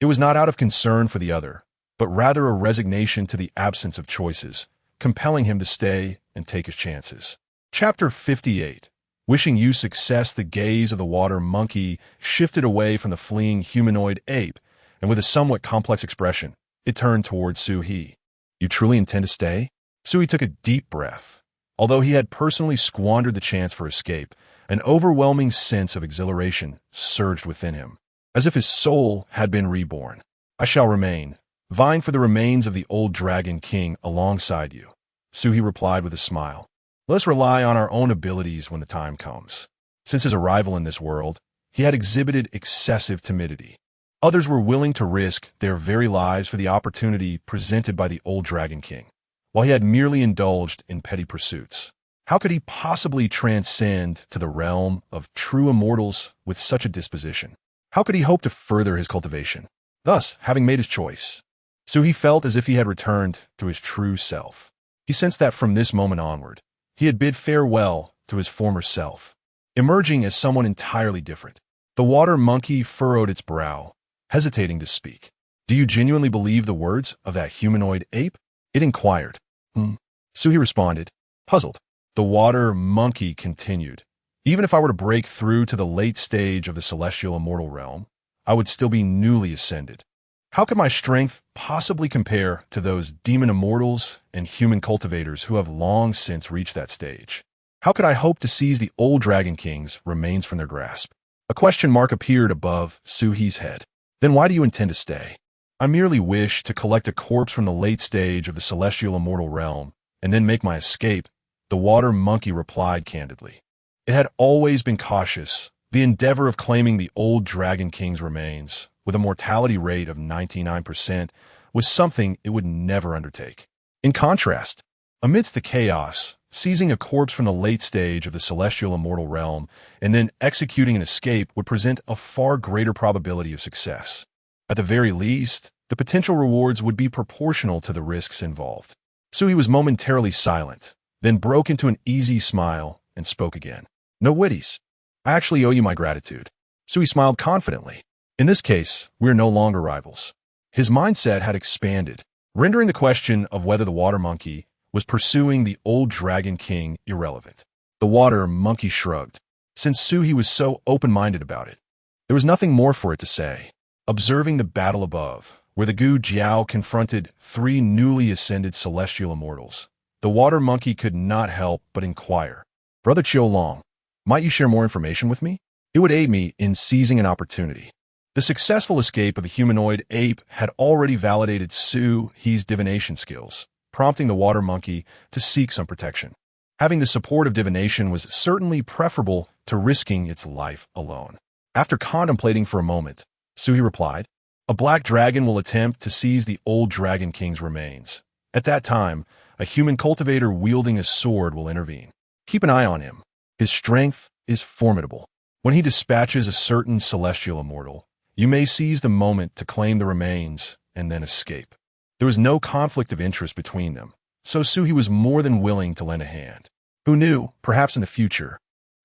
It was not out of concern for the other, but rather a resignation to the absence of choices, compelling him to stay and take his chances. Chapter 58. Wishing you success, the gaze of the water monkey shifted away from the fleeing humanoid ape, and with a somewhat complex expression, it turned towards Suhi. You truly intend to stay? Suhi took a deep breath. Although he had personally squandered the chance for escape, an overwhelming sense of exhilaration surged within him, as if his soul had been reborn. I shall remain, vying for the remains of the old Dragon King alongside you, Suhi replied with a smile. Let us rely on our own abilities when the time comes. Since his arrival in this world, he had exhibited excessive timidity. Others were willing to risk their very lives for the opportunity presented by the old Dragon King, while he had merely indulged in petty pursuits. How could he possibly transcend to the realm of true immortals with such a disposition? How could he hope to further his cultivation? Thus, having made his choice, Suhi felt as if he had returned to his true self. He sensed that from this moment onward, he had bid farewell to his former self, emerging as someone entirely different. The water monkey furrowed its brow, hesitating to speak. Do you genuinely believe the words of that humanoid ape? It inquired. Suhi responded, puzzled. The water monkey continued. Even if I were to break through to the late stage of the celestial immortal realm, I would still be newly ascended. How could my strength possibly compare to those demon immortals and human cultivators who have long since reached that stage? How could I hope to seize the old Dragon King's remains from their grasp? A question mark appeared above Suhi's head. Then why do you intend to stay? I merely wish to collect a corpse from the late stage of the celestial immortal realm and then make my escape, the water monkey replied candidly. It had always been cautious, the endeavor of claiming the old Dragon King's remains, with a mortality rate of 99%, was something it would never undertake. In contrast, amidst the chaos, seizing a corpse from the late stage of the celestial immortal realm and then executing an escape would present a far greater probability of success. At the very least, the potential rewards would be proportional to the risks involved. Suhi was momentarily silent, then broke into an easy smile and spoke again. No witties. I actually owe you my gratitude. Suhi smiled confidently. In this case, we are no longer rivals. His mindset had expanded, rendering the question of whether the water monkey was pursuing the old Dragon King irrelevant. The water monkey shrugged. Since Suhi was so open-minded about it, there was nothing more for it to say. Observing the battle above, where the Gu Jiao confronted three newly ascended celestial immortals, the water monkey could not help but inquire, Brother Chiu Long, might you share more information with me? It would aid me in seizing an opportunity. The successful escape of the humanoid ape had already validated Suhi's divination skills, prompting the water monkey to seek some protection. Having the support of divination was certainly preferable to risking its life alone. After contemplating for a moment, Suhi replied. A black dragon will attempt to seize the old Dragon King's remains. At that time, a human cultivator wielding a sword will intervene. Keep an eye on him. His strength is formidable. When he dispatches a certain celestial immortal, you may seize the moment to claim the remains and then escape. There was no conflict of interest between them, so Suhi was more than willing to lend a hand. Who knew, perhaps in the future,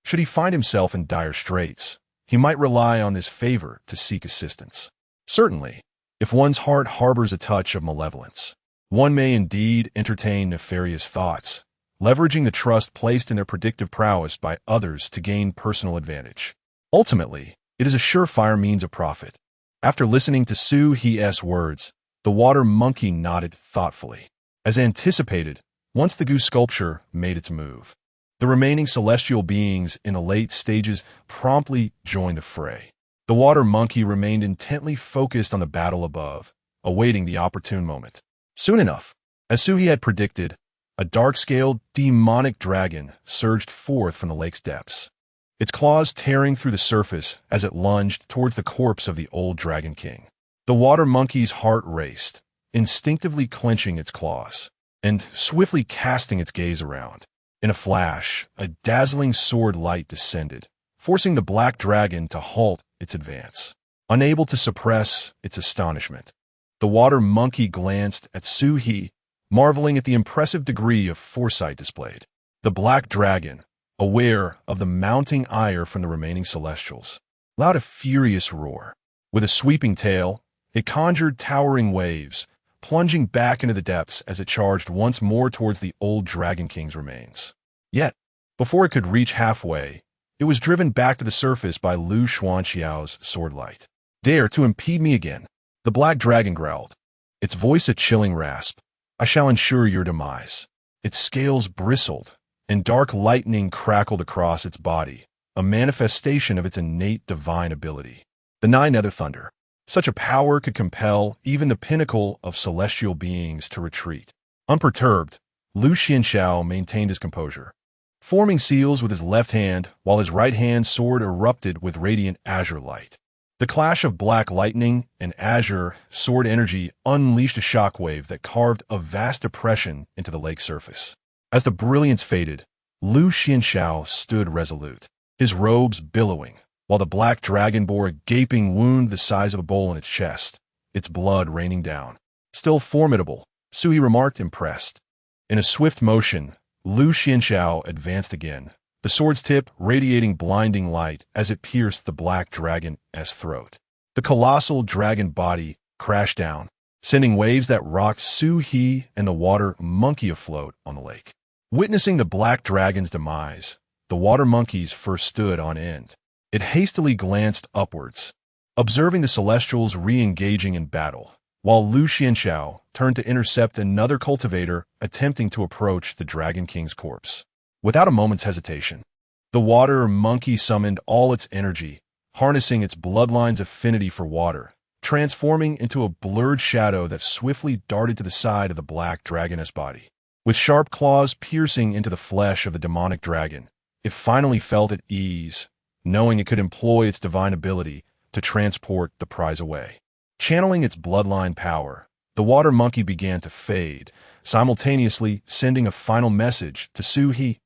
should he find himself in dire straits, he might rely on this favor to seek assistance. Certainly, if one's heart harbors a touch of malevolence, one may indeed entertain nefarious thoughts, leveraging the trust placed in their predictive prowess by others to gain personal advantage. Ultimately, it is a surefire means of profit. After listening to Suhi's words, the water monkey nodded thoughtfully. As anticipated, once the goose sculpture made its move, the remaining celestial beings in the late stages promptly joined the fray. The water monkey remained intently focused on the battle above, awaiting the opportune moment. Soon enough, as Suhi had predicted, a dark-scaled, demonic dragon surged forth from the lake's depths, its claws tearing through the surface as it lunged towards the corpse of the old Dragon King. The water monkey's heart raced, instinctively clenching its claws, and swiftly casting its gaze around. In a flash, a dazzling sword light descended, forcing the black dragon to halt its advance. Unable to suppress its astonishment, the water monkey glanced at Suhi, marveling at the impressive degree of foresight displayed. The black dragon, aware of the mounting ire from the remaining celestials, let out a furious roar. With a sweeping tail, it conjured towering waves, plunging back into the depths as it charged once more towards the old Dragon King's remains. Yet, before it could reach halfway, it was driven back to the surface by Lu Xuanxiao's sword light. Dare to impede me again, the black dragon growled, its voice a chilling rasp. I shall ensure your demise. Its scales bristled, and dark lightning crackled across its body, a manifestation of its innate divine ability. The Nine Nether Thunder. Such a power could compel even the pinnacle of celestial beings to retreat. Unperturbed, Lu Xianxiao maintained his composure, forming seals with his left hand while his right hand sword erupted with radiant azure light. The clash of black lightning and azure sword energy unleashed a shockwave that carved a vast depression into the lake's surface. As the brilliance faded, Lu Xianxiao stood resolute, his robes billowing, while the black dragon bore a gaping wound the size of a bowl in its chest, its blood raining down. Still formidable, Suhi remarked, impressed. In a swift motion, Lu Xianxiao advanced again, the sword's tip radiating blinding light as it pierced the black dragon's throat. The colossal dragon body crashed down, sending waves that rocked Suhi and the water monkey afloat on the lake. Witnessing the black dragon's demise, the water monkeys first stood on end. It hastily glanced upwards, observing the celestials re-engaging in battle, while Lu Xianxiao turned to intercept another cultivator attempting to approach the Dragon King's corpse. Without a moment's hesitation, the water monkey summoned all its energy, harnessing its bloodline's affinity for water, transforming into a blurred shadow that swiftly darted to the side of the black dragoness body. With sharp claws piercing into the flesh of the demonic dragon, it finally felt at ease, knowing it could employ its divine ability to transport the prize away. Channeling its bloodline power, the water monkey began to fade, simultaneously sending a final message to Suhi.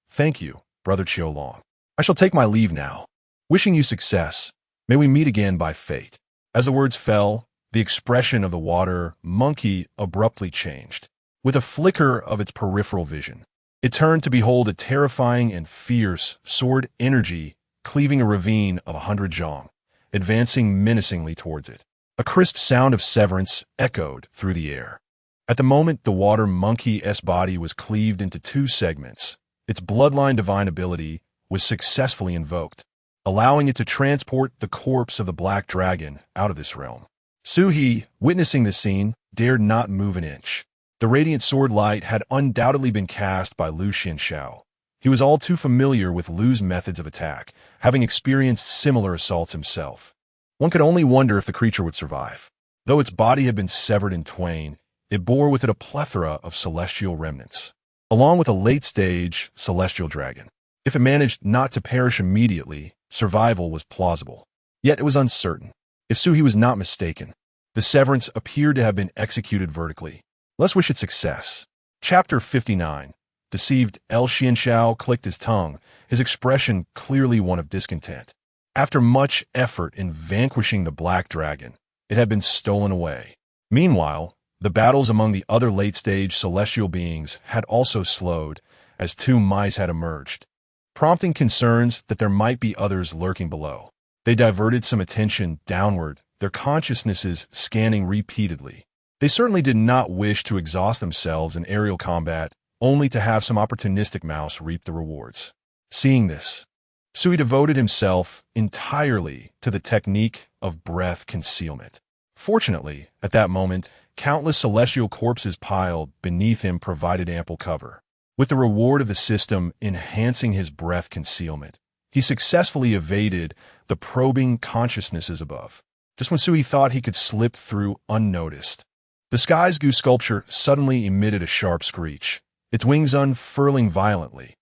Thank you, Brother Qiulong. I shall take my leave now. Wishing you success. May we meet again by fate. As the words fell, the expression of the water monkey abruptly changed. With a flicker of its peripheral vision, it turned to behold a terrifying and fierce sword energy cleaving a ravine of 100 zhong, advancing menacingly towards it. A crisp sound of severance echoed through the air. At the moment the water monkey's body was cleaved into two segments, its bloodline divine ability was successfully invoked, allowing it to transport the corpse of the black dragon out of this realm. Suhi, witnessing this scene, dared not move an inch. The radiant sword light had undoubtedly been cast by Lu Xianxiao. He was all too familiar with Lu's methods of attack, having experienced similar assaults himself. One could only wonder if the creature would survive. Though its body had been severed in twain, it bore with it a plethora of celestial remnants, along with a late-stage celestial dragon. If it managed not to perish immediately, survival was plausible. Yet it was uncertain. If Suhi was not mistaken, the severance appeared to have been executed vertically. Let's wish it success. Chapter 59. Deceived El Xianxiao clicked his tongue, his expression clearly one of discontent. After much effort in vanquishing the black dragon, it had been stolen away. Meanwhile, the battles among the other late-stage celestial beings had also slowed, as two mice had emerged, prompting concerns that there might be others lurking below. They diverted some attention downward, their consciousnesses scanning repeatedly. They certainly did not wish to exhaust themselves in aerial combat, only to have some opportunistic mouse reap the rewards. Seeing this, Sui devoted himself entirely to the technique of breath concealment. Fortunately, at that moment, countless celestial corpses piled beneath him provided ample cover. With the reward of the system enhancing his breath concealment, he successfully evaded the probing consciousnesses above. Just when Sui thought he could slip through unnoticed, the sky's goo sculpture suddenly emitted a sharp screech, its wings unfurling violently,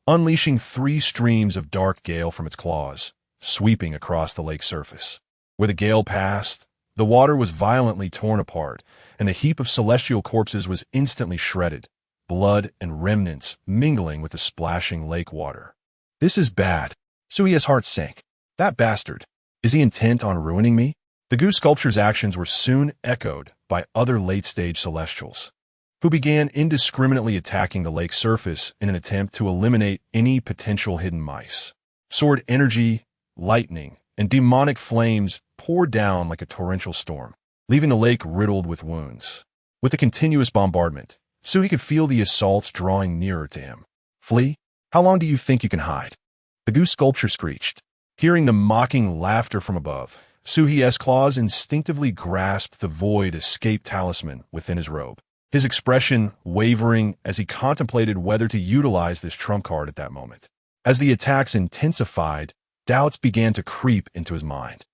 unleashing 3 streams of dark gale from its claws, sweeping across the lake's surface. Where the gale passed, the water was violently torn apart, and the heap of celestial corpses was instantly shredded, blood and remnants mingling with the splashing lake water. This is bad. Sui's heart sank. That bastard. Is he intent on ruining me? The goo sculpture's actions were soon echoed by other late-stage celestials, who began indiscriminately attacking the lake's surface in an attempt to eliminate any potential hidden mice. Sword energy, lightning, and demonic flames poured down like a torrential storm, leaving the lake riddled with wounds. With the continuous bombardment, Sui could feel the assaults drawing nearer to him. Flee? How long do you think you can hide? The goo sculpture screeched. Hearing the mocking laughter from above, Suhi's claws instinctively grasped the void escape talisman within his robe, his expression wavering as he contemplated whether to utilize this trump card at that moment. As the attacks intensified, doubts began to creep into his mind.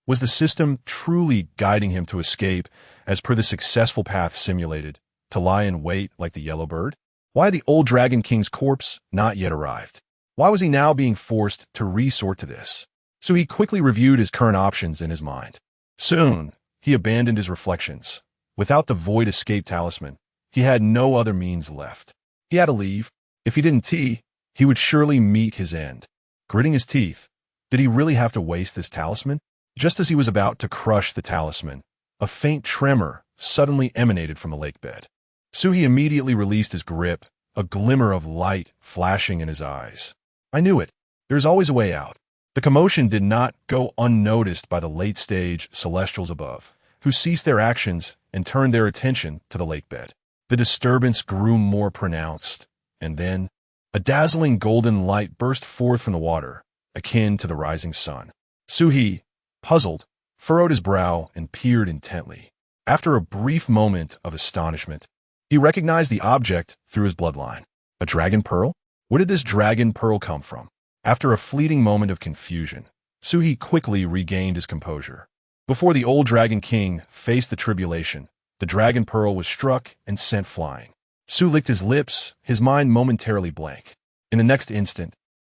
Was the system truly guiding him to escape, as per the successful path simulated, to lie in wait like the yellow bird? Why had the old Dragon King's corpse not yet arrived? Why was he now being forced to resort to this? So he quickly reviewed his current options in his mind. Soon, he abandoned his reflections. Without the void escape talisman, he had no other means left. He had to leave. If he didn't he would surely meet his end. Gritting his teeth, did he really have to waste this talisman? Just as he was about to crush the talisman, a faint tremor suddenly emanated from the lake bed. Suhi immediately released his grip, a glimmer of light flashing in his eyes. I knew it. There's always a way out. The commotion did not go unnoticed by the late-stage celestials above, who ceased their actions and turned their attention to the lake bed. The disturbance grew more pronounced, and then a dazzling golden light burst forth from the water, akin to the rising sun. Suhi, puzzled, furrowed his brow and peered intently. After a brief moment of astonishment, he recognized the object through his bloodline. A dragon pearl? Where did this dragon pearl come from? After a fleeting moment of confusion, Suhi quickly regained his composure. Before the old Dragon King faced the tribulation, the dragon pearl was struck and sent flying. Su licked his lips, his mind momentarily blank. In the next instant,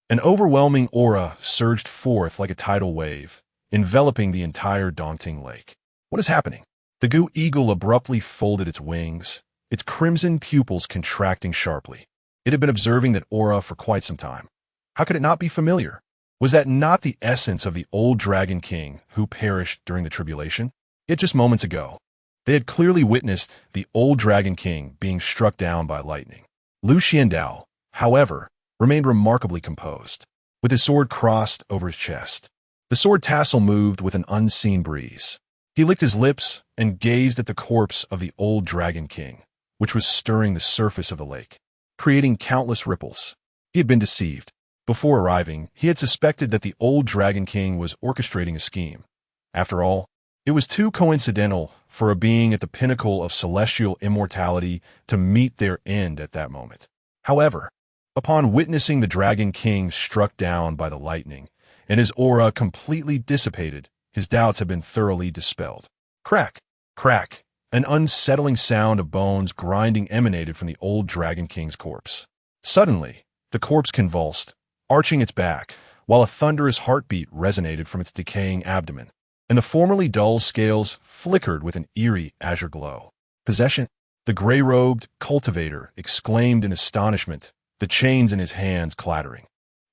an overwhelming aura surged forth like a tidal wave, enveloping the entire daunting lake. What is happening? The goo eagle abruptly folded its wings, its crimson pupils contracting sharply. It had been observing that aura for quite some time. How could it not be familiar? Was that not the essence of the old Dragon King who perished during the tribulation? Yet just moments ago, they had clearly witnessed the old Dragon King being struck down by lightning. Lu Xiandao, however, remained remarkably composed, with his sword crossed over his chest. The sword tassel moved with an unseen breeze. He licked his lips and gazed at the corpse of the old Dragon King, which was stirring the surface of the lake, creating countless ripples. He had been deceived. Before arriving, he had suspected that the old Dragon King was orchestrating a scheme. After all, it was too coincidental for a being at the pinnacle of celestial immortality to meet their end at that moment. However, upon witnessing the Dragon King struck down by the lightning, and his aura completely dissipated, his doubts had been thoroughly dispelled. Crack, crack, an unsettling sound of bones grinding emanated from the old Dragon King's corpse. Suddenly, the corpse convulsed, arching its back, while a thunderous heartbeat resonated from its decaying abdomen. and the formerly dull scales flickered with an eerie azure glow. Possession? The gray-robed cultivator exclaimed in astonishment, the chains in his hands clattering.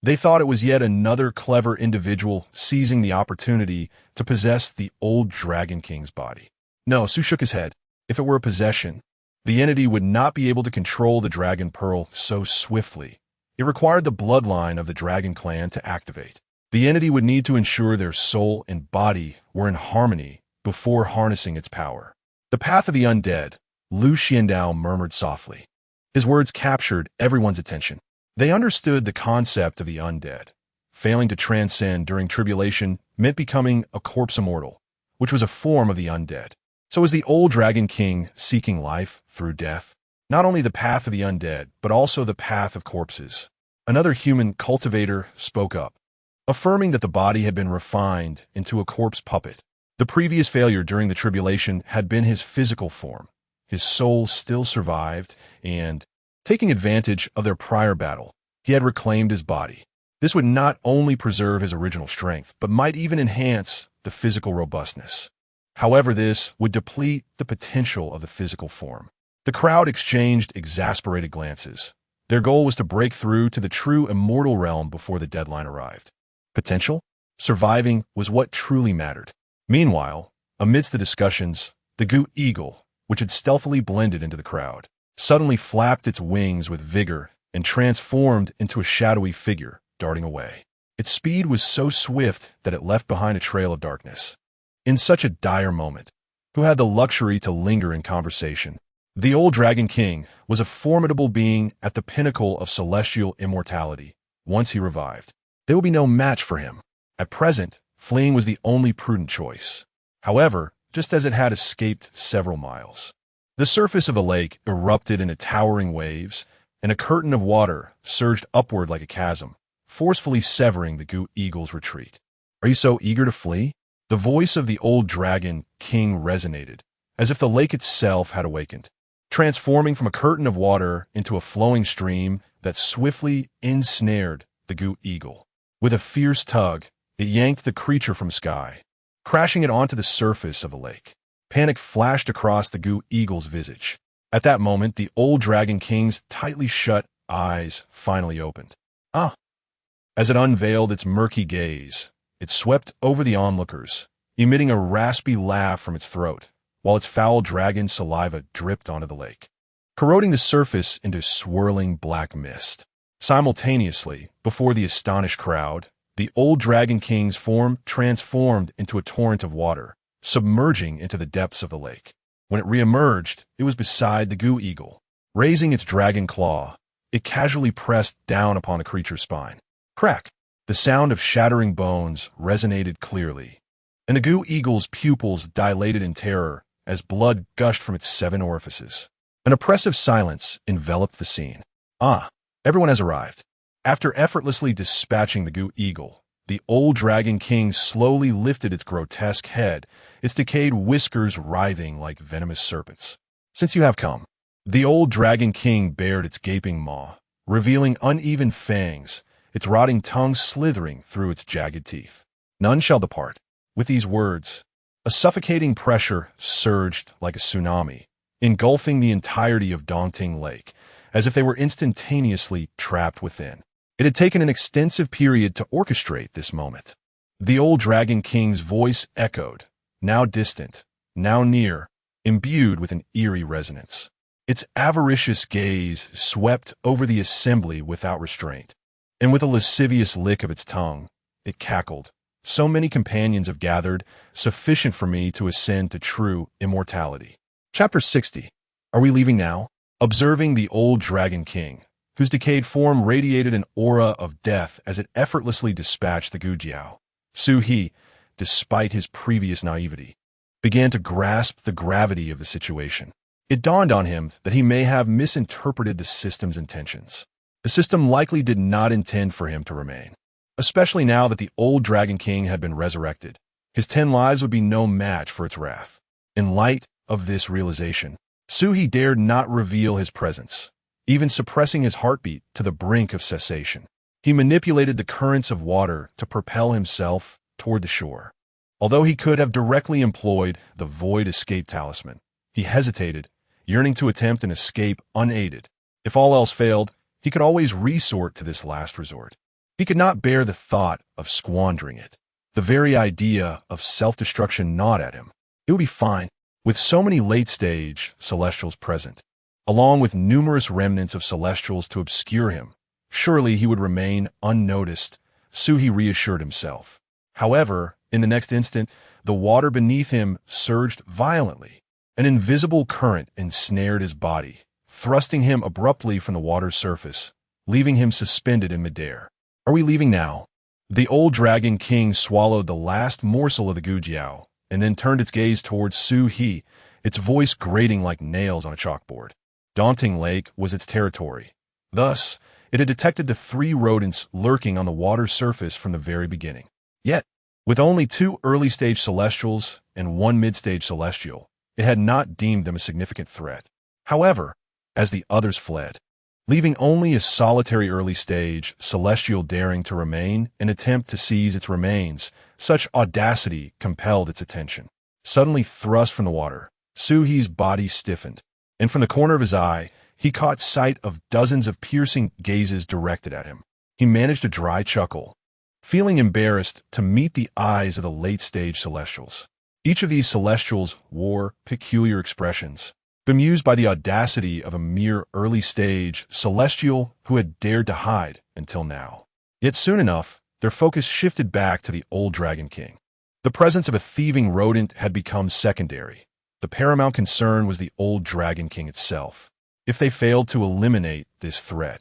They thought it was yet another clever individual seizing the opportunity to possess the old Dragon King's body. No, Su shook his head. If it were a possession, the entity would not be able to control the Dragon Pearl so swiftly. It required the bloodline of the Dragon Clan to activate. The entity would need to ensure their soul and body were in harmony before harnessing its power. The path of the undead, Lu Xiandao murmured softly. His words captured everyone's attention. They understood the concept of the undead. Failing to transcend during tribulation meant becoming a corpse immortal, which was a form of the undead. So was the old Dragon King seeking life through death? Not only the path of the undead, but also the path of corpses. Another human cultivator spoke up, affirming that the body had been refined into a corpse puppet. The previous failure during the tribulation had been his physical form. His soul still survived, and, taking advantage of their prior battle, he had reclaimed his body. This would not only preserve his original strength, but might even enhance the physical robustness. However, this would deplete the potential of the physical form. The crowd exchanged exasperated glances. Their goal was to break through to the true immortal realm before the deadline arrived. Potential? Surviving was what truly mattered. Meanwhile, amidst the discussions, the Goot Eagle, which had stealthily blended into the crowd, suddenly flapped its wings with vigor and transformed into a shadowy figure, darting away. Its speed was so swift that it left behind a trail of darkness. In such a dire moment, who had the luxury to linger in conversation? The old Dragon King was a formidable being at the pinnacle of celestial immortality. Once he revived, there would be no match for him. At present, fleeing was the only prudent choice. However, just as it had escaped several miles, the surface of the lake erupted into towering waves, and a curtain of water surged upward like a chasm, forcefully severing the Goot Eagle's retreat. Are you so eager to flee? The voice of the old Dragon King resonated, as if the lake itself had awakened, transforming from a curtain of water into a flowing stream that swiftly ensnared the Goot Eagle. With a fierce tug, it yanked the creature from sky, crashing it onto the surface of the lake. Panic flashed across the Goot Eagle's visage. At that moment, the old Dragon King's tightly shut eyes finally opened. Ah! As it unveiled its murky gaze, it swept over the onlookers, emitting a raspy laugh from its throat, while its foul dragon saliva dripped onto the lake, corroding the surface into swirling black mist. Simultaneously, before the astonished crowd, the old Dragon King's form transformed into a torrent of water, submerging into the depths of the lake. When it reemerged, it was beside the Goot Eagle. Raising its dragon claw, it casually pressed down upon the creature's spine. Crack! The sound of shattering bones resonated clearly, and the Goot Eagle's pupils dilated in terror as blood gushed from its 7 orifices. An oppressive silence enveloped the scene. Ah, everyone has arrived. After effortlessly dispatching the Goot Eagle, the old Dragon King slowly lifted its grotesque head, its decayed whiskers writhing like venomous serpents. Since you have come, the old Dragon King bared its gaping maw, revealing uneven fangs, its rotting tongue slithering through its jagged teeth. None shall depart. With these words, a suffocating pressure surged like a tsunami, engulfing the entirety of Dongting Lake, as if they were instantaneously trapped within. It had taken an extensive period to orchestrate this moment. The old Dragon King's voice echoed, now distant, now near, imbued with an eerie resonance. Its avaricious gaze swept over the assembly without restraint, and with a lascivious lick of its tongue, it cackled. So many companions have gathered, sufficient for me to ascend to true immortality. Chapter 60. Are we leaving now? Observing the old Dragon King, whose decayed form radiated an aura of death as it effortlessly dispatched the Gujiao, Su He, despite his previous naivety, began to grasp the gravity of the situation. It dawned on him that he may have misinterpreted the system's intentions. The system likely did not intend for him to remain, especially now that the old Dragon King had been resurrected. His 10 lives would be no match for its wrath. In light of this realization, Su He dared not reveal his presence, even suppressing his heartbeat to the brink of cessation. He manipulated the currents of water to propel himself toward the shore. Although he could have directly employed the void escape talisman, he hesitated, yearning to attempt an escape unaided. If all else failed, he could always resort to this last resort. He could not bear the thought of squandering it. The very idea of self-destruction gnawed at him. It would be fine. With so many late-stage celestials present, along with numerous remnants of celestials to obscure him, surely he would remain unnoticed, so he reassured himself. However, in the next instant, the water beneath him surged violently. An invisible current ensnared his body, thrusting him abruptly from the water's surface, leaving him suspended in midair. "Are we leaving now?" The old Dragon King swallowed the last morsel of the gujiao, and then turned its gaze towards Su He, its voice grating like nails on a chalkboard. Daunting Lake was its territory. Thus, it had detected the 3 rodents lurking on the water's surface from the very beginning. Yet, with only 2 early-stage celestials and 1 mid-stage celestial, it had not deemed them a significant threat. However, as the others fled, leaving only a solitary early-stage celestial daring to remain and attempt to seize its remains, such audacity compelled its attention. Suddenly thrust from the water, Su-hee's body stiffened, and from the corner of his eye, he caught sight of dozens of piercing gazes directed at him. He managed a dry chuckle, feeling embarrassed to meet the eyes of the late-stage celestials. Each of these celestials wore peculiar expressions, bemused by the audacity of a mere early-stage celestial who had dared to hide until now. Yet soon enough, their focus shifted back to the old Dragon King. The presence of a thieving rodent had become secondary. The paramount concern was the old Dragon King itself. If they failed to eliminate this threat,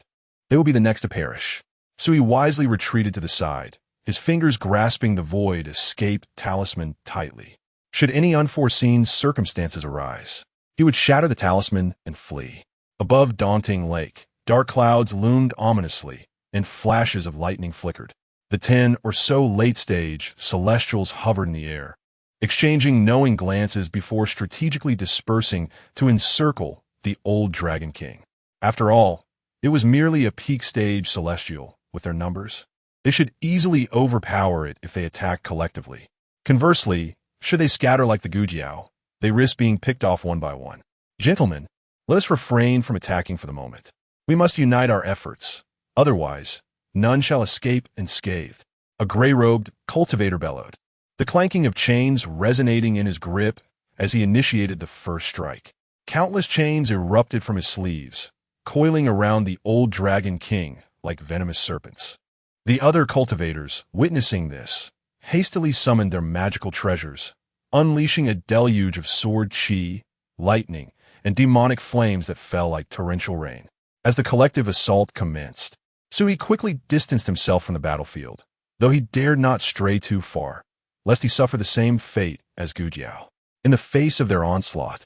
they would be the next to perish. So he wisely retreated to the side, his fingers grasping the void escape talisman tightly. Should any unforeseen circumstances arise, he would shatter the talisman and flee. Above Daunting Lake, dark clouds loomed ominously, and flashes of lightning flickered. The 10 or so late-stage celestials hovered in the air, exchanging knowing glances before strategically dispersing to encircle the old Dragon King. After all, it was merely a peak-stage celestial. With their numbers, they should easily overpower it if they attack collectively. Conversely, should they scatter like the gujiao, they risk being picked off one by one. Gentlemen, let us refrain from attacking for the moment. We must unite our efforts. Otherwise, none shall escape unscathed. A gray-robed cultivator bellowed, the clanking of chains resonating in his grip as he initiated the first strike. Countless chains erupted from his sleeves, coiling around the old Dragon King like venomous serpents. The other cultivators, witnessing this, hastily summoned their magical treasures, unleashing a deluge of sword chi, lightning, and demonic flames that fell like torrential rain. As the collective assault commenced, Sui quickly distanced himself from the battlefield, though he dared not stray too far, lest he suffer the same fate as Gujiao. In the face of their onslaught,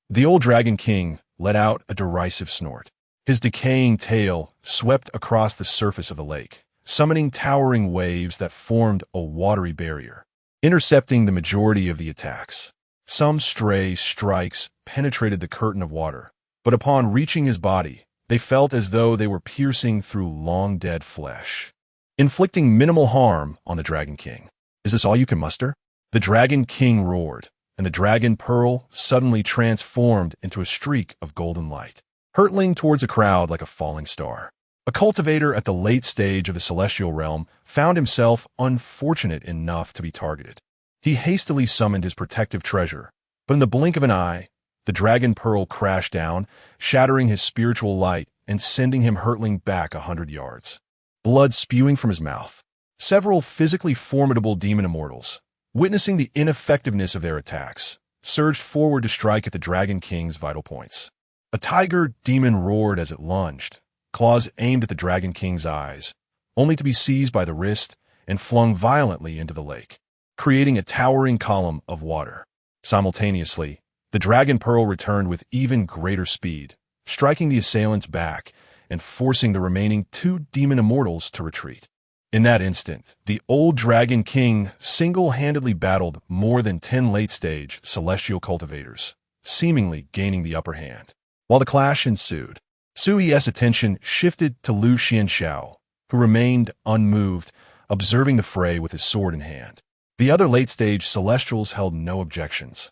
the old Dragon King let out a derisive snort. His decaying tail swept across the surface of the lake, summoning towering waves that formed a watery barrier, intercepting the majority of the attacks. Some stray strikes penetrated the curtain of water, but upon reaching his body, they felt as though they were piercing through long-dead flesh, inflicting minimal harm on the Dragon King. "Is this all you can muster?" The Dragon King roared, and the Dragon Pearl suddenly transformed into a streak of golden light, hurtling towards a crowd like a falling star. A cultivator at the late stage of the celestial realm found himself unfortunate enough to be targeted. He hastily summoned his protective treasure, but in the blink of an eye, the Dragon Pearl crashed down, shattering his spiritual light and sending him hurtling back 100 yards, blood spewing from his mouth. Several physically formidable demon immortals, witnessing the ineffectiveness of their attacks, surged forward to strike at the Dragon King's vital points. A tiger demon roared as it lunged, claws aimed at the Dragon King's eyes, only to be seized by the wrist and flung violently into the lake, creating a towering column of water. Simultaneously, the Dragon Pearl returned with even greater speed, striking the assailants back and forcing the remaining 2 demon immortals to retreat. In that instant, the old Dragon King single-handedly battled more than 10 late-stage celestial cultivators, seemingly gaining the upper hand. While the clash ensued, Sui's attention shifted to Lu Xianxiao, who remained unmoved, observing the fray with his sword in hand. The other late-stage Celestials held no objections.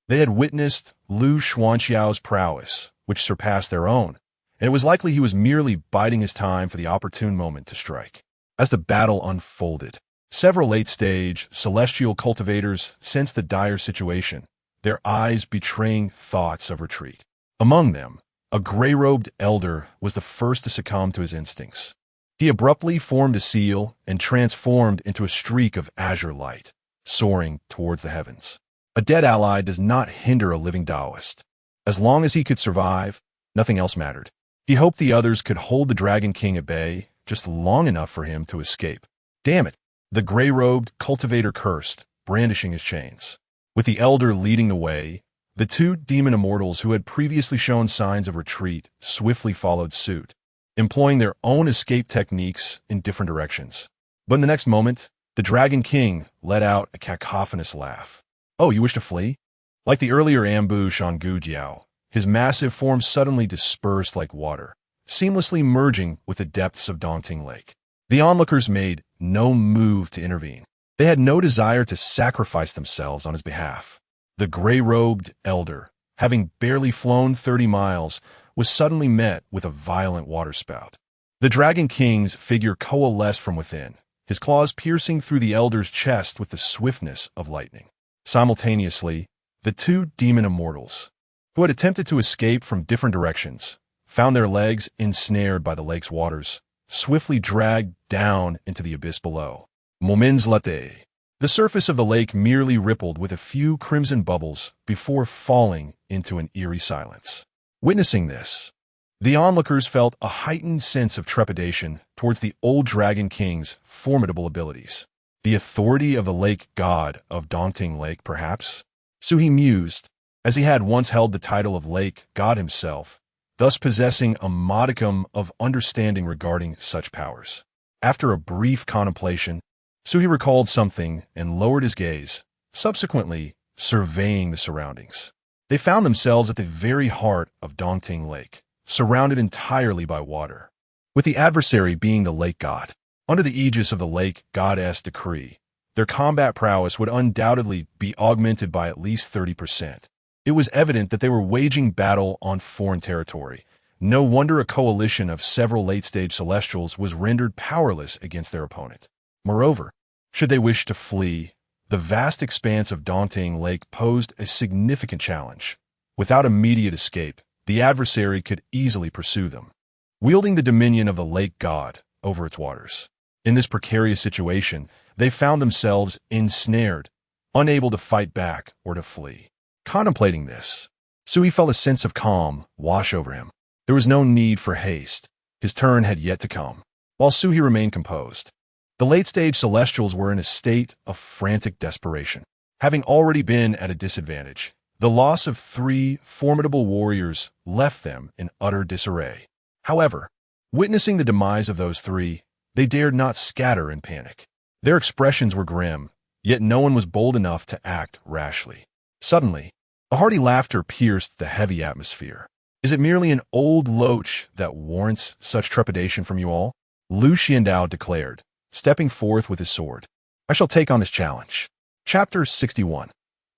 They had witnessed Lu Xuanxiao's prowess, which surpassed their own, and it was likely he was merely biding his time for the opportune moment to strike. As the battle unfolded, several late-stage Celestial cultivators sensed the dire situation, their eyes betraying thoughts of retreat. Among them, a gray-robed elder was the first to succumb to his instincts. He abruptly formed a seal and transformed into a streak of azure light, soaring towards the heavens. A dead ally does not hinder a living Taoist. As long as he could survive, nothing else mattered. He hoped the others could hold the Dragon King at bay just long enough for him to escape. Damn it, the gray-robed cultivator cursed, brandishing his chains. With the elder leading the way, the two demon immortals who had previously shown signs of retreat swiftly followed suit, employing their own escape techniques in different directions. But in the next moment, the Dragon King let out a cacophonous laugh. Oh, you wish to flee? Like the earlier ambush on Gu Jiao, his massive form suddenly dispersed like water, seamlessly merging with the depths of Dongting Lake. The onlookers made no move to intervene. They had no desire to sacrifice themselves on his behalf. The gray-robed elder, having barely flown 30 miles, was suddenly met with a violent waterspout. The Dragon King's figure coalesced from within, his claws piercing through the elder's chest with the swiftness of lightning. Simultaneously, the two demon immortals, who had attempted to escape from different directions, found their legs ensnared by the lake's waters, swiftly dragged down into the abyss below. Moments later, the surface of the lake merely rippled with a few crimson bubbles before falling into an eerie silence. Witnessing this, the onlookers felt a heightened sense of trepidation towards the old Dragon King's formidable abilities. The authority of the lake god of Dongting Lake, perhaps? Suhi mused, as he had once held the title of lake god himself, thus possessing a modicum of understanding regarding such powers. After a brief contemplation, Suhi recalled something and lowered his gaze, subsequently surveying the surroundings. They found themselves at the very heart of Dongting Lake, surrounded entirely by water, with the adversary being the lake god. Under the aegis of the lake goddess decree, their combat prowess would undoubtedly be augmented by at least 30%. It was evident that they were waging battle on foreign territory. No wonder a coalition of several late-stage Celestials was rendered powerless against their opponent. Moreover, should they wish to flee, the vast expanse of Dongting Lake posed a significant challenge. Without immediate escape, the adversary could easily pursue them, wielding the dominion of the lake god over its waters. In this precarious situation, they found themselves ensnared, unable to fight back or to flee. Contemplating this, Suhi felt a sense of calm wash over him. There was no need for haste. His turn had yet to come. While Suhi remained composed, the late-stage Celestials were in a state of frantic desperation. Having already been at a disadvantage, the loss of 3 formidable warriors left them in utter disarray. However, witnessing the demise of those 3, they dared not scatter in panic. Their expressions were grim, yet no one was bold enough to act rashly. Suddenly, a hearty laughter pierced the heavy atmosphere. Is it merely an old loach that warrants such trepidation from you all? Lu Xiandao declared, stepping forth with his sword. I shall take on this challenge. Chapter 61.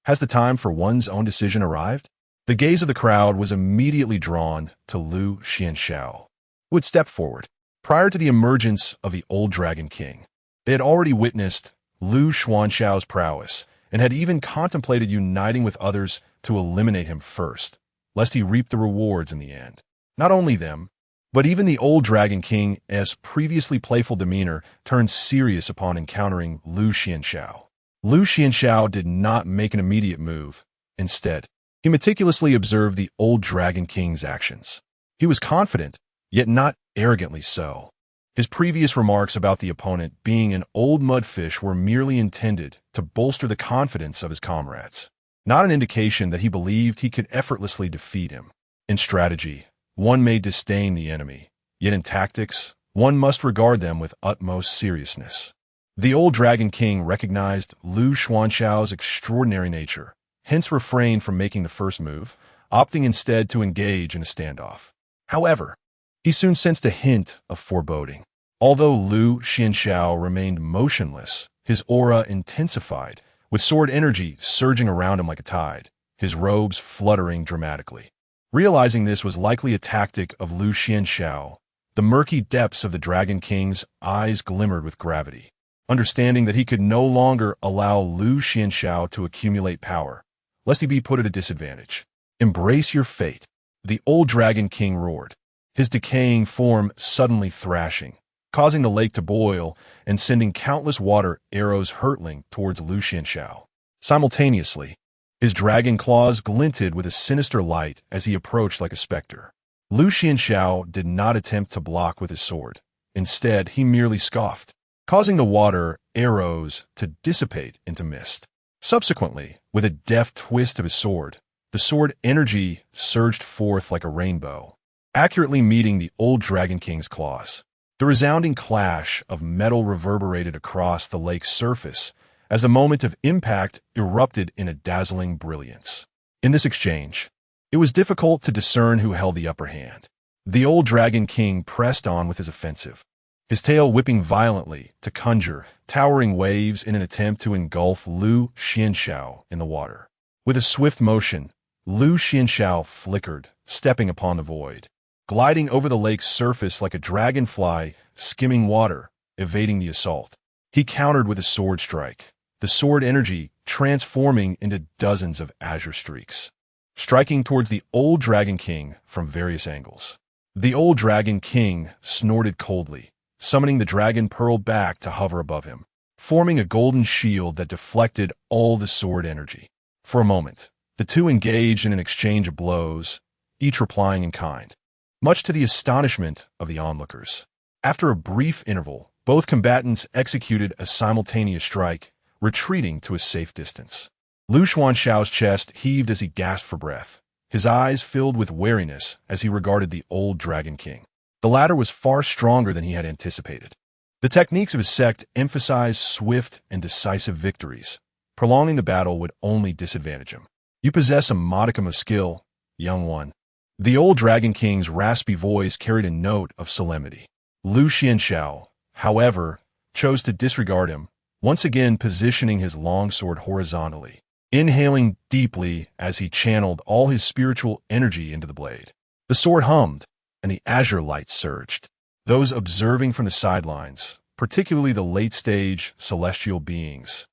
Has the time for one's own decision arrived? The gaze of the crowd was immediately drawn to Lu Xianxiao, who had stepped forward. Prior to the emergence of the old Dragon King, they had already witnessed Lu Xuanxiao's prowess and had even contemplated uniting with others to eliminate him first, lest he reap the rewards in the end. Not only them, but even the old Dragon King, as previously playful demeanor, turned serious upon encountering Lu Xianxiao. Lu Xianxiao did not make an immediate move. Instead, he meticulously observed the old Dragon King's actions. He was confident, yet not arrogantly so. His previous remarks about the opponent being an old mudfish were merely intended to bolster the confidence of his comrades, not an indication that he believed he could effortlessly defeat him. In strategy, one may disdain the enemy, yet in tactics, one must regard them with utmost seriousness. The old Dragon King recognized Lu Xuanxiao's extraordinary nature, hence refrained from making the first move, opting instead to engage in a standoff. However, he soon sensed a hint of foreboding. Although Lu Xianxiao remained motionless, his aura intensified, with sword energy surging around him like a tide, his robes fluttering dramatically. Realizing this was likely a tactic of Lu Xianxiao, the murky depths of the Dragon King's eyes glimmered with gravity. Understanding that he could no longer allow Lu Xianxiao to accumulate power, lest he be put at a disadvantage. "Embrace your fate," the old Dragon King roared, his decaying form suddenly thrashing, causing the lake to boil and sending countless water arrows hurtling towards Lu Xianxiao. Simultaneously, his dragon claws glinted with a sinister light as he approached like a specter. Lu Xianxiao did not attempt to block with his sword. Instead, he merely scoffed, causing the water arrows to dissipate into mist. Subsequently, with a deft twist of his sword, the sword energy surged forth like a rainbow, accurately meeting the old Dragon King's claws. The resounding clash of metal reverberated across the lake's surface as the moment of impact erupted in a dazzling brilliance. In this exchange, it was difficult to discern who held the upper hand. The old Dragon King pressed on with his offensive, his tail whipping violently to conjure towering waves in an attempt to engulf Lu Xianxiao in the water. With a swift motion, Lu Xianxiao flickered, stepping upon the void, gliding over the lake's surface like a dragonfly skimming water, evading the assault. He countered with a sword strike, the sword energy transforming into dozens of azure streaks, striking towards the old Dragon King from various angles. The old Dragon King snorted coldly, summoning the dragon pearl back to hover above him, forming a golden shield that deflected all the sword energy. For a moment, the two engaged in an exchange of blows, each replying in kind, much to the astonishment of the onlookers. After a brief interval, both combatants executed a simultaneous strike, retreating to a safe distance. Lu Xianxiao's chest heaved as he gasped for breath, his eyes filled with wariness as he regarded the old Dragon King. The latter was far stronger than he had anticipated. The techniques of his sect emphasized swift and decisive victories. Prolonging the battle would only disadvantage him. "You possess a modicum of skill, young one." The old Dragon King's raspy voice carried a note of solemnity. Lu Xianxiao, however, chose to disregard him, once again positioning his longsword horizontally, inhaling deeply as he channeled all his spiritual energy into the blade. The sword hummed, and the azure light surged. Those observing from the sidelines, particularly the late-stage celestial beings,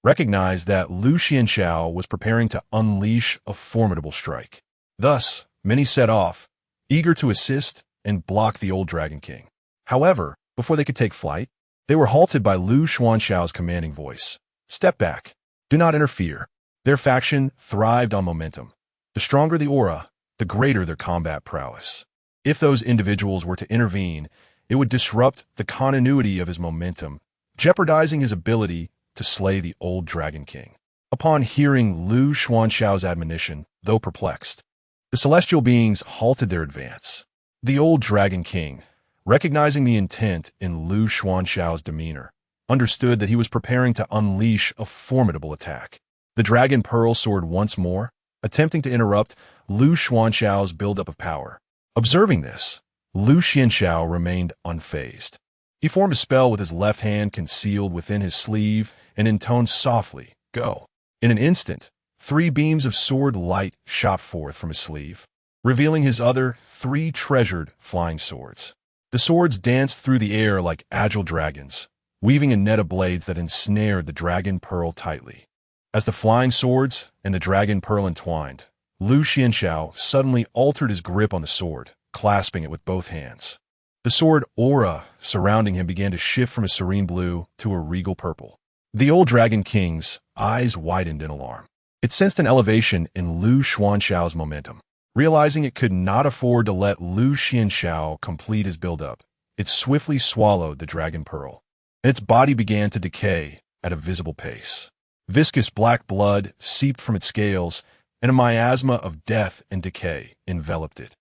recognized that Lu Xianxiao was preparing to unleash a formidable strike. Thus, many set off, eager to assist and block the old Dragon King. However, before they could take flight, they were halted by Lu Xianxiao's commanding voice. "Step back. Do not interfere." Their faction thrived on momentum. The stronger the aura, the greater their combat prowess. If those individuals were to intervene, it would disrupt the continuity of his momentum, jeopardizing his ability to slay the old Dragon King. Upon hearing Lu Xianxiao's admonition, though perplexed, the celestial beings halted their advance. The old Dragon King, recognizing the intent in Lu Xianxiao's demeanor, understood that he was preparing to unleash a formidable attack. The dragon pearl soared once more, attempting to interrupt Lu Xianxiao's buildup of power. Observing this, Lu Xianxiao remained unfazed. He formed a spell with his left hand concealed within his sleeve and intoned softly, "Go." In an instant, 3 beams of sword light shot forth from his sleeve, revealing his other 3 treasured flying swords. The swords danced through the air like agile dragons, weaving a net of blades that ensnared the dragon pearl tightly. As the flying swords and the dragon pearl entwined, Lu Xianxiao suddenly altered his grip on the sword, clasping it with both hands. The sword aura surrounding him began to shift from a serene blue to a regal purple. The old Dragon King's eyes widened in alarm. It sensed an elevation in Lu Xianxiao's momentum. Realizing it could not afford to let Lu Xianxiao complete his buildup, it swiftly swallowed the dragon pearl, and its body began to decay at a visible pace. Viscous black blood seeped from its scales, and a miasma of death and decay enveloped it.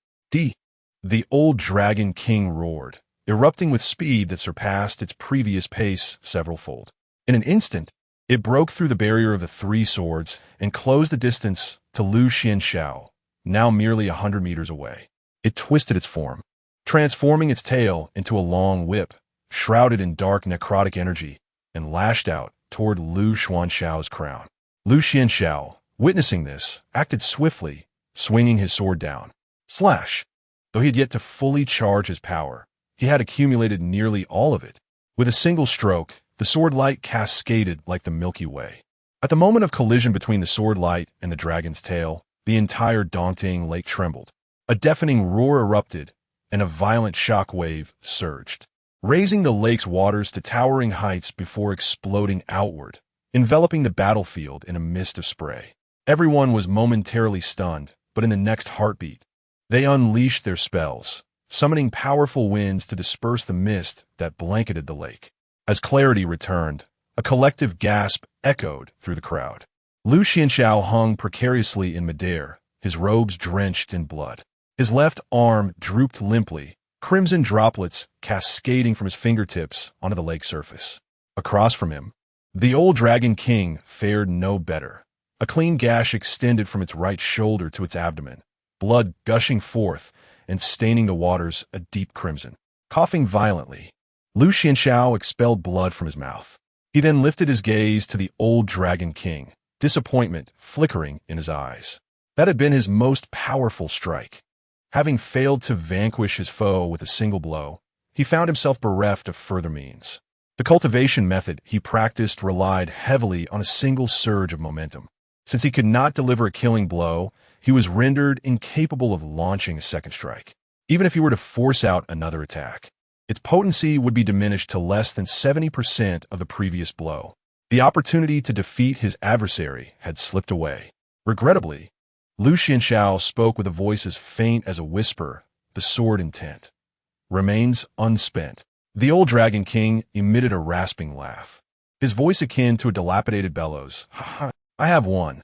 The old Dragon King roared, erupting with speed that surpassed its previous pace several-fold. In an instant, it broke through the barrier of the 3 swords and closed the distance to Lu Xianxiao, now merely 100 meters away. It twisted its form, transforming its tail into a long whip, shrouded in dark necrotic energy, and lashed out toward Lu Xuanxiao's crown. Lu Xianxiao, witnessing this, acted swiftly, swinging his sword down. Slash! Though he had yet to fully charge his power, he had accumulated nearly all of it. With a single stroke, the sword light cascaded like the Milky Way. At the moment of collision between the sword light and the dragon's tail, the entire daunting lake trembled. A deafening roar erupted, and a violent shock wave surged, raising the lake's waters to towering heights before exploding outward, enveloping the battlefield in a mist of spray. Everyone was momentarily stunned, but in the next heartbeat, they unleashed their spells, summoning powerful winds to disperse the mist that blanketed the lake. As clarity returned, a collective gasp echoed through the crowd. Lu Xianxiao hung precariously in midair, his robes drenched in blood. His left arm drooped limply, crimson droplets cascading from his fingertips onto the lake surface. Across from him, the old Dragon King fared no better. A clean gash extended from its right shoulder to its abdomen, blood gushing forth and staining the waters a deep crimson. Coughing violently, Lu Xianxiao expelled blood from his mouth. He then lifted his gaze to the old Dragon King, disappointment flickering in his eyes. That had been his most powerful strike. Having failed to vanquish his foe with a single blow, he found himself bereft of further means. The cultivation method he practiced relied heavily on a single surge of momentum. Since he could not deliver a killing blow, he was rendered incapable of launching a second strike. Even if he were to force out another attack, its potency would be diminished to less than 70% of the previous blow. The opportunity to defeat his adversary had slipped away. Regrettably, Lu Xianxiao spoke with a voice as faint as a whisper, the sword intent remains unspent. The old Dragon King emitted a rasping laugh, his voice akin to a dilapidated bellows. Ha ha, I have won.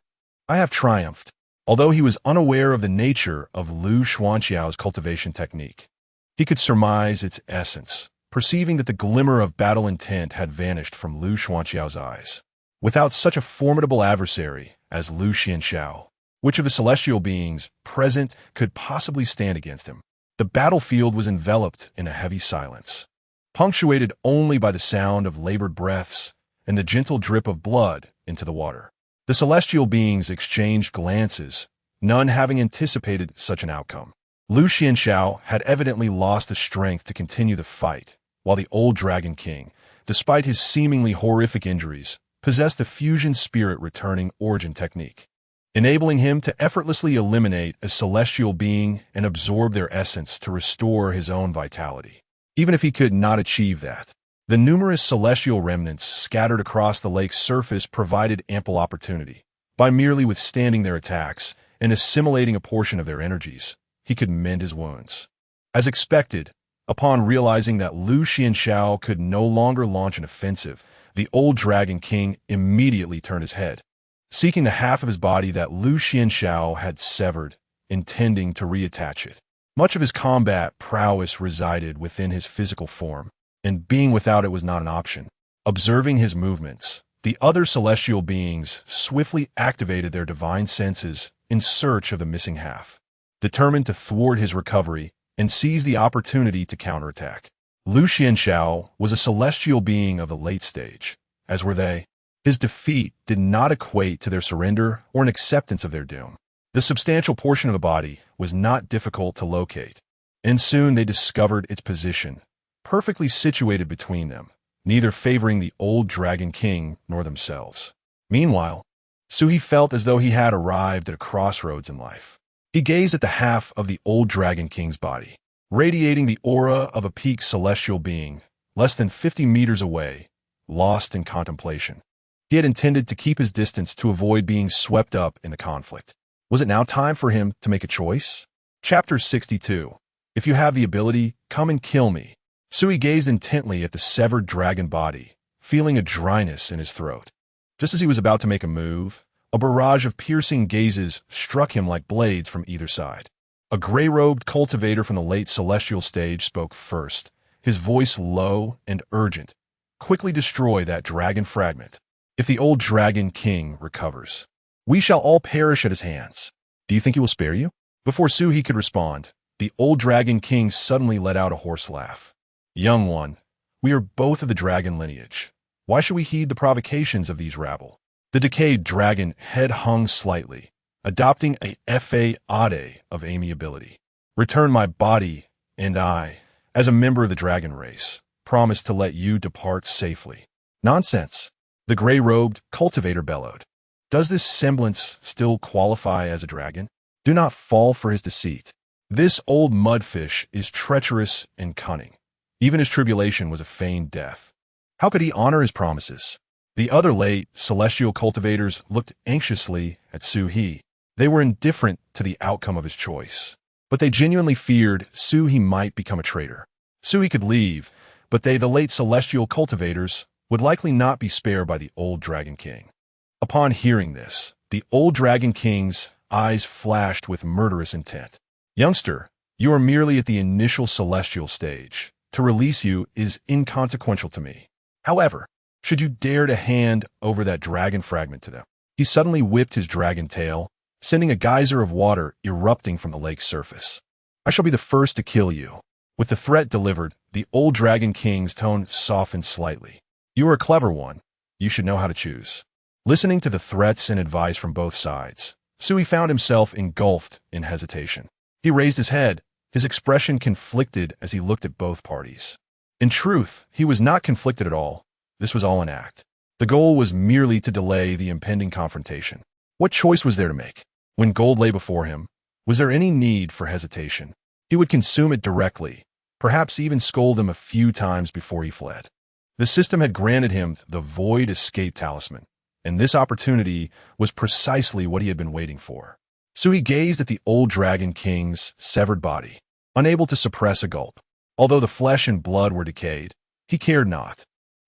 I have triumphed. Although he was unaware of the nature of Lu Xuanxiao's cultivation technique, he could surmise its essence, perceiving that the glimmer of battle intent had vanished from Lu Xuanxiao's eyes. Without such a formidable adversary as Lu Xianxiao, which of the celestial beings present could possibly stand against him? The battlefield was enveloped in a heavy silence, punctuated only by the sound of labored breaths and the gentle drip of blood into the water. The celestial beings exchanged glances, none having anticipated such an outcome. Lu Xianxiao had evidently lost the strength to continue the fight, while the old Dragon King, despite his seemingly horrific injuries, possessed the fusion spirit returning origin technique, enabling him to effortlessly eliminate a celestial being and absorb their essence to restore his own vitality. Even if he could not achieve that, the numerous celestial remnants scattered across the lake's surface provided ample opportunity. By merely withstanding their attacks and assimilating a portion of their energies, he could mend his wounds. As expected, upon realizing that Lu Xianxiao could no longer launch an offensive, the old Dragon King immediately turned his head, seeking the half of his body that Lu Xianxiao had severed, intending to reattach it. Much of his combat prowess resided within his physical form, and being without it was not an option. Observing his movements, the other celestial beings swiftly activated their divine senses in search of the missing half, determined to thwart his recovery and seize the opportunity to counterattack. Lu Xianxiao was a celestial being of the late stage, as were they. His defeat did not equate to their surrender or an acceptance of their doom. The substantial portion of the body was not difficult to locate, and soon they discovered its position, perfectly situated between them, neither favoring the old Dragon King nor themselves. Meanwhile, Suhi felt as though he had arrived at a crossroads in life. He gazed at the half of the old Dragon King's body, radiating the aura of a peak celestial being, less than 50 meters away, lost in contemplation. He had intended to keep his distance to avoid being swept up in the conflict. Was it now time for him to make a choice? Chapter 62. If you have the ability, come and kill me. Sui gazed intently at the severed dragon body, feeling a dryness in his throat. Just as he was about to make a move, a barrage of piercing gazes struck him like blades from either side. A gray-robed cultivator from the late celestial stage spoke first, his voice low and urgent. Quickly destroy that dragon fragment. If the old Dragon King recovers, we shall all perish at his hands. Do you think he will spare you? Before Suhi could respond, the old Dragon King suddenly let out a hoarse laugh. Young one, We are both of the dragon lineage. Why should we heed the provocations of these rabble? The decayed dragon head hung slightly, adopting a facade of amiability. Return my body, and I, as a member of the dragon race, promise to let you depart safely. Nonsense, the gray-robed cultivator bellowed. Does this semblance still qualify as a dragon? Do not fall for his deceit. This old mudfish is treacherous and cunning. Even his tribulation was a feigned death. How could he honor his promises? The other late celestial cultivators looked anxiously at Su-he. They were indifferent to the outcome of his choice, but they genuinely feared Su-he might become a traitor. Su-he could leave, but the late celestial cultivators, would likely not be spared by the old Dragon King. Upon hearing this, the old Dragon King's eyes flashed with murderous intent. Youngster, you are merely at the initial celestial stage. To release you is inconsequential to me. However, should you dare to hand over that dragon fragment to them? He suddenly whipped his dragon tail, sending a geyser of water erupting from the lake's surface. I shall be the first to kill you. With the threat delivered, the old Dragon King's tone softened slightly. You are a clever one. You should know how to choose. Listening to the threats and advice from both sides, Su-he found himself engulfed in hesitation. He raised his head, his expression conflicted as he looked at both parties. In truth, he was not conflicted at all. This was all an act. The goal was merely to delay the impending confrontation. What choice was there to make? When gold lay before him, was there any need for hesitation? He would consume it directly, perhaps even scold them a few times before he fled. The system had granted him the Void Escape Talisman, and this opportunity was precisely what he had been waiting for. So he gazed at the old Dragon King's severed body, unable to suppress a gulp. Although the flesh and blood were decayed, he cared not.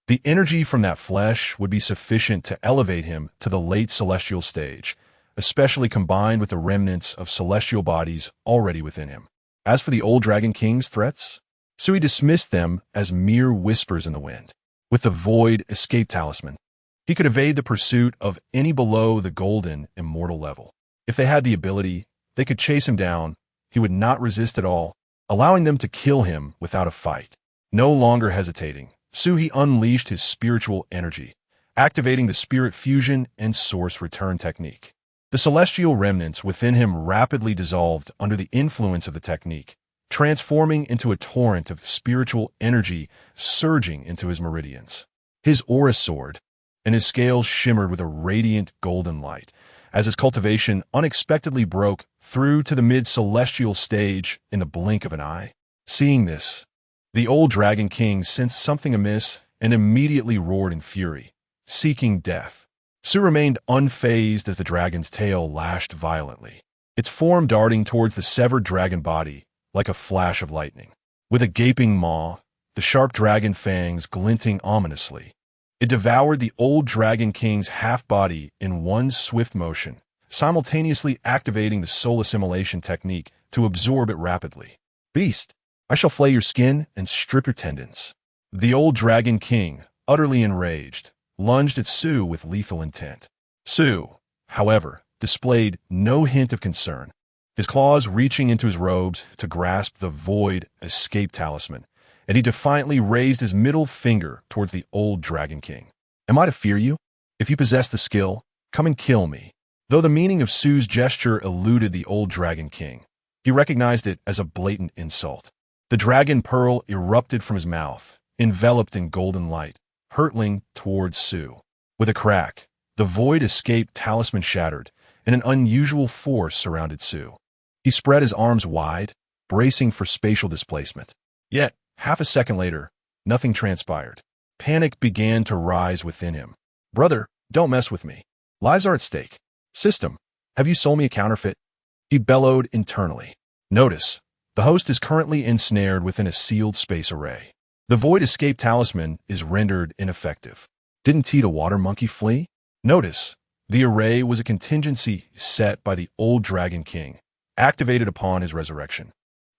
The energy from that flesh would be sufficient to elevate him to the late celestial stage, especially combined with the remnants of celestial bodies already within him. As for the old Dragon King's threats, Su-he dismissed them as mere whispers in the wind. With the Void Escape Talisman, he could evade the pursuit of any below the golden immortal level. If they had the ability, they could chase him down. He would not resist at all, allowing them to kill him without a fight. No longer hesitating, Su-he unleashed his spiritual energy, activating the spirit fusion and source return technique. The celestial remnants within him rapidly dissolved under the influence of the technique, transforming into a torrent of spiritual energy surging into his meridians. His aura soared, and his scales shimmered with a radiant golden light, as his cultivation unexpectedly broke through to the mid-celestial stage in the blink of an eye. Seeing this, the old Dragon King sensed something amiss and immediately roared in fury, seeking death. Su remained unfazed as the dragon's tail lashed violently, its form darting towards the severed dragon body like a flash of lightning. With a gaping maw, the sharp dragon fangs glinting ominously, it devoured the old Dragon King's half-body in one swift motion, simultaneously activating the soul assimilation technique to absorb it rapidly. Beast, I shall flay your skin and strip your tendons. The old Dragon King, utterly enraged, lunged at Su with lethal intent. Su, however, displayed no hint of concern, his claws reaching into his robes to grasp the Void Escape Talisman, and he defiantly raised his middle finger towards the old Dragon King. Am I to fear you? If you possess the skill, come and kill me. Though the meaning of Su's gesture eluded the old Dragon King, he recognized it as a blatant insult. The dragon pearl erupted from his mouth, enveloped in golden light, hurtling towards Su. With a crack, the Void Escape Talisman shattered, and an unusual force surrounded Su. He spread his arms wide, bracing for spatial displacement. Yet, half a second later, nothing transpired. Panic began to rise within him. Brother, don't mess with me. Lives are at stake. System, have you sold me a counterfeit? He bellowed internally. Notice, the host is currently ensnared within a sealed space array. The Void Escape Talisman is rendered ineffective. Didn't he the water monkey flee? Notice, the array was a contingency set by the old Dragon King, activated upon his resurrection.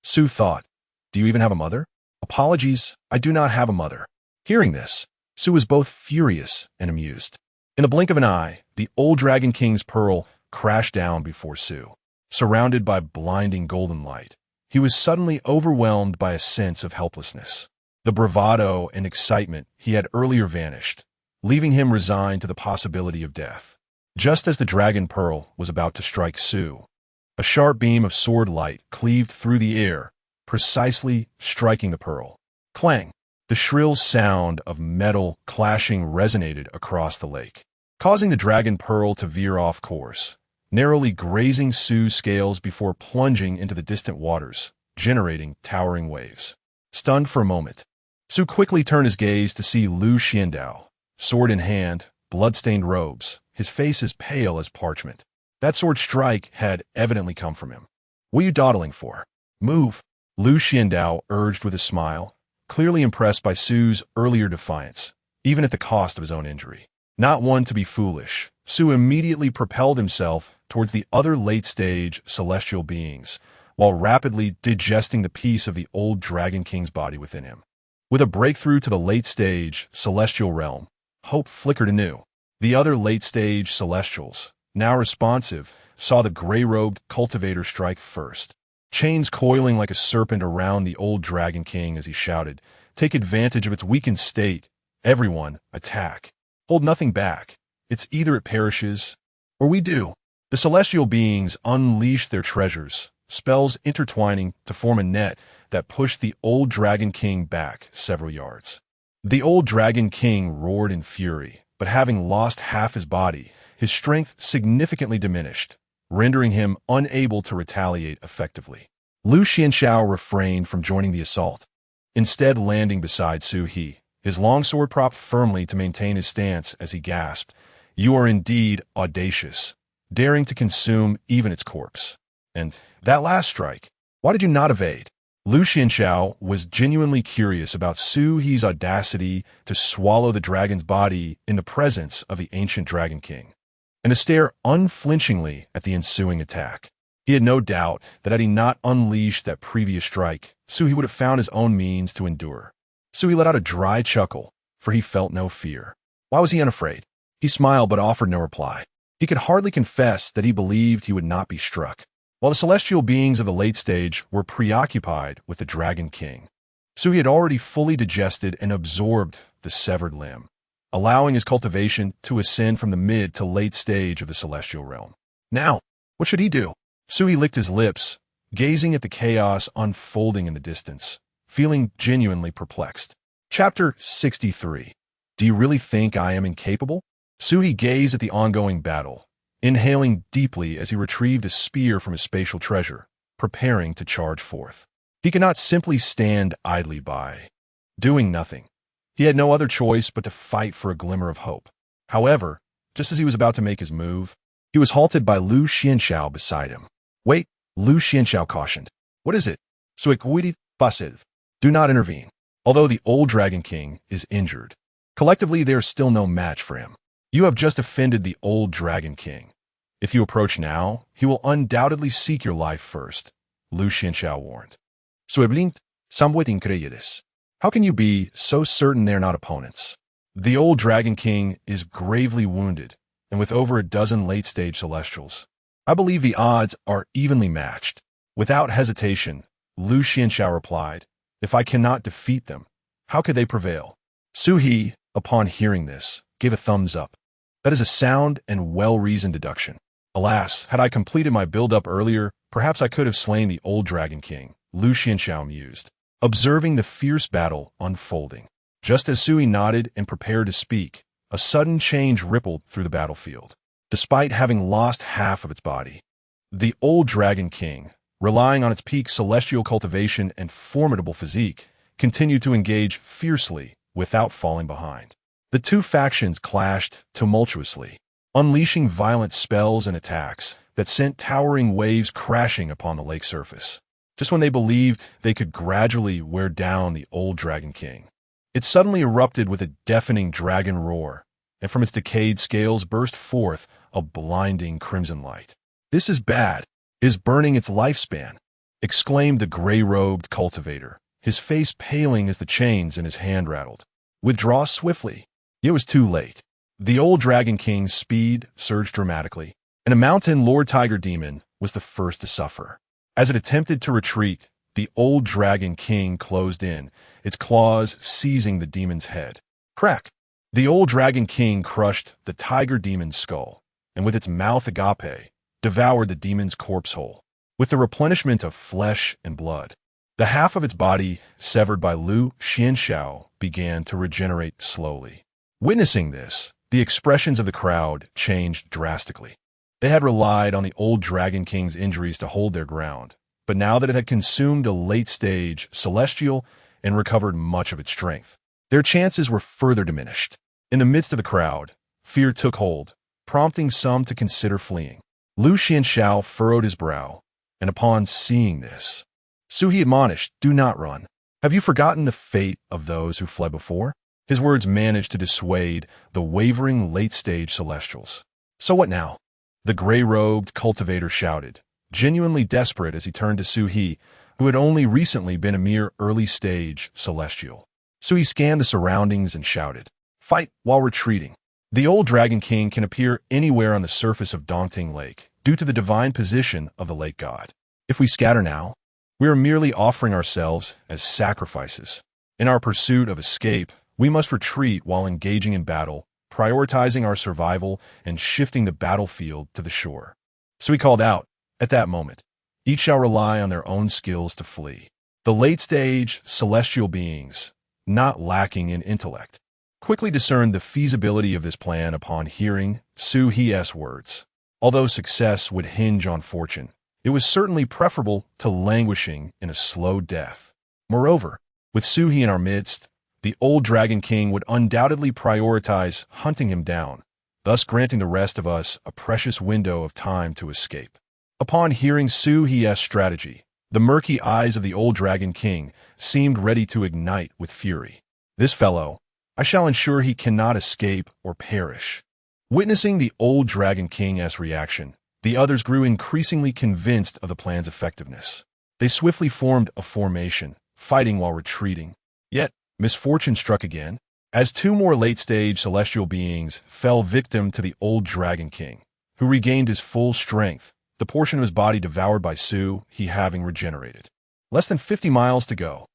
Su thought, do you even have a mother? Apologies, I do not have a mother. Hearing this, Su was both furious and amused. In the blink of an eye, the old Dragon King's pearl crashed down before Su. Surrounded by blinding golden light, he was suddenly overwhelmed by a sense of helplessness. The bravado and excitement he had earlier vanished, leaving him resigned to the possibility of death. Just as the dragon pearl was about to strike Su, a sharp beam of sword light cleaved through the air, precisely striking the pearl. Clang! The shrill sound of metal clashing resonated across the lake, causing the dragon pearl to veer off course, narrowly grazing Su's scales before plunging into the distant waters, generating towering waves. Stunned for a moment, Su quickly turned his gaze to see Lu Xiandao, sword in hand, blood-stained robes, his face as pale as parchment. That sword strike had evidently come from him. "What are you dawdling for? Move!" Lu Xiandao urged with a smile, clearly impressed by Su's earlier defiance, even at the cost of his own injury. Not one to be foolish, Su immediately propelled himself towards the other late-stage celestial beings, while rapidly digesting the piece of the old Dragon King's body within him. With a breakthrough to the late-stage celestial realm, hope flickered anew. The other late-stage celestials, now responsive, saw the gray-robed cultivator strike first. Chains coiling like a serpent around the old Dragon King as he shouted, "Take advantage of its weakened state. Everyone, attack. Hold nothing back. It's either it perishes, or we do." The celestial beings unleashed their treasures, spells intertwining to form a net that pushed the old Dragon King back several yards. The old Dragon King roared in fury, but having lost half his body, his strength significantly diminished, rendering him unable to retaliate effectively. Lu Xianxiao refrained from joining the assault, instead landing beside Su He, his longsword propped firmly to maintain his stance as he gasped, "You are indeed audacious, daring to consume even its corpse. And that last strike, why did you not evade?" Lu Xianxiao was genuinely curious about Su He's audacity to swallow the dragon's body in the presence of the ancient Dragon King, and to stare unflinchingly at the ensuing attack. He had no doubt that had he not unleashed that previous strike, Su He would have found his own means to endure. Su He let out a dry chuckle, for he felt no fear. Why was he unafraid? He smiled but offered no reply. He could hardly confess that he believed he would not be struck. While the celestial beings of the late stage were preoccupied with the Dragon King, Su He had already fully digested and absorbed the severed limb, allowing his cultivation to ascend from the mid to late stage of the celestial realm. Now, what should he do? Su He licked his lips, gazing at the chaos unfolding in the distance, feeling genuinely perplexed. Chapter 63. Do you really think I am incapable? Su He gazed at the ongoing battle, inhaling deeply as he retrieved a spear from his spatial treasure, preparing to charge forth. He could not simply stand idly by, doing nothing. He had no other choice but to fight for a glimmer of hope. However, just as he was about to make his move, he was halted by Lu Xianxiao beside him. "Wait," Lu Xianxiao cautioned. "What is it?" "Suequidi passive. Do not intervene." Although the old Dragon King is injured, collectively there is still no match for him. You have just offended the old Dragon King. If you approach now, he will undoubtedly seek your life first, Lu Xianxiao warned. "Sueblint samwet increides. How can you be so certain they are not opponents? The old Dragon King is gravely wounded, and with over a dozen late-stage celestials, I believe the odds are evenly matched." Without hesitation, Lu Xianxiao replied, "If I cannot defeat them, how could they prevail?" Su He, upon hearing this, gave a thumbs up. That is a sound and well-reasoned deduction. Alas, had I completed my build-up earlier, perhaps I could have slain the old Dragon King, Lu Xianxiao mused, observing the fierce battle unfolding. Just as Sui nodded and prepared to speak, a sudden change rippled through the battlefield. Despite having lost half of its body, the old Dragon King, relying on its peak celestial cultivation and formidable physique, continued to engage fiercely without falling behind. The two factions clashed tumultuously, unleashing violent spells and attacks that sent towering waves crashing upon the lake surface. Just when they believed they could gradually wear down the old Dragon King, it suddenly erupted with a deafening dragon roar, and from its decayed scales burst forth a blinding crimson light. "This is bad. It is burning its lifespan," exclaimed the gray-robed cultivator, his face paling as the chains in his hand rattled. "Withdraw swiftly." It was too late. The old Dragon King's speed surged dramatically, and a mountain Lord Tiger Demon was the first to suffer. As it attempted to retreat, the old Dragon King closed in, its claws seizing the demon's head. Crack! The old Dragon King crushed the tiger demon's skull, and with its mouth agape, devoured the demon's corpse whole. With the replenishment of flesh and blood, the half of its body severed by Lu Xianxiao began to regenerate slowly. Witnessing this, the expressions of the crowd changed drastically. They had relied on the old Dragon King's injuries to hold their ground, but now that it had consumed a late-stage celestial and recovered much of its strength, their chances were further diminished. In the midst of the crowd, fear took hold, prompting some to consider fleeing. Lu Xianxiao furrowed his brow, and upon seeing this, Suhi admonished, "Do not run. Have you forgotten the fate of those who fled before?" His words managed to dissuade the wavering late-stage celestials. "So what now?" The gray-robed cultivator shouted, genuinely desperate as he turned to Suhi, who had only recently been a mere early-stage celestial. Suhi scanned the surroundings and shouted, "Fight while retreating." The old Dragon King can appear anywhere on the surface of Dongting Lake due to the divine position of the lake god. If we scatter now, we are merely offering ourselves as sacrifices. In our pursuit of escape, we must retreat while engaging in battle, prioritizing our survival and shifting the battlefield to the shore. So he called out, "At that moment, each shall rely on their own skills to flee." The late-stage celestial beings, not lacking in intellect, quickly discerned the feasibility of this plan upon hearing Su He's words. Although success would hinge on fortune, it was certainly preferable to languishing in a slow death. Moreover, with Su He in our midst, the old Dragon King would undoubtedly prioritize hunting him down, thus granting the rest of us a precious window of time to escape. Upon hearing Su He's strategy, the murky eyes of the old Dragon King seemed ready to ignite with fury. "This fellow, I shall ensure he cannot escape or perish." Witnessing the old Dragon King's reaction, the others grew increasingly convinced of the plan's effectiveness. They swiftly formed a formation, fighting while retreating. Yet, misfortune struck again, as two more late-stage celestial beings fell victim to the old Dragon King, who regained his full strength, the portion of his body devoured by Su He having regenerated. Less than 50 miles to go.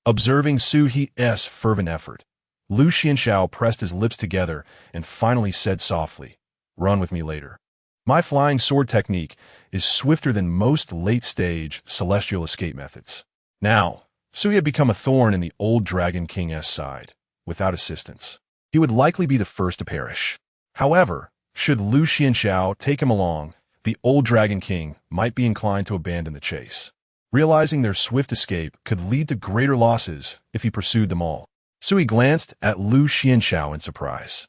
Observing Su He's fervent effort, Lu Xianxiao pressed his lips together and finally said softly, "Run with me later. My flying sword technique is swifter than most late-stage celestial escape methods." Now, Su He had become a thorn in the old Dragon King's side. Without assistance, he would likely be the first to perish. However, should Lu Xianxiao take him along, the old Dragon King might be inclined to abandon the chase. Realizing their swift escape could lead to greater losses if he pursued them all, Su He glanced at Lu Xianxiao in surprise,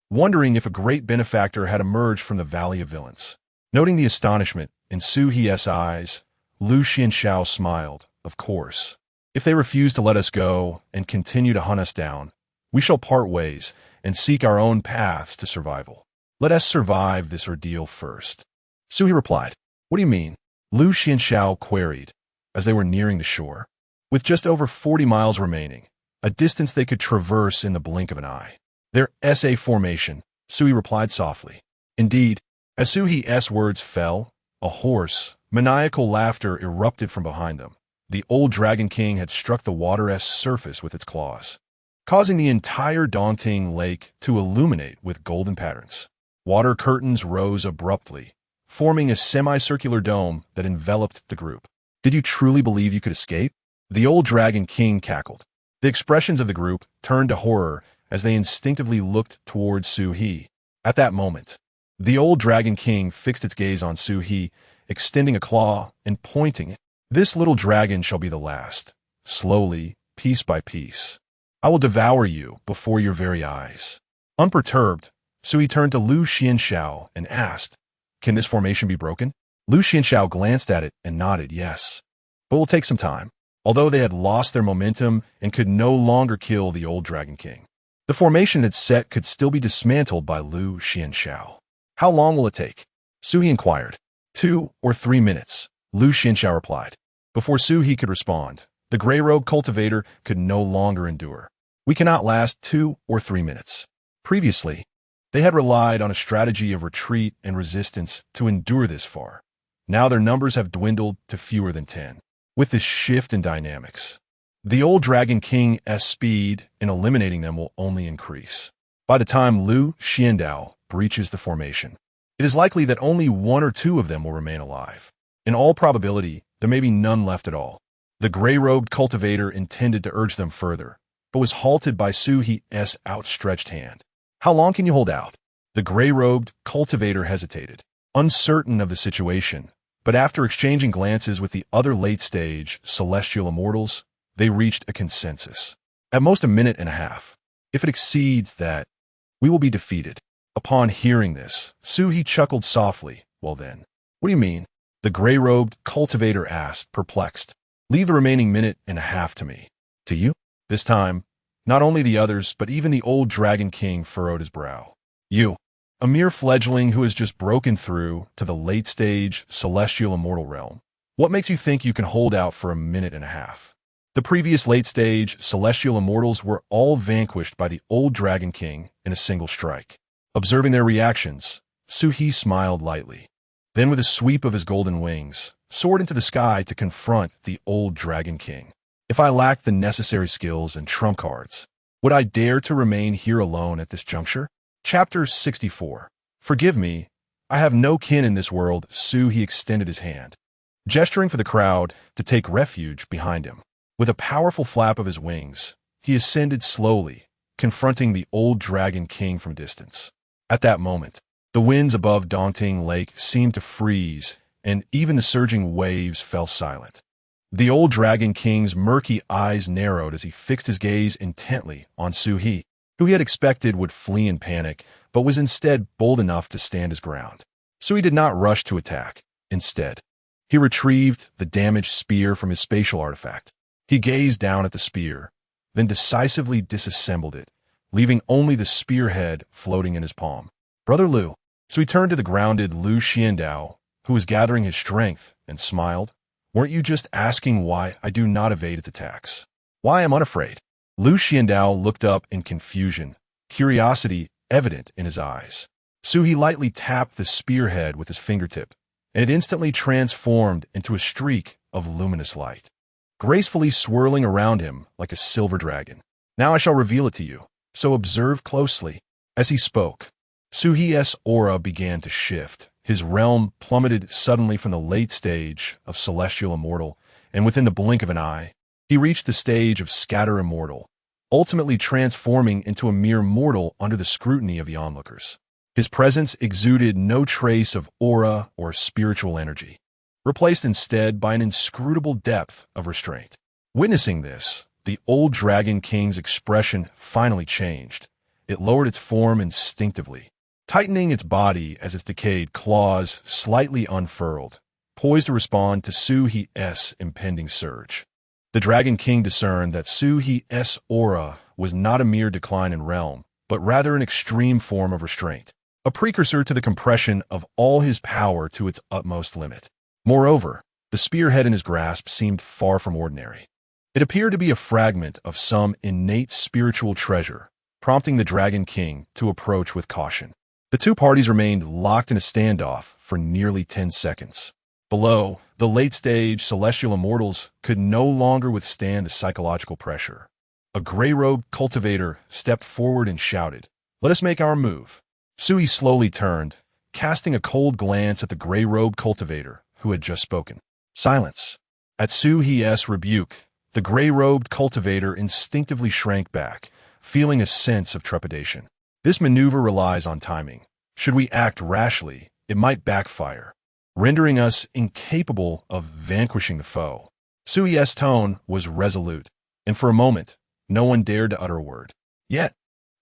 wondering if a great benefactor had emerged from the Valley of Villains. Noting the astonishment in Su He's eyes, Lu Xianxiao smiled. "Of course. If they refuse to let us go and continue to hunt us down, we shall part ways and seek our own paths to survival. Let us survive this ordeal first." Su He replied. "What do you mean?" Lu Xianxiao queried, as they were nearing the shore. With just over 40 miles remaining, a distance they could traverse in the blink of an eye. "Their SA formation," Su He replied softly. Indeed, as Su He's words fell, a hoarse, maniacal laughter erupted from behind them. The old Dragon King had struck the water's surface with its claws, causing the entire Dongting Lake to illuminate with golden patterns. Water curtains rose abruptly, forming a semicircular dome that enveloped the group. "Did you truly believe you could escape?" The old Dragon King cackled. The expressions of the group turned to horror as they instinctively looked towards Su He. At that moment, the old Dragon King fixed its gaze on Su He, extending a claw and pointing it. "This little dragon shall be the last. Slowly, piece by piece, I will devour you before your very eyes." Unperturbed, Su He turned to Lu Xianxiao and asked, "Can this formation be broken?" Lu Xianxiao glanced at it and nodded yes. "But it will take some time." Although they had lost their momentum and could no longer kill the old Dragon King, the formation it set could still be dismantled by Lu Xianxiao. "How long will it take?" Su He inquired. 2 or 3 minutes, Lu Xianxiao replied. Before Su He could respond, the gray-robed cultivator could no longer endure. "We cannot last 2 or 3 minutes. Previously, they had relied on a strategy of retreat and resistance to endure this far. Now their numbers have dwindled to fewer than 10. with this shift in dynamics. The old Dragon King's speed in eliminating them will only increase. By the time Lu Xiandao breaches the formation, it is likely that only one or two of them will remain alive. In all probability, there may be none left at all. The gray-robed cultivator intended to urge them further, but was halted by Su He's outstretched hand. How long can you hold out? The gray-robed cultivator hesitated, uncertain of the situation, but after exchanging glances with the other late-stage celestial immortals, they reached a consensus. At most a minute and a half. If it exceeds that, we will be defeated. Upon hearing this, Su He chuckled softly. Well then, what do you mean? The gray-robed cultivator asked, perplexed. Leave the remaining minute and a half to me. To you? This time, not only the others, but even the old Dragon King furrowed his brow. You, a mere fledgling who has just broken through to the late-stage celestial immortal realm. What makes you think you can hold out for a minute and a half? The previous late-stage celestial immortals were all vanquished by the old Dragon King in a single strike. Observing their reactions, Su He smiled lightly. Then with a sweep of his golden wings, soared into the sky to confront the old Dragon King. If I lacked the necessary skills and trump cards, would I dare to remain here alone at this juncture? Chapter 64. Forgive me, I have no kin in this world. Su He extended his hand, gesturing for the crowd to take refuge behind him. With a powerful flap of his wings, he ascended slowly, confronting the old Dragon King from distance. At that moment, the winds above Daunting Lake seemed to freeze, and even the surging waves fell silent. The old Dragon King's murky eyes narrowed as he fixed his gaze intently on Su He, who he had expected would flee in panic, but was instead bold enough to stand his ground. Su He did not rush to attack. Instead, he retrieved the damaged spear from his spatial artifact. He gazed down at the spear, then decisively disassembled it, leaving only the spearhead floating in his palm. Brother Lu. So he turned to the grounded Lu Xiandao, who was gathering his strength, and smiled. Weren't you just asking why I do not evade its attacks? Why I am unafraid? Lu Xiandao looked up in confusion, curiosity evident in his eyes. Su He lightly tapped the spearhead with his fingertip, and it instantly transformed into a streak of luminous light, gracefully swirling around him like a silver dragon. Now I shall reveal it to you, so observe closely. As he spoke, Su He's aura began to shift. His realm plummeted suddenly from the late stage of celestial immortal, and within the blink of an eye, he reached the stage of scatter immortal, ultimately transforming into a mere mortal under the scrutiny of the onlookers. His presence exuded no trace of aura or spiritual energy, replaced instead by an inscrutable depth of restraint. Witnessing this, the old Dragon King's expression finally changed. It lowered its form instinctively, tightening its body as its decayed claws slightly unfurled, poised to respond to Su He's impending surge. The Dragon King discerned that Su He's aura was not a mere decline in realm, but rather an extreme form of restraint, a precursor to the compression of all his power to its utmost limit. Moreover, the spearhead in his grasp seemed far from ordinary. It appeared to be a fragment of some innate spiritual treasure, prompting the Dragon King to approach with caution. The two parties remained locked in a standoff for nearly 10 seconds. Below, the late-stage celestial immortals could no longer withstand the psychological pressure. A gray-robed cultivator stepped forward and shouted, "Let us make our move." Su He slowly turned, casting a cold glance at the gray-robed cultivator who had just spoken. Silence. At Su He's rebuke, the gray-robed cultivator instinctively shrank back, feeling a sense of trepidation. This maneuver relies on timing. Should we act rashly, it might backfire, rendering us incapable of vanquishing the foe. Su He's tone was resolute, and for a moment, no one dared to utter a word. Yet,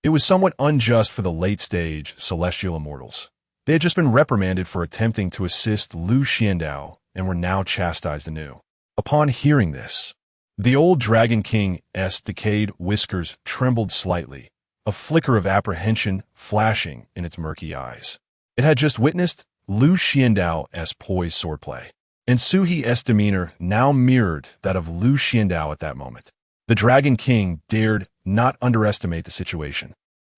it was somewhat unjust for the late-stage celestial immortals. They had just been reprimanded for attempting to assist Lu Xiandao and were now chastised anew. Upon hearing this, the old Dragon King's decayed whiskers trembled slightly, a flicker of apprehension flashing in its murky eyes. It had just witnessed Lu Xiandao's poised swordplay, and Su He's demeanor now mirrored that of Lu Xiandao at that moment. The Dragon King dared not underestimate the situation.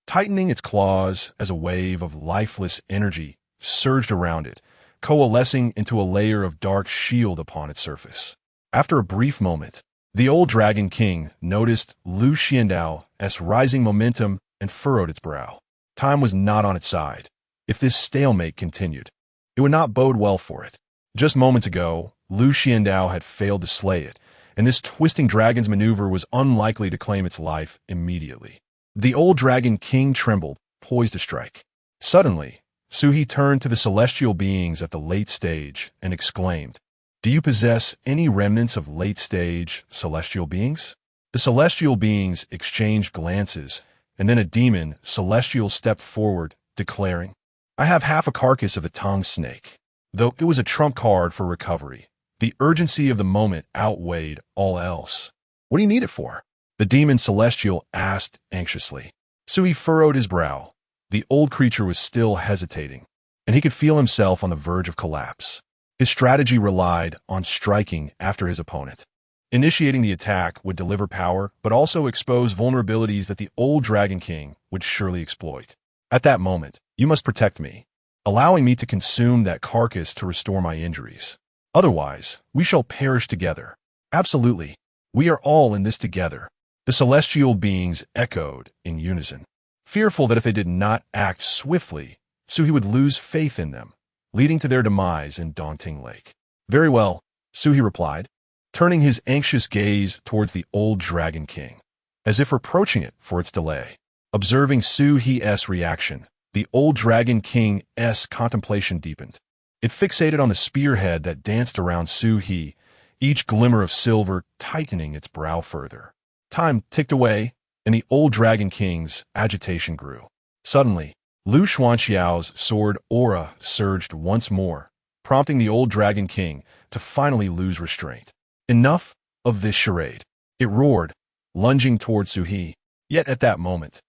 Tightening its claws as a wave of lifeless energy surged around it, coalescing into a layer of dark shield upon its surface. After a brief moment, the old Dragon King noticed Lu Xiandao's rising momentum and furrowed its brow. Time was not on its side. If this stalemate continued, it would not bode well for it. Just moments ago, Lu Xiandao had failed to slay it, and this twisting dragon's maneuver was unlikely to claim its life immediately. The old Dragon King trembled, poised to strike. Suddenly, Suhi turned to the celestial beings at the late stage and exclaimed, "Do you possess any remnants of late-stage celestial beings?" The celestial beings exchanged glances, and then a demon celestial stepped forward, declaring, "I have half a carcass of the tongue snake." Though it was a trump card for recovery, the urgency of the moment outweighed all else. "What do you need it for?" the demon celestial asked anxiously. Suhi furrowed his brow. The old creature was still hesitating, and he could feel himself on the verge of collapse. His strategy relied on striking after his opponent. Initiating the attack would deliver power, but also expose vulnerabilities that the old Dragon King would surely exploit. At that moment, "You must protect me, allowing me to consume that carcass to restore my injuries. Otherwise, we shall perish together." "Absolutely. We are all in this together," the celestial beings echoed in unison. Fearful that if they did not act swiftly, Suhi would lose faith in them, leading to their demise in Daunting Lake. "Very well," Suhi replied, turning his anxious gaze towards the old Dragon King, as if reproaching it for its delay. Observing Suhi's reaction, the old Dragon King's contemplation deepened. It fixated on the spearhead that danced around Suhi, each glimmer of silver tightening its brow further. Time ticked away, and the old Dragon King's agitation grew. Suddenly, Lu Xuanxiao's sword aura surged once more, prompting the old Dragon King to finally lose restraint. "Enough of this charade," it roared, lunging toward Suhi. Yet at that moment,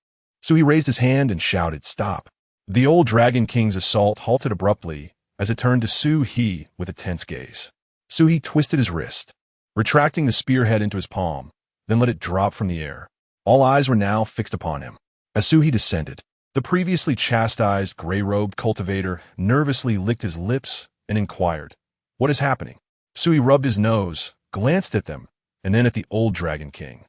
Suhi raised his hand and shouted, "Stop." The old Dragon King's assault halted abruptly as it turned to Suhi with a tense gaze. Suhi twisted his wrist, retracting the spearhead into his palm, then let it drop from the air. All eyes were now fixed upon him. As Suhi descended, the previously chastised gray-robed cultivator nervously licked his lips and inquired, "What is happening?" Suhi rubbed his nose, glanced at them, and then at the old Dragon King.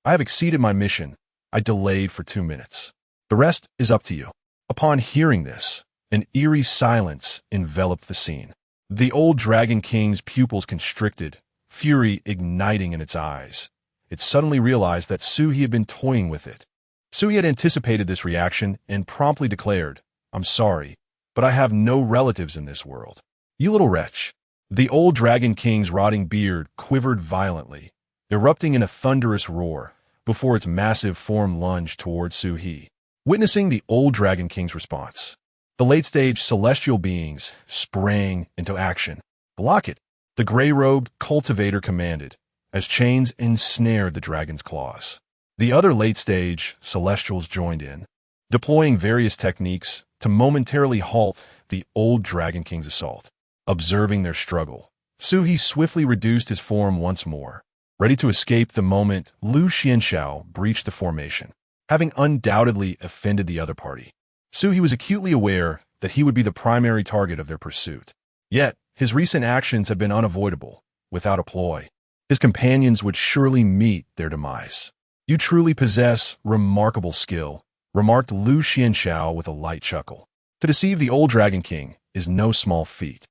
"I have exceeded my mission. I delayed for 2 minutes. The rest is up to you." Upon hearing this, an eerie silence enveloped the scene. The old Dragon King's pupils constricted, fury igniting in its eyes. It suddenly realized that Suhi had been toying with it. Suhi had anticipated this reaction and promptly declared, "I'm sorry, but I have no relatives in this world." "You little wretch." The old Dragon King's rotting beard quivered violently, erupting in a thunderous roar before its massive form lunged toward Suhi. Witnessing the old Dragon King's response, the late-stage celestial beings sprang into action. "Block it," the gray-robed cultivator commanded, as chains ensnared the dragon's claws. The other late-stage celestials joined in, deploying various techniques to momentarily halt the old Dragon King's assault. Observing their struggle, Suhi swiftly reduced his form once more, ready to escape the moment Lu Xianxiao breached the formation, having undoubtedly offended the other party. Suhi was acutely aware that he would be the primary target of their pursuit. Yet, his recent actions had been unavoidable. Without a ploy, his companions would surely meet their demise. "You truly possess remarkable skill," remarked Lu Xianxiao with a light chuckle. To deceive the old Dragon King is no small feat.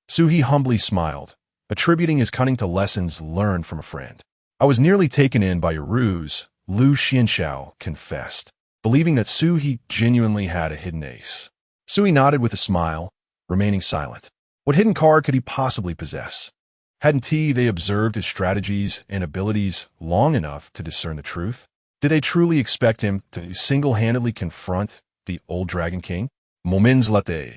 Suhi humbly smiled, attributing his cunning to lessons learned from a friend. "I was nearly taken in by your ruse," Lu Xianxiao confessed, believing that Suhi genuinely had a hidden ace. Suhi nodded with a smile, remaining silent. What hidden card could he possibly possess? Hadn't they observed his strategies and abilities long enough to discern the truth? Did they truly expect him to single-handedly confront the old Dragon King? Moments later,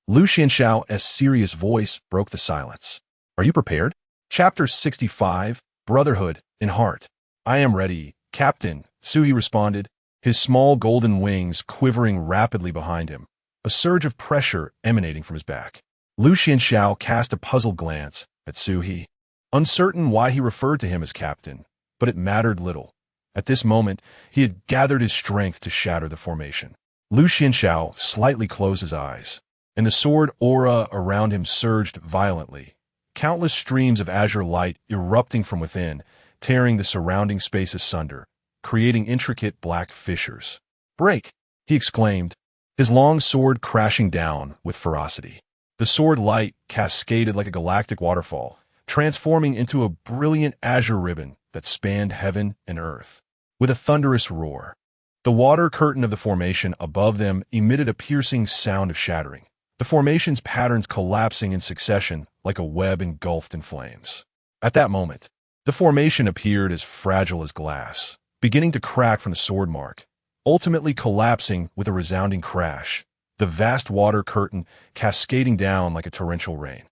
Lu Xianxiao's serious voice broke the silence. "Are you prepared?" Chapter 65, Brotherhood in Heart. "I am ready, Captain," Suhi responded, his small golden wings quivering rapidly behind him, a surge of pressure emanating from his back. Lu Xianxiao cast a puzzled glance at Suhi, uncertain why he referred to him as captain, but it mattered little. At this moment, he had gathered his strength to shatter the formation. Lu Xianxiao slightly closed his eyes, and the sword aura around him surged violently, countless streams of azure light erupting from within, tearing the surrounding space asunder, creating intricate black fissures. "Break!" he exclaimed, his long sword crashing down with ferocity. The sword light cascaded like a galactic waterfall, transforming into a brilliant azure ribbon that spanned heaven and earth. With a thunderous roar, the water curtain of the formation above them emitted a piercing sound of shattering, the formation's patterns collapsing in succession like a web engulfed in flames. At that moment, the formation appeared as fragile as glass, beginning to crack from the sword mark, ultimately collapsing with a resounding crash, the vast water curtain cascading down like a torrential rain.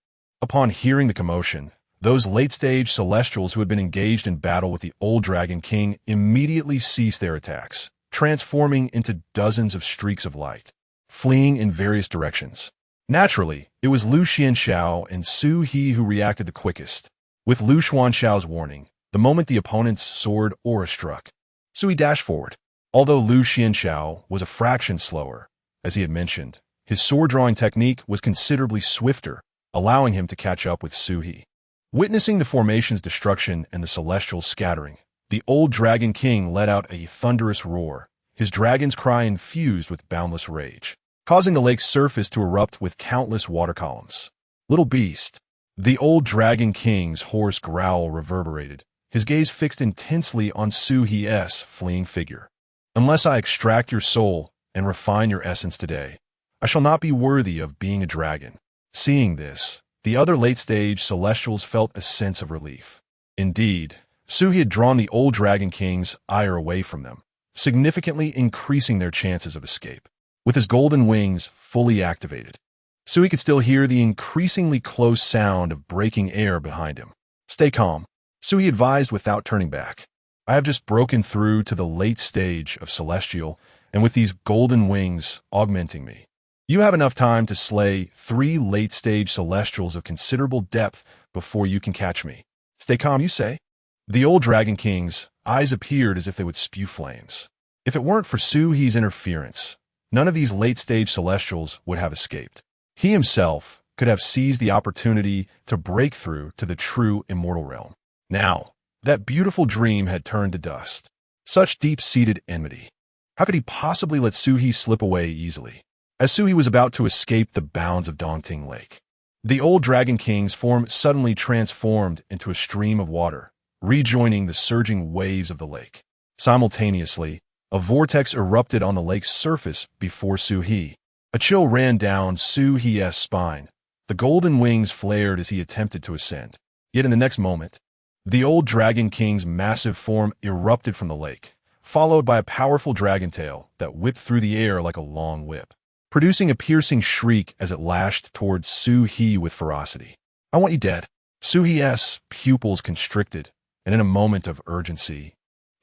Upon hearing the commotion, those late-stage Celestials who had been engaged in battle with the old Dragon King immediately ceased their attacks, transforming into dozens of streaks of light, fleeing in various directions. Naturally, it was Lu Xianxiao and Su He who reacted the quickest. With Lu Xuanxiao's warning, the moment the opponent's sword aura struck, Sui dashed forward. Although Lu Xianxiao was a fraction slower, as he had mentioned, his sword-drawing technique was considerably swifter, allowing him to catch up with Su He. Witnessing the formation's destruction and the Celestials scattering, the old Dragon King let out a thunderous roar, his dragon's cry infused with boundless rage, causing the lake's surface to erupt with countless water columns. "Little beast!" The old Dragon King's hoarse growl reverberated, his gaze fixed intensely on Su He's fleeing figure. "Unless I extract your soul and refine your essence today, I shall not be worthy of being a dragon." Seeing this, the other late-stage Celestials felt a sense of relief. Indeed, Su He had drawn the old Dragon King's ire away from them, significantly increasing their chances of escape. With his golden wings fully activated, Su He could still hear the increasingly close sound of breaking air behind him. "Stay calm," Su He advised without turning back. "I have just broken through to the late stage of Celestial, and with these golden wings augmenting me, you have enough time to slay 3 late-stage Celestials of considerable depth before you can catch me. Stay calm, you say?" The old Dragon King's eyes appeared as if they would spew flames. If it weren't for Su He's interference, none of these late-stage Celestials would have escaped. He himself could have seized the opportunity to break through to the true immortal realm. Now, that beautiful dream had turned to dust. Such deep-seated enmity. How could he possibly let Su He slip away easily? As Su He was about to escape the bounds of Dongting Lake, the old Dragon King's form suddenly transformed into a stream of water, rejoining the surging waves of the lake. Simultaneously, a vortex erupted on the lake's surface before Su He. A chill ran down Su He's spine. The golden wings flared as he attempted to ascend. Yet in the next moment, the old Dragon King's massive form erupted from the lake, followed by a powerful dragon tail that whipped through the air like a long whip, producing a piercing shriek as it lashed towards Su He with ferocity. "I want you dead." Su He's pupils constricted, and in a moment of urgency,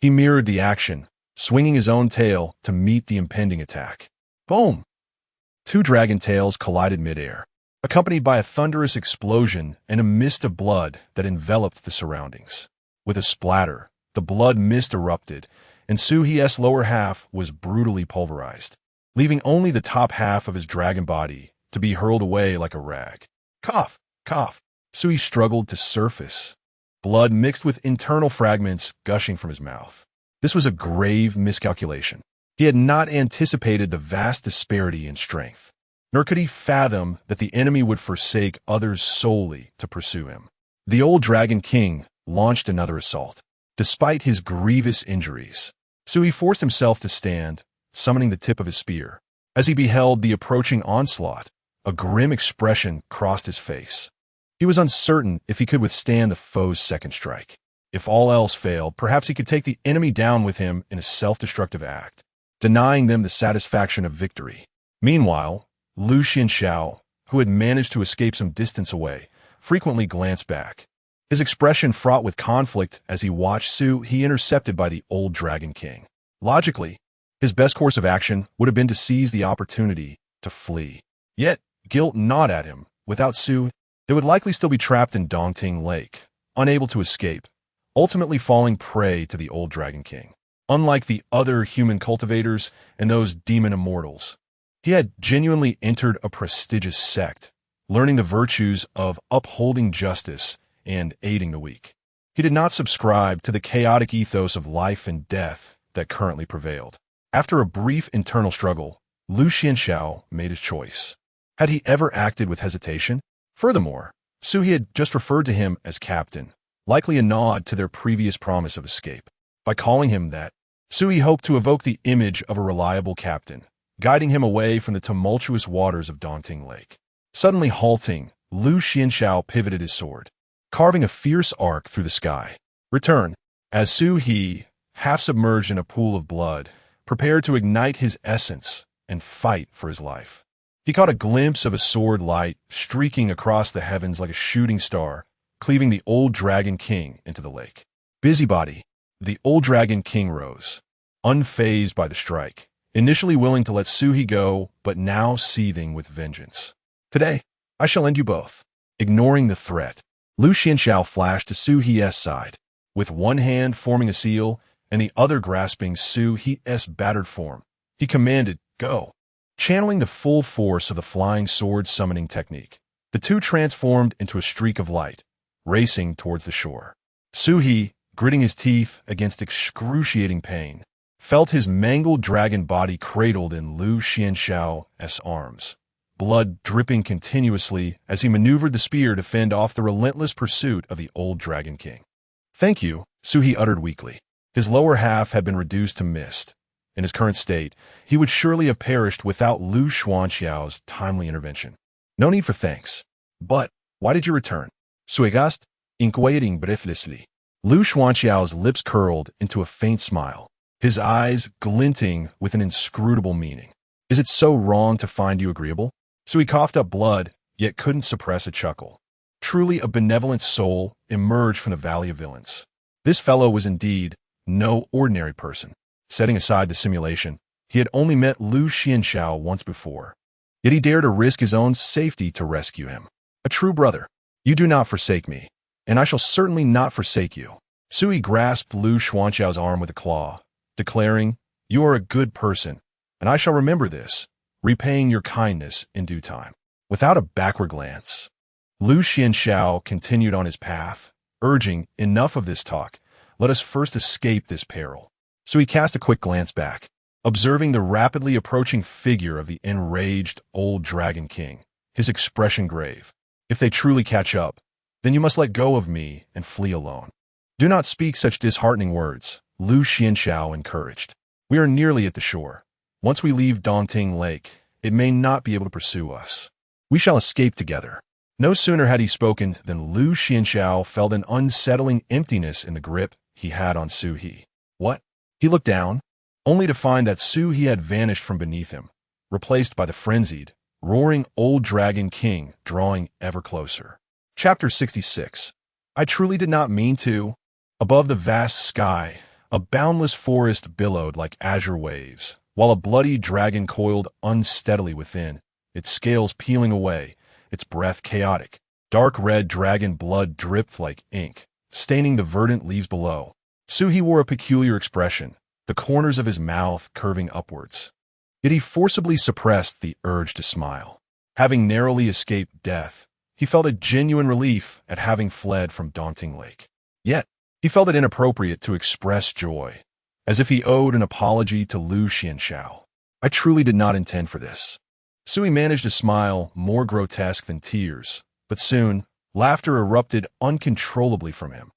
he mirrored the action, swinging his own tail to meet the impending attack. Boom! 2 dragon tails collided midair, accompanied by a thunderous explosion and a mist of blood that enveloped the surroundings. With a splatter, the blood mist erupted, and Su He's lower half was brutally pulverized, leaving only the top half of his dragon body to be hurled away like a rag. Cough, cough. Su He struggled to surface, blood mixed with internal fragments gushing from his mouth. This was a grave miscalculation. He had not anticipated the vast disparity in strength, nor could he fathom that the enemy would forsake others solely to pursue him. The old Dragon King launched another assault. Despite his grievous injuries, Su He forced himself to stand, summoning the tip of his spear. As he beheld the approaching onslaught, a grim expression crossed his face. He was uncertain if he could withstand the foe's second strike. If all else failed, perhaps he could take the enemy down with him in a self-destructive act, denying them the satisfaction of victory. Meanwhile, Lu Xianxiao, who had managed to escape some distance away, frequently glanced back, his expression fraught with conflict as he watched Su He intercepted by the old Dragon King. Logically, his best course of action would have been to seize the opportunity to flee. Yet, guilt gnawed at him. Without Su, they would likely still be trapped in Dongting Lake, unable to escape, ultimately falling prey to the old Dragon King. Unlike the other human cultivators and those demon immortals, he had genuinely entered a prestigious sect, learning the virtues of upholding justice and aiding the weak. He did not subscribe to the chaotic ethos of life and death that currently prevailed. After a brief internal struggle, Lu Xianxiao made his choice. Had he ever acted with hesitation? Furthermore, Suhi had just referred to him as captain, likely a nod to their previous promise of escape. By calling him that, Suhi hoped to evoke the image of a reliable captain, guiding him away from the tumultuous waters of Daunting Lake. Suddenly halting, Lu Xianxiao pivoted his sword, carving a fierce arc through the sky. Return, as Suhi, half submerged in a pool of blood, prepared to ignite his essence and fight for his life. He caught a glimpse of a sword light streaking across the heavens like a shooting star, cleaving the old Dragon King into the lake. Busybody, the old Dragon King rose, unfazed by the strike, initially willing to let Suhi go, but now seething with vengeance. Today, I shall end you both. Ignoring the threat, Lu Xianxiao flashed to Suhi's side, with one hand forming a seal and the other grasping Suhi's battered form. He commanded, "Go." Channeling the full force of the flying sword summoning technique, the two transformed into a streak of light, racing towards the shore. Suhi, gritting his teeth against excruciating pain, felt his mangled dragon body cradled in Lu Xianxiao's arms, blood dripping continuously as he maneuvered the spear to fend off the relentless pursuit of the old Dragon King. "Thank you," Suhi uttered weakly. His lower half had been reduced to mist. In his current state, he would surely have perished without Lu Xianxiao's timely intervention. "No need for thanks. But why did you return?" Suhi asked, inquiring breathlessly. Lu Xianxiao's lips curled into a faint smile, his eyes glinting with an inscrutable meaning. "Is it so wrong to find you agreeable?" Suhi coughed up blood, yet couldn't suppress a chuckle. Truly a benevolent soul emerged from the valley of villains. This fellow was indeed no ordinary person. Setting aside the simulation, he had only met Lu Xianxiao once before. Yet he dared to risk his own safety to rescue him. A true brother. "You do not forsake me, and I shall certainly not forsake you." Suhi grasped Lu Xianxiao's arm with a claw, declaring, "You are a good person, and I shall remember this, repaying your kindness in due time." Without a backward glance, Lu Xianxiao continued on his path, urging, "Enough of this talk. Let us first escape this peril." So he cast a quick glance back, observing the rapidly approaching figure of the enraged old Dragon King, his expression grave. "If they truly catch up, then you must let go of me and flee alone." "Do not speak such disheartening words," Lu Xianxiao encouraged. "We are nearly at the shore. Once we leave Daunting Lake, it may not be able to pursue us. We shall escape together." No sooner had he spoken than Lu Xianxiao felt an unsettling emptiness in the grip he had on Suhi. "What?" He looked down, only to find that Suhi had vanished from beneath him, replaced by the frenzied, roaring old Dragon King drawing ever closer. Chapter 66. I truly did not mean to. Above the vast sky, a boundless forest billowed like azure waves, while a bloody dragon coiled unsteadily within, its scales peeling away, its breath chaotic. Dark red dragon blood dripped like ink, staining the verdant leaves below. Suhi wore a peculiar expression, the corners of his mouth curving upwards. Yet he forcibly suppressed the urge to smile. Having narrowly escaped death, he felt a genuine relief at having fled from Daunting Lake. Yet, he felt it inappropriate to express joy, as if he owed an apology to Lu Xianxiao. "I truly did not intend for this." Suhi managed a smile more grotesque than tears, but soon, laughter erupted uncontrollably from him.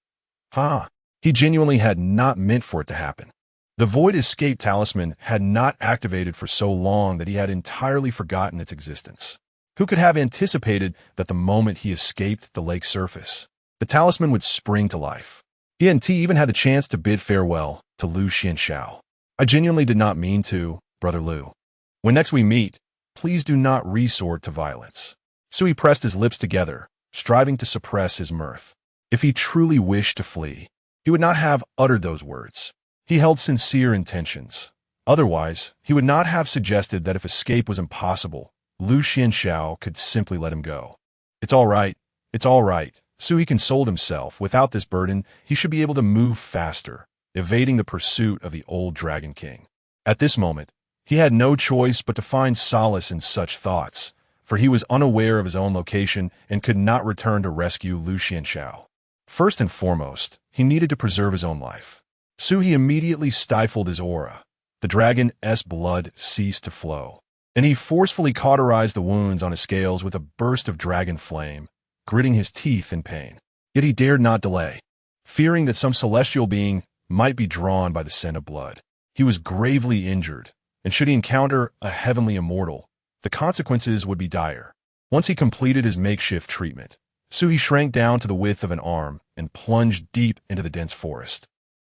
"Ha! He genuinely had not meant for it to happen." The Void Escape Talisman had not activated for so long that he had entirely forgotten its existence. Who could have anticipated that the moment he escaped the lake's surface, the talisman would spring to life? He and T even had the chance to bid farewell to Lu Xianxiao. "I genuinely did not mean to, Brother Lu. When next we meet, please do not resort to violence." Suhi pressed his lips together, striving to suppress his mirth. If he truly wished to flee, he would not have uttered those words. He held sincere intentions. Otherwise, he would not have suggested that if escape was impossible, Lu Xianxiao could simply let him go. "It's all right. It's all right." Suhi consoled himself. Without this burden, he should be able to move faster, evading the pursuit of the old Dragon King. At this moment, he had no choice but to find solace in such thoughts, for he was unaware of his own location and could not return to rescue Lu Xianxiao. First and foremost, he needed to preserve his own life. Suhi immediately stifled his aura. The dragon's blood ceased to flow, and he forcefully cauterized the wounds on his scales with a burst of dragon flame, gritting his teeth in pain. Yet he dared not delay, fearing that some celestial being might be drawn by the scent of blood. He was gravely injured, and should he encounter a heavenly immortal, the consequences would be dire. Once he completed his makeshift treatment, Suhi shrank down to the width of an arm and plunged deep into the dense forest.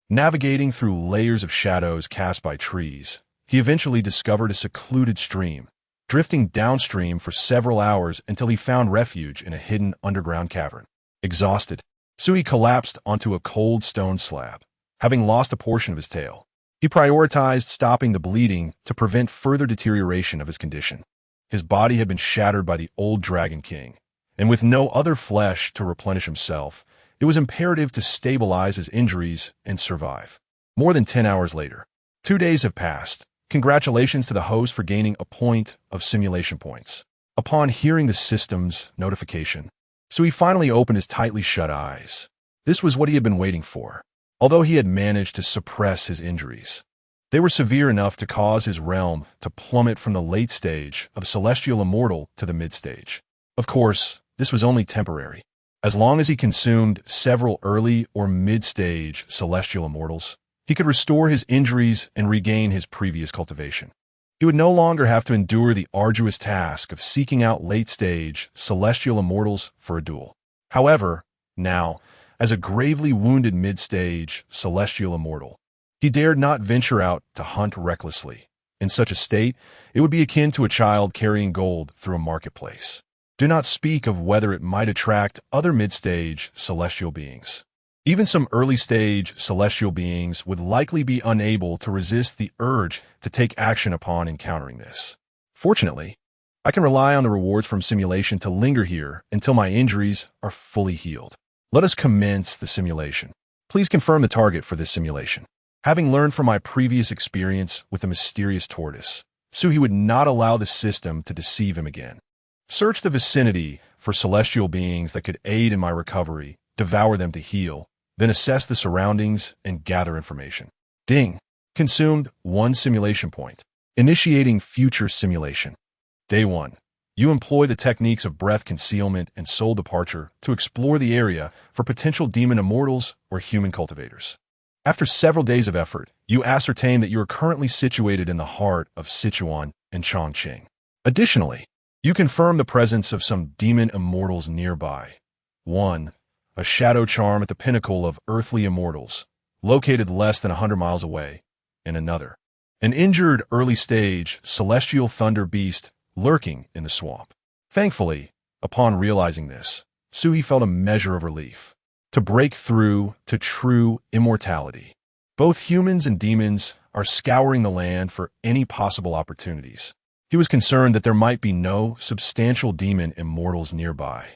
Navigating through layers of shadows cast by trees, he eventually discovered a secluded stream, drifting downstream for several hours until he found refuge in a hidden underground cavern. Exhausted, Suhi collapsed onto a cold stone slab, having lost a portion of his tail. He prioritized stopping the bleeding to prevent further deterioration of his condition. His body had been shattered by the old Dragon King, and with no other flesh to replenish himself, it was imperative to stabilize his injuries and survive. More than 10 hours later, 2 days have passed. Congratulations to the host for gaining a point of simulation points. Upon hearing the system's notification, Suhi finally opened his tightly shut eyes. This was what he had been waiting for. Although he had managed to suppress his injuries, they were severe enough to cause his realm to plummet from the late stage of celestial immortal to the mid-stage. Of course, this was only temporary. As long as he consumed several early or mid-stage celestial immortals, he could restore his injuries and regain his previous cultivation. He would no longer have to endure the arduous task of seeking out late-stage celestial immortals for a duel. However, now, as a gravely wounded mid-stage celestial immortal, he dared not venture out to hunt recklessly. In such a state, it would be akin to a child carrying gold through a marketplace. Do not speak of whether it might attract other mid-stage celestial beings. Even some early-stage celestial beings would likely be unable to resist the urge to take action upon encountering this. Fortunately, I can rely on the rewards from simulation to linger here until my injuries are fully healed. Let us commence the simulation. Please confirm the target for this simulation. Having learned from my previous experience with the mysterious tortoise, Suhi would not allow the system to deceive him again. Search the vicinity for celestial beings that could aid in my recovery, devour them to heal, then assess the surroundings and gather information. Ding. Consumed 1 simulation point. Initiating future simulation. Day 1. You employ the techniques of breath concealment and soul departure to explore the area for potential demon immortals or human cultivators. After several days of effort, you ascertain that you are currently situated in the heart of Sichuan and Chongqing. Additionally, you confirm the presence of some demon immortals nearby. 1. A shadow charm at the pinnacle of earthly immortals, located less than 100 miles away, and another. An injured early-stage celestial thunder beast lurking in the swamp. Thankfully, upon realizing this, Suhi felt a measure of relief. To break through to true immortality, both humans and demons are scouring the land for any possible opportunities. He was concerned that there might be no substantial demon immortals nearby,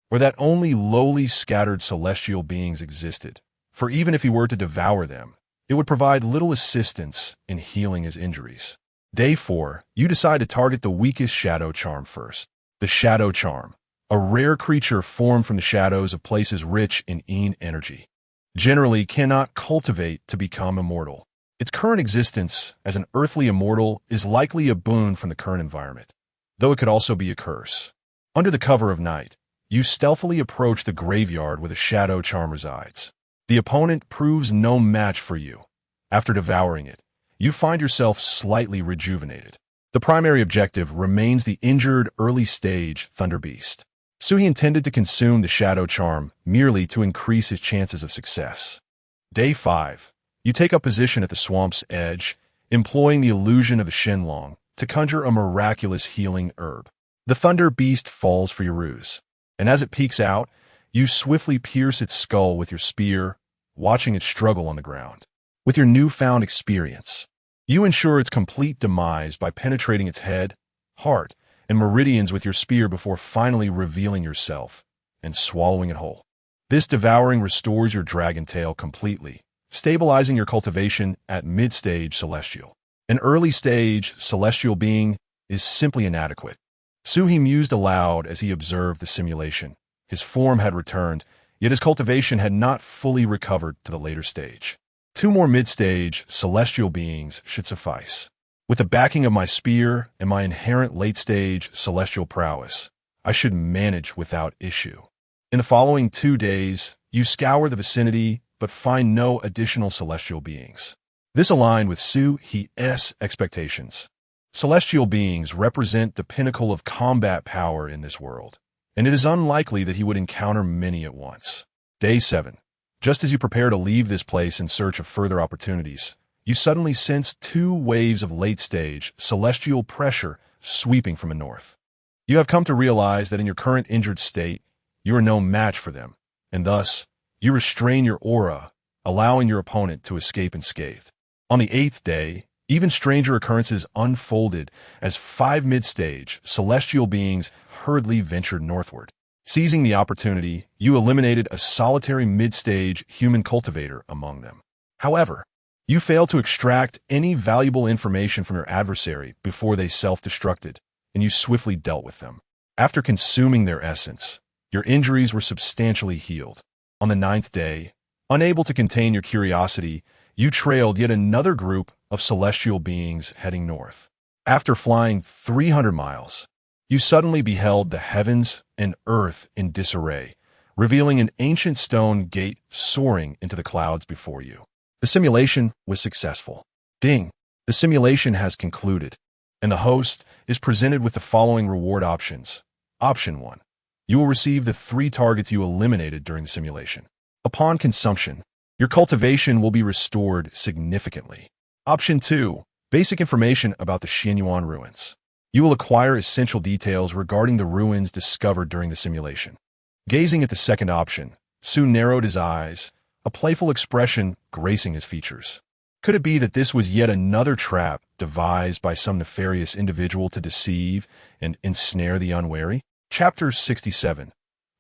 or that only lowly scattered celestial beings existed, for even if he were to devour them, it would provide little assistance in healing his injuries. Day 4, you decide to target the weakest shadow charm first. The shadow charm, a rare creature formed from the shadows of places rich in yin energy, generally cannot cultivate to become immortal. Its current existence as an earthly immortal is likely a boon from the current environment, though it could also be a curse. Under the cover of night, you stealthily approach the graveyard where the shadow charm resides. The opponent proves no match for you. After devouring it, you find yourself slightly rejuvenated. The primary objective remains the injured early-stage Thunder Beast. Suhi intended to consume the shadow charm merely to increase his chances of success. Day 5. You take up position at the swamp's edge, employing the illusion of a Shenlong to conjure a miraculous healing herb. The Thunder Beast falls for your ruse, and as it peeks out, you swiftly pierce its skull with your spear, watching it struggle on the ground. With your newfound experience, you ensure its complete demise by penetrating its head, heart, and meridians with your spear before finally revealing yourself and swallowing it whole. This devouring restores your dragon tail completely, stabilizing your cultivation at mid-stage celestial. An early-stage celestial being is simply inadequate. Suhi mused aloud as he observed the simulation. His form had returned, yet his cultivation had not fully recovered to the later stage. 2 more mid-stage celestial beings should suffice. With the backing of my spear and my inherent late-stage celestial prowess, I should manage without issue. In the following 2 days, you scour the vicinity but find no additional celestial beings. This aligned with Suhi's expectations. Celestial beings represent the pinnacle of combat power in this world, and it is unlikely that he would encounter many at once. Day 7. Just as you prepare to leave this place in search of further opportunities, you suddenly sense 2 waves of late-stage celestial pressure sweeping from the north. You have come to realize that in your current injured state, you are no match for them, and thus, you restrain your aura, allowing your opponent to escape unscathed. On the 8th day, even stranger occurrences unfolded as 5 mid-stage celestial beings hurriedly ventured northward. Seizing the opportunity, you eliminated a solitary mid-stage human cultivator among them. However, you failed to extract any valuable information from your adversary before they self-destructed, and you swiftly dealt with them. After consuming their essence, your injuries were substantially healed. On the 9th day, unable to contain your curiosity, you trailed yet another group of celestial beings heading north. After flying 300 miles, you suddenly beheld the heavens and earth in disarray, revealing an ancient stone gate soaring into the clouds before you. The simulation was successful. Ding! The simulation has concluded, and the host is presented with the following reward options. Option 1. You will receive the 3 targets you eliminated during the simulation. Upon consumption, your cultivation will be restored significantly. Option 2. Basic information about the Xianyuan ruins. You will acquire essential details regarding the ruins discovered during the simulation. Gazing at the second option, Su narrowed his eyes, a playful expression gracing his features. Could it be that this was yet another trap devised by some nefarious individual to deceive and ensnare the unwary? Chapter 67.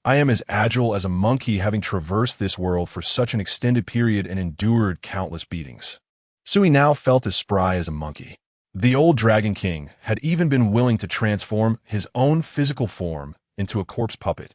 I am as agile as a monkey, having traversed this world for such an extended period and endured countless beatings. Sui now felt as spry as a monkey. The old Dragon King had even been willing to transform his own physical form into a corpse puppet,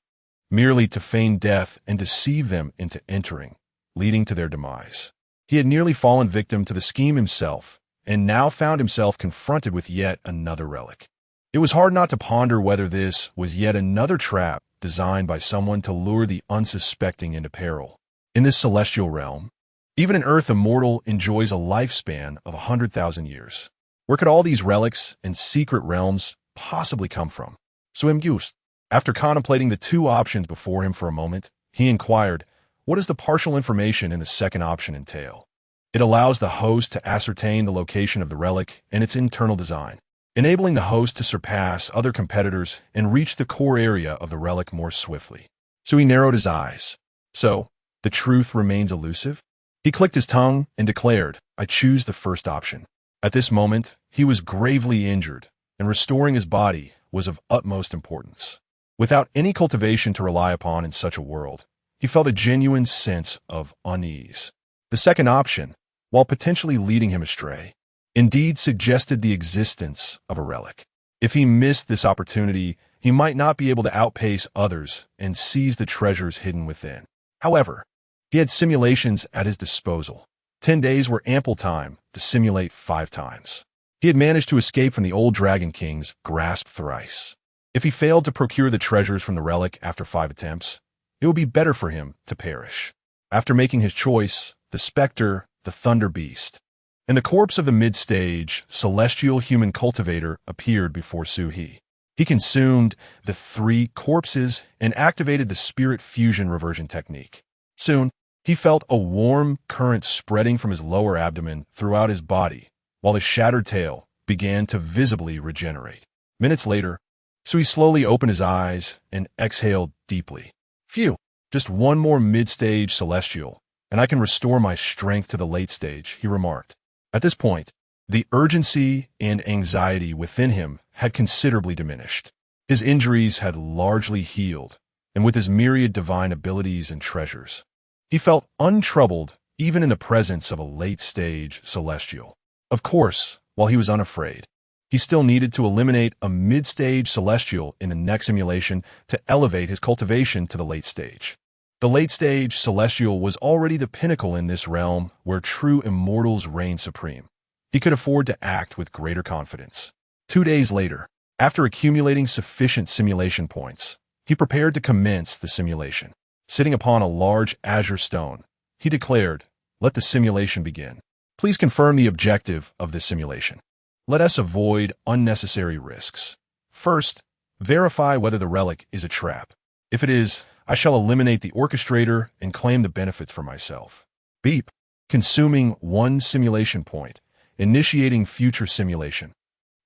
merely to feign death and deceive them into entering, leading to their demise. He had nearly fallen victim to the scheme himself, and now found himself confronted with yet another relic. It was hard not to ponder whether this was yet another trap designed by someone to lure the unsuspecting into peril. In this celestial realm, even an Earth immortal enjoys a lifespan of 100,000 years. Where could all these relics and secret realms possibly come from? Swimgust. After contemplating the 2 options before him for a moment, he inquired, what does the partial information in the second option entail? It allows the host to ascertain the location of the relic and its internal design, enabling the host to surpass other competitors and reach the core area of the relic more swiftly. So he narrowed his eyes. So, the truth remains elusive? He clicked his tongue and declared, I choose the first option. At this moment, he was gravely injured, and restoring his body was of utmost importance. Without any cultivation to rely upon in such a world, he felt a genuine sense of unease. The second option, while potentially leading him astray, indeed suggested the existence of a relic. If he missed this opportunity, he might not be able to outpace others and seize the treasures hidden within. However, he had simulations at his disposal. 10 days were ample time to simulate 5 times. He had managed to escape from the old Dragon King's grasp thrice. If he failed to procure the treasures from the relic after 5 attempts, it would be better for him to perish. After making his choice, the specter, the thunder beast, and the corpse of the mid-stage celestial human cultivator appeared before Suhi. He consumed the 3 corpses and activated the spirit fusion reversion technique. Soon, he felt a warm current spreading from his lower abdomen throughout his body, while his shattered tail began to visibly regenerate. Minutes later, Sui slowly opened his eyes and exhaled deeply. Phew, just 1 more mid-stage celestial, and I can restore my strength to the late stage, he remarked. At this point, the urgency and anxiety within him had considerably diminished. His injuries had largely healed, and with his myriad divine abilities and treasures, he felt untroubled even in the presence of a late-stage celestial. Of course, while he was unafraid, He still needed to eliminate a mid-stage celestial in the next simulation to elevate his cultivation to the late stage. The late-stage celestial was already the pinnacle in this realm where true immortals reign supreme. He could afford to act with greater confidence. 2 days later, after accumulating sufficient simulation points, he prepared to commence the simulation. Sitting upon a large azure stone, he declared, "Let the simulation begin. Please confirm the objective of this simulation. Let us avoid unnecessary risks. First, verify whether the relic is a trap. If it is, I shall eliminate the orchestrator and claim the benefits for myself." Beep. Consuming 1 simulation point. Initiating future simulation.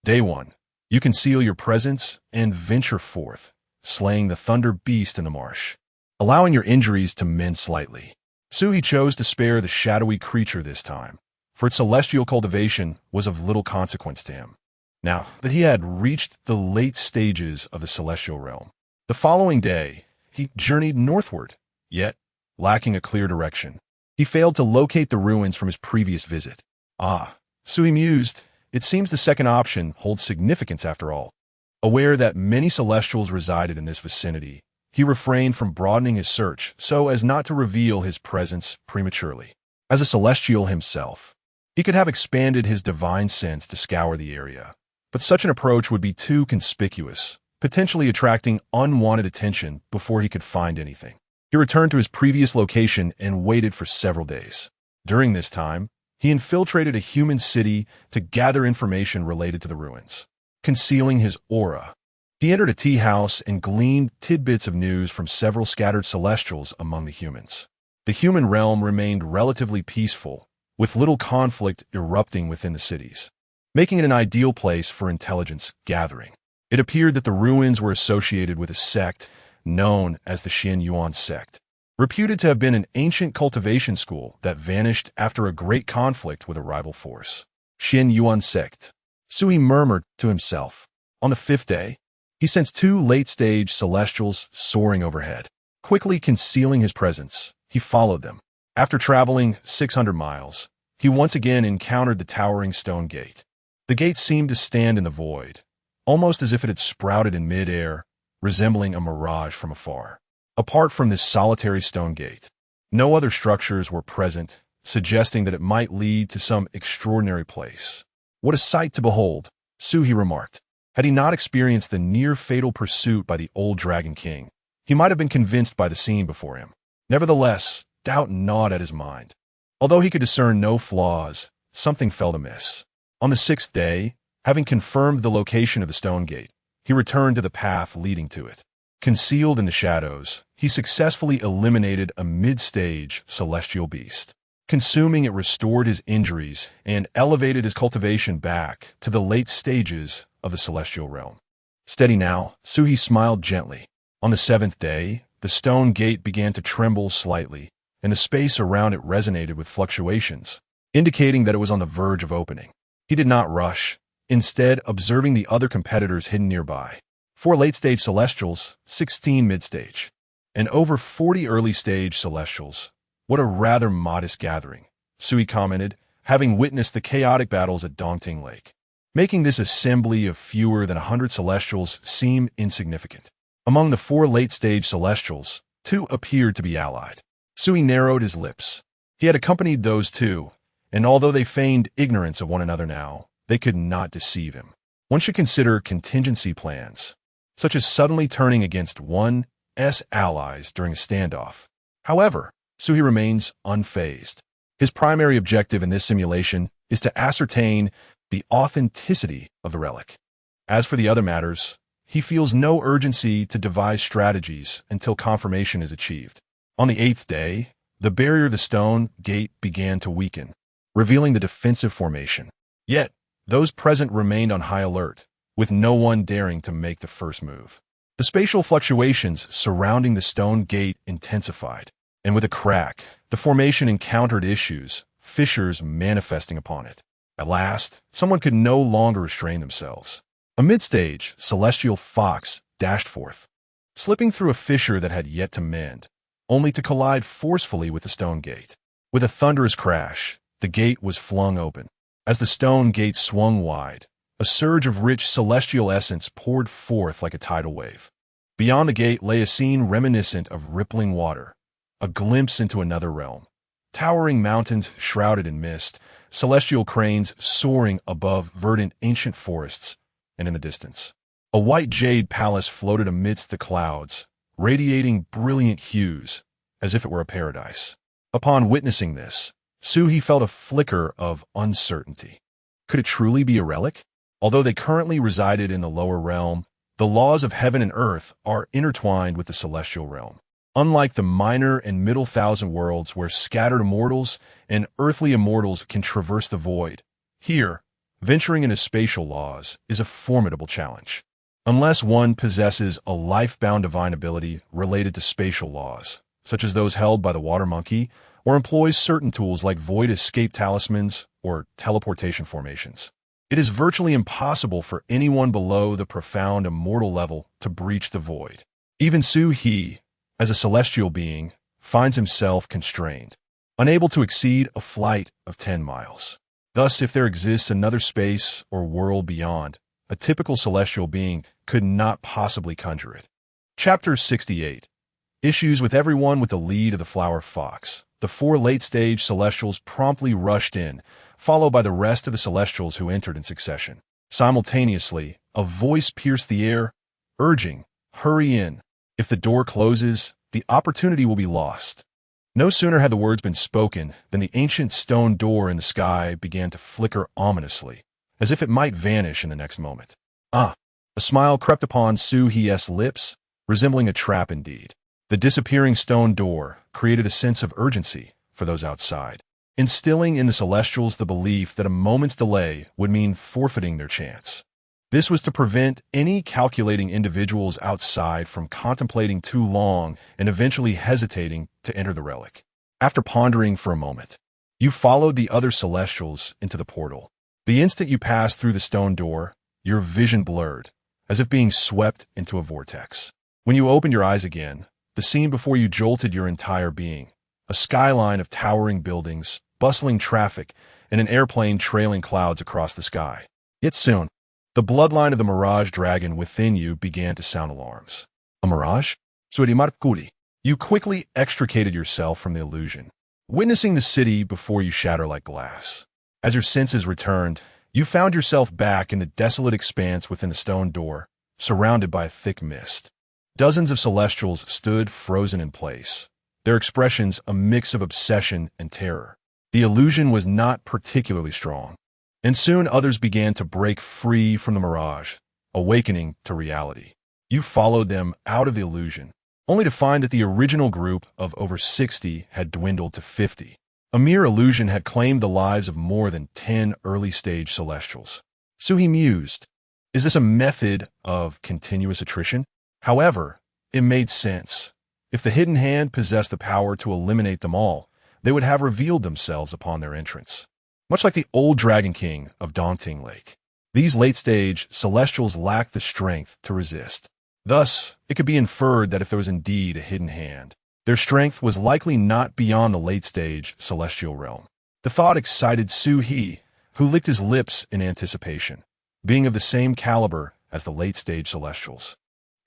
Day 1. You conceal your presence and venture forth, slaying the thunder beast in the marsh, allowing your injuries to mend slightly. Suhi chose to spare the shadowy creature this time, for its celestial cultivation was of little consequence to him, now that he had reached the late stages of the celestial realm. The following day, he journeyed northward, yet, lacking a clear direction, he failed to locate the ruins from his previous visit. Sui mused, it seems the second option holds significance after all. Aware that many celestials resided in this vicinity, he refrained from broadening his search so as not to reveal his presence prematurely. As a celestial himself, he could have expanded his divine sense to scour the area, but such an approach would be too conspicuous, potentially attracting unwanted attention before he could find anything. He returned to his previous location and waited for several days. During this time, he infiltrated a human city to gather information related to the ruins. Concealing his aura, he entered a tea house and gleaned tidbits of news from several scattered celestials among the humans. The human realm remained relatively peaceful, with little conflict erupting within the cities, making it an ideal place for intelligence gathering. It appeared that the ruins were associated with a sect known as the Xian Yuan sect, reputed to have been an ancient cultivation school that vanished after a great conflict with a rival force. Xian Yuan sect. Sui murmured to himself. On the 5th day, he sensed 2 late-stage celestials soaring overhead. Quickly concealing his presence, he followed them. After traveling 600 miles, he once again encountered the towering stone gate. The gate seemed to stand in the void, almost as if it had sprouted in mid-air, resembling a mirage from afar. Apart from this solitary stone gate, no other structures were present, suggesting that it might lead to some extraordinary place. What a sight to behold, Suhi remarked. Had he not experienced the near-fatal pursuit by the old Dragon King, he might have been convinced by the scene before him. Nevertheless, doubt gnawed at his mind. Although he could discern no flaws, something felt amiss. On the 6th day, having confirmed the location of the stone gate, he returned to the path leading to it. Concealed in the shadows, he successfully eliminated a mid-stage celestial beast. Consuming it restored his injuries and elevated his cultivation back to the late stages of the celestial realm. Steady now, Suhi smiled gently. On the 7th day, the stone gate began to tremble slightly, and the space around it resonated with fluctuations, indicating that it was on the verge of opening. He did not rush, instead observing the other competitors hidden nearby. 4 late-stage celestials, 16 mid-stage, and over 40 early-stage celestials. What a rather modest gathering, Sui commented, having witnessed the chaotic battles at Dongting Lake. Making this assembly of fewer than 100 celestials seem insignificant. Among the 4 late-stage celestials, 2 appeared to be allied. Sui narrowed his lips. He had accompanied those 2, and although they feigned ignorance of one another now, they could not deceive him. One should consider contingency plans, such as suddenly turning against one's allies during a standoff. However, Suhi remains unfazed. His primary objective in this simulation is to ascertain the authenticity of the relic. As for the other matters, he feels no urgency to devise strategies until confirmation is achieved. On the 8th day, the barrier of the stone gate began to weaken, revealing the defensive formation. Yet, those present remained on high alert, with no one daring to make the first move. The spatial fluctuations surrounding the stone gate intensified, and with a crack, the formation encountered issues, fissures manifesting upon it. At last, someone could no longer restrain themselves. A mid-stage, celestial fox dashed forth, slipping through a fissure that had yet to mend, only to collide forcefully with the stone gate. With a thunderous crash, the gate was flung open. As the stone gate swung wide, A surge of rich celestial essence poured forth like a tidal wave. Beyond the gate lay a scene reminiscent of rippling water, a glimpse into another realm. Towering mountains shrouded in mist, celestial cranes soaring above verdant ancient forests, and in the distance, a white jade palace floated amidst the clouds, radiating brilliant hues, as if it were a paradise. Upon witnessing this, Suhi felt a flicker of uncertainty. Could it truly be a relic? Although they currently resided in the lower realm, the laws of heaven and earth are intertwined with the celestial realm. Unlike the minor and middle thousand worlds where scattered immortals and earthly immortals can traverse the void, here, venturing into spatial laws is a formidable challenge. Unless one possesses a life-bound divine ability related to spatial laws, such as those held by the water monkey, or employs certain tools like void escape talismans or teleportation formations, it is virtually impossible for anyone below the profound immortal level to breach the void. Even Su-He, as a celestial being, finds himself constrained, unable to exceed a flight of 10 miles. Thus, if there exists another space or world beyond, a typical celestial being could not possibly conjure it. Chapter 68. Issues with everyone with the lead of the flower fox. The 4 late-stage celestials promptly rushed in, followed by the rest of the celestials who entered in succession. Simultaneously, a voice pierced the air, urging, "Hurry in. If the door closes, the opportunity will be lost." No sooner had the words been spoken than the ancient stone door in the sky began to flicker ominously, as if it might vanish in the next moment. A smile crept upon Su-He's lips, resembling a trap indeed. The disappearing stone door created a sense of urgency for those outside, instilling in the Celestials the belief that a moment's delay would mean forfeiting their chance. This was to prevent any calculating individuals outside from contemplating too long and eventually hesitating to enter the relic. After pondering for a moment, you followed the other Celestials into the portal. The instant you passed through the stone door, your vision blurred, as if being swept into a vortex. When you opened your eyes again, the scene before you jolted your entire being. A skyline of towering buildings, bustling traffic, and an airplane trailing clouds across the sky. Yet soon, the bloodline of the mirage dragon within you began to sound alarms. A mirage? Surimarkuri. You quickly extricated yourself from the illusion, witnessing the city before you shatter like glass. As your senses returned, you found yourself back in the desolate expanse within the stone door, surrounded by a thick mist. Dozens of Celestials stood frozen in place, their expressions a mix of obsession and terror. The illusion was not particularly strong, and soon others began to break free from the mirage, awakening to reality. You followed them out of the illusion, only to find that the original group of over 60 had dwindled to 50. A mere illusion had claimed the lives of more than 10 early-stage Celestials. Suhi mused, is this a method of continuous attrition? However, it made sense. If the hidden hand possessed the power to eliminate them all, they would have revealed themselves upon their entrance. Much like the old Dragon King of Daunting Lake, these late-stage Celestials lacked the strength to resist. Thus, it could be inferred that if there was indeed a hidden hand, their strength was likely not beyond the late-stage Celestial realm. The thought excited Su-He, who licked his lips in anticipation, being of the same caliber as the late-stage Celestials.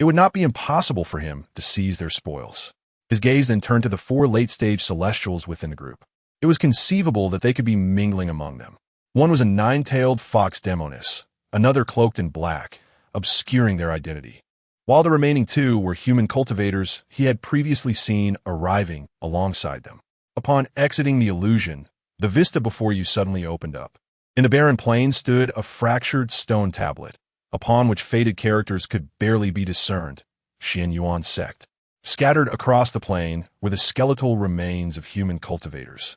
It would not be impossible for him to seize their spoils. His gaze then turned to the 4 late-stage Celestials within the group. It was conceivable that they could be mingling among them. One was a 9-tailed fox demoness, another cloaked in black, obscuring their identity. While the remaining 2 were human cultivators he had previously seen arriving alongside them. Upon exiting the illusion, the vista before you suddenly opened up. In the barren plain stood a fractured stone tablet, upon which faded characters could barely be discerned, Xian Yuan sect. Scattered across the plain were the skeletal remains of human cultivators,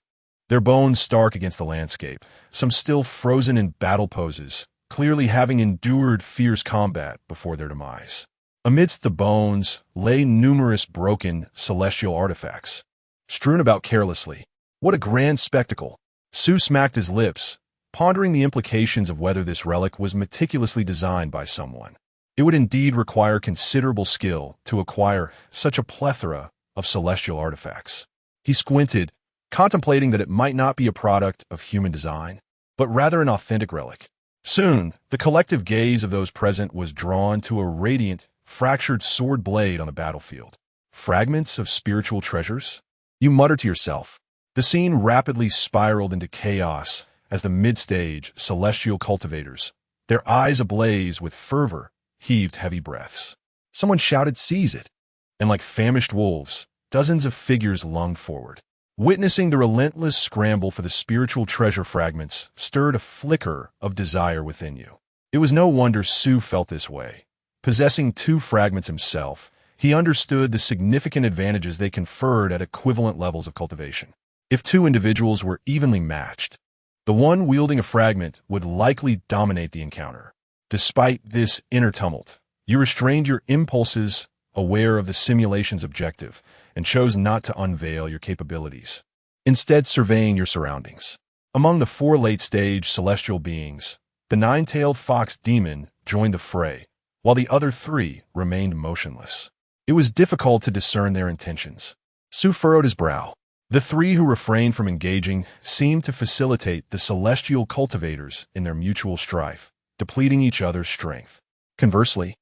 their bones stark against the landscape, some still frozen in battle poses, clearly having endured fierce combat before their demise. Amidst the bones lay numerous broken celestial artifacts, strewn about carelessly. What a grand spectacle! Su smacked his lips, pondering the implications of whether this relic was meticulously designed by someone. It would indeed require considerable skill to acquire such a plethora of celestial artifacts. He squinted, contemplating that it might not be a product of human design, but rather an authentic relic. Soon, the collective gaze of those present was drawn to a radiant, fractured sword blade on the battlefield. Fragments of spiritual treasures? You mutter to yourself. The scene rapidly spiraled into chaos as the mid-stage celestial cultivators, their eyes ablaze with fervor, heaved heavy breaths. Someone shouted, "Seize it!" And like famished wolves, dozens of figures lunged forward. Witnessing the relentless scramble for the spiritual treasure fragments stirred a flicker of desire within you. It was no wonder Su felt this way. Possessing 2 fragments himself, he understood the significant advantages they conferred at equivalent levels of cultivation. If 2 individuals were evenly matched, the one wielding a fragment would likely dominate the encounter. Despite this inner tumult, you restrained your impulses, aware of the simulation's objective, and chose not to unveil your capabilities, instead surveying your surroundings. Among the 4 late-stage celestial beings, the 9-tailed fox demon joined the fray, while the other 3 remained motionless. It was difficult to discern their intentions. Su furrowed his brow. The 3 who refrained from engaging seemed to facilitate the celestial cultivators in their mutual strife, depleting each other's strength. Conversely,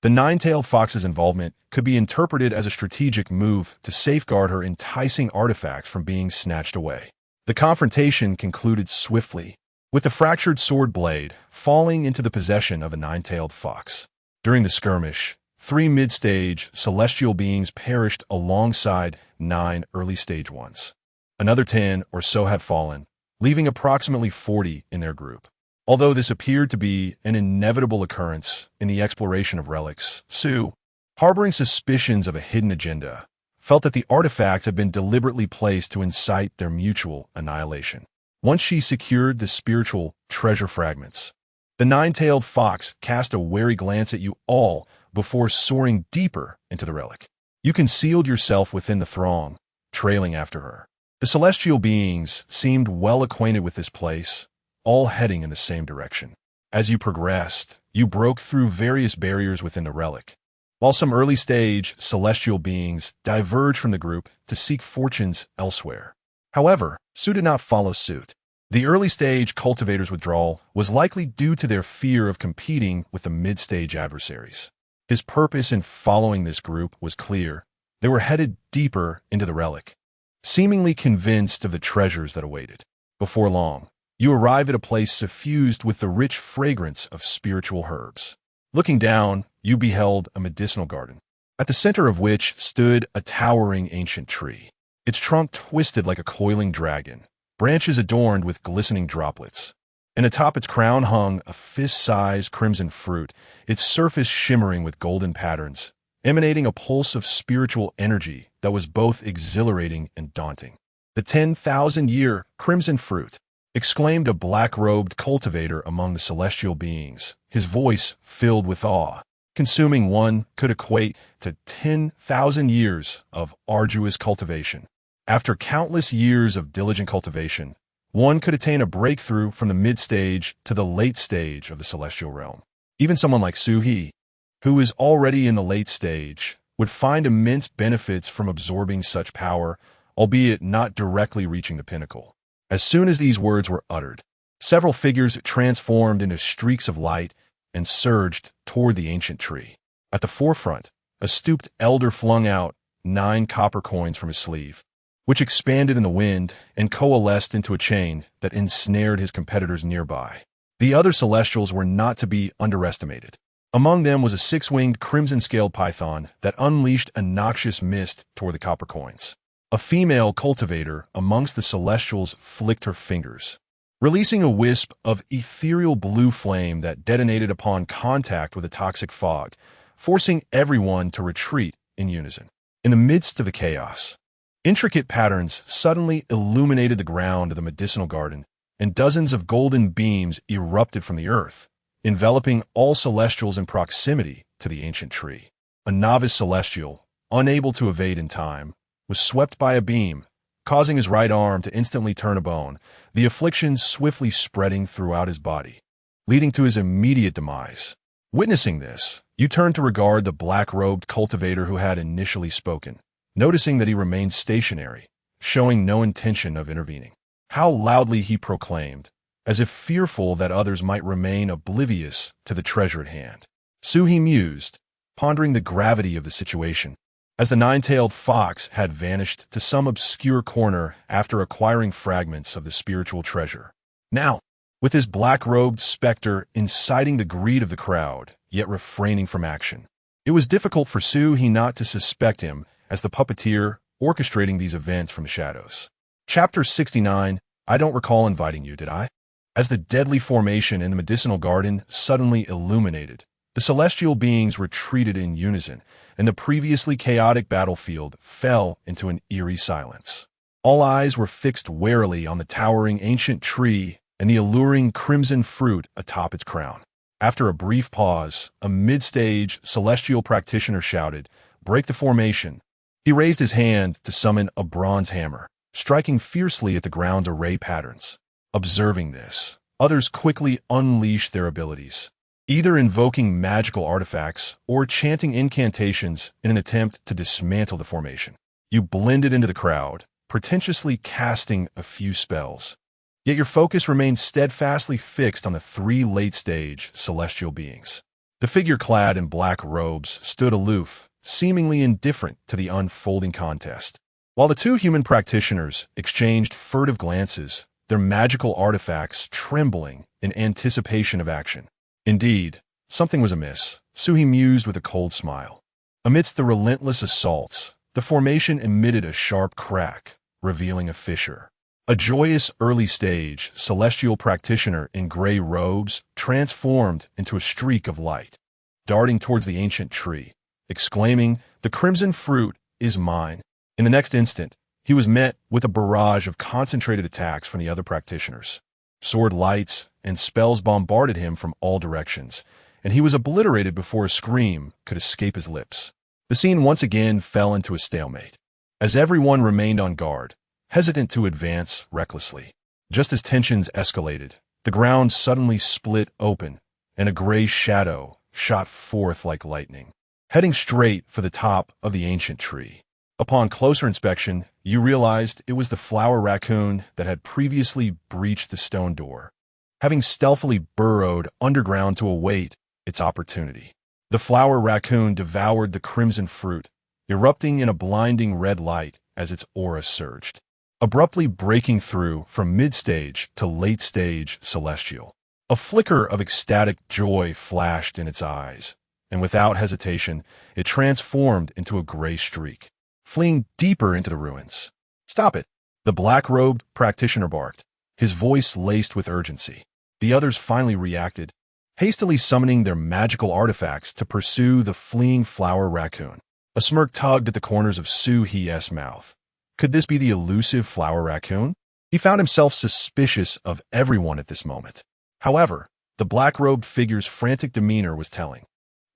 the 9-tailed fox's involvement could be interpreted as a strategic move to safeguard her enticing artifacts from being snatched away. The confrontation concluded swiftly, with the fractured sword blade falling into the possession of a 9-tailed fox. During the skirmish, 3 mid-stage celestial beings perished alongside 9 early-stage ones. Another 10 or so had fallen, leaving approximately 40 in their group. Although this appeared to be an inevitable occurrence in the exploration of relics, Su, harboring suspicions of a hidden agenda, felt that the artifacts had been deliberately placed to incite their mutual annihilation. Once she secured the spiritual treasure fragments, the 9-tailed fox cast a wary glance at you all before soaring deeper into the relic. You concealed yourself within the throng, trailing after her. The celestial beings seemed well acquainted with this place, all heading in the same direction. As you progressed, you broke through various barriers within the relic, while some early-stage celestial beings diverged from the group to seek fortunes elsewhere. However, Su did not follow suit. The early-stage cultivators' withdrawal was likely due to their fear of competing with the mid-stage adversaries. His purpose in following this group was clear. They were headed deeper into the relic, seemingly convinced of the treasures that awaited. Before long, you arrive at a place suffused with the rich fragrance of spiritual herbs. Looking down, you beheld a medicinal garden, at the center of which stood a towering ancient tree. Its trunk twisted like a coiling dragon, branches adorned with glistening droplets, and atop its crown hung a fist-sized crimson fruit, its surface shimmering with golden patterns, emanating a pulse of spiritual energy that was both exhilarating and daunting. "The 10,000-year crimson fruit," exclaimed a black-robed cultivator among the celestial beings, his voice filled with awe. Consuming one could equate to 10,000 years of arduous cultivation. After countless years of diligent cultivation, one could attain a breakthrough from the mid-stage to the late stage of the celestial realm. Even someone like Su-He, who is already in the late stage, would find immense benefits from absorbing such power, albeit not directly reaching the pinnacle. As soon as these words were uttered, several figures transformed into streaks of light and surged toward the ancient tree. At the forefront, a stooped elder flung out 9 copper coins from his sleeve, which expanded in the wind and coalesced into a chain that ensnared his competitors nearby. The other celestials were not to be underestimated. Among them was a 6-winged crimson-scaled python that unleashed a noxious mist toward the copper coins. A female cultivator amongst the celestials flicked her fingers, releasing a wisp of ethereal blue flame that detonated upon contact with a toxic fog, forcing everyone to retreat in unison. In the midst of the chaos, intricate patterns suddenly illuminated the ground of the medicinal garden, and dozens of golden beams erupted from the earth, enveloping all celestials in proximity to the ancient tree. A novice celestial, unable to evade in time, was swept by a beam, causing his right arm to instantly turn a bone, the affliction swiftly spreading throughout his body, leading to his immediate demise. Witnessing this, you turned to regard the black-robed cultivator who had initially spoken, noticing that he remained stationary, showing no intention of intervening. How loudly he proclaimed, as if fearful that others might remain oblivious to the treasure at hand. Suhi mused, pondering the gravity of the situation, as the nine-tailed fox had vanished to some obscure corner after acquiring fragments of the spiritual treasure. Now, with his black-robed specter inciting the greed of the crowd, yet refraining from action, it was difficult for Suhi not to suspect him as the puppeteer orchestrating these events from the shadows. Chapter 69, I don't recall inviting you, did I? As the deadly formation in the medicinal garden suddenly illuminated, the celestial beings retreated in unison, and the previously chaotic battlefield fell into an eerie silence. All eyes were fixed warily on the towering ancient tree and the alluring crimson fruit atop its crown. After a brief pause, a mid-stage celestial practitioner shouted, "Break the formation." He raised his hand to summon a bronze hammer, striking fiercely at the ground's array patterns. Observing this, others quickly unleashed their abilities, either invoking magical artifacts or chanting incantations in an attempt to dismantle the formation. You blended into the crowd, pretentiously casting a few spells. Yet your focus remained steadfastly fixed on the three late-stage celestial beings. The figure clad in black robes stood aloof, seemingly indifferent to the unfolding contest. While the two human practitioners exchanged furtive glances, their magical artifacts trembling in anticipation of action. Indeed, something was amiss, Suhi mused with a cold smile. Amidst the relentless assaults, the formation emitted a sharp crack, revealing a fissure. A joyous early-stage celestial practitioner in gray robes transformed into a streak of light, darting towards the ancient tree, exclaiming, "The crimson fruit is mine." In the next instant, he was met with a barrage of concentrated attacks from the other practitioners. Sword lights and spells bombarded him from all directions, and he was obliterated before a scream could escape his lips. The scene once again fell into a stalemate, as everyone remained on guard, hesitant to advance recklessly. Just as tensions escalated, the ground suddenly split open, and a gray shadow shot forth like lightning, heading straight for the top of the ancient tree. Upon closer inspection, you realized it was the flower raccoon that had previously breached the stone door, having stealthily burrowed underground to await its opportunity. The flower raccoon devoured the crimson fruit, erupting in a blinding red light as its aura surged, abruptly breaking through from mid-stage to late-stage celestial. A flicker of ecstatic joy flashed in its eyes, and without hesitation, it transformed into a gray streak, fleeing deeper into the ruins. "Stop it!" the black-robed practitioner barked, his voice laced with urgency. The others finally reacted, hastily summoning their magical artifacts to pursue the fleeing flower raccoon. A smirk tugged at the corners of Suhi's mouth. Could this be the elusive flower raccoon? He found himself suspicious of everyone at this moment. However, the black-robed figure's frantic demeanor was telling.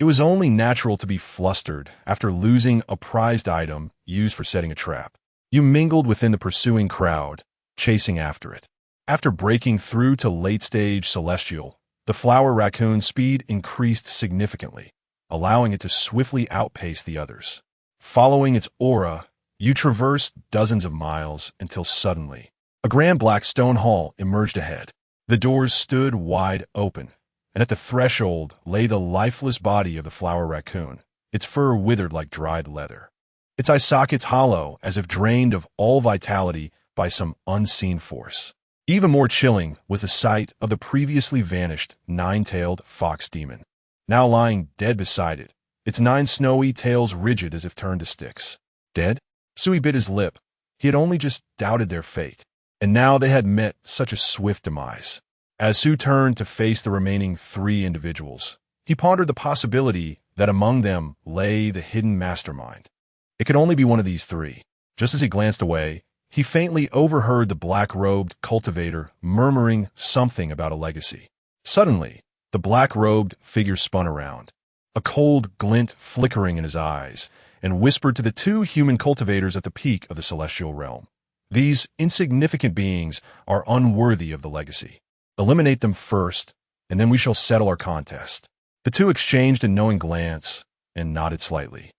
It was only natural to be flustered after losing a prized item used for setting a trap. You mingled within the pursuing crowd, chasing after it. After breaking through to late-stage celestial, the flower raccoon's speed increased significantly, allowing it to swiftly outpace the others. Following its aura, you traversed dozens of miles until suddenly, a grand black stone hall emerged ahead. The doors stood wide open, and at the threshold lay the lifeless body of the flower raccoon, its fur withered like dried leather. Its eye sockets hollow as if drained of all vitality by some unseen force. Even more chilling was the sight of the previously vanished nine-tailed fox demon, now lying dead beside it, its 9 snowy tails rigid as if turned to sticks. Dead? Sui bit his lip. He had only just doubted their fate, and now they had met such a swift demise. As Su turned to face the remaining 3 individuals, he pondered the possibility that among them lay the hidden mastermind. It could only be one of these 3. Just as he glanced away, he faintly overheard the black-robed cultivator murmuring something about a legacy. Suddenly, the black-robed figure spun around, a cold glint flickering in his eyes, and whispered to the 2 human cultivators at the peak of the celestial realm. "These insignificant beings are unworthy of the legacy. Eliminate them first, and then we shall settle our contest." The 2 exchanged a knowing glance and nodded slightly,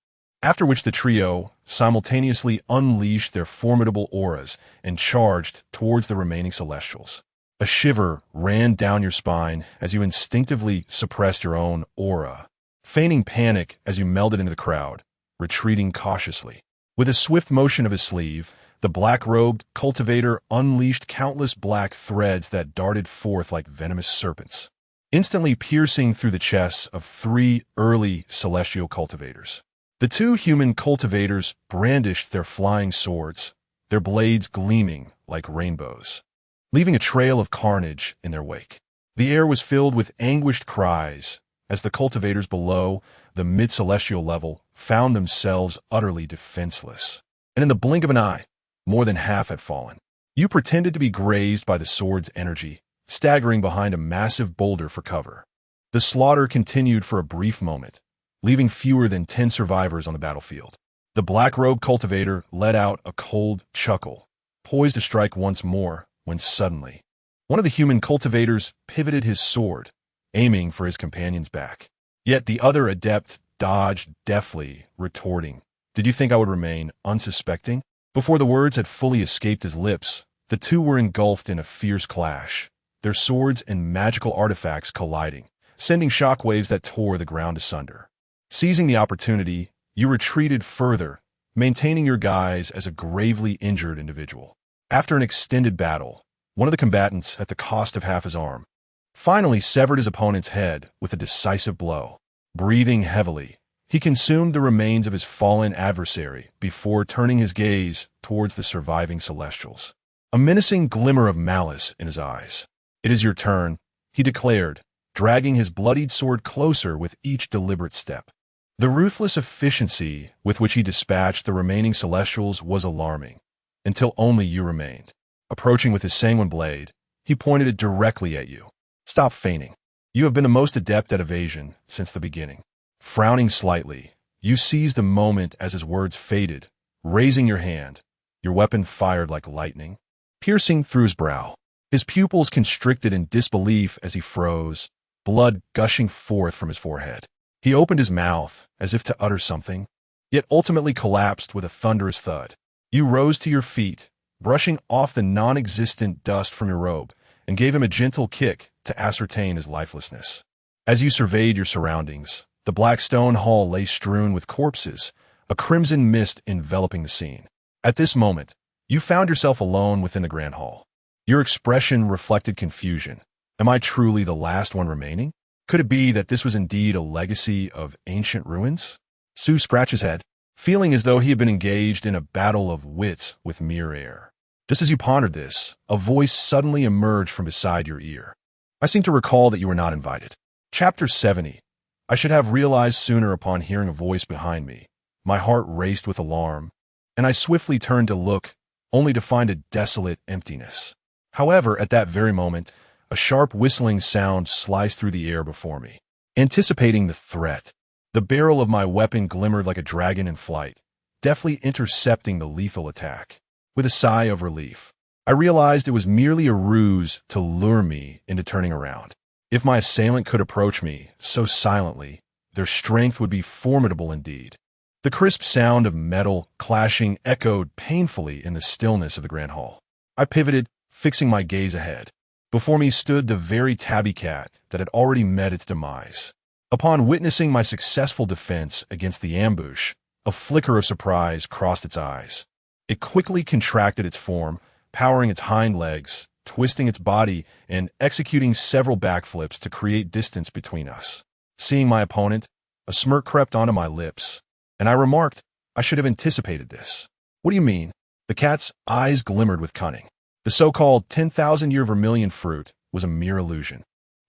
after which the trio simultaneously unleashed their formidable auras and charged towards the remaining celestials. A shiver ran down your spine as you instinctively suppressed your own aura, feigning panic as you melded into the crowd, retreating cautiously. With a swift motion of his sleeve, the black-robed cultivator unleashed countless black threads that darted forth like venomous serpents, instantly piercing through the chests of 3 early celestial cultivators. The 2 human cultivators brandished their flying swords, their blades gleaming like rainbows, leaving a trail of carnage in their wake. The air was filled with anguished cries as the cultivators below the mid-celestial level found themselves utterly defenseless. And in the blink of an eye, more than half had fallen. You pretended to be grazed by the sword's energy, staggering behind a massive boulder for cover. The slaughter continued for a brief moment, leaving fewer than 10 survivors on the battlefield. The black-robed cultivator let out a cold chuckle, poised to strike once more, when suddenly, one of the human cultivators pivoted his sword, aiming for his companion's back. Yet the other adept dodged deftly, retorting, "Did you think I would remain unsuspecting?" Before the words had fully escaped his lips, the 2 were engulfed in a fierce clash, their swords and magical artifacts colliding, sending shockwaves that tore the ground asunder. Seizing the opportunity, you retreated further, maintaining your guise as a gravely injured individual. After an extended battle, one of the combatants, at the cost of half his arm, finally severed his opponent's head with a decisive blow. Breathing heavily, he consumed the remains of his fallen adversary before turning his gaze towards the surviving Celestials, a menacing glimmer of malice in his eyes. "It is your turn," he declared, dragging his bloodied sword closer with each deliberate step. The ruthless efficiency with which he dispatched the remaining Celestials was alarming, until only you remained. Approaching with his sanguine blade, he pointed it directly at you. "Stop feigning. You have been the most adept at evasion since the beginning." Frowning slightly, you seized the moment as his words faded, raising your hand. Your weapon fired like lightning, piercing through his brow. His pupils constricted in disbelief as he froze, blood gushing forth from his forehead. He opened his mouth as if to utter something, yet ultimately collapsed with a thunderous thud. You rose to your feet, brushing off the non-existent dust from your robe, and gave him a gentle kick to ascertain his lifelessness. As you surveyed your surroundings, the black stone hall lay strewn with corpses, a crimson mist enveloping the scene. At this moment, you found yourself alone within the grand hall. Your expression reflected confusion. Am I truly the last one remaining? Could it be that this was indeed a legacy of ancient ruins? Sue scratched his head, feeling as though he had been engaged in a battle of wits with mere air. Just as you pondered this, a voice suddenly emerged from beside your ear. "I seem to recall that you were not invited." Chapter 70. I should have realized sooner upon hearing a voice behind me. My heart raced with alarm, and I swiftly turned to look, only to find a desolate emptiness. However, at that very moment, a sharp whistling sound sliced through the air before me. Anticipating the threat, the barrel of my weapon glimmered like a dragon in flight, deftly intercepting the lethal attack. With a sigh of relief, I realized it was merely a ruse to lure me into turning around. If my assailant could approach me so silently, their strength would be formidable indeed. The crisp sound of metal clashing echoed painfully in the stillness of the grand hall. I pivoted, fixing my gaze ahead. Before me stood the very tabby cat that had already met its demise. Upon witnessing my successful defense against the ambush, a flicker of surprise crossed its eyes. It quickly contracted its form, powering its hind legs, twisting its body, and executing several backflips to create distance between us. Seeing my opponent, a smirk crept onto my lips, and I remarked, "I should have anticipated this." "What do you mean?" The cat's eyes glimmered with cunning. The so-called 10,000-year vermilion fruit was a mere illusion.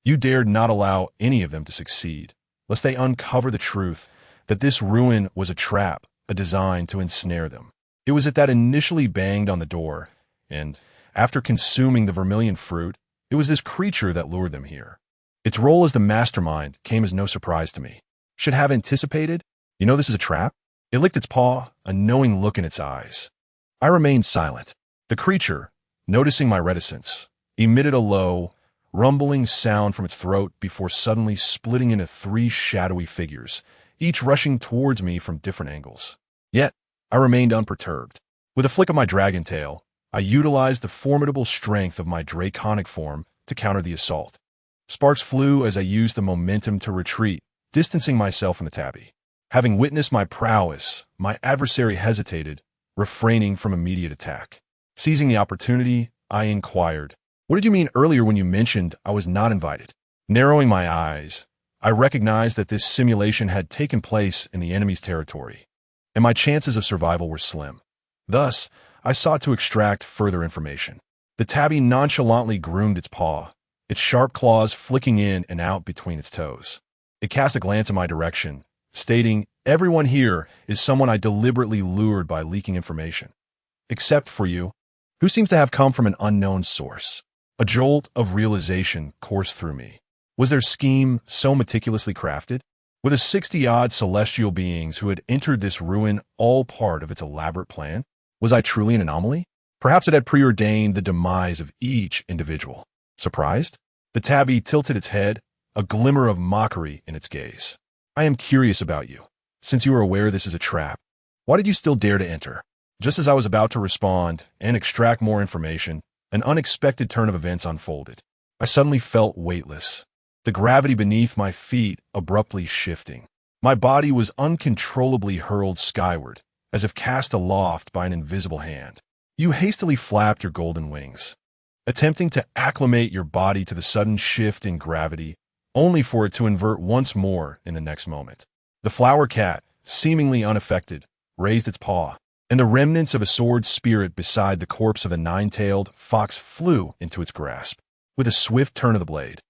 You dared not allow any of them to succeed, lest they uncover the truth that this ruin was a trap, a design to ensnare them. It was it that initially banged on the door, and, after consuming the vermilion fruit, it was this creature that lured them here. Its role as the mastermind came as no surprise to me. Should have anticipated? You know this is a trap? It licked its paw, a knowing look in its eyes. I remained silent. The creature, noticing my reticence, emitted a low, rumbling sound from its throat before suddenly splitting into 3 shadowy figures, each rushing towards me from different angles. Yet, I remained unperturbed. With a flick of my dragon tail, I utilized the formidable strength of my draconic form to counter the assault. Sparks flew as I used the momentum to retreat, distancing myself from the tabby. Having witnessed my prowess, my adversary hesitated, refraining from immediate attack. Seizing the opportunity, I inquired, "What did you mean earlier when you mentioned I was not invited?" Narrowing my eyes, I recognized that this simulation had taken place in the enemy's territory, and my chances of survival were slim. Thus, I sought to extract further information. The tabby nonchalantly groomed its paw, its sharp claws flicking in and out between its toes. It cast a glance in my direction, stating, "Everyone here is someone I deliberately lured by leaking information. Except for you, who seems to have come from an unknown source." A jolt of realization coursed through me. Was their scheme so meticulously crafted? Were the 60-odd celestial beings who had entered this ruin all part of its elaborate plan? Was I truly an anomaly? Perhaps it had preordained the demise of each individual. Surprised? The tabby tilted its head, a glimmer of mockery in its gaze. "I am curious about you. Since you are aware this is a trap, why did you still dare to enter?" Just as I was about to respond and extract more information, an unexpected turn of events unfolded. I suddenly felt weightless, the gravity beneath my feet abruptly shifting. My body was uncontrollably hurled skyward, as if cast aloft by an invisible hand. You hastily flapped your golden wings, attempting to acclimate your body to the sudden shift in gravity, only for it to invert once more in the next moment. The flower cat, seemingly unaffected, raised its paw, and the remnants of a sword spirit beside the corpse of a nine-tailed fox flew into its grasp. With a swift turn of the blade,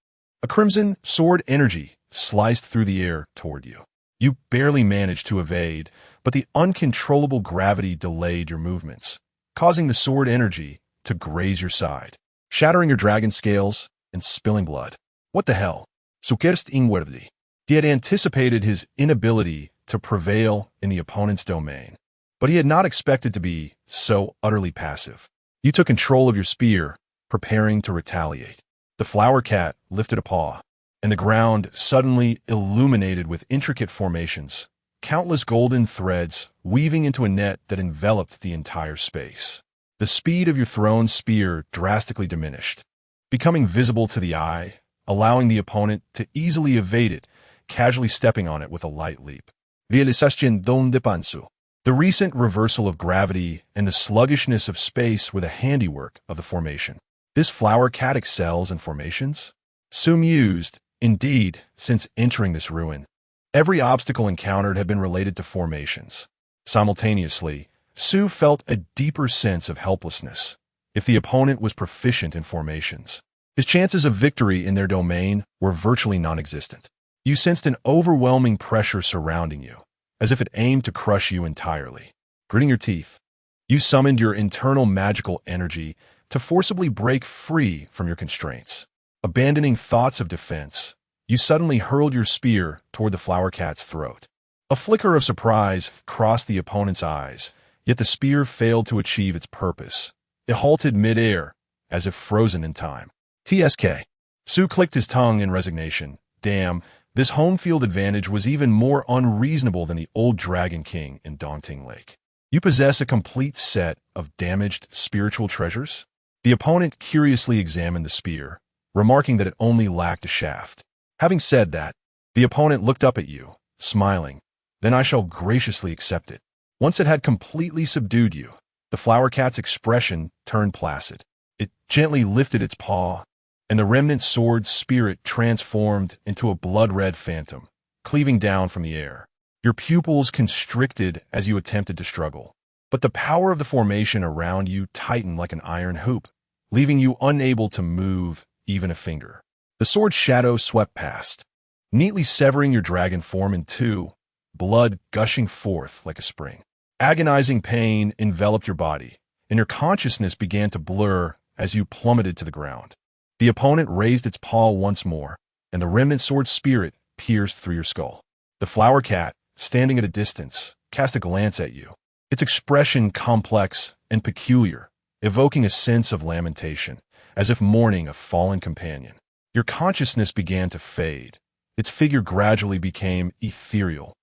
a crimson sword energy sliced through the air toward you. You barely managed to evade, but the uncontrollable gravity delayed your movements, causing the sword energy to graze your side, shattering your dragon scales and spilling blood. What the hell? Sukerst inwardly. He had anticipated his inability to prevail in the opponent's domain, but he had not expected to be so utterly passive. You took control of your spear, preparing to retaliate. The flower cat lifted a paw, and the ground suddenly illuminated with intricate formations, countless golden threads weaving into a net that enveloped the entire space. The speed of your thrown spear drastically diminished, becoming visible to the eye, allowing the opponent to easily evade it, casually stepping on it with a light leap. Realización donde pansu. The recent reversal of gravity and the sluggishness of space were the handiwork of the formation. This flower cat excels in formations? Su mused, indeed, since entering this ruin, every obstacle encountered had been related to formations. Simultaneously, Su felt a deeper sense of helplessness. If the opponent was proficient in formations, his chances of victory in their domain were virtually non-existent. You sensed an overwhelming pressure surrounding you, as if it aimed to crush you entirely. Gritting your teeth, you summoned your internal magical energy to forcibly break free from your constraints. Abandoning thoughts of defense, you suddenly hurled your spear toward the flower cat's throat. A flicker of surprise crossed the opponent's eyes, yet the spear failed to achieve its purpose. It halted mid-air, as if frozen in time. TSK. Su clicked his tongue in resignation. Damn, this home field advantage was even more unreasonable than the old Dragon King in Daunting Lake. You possess a complete set of damaged spiritual treasures? The opponent curiously examined the spear, remarking that it only lacked a shaft. Having said that, the opponent looked up at you, smiling. Then I shall graciously accept it. Once it had completely subdued you, the flower cat's expression turned placid. It gently lifted its paw, and the remnant sword spirit transformed into a blood-red phantom, cleaving down from the air. Your pupils constricted as you attempted to struggle, but the power of the formation around you tightened like an iron hoop, leaving you unable to move even a finger. The sword's shadow swept past, neatly severing your dragon form in two, blood gushing forth like a spring. Agonizing pain enveloped your body, and your consciousness began to blur as you plummeted to the ground. The opponent raised its paw once more, and the remnant sword spirit pierced through your skull. The flower cat, standing at a distance, cast a glance at you, its expression complex and peculiar, evoking a sense of lamentation, as if mourning a fallen companion. Your consciousness began to fade. Its figure gradually became ethereal,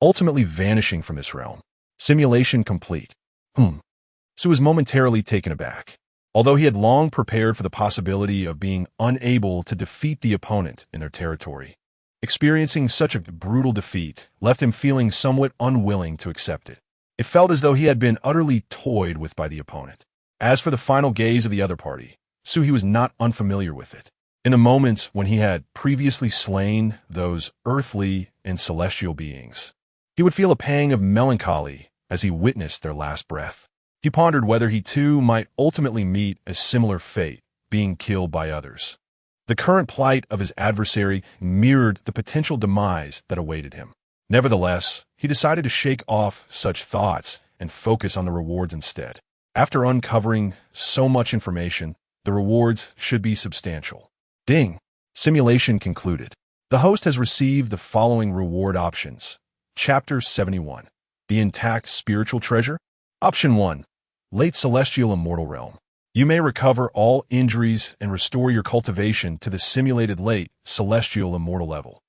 ultimately vanishing from this realm. Simulation complete. Su was momentarily taken aback. Although he had long prepared for the possibility of being unable to defeat the opponent in their territory, experiencing such a brutal defeat left him feeling somewhat unwilling to accept it. It felt as though he had been utterly toyed with by the opponent. As for the final gaze of the other party, he was not unfamiliar with it. In the moments when he had previously slain those earthly and celestial beings, he would feel a pang of melancholy as he witnessed their last breath. He pondered whether he too might ultimately meet a similar fate, being killed by others. The current plight of his adversary mirrored the potential demise that awaited him. Nevertheless, he decided to shake off such thoughts and focus on the rewards instead. After uncovering so much information, the rewards should be substantial. Ding! Simulation concluded. The host has received the following reward options. Chapter 71. The Intact Spiritual Treasure. Option 1. Late Celestial Immortal Realm. You may recover all injuries and restore your cultivation to the simulated late Celestial Immortal level.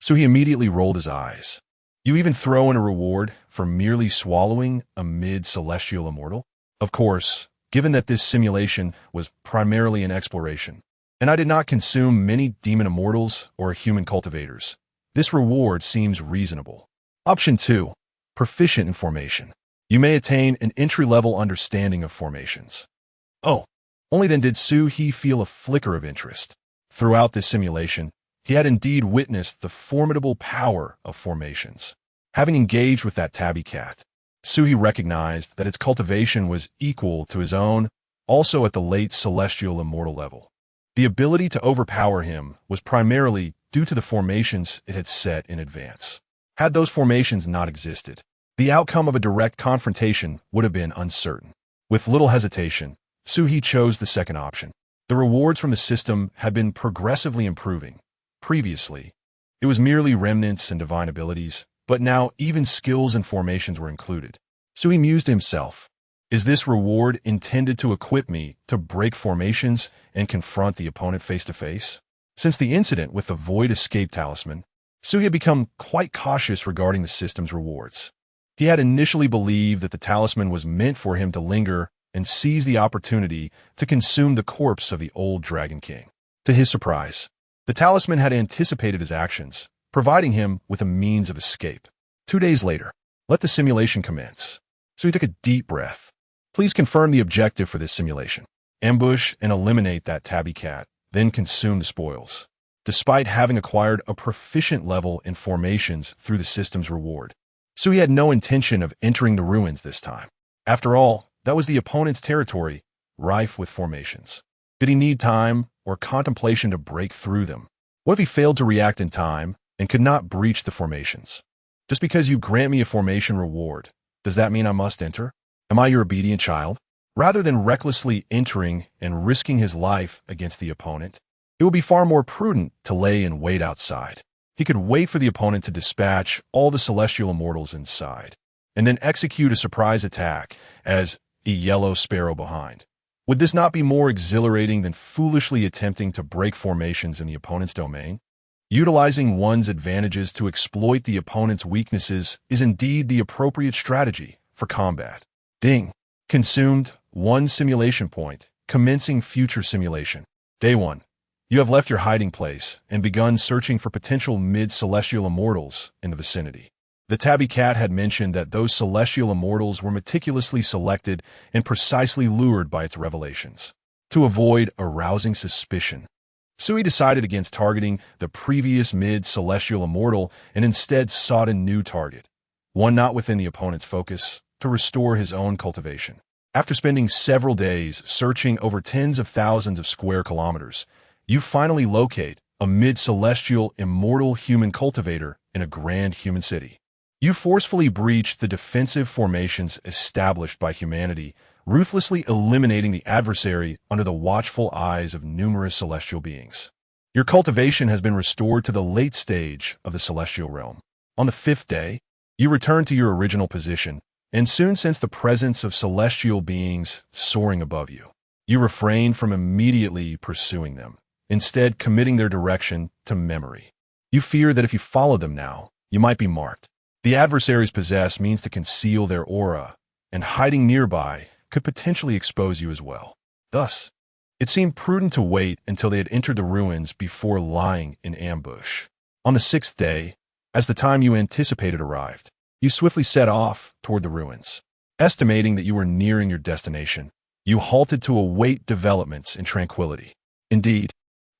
So he immediately rolled his eyes. You even throw in a reward for merely swallowing a mid-celestial immortal? Of course, given that this simulation was primarily an exploration, and I did not consume many demon immortals or human cultivators, this reward seems reasonable. Option 2. Proficient in Formation. You may attain an entry-level understanding of formations. Oh, only then did Su-He feel a flicker of interest. Throughout this simulation, he had indeed witnessed the formidable power of formations. Having engaged with that tabby cat, Su-He recognized that its cultivation was equal to his own, also at the late celestial immortal level. The ability to overpower him was primarily due to the formations it had set in advance. Had those formations not existed, the outcome of a direct confrontation would have been uncertain. With little hesitation, Su-He chose the second option. The rewards from the system had been progressively improving. Previously, it was merely remnants and divine abilities, but now even skills and formations were included. Su-He mused to himself, is this reward intended to equip me to break formations and confront the opponent face to face? Since the incident with the Void Escape Talisman, Su-He had become quite cautious regarding the system's rewards. He had initially believed that the talisman was meant for him to linger and seize the opportunity to consume the corpse of the old Dragon King. To his surprise, the talisman had anticipated his actions, providing him with a means of escape. 2 days later, let the simulation commence. So he took a deep breath. Please confirm the objective for this simulation. Ambush and eliminate that tabby cat, then consume the spoils. Despite having acquired a proficient level in formations through the system's reward, Su-He had no intention of entering the ruins this time. After all, that was the opponent's territory, rife with formations. Did he need time or contemplation to break through them? What if he failed to react in time and could not breach the formations? Just because you grant me a formation reward, does that mean I must enter? Am I your obedient child? Rather than recklessly entering and risking his life against the opponent, it would be far more prudent to lay in wait outside. He could wait for the opponent to dispatch all the celestial immortals inside, and then execute a surprise attack as a yellow sparrow behind. Would this not be more exhilarating than foolishly attempting to break formations in the opponent's domain? Utilizing one's advantages to exploit the opponent's weaknesses is indeed the appropriate strategy for combat. Ding! Consumed 1 simulation point, commencing future simulation. Day 1. You have left your hiding place and begun searching for potential mid-celestial immortals in the vicinity. The tabby cat had mentioned that those celestial immortals were meticulously selected and precisely lured by its revelations. To avoid arousing suspicion, Su-He decided against targeting the previous mid-celestial immortal and instead sought a new target, one not within the opponent's focus, to restore his own cultivation. After spending several days searching over tens of thousands of square kilometers, you finally locate a mid-celestial immortal human cultivator in a grand human city. You forcefully breach the defensive formations established by humanity, ruthlessly eliminating the adversary under the watchful eyes of numerous celestial beings. Your cultivation has been restored to the late stage of the celestial realm. On the 5th day, you return to your original position and soon sense the presence of celestial beings soaring above you. You refrain from immediately pursuing them, instead committing their direction to memory. You fear that if you follow them now, you might be marked. The adversaries possess means to conceal their aura, and hiding nearby could potentially expose you as well. Thus, it seemed prudent to wait until they had entered the ruins before lying in ambush. On the sixth day, as the time you anticipated arrived, you swiftly set off toward the ruins. Estimating that you were nearing your destination, you halted to await developments in tranquility. Indeed,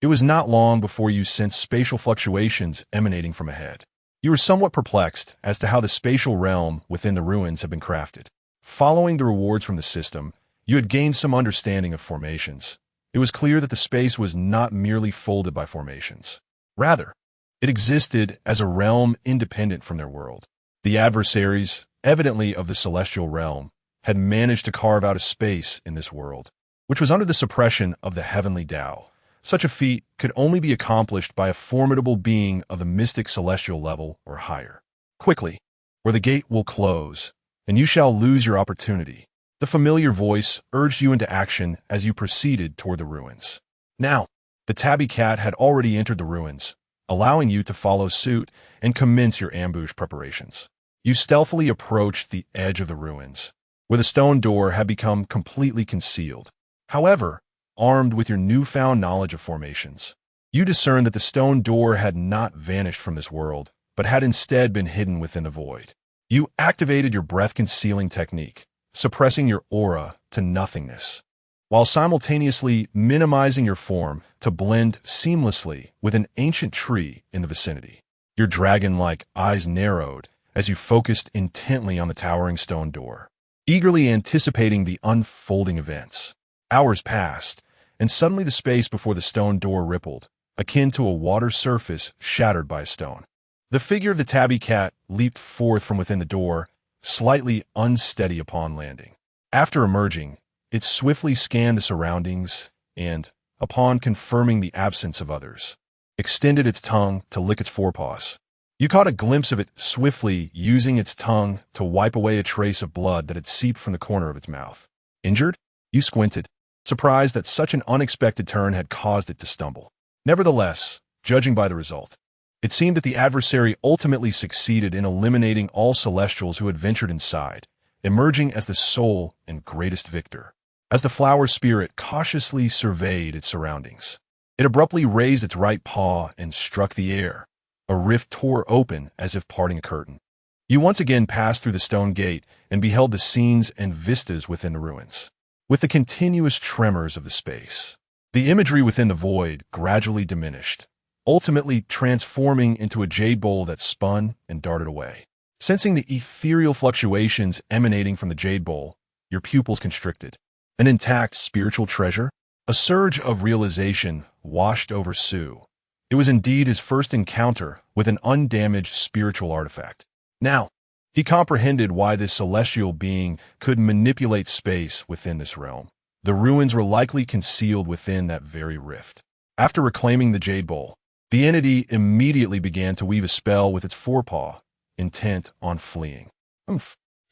it was not long before you sensed spatial fluctuations emanating from ahead. You were somewhat perplexed as to how the spatial realm within the ruins had been crafted. Following the rewards from the system, you had gained some understanding of formations. It was clear that the space was not merely folded by formations. Rather, it existed as a realm independent from their world. The adversaries, evidently of the celestial realm, had managed to carve out a space in this world, which was under the suppression of the heavenly Tao. Such a feat could only be accomplished by a formidable being of the mystic celestial level or higher. Quickly, or the gate will close, and you shall lose your opportunity. The familiar voice urged you into action as you proceeded toward the ruins. Now, the tabby cat had already entered the ruins, allowing you to follow suit and commence your ambush preparations. You stealthily approached the edge of the ruins, where the stone door had become completely concealed. However, armed with your newfound knowledge of formations, you discerned that the stone door had not vanished from this world, but had instead been hidden within the void. You activated your breath-concealing technique, suppressing your aura to nothingness, while simultaneously minimizing your form to blend seamlessly with an ancient tree in the vicinity. Your dragon-like eyes narrowed as you focused intently on the towering stone door, eagerly anticipating the unfolding events. Hours passed, and suddenly the space before the stone door rippled, akin to a water surface shattered by a stone. The figure of the tabby cat leaped forth from within the door, slightly unsteady upon landing. After emerging, it swiftly scanned the surroundings and, upon confirming the absence of others, extended its tongue to lick its forepaws. You caught a glimpse of it swiftly using its tongue to wipe away a trace of blood that had seeped from the corner of its mouth. Injured? You squinted, surprised that such an unexpected turn had caused it to stumble. Nevertheless, judging by the result, it seemed that the adversary ultimately succeeded in eliminating all celestials who had ventured inside, emerging as the sole and greatest victor. As the flower spirit cautiously surveyed its surroundings, it abruptly raised its right paw and struck the air. A rift tore open as if parting a curtain. You once again passed through the stone gate and beheld the scenes and vistas within the ruins. With the continuous tremors of the space, the imagery within the void gradually diminished, ultimately transforming into a jade bowl that spun and darted away. Sensing the ethereal fluctuations emanating from the jade bowl, your pupils constricted. An intact spiritual treasure? A surge of realization washed over Sue. It was indeed his first encounter with an undamaged spiritual artifact. Now, he comprehended why this celestial being could manipulate space within this realm. The ruins were likely concealed within that very rift. After reclaiming the jade bowl, the entity immediately began to weave a spell with its forepaw, intent on fleeing.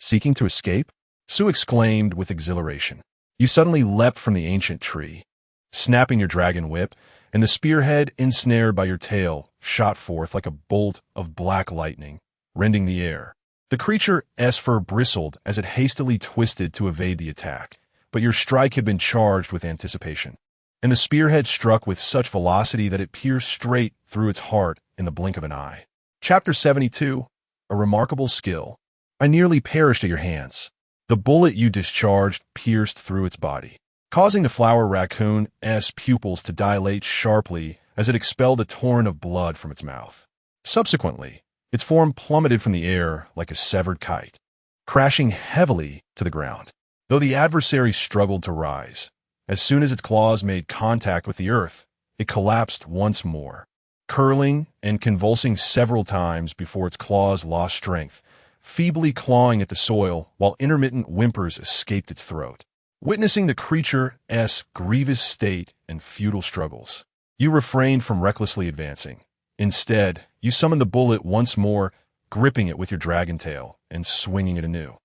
Seeking to escape? Sue exclaimed with exhilaration. You suddenly leapt from the ancient tree, snapping your dragon whip, and the spearhead ensnared by your tail shot forth like a bolt of black lightning, rending the air. The creature's fur bristled as it hastily twisted to evade the attack, but your strike had been charged with anticipation, and the spearhead struck with such velocity that it pierced straight through its heart in the blink of an eye. Chapter 72. A remarkable skill. I nearly perished at your hands. The bullet you discharged pierced through its body, causing the flower raccoon's pupils to dilate sharply as it expelled a torrent of blood from its mouth. Subsequently, its form plummeted from the air like a severed kite, crashing heavily to the ground. Though the adversary struggled to rise, as soon as its claws made contact with the earth, it collapsed once more, curling and convulsing several times before its claws lost strength, feebly clawing at the soil while intermittent whimpers escaped its throat. Witnessing the creature's grievous state and futile struggles, you refrained from recklessly advancing. Instead, you summoned the bullet once more, gripping it with your dragon tail and swinging it anew.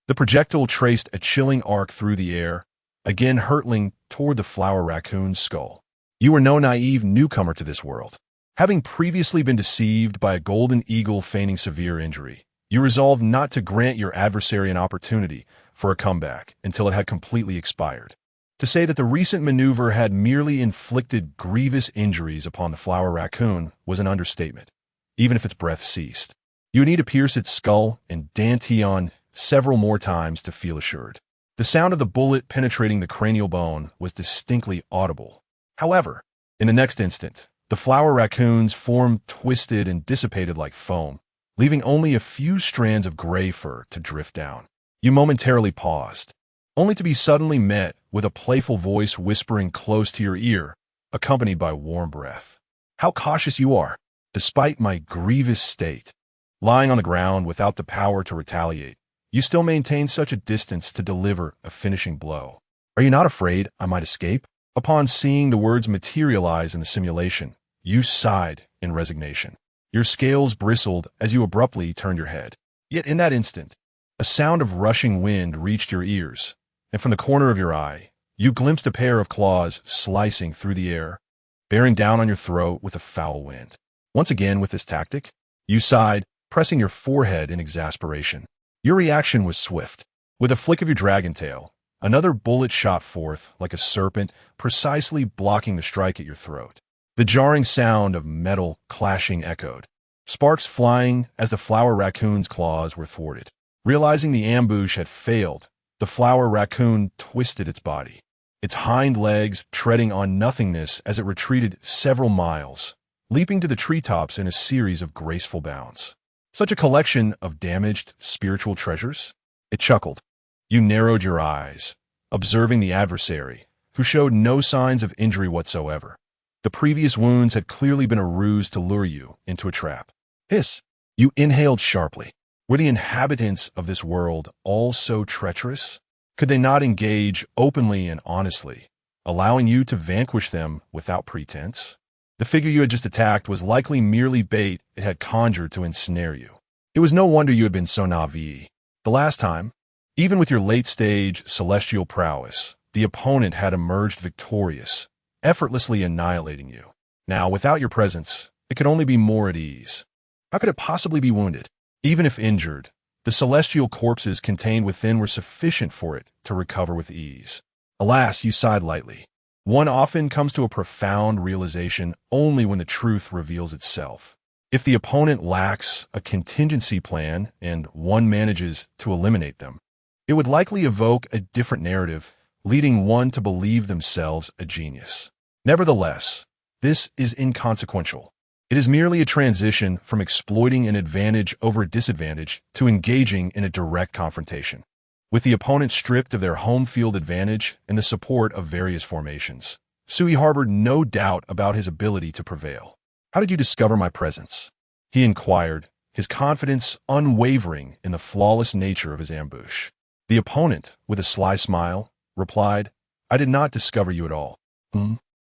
The projectile traced a chilling arc through the air, again hurtling toward the flower raccoon's skull. You were no naive newcomer to this world. Having previously been deceived by a golden eagle feigning severe injury, you resolved not to grant your adversary an opportunity for a comeback until it had completely expired. To say that the recent maneuver had merely inflicted grievous injuries upon the flower raccoon was an understatement, even if its breath ceased. You would need to pierce its skull and dantion several more times to feel assured. The sound of the bullet penetrating the cranial bone was distinctly audible. However, in the next instant, the flower raccoon's form twisted and dissipated like foam, leaving only a few strands of gray fur to drift down. You momentarily paused, only to be suddenly met with a playful voice whispering close to your ear, accompanied by warm breath. How cautious you are, despite my grievous state. Lying on the ground without the power to retaliate, you still maintain such a distance to deliver a finishing blow. Are you not afraid I might escape? Upon seeing the words materialize in the simulation, you sighed in resignation. Your scales bristled as you abruptly turned your head. Yet in that instant, a sound of rushing wind reached your ears, and from the corner of your eye, you glimpsed a pair of claws slicing through the air, bearing down on your throat with a foul wind. Once again with this tactic, you sighed, pressing your forehead in exasperation. Your reaction was swift. With a flick of your dragon tail, another bullet shot forth like a serpent, precisely blocking the strike at your throat. The jarring sound of metal clashing echoed, sparks flying as the flower raccoon's claws were thwarted. Realizing the ambush had failed, the flower raccoon twisted its body, its hind legs treading on nothingness as it retreated several miles, leaping to the treetops in a series of graceful bounds. Such a collection of damaged spiritual treasures? It chuckled. You narrowed your eyes, observing the adversary, who showed no signs of injury whatsoever. The previous wounds had clearly been a ruse to lure you into a trap. Hiss! You inhaled sharply. Were the inhabitants of this world all so treacherous? Could they not engage openly and honestly, allowing you to vanquish them without pretense? The figure you had just attacked was likely merely bait it had conjured to ensnare you. It was no wonder you had been so naive. The last time, even with your late-stage celestial prowess, the opponent had emerged victorious, effortlessly annihilating you. Now, without your presence, it could only be more at ease. How could it possibly be wounded? Even if injured, the celestial corpses contained within were sufficient for it to recover with ease. Alas, you sighed lightly. One often comes to a profound realization only when the truth reveals itself. If the opponent lacks a contingency plan and one manages to eliminate them, it would likely evoke a different narrative, leading one to believe themselves a genius. Nevertheless, this is inconsequential. It is merely a transition from exploiting an advantage over a disadvantage to engaging in a direct confrontation. With the opponent stripped of their home field advantage and the support of various formations, Sui harbored no doubt about his ability to prevail. How did you discover my presence? He inquired, his confidence unwavering in the flawless nature of his ambush. The opponent, with a sly smile, replied, I did not discover you at all.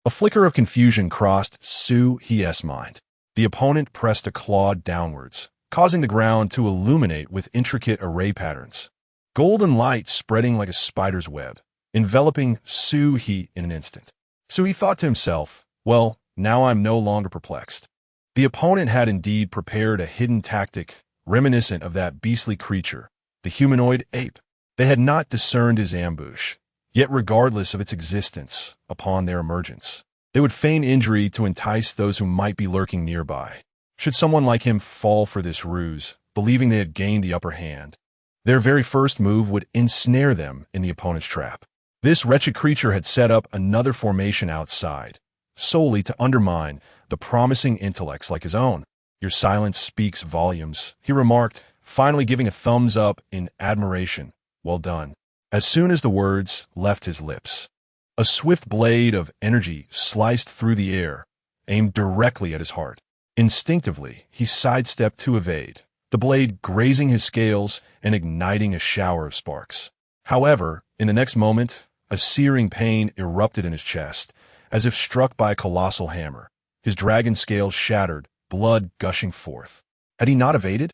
A flicker of confusion crossed Sui-H's mind. The opponent pressed a claw downwards, causing the ground to illuminate with intricate array patterns. Golden light spreading like a spider's web, enveloping Sui in an instant. Sui thought to himself, well, now I'm no longer perplexed. The opponent had indeed prepared a hidden tactic reminiscent of that beastly creature, the humanoid ape. They had not discerned his ambush, yet regardless of its existence upon their emergence, they would feign injury to entice those who might be lurking nearby. Should someone like him fall for this ruse, believing they had gained the upper hand, their very first move would ensnare them in the opponent's trap. This wretched creature had set up another formation outside, solely to undermine the promising intellects like his own. Your silence speaks volumes, he remarked, finally giving a thumbs up in admiration. Well done. As soon as the words left his lips, a swift blade of energy sliced through the air, aimed directly at his heart. Instinctively, he sidestepped to evade, the blade grazing his scales and igniting a shower of sparks. However, in the next moment, a searing pain erupted in his chest, as if struck by a colossal hammer. His dragon scales shattered, blood gushing forth. Had he not evaded?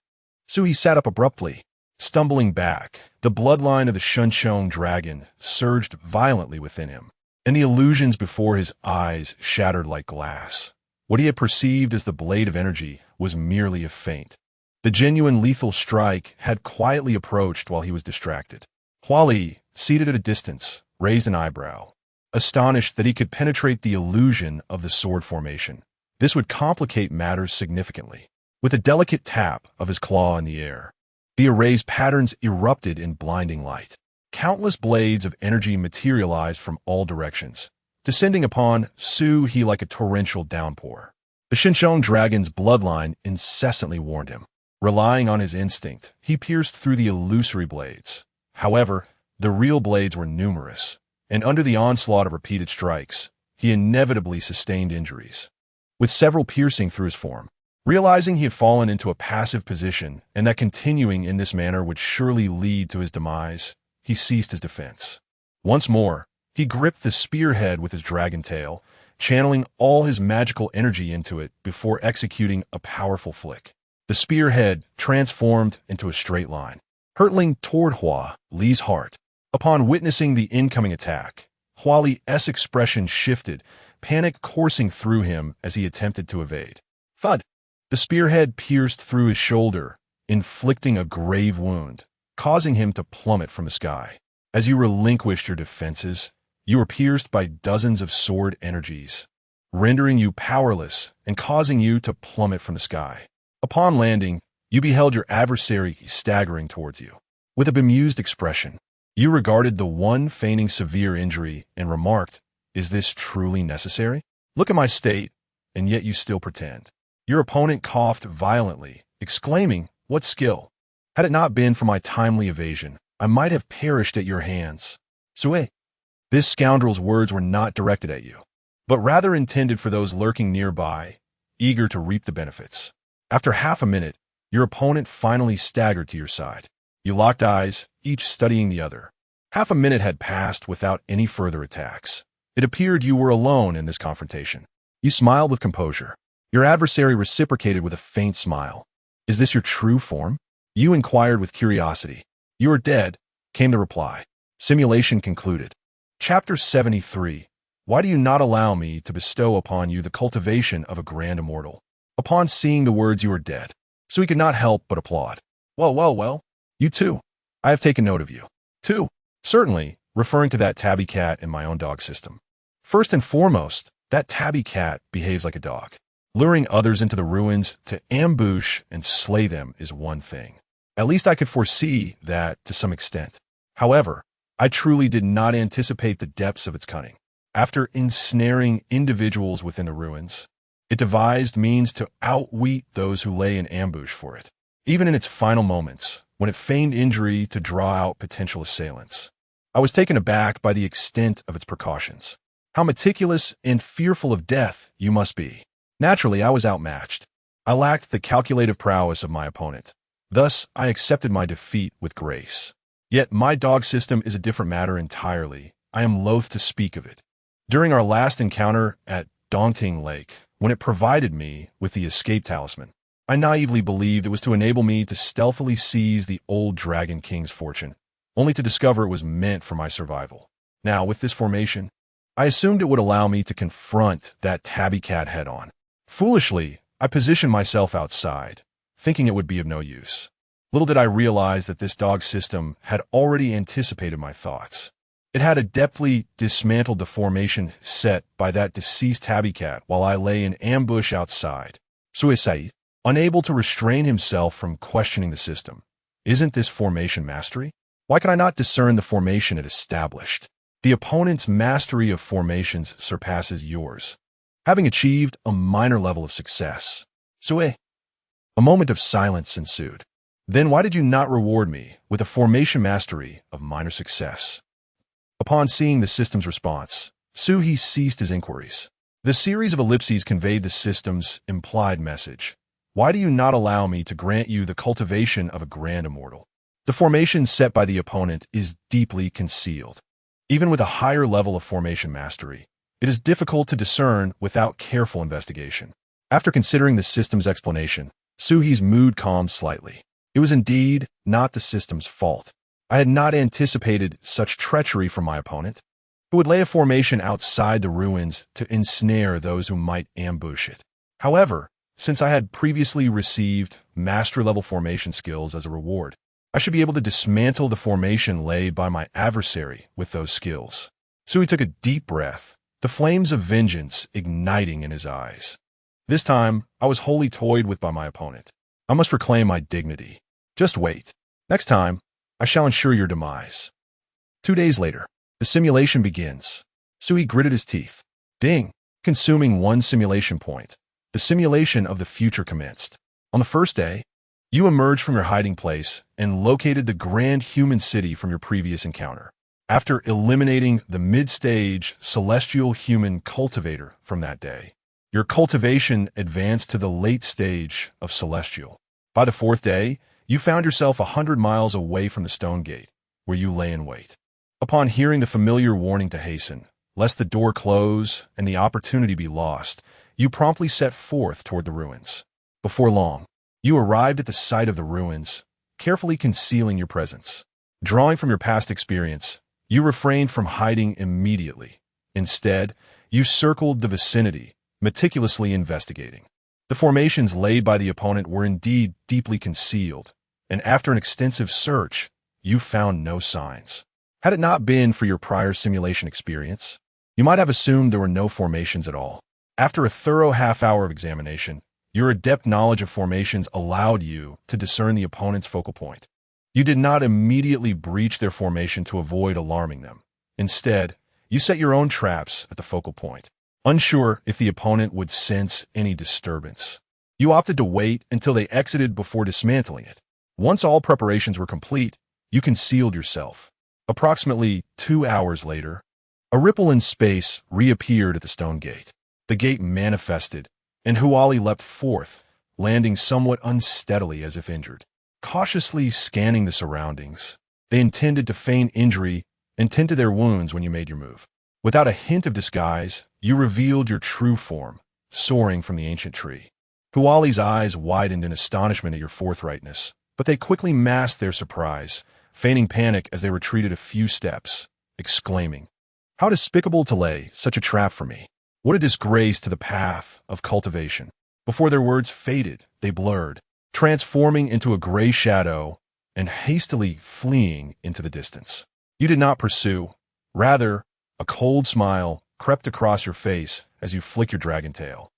Sui sat up abruptly, stumbling back. The bloodline of the Shunchong dragon surged violently within him, and the illusions before his eyes shattered like glass. What he had perceived as the blade of energy was merely a feint. The genuine lethal strike had quietly approached while he was distracted. Huali, seated at a distance, raised an eyebrow, astonished that he could penetrate the illusion of the sword formation. This would complicate matters significantly. With a delicate tap of his claw in the air, the array's patterns erupted in blinding light. Countless blades of energy materialized from all directions, descending upon Su He like a torrential downpour. The Xinqiang dragon's bloodline incessantly warned him. Relying on his instinct, he pierced through the illusory blades. However, the real blades were numerous, and under the onslaught of repeated strikes, he inevitably sustained injuries, with several piercing through his form. Realizing he had fallen into a passive position and that continuing in this manner would surely lead to his demise, he ceased his defense. Once more, he gripped the spearhead with his dragon tail, channeling all his magical energy into it before executing a powerful flick. The spearhead transformed into a straight line, hurtling toward Hua Li's heart. Upon witnessing the incoming attack, Hua Li's expression shifted, panic coursing through him as he attempted to evade. Thud! The spearhead pierced through his shoulder, inflicting a grave wound, causing him to plummet from the sky. As you relinquished your defenses, you were pierced by dozens of sword energies, rendering you powerless and causing you to plummet from the sky. Upon landing, you beheld your adversary staggering towards you. With a bemused expression, you regarded the one feigning severe injury and remarked, "Is this truly necessary? Look at my state, and yet you still pretend." Your opponent coughed violently, exclaiming, "What skill! Had it not been for my timely evasion, I might have perished at your hands." Sue. This scoundrel's words were not directed at you, but rather intended for those lurking nearby, eager to reap the benefits. After half a minute, your opponent finally staggered to your side. You locked eyes, each studying the other. Half a minute had passed without any further attacks. It appeared you were alone in this confrontation. You smiled with composure. Your adversary reciprocated with a faint smile. "Is this your true form?" You inquired with curiosity. "You are dead," came the reply. Simulation concluded. Chapter 73. Why do you not allow me to bestow upon you the cultivation of a grand immortal? Upon seeing the words "you are dead," so he could not help but applaud. Well, you too. I have taken note of you. Too. Certainly, referring to that tabby cat in my own dog system. First and foremost, that tabby cat behaves like a dog. Luring others into the ruins to ambush and slay them is one thing. At least I could foresee that to some extent. However, I truly did not anticipate the depths of its cunning. After ensnaring individuals within the ruins, it devised means to outwit those who lay in ambush for it, even in its final moments, when it feigned injury to draw out potential assailants. I was taken aback by the extent of its precautions. How meticulous and fearful of death you must be. Naturally, I was outmatched. I lacked the calculative prowess of my opponent. Thus, I accepted my defeat with grace. Yet my dog system is a different matter entirely. I am loath to speak of it. During our last encounter at Dongting Lake, when it provided me with the escape talisman, I naively believed it was to enable me to stealthily seize the old Dragon King's fortune, only to discover it was meant for my survival. Now, with this formation, I assumed it would allow me to confront that tabby cat head-on. Foolishly, I positioned myself outside, thinking it would be of no use. Little did I realize that this dog system had already anticipated my thoughts. It had adeptly dismantled the formation set by that deceased tabby cat while I lay in ambush outside. Suicide, unable to restrain himself from questioning the system. Isn't this formation mastery? Why can I not discern the formation it established? The opponent's mastery of formations surpasses yours, having achieved a minor level of success. Sue. A moment of silence ensued. Then why did you not reward me with a formation mastery of minor success? Upon seeing the system's response, Su He ceased his inquiries. The series of ellipses conveyed the system's implied message. Why do you not allow me to grant you the cultivation of a grand immortal? The formation set by the opponent is deeply concealed. Even with a higher level of formation mastery, it is difficult to discern without careful investigation. After considering the system's explanation, Su He's mood calmed slightly. It was indeed not the system's fault. I had not anticipated such treachery from my opponent, who would lay a formation outside the ruins to ensnare those who might ambush it. However, since I had previously received master-level formation skills as a reward, I should be able to dismantle the formation laid by my adversary with those skills. So he took a deep breath, the flames of vengeance igniting in his eyes. This time, I was wholly toyed with by my opponent. I must reclaim my dignity. Just wait. Next time, I shall ensure your demise. 2 days later, the simulation begins. Sui gritted his teeth. Ding! Consuming 1 simulation point. The simulation of the future commenced. On the first day, you emerged from your hiding place and located the grand human city from your previous encounter. After eliminating the mid-stage celestial human cultivator from that day, your cultivation advanced to the late stage of celestial. By the 4th day, you found yourself 100 miles away from the stone gate, where you lay in wait. Upon hearing the familiar warning to hasten, lest the door close and the opportunity be lost, you promptly set forth toward the ruins. Before long, you arrived at the site of the ruins, carefully concealing your presence. Drawing from your past experience, you refrained from hiding immediately. Instead, you circled the vicinity, meticulously investigating. The formations laid by the opponent were indeed deeply concealed, and after an extensive search, you found no signs. Had it not been for your prior simulation experience, you might have assumed there were no formations at all. After a thorough half-hour of examination, your adept knowledge of formations allowed you to discern the opponent's focal point. You did not immediately breach their formation to avoid alarming them. Instead, you set your own traps at the focal point, unsure if the opponent would sense any disturbance. You opted to wait until they exited before dismantling it. Once all preparations were complete, you concealed yourself. Approximately 2 hours later, a ripple in space reappeared at the stone gate. The gate manifested, and Huali leapt forth, landing somewhat unsteadily as if injured. Cautiously scanning the surroundings, they intended to feign injury and tend to their wounds when you made your move. Without a hint of disguise, you revealed your true form, soaring from the ancient tree. Huali's eyes widened in astonishment at your forthrightness, but they quickly masked their surprise, feigning panic as they retreated a few steps, exclaiming, "How despicable to lay such a trap for me! What a disgrace to the path of cultivation!" Before their words faded, they blurred, transforming into a gray shadow and hastily fleeing into the distance. You did not pursue. Rather, a cold smile crept across your face as you flicked your dragon tail,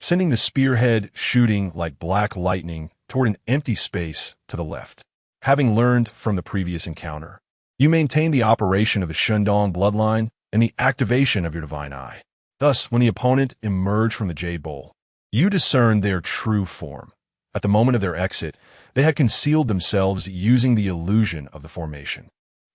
sending the spearhead shooting like black lightning toward an empty space to the left. Having learned from the previous encounter, you maintained the operation of the Shundong bloodline and the activation of your divine eye. Thus, when the opponent emerged from the Jade Bowl, you discerned their true form. At the moment of their exit, they had concealed themselves using the illusion of the formation.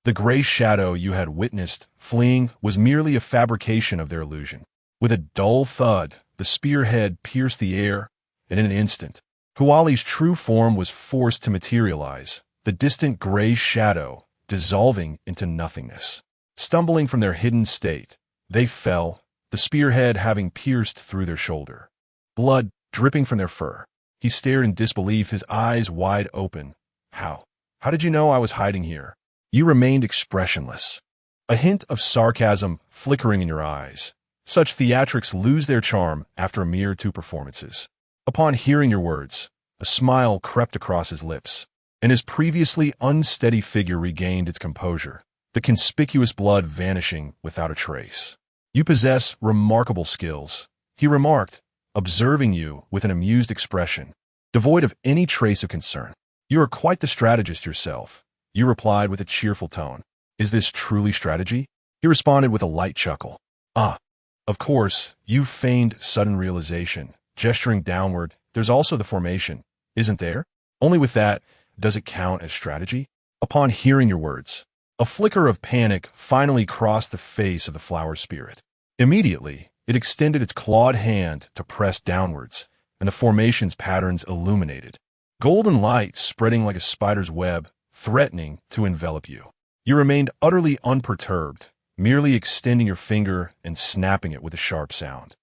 The gray shadow you had witnessed fleeing was merely a fabrication of their illusion. With a dull thud, the spearhead pierced the air, and in an instant, Huali's true form was forced to materialize, the distant gray shadow dissolving into nothingness. Stumbling from their hidden state, they fell, the spearhead having pierced through their shoulder. Blood dripping from their fur. He stared in disbelief, his eyes wide open. How did you know I was hiding here?" You remained expressionless, a hint of sarcasm flickering in your eyes. Such theatrics lose their charm after a mere 2 performances. Upon hearing your words, a smile crept across his lips, and his previously unsteady figure regained its composure, the conspicuous blood vanishing without a trace. "You possess remarkable skills," he remarked, observing you with an amused expression, devoid of any trace of concern. "You are quite the strategist yourself," you replied with a cheerful tone. "Is this truly strategy?" He responded with a light chuckle. "Ah, of course, you feigned sudden realization, gesturing downward. There's also the formation, isn't there? Only with that, does it count as strategy?" Upon hearing your words, a flicker of panic finally crossed the face of the flower spirit. Immediately, it extended its clawed hand to press downwards, and the formation's patterns illuminated. Golden light spreading like a spider's web, threatening to envelop you. You remained utterly unperturbed, merely extending your finger and snapping it with a sharp sound.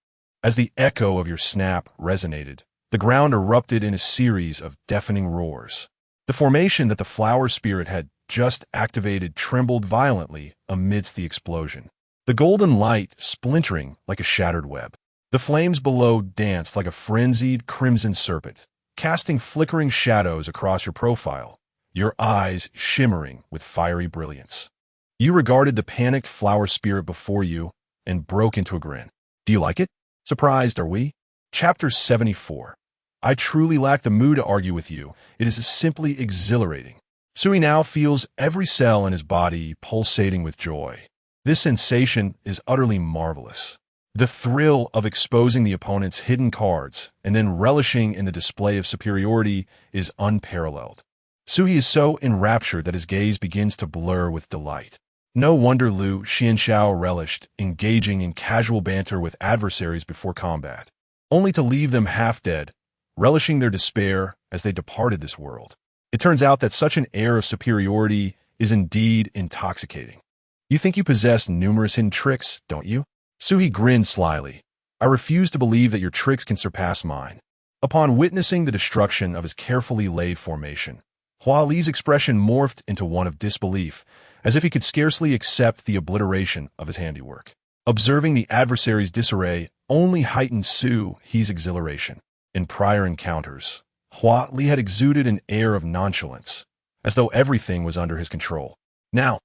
As the echo of your snap resonated, the ground erupted in a series of deafening roars. The formation that the flower spirit had just activated trembled violently amidst the explosion, the golden light splintering like a shattered web. The flames below danced like a frenzied crimson serpent, casting flickering shadows across your profile, your eyes shimmering with fiery brilliance. You regarded the panicked flower spirit before you and broke into a grin. Do you like it? Surprised, are we? Chapter 74. I truly lack the mood to argue with you. It is simply exhilarating. Sui now feels every cell in his body pulsating with joy. This sensation is utterly marvelous. The thrill of exposing the opponent's hidden cards and then relishing in the display of superiority is unparalleled. Sui is so enraptured that his gaze begins to blur with delight. No wonder Liu Xianxiao relished engaging in casual banter with adversaries before combat, only to leave them half dead, relishing their despair as they departed this world. It turns out that such an air of superiority is indeed intoxicating. You think you possess numerous hidden tricks, don't you? Sui grinned slyly. I refuse to believe that your tricks can surpass mine. Upon witnessing the destruction of his carefully laid formation, Hua Li's expression morphed into one of disbelief, as if he could scarcely accept the obliteration of his handiwork. Observing the adversary's disarray only heightened Sui's exhilaration. In prior encounters, Hua Li had exuded an air of nonchalance, as though everything was under his control. Now,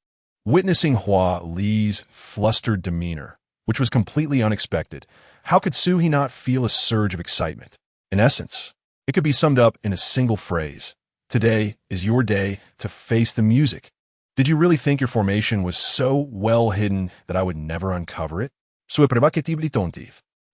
witnessing Hua Li's flustered demeanor, which was completely unexpected, how could Sui not feel a surge of excitement? In essence, it could be summed up in a single phrase. Today is your day to face the music. Did you really think your formation was so well hidden that I would never uncover it?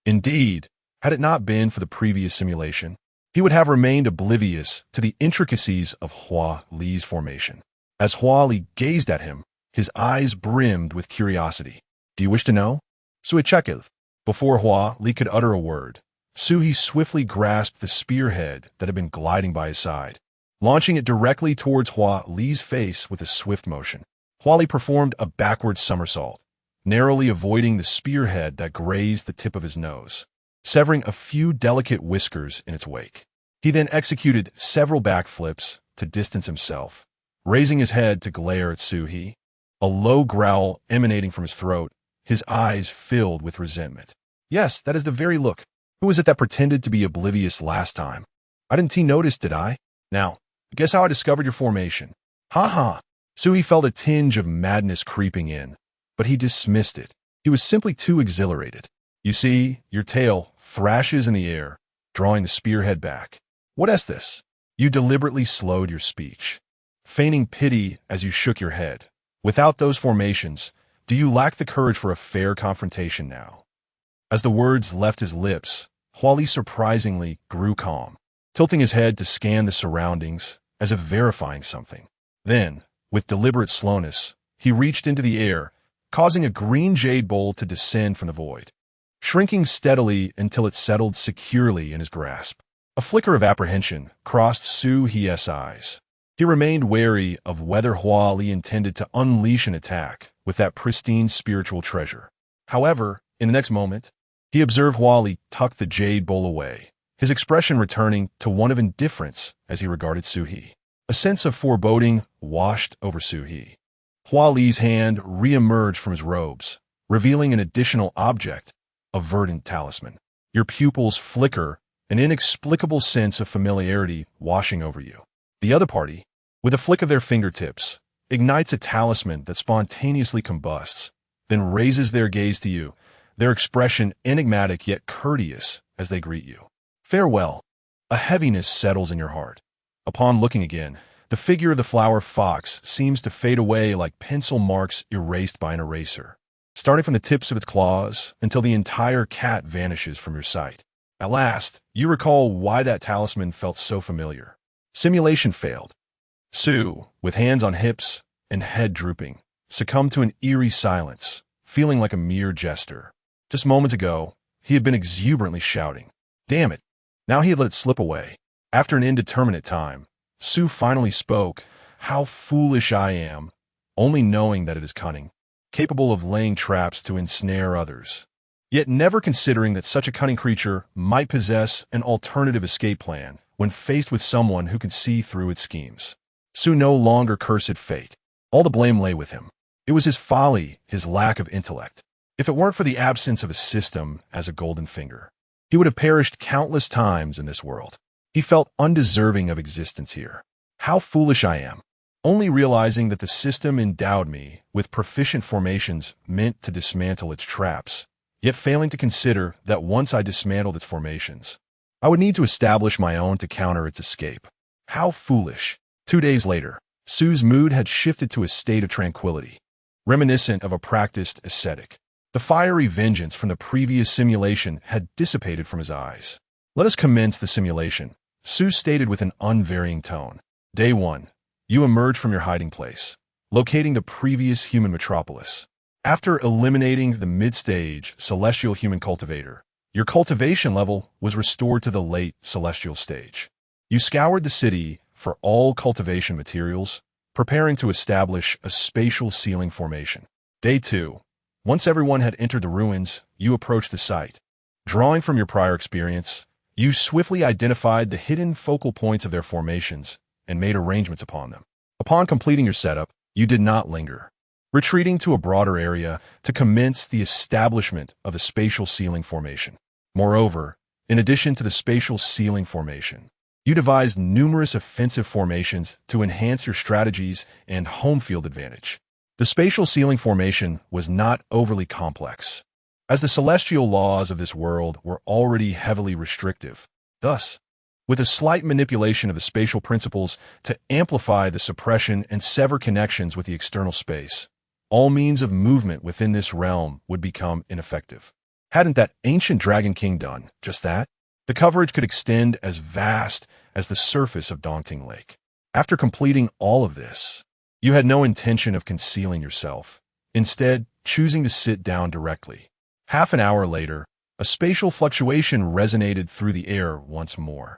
Indeed, had it not been for the previous simulation, he would have remained oblivious to the intricacies of Hua Li's formation. As Hua Li gazed at him, his eyes brimmed with curiosity. Do you wish to know? Sui checketh. Before Hua Li could utter a word, Sui swiftly grasped the spearhead that had been gliding by his side, launching it directly towards Hua Li's face with a swift motion. Hua Li performed a backward somersault, narrowly avoiding the spearhead that grazed the tip of his nose, severing a few delicate whiskers in its wake. He then executed several backflips to distance himself, raising his head to glare at Sui, a low growl emanating from his throat, his eyes filled with resentment. Yes, that is the very look. Who was it that pretended to be oblivious last time? I didn't notice, did I? Now, guess how I discovered your formation. Ha ha. Sui felt a tinge of madness creeping in, but he dismissed it. He was simply too exhilarated. You see, your tail thrashes in the air, drawing the spearhead back. What is this? You deliberately slowed your speech, feigning pity as you shook your head. Without those formations, do you lack the courage for a fair confrontation now? As the words left his lips, Hua Li surprisingly grew calm, tilting his head to scan the surroundings as if verifying something. Then, with deliberate slowness, he reached into the air, causing a green jade bowl to descend from the void, shrinking steadily until it settled securely in his grasp. A flicker of apprehension crossed Sui's eyes. He remained wary of whether Hua Li intended to unleash an attack with that pristine spiritual treasure. However, in the next moment, he observed Hua Li tuck the jade bowl away, his expression returning to one of indifference as he regarded Sui. A sense of foreboding washed over Sui. Hua Li's hand re-emerged from his robes, revealing an additional object, a verdant talisman. Your pupils flicker, an inexplicable sense of familiarity washing over you. The other party, with a flick of their fingertips, ignites a talisman that spontaneously combusts, then raises their gaze to you, their expression enigmatic yet courteous as they greet you. Farewell. A heaviness settles in your heart. Upon looking again, the figure of the flower fox seems to fade away like pencil marks erased by an eraser, starting from the tips of its claws until the entire cat vanishes from your sight. At last, you recall why that talisman felt so familiar. Simulation failed. Sue, with hands on hips and head drooping, succumbed to an eerie silence, feeling like a mere jester. Just moments ago, he had been exuberantly shouting. Damn it. Now he had let it slip away. After an indeterminate time, Sue finally spoke. How foolish I am, only knowing that it is cunning, capable of laying traps to ensnare others, yet never considering that such a cunning creature might possess an alternative escape plan when faced with someone who could see through its schemes. Sue no longer cursed fate. All the blame lay with him. It was his folly, his lack of intellect. If it weren't for the absence of a system as a golden finger, he would have perished countless times in this world. He felt undeserving of existence here. How foolish I am. Only realizing that the system endowed me with proficient formations meant to dismantle its traps, yet failing to consider that once I dismantled its formations, I would need to establish my own to counter its escape. How foolish. 2 days later, Su's mood had shifted to a state of tranquility, reminiscent of a practiced ascetic. The fiery vengeance from the previous simulation had dissipated from his eyes. Let us commence the simulation, Su stated with an unvarying tone. Day 1. You emerge from your hiding place, locating the previous human metropolis. After eliminating the mid-stage celestial human cultivator, your cultivation level was restored to the late celestial stage. You scoured the city for all cultivation materials, preparing to establish a spatial ceiling formation. Day 2. Once everyone had entered the ruins, you approached the site. Drawing from your prior experience, you swiftly identified the hidden focal points of their formations and made arrangements upon them. Upon completing your setup, you did not linger, retreating to a broader area to commence the establishment of a spatial ceiling formation. Moreover, in addition to the spatial ceiling formation, you devised numerous offensive formations to enhance your strategies and home field advantage. The spatial ceiling formation was not overly complex, as the celestial laws of this world were already heavily restrictive. Thus, with a slight manipulation of the spatial principles to amplify the suppression and sever connections with the external space, all means of movement within this realm would become ineffective. Hadn't that ancient Dragon King done just that? The coverage could extend as vast as the surface of Daunting Lake. After completing all of this, you had no intention of concealing yourself, instead choosing to sit down directly. Half an hour later, a spatial fluctuation resonated through the air once more,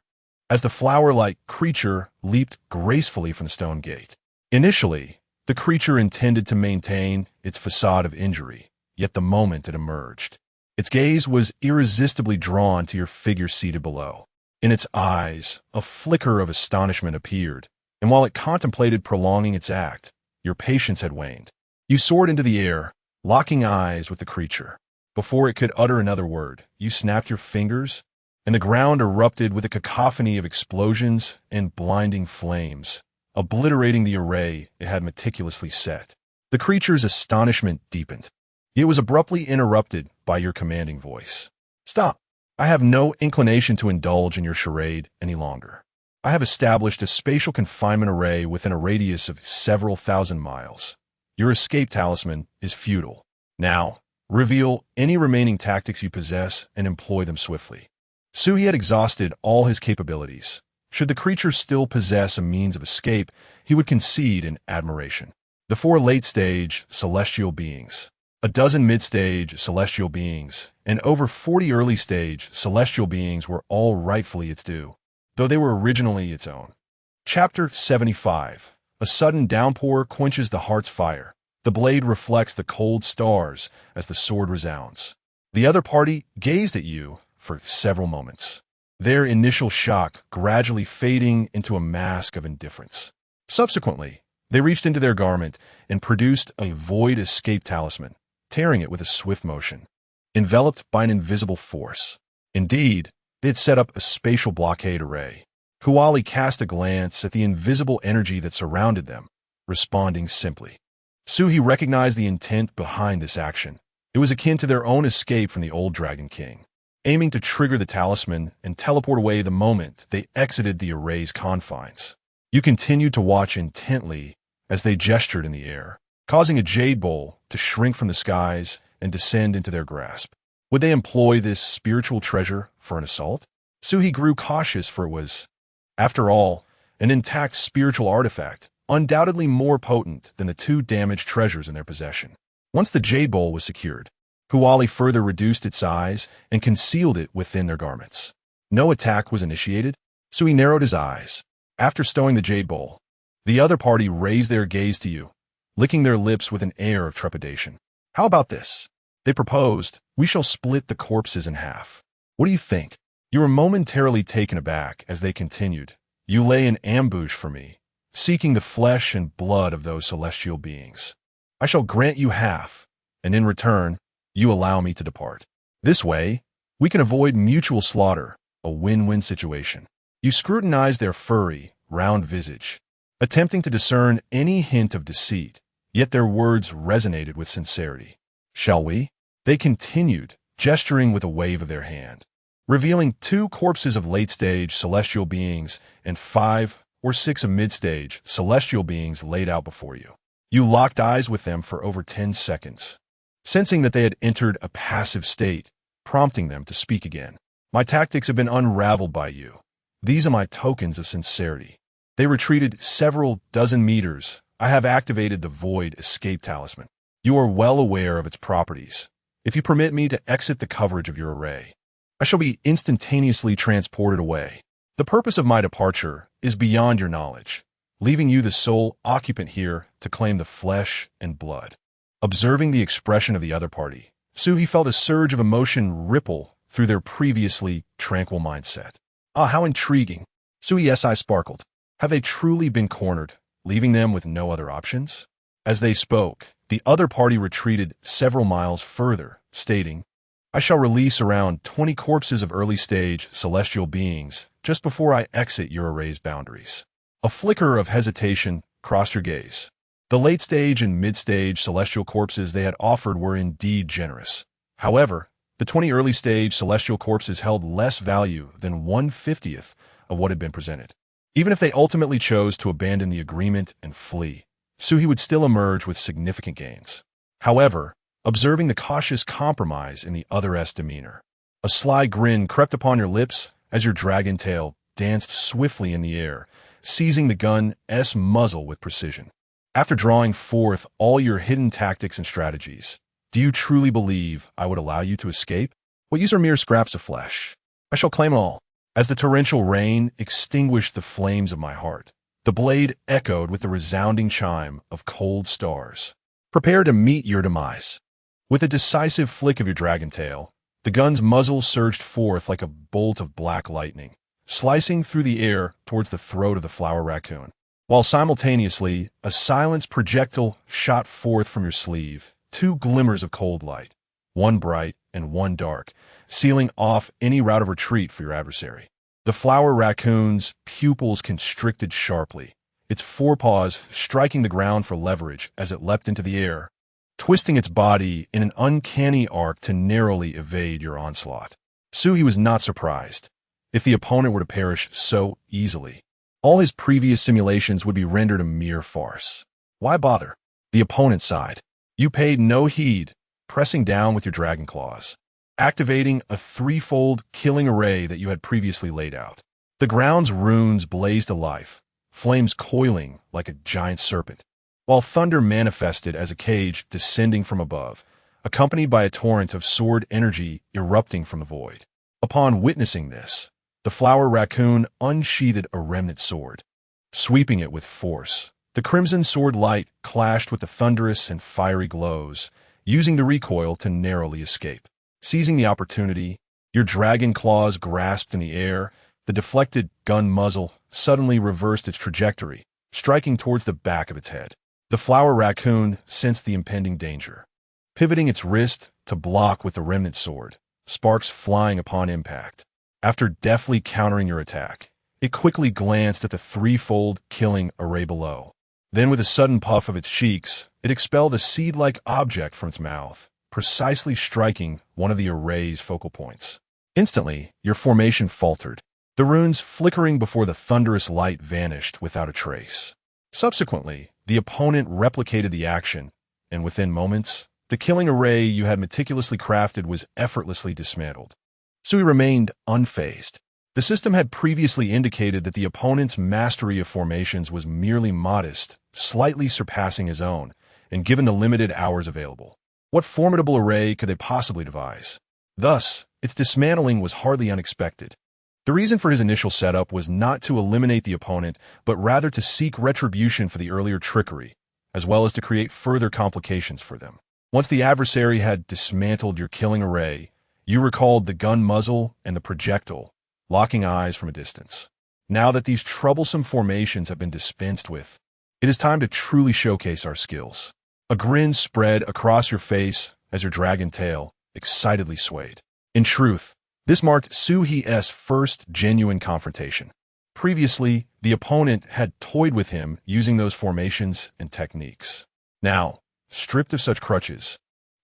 as the flower-like creature leaped gracefully from the stone gate. Initially, the creature intended to maintain its facade of injury, yet the moment it emerged, its gaze was irresistibly drawn to your figure seated below. In its eyes, a flicker of astonishment appeared, and while it contemplated prolonging its act, your patience had waned. You soared into the air, locking eyes with the creature. Before it could utter another word, you snapped your fingers, and the ground erupted with a cacophony of explosions and blinding flames, obliterating the array it had meticulously set. The creature's astonishment deepened. It was abruptly interrupted by your commanding voice. Stop. I have no inclination to indulge in your charade any longer. I have established a spatial confinement array within a radius of several thousand miles. Your escape talisman is futile. Now, reveal any remaining tactics you possess and employ them swiftly. Suhi had exhausted all his capabilities. Should the creature still possess a means of escape, he would concede in admiration. The 4 late-stage celestial beings, a dozen mid-stage celestial beings, and over 40 early-stage celestial beings were all rightfully its due, though they were originally its own. Chapter 75. A sudden downpour quenches the heart's fire. The blade reflects the cold stars as the sword resounds. The other party gazed at you for several moments, their initial shock gradually fading into a mask of indifference. Subsequently, they reached into their garment and produced a void escape talisman, tearing it with a swift motion, enveloped by an invisible force. Indeed, they had set up a spatial blockade array. Huali cast a glance at the invisible energy that surrounded them, responding simply. Suhi recognized the intent behind this action. It was akin to their own escape from the old Dragon King, aiming to trigger the talisman and teleport away the moment they exited the array's confines. You continued to watch intently as they gestured in the air, causing a jade bowl to shrink from the skies and descend into their grasp. Would they employ this spiritual treasure for an assault? Suhi grew cautious, for it was, after all, an intact spiritual artifact, undoubtedly more potent than the 2 damaged treasures in their possession. Once the jade bowl was secured, Huali further reduced its size and concealed it within their garments. No attack was initiated, so he narrowed his eyes. After stowing the jade bowl, the other party raised their gaze to you, licking their lips with an air of trepidation. How about this? They proposed, we shall split the corpses in half. What do you think? You were momentarily taken aback as they continued. You lay in ambush for me, seeking the flesh and blood of those celestial beings. I shall grant you half, and in return, you allow me to depart. This way, we can avoid mutual slaughter, a win-win situation. You scrutinized their furry, round visage, attempting to discern any hint of deceit, yet their words resonated with sincerity. "Shall we?" They continued, gesturing with a wave of their hand, revealing 2 corpses of late-stage celestial beings and 5 or 6 of mid-stage celestial beings laid out before you. You locked eyes with them for over 10 seconds, sensing that they had entered a passive state, prompting them to speak again. "My tactics have been unraveled by you. These are my tokens of sincerity." They retreated several dozen meters. "I have activated the Void Escape Talisman. You are well aware of its properties. If you permit me to exit the coverage of your array, I shall be instantaneously transported away. The purpose of my departure is beyond your knowledge, leaving you the sole occupant here to claim the flesh and blood." Observing the expression of the other party, Suhi felt a surge of emotion ripple through their previously tranquil mindset. "Ah, how intriguing." Sui's eye sparkled. Have they truly been cornered, leaving them with no other options? As they spoke, the other party retreated several miles further, stating, "I shall release around 20 corpses of early-stage celestial beings just before I exit your array's boundaries." A flicker of hesitation crossed your gaze. The late-stage and mid-stage celestial corpses they had offered were indeed generous. However, the 20 early-stage celestial corpses held less value than 1/50th of what had been presented. Even if they ultimately chose to abandon the agreement and flee, Suhi would still emerge with significant gains. However, observing the cautious compromise in the other's demeanor, a sly grin crept upon your lips as your dragon tail danced swiftly in the air, seizing the gun's muzzle with precision. "After drawing forth all your hidden tactics and strategies, do you truly believe I would allow you to escape? What use are mere scraps of flesh? I shall claim all." As the torrential rain extinguished the flames of my heart, the blade echoed with the resounding chime of cold stars. "Prepare to meet your demise." With a decisive flick of your dragon tail, the gun's muzzle surged forth like a bolt of black lightning, slicing through the air towards the throat of the flower raccoon, while simultaneously a silenced projectile shot forth from your sleeve, 2 glimmers of cold light, one bright and one dark, sealing off any route of retreat for your adversary. The flower raccoon's pupils constricted sharply, its forepaws striking the ground for leverage as it leapt into the air, twisting its body in an uncanny arc to narrowly evade your onslaught. Suhi was not surprised. If the opponent were to perish so easily, all his previous simulations would be rendered a mere farce. Why bother? The opponent sighed. You paid no heed, pressing down with your dragon claws, activating a 3-fold killing array that you had previously laid out. The ground's runes blazed alive, flames coiling like a giant serpent, while thunder manifested as a cage descending from above, accompanied by a torrent of sword energy erupting from the void. Upon witnessing this, the flower raccoon unsheathed a remnant sword, sweeping it with force. The crimson sword light clashed with the thunderous and fiery glows, using the recoil to narrowly escape. Seizing the opportunity, your dragon claws grasped in the air. The deflected gun muzzle suddenly reversed its trajectory, striking towards the back of its head. The flower raccoon sensed the impending danger, pivoting its wrist to block with the remnant sword, sparks flying upon impact. After deftly countering your attack, it quickly glanced at the 3-fold killing array below. Then, with a sudden puff of its cheeks, it expelled a seed-like object from its mouth, precisely striking one of the array's focal points. Instantly, your formation faltered, the runes flickering before the thunderous light vanished without a trace. Subsequently, the opponent replicated the action, and within moments, the killing array you had meticulously crafted was effortlessly dismantled. Sui remained unfazed. The system had previously indicated that the opponent's mastery of formations was merely modest, slightly surpassing his own, and given the limited hours available, what formidable array could they possibly devise? Thus, its dismantling was hardly unexpected. The reason for his initial setup was not to eliminate the opponent, but rather to seek retribution for the earlier trickery, as well as to create further complications for them. Once the adversary had dismantled your killing array, you recalled the gun muzzle and the projectile, locking eyes from a distance. Now that these troublesome formations have been dispensed with, it is time to truly showcase our skills. A grin spread across your face as your dragon tail excitedly swayed. In truth, this marked Suhi's first genuine confrontation. Previously, the opponent had toyed with him using those formations and techniques. Now, stripped of such crutches,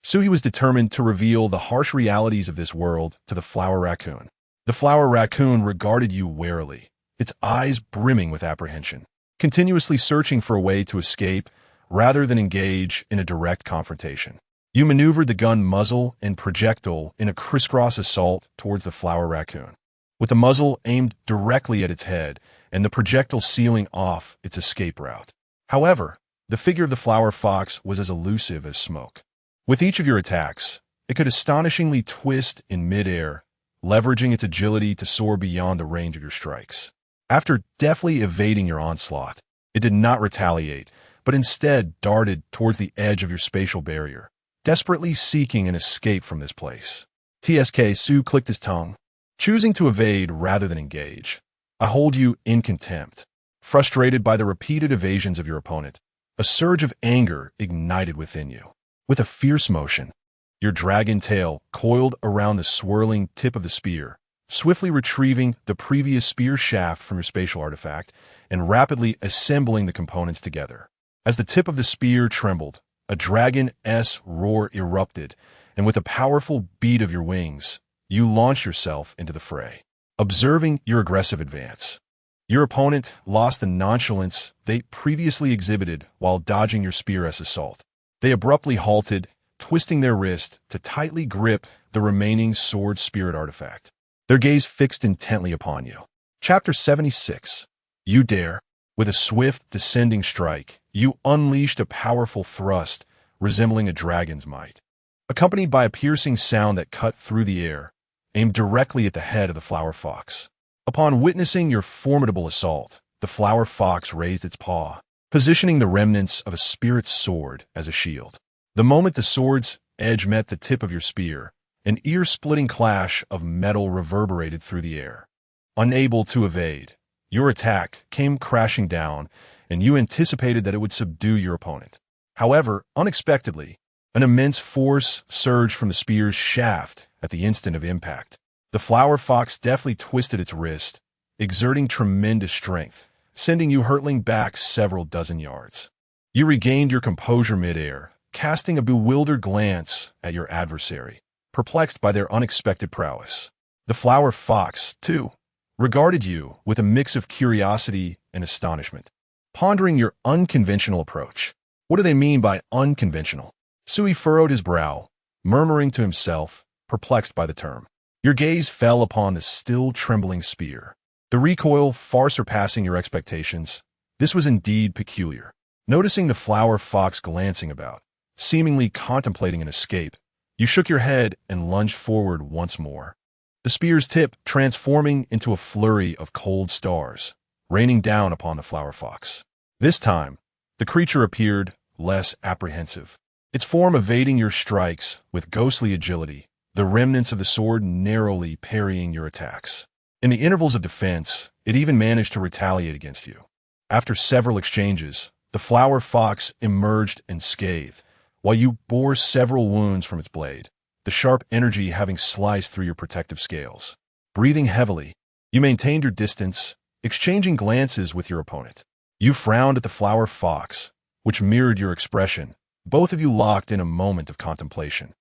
Suhi was determined to reveal the harsh realities of this world to the flower raccoon. The flower raccoon regarded you warily, its eyes brimming with apprehension, continuously searching for a way to escape rather than engage in a direct confrontation. You maneuvered the gun muzzle and projectile in a crisscross assault towards the flower raccoon, with the muzzle aimed directly at its head and the projectile sealing off its escape route. However, the figure of the flower fox was as elusive as smoke. With each of your attacks, it could astonishingly twist in midair, leveraging its agility to soar beyond the range of your strikes. After deftly evading your onslaught, it did not retaliate, but instead darted towards the edge of your spatial barrier, desperately seeking an escape from this place. TSK Su clicked his tongue, choosing to evade rather than engage. I hold you in contempt. Frustrated by the repeated evasions of your opponent, a surge of anger ignited within you. With a fierce motion, your dragon tail coiled around the swirling tip of the spear, swiftly retrieving the previous spear shaft from your spatial artifact and rapidly assembling the components together. As the tip of the spear trembled, a dragon-esque roar erupted, and with a powerful beat of your wings, you launched yourself into the fray. Observing your aggressive advance, your opponent lost the nonchalance they previously exhibited while dodging your spear-esque assault. They abruptly halted, twisting their wrist to tightly grip the remaining sword spirit artifact, their gaze fixed intently upon you. Chapter 76. You dare. With a swift, descending strike, you unleashed a powerful thrust resembling a dragon's might, accompanied by a piercing sound that cut through the air, aimed directly at the head of the flower fox. Upon witnessing your formidable assault, the flower fox raised its paw, positioning the remnants of a spirit's sword as a shield. The moment the sword's edge met the tip of your spear, an ear-splitting clash of metal reverberated through the air. Unable to evade, your attack came crashing down, and you anticipated that it would subdue your opponent. However, unexpectedly, an immense force surged from the spear's shaft at the instant of impact. The flower fox deftly twisted its wrist, exerting tremendous strength, sending you hurtling back several dozen yards. You regained your composure midair, casting a bewildered glance at your adversary, perplexed by their unexpected prowess. The flower fox, too, regarded you with a mix of curiosity and astonishment, pondering your unconventional approach. What do they mean by unconventional? Sui furrowed his brow, murmuring to himself, perplexed by the term. Your gaze fell upon the still trembling spear. The recoil far surpassing your expectations, this was indeed peculiar. Noticing the flower fox glancing about, seemingly contemplating an escape, you shook your head and lunged forward once more. The spear's tip transforming into a flurry of cold stars, raining down upon the flower fox. This time, the creature appeared less apprehensive, its form evading your strikes with ghostly agility, the remnants of the sword narrowly parrying your attacks. In the intervals of defense, it even managed to retaliate against you. After several exchanges, the flower fox emerged unscathed, while you bore several wounds from its blade, the sharp energy having sliced through your protective scales. Breathing heavily, you maintained your distance, exchanging glances with your opponent. You frowned at the flower fox, which mirrored your expression, both of you locked in a moment of contemplation.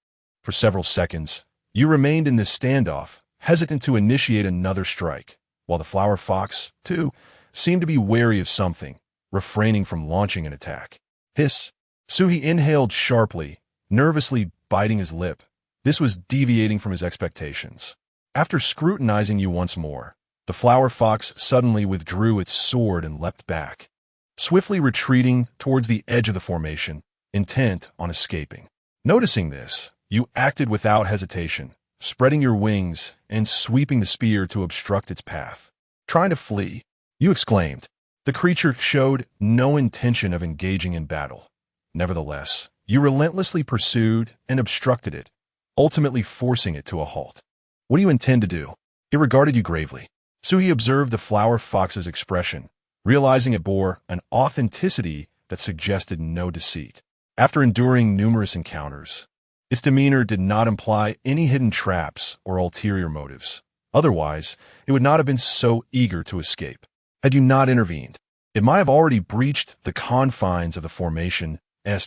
For several seconds, you remained in this standoff, hesitant to initiate another strike, while the flower fox, too, seemed to be wary of something, refraining from launching an attack. Hiss! Suhi inhaled sharply, nervously biting his lip. This was deviating from his expectations. After scrutinizing you once more, the flower fox suddenly withdrew its sword and leapt back, swiftly retreating towards the edge of the formation, intent on escaping. Noticing this, you acted without hesitation, spreading your wings and sweeping the spear to obstruct its path. Trying to flee, you exclaimed. The creature showed no intention of engaging in battle. Nevertheless, you relentlessly pursued and obstructed it, ultimately forcing it to a halt. What do you intend to do? It regarded you gravely. Suhi observed the flower fox's expression, realizing it bore an authenticity that suggested no deceit. After enduring numerous encounters, its demeanor did not imply any hidden traps or ulterior motives. Otherwise, it would not have been so eager to escape. Had you not intervened, it might have already breached the confines of the formation's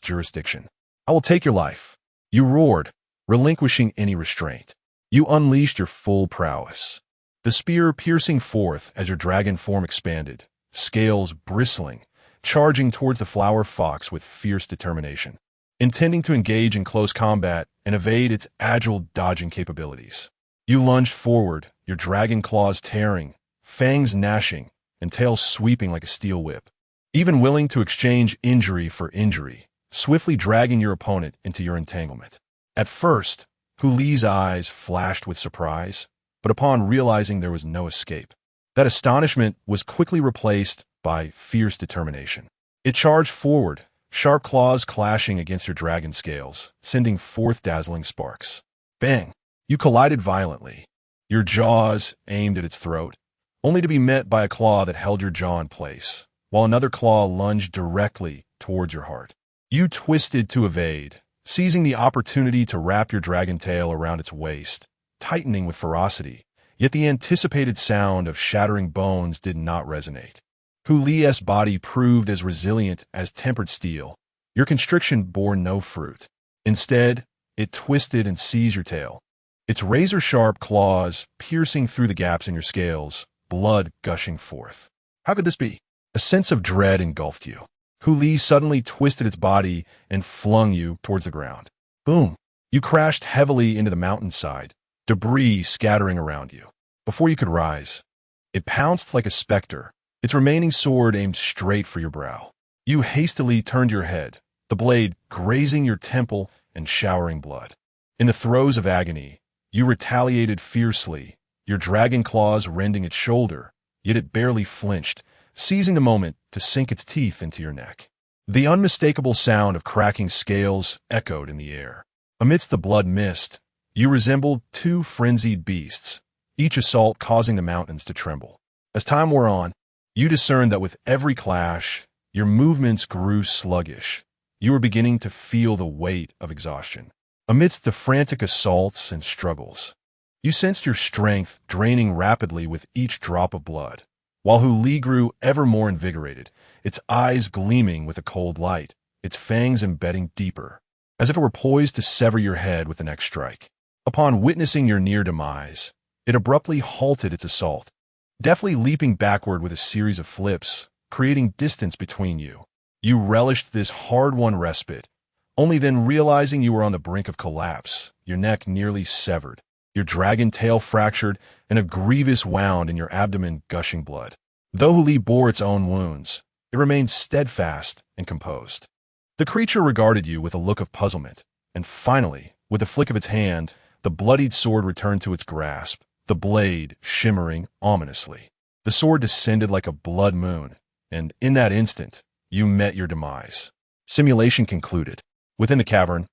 jurisdiction. I will take your life. You roared, relinquishing any restraint. You unleashed your full prowess. The spear piercing forth as your dragon form expanded, scales bristling, charging towards the flower fox with fierce determination, intending to engage in close combat and evade its agile dodging capabilities. You lunged forward, your dragon claws tearing, fangs gnashing, and tail sweeping like a steel whip, even willing to exchange injury for injury, swiftly dragging your opponent into your entanglement. At first, Hu Li's eyes flashed with surprise, but upon realizing there was no escape, that astonishment was quickly replaced by fierce determination. It charged forward, sharp claws clashing against your dragon scales, sending forth dazzling sparks. Bang! You collided violently, your jaws aimed at its throat, only to be met by a claw that held your jaw in place, while another claw lunged directly towards your heart. You twisted to evade, seizing the opportunity to wrap your dragon tail around its waist, tightening with ferocity, yet the anticipated sound of shattering bones did not resonate. Hu Li's body proved as resilient as tempered steel. Your constriction bore no fruit. Instead, it twisted and seized your tail, its razor-sharp claws piercing through the gaps in your scales, blood gushing forth. How could this be? A sense of dread engulfed you. Hu Li suddenly twisted its body and flung you towards the ground. Boom! You crashed heavily into the mountainside, debris scattering around you. Before you could rise, it pounced like a specter, its remaining sword aimed straight for your brow. You hastily turned your head, the blade grazing your temple and showering blood. In the throes of agony, you retaliated fiercely, your dragon claws rending its shoulder, yet it barely flinched, seizing the moment to sink its teeth into your neck. The unmistakable sound of cracking scales echoed in the air. Amidst the blood mist, you resembled two frenzied beasts, each assault causing the mountains to tremble. As time wore on, you discerned that with every clash, your movements grew sluggish. You were beginning to feel the weight of exhaustion. Amidst the frantic assaults and struggles, you sensed your strength draining rapidly with each drop of blood. While Hu Li grew ever more invigorated, its eyes gleaming with a cold light, its fangs embedding deeper, as if it were poised to sever your head with the next strike. Upon witnessing your near demise, it abruptly halted its assault, deftly leaping backward with a series of flips, creating distance between you. You relished this hard-won respite, only then realizing you were on the brink of collapse, your neck nearly severed, your dragon tail fractured, and a grievous wound in your abdomen gushing blood. Though Hu Li bore its own wounds, it remained steadfast and composed. The creature regarded you with a look of puzzlement, and finally, with a flick of its hand, the bloodied sword returned to its grasp, the blade shimmering ominously. The sword descended like a blood moon, and in that instant, you met your demise. Simulation concluded. Within the cavern,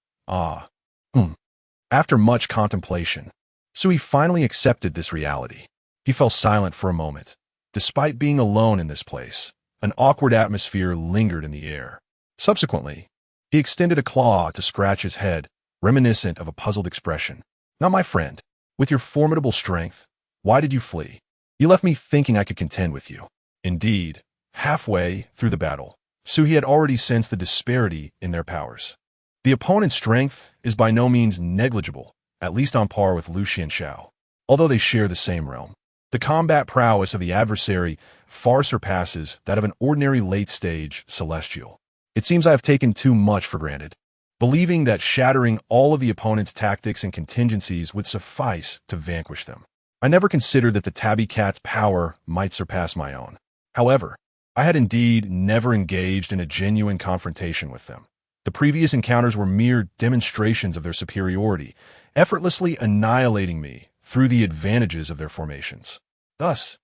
After much contemplation, Sui finally accepted this reality. He fell silent for a moment. Despite being alone in this place, an awkward atmosphere lingered in the air. Subsequently, he extended a claw to scratch his head, reminiscent of a puzzled expression. "Now, my friend, with your formidable strength, why did you flee? You left me thinking I could contend with you." Indeed, halfway through the battle, Sui had already sensed the disparity in their powers. The opponent's strength is by no means negligible, at least on par with Lu Xianxiao, although they share the same realm. The combat prowess of the adversary far surpasses that of an ordinary late-stage celestial. It seems I have taken too much for granted, believing that shattering all of the opponent's tactics and contingencies would suffice to vanquish them. I never considered that the tabby cat's power might surpass my own. However, I had indeed never engaged in a genuine confrontation with them. The previous encounters were mere demonstrations of their superiority, effortlessly annihilating me through the advantages of their formations. Thus,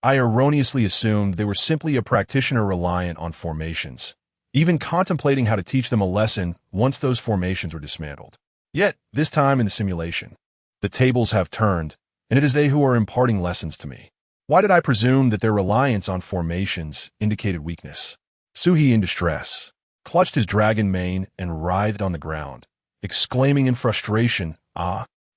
I erroneously assumed they were simply a practitioner reliant on formations, even contemplating how to teach them a lesson once those formations were dismantled. Yet, this time in the simulation, the tables have turned, and it is they who are imparting lessons to me. Why did I presume that their reliance on formations indicated weakness? Suhi, in distress, clutched his dragon mane and writhed on the ground, exclaiming in frustration,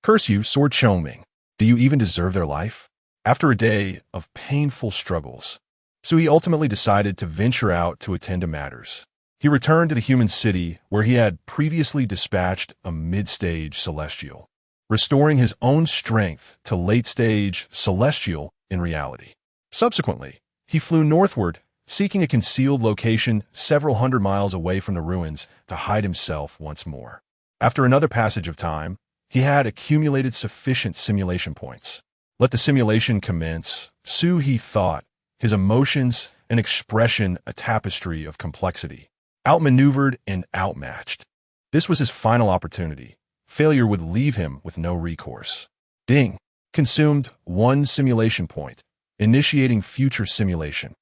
"Curse you, Sword Chongming! Do you even deserve their life?" After a day of painful struggles, so he ultimately decided to venture out to attend to matters. He returned to the human city where he had previously dispatched a mid-stage celestial, restoring his own strength to late-stage celestial in reality. Subsequently, he flew northward, seeking a concealed location several hundred miles away from the ruins to hide himself once more. After another passage of time, he had accumulated sufficient simulation points. Let the simulation commence. He thought, his emotions and expression a tapestry of complexity, outmaneuvered and outmatched. This was his final opportunity. Failure would leave him with no recourse. Ding. Consumed 1 simulation point. Initiating future simulation.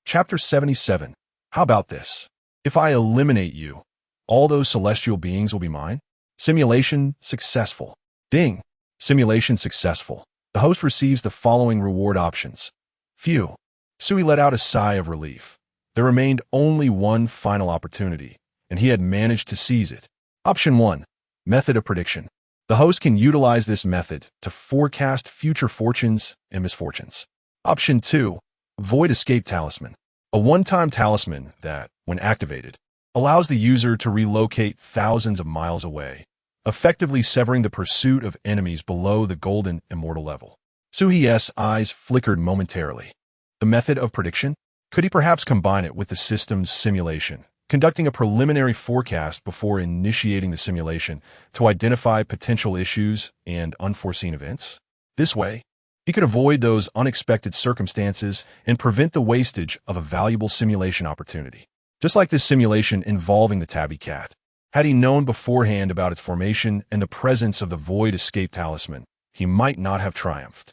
Chapter 77. How about this? If I eliminate you, all those celestial beings will be mine? Simulation successful. Ding. Simulation successful. The host receives the following reward options. Phew. Sui let out a sigh of relief. There remained only one final opportunity, and he had managed to seize it. Option 1. Method of prediction. The host can utilize this method to forecast future fortunes and misfortunes. Option 2. Void escape talisman. A one-time talisman that, when activated, allows the user to relocate thousands of miles away, effectively severing the pursuit of enemies below the golden immortal level. Sui's eyes flickered momentarily. The method of prediction? Could he perhaps combine it with the system's simulation, conducting a preliminary forecast before initiating the simulation to identify potential issues and unforeseen events? This way, he could avoid those unexpected circumstances and prevent the wastage of a valuable simulation opportunity. Just like this simulation involving the tabby cat. Had he known beforehand about its formation and the presence of the void escape talisman, he might not have triumphed.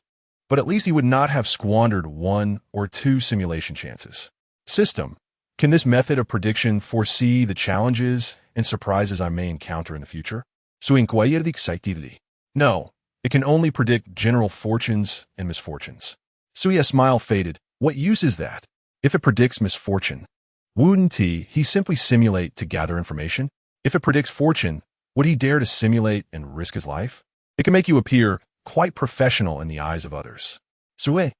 But at least he would not have squandered 1 or 2 simulation chances. System. Can this method of prediction foresee the challenges and surprises I may encounter in the future? No. It can only predict general fortunes and misfortunes. Sui's smile faded. What use is that? If it predicts misfortune, wouldn't he simply simulate to gather information? If it predicts fortune, would he dare to simulate and risk his life? It can make you appear quite professional in the eyes of others. Sui,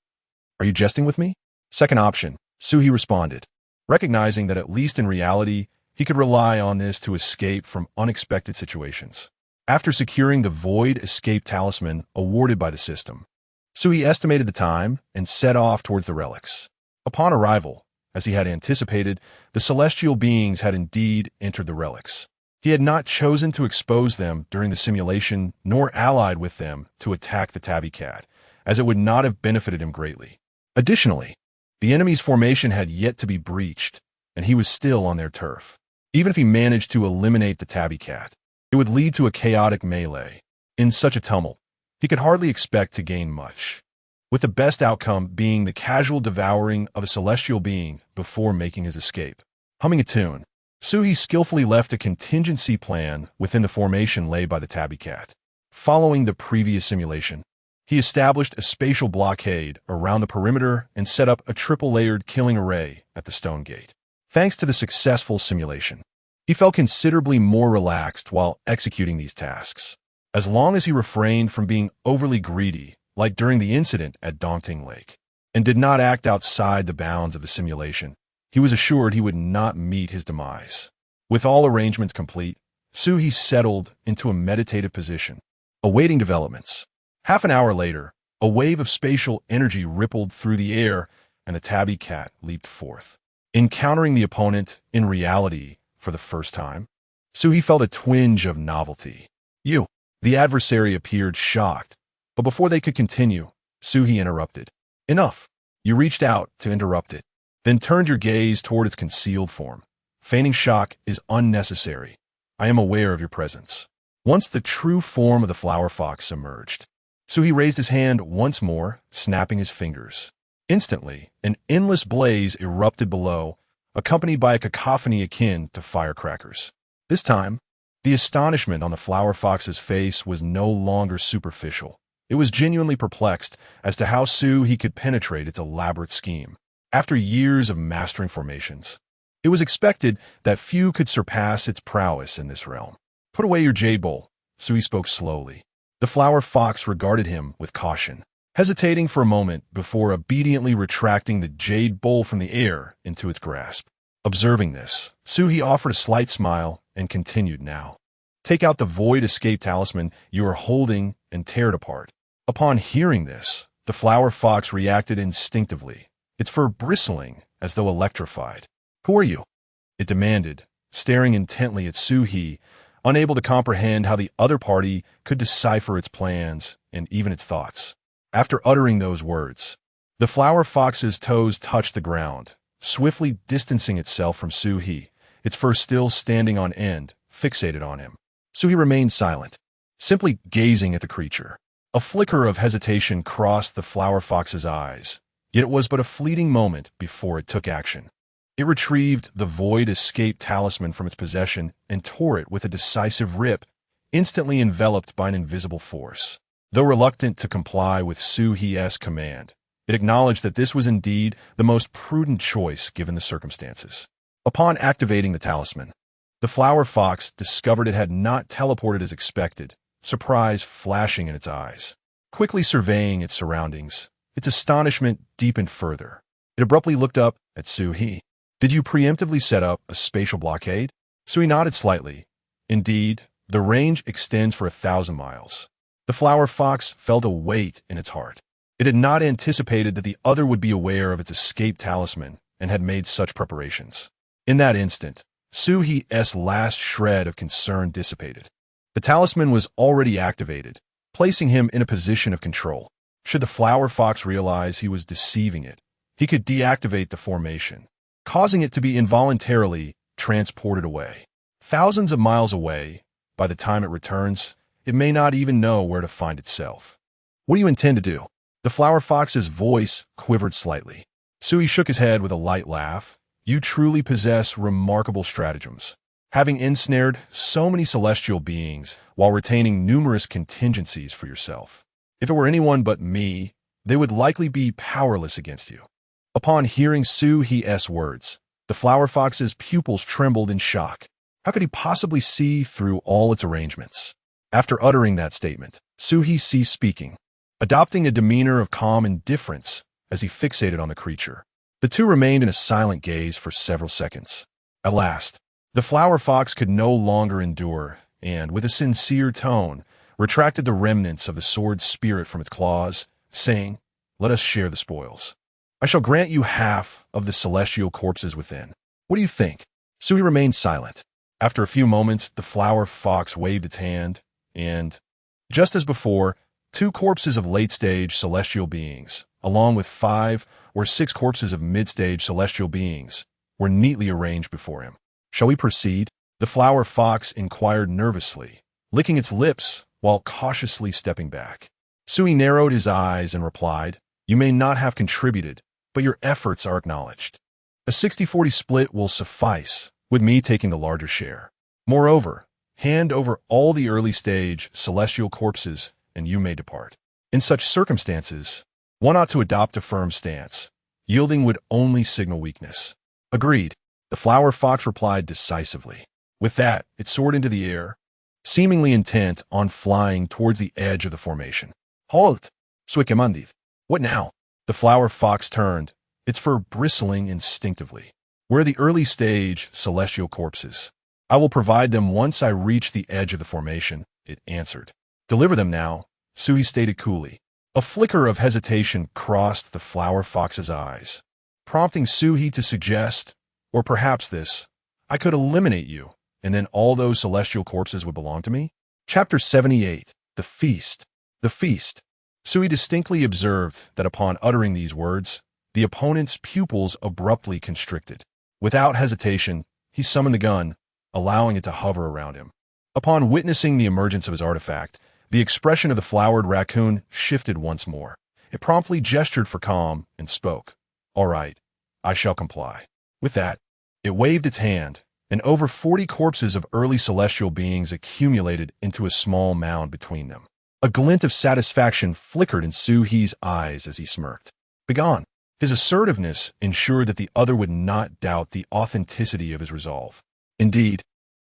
are you jesting with me? Second option, Sui responded, recognizing that at least in reality, he could rely on this to escape from unexpected situations. After securing the void escape talisman awarded by the system, Sui estimated the time and set off towards the relics. Upon arrival, as he had anticipated, the celestial beings had indeed entered the relics. He had not chosen to expose them during the simulation nor allied with them to attack the tabby cat, as it would not have benefited him greatly. Additionally, the enemy's formation had yet to be breached, and he was still on their turf. Even if he managed to eliminate the tabby cat, it would lead to a chaotic melee. In such a tumult, he could hardly expect to gain much, with the best outcome being the casual devouring of a celestial being before making his escape. Humming a tune, Sui skillfully left a contingency plan within the formation laid by the tabby cat. Following the previous simulation, he established a spatial blockade around the perimeter and set up a triple-layered killing array at the stone gate. Thanks to the successful simulation, he felt considerably more relaxed while executing these tasks. As long as he refrained from being overly greedy, like during the incident at Daunting Lake, and did not act outside the bounds of the simulation, he was assured he would not meet his demise. With all arrangements complete, Sui settled into a meditative position, awaiting developments. Half an hour later, a wave of spatial energy rippled through the air, and the tabby cat leaped forth. Encountering the opponent in reality for the first time, Sui felt a twinge of novelty. The adversary appeared shocked, but before they could continue, Sui interrupted. Enough. You reached out to interrupt it, then turned your gaze toward its concealed form. Feigning shock is unnecessary. I am aware of your presence. Once the true form of the flower fox emerged, Sui raised his hand once more, snapping his fingers. Instantly, an endless blaze erupted below, accompanied by a cacophony akin to firecrackers. This time, the astonishment on the flower fox's face was no longer superficial. It was genuinely perplexed as to how Sui could penetrate its elaborate scheme. After years of mastering formations, it was expected that few could surpass its prowess in this realm. Put away your jade bowl, Sui spoke slowly. The flower fox regarded him with caution. hesitating for a moment before obediently retracting the jade bowl from the air into its grasp. Observing this, Suhi offered a slight smile and continued now. Take out the void escape talisman you are holding and tear it apart. Upon hearing this, the flower fox reacted instinctively, its fur bristling as though electrified. Who are you? It demanded, staring intently at Suhi, unable to comprehend how the other party could decipher its plans and even its thoughts. After uttering those words, the flower fox's toes touched the ground, swiftly distancing itself from Suhi, its fur still standing on end, fixated on him. Suhi remained silent, simply gazing at the creature. A flicker of hesitation crossed the flower fox's eyes, yet it was but a fleeting moment before it took action. It retrieved the void escape talisman from its possession and tore it with a decisive rip, instantly enveloped by an invisible force. Though reluctant to comply with Suhi's command, it acknowledged that this was indeed the most prudent choice given the circumstances. Upon activating the talisman, the flower fox discovered it had not teleported as expected, surprise flashing in its eyes. Quickly surveying its surroundings, its astonishment deepened further. It abruptly looked up at Suhi. Did you preemptively set up a spatial blockade? Suhi nodded slightly. Indeed, the range extends for 1,000 miles. The flower fox felt a weight in its heart. It had not anticipated that the other would be aware of its escape talisman and had made such preparations. In that instant, Suhi's last shred of concern dissipated. The talisman was already activated, placing him in a position of control. Should the flower fox realize he was deceiving it, he could deactivate the formation, causing it to be involuntarily transported away. Thousands of miles away, by the time it returns, it may not even know where to find itself. What do you intend to do? The flower fox's voice quivered slightly. Suhi shook his head with a light laugh. You truly possess remarkable stratagems. Having ensnared so many celestial beings while retaining numerous contingencies for yourself. If it were anyone but me, they would likely be powerless against you. Upon hearing Suhi's words, the flower fox's pupils trembled in shock. How could he possibly see through all its arrangements? After uttering that statement, Suhi ceased speaking, adopting a demeanor of calm indifference as he fixated on the creature. The two remained in a silent gaze for several seconds. At last, the flower fox could no longer endure and, with a sincere tone, retracted the remnants of the sword's spirit from its claws, saying, "Let us share the spoils. I shall grant you half of the celestial corpses within. What do you think?" Suhi remained silent. After a few moments, the flower fox waved its hand, and, just as before, 2 corpses of late-stage celestial beings, along with 5 or 6 corpses of mid-stage celestial beings, were neatly arranged before him. "Shall we proceed?" The flower fox inquired nervously, licking its lips while cautiously stepping back. Suhi narrowed his eyes and replied, "You may not have contributed, but your efforts are acknowledged. A 60-40 split will suffice, with me taking the larger share. Moreover, hand over all the early-stage celestial corpses and you may depart. In such circumstances, one ought to adopt a firm stance. Yielding would only signal weakness." "Agreed," the flower fox replied decisively. With that, it soared into the air, seemingly intent on flying towards the edge of the formation. "Halt! Swikemandith." "What now?" The flower fox turned, its fur bristling instinctively. "Where are the early-stage celestial corpses?" "I will provide them once I reach the edge of the formation," it answered. "Deliver them now," Suhi stated coolly. A flicker of hesitation crossed the flower fox's eyes, prompting Suhi to suggest, or perhaps this, "I could eliminate you, and then all those celestial corpses would belong to me?" Chapter 78. The Feast. The Feast. Suhi distinctly observed that upon uttering these words, the opponent's pupils abruptly constricted. Without hesitation, he summoned the gun, allowing it to hover around him. Upon witnessing the emergence of his artifact, the expression of the flowered raccoon shifted once more. It promptly gestured for calm and spoke. "All right, I shall comply." With that, it waved its hand, and over 40 corpses of early celestial beings accumulated into a small mound between them. A glint of satisfaction flickered in Suhi's eyes as he smirked. "Begone." His assertiveness ensured that the other would not doubt the authenticity of his resolve. Indeed,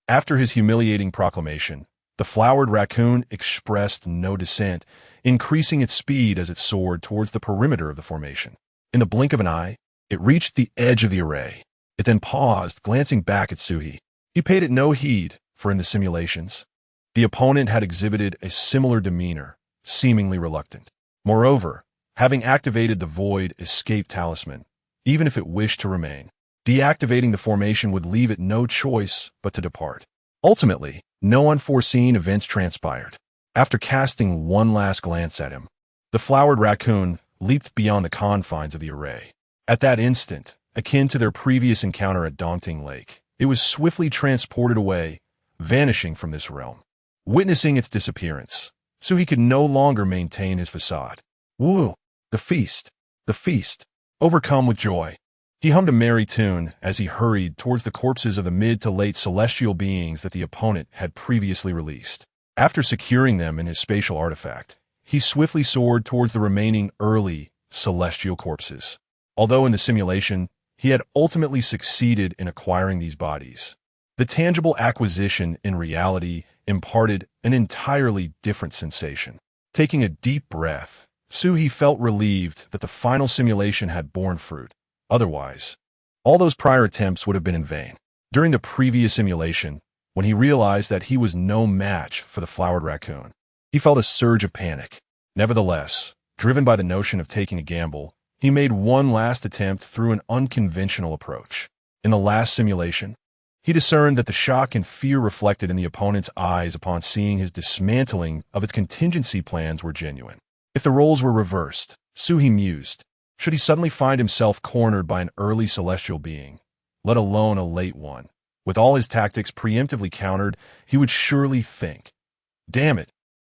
after his humiliating proclamation, the flowered raccoon expressed no dissent, increasing its speed as it soared towards the perimeter of the formation. In the blink of an eye, it reached the edge of the array. It then paused, glancing back at Suhi. He paid it no heed, for in the simulations, the opponent had exhibited a similar demeanor, seemingly reluctant. Moreover, having activated the Void Escape Talisman, even if it wished to remain, deactivating the formation would leave it no choice but to depart. Ultimately, no unforeseen events transpired. After casting one last glance at him, the flowered raccoon leaped beyond the confines of the array. At that instant, akin to their previous encounter at Daunting Lake, it was swiftly transported away, vanishing from this realm. Witnessing its disappearance, Suhi could no longer maintain his facade. Woo! The feast! The feast! Overcome with joy, he hummed a merry tune as he hurried towards the corpses of the mid to late celestial beings that the opponent had previously released. After securing them in his spatial artifact, he swiftly soared towards the remaining early celestial corpses. Although in the simulation, he had ultimately succeeded in acquiring these bodies, the tangible acquisition in reality imparted an entirely different sensation. Taking a deep breath, Suhi felt relieved that the final simulation had borne fruit. Otherwise, all those prior attempts would have been in vain. During the previous simulation, when he realized that he was no match for the flowered raccoon, he felt a surge of panic. Nevertheless, driven by the notion of taking a gamble, he made one last attempt through an unconventional approach. In the last simulation, he discerned that the shock and fear reflected in the opponent's eyes upon seeing his dismantling of its contingency plans were genuine. If the roles were reversed, Suhi mused, should he suddenly find himself cornered by an early celestial being, let alone a late one, with all his tactics preemptively countered, he would surely think, damn it,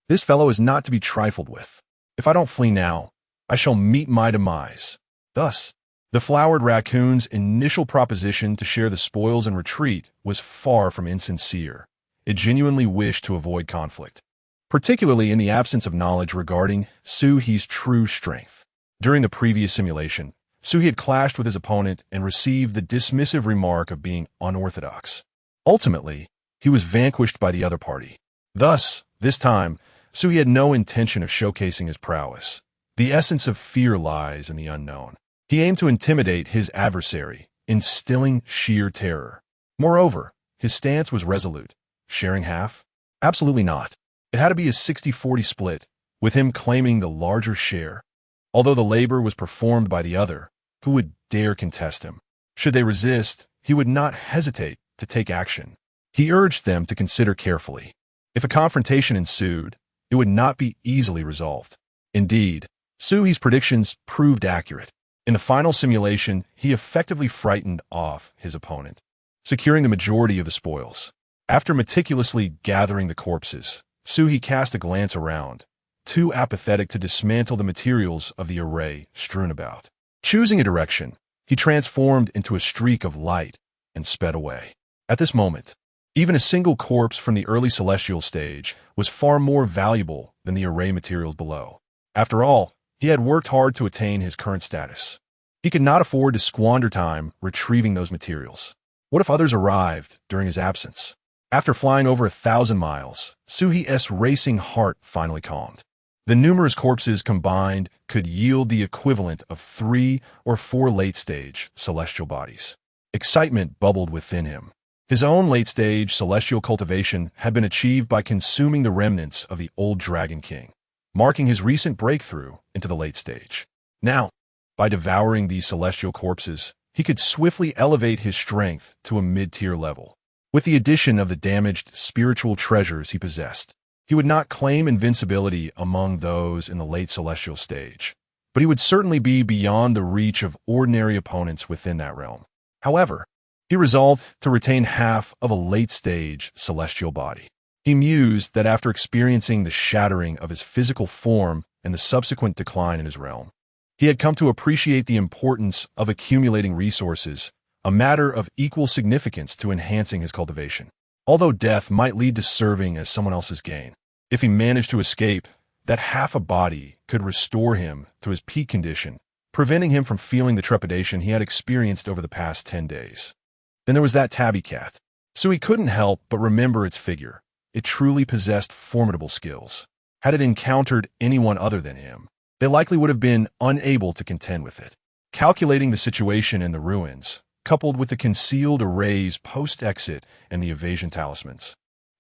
this fellow is not to be trifled with. If I don't flee now, I shall meet my demise. Thus, the flowered raccoon's initial proposition to share the spoils and retreat was far from insincere. It genuinely wished to avoid conflict, particularly in the absence of knowledge regarding Suhi's true strength. During the previous simulation, Suhi had clashed with his opponent and received the dismissive remark of being unorthodox. Ultimately, he was vanquished by the other party. Thus, this time, Suhi had no intention of showcasing his prowess. The essence of fear lies in the unknown. He aimed to intimidate his adversary, instilling sheer terror. Moreover, his stance was resolute. Sharing half? Absolutely not. It had to be a 60-40 split, with him claiming the larger share. Although the labor was performed by the other, who would dare contest him? Should they resist, he would not hesitate to take action. He urged them to consider carefully. If a confrontation ensued, it would not be easily resolved. Indeed, Suhi's predictions proved accurate. In the final simulation, he effectively frightened off his opponent, securing the majority of the spoils. After meticulously gathering the corpses, Suhi cast a glance around, too apathetic to dismantle the materials of the array strewn about. Choosing a direction, he transformed into a streak of light and sped away. At this moment, even a single corpse from the early celestial stage was far more valuable than the array materials below. After all, he had worked hard to attain his current status. He could not afford to squander time retrieving those materials. What if others arrived during his absence? After flying over 1,000 miles, Suhi's racing heart finally calmed. The numerous corpses combined could yield the equivalent of 3 or 4 late-stage celestial bodies. Excitement bubbled within him. His own late-stage celestial cultivation had been achieved by consuming the remnants of the old Dragon King, marking his recent breakthrough into the late stage. Now, by devouring these celestial corpses, he could swiftly elevate his strength to a mid-tier level. With the addition of the damaged spiritual treasures he possessed, he would not claim invincibility among those in the late celestial stage, but he would certainly be beyond the reach of ordinary opponents within that realm. However, he resolved to retain half of a late-stage celestial body. He mused that after experiencing the shattering of his physical form and the subsequent decline in his realm, he had come to appreciate the importance of accumulating resources, a matter of equal significance to enhancing his cultivation. Although death might lead to serving as someone else's gain, if he managed to escape, that half a body could restore him to his peak condition, preventing him from feeling the trepidation he had experienced over the past 10 days. Then there was that tabby cat. So he couldn't help but remember its figure. It truly possessed formidable skills. Had it encountered anyone other than him, they likely would have been unable to contend with it. Calculating the situation in the ruins, coupled with the concealed arrays post-exit and the evasion talismans,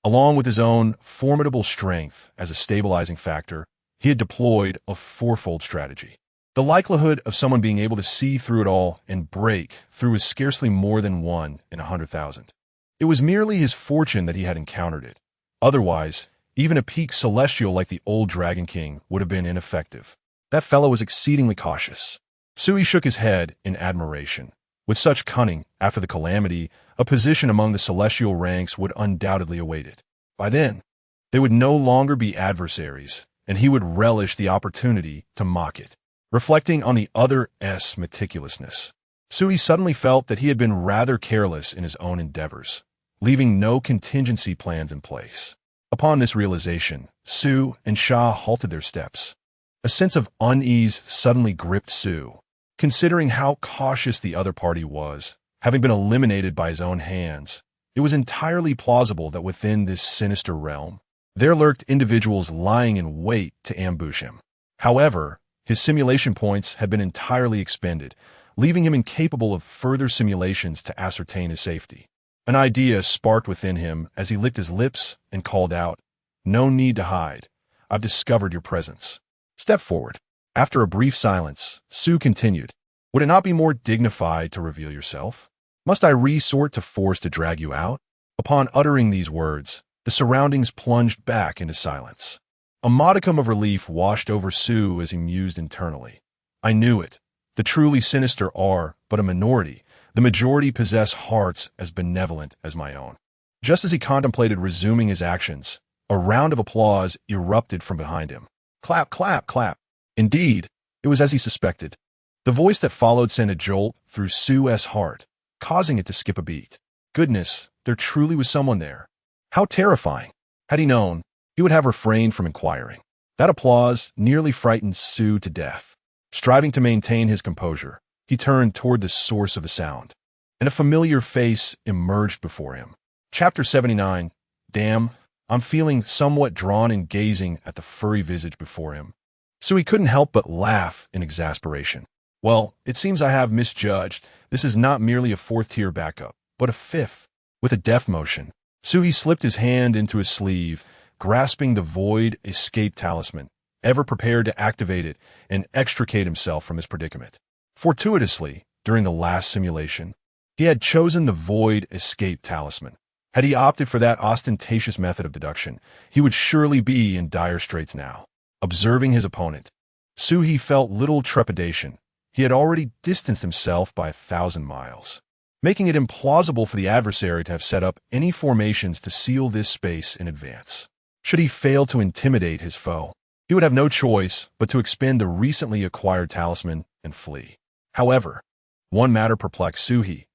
along with his own formidable strength as a stabilizing factor, he had deployed a fourfold strategy. The likelihood of someone being able to see through it all and break through is scarcely more than 1 in 100,000. It was merely his fortune that he had encountered it. Otherwise, even a peak celestial like the old Dragon King would have been ineffective. That fellow was exceedingly cautious. Sui shook his head in admiration. With such cunning, after the calamity, a position among the celestial ranks would undoubtedly await it. By then, they would no longer be adversaries, and he would relish the opportunity to mock it. Reflecting on the other's meticulousness, Sui suddenly felt that he had been rather careless in his own endeavors, leaving no contingency plans in place. Upon this realization, Su and Sha halted their steps. A sense of unease suddenly gripped Su. Considering how cautious the other party was, having been eliminated by his own hands, it was entirely plausible that within this sinister realm, there lurked individuals lying in wait to ambush him. However, his simulation points had been entirely expended, leaving him incapable of further simulations to ascertain his safety. An idea sparked within him as he licked his lips and called out, "No need to hide. I've discovered your presence. Step forward." After a brief silence, Su continued, "Would it not be more dignified to reveal yourself? Must I resort to force to drag you out?" Upon uttering these words, the surroundings plunged back into silence. A modicum of relief washed over Su as he mused internally. I knew it. The truly sinister are but a minority. The majority possess hearts as benevolent as my own. Just as he contemplated resuming his actions, a round of applause erupted from behind him. Clap, clap, clap. Indeed, it was as he suspected. The voice that followed sent a jolt through Su's heart, causing it to skip a beat. Goodness, there truly was someone there. How terrifying. Had he known, he would have refrained from inquiring. That applause nearly frightened Su to death. Striving to maintain his composure, he turned toward the source of the sound, and a familiar face emerged before him. Chapter 79. Damn, I'm feeling somewhat drawn and gazing at the furry visage before him. So he couldn't help but laugh in exasperation. Well, it seems I have misjudged. This is not merely a fourth-tier backup, but a fifth. With a deft motion, Suhi slipped his hand into his sleeve, grasping the void escape talisman, ever prepared to activate it and extricate himself from his predicament. Fortuitously, during the last simulation, he had chosen the void escape talisman. Had he opted for that ostentatious method of deduction, he would surely be in dire straits now. Observing his opponent, Suhi felt little trepidation. He had already distanced himself by 1,000 miles, making it implausible for the adversary to have set up any formations to seal this space in advance. Should he fail to intimidate his foe, he would have no choice but to expend the recently acquired talisman and flee. However, one matter perplexed Suhi.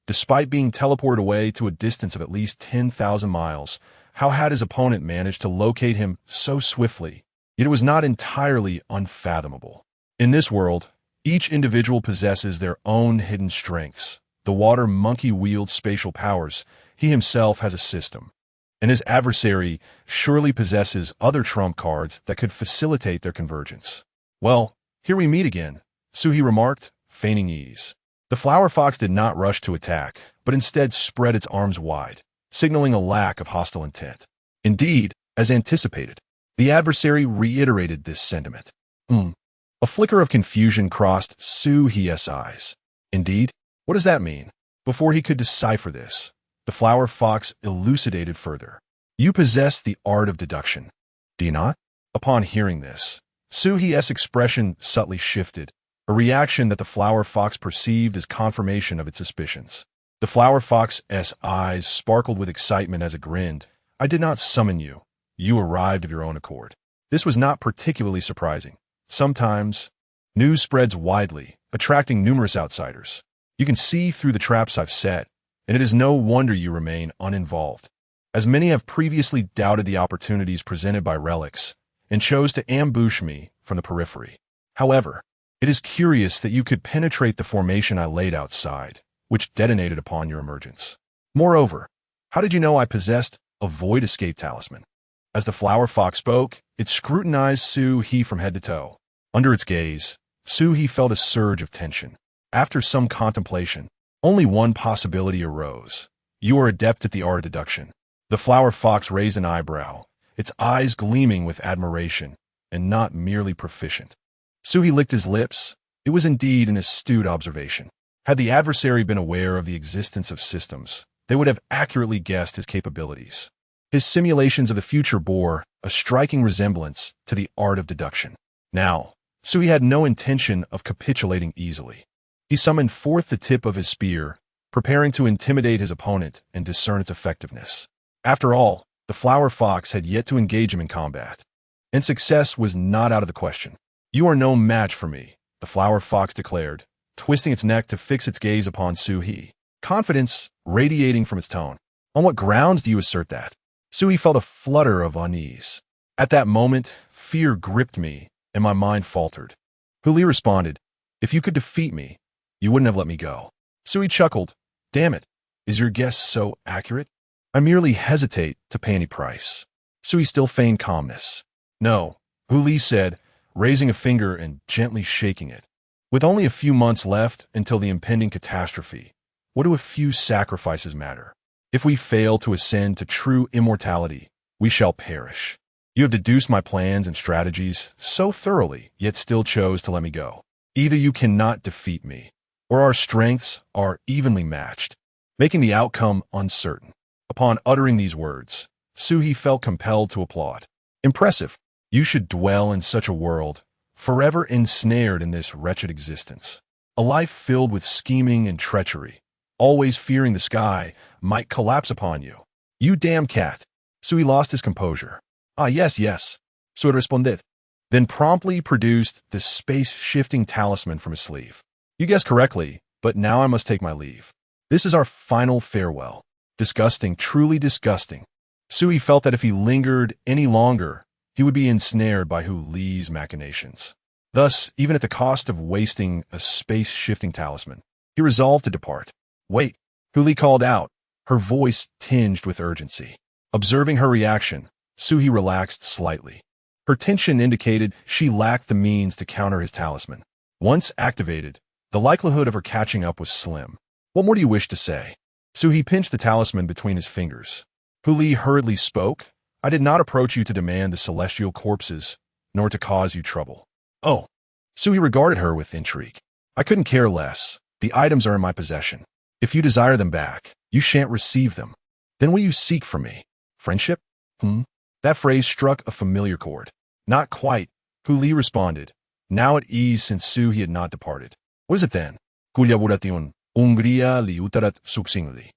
Despite being teleported away to a distance of at least 10,000 miles, how had his opponent managed to locate him so swiftly? Yet it was not entirely unfathomable. In this world, each individual possesses their own hidden strengths. The water monkey wields spatial powers. He himself has a system. And his adversary surely possesses other trump cards that could facilitate their convergence. Well, here we meet again, Suhi remarked, feigning ease. The flower fox did not rush to attack, but instead spread its arms wide, signaling a lack of hostile intent. Indeed, as anticipated, the adversary reiterated this sentiment. A flicker of confusion crossed Suhi's eyes. Indeed, what does that mean? Before he could decipher this, the flower fox elucidated further. You possess the art of deduction, do you not? Upon hearing this, Suhi's expression subtly shifted, a reaction that the flower fox perceived as confirmation of its suspicions. The flower fox's eyes sparkled with excitement as it grinned. I did not summon you. You arrived of your own accord. This was not particularly surprising. Sometimes, news spreads widely, attracting numerous outsiders. You can see through the traps I've set, and it is no wonder you remain uninvolved, as many have previously doubted the opportunities presented by relics and chose to ambush me from the periphery. However, it is curious that you could penetrate the formation I laid outside, which detonated upon your emergence. Moreover, how did you know I possessed a void escape talisman? As the flower fox spoke, It scrutinized Su He from head to toe. Under its gaze, Su He felt a surge of tension. After some contemplation, only one possibility arose. You are adept at the art of deduction. The flower fox raised an eyebrow, its eyes gleaming with admiration, and not merely proficient. Su He licked his lips. It was indeed an astute observation. Had the adversary been aware of the existence of systems, they would have accurately guessed his capabilities. His simulations of the future bore a striking resemblance to the art of deduction. Now, Su He had no intention of capitulating easily. He summoned forth the tip of his spear, preparing to intimidate his opponent and discern its effectiveness. After all, the flower fox had yet to engage him in combat, and success was not out of the question. You are no match for me, the flower fox declared, twisting its neck to fix its gaze upon Su He, confidence radiating from its tone. On what grounds do you assert that? Su He felt a flutter of unease. At that moment, fear gripped me, and my mind faltered. Hu Li responded, if you could defeat me, you wouldn't have let me go. Su He chuckled. Damn it, is your guess so accurate? I merely hesitate to pay any price. Su He still feigned calmness. No, Hu Li said, raising a finger and gently shaking it. With only a few months left until the impending catastrophe, what do a few sacrifices matter? If we fail to ascend to true immortality, we shall perish. You have deduced my plans and strategies so thoroughly, yet still chose to let me go. Either you cannot defeat me, or our strengths are evenly matched, making the outcome uncertain. Upon uttering these words, Su He felt compelled to applaud. Impressive. You should dwell in such a world, forever ensnared in this wretched existence. A life filled with scheming and treachery, always fearing the sky might collapse upon you. You damn cat. Su He lost his composure. Ah, yes, yes. Su responded. Then promptly produced the space-shifting talisman from his sleeve. You guessed correctly, but now I must take my leave. This is our final farewell. Disgusting, truly disgusting. Su He felt that if he lingered any longer, he would be ensnared by Hu Li's machinations. Thus, even at the cost of wasting a space-shifting talisman, he resolved to depart. Wait, Hu Li called out, her voice tinged with urgency. Observing her reaction, Su He relaxed slightly. Her tension indicated she lacked the means to counter his talisman. Once activated, the likelihood of her catching up was slim. What more do you wish to say? Su He pinched the talisman between his fingers. Hu Li hurriedly spoke. I did not approach you to demand the celestial corpses, nor to cause you trouble. Oh. Su He regarded her with intrigue. I couldn't care less. The items are in my possession. If you desire them back, you shan't receive them. Then will you seek from me? Friendship? That phrase struck a familiar chord. Not quite, Hu Li responded, now at ease since Su He had not departed. What is it then? Collaboration, Hungria li utarat succingly.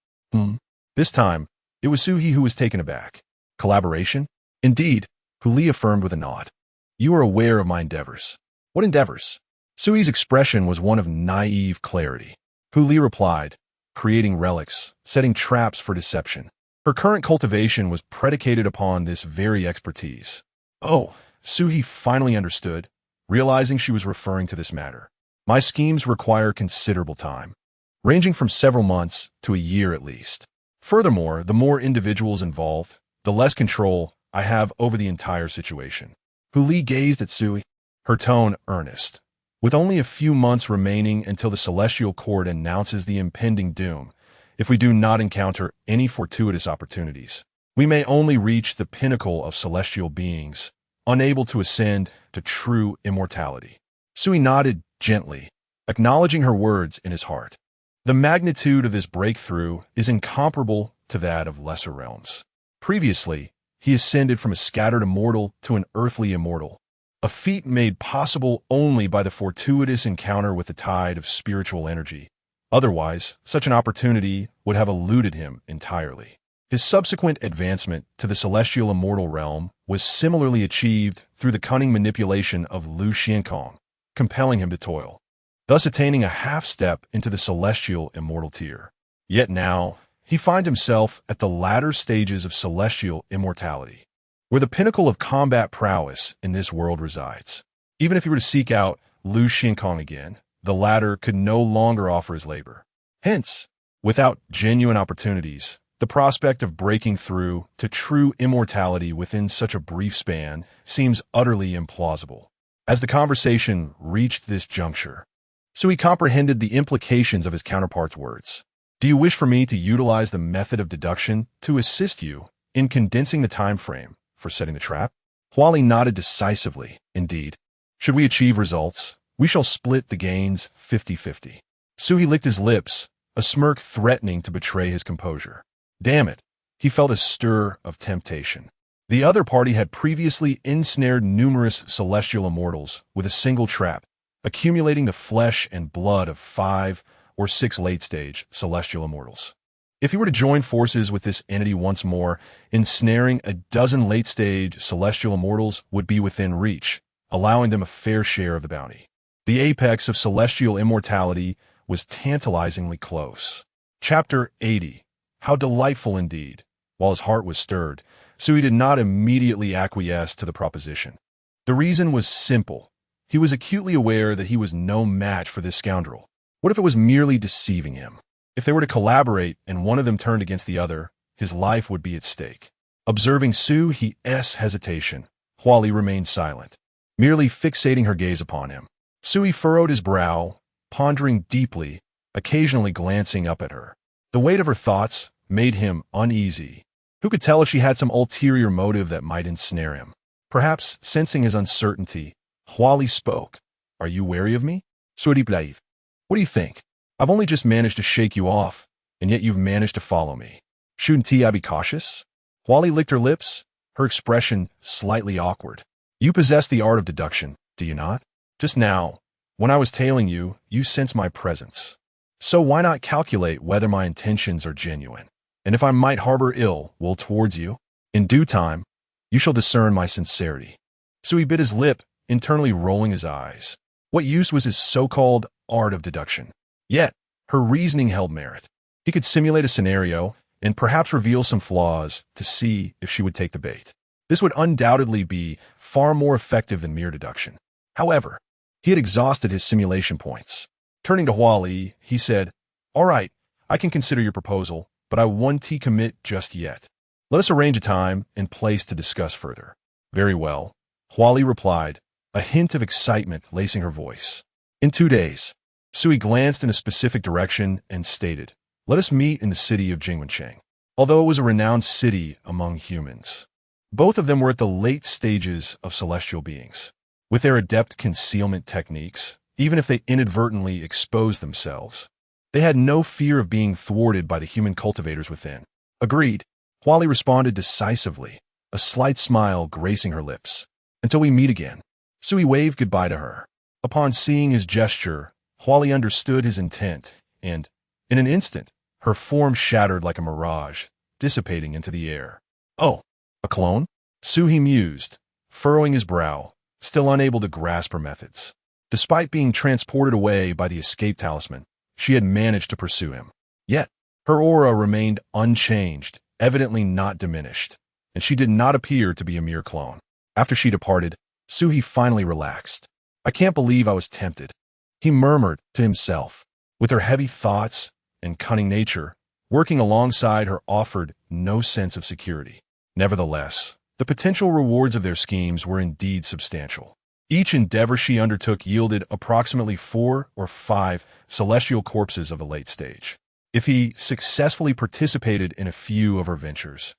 This time, it was Su He who was taken aback. Collaboration? Indeed, Hu Li affirmed with a nod. You are aware of my endeavors. What endeavors? Su He's expression was one of naive clarity. Hu Li replied, creating relics, setting traps for deception. Her current cultivation was predicated upon this very expertise. Oh, Su He finally understood, realizing she was referring to this matter. My schemes require considerable time, ranging from several months to a year at least. Furthermore, the more individuals involved, the less control I have over the entire situation. Hu Li gazed at Su He, her tone earnest. With only a few months remaining until the celestial court announces the impending doom, if we do not encounter any fortuitous opportunities, we may only reach the pinnacle of celestial beings, unable to ascend to true immortality. Su He nodded gently, acknowledging her words in his heart. The magnitude of this breakthrough is incomparable to that of lesser realms. Previously, he ascended from a scattered immortal to an earthly immortal, a feat made possible only by the fortuitous encounter with the tide of spiritual energy. Otherwise, such an opportunity would have eluded him entirely. His subsequent advancement to the celestial immortal realm was similarly achieved through the cunning manipulation of Lu Xiankong, compelling him to toil, thus attaining a half-step into the celestial immortal tier. Yet now, he finds himself at the latter stages of celestial immortality, where the pinnacle of combat prowess in this world resides. Even if he were to seek out Lu Xiankong again, the latter could no longer offer his labor. Hence, without genuine opportunities, The prospect of breaking through to true immortality within such a brief span seems utterly implausible. As the conversation reached this juncture, Sui comprehended the implications of his counterpart's words. Do you wish for me to utilize the method of deduction to assist you in condensing the time frame for setting the trap? Huali nodded decisively. Indeed. Should we achieve results, we shall split the gains 50-50. Sui licked his lips, a smirk threatening to betray his composure. Damn it, he felt a stir of temptation. The other party had previously ensnared numerous celestial immortals with a single trap, accumulating the flesh and blood of 5 or 6 late-stage celestial immortals. If he were to join forces with this entity once more, ensnaring a dozen late-stage celestial immortals would be within reach, allowing them a fair share of the bounty. The apex of celestial immortality was tantalizingly close. Chapter 80. How delightful indeed. While his heart was stirred, Sui did not immediately acquiesce to the proposition. The reason was simple. He was acutely aware that he was no match for this scoundrel. What if it was merely deceiving him? If they were to collaborate and one of them turned against the other, his life would be at stake. Observing Sui's hesitation, Huali remained silent, merely fixating her gaze upon him. Sui furrowed his brow, pondering deeply, occasionally glancing up at her. The weight of her thoughts made him uneasy. Who could tell if she had some ulterior motive that might ensnare him? Perhaps, sensing his uncertainty, Huali spoke. Are you wary of me? Suri Blaith. What do you think? I've only just managed to shake you off, and yet you've managed to follow me. Shouldn't I be cautious? Huali licked her lips, her expression slightly awkward. You possess the art of deduction, do you not? Just now, when I was tailing you, you sensed my presence. So why not calculate whether my intentions are genuine? And if I might harbor ill will towards you, in due time, you shall discern my sincerity. So he bit his lip, internally rolling his eyes. What use was his so-called art of deduction? Yet, her reasoning held merit. He could simulate a scenario and perhaps reveal some flaws to see if she would take the bait. This would undoubtedly be far more effective than mere deduction. However, he had exhausted his simulation points. Turning to Huali, he said, All right, I can consider your proposal, but I won't commit just yet. Let us arrange a time and place to discuss further. Very well, Huali replied, a hint of excitement lacing her voice. In 2 days. Sui glanced in a specific direction and stated, Let us meet in the city of Jingwencheng. Although it was a renowned city among humans, both of them were at the late stages of celestial beings. With their adept concealment techniques, even if they inadvertently exposed themselves, they had no fear of being thwarted by the human cultivators within. Agreed, Huali responded decisively, a slight smile gracing her lips. Until we meet again. Sui waved goodbye to her. Upon seeing his gesture, Huali understood his intent, and, in an instant, her form shattered like a mirage, dissipating into the air. Oh, a clone? Sui mused, furrowing his brow, still unable to grasp her methods. Despite being transported away by the escape talisman, she had managed to pursue him. Yet, her aura remained unchanged, evidently not diminished, and she did not appear to be a mere clone. After she departed, Sui finally relaxed. I can't believe I was tempted, he murmured to himself. With her heavy thoughts and cunning nature, working alongside her offered no sense of security. Nevertheless, the potential rewards of their schemes were indeed substantial. Each endeavor she undertook yielded approximately 4 or 5 celestial corpses of the late stage. If he successfully participated in a few of her ventures,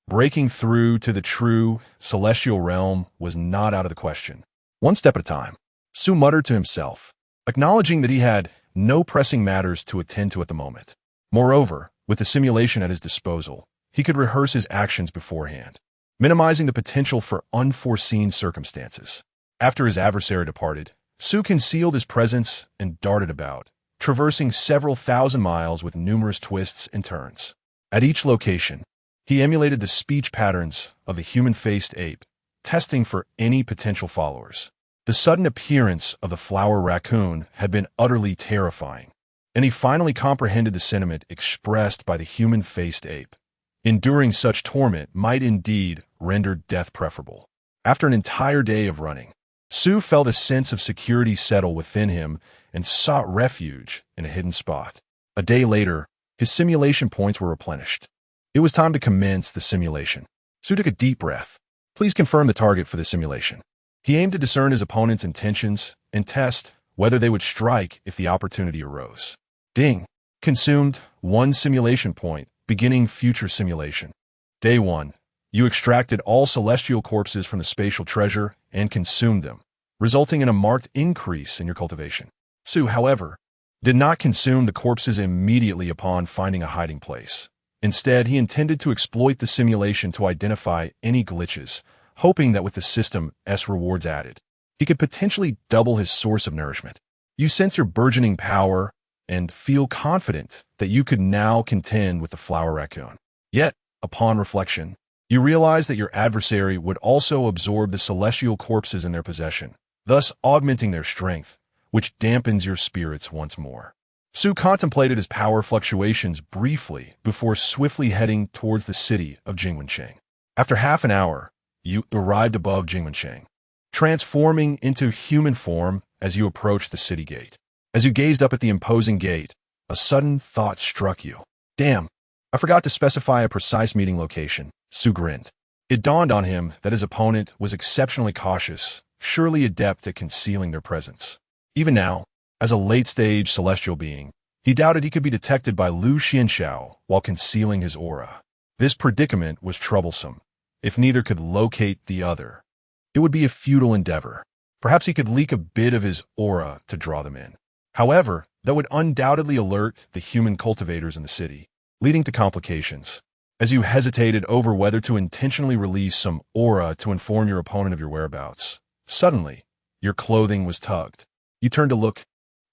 breaking through to the true celestial realm was not out of the question. One step at a time, Su muttered to himself, acknowledging that he had no pressing matters to attend to at the moment. Moreover, with the simulation at his disposal, he could rehearse his actions beforehand, minimizing the potential for unforeseen circumstances. After his adversary departed, Su concealed his presence and darted about, traversing several thousand miles with numerous twists and turns. At each location, he emulated the speech patterns of the human-faced ape, testing for any potential followers. The sudden appearance of the flower raccoon had been utterly terrifying, and he finally comprehended the sentiment expressed by the human-faced ape. Enduring such torment might indeed render death preferable. After an entire day of running, Su felt a sense of security settle within him and sought refuge in a hidden spot. A day later, his simulation points were replenished. It was time to commence the simulation. Su took a deep breath. Please confirm the target for the simulation. He aimed to discern his opponent's intentions and test whether they would strike if the opportunity arose. Ding. Consumed 1 simulation point, beginning future simulation. Day 1. You extracted all celestial corpses from the spatial treasure and consumed them, resulting in a marked increase in your cultivation. Su, however, did not consume the corpses immediately upon finding a hiding place. Instead, he intended to exploit the simulation to identify any glitches, hoping that with the system's rewards added, he could potentially double his source of nourishment. You sense your burgeoning power and feel confident that you could now contend with the flower raccoon. Yet, upon reflection, you realize that your adversary would also absorb the celestial corpses in their possession, thus augmenting their strength, which dampens your spirits once more. Su contemplated his power fluctuations briefly before swiftly heading towards the city of Jingwensheng. After half an hour, you arrived above Jingwensheng, transforming into human form as you approached the city gate. As you gazed up at the imposing gate, a sudden thought struck you. Damn, I forgot to specify a precise meeting location. Su grinned. It dawned on him that his opponent was exceptionally cautious, surely adept at concealing their presence. Even now, as a late-stage celestial being, he doubted he could be detected by Lu Xianxiao while concealing his aura. This predicament was troublesome. If neither could locate the other, it would be a futile endeavor. Perhaps he could leak a bit of his aura to draw them in. However, that would undoubtedly alert the human cultivators in the city, leading to complications. As you hesitated over whether to intentionally release some aura to inform your opponent of your whereabouts, suddenly, your clothing was tugged. You turned to look,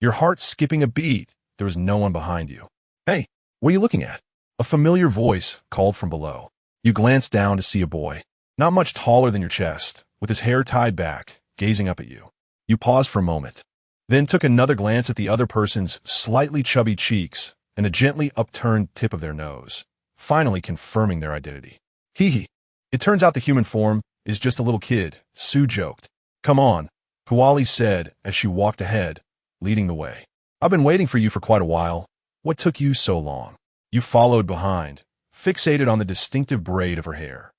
your heart skipping a beat. There was no one behind you. Hey, what are you looking at? A familiar voice called from below. You glanced down to see a boy, not much taller than your chest, with his hair tied back, gazing up at you. You paused for a moment, then took another glance at the other person's slightly chubby cheeks and the gently upturned tip of their nose, finally confirming their identity. Hee hee. It turns out the human form is just a little kid, Su joked. Come on, Huali said as she walked ahead, leading the way. I've been waiting for you for quite a while. What took you so long? You followed behind, fixated on the distinctive braid of her hair,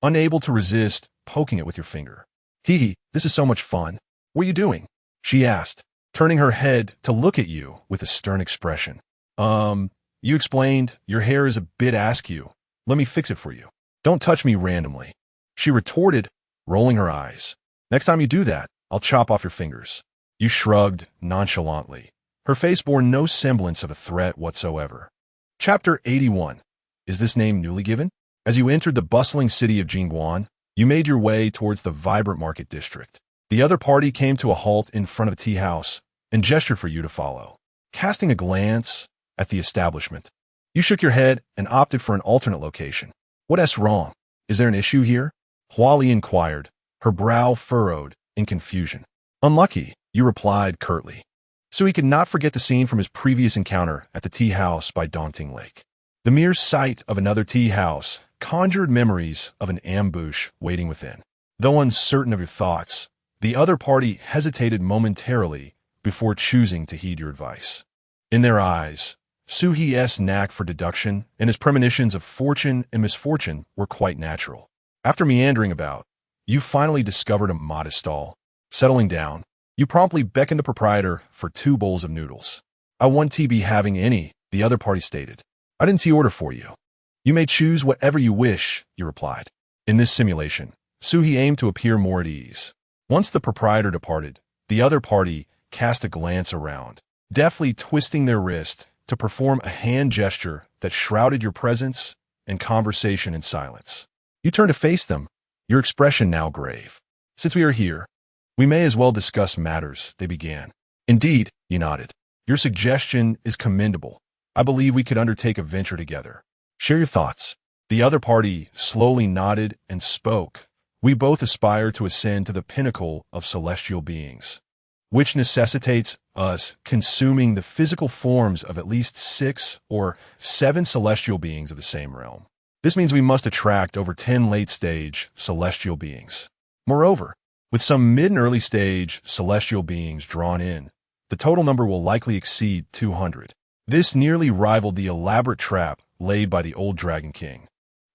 unable to resist poking it with your finger. Hee hee, this is so much fun. What are you doing? She asked, turning her head to look at you with a stern expression. You explained, your hair is a bit askew. Let me fix it for you. Don't touch me randomly. She retorted, rolling her eyes. Next time you do that, I'll chop off your fingers. You shrugged nonchalantly. Her face bore no semblance of a threat whatsoever. Chapter 81. Is this name newly given? As you entered the bustling city of Jingguan, you made your way towards the vibrant market district. The other party came to a halt in front of a tea house and gestured for you to follow. Casting a glance at the establishment, you shook your head and opted for an alternate location. What's wrong? Is there an issue here? Huali inquired, her brow furrowed in confusion. Unlucky, you replied curtly. So he could not forget the scene from his previous encounter at the tea house by Daunting Lake. The mere sight of another tea house conjured memories of an ambush waiting within. Though uncertain of your thoughts, the other party hesitated momentarily before choosing to heed your advice. In their eyes, Su He's knack for deduction and his premonitions of fortune and misfortune were quite natural. After meandering about, you finally discovered a modest stall. Settling down, you promptly beckoned the proprietor for 2 bowls of noodles. I won't be having any, the other party stated. I didn't order for you. You may choose whatever you wish, you replied. In this simulation, Su He aimed to appear more at ease. Once the proprietor departed, the other party cast a glance around, deftly twisting their wrist to perform a hand gesture that shrouded your presence and conversation in silence. You turned to face them, your expression now grave. Since we are here, we may as well discuss matters, they began. Indeed, you nodded. Your suggestion is commendable. I believe we could undertake a venture together. Share your thoughts. The other party slowly nodded and spoke. We both aspire to ascend to the pinnacle of celestial beings, which necessitates us consuming the physical forms of at least 6 or 7 celestial beings of the same realm. This means we must attract over 10 late-stage celestial beings. Moreover, with some mid- and early-stage celestial beings drawn in, the total number will likely exceed 200. This nearly rivaled the elaborate trap laid by the old Dragon King.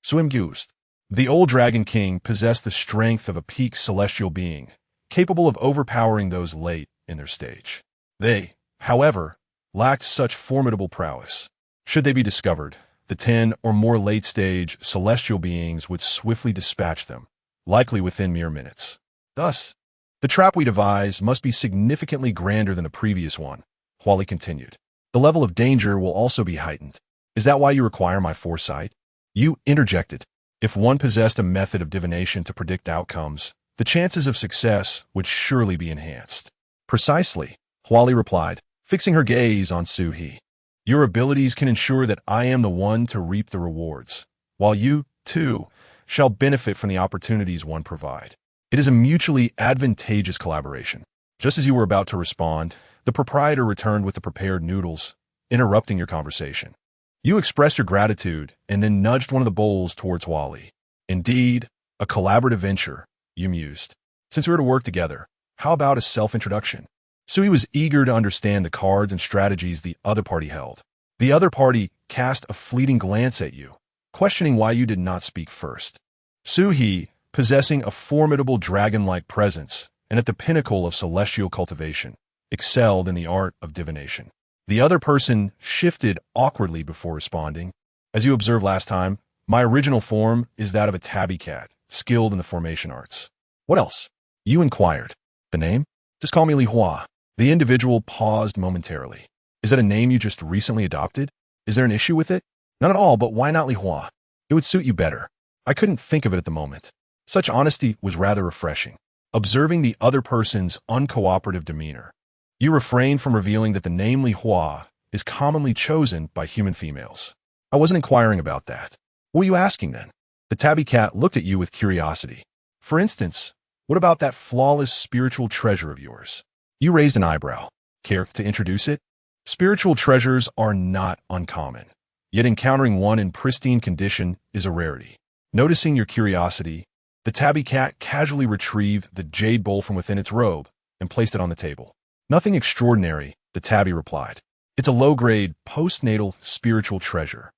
Subjugation. The old Dragon King possessed the strength of a peak celestial being, capable of overpowering those late in their stage. They, however, lacked such formidable prowess. Should they be discovered, the 10 or more late-stage celestial beings would swiftly dispatch them, likely within mere minutes. Thus, the trap we devise must be significantly grander than the previous one, Huali continued. The level of danger will also be heightened. Is that why you require my foresight? You interjected. If one possessed a method of divination to predict outcomes, the chances of success would surely be enhanced. Precisely, Huali replied, fixing her gaze on Su-He. Your abilities can ensure that I am the one to reap the rewards, while you, too, shall benefit from the opportunities one provide. It is a mutually advantageous collaboration. Just as you were about to respond, the proprietor returned with the prepared noodles, interrupting your conversation. You expressed your gratitude and then nudged one of the bowls towards Huali. Indeed, a collaborative venture, you mused. Since we were to work together, how about a self-introduction? Sui was eager to understand the cards and strategies the other party held. The other party cast a fleeting glance at you, questioning why you did not speak first. Su-He, possessing a formidable dragon-like presence and at the pinnacle of celestial cultivation, excelled in the art of divination. The other person shifted awkwardly before responding. As you observed last time, my original form is that of a tabby cat, skilled in the formation arts. What else? You inquired. The name? Just call me Li Hua. The individual paused momentarily. Is that a name you just recently adopted? Is there an issue with it? None at all, but why not Li Hua? It would suit you better. I couldn't think of it at the moment. Such honesty was rather refreshing. Observing the other person's uncooperative demeanor, you refrained from revealing that the name Li Hua is commonly chosen by human females. I wasn't inquiring about that. What were you asking then? The tabby cat looked at you with curiosity. For instance, what about that flawless spiritual treasure of yours? You raised an eyebrow. Care to introduce it? Spiritual treasures are not uncommon, yet encountering one in pristine condition is a rarity. Noticing your curiosity, the tabby cat casually retrieved the jade bowl from within its robe and placed it on the table. Nothing extraordinary, the tabby replied. It's a low-grade, postnatal spiritual treasure.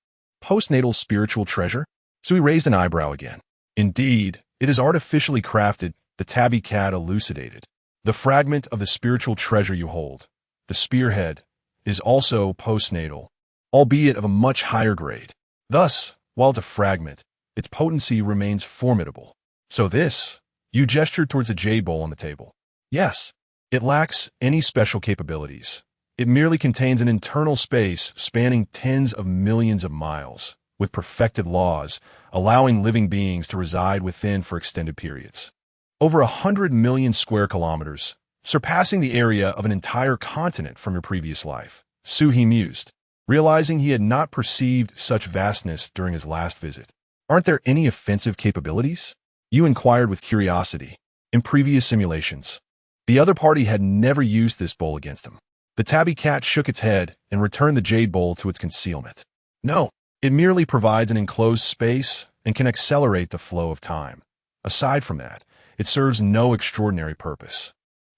Postnatal spiritual treasure? So he raised an eyebrow again. Indeed, it is artificially crafted, the tabby cat elucidated. The fragment of the spiritual treasure you hold, the spearhead, is also postnatal, albeit of a much higher grade. Thus, while it's a fragment, its potency remains formidable. So this, you gestured towards a jade bowl on the table. Yes, it lacks any special capabilities. It merely contains an internal space spanning tens of millions of miles, with perfected laws, allowing living beings to reside within for extended periods. Over 100 million square kilometers, surpassing the area of an entire continent from your previous life. Su-He mused, realizing he had not perceived such vastness during his last visit. Aren't there any offensive capabilities? You inquired with curiosity. In previous simulations, the other party had never used this bowl against him. The tabby cat shook its head and returned the jade bowl to its concealment. No, it merely provides an enclosed space and can accelerate the flow of time. Aside from that, it serves no extraordinary purpose.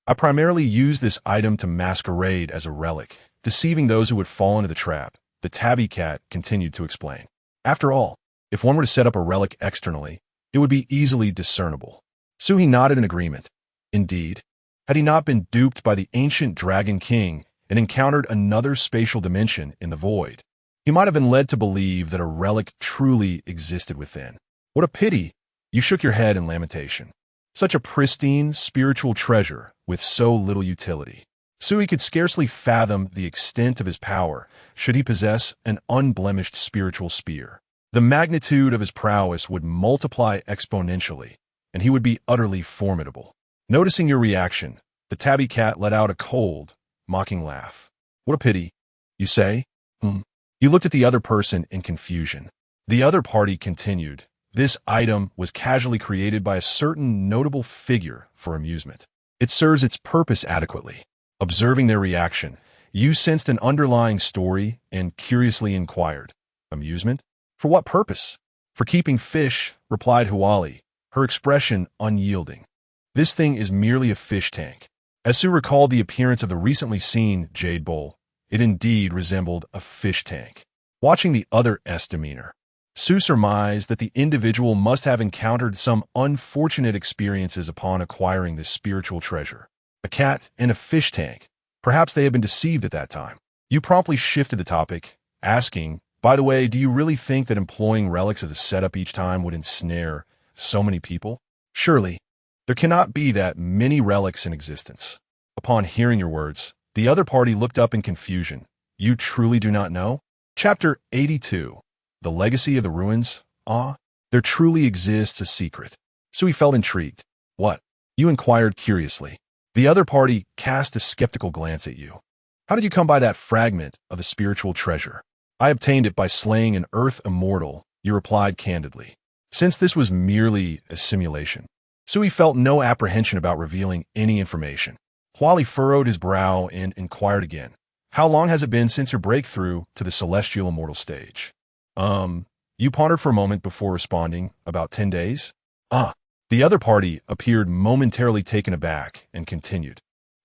I primarily use this item to masquerade as a relic, deceiving those who would fall into the trap, the tabby cat continued to explain. After all, if one were to set up a relic externally, it would be easily discernible. Su-He nodded in agreement. Indeed, had he not been duped by the ancient Dragon King and encountered another spatial dimension in the void, he might have been led to believe that a relic truly existed within. What a pity! You shook your head in lamentation. Such a pristine, spiritual treasure with so little utility. Su-He could scarcely fathom the extent of his power should he possess an unblemished spiritual spear. The magnitude of his prowess would multiply exponentially, and he would be utterly formidable. Noticing your reaction, the tabby cat let out a cold, mocking laugh. What a pity, you say? You looked at the other person in confusion. The other party continued. This item was casually created by a certain notable figure for amusement. It serves its purpose adequately. Observing their reaction, you sensed an underlying story and curiously inquired. Amusement? For what purpose? For keeping fish, replied Huali, her expression unyielding. This thing is merely a fish tank. As Su recalled the appearance of the recently seen jade bowl, it indeed resembled a fish tank. Watching the other's demeanor, Su surmised that the individual must have encountered some unfortunate experiences upon acquiring this spiritual treasure. A cat in a fish tank. Perhaps they had been deceived at that time. You promptly shifted the topic, asking, by the way, do you really think that employing relics as a setup each time would ensnare so many people? Surely, there cannot be that many relics in existence. Upon hearing your words, the other party looked up in confusion. You truly do not know? Chapter 82. The Legacy of the Ruins. There truly exists a secret. So he felt intrigued. What? You inquired curiously. The other party cast a skeptical glance at you. How did you come by that fragment of the spiritual treasure? I obtained it by slaying an earth immortal, you replied candidly. Since this was merely a simulation, Sui felt no apprehension about revealing any information. Huali furrowed his brow and inquired again. How long has it been since your breakthrough to the celestial immortal stage? You pondered for a moment before responding, about 10 days? The other party appeared momentarily taken aback and continued.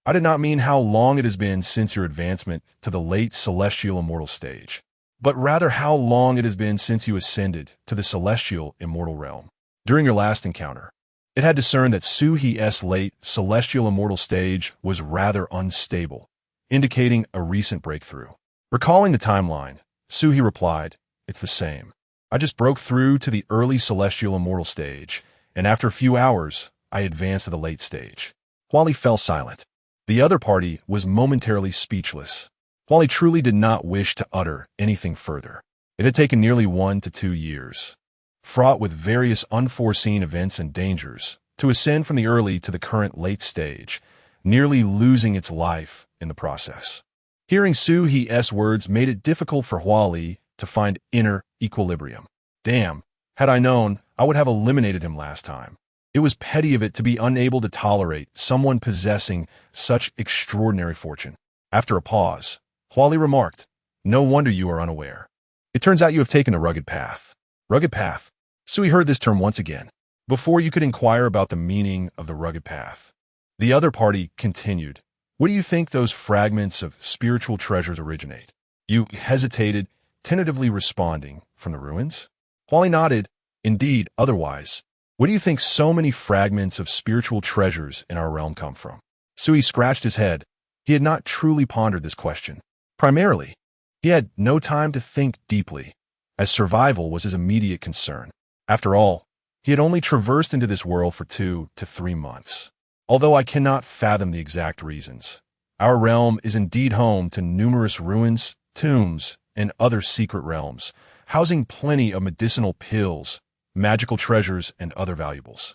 I did not mean how long it has been since your advancement to the late celestial immortal stage, but rather how long it has been since you ascended to the celestial immortal realm. During your last encounter, it had discerned that Suhi's late celestial immortal stage was rather unstable, indicating a recent breakthrough. Recalling the timeline, Suhi replied, it's the same. I just broke through to the early celestial immortal stage, and after a few hours, I advanced to the late stage. Huali fell silent. The other party was momentarily speechless. Huali truly did not wish to utter anything further. It had taken nearly 1 to 2 years, fraught with various unforeseen events and dangers, to ascend from the early to the current late stage, nearly losing its life in the process. Hearing Suhi's words made it difficult for Huali to find inner equilibrium. Damn, had I known, I would have eliminated him last time. It was petty of it to be unable to tolerate someone possessing such extraordinary fortune. After a pause, Huali remarked, no wonder you are unaware. It turns out you have taken a rugged path. Rugged path. Sui heard this term once again. Before you could inquire about the meaning of the rugged path, the other party continued. Where do you think those fragments of spiritual treasures originate? You hesitated, tentatively responding, from the ruins? Huali nodded. Indeed, otherwise. Where do you think so many fragments of spiritual treasures in our realm come from? Sui scratched his head. He had not truly pondered this question. Primarily, he had no time to think deeply, as survival was his immediate concern. After all, he had only traversed into this world for 2 to 3 months. Although I cannot fathom the exact reasons, our realm is indeed home to numerous ruins, tombs, and other secret realms, housing plenty of medicinal pills, magical treasures, and other valuables.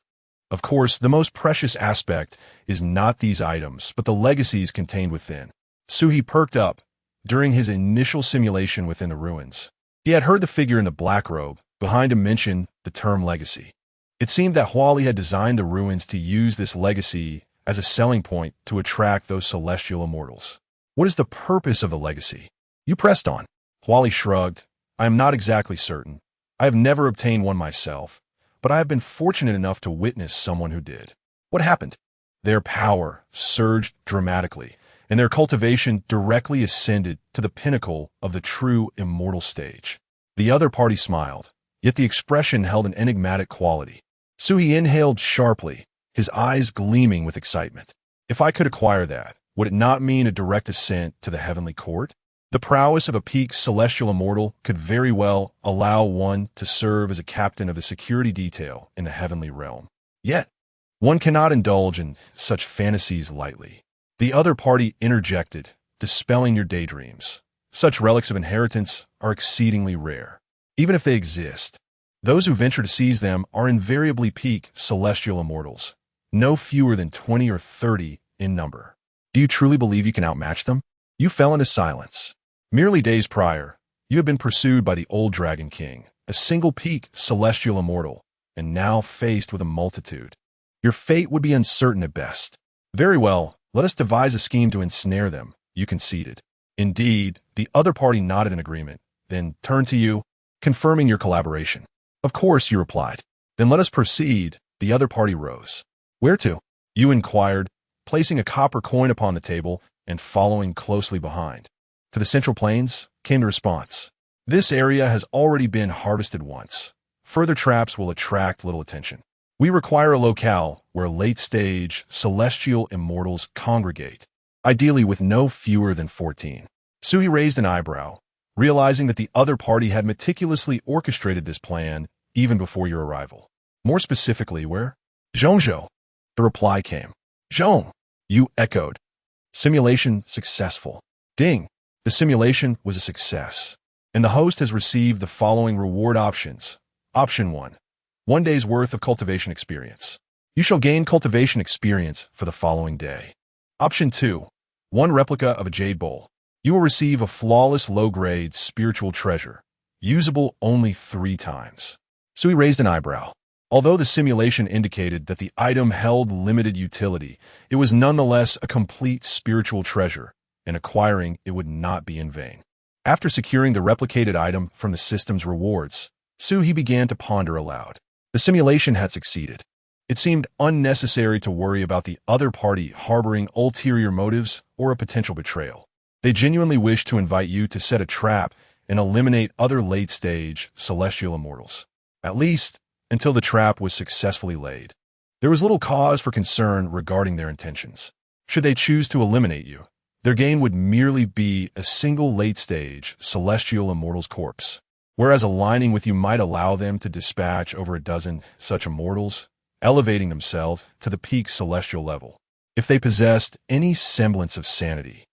Of course, the most precious aspect is not these items, but the legacies contained within. Suhi perked up during his initial simulation within the ruins. He had heard the figure in the black robe behind him mention the term legacy. It seemed that Huali had designed the ruins to use this legacy as a selling point to attract those celestial immortals. What is the purpose of the legacy? You pressed on. Huali shrugged. I am not exactly certain. I have never obtained one myself, but I have been fortunate enough to witness someone who did. What happened? Their power surged dramatically, and their cultivation directly ascended to the pinnacle of the true immortal stage. The other party smiled, yet the expression held an enigmatic quality. Suhi inhaled sharply, his eyes gleaming with excitement. If I could acquire that, would it not mean a direct ascent to the heavenly court? The prowess of a peak celestial immortal could very well allow one to serve as a captain of the security detail in the heavenly realm. Yet, one cannot indulge in such fantasies lightly. The other party interjected, dispelling your daydreams. Such relics of inheritance are exceedingly rare. Even if they exist, those who venture to seize them are invariably peak celestial immortals, no fewer than 20 or 30 in number. Do you truly believe you can outmatch them? You fell into silence. Merely days prior, you had been pursued by the old Dragon King, a single peak celestial immortal, and now faced with a multitude. Your fate would be uncertain at best. Very well, let us devise a scheme to ensnare them, you conceded. Indeed, the other party nodded in agreement, then turned to you, confirming your collaboration. Of course, you replied. Then let us proceed. The other party rose. Where to? You inquired, placing a copper coin upon the table and following closely behind. To the Central Plains, came the response. This area has already been harvested once. Further traps will attract little attention. We require a locale where late-stage celestial immortals congregate, ideally with no fewer than 14. Suhi raised an eyebrow, realizing that the other party had meticulously orchestrated this plan even before your arrival. More specifically, where? Zhongzhou. The reply came. Zhong. You echoed. Simulation successful. Ding. The simulation was a success, and the host has received the following reward options. Option 1. 1 day's worth of cultivation experience. You shall gain cultivation experience for the following day. Option 2. 1 replica of a jade bowl. You will receive a flawless low-grade spiritual treasure, usable only 3 times. Sui raised an eyebrow. Although the simulation indicated that the item held limited utility, it was nonetheless a complete spiritual treasure, and acquiring it would not be in vain. After securing the replicated item from the system's rewards, Suhi began to ponder aloud. The simulation had succeeded. It seemed unnecessary to worry about the other party harboring ulterior motives or a potential betrayal. They genuinely wished to invite you to set a trap and eliminate other late-stage celestial immortals, at least until the trap was successfully laid. There was little cause for concern regarding their intentions. Should they choose to eliminate you, their gain would merely be a single late-stage celestial immortal's corpse, whereas aligning with you might allow them to dispatch over a dozen such immortals, elevating themselves to the peak celestial level. If they possessed any semblance of sanity,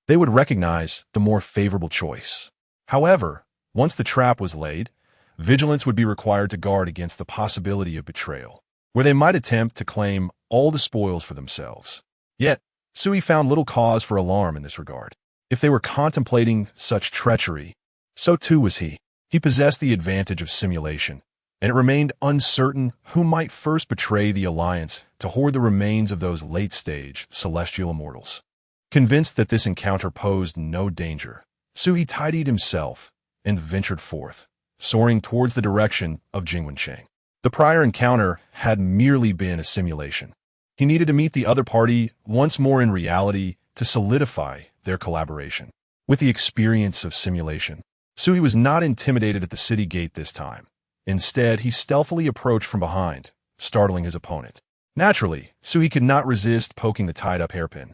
they would recognize the more favorable choice. However, once the trap was laid, vigilance would be required to guard against the possibility of betrayal, where they might attempt to claim all the spoils for themselves. Yet, Sui found little cause for alarm in this regard. If they were contemplating such treachery, so too was he. He possessed the advantage of simulation, and it remained uncertain who might first betray the alliance to hoard the remains of those late-stage celestial immortals. Convinced that this encounter posed no danger, Sui tidied himself and ventured forth, soaring towards the direction of Jingwencheng. The prior encounter had merely been a simulation. He needed to meet the other party once more in reality to solidify their collaboration. With the experience of simulation, Sui was not intimidated at the city gate this time. Instead, he stealthily approached from behind, startling his opponent. Naturally, Sui could not resist poking the tied-up hairpin,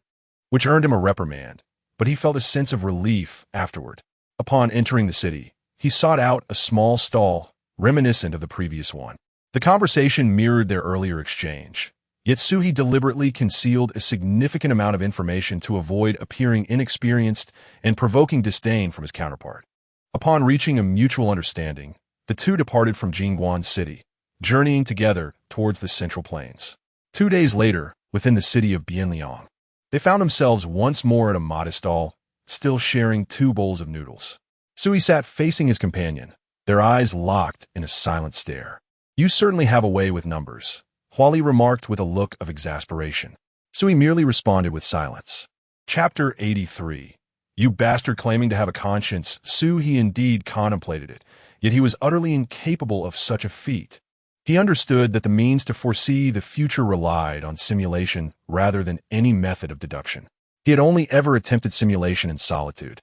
which earned him a reprimand, but he felt a sense of relief afterward. Upon entering the city, he sought out a small stall, reminiscent of the previous one. The conversation mirrored their earlier exchange, yet Suhi deliberately concealed a significant amount of information to avoid appearing inexperienced and provoking disdain from his counterpart. Upon reaching a mutual understanding, the two departed from Jingguan City, journeying together towards the Central Plains. 2 days later, within the city of Bianliang, they found themselves once more at a modest stall, still sharing 2 bowls of noodles. Sui sat facing his companion, their eyes locked in a silent stare. You certainly have a way with numbers, Huali remarked with a look of exasperation. Sui merely responded with silence. Chapter 83. You bastard claiming to have a conscience. He indeed contemplated it, yet he was utterly incapable of such a feat. He understood that the means to foresee the future relied on simulation rather than any method of deduction. He had only ever attempted simulation in solitude,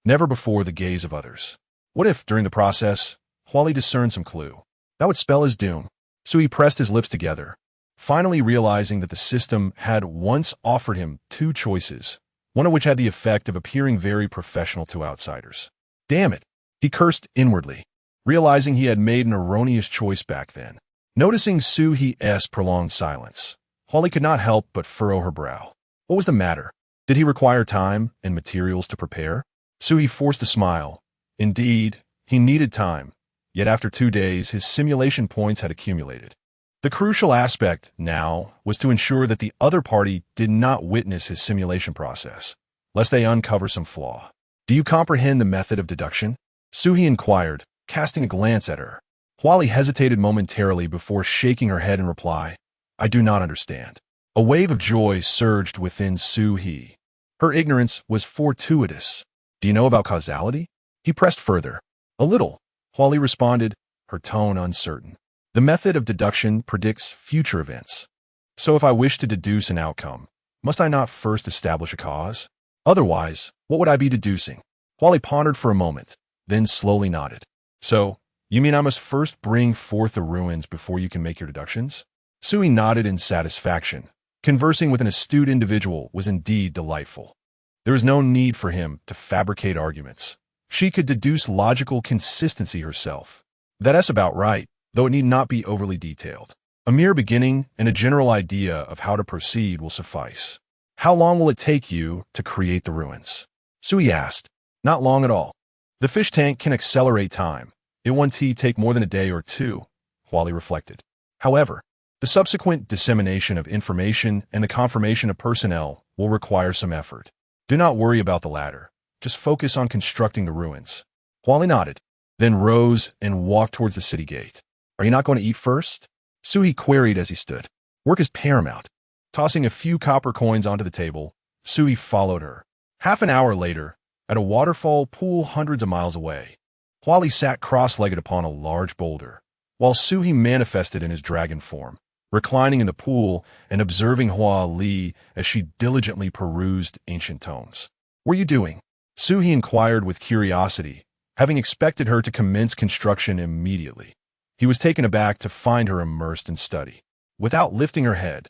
never before the gaze of others. What if, during the process, Huali discerned some clue? That would spell his doom. So he pressed his lips together, finally realizing that the system had once offered him 2 choices, one of which had the effect of appearing very professional to outsiders. Damn it, he cursed inwardly, realizing he had made an erroneous choice back then. Noticing Suhi's prolonged silence, Huali could not help but furrow her brow. What was the matter? Did he require time and materials to prepare? Suhi forced a smile. Indeed, he needed time, yet after 2 days his simulation points had accumulated. The crucial aspect now was to ensure that the other party did not witness his simulation process, lest they uncover some flaw. Do you comprehend the method of deduction? Suhi inquired, casting a glance at her. Huali hesitated momentarily before shaking her head in reply. I do not understand. A wave of joy surged within Suhi. Her ignorance was fortuitous. Do you know about causality? He pressed further. A little, Huali responded, her tone uncertain. The method of deduction predicts future events. So if I wish to deduce an outcome, must I not first establish a cause? Otherwise, what would I be deducing? Huali pondered for a moment, then slowly nodded. So, you mean I must first bring forth the ruins before you can make your deductions? Sui nodded in satisfaction. Conversing with an astute individual was indeed delightful. There was no need for him to fabricate arguments. She could deduce logical consistency herself. That's about right, though it need not be overly detailed. A mere beginning and a general idea of how to proceed will suffice. How long will it take you to create the ruins? Sui asked. Not long at all. The fish tank can accelerate time. It won't take more than a day or two, Wally reflected. However, the subsequent dissemination of information and the confirmation of personnel will require some effort. Do not worry about the latter. Just focus on constructing the ruins. Wally nodded, then rose and walked towards the city gate. Are you not going to eat first? Sui queried as he stood. Work is paramount. Tossing a few copper coins onto the table, Sui followed her. Half an hour later, at a waterfall pool hundreds of miles away, Wally sat cross-legged upon a large boulder, while Sui manifested in his dragon form, reclining in the pool and observing Hua Li as she diligently perused ancient tomes. What are you doing? Sui inquired with curiosity, having expected her to commence construction immediately. He was taken aback to find her immersed in study. Without lifting her head,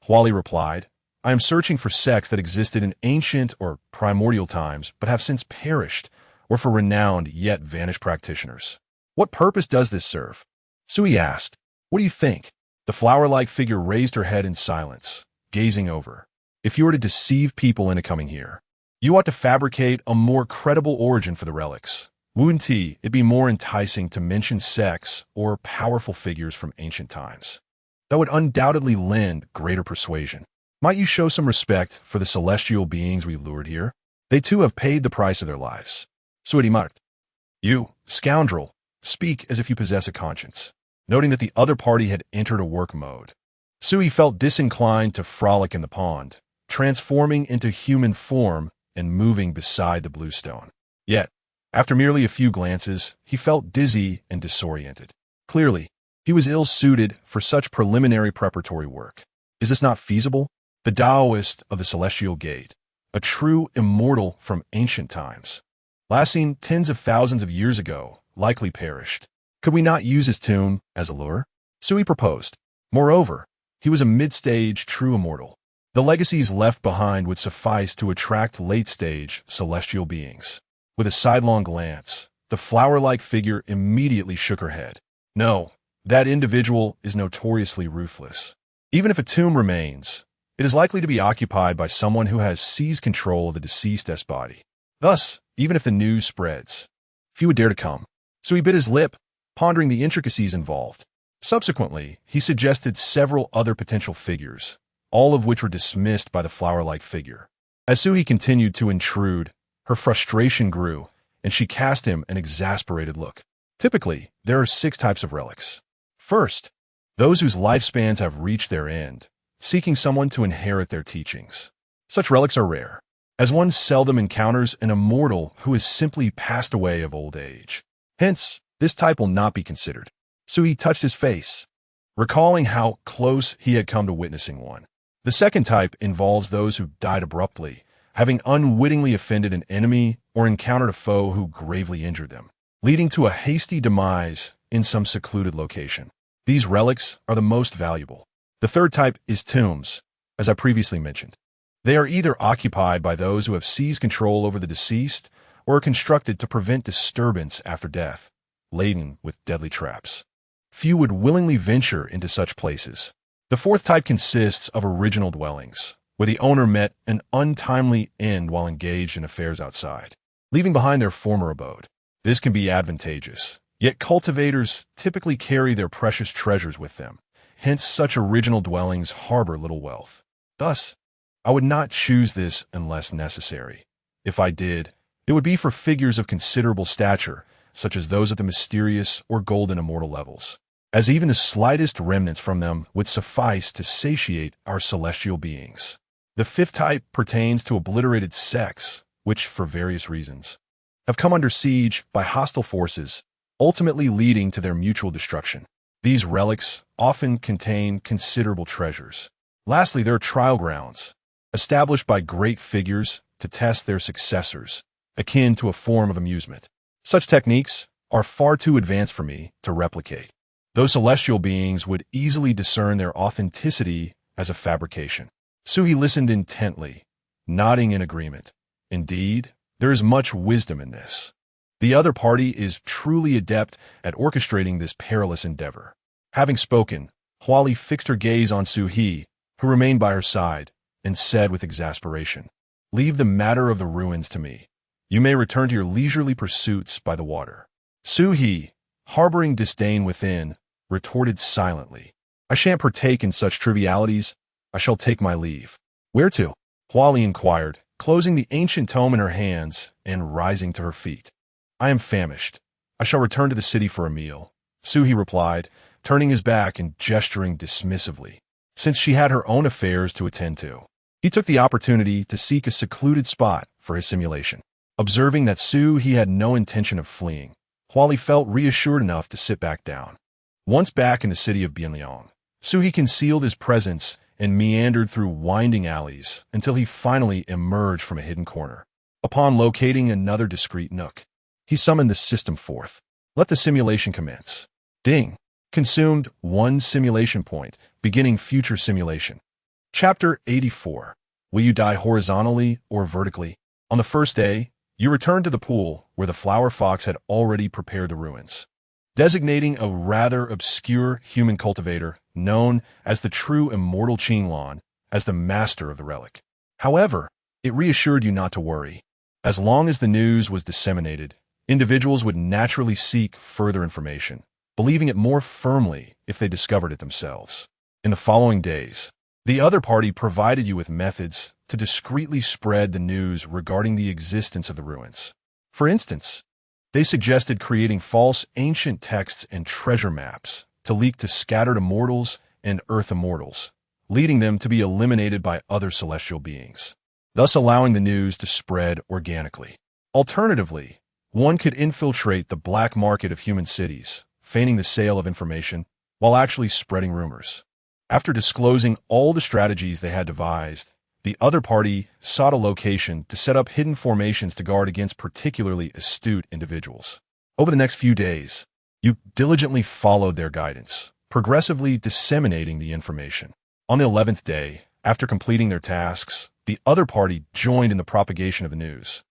Wally replied, I am searching for sects that existed in ancient or primordial times but have since perished, or for renowned yet vanished practitioners. What purpose does this serve? Sui asked. What do you think? The flower-like figure raised her head in silence, gazing over. If you were to deceive people into coming here, you ought to fabricate a more credible origin for the relics. Wouldn't it be more enticing to mention sects or powerful figures from ancient times? That would undoubtedly lend greater persuasion. Might you show some respect for the celestial beings we lured here? They too have paid the price of their lives. Sui marked. You, scoundrel, speak as if you possess a conscience. Noting that the other party had entered a work mode, Sui felt disinclined to frolic in the pond, transforming into human form and moving beside the bluestone. Yet, after merely a few glances, he felt dizzy and disoriented. Clearly, he was ill-suited for such preliminary preparatory work. Is this not feasible? The Taoist of the Celestial Gate, a true immortal from ancient times, last seen tens of thousands of years ago, likely perished. Could we not use his tomb as a lure? Sui proposed. Moreover, he was a mid-stage true immortal. The legacies left behind would suffice to attract late-stage celestial beings. With a sidelong glance, the flower-like figure immediately shook her head. No, that individual is notoriously ruthless. Even if a tomb remains, it is likely to be occupied by someone who has seized control of the deceased's body. Thus, even if the news spreads, few would dare to come. So he bit his lip, pondering the intricacies involved. Subsequently, he suggested several other potential figures, all of which were dismissed by the flower-like figure. As Sui continued to intrude, her frustration grew, and she cast him an exasperated look. Typically, there are 6 types of relics. First, those whose lifespans have reached their end, seeking someone to inherit their teachings. Such relics are rare, as one seldom encounters an immortal who has simply passed away of old age. Hence, this type will not be considered. Sui touched his face, recalling how close he had come to witnessing one. The second type involves those who died abruptly, having unwittingly offended an enemy or encountered a foe who gravely injured them, leading to a hasty demise in some secluded location. These relics are the most valuable. The third type is tombs, as I previously mentioned. They are either occupied by those who have seized control over the deceased or are constructed to prevent disturbance after death, laden with deadly traps. Few would willingly venture into such places. The fourth type consists of original dwellings, where the owner met an untimely end while engaged in affairs outside, leaving behind their former abode. This can be advantageous, yet cultivators typically carry their precious treasures with them. Hence, such original dwellings harbor little wealth. Thus, I would not choose this unless necessary. If I did, it would be for figures of considerable stature, such as those at the mysterious or golden immortal levels, as even the slightest remnants from them would suffice to satiate our celestial beings. The fifth type pertains to obliterated sects, which, for various reasons, have come under siege by hostile forces, ultimately leading to their mutual destruction. These relics often contain considerable treasures. Lastly, there are trial grounds, established by great figures to test their successors, akin to a form of amusement. Such techniques are far too advanced for me to replicate. Those celestial beings would easily discern their authenticity as a fabrication. Suhi listened intently, nodding in agreement. Indeed, there is much wisdom in this. The other party is truly adept at orchestrating this perilous endeavor. Having spoken, Huali fixed her gaze on Suhi, who remained by her side, and said with exasperation, "Leave the matter of the ruins to me. You may return to your leisurely pursuits by the water." Suhi, harboring disdain within, retorted silently, "I shan't partake in such trivialities. I shall take my leave." "Where to?" Huali inquired, closing the ancient tome in her hands and rising to her feet. "I am famished. I shall return to the city for a meal," Suhi replied, turning his back and gesturing dismissively. Since she had her own affairs to attend to, he took the opportunity to seek a secluded spot for his simulation. Observing that Suhi had no intention of fleeing, Huali felt reassured enough to sit back down. Once back in the city of Bianliang, Suhi concealed his presence and meandered through winding alleys until he finally emerged from a hidden corner. Upon locating another discreet nook, he summoned the system forth. "Let the simulation commence." Ding. Consumed 1 simulation point, beginning future simulation. Chapter 84. Will you die horizontally or vertically? On the first day, you returned to the pool where the flower fox had already prepared the ruins. Designating a rather obscure human cultivator known as the true immortal Qinglong as the master of the relic. However, it reassured you not to worry. As long as the news was disseminated, individuals would naturally seek further information, believing it more firmly if they discovered it themselves. In the following days, the other party provided you with methods to discreetly spread the news regarding the existence of the ruins. For instance, they suggested creating false ancient texts and treasure maps to leak to scattered immortals and earth immortals, leading them to be eliminated by other celestial beings, thus allowing the news to spread organically. Alternatively, one could infiltrate the black market of human cities, feigning the sale of information while actually spreading rumors. After disclosing all the strategies they had devised, the other party sought a location to set up hidden formations to guard against particularly astute individuals. Over the next few days, you diligently followed their guidance, progressively disseminating the information. On the 11th day, after completing their tasks, the other party joined in the propagation of the news.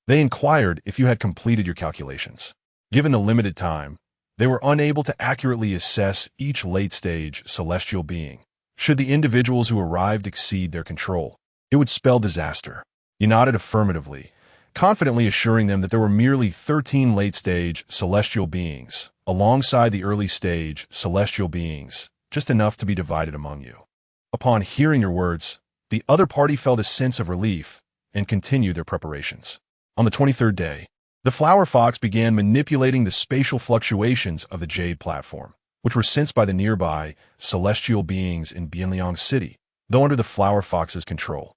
They inquired if you had completed your calculations. Given the limited time, they were unable to accurately assess each late-stage celestial being. Should the individuals who arrived exceed their control, it would spell disaster. You nodded affirmatively, confidently assuring them that there were merely 13 late-stage celestial beings, alongside the early-stage celestial beings, just enough to be divided among you. Upon hearing your words, the other party felt a sense of relief and continued their preparations. On the 23rd day, the flower fox began manipulating the spatial fluctuations of the jade platform, which were sensed by the nearby celestial beings in Bianliang City, though under the flower fox's control.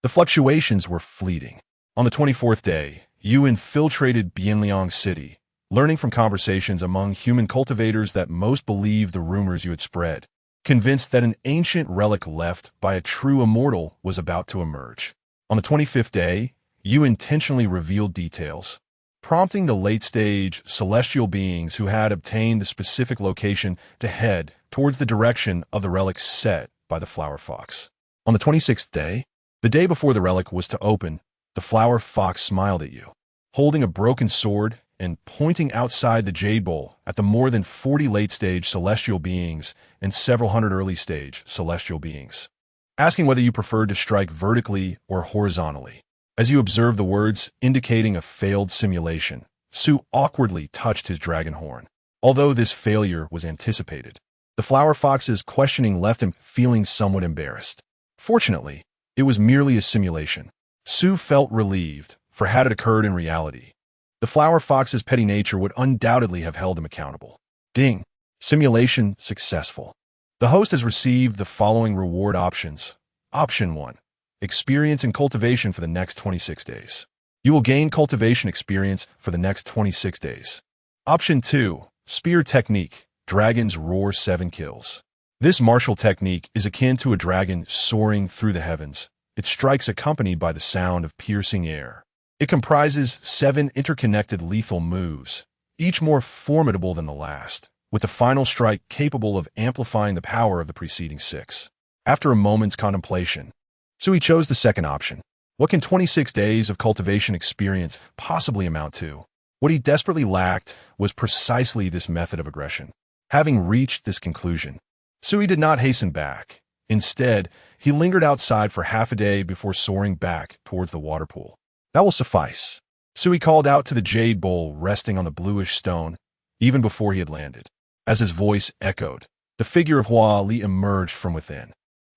The fluctuations were fleeting. On the 24th day, you infiltrated Bianliang City, learning from conversations among human cultivators that most believed the rumors you had spread, convinced that an ancient relic left by a true immortal was about to emerge. On the 25th day, you intentionally revealed details, prompting the late-stage celestial beings who had obtained the specific location to head towards the direction of the relic set by the flower fox. On the 26th day, the day before the relic was to open, the flower fox smiled at you, holding a broken sword and pointing outside the jade bowl at the more than 40 late-stage celestial beings and several hundred early-stage celestial beings, asking whether you preferred to strike vertically or horizontally. As you observed the words indicating a failed simulation, Su awkwardly touched his dragon horn. Although this failure was anticipated, the flower fox's questioning left him feeling somewhat embarrassed. Fortunately, it was merely a simulation. Su felt relieved, for had it occurred in reality, the flower fox's petty nature would undoubtedly have held him accountable. Ding! Simulation successful. The host has received the following reward options. Option 1. Experience in cultivation for the next 26 days. You will gain cultivation experience for the next 26 days. Option 2. Spear technique. Dragon's roar 7 kills. This martial technique is akin to a dragon soaring through the heavens. It strikes accompanied by the sound of piercing air. It comprises 7 interconnected lethal moves, each more formidable than the last, with the final strike capable of amplifying the power of the preceding 6. After a moment's contemplation, Sui chose the second option. What can 26 days of cultivation experience possibly amount to? What he desperately lacked was precisely this method of aggression. Having reached this conclusion, Sui did not hasten back. Instead, he lingered outside for half a day before soaring back towards the water pool. That will suffice. Sui called out to the jade bowl resting on the bluish stone, even before he had landed. As his voice echoed, the figure of Hua Li emerged from within.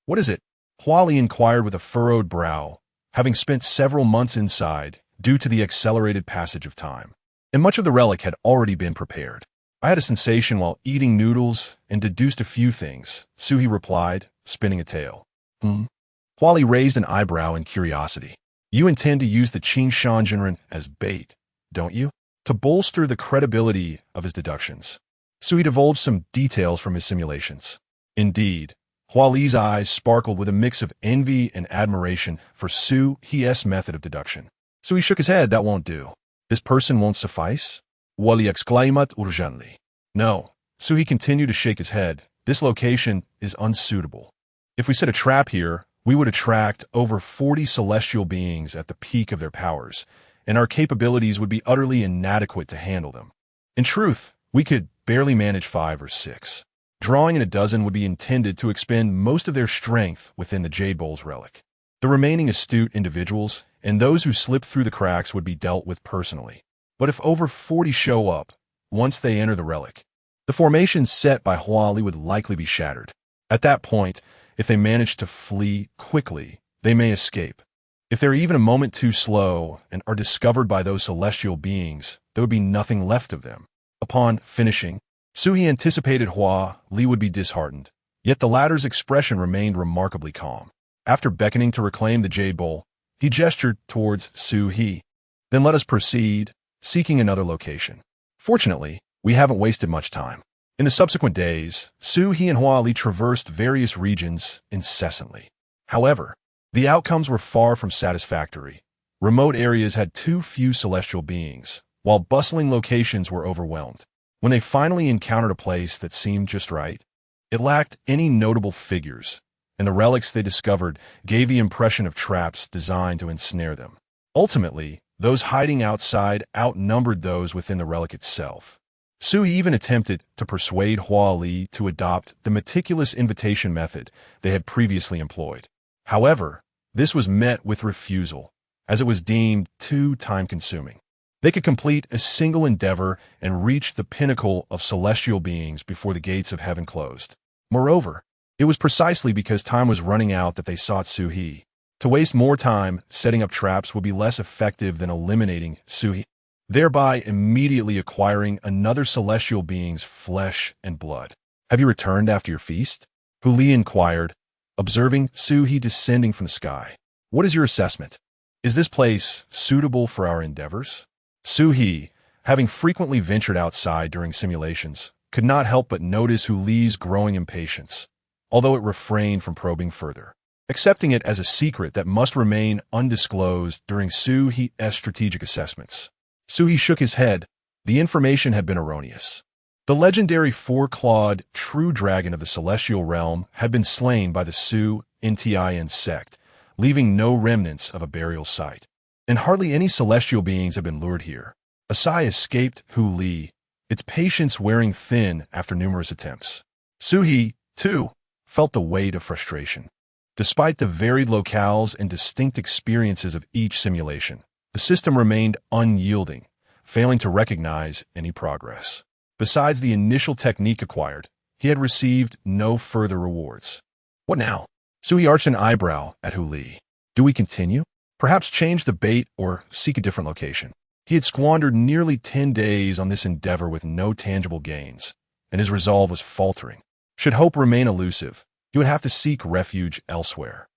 What is it? Hua Li inquired with a furrowed brow, having spent several months inside due to the accelerated passage of time. And much of the relic had already been prepared. I had a sensation while eating noodles and deduced a few things, Suhi replied, spinning a tail. Hua Li raised an eyebrow in curiosity. You intend to use the Qin Shan Jinren as bait, don't you? To bolster the credibility of his deductions. Sui divulged some details from his simulations. Indeed, Hua Li's eyes sparkled with a mix of envy and admiration for Su Hi's method of deduction. Sui shook his head. That won't do. This person won't suffice? Hua Li exclaimed urgently. No, Sui continued to shake his head. This location is unsuitable. If we set a trap here, we would attract over 40 celestial beings at the peak of their powers, and our capabilities would be utterly inadequate to handle them. In truth, we could barely manage 5 or 6. Drawing in a dozen would be intended to expend most of their strength within the Jade Bowl's relic. The remaining astute individuals and those who slip through the cracks would be dealt with personally. But if over 40 show up, once they enter the relic, the formation set by Hua Li would likely be shattered. At that point, if they manage to flee quickly, they may escape. If they're even a moment too slow and are discovered by those celestial beings, there would be nothing left of them. Upon finishing, Suhi anticipated Hua Li would be disheartened, yet the latter's expression remained remarkably calm. After beckoning to reclaim the Jade Bowl, he gestured towards Suhi. Then let us proceed, seeking another location. Fortunately, we haven't wasted much time. In the subsequent days, Suhi and Hua Li traversed various regions incessantly. However, the outcomes were far from satisfactory. Remote areas had too few celestial beings, while bustling locations were overwhelmed. When they finally encountered a place that seemed just right, it lacked any notable figures, and the relics they discovered gave the impression of traps designed to ensnare them. Ultimately, those hiding outside outnumbered those within the relic itself. Suhi even attempted to persuade Hua Li to adopt the meticulous invitation method they had previously employed. However, this was met with refusal, as it was deemed too time-consuming. They could complete a single endeavor and reach the pinnacle of celestial beings before the gates of heaven closed. Moreover, it was precisely because time was running out that they sought Suhi. To waste more time setting up traps would be less effective than eliminating Suhi, thereby immediately acquiring another celestial being's flesh and blood. Have you returned after your feast? Hu Li inquired, observing Suhi descending from the sky. What is your assessment? Is this place suitable for our endeavors? Suhi, having frequently ventured outside during simulations, could not help but notice Hu Li's growing impatience, although it refrained from probing further, accepting it as a secret that must remain undisclosed during Suhi's strategic assessments. Suhi shook his head. The information had been erroneous. The legendary four-clawed true dragon of the celestial realm had been slain by the Su Ntin sect, leaving no remnants of a burial site. And hardly any celestial beings have been lured here. A sigh escaped Hu Li, its patience wearing thin after numerous attempts. Suhi, too, felt the weight of frustration. Despite the varied locales and distinct experiences of each simulation, the system remained unyielding, failing to recognize any progress. Besides the initial technique acquired, he had received no further rewards. What now? Suhi arched an eyebrow at Hu Li. Do we continue? Perhaps change the bait or seek a different location. He had squandered nearly 10 days on this endeavor with no tangible gains, and his resolve was faltering. Should hope remain elusive, he would have to seek refuge elsewhere,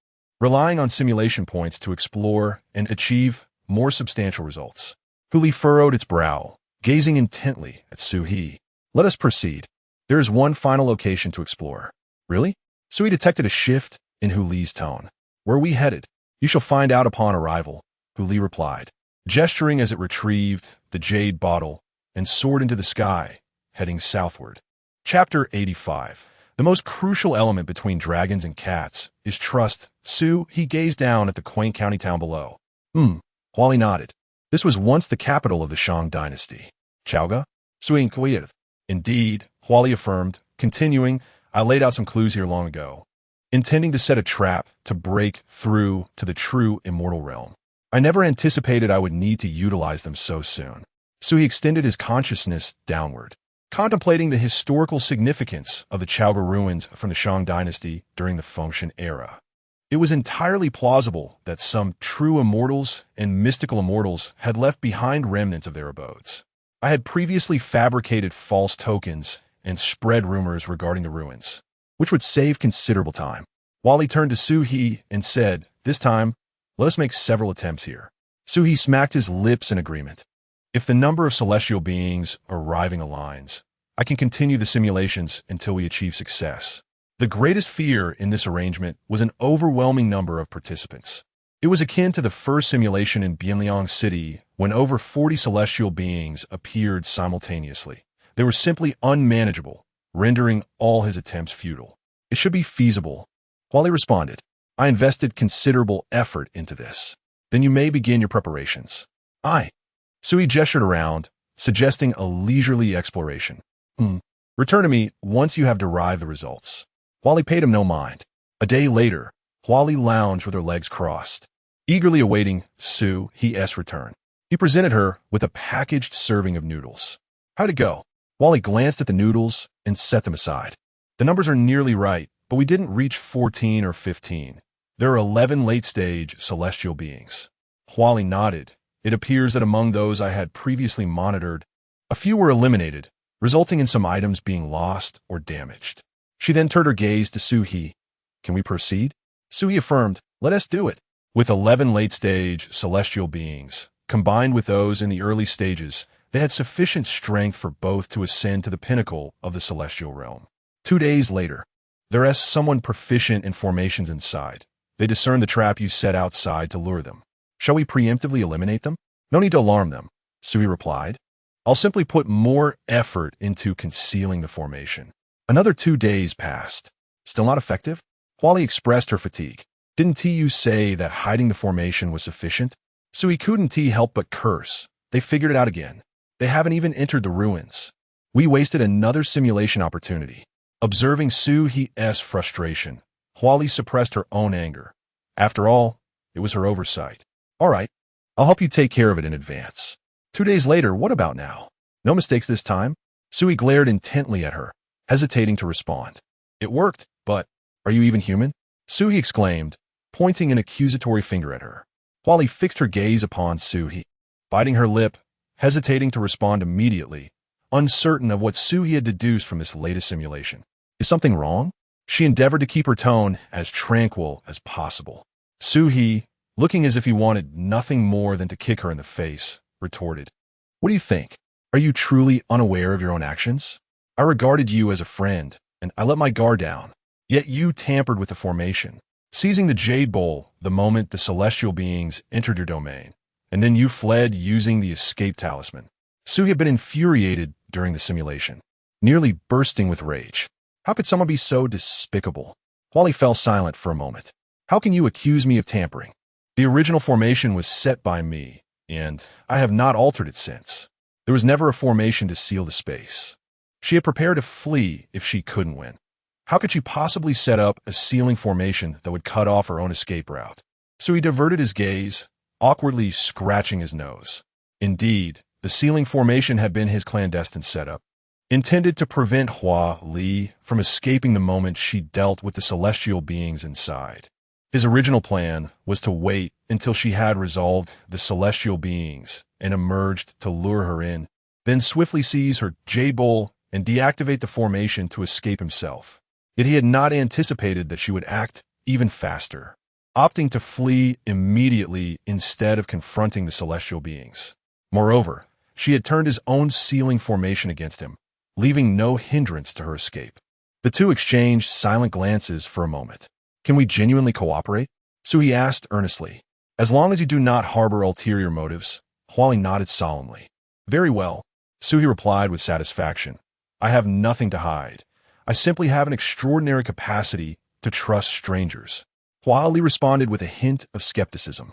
relying on simulation points to explore and achieve more substantial results. Hu Li furrowed its brow, gazing intently at Suhi. Let us proceed. There is one final location to explore. Really? Suhi detected a shift in Hu Li's tone. Where are we headed? You shall find out upon arrival, Hu Li replied. gesturing as it retrieved the jade bottle and soared into the sky, heading southward. Chapter 85. The most crucial element between dragons and cats is trust. He gazed down at the quaint county town below. Huali nodded. This was once the capital of the Shang dynasty. Chowga? Suing. Indeed, Huali affirmed, continuing, I laid out some clues here long ago, intending to set a trap to break through to the true immortal realm. I never anticipated I would need to utilize them so soon. He extended his consciousness downward, contemplating the historical significance of the Chowga ruins from the Shang dynasty during the Fengshan era. It was entirely plausible that some true immortals and mystical immortals had left behind remnants of their abodes. I had previously fabricated false tokens and spread rumors regarding the ruins, which would save considerable time. Huali turned to Suhi and said, this time, let us make several attempts here. Suhi smacked his lips in agreement. If the number of celestial beings arriving aligns, I can continue the simulations until we achieve success. The greatest fear in this arrangement was an overwhelming number of participants. It was akin to the first simulation in Bianliang City when over 40 celestial beings appeared simultaneously. They were simply unmanageable, rendering all his attempts futile. It should be feasible. Huali responded, I invested considerable effort into this. Then you may begin your preparations. Sui gestured around, suggesting a leisurely exploration. Return to me once you have derived the results. Huali paid him no mind. A day later, Huali lounged with her legs crossed, eagerly awaiting Suhi's return. He presented her with a packaged serving of noodles. How'd it go? Huali glanced at the noodles and set them aside. The numbers are nearly right, but we didn't reach 14 or 15. There are 11 late-stage celestial beings. Huali nodded. It appears that among those I had previously monitored, a few were eliminated, resulting in some items being lost or damaged. She then turned her gaze to Suhi. Can we proceed? Suhi affirmed, let us do it. With 11 late-stage celestial beings, combined with those in the early stages, they had sufficient strength for both to ascend to the pinnacle of the celestial realm. 2 days later, there is someone proficient in formations inside. They discern the trap you set outside to lure them. Shall we preemptively eliminate them? No need to alarm them, Suhi replied. I'll simply put more effort into concealing the formation. Another 2 days passed. Still not effective? Huali expressed her fatigue. Didn't Tu say that hiding the formation was sufficient? Suhi couldn't help but curse. They figured it out again. They haven't even entered the ruins. We wasted another simulation opportunity. Observing Suhi's frustration, Huali suppressed her own anger. After all, it was her oversight. All right, I'll help you take care of it in advance. 2 days later, what about now? No mistakes this time? Suhi glared intently at her, hesitating to respond. It worked, but are you even human? Suhi exclaimed, pointing an accusatory finger at her. Huali fixed her gaze upon Suhi, biting her lip, hesitating to respond immediately, uncertain of what Suhi had deduced from this latest simulation. Is something wrong? She endeavored to keep her tone as tranquil as possible. Suhi, looking as if he wanted nothing more than to kick her in the face, retorted, What do you think? Are you truly unaware of your own actions? I regarded you as a friend, and I let my guard down. Yet you tampered with the formation, seizing the jade bowl the moment the celestial beings entered your domain, and then you fled using the escape talisman. Suhi had been infuriated during the simulation, nearly bursting with rage. How could someone be so despicable? Huali fell silent for a moment. How can you accuse me of tampering? The original formation was set by me, and I have not altered it since. There was never a formation to seal the space. She had prepared to flee if she couldn't win. How could she possibly set up a sealing formation that would cut off her own escape route? So he diverted his gaze, awkwardly scratching his nose. Indeed, the sealing formation had been his clandestine setup, intended to prevent Huali from escaping the moment she dealt with the celestial beings inside. His original plan was to wait until she had resolved the celestial beings and emerged to lure her in, then swiftly seize her jade bowl and deactivate the formation to escape himself. Yet he had not anticipated that she would act even faster, opting to flee immediately instead of confronting the celestial beings. Moreover, she had turned his own sealing formation against him, leaving no hindrance to her escape. The two exchanged silent glances for a moment. Can we genuinely cooperate? Suhi asked earnestly. As long as you do not harbor ulterior motives, Huali nodded solemnly. Very well, Suhi replied with satisfaction. I have nothing to hide. I simply have an extraordinary capacity to trust strangers. Huali responded with a hint of skepticism.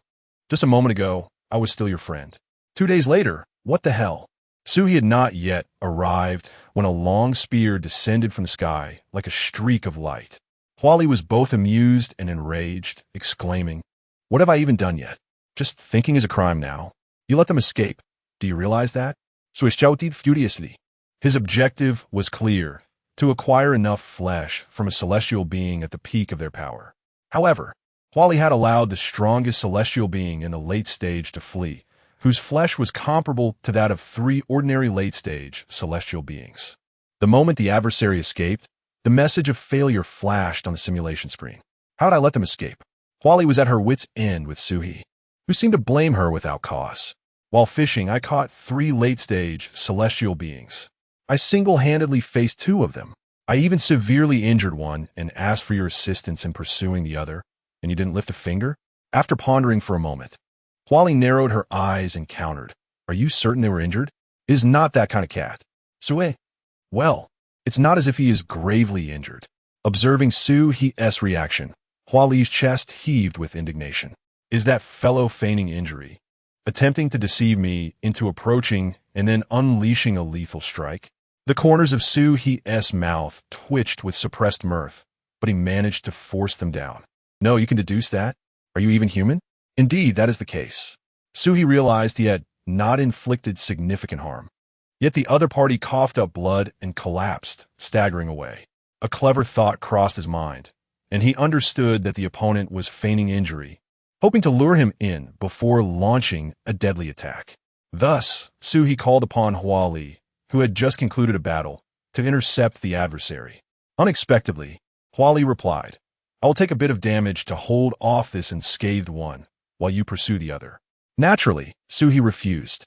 Just a moment ago, I was still your friend. 2 days later, what the hell? Suhi had not yet arrived when a long spear descended from the sky like a streak of light. Huali was both amused and enraged, exclaiming, What have I even done yet? Just thinking is a crime now. You let them escape. Do you realize that? Suhi shouted furiously. His objective was clear, to acquire enough flesh from a celestial being at the peak of their power. However, Huali had allowed the strongest celestial being in the late stage to flee, whose flesh was comparable to that of 3 ordinary late-stage celestial beings. The moment the adversary escaped, the message of failure flashed on the simulation screen. How'd I let them escape? Huali was at her wit's end with Suhi, who seemed to blame her without cause. While fishing, I caught 3 late-stage celestial beings. I single-handedly faced 2 of them. I even severely injured one and asked for your assistance in pursuing the other, and you didn't lift a finger? After pondering for a moment, Huali narrowed her eyes and countered. Are you certain they were injured? It is not that kind of cat. Sue? Well, it's not as if he is gravely injured. Observing Suhi's reaction, Huali's chest heaved with indignation. Is that fellow feigning injury? Attempting to deceive me into approaching and then unleashing a lethal strike? The corners of Suhi's mouth twitched with suppressed mirth, but he managed to force them down. No, you can deduce that. Are you even human? Indeed, that is the case. Suhi realized he had not inflicted significant harm. Yet the other party coughed up blood and collapsed, staggering away. A clever thought crossed his mind, and he understood that the opponent was feigning injury, hoping to lure him in before launching a deadly attack. Thus, Suhi called upon Huali, who had just concluded a battle, to intercept the adversary. Unexpectedly, Huali replied, I will take a bit of damage to hold off this unscathed one, while you pursue the other. Naturally, Suhi refused.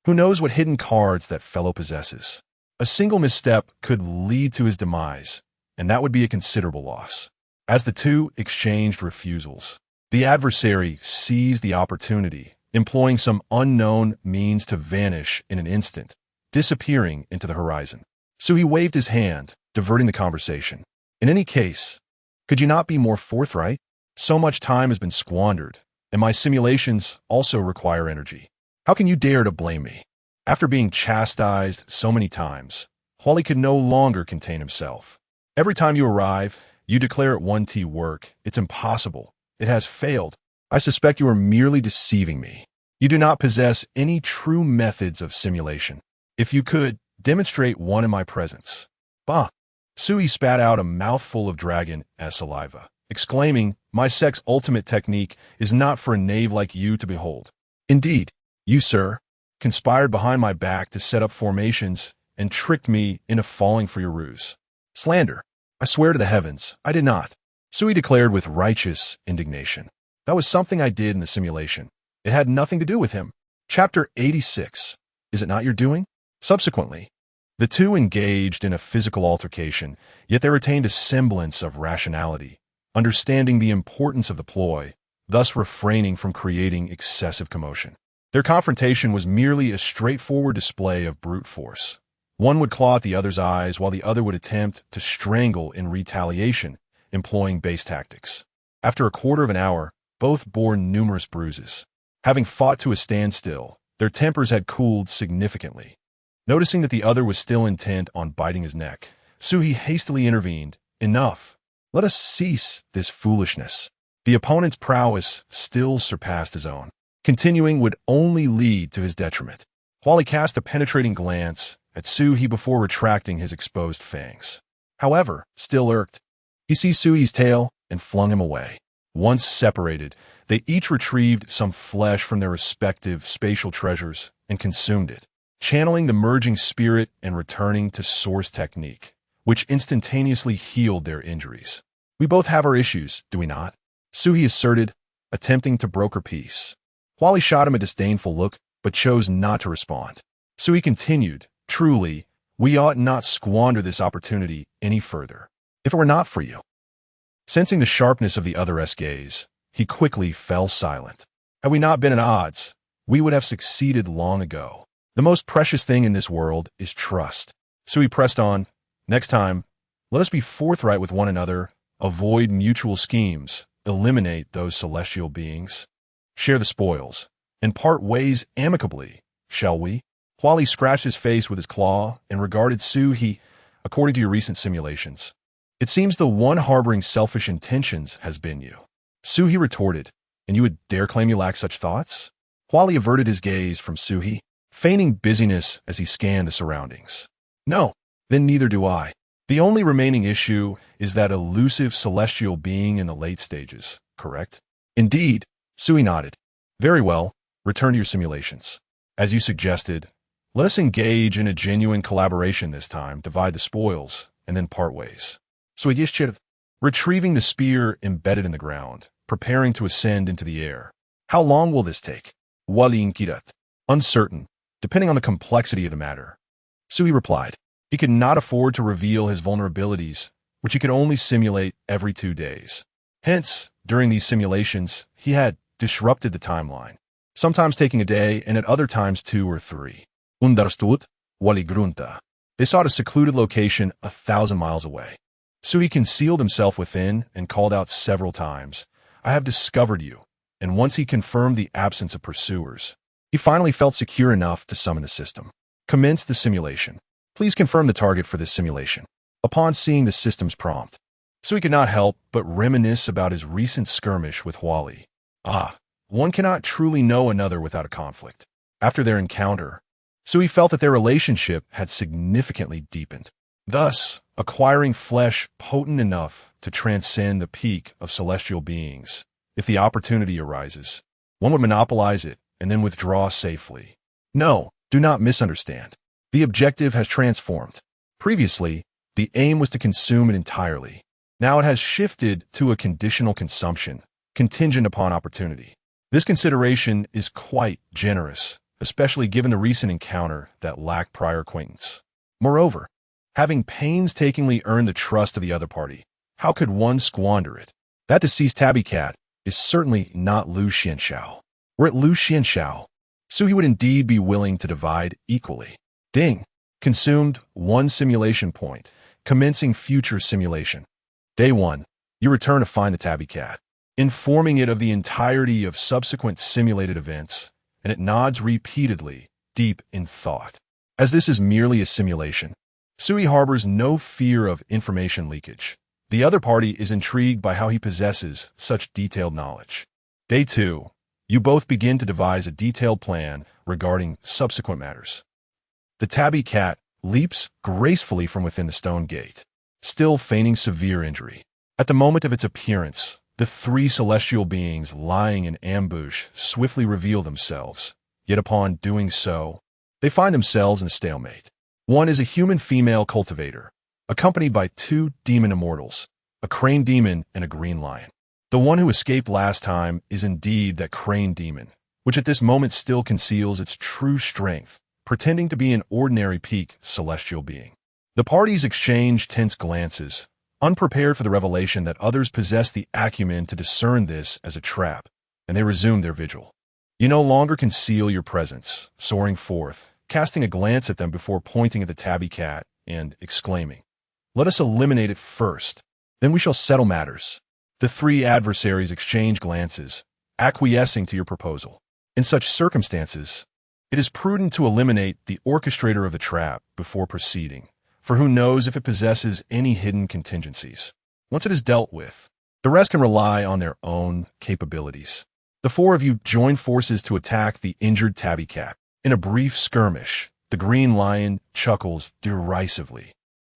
Who knows what hidden cards that fellow possesses? A single misstep could lead to his demise, and that would be a considerable loss. As the 2 exchanged refusals, the adversary seized the opportunity, employing some unknown means to vanish in an instant, disappearing into the horizon. Suhi waved his hand, diverting the conversation. In any case, could you not be more forthright? So much time has been squandered, and my simulations also require energy. How can you dare to blame me? After being chastised so many times, Huali could no longer contain himself. Every time you arrive, you declare it 1T work. It's impossible. It has failed. I suspect you are merely deceiving me. You do not possess any true methods of simulation. If you could, demonstrate one in my presence. Bah! Suhi spat out a mouthful of dragon as saliva, exclaiming, My sex ultimate technique is not for a knave like you to behold. Indeed, you, sir, conspired behind my back to set up formations and tricked me into falling for your ruse. Slander. I swear to the heavens, I did not. Suhi declared with righteous indignation. That was something I did in the simulation. It had nothing to do with him. Chapter 86. Is it not your doing? Subsequently, the 2 engaged in a physical altercation, yet they retained a semblance of rationality, understanding the importance of the ploy, thus refraining from creating excessive commotion. Their confrontation was merely a straightforward display of brute force. One would claw at the other's eyes while the other would attempt to strangle in retaliation, employing base tactics. After a quarter of an hour, both bore numerous bruises. Having fought to a standstill, their tempers had cooled significantly. Noticing that the other was still intent on biting his neck, Suhi hastily intervened. Enough. Let us cease this foolishness. The opponent's prowess still surpassed his own. Continuing would only lead to his detriment. Huali cast a penetrating glance at Suhi before retracting his exposed fangs. However, still irked, he seized Suhi's tail and flung him away. Once separated, they each retrieved some flesh from their respective spatial treasures and consumed it, channeling the merging spirit and returning to source technique, which instantaneously healed their injuries. We both have our issues, do we not? Suhi asserted, attempting to broker peace. Huali shot him a disdainful look, but chose not to respond. Suhi continued, truly, we ought not squander this opportunity any further, if it were not for you. Sensing the sharpness of the other's gaze, he quickly fell silent. Had we not been at odds, we would have succeeded long ago. The most precious thing in this world is trust. So he pressed on. Next time, let us be forthright with one another, avoid mutual schemes, eliminate those celestial beings, share the spoils, and part ways amicably, shall we? While he scratched his face with his claw and regarded Su, according to your recent simulations, it seems the one harboring selfish intentions has been you. Su, retorted, and you would dare claim you lack such thoughts? While he averted his gaze from Su, feigning busyness as he scanned the surroundings. No, then neither do I. The only remaining issue is that elusive celestial being in the late stages, correct? Indeed, Sui nodded. Very well, return to your simulations. As you suggested, let us engage in a genuine collaboration this time, divide the spoils, and then part ways. So retrieving the spear embedded in the ground, preparing to ascend into the air. How long will this take? Uncertain, depending on the complexity of the matter. Sui replied. He could not afford to reveal his vulnerabilities, which he could only simulate every 2 days. Hence, during these simulations, he had disrupted the timeline, sometimes taking a day and at other times 2 or 3. Understood? Wali grunta. They sought a secluded location 1,000 miles away. Sui concealed himself within and called out several times, I have discovered you. And once he confirmed the absence of pursuers, he finally felt secure enough to summon the system. Commence the simulation. Please confirm the target for this simulation. Upon seeing the system's prompt, Sui could not help but reminisce about his recent skirmish with Wally. One cannot truly know another without a conflict. After their encounter, Sui felt that their relationship had significantly deepened, thus acquiring flesh potent enough to transcend the peak of celestial beings. If the opportunity arises, one would monopolize it and then withdraw safely. No, do not misunderstand. The objective has transformed. Previously, the aim was to consume it entirely. Now it has shifted to a conditional consumption, contingent upon opportunity. This consideration is quite generous, especially given the recent encounter that lacked prior acquaintance. Moreover, having painstakingly earned the trust of the other party, how could one squander it? That deceased tabby cat is certainly not Lu Xianxiao. Were it Lu Xianxiao, Sui would indeed be willing to divide equally. Ding. Consumed 1 simulation point. Commencing future simulation. Day 1. You return to find the tabby cat, informing it of the entirety of subsequent simulated events, and it nods repeatedly, deep in thought. As this is merely a simulation, Sui harbors no fear of information leakage. The other party is intrigued by how he possesses such detailed knowledge. Day 2. You both begin to devise a detailed plan regarding subsequent matters. The tabby cat leaps gracefully from within the stone gate, still feigning severe injury. At the moment of its appearance, the 3 celestial beings lying in ambush swiftly reveal themselves, yet upon doing so, they find themselves in a stalemate. One is a human female cultivator, accompanied by 2 demon immortals, a crane demon and a green lion. The one who escaped last time is indeed that crane demon, which at this moment still conceals its true strength, pretending to be an ordinary peak celestial being. The parties exchange tense glances, unprepared for the revelation that others possess the acumen to discern this as a trap, and they resume their vigil. You no longer conceal your presence, soaring forth, casting a glance at them before pointing at the tabby cat and exclaiming, Let us eliminate it first, then we shall settle matters. The 3 adversaries exchange glances, acquiescing to your proposal. In such circumstances, it is prudent to eliminate the orchestrator of the trap before proceeding, for who knows if it possesses any hidden contingencies. Once it is dealt with, the rest can rely on their own capabilities. The 4 of you join forces to attack the injured tabby cat. In a brief skirmish, the green lion chuckles derisively,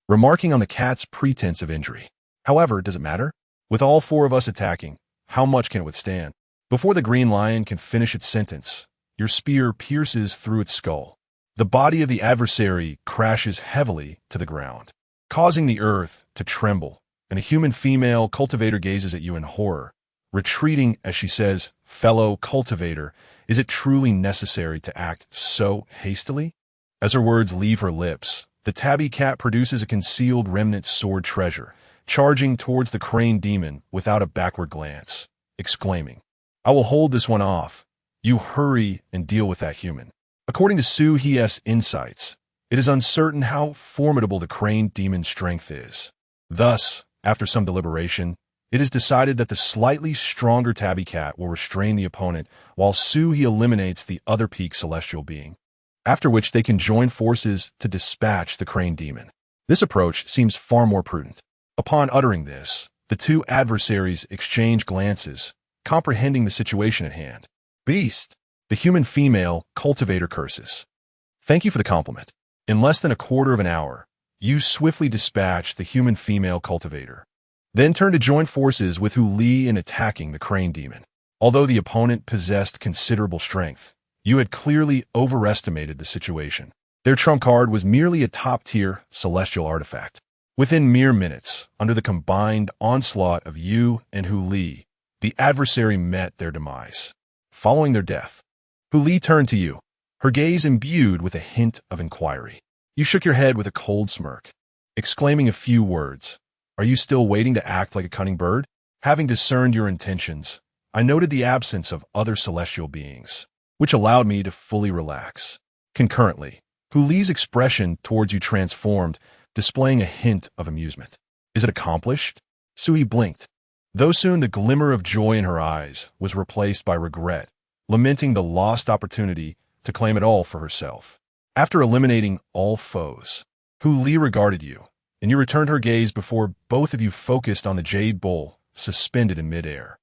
remarking on the cat's pretense of injury. However, does it matter? With all 4 of us attacking, how much can it withstand? Before the green lion can finish its sentence, your spear pierces through its skull. The body of the adversary crashes heavily to the ground, causing the earth to tremble, and a human female cultivator gazes at you in horror, retreating as she says, Fellow cultivator, is it truly necessary to act so hastily? As her words leave her lips, the tabby cat produces a concealed remnant sword treasure, charging towards the crane demon without a backward glance, exclaiming, I will hold this one off, You hurry and deal with that human. According to Su-He's insights, it is uncertain how formidable the crane demon's strength is. Thus, after some deliberation, it is decided that the slightly stronger tabby cat will restrain the opponent while Su-He eliminates the other peak celestial being, after which they can join forces to dispatch the crane demon. This approach seems far more prudent. Upon uttering this, the two adversaries exchange glances, comprehending the situation at hand. Beast! The human female cultivator curses. Thank you for the compliment. In less than a quarter of an hour, you swiftly dispatch the human female cultivator. Then turn to join forces with Hu Li in attacking the crane demon. Although the opponent possessed considerable strength, you had clearly overestimated the situation. Their trump card was merely a top-tier celestial artifact. Within mere minutes, under the combined onslaught of you and Hu Li, the adversary met their demise. Following their death, Hu Li turned to you, her gaze imbued with a hint of inquiry. You shook your head with a cold smirk, exclaiming a few words. Are you still waiting to act like a cunning bird? Having discerned your intentions, I noted the absence of other celestial beings, which allowed me to fully relax. Concurrently, Hu Li's expression towards you transformed, displaying a hint of amusement. Is it accomplished? Su-He blinked. Though soon the glimmer of joy in her eyes was replaced by regret, lamenting the lost opportunity to claim it all for herself. After eliminating all foes, Hu Li regarded you, and you returned her gaze before both of you focused on the jade bowl suspended in midair.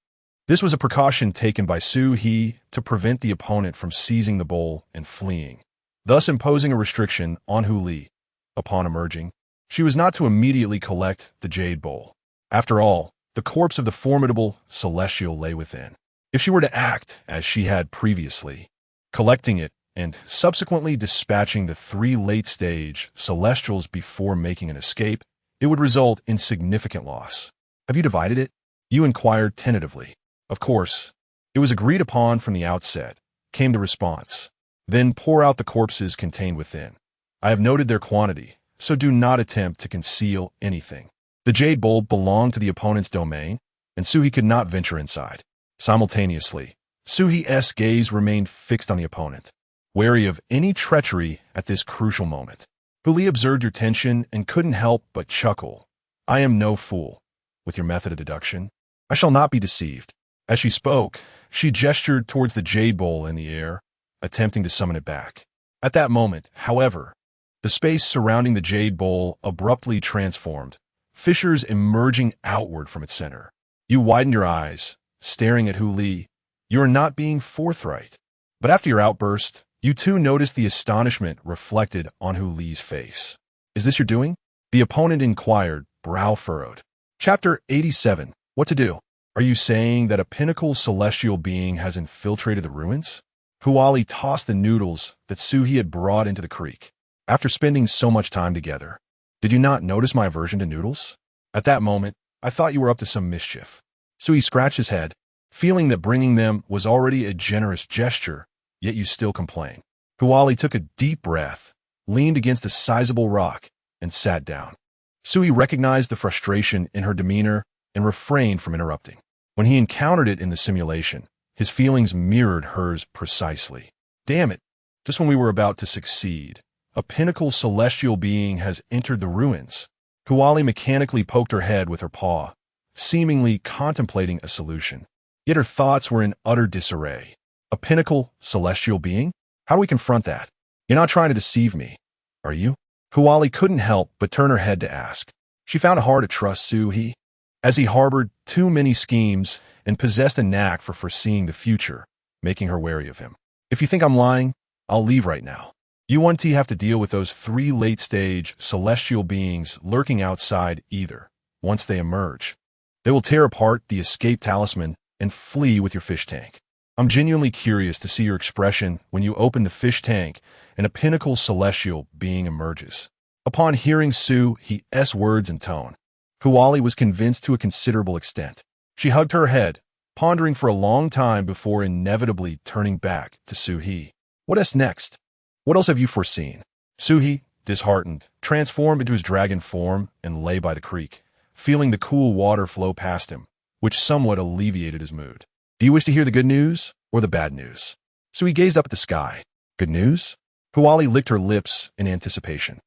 This was a precaution taken by Su-He to prevent the opponent from seizing the bowl and fleeing, thus imposing a restriction on Hu Li. Upon emerging, she was not to immediately collect the jade bowl. After all, the corpse of the formidable celestial lay within. If she were to act as she had previously, collecting it and subsequently dispatching the 3 late-stage celestials before making an escape, it would result in significant loss. Have you divided it? You inquired tentatively. Of course, it was agreed upon from the outset, came the response. Then pour out the corpses contained within. I have noted their quantity, so do not attempt to conceal anything. The jade bowl belonged to the opponent's domain, and Su-He could not venture inside. Simultaneously, Su-He's gaze remained fixed on the opponent, wary of any treachery at this crucial moment. Hu Li observed your tension and couldn't help but chuckle. I am no fool. With your method of deduction, I shall not be deceived. As she spoke, she gestured towards the jade bowl in the air, attempting to summon it back. At that moment, however, the space surrounding the jade bowl abruptly transformed, fissures emerging outward from its center. You widened your eyes, staring at Hu Li. You are not being forthright. But after your outburst, you too noticed the astonishment reflected on Hu Li's face. Is this your doing? The opponent inquired, brow furrowed. Chapter 87. What to do? Are you saying that a pinnacle celestial being has infiltrated the ruins? Hu Li tossed the noodles that Su-He had brought into the creek. After spending so much time together, did you not notice my aversion to noodles? At that moment, I thought you were up to some mischief. Su-He scratched his head, feeling that bringing them was already a generous gesture, yet you still complain. Hu Li took a deep breath, leaned against a sizable rock, and sat down. Su-He recognized the frustration in her demeanor and refrained from interrupting. When he encountered it in the simulation, his feelings mirrored hers precisely. Damn it, just when we were about to succeed, a pinnacle celestial being has entered the ruins. Hu Li mechanically poked her head with her paw, seemingly contemplating a solution. Yet her thoughts were in utter disarray. A pinnacle celestial being? How do we confront that? You're not trying to deceive me, are you? Hu Li couldn't help but turn her head to ask. She found it hard to trust Su-He, as he harbored too many schemes and possessed a knack for foreseeing the future, making her wary of him. If you think I'm lying, I'll leave right now. You and T have to deal with those 3 late-stage celestial beings lurking outside either. Once they emerge, they will tear apart the escape talisman and flee with your fish tank. I'm genuinely curious to see your expression when you open the fish tank and a pinnacle celestial being emerges. Upon hearing Su-He's words and tone, Hu Li was convinced to a considerable extent. She hugged her head, pondering for a long time before inevitably turning back to Su-He. What is next? What else have you foreseen? Su-He, disheartened, transformed into his dragon form and lay by the creek, feeling the cool water flow past him, which somewhat alleviated his mood. Do you wish to hear the good news or the bad news? Sui gazed up at the sky. Good news? Huali licked her lips in anticipation.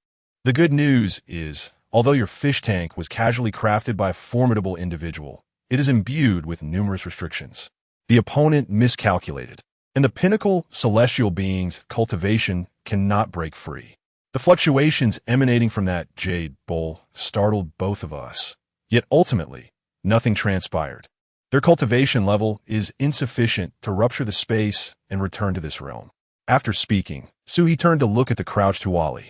The good news is, although your fish tank was casually crafted by a formidable individual, it is imbued with numerous restrictions. The opponent miscalculated, and the pinnacle celestial being's cultivation cannot break free. The fluctuations emanating from that jade bowl startled both of us. Yet ultimately, nothing transpired. Their cultivation level is insufficient to rupture the space and return to this realm. After speaking, Suhi turned to look at the crouched Huali.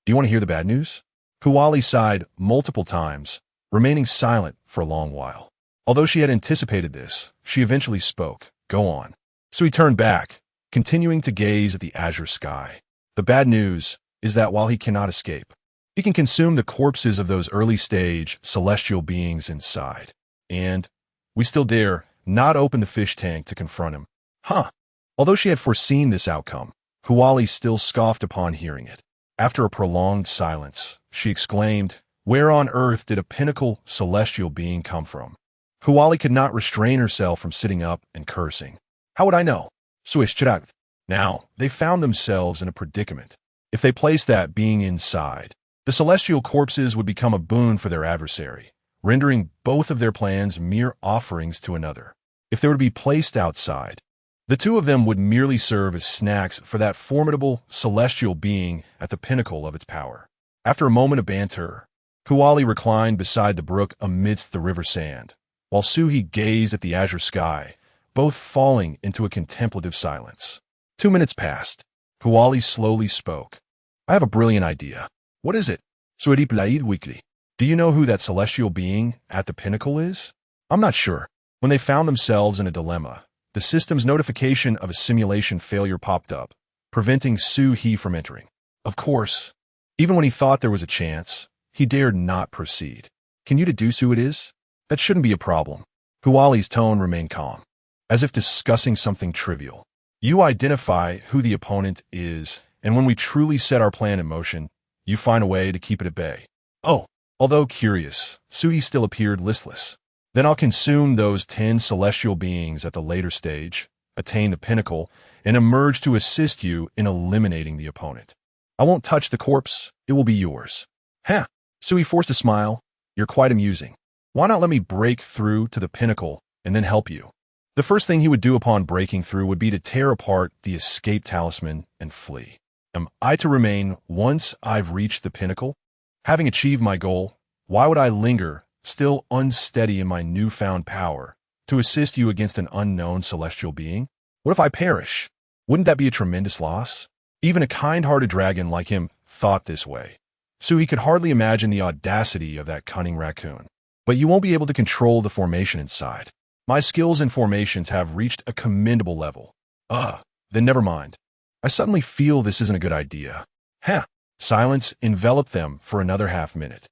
Do you want to hear the bad news? Huali sighed multiple times, remaining silent for a long while. Although she had anticipated this, she eventually spoke. Go on. Suhi turned back, continuing to gaze at the azure sky. The bad news is that while he cannot escape, he can consume the corpses of those early-stage celestial beings inside. And we still dare not open the fish tank to confront him. Huh. Although she had foreseen this outcome, Huali still scoffed upon hearing it. After a prolonged silence, she exclaimed, Where on earth did a pinnacle celestial being come from? Huali could not restrain herself from sitting up and cursing. How would I know? Swish chirak. Now, they found themselves in a predicament. If they placed that being inside, the celestial corpses would become a boon for their adversary, rendering both of their plans mere offerings to another. If they were to be placed outside, the two of them would merely serve as snacks for that formidable celestial being at the pinnacle of its power. After a moment of banter, Huali reclined beside the brook amidst the river sand, while Suhi gazed at the azure sky, both falling into a contemplative silence. 2 minutes passed. Huali slowly spoke. I have a brilliant idea. What is it? Suedip Laid Weekly. Do you know who that celestial being at the pinnacle is? I'm not sure. When they found themselves in a dilemma, the system's notification of a simulation failure popped up, preventing Su-He from entering. Of course, even when he thought there was a chance, he dared not proceed. Can you deduce who it is? That shouldn't be a problem. Huali's tone remained calm, as if discussing something trivial. You identify who the opponent is, and when we truly set our plan in motion, you find a way to keep it at bay. Oh, although curious, Sui still appeared listless. Then I'll consume those 10 celestial beings at the later stage, attain the pinnacle, and emerge to assist you in eliminating the opponent. I won't touch the corpse, it will be yours. Ha! Sui forced a smile. You're quite amusing. Why not let me break through to the pinnacle and then help you? The first thing he would do upon breaking through would be to tear apart the escape talisman and flee. Am I to remain once I've reached the pinnacle? Having achieved my goal, why would I linger, still unsteady in my newfound power, to assist you against an unknown celestial being? What if I perish? Wouldn't that be a tremendous loss? Even a kind-hearted dragon like him thought this way. Sui could hardly imagine the audacity of that cunning raccoon. But you won't be able to control the formation inside. My skills in formations have reached a commendable level. Then never mind. I suddenly feel this isn't a good idea. Silence enveloped them for another half minute.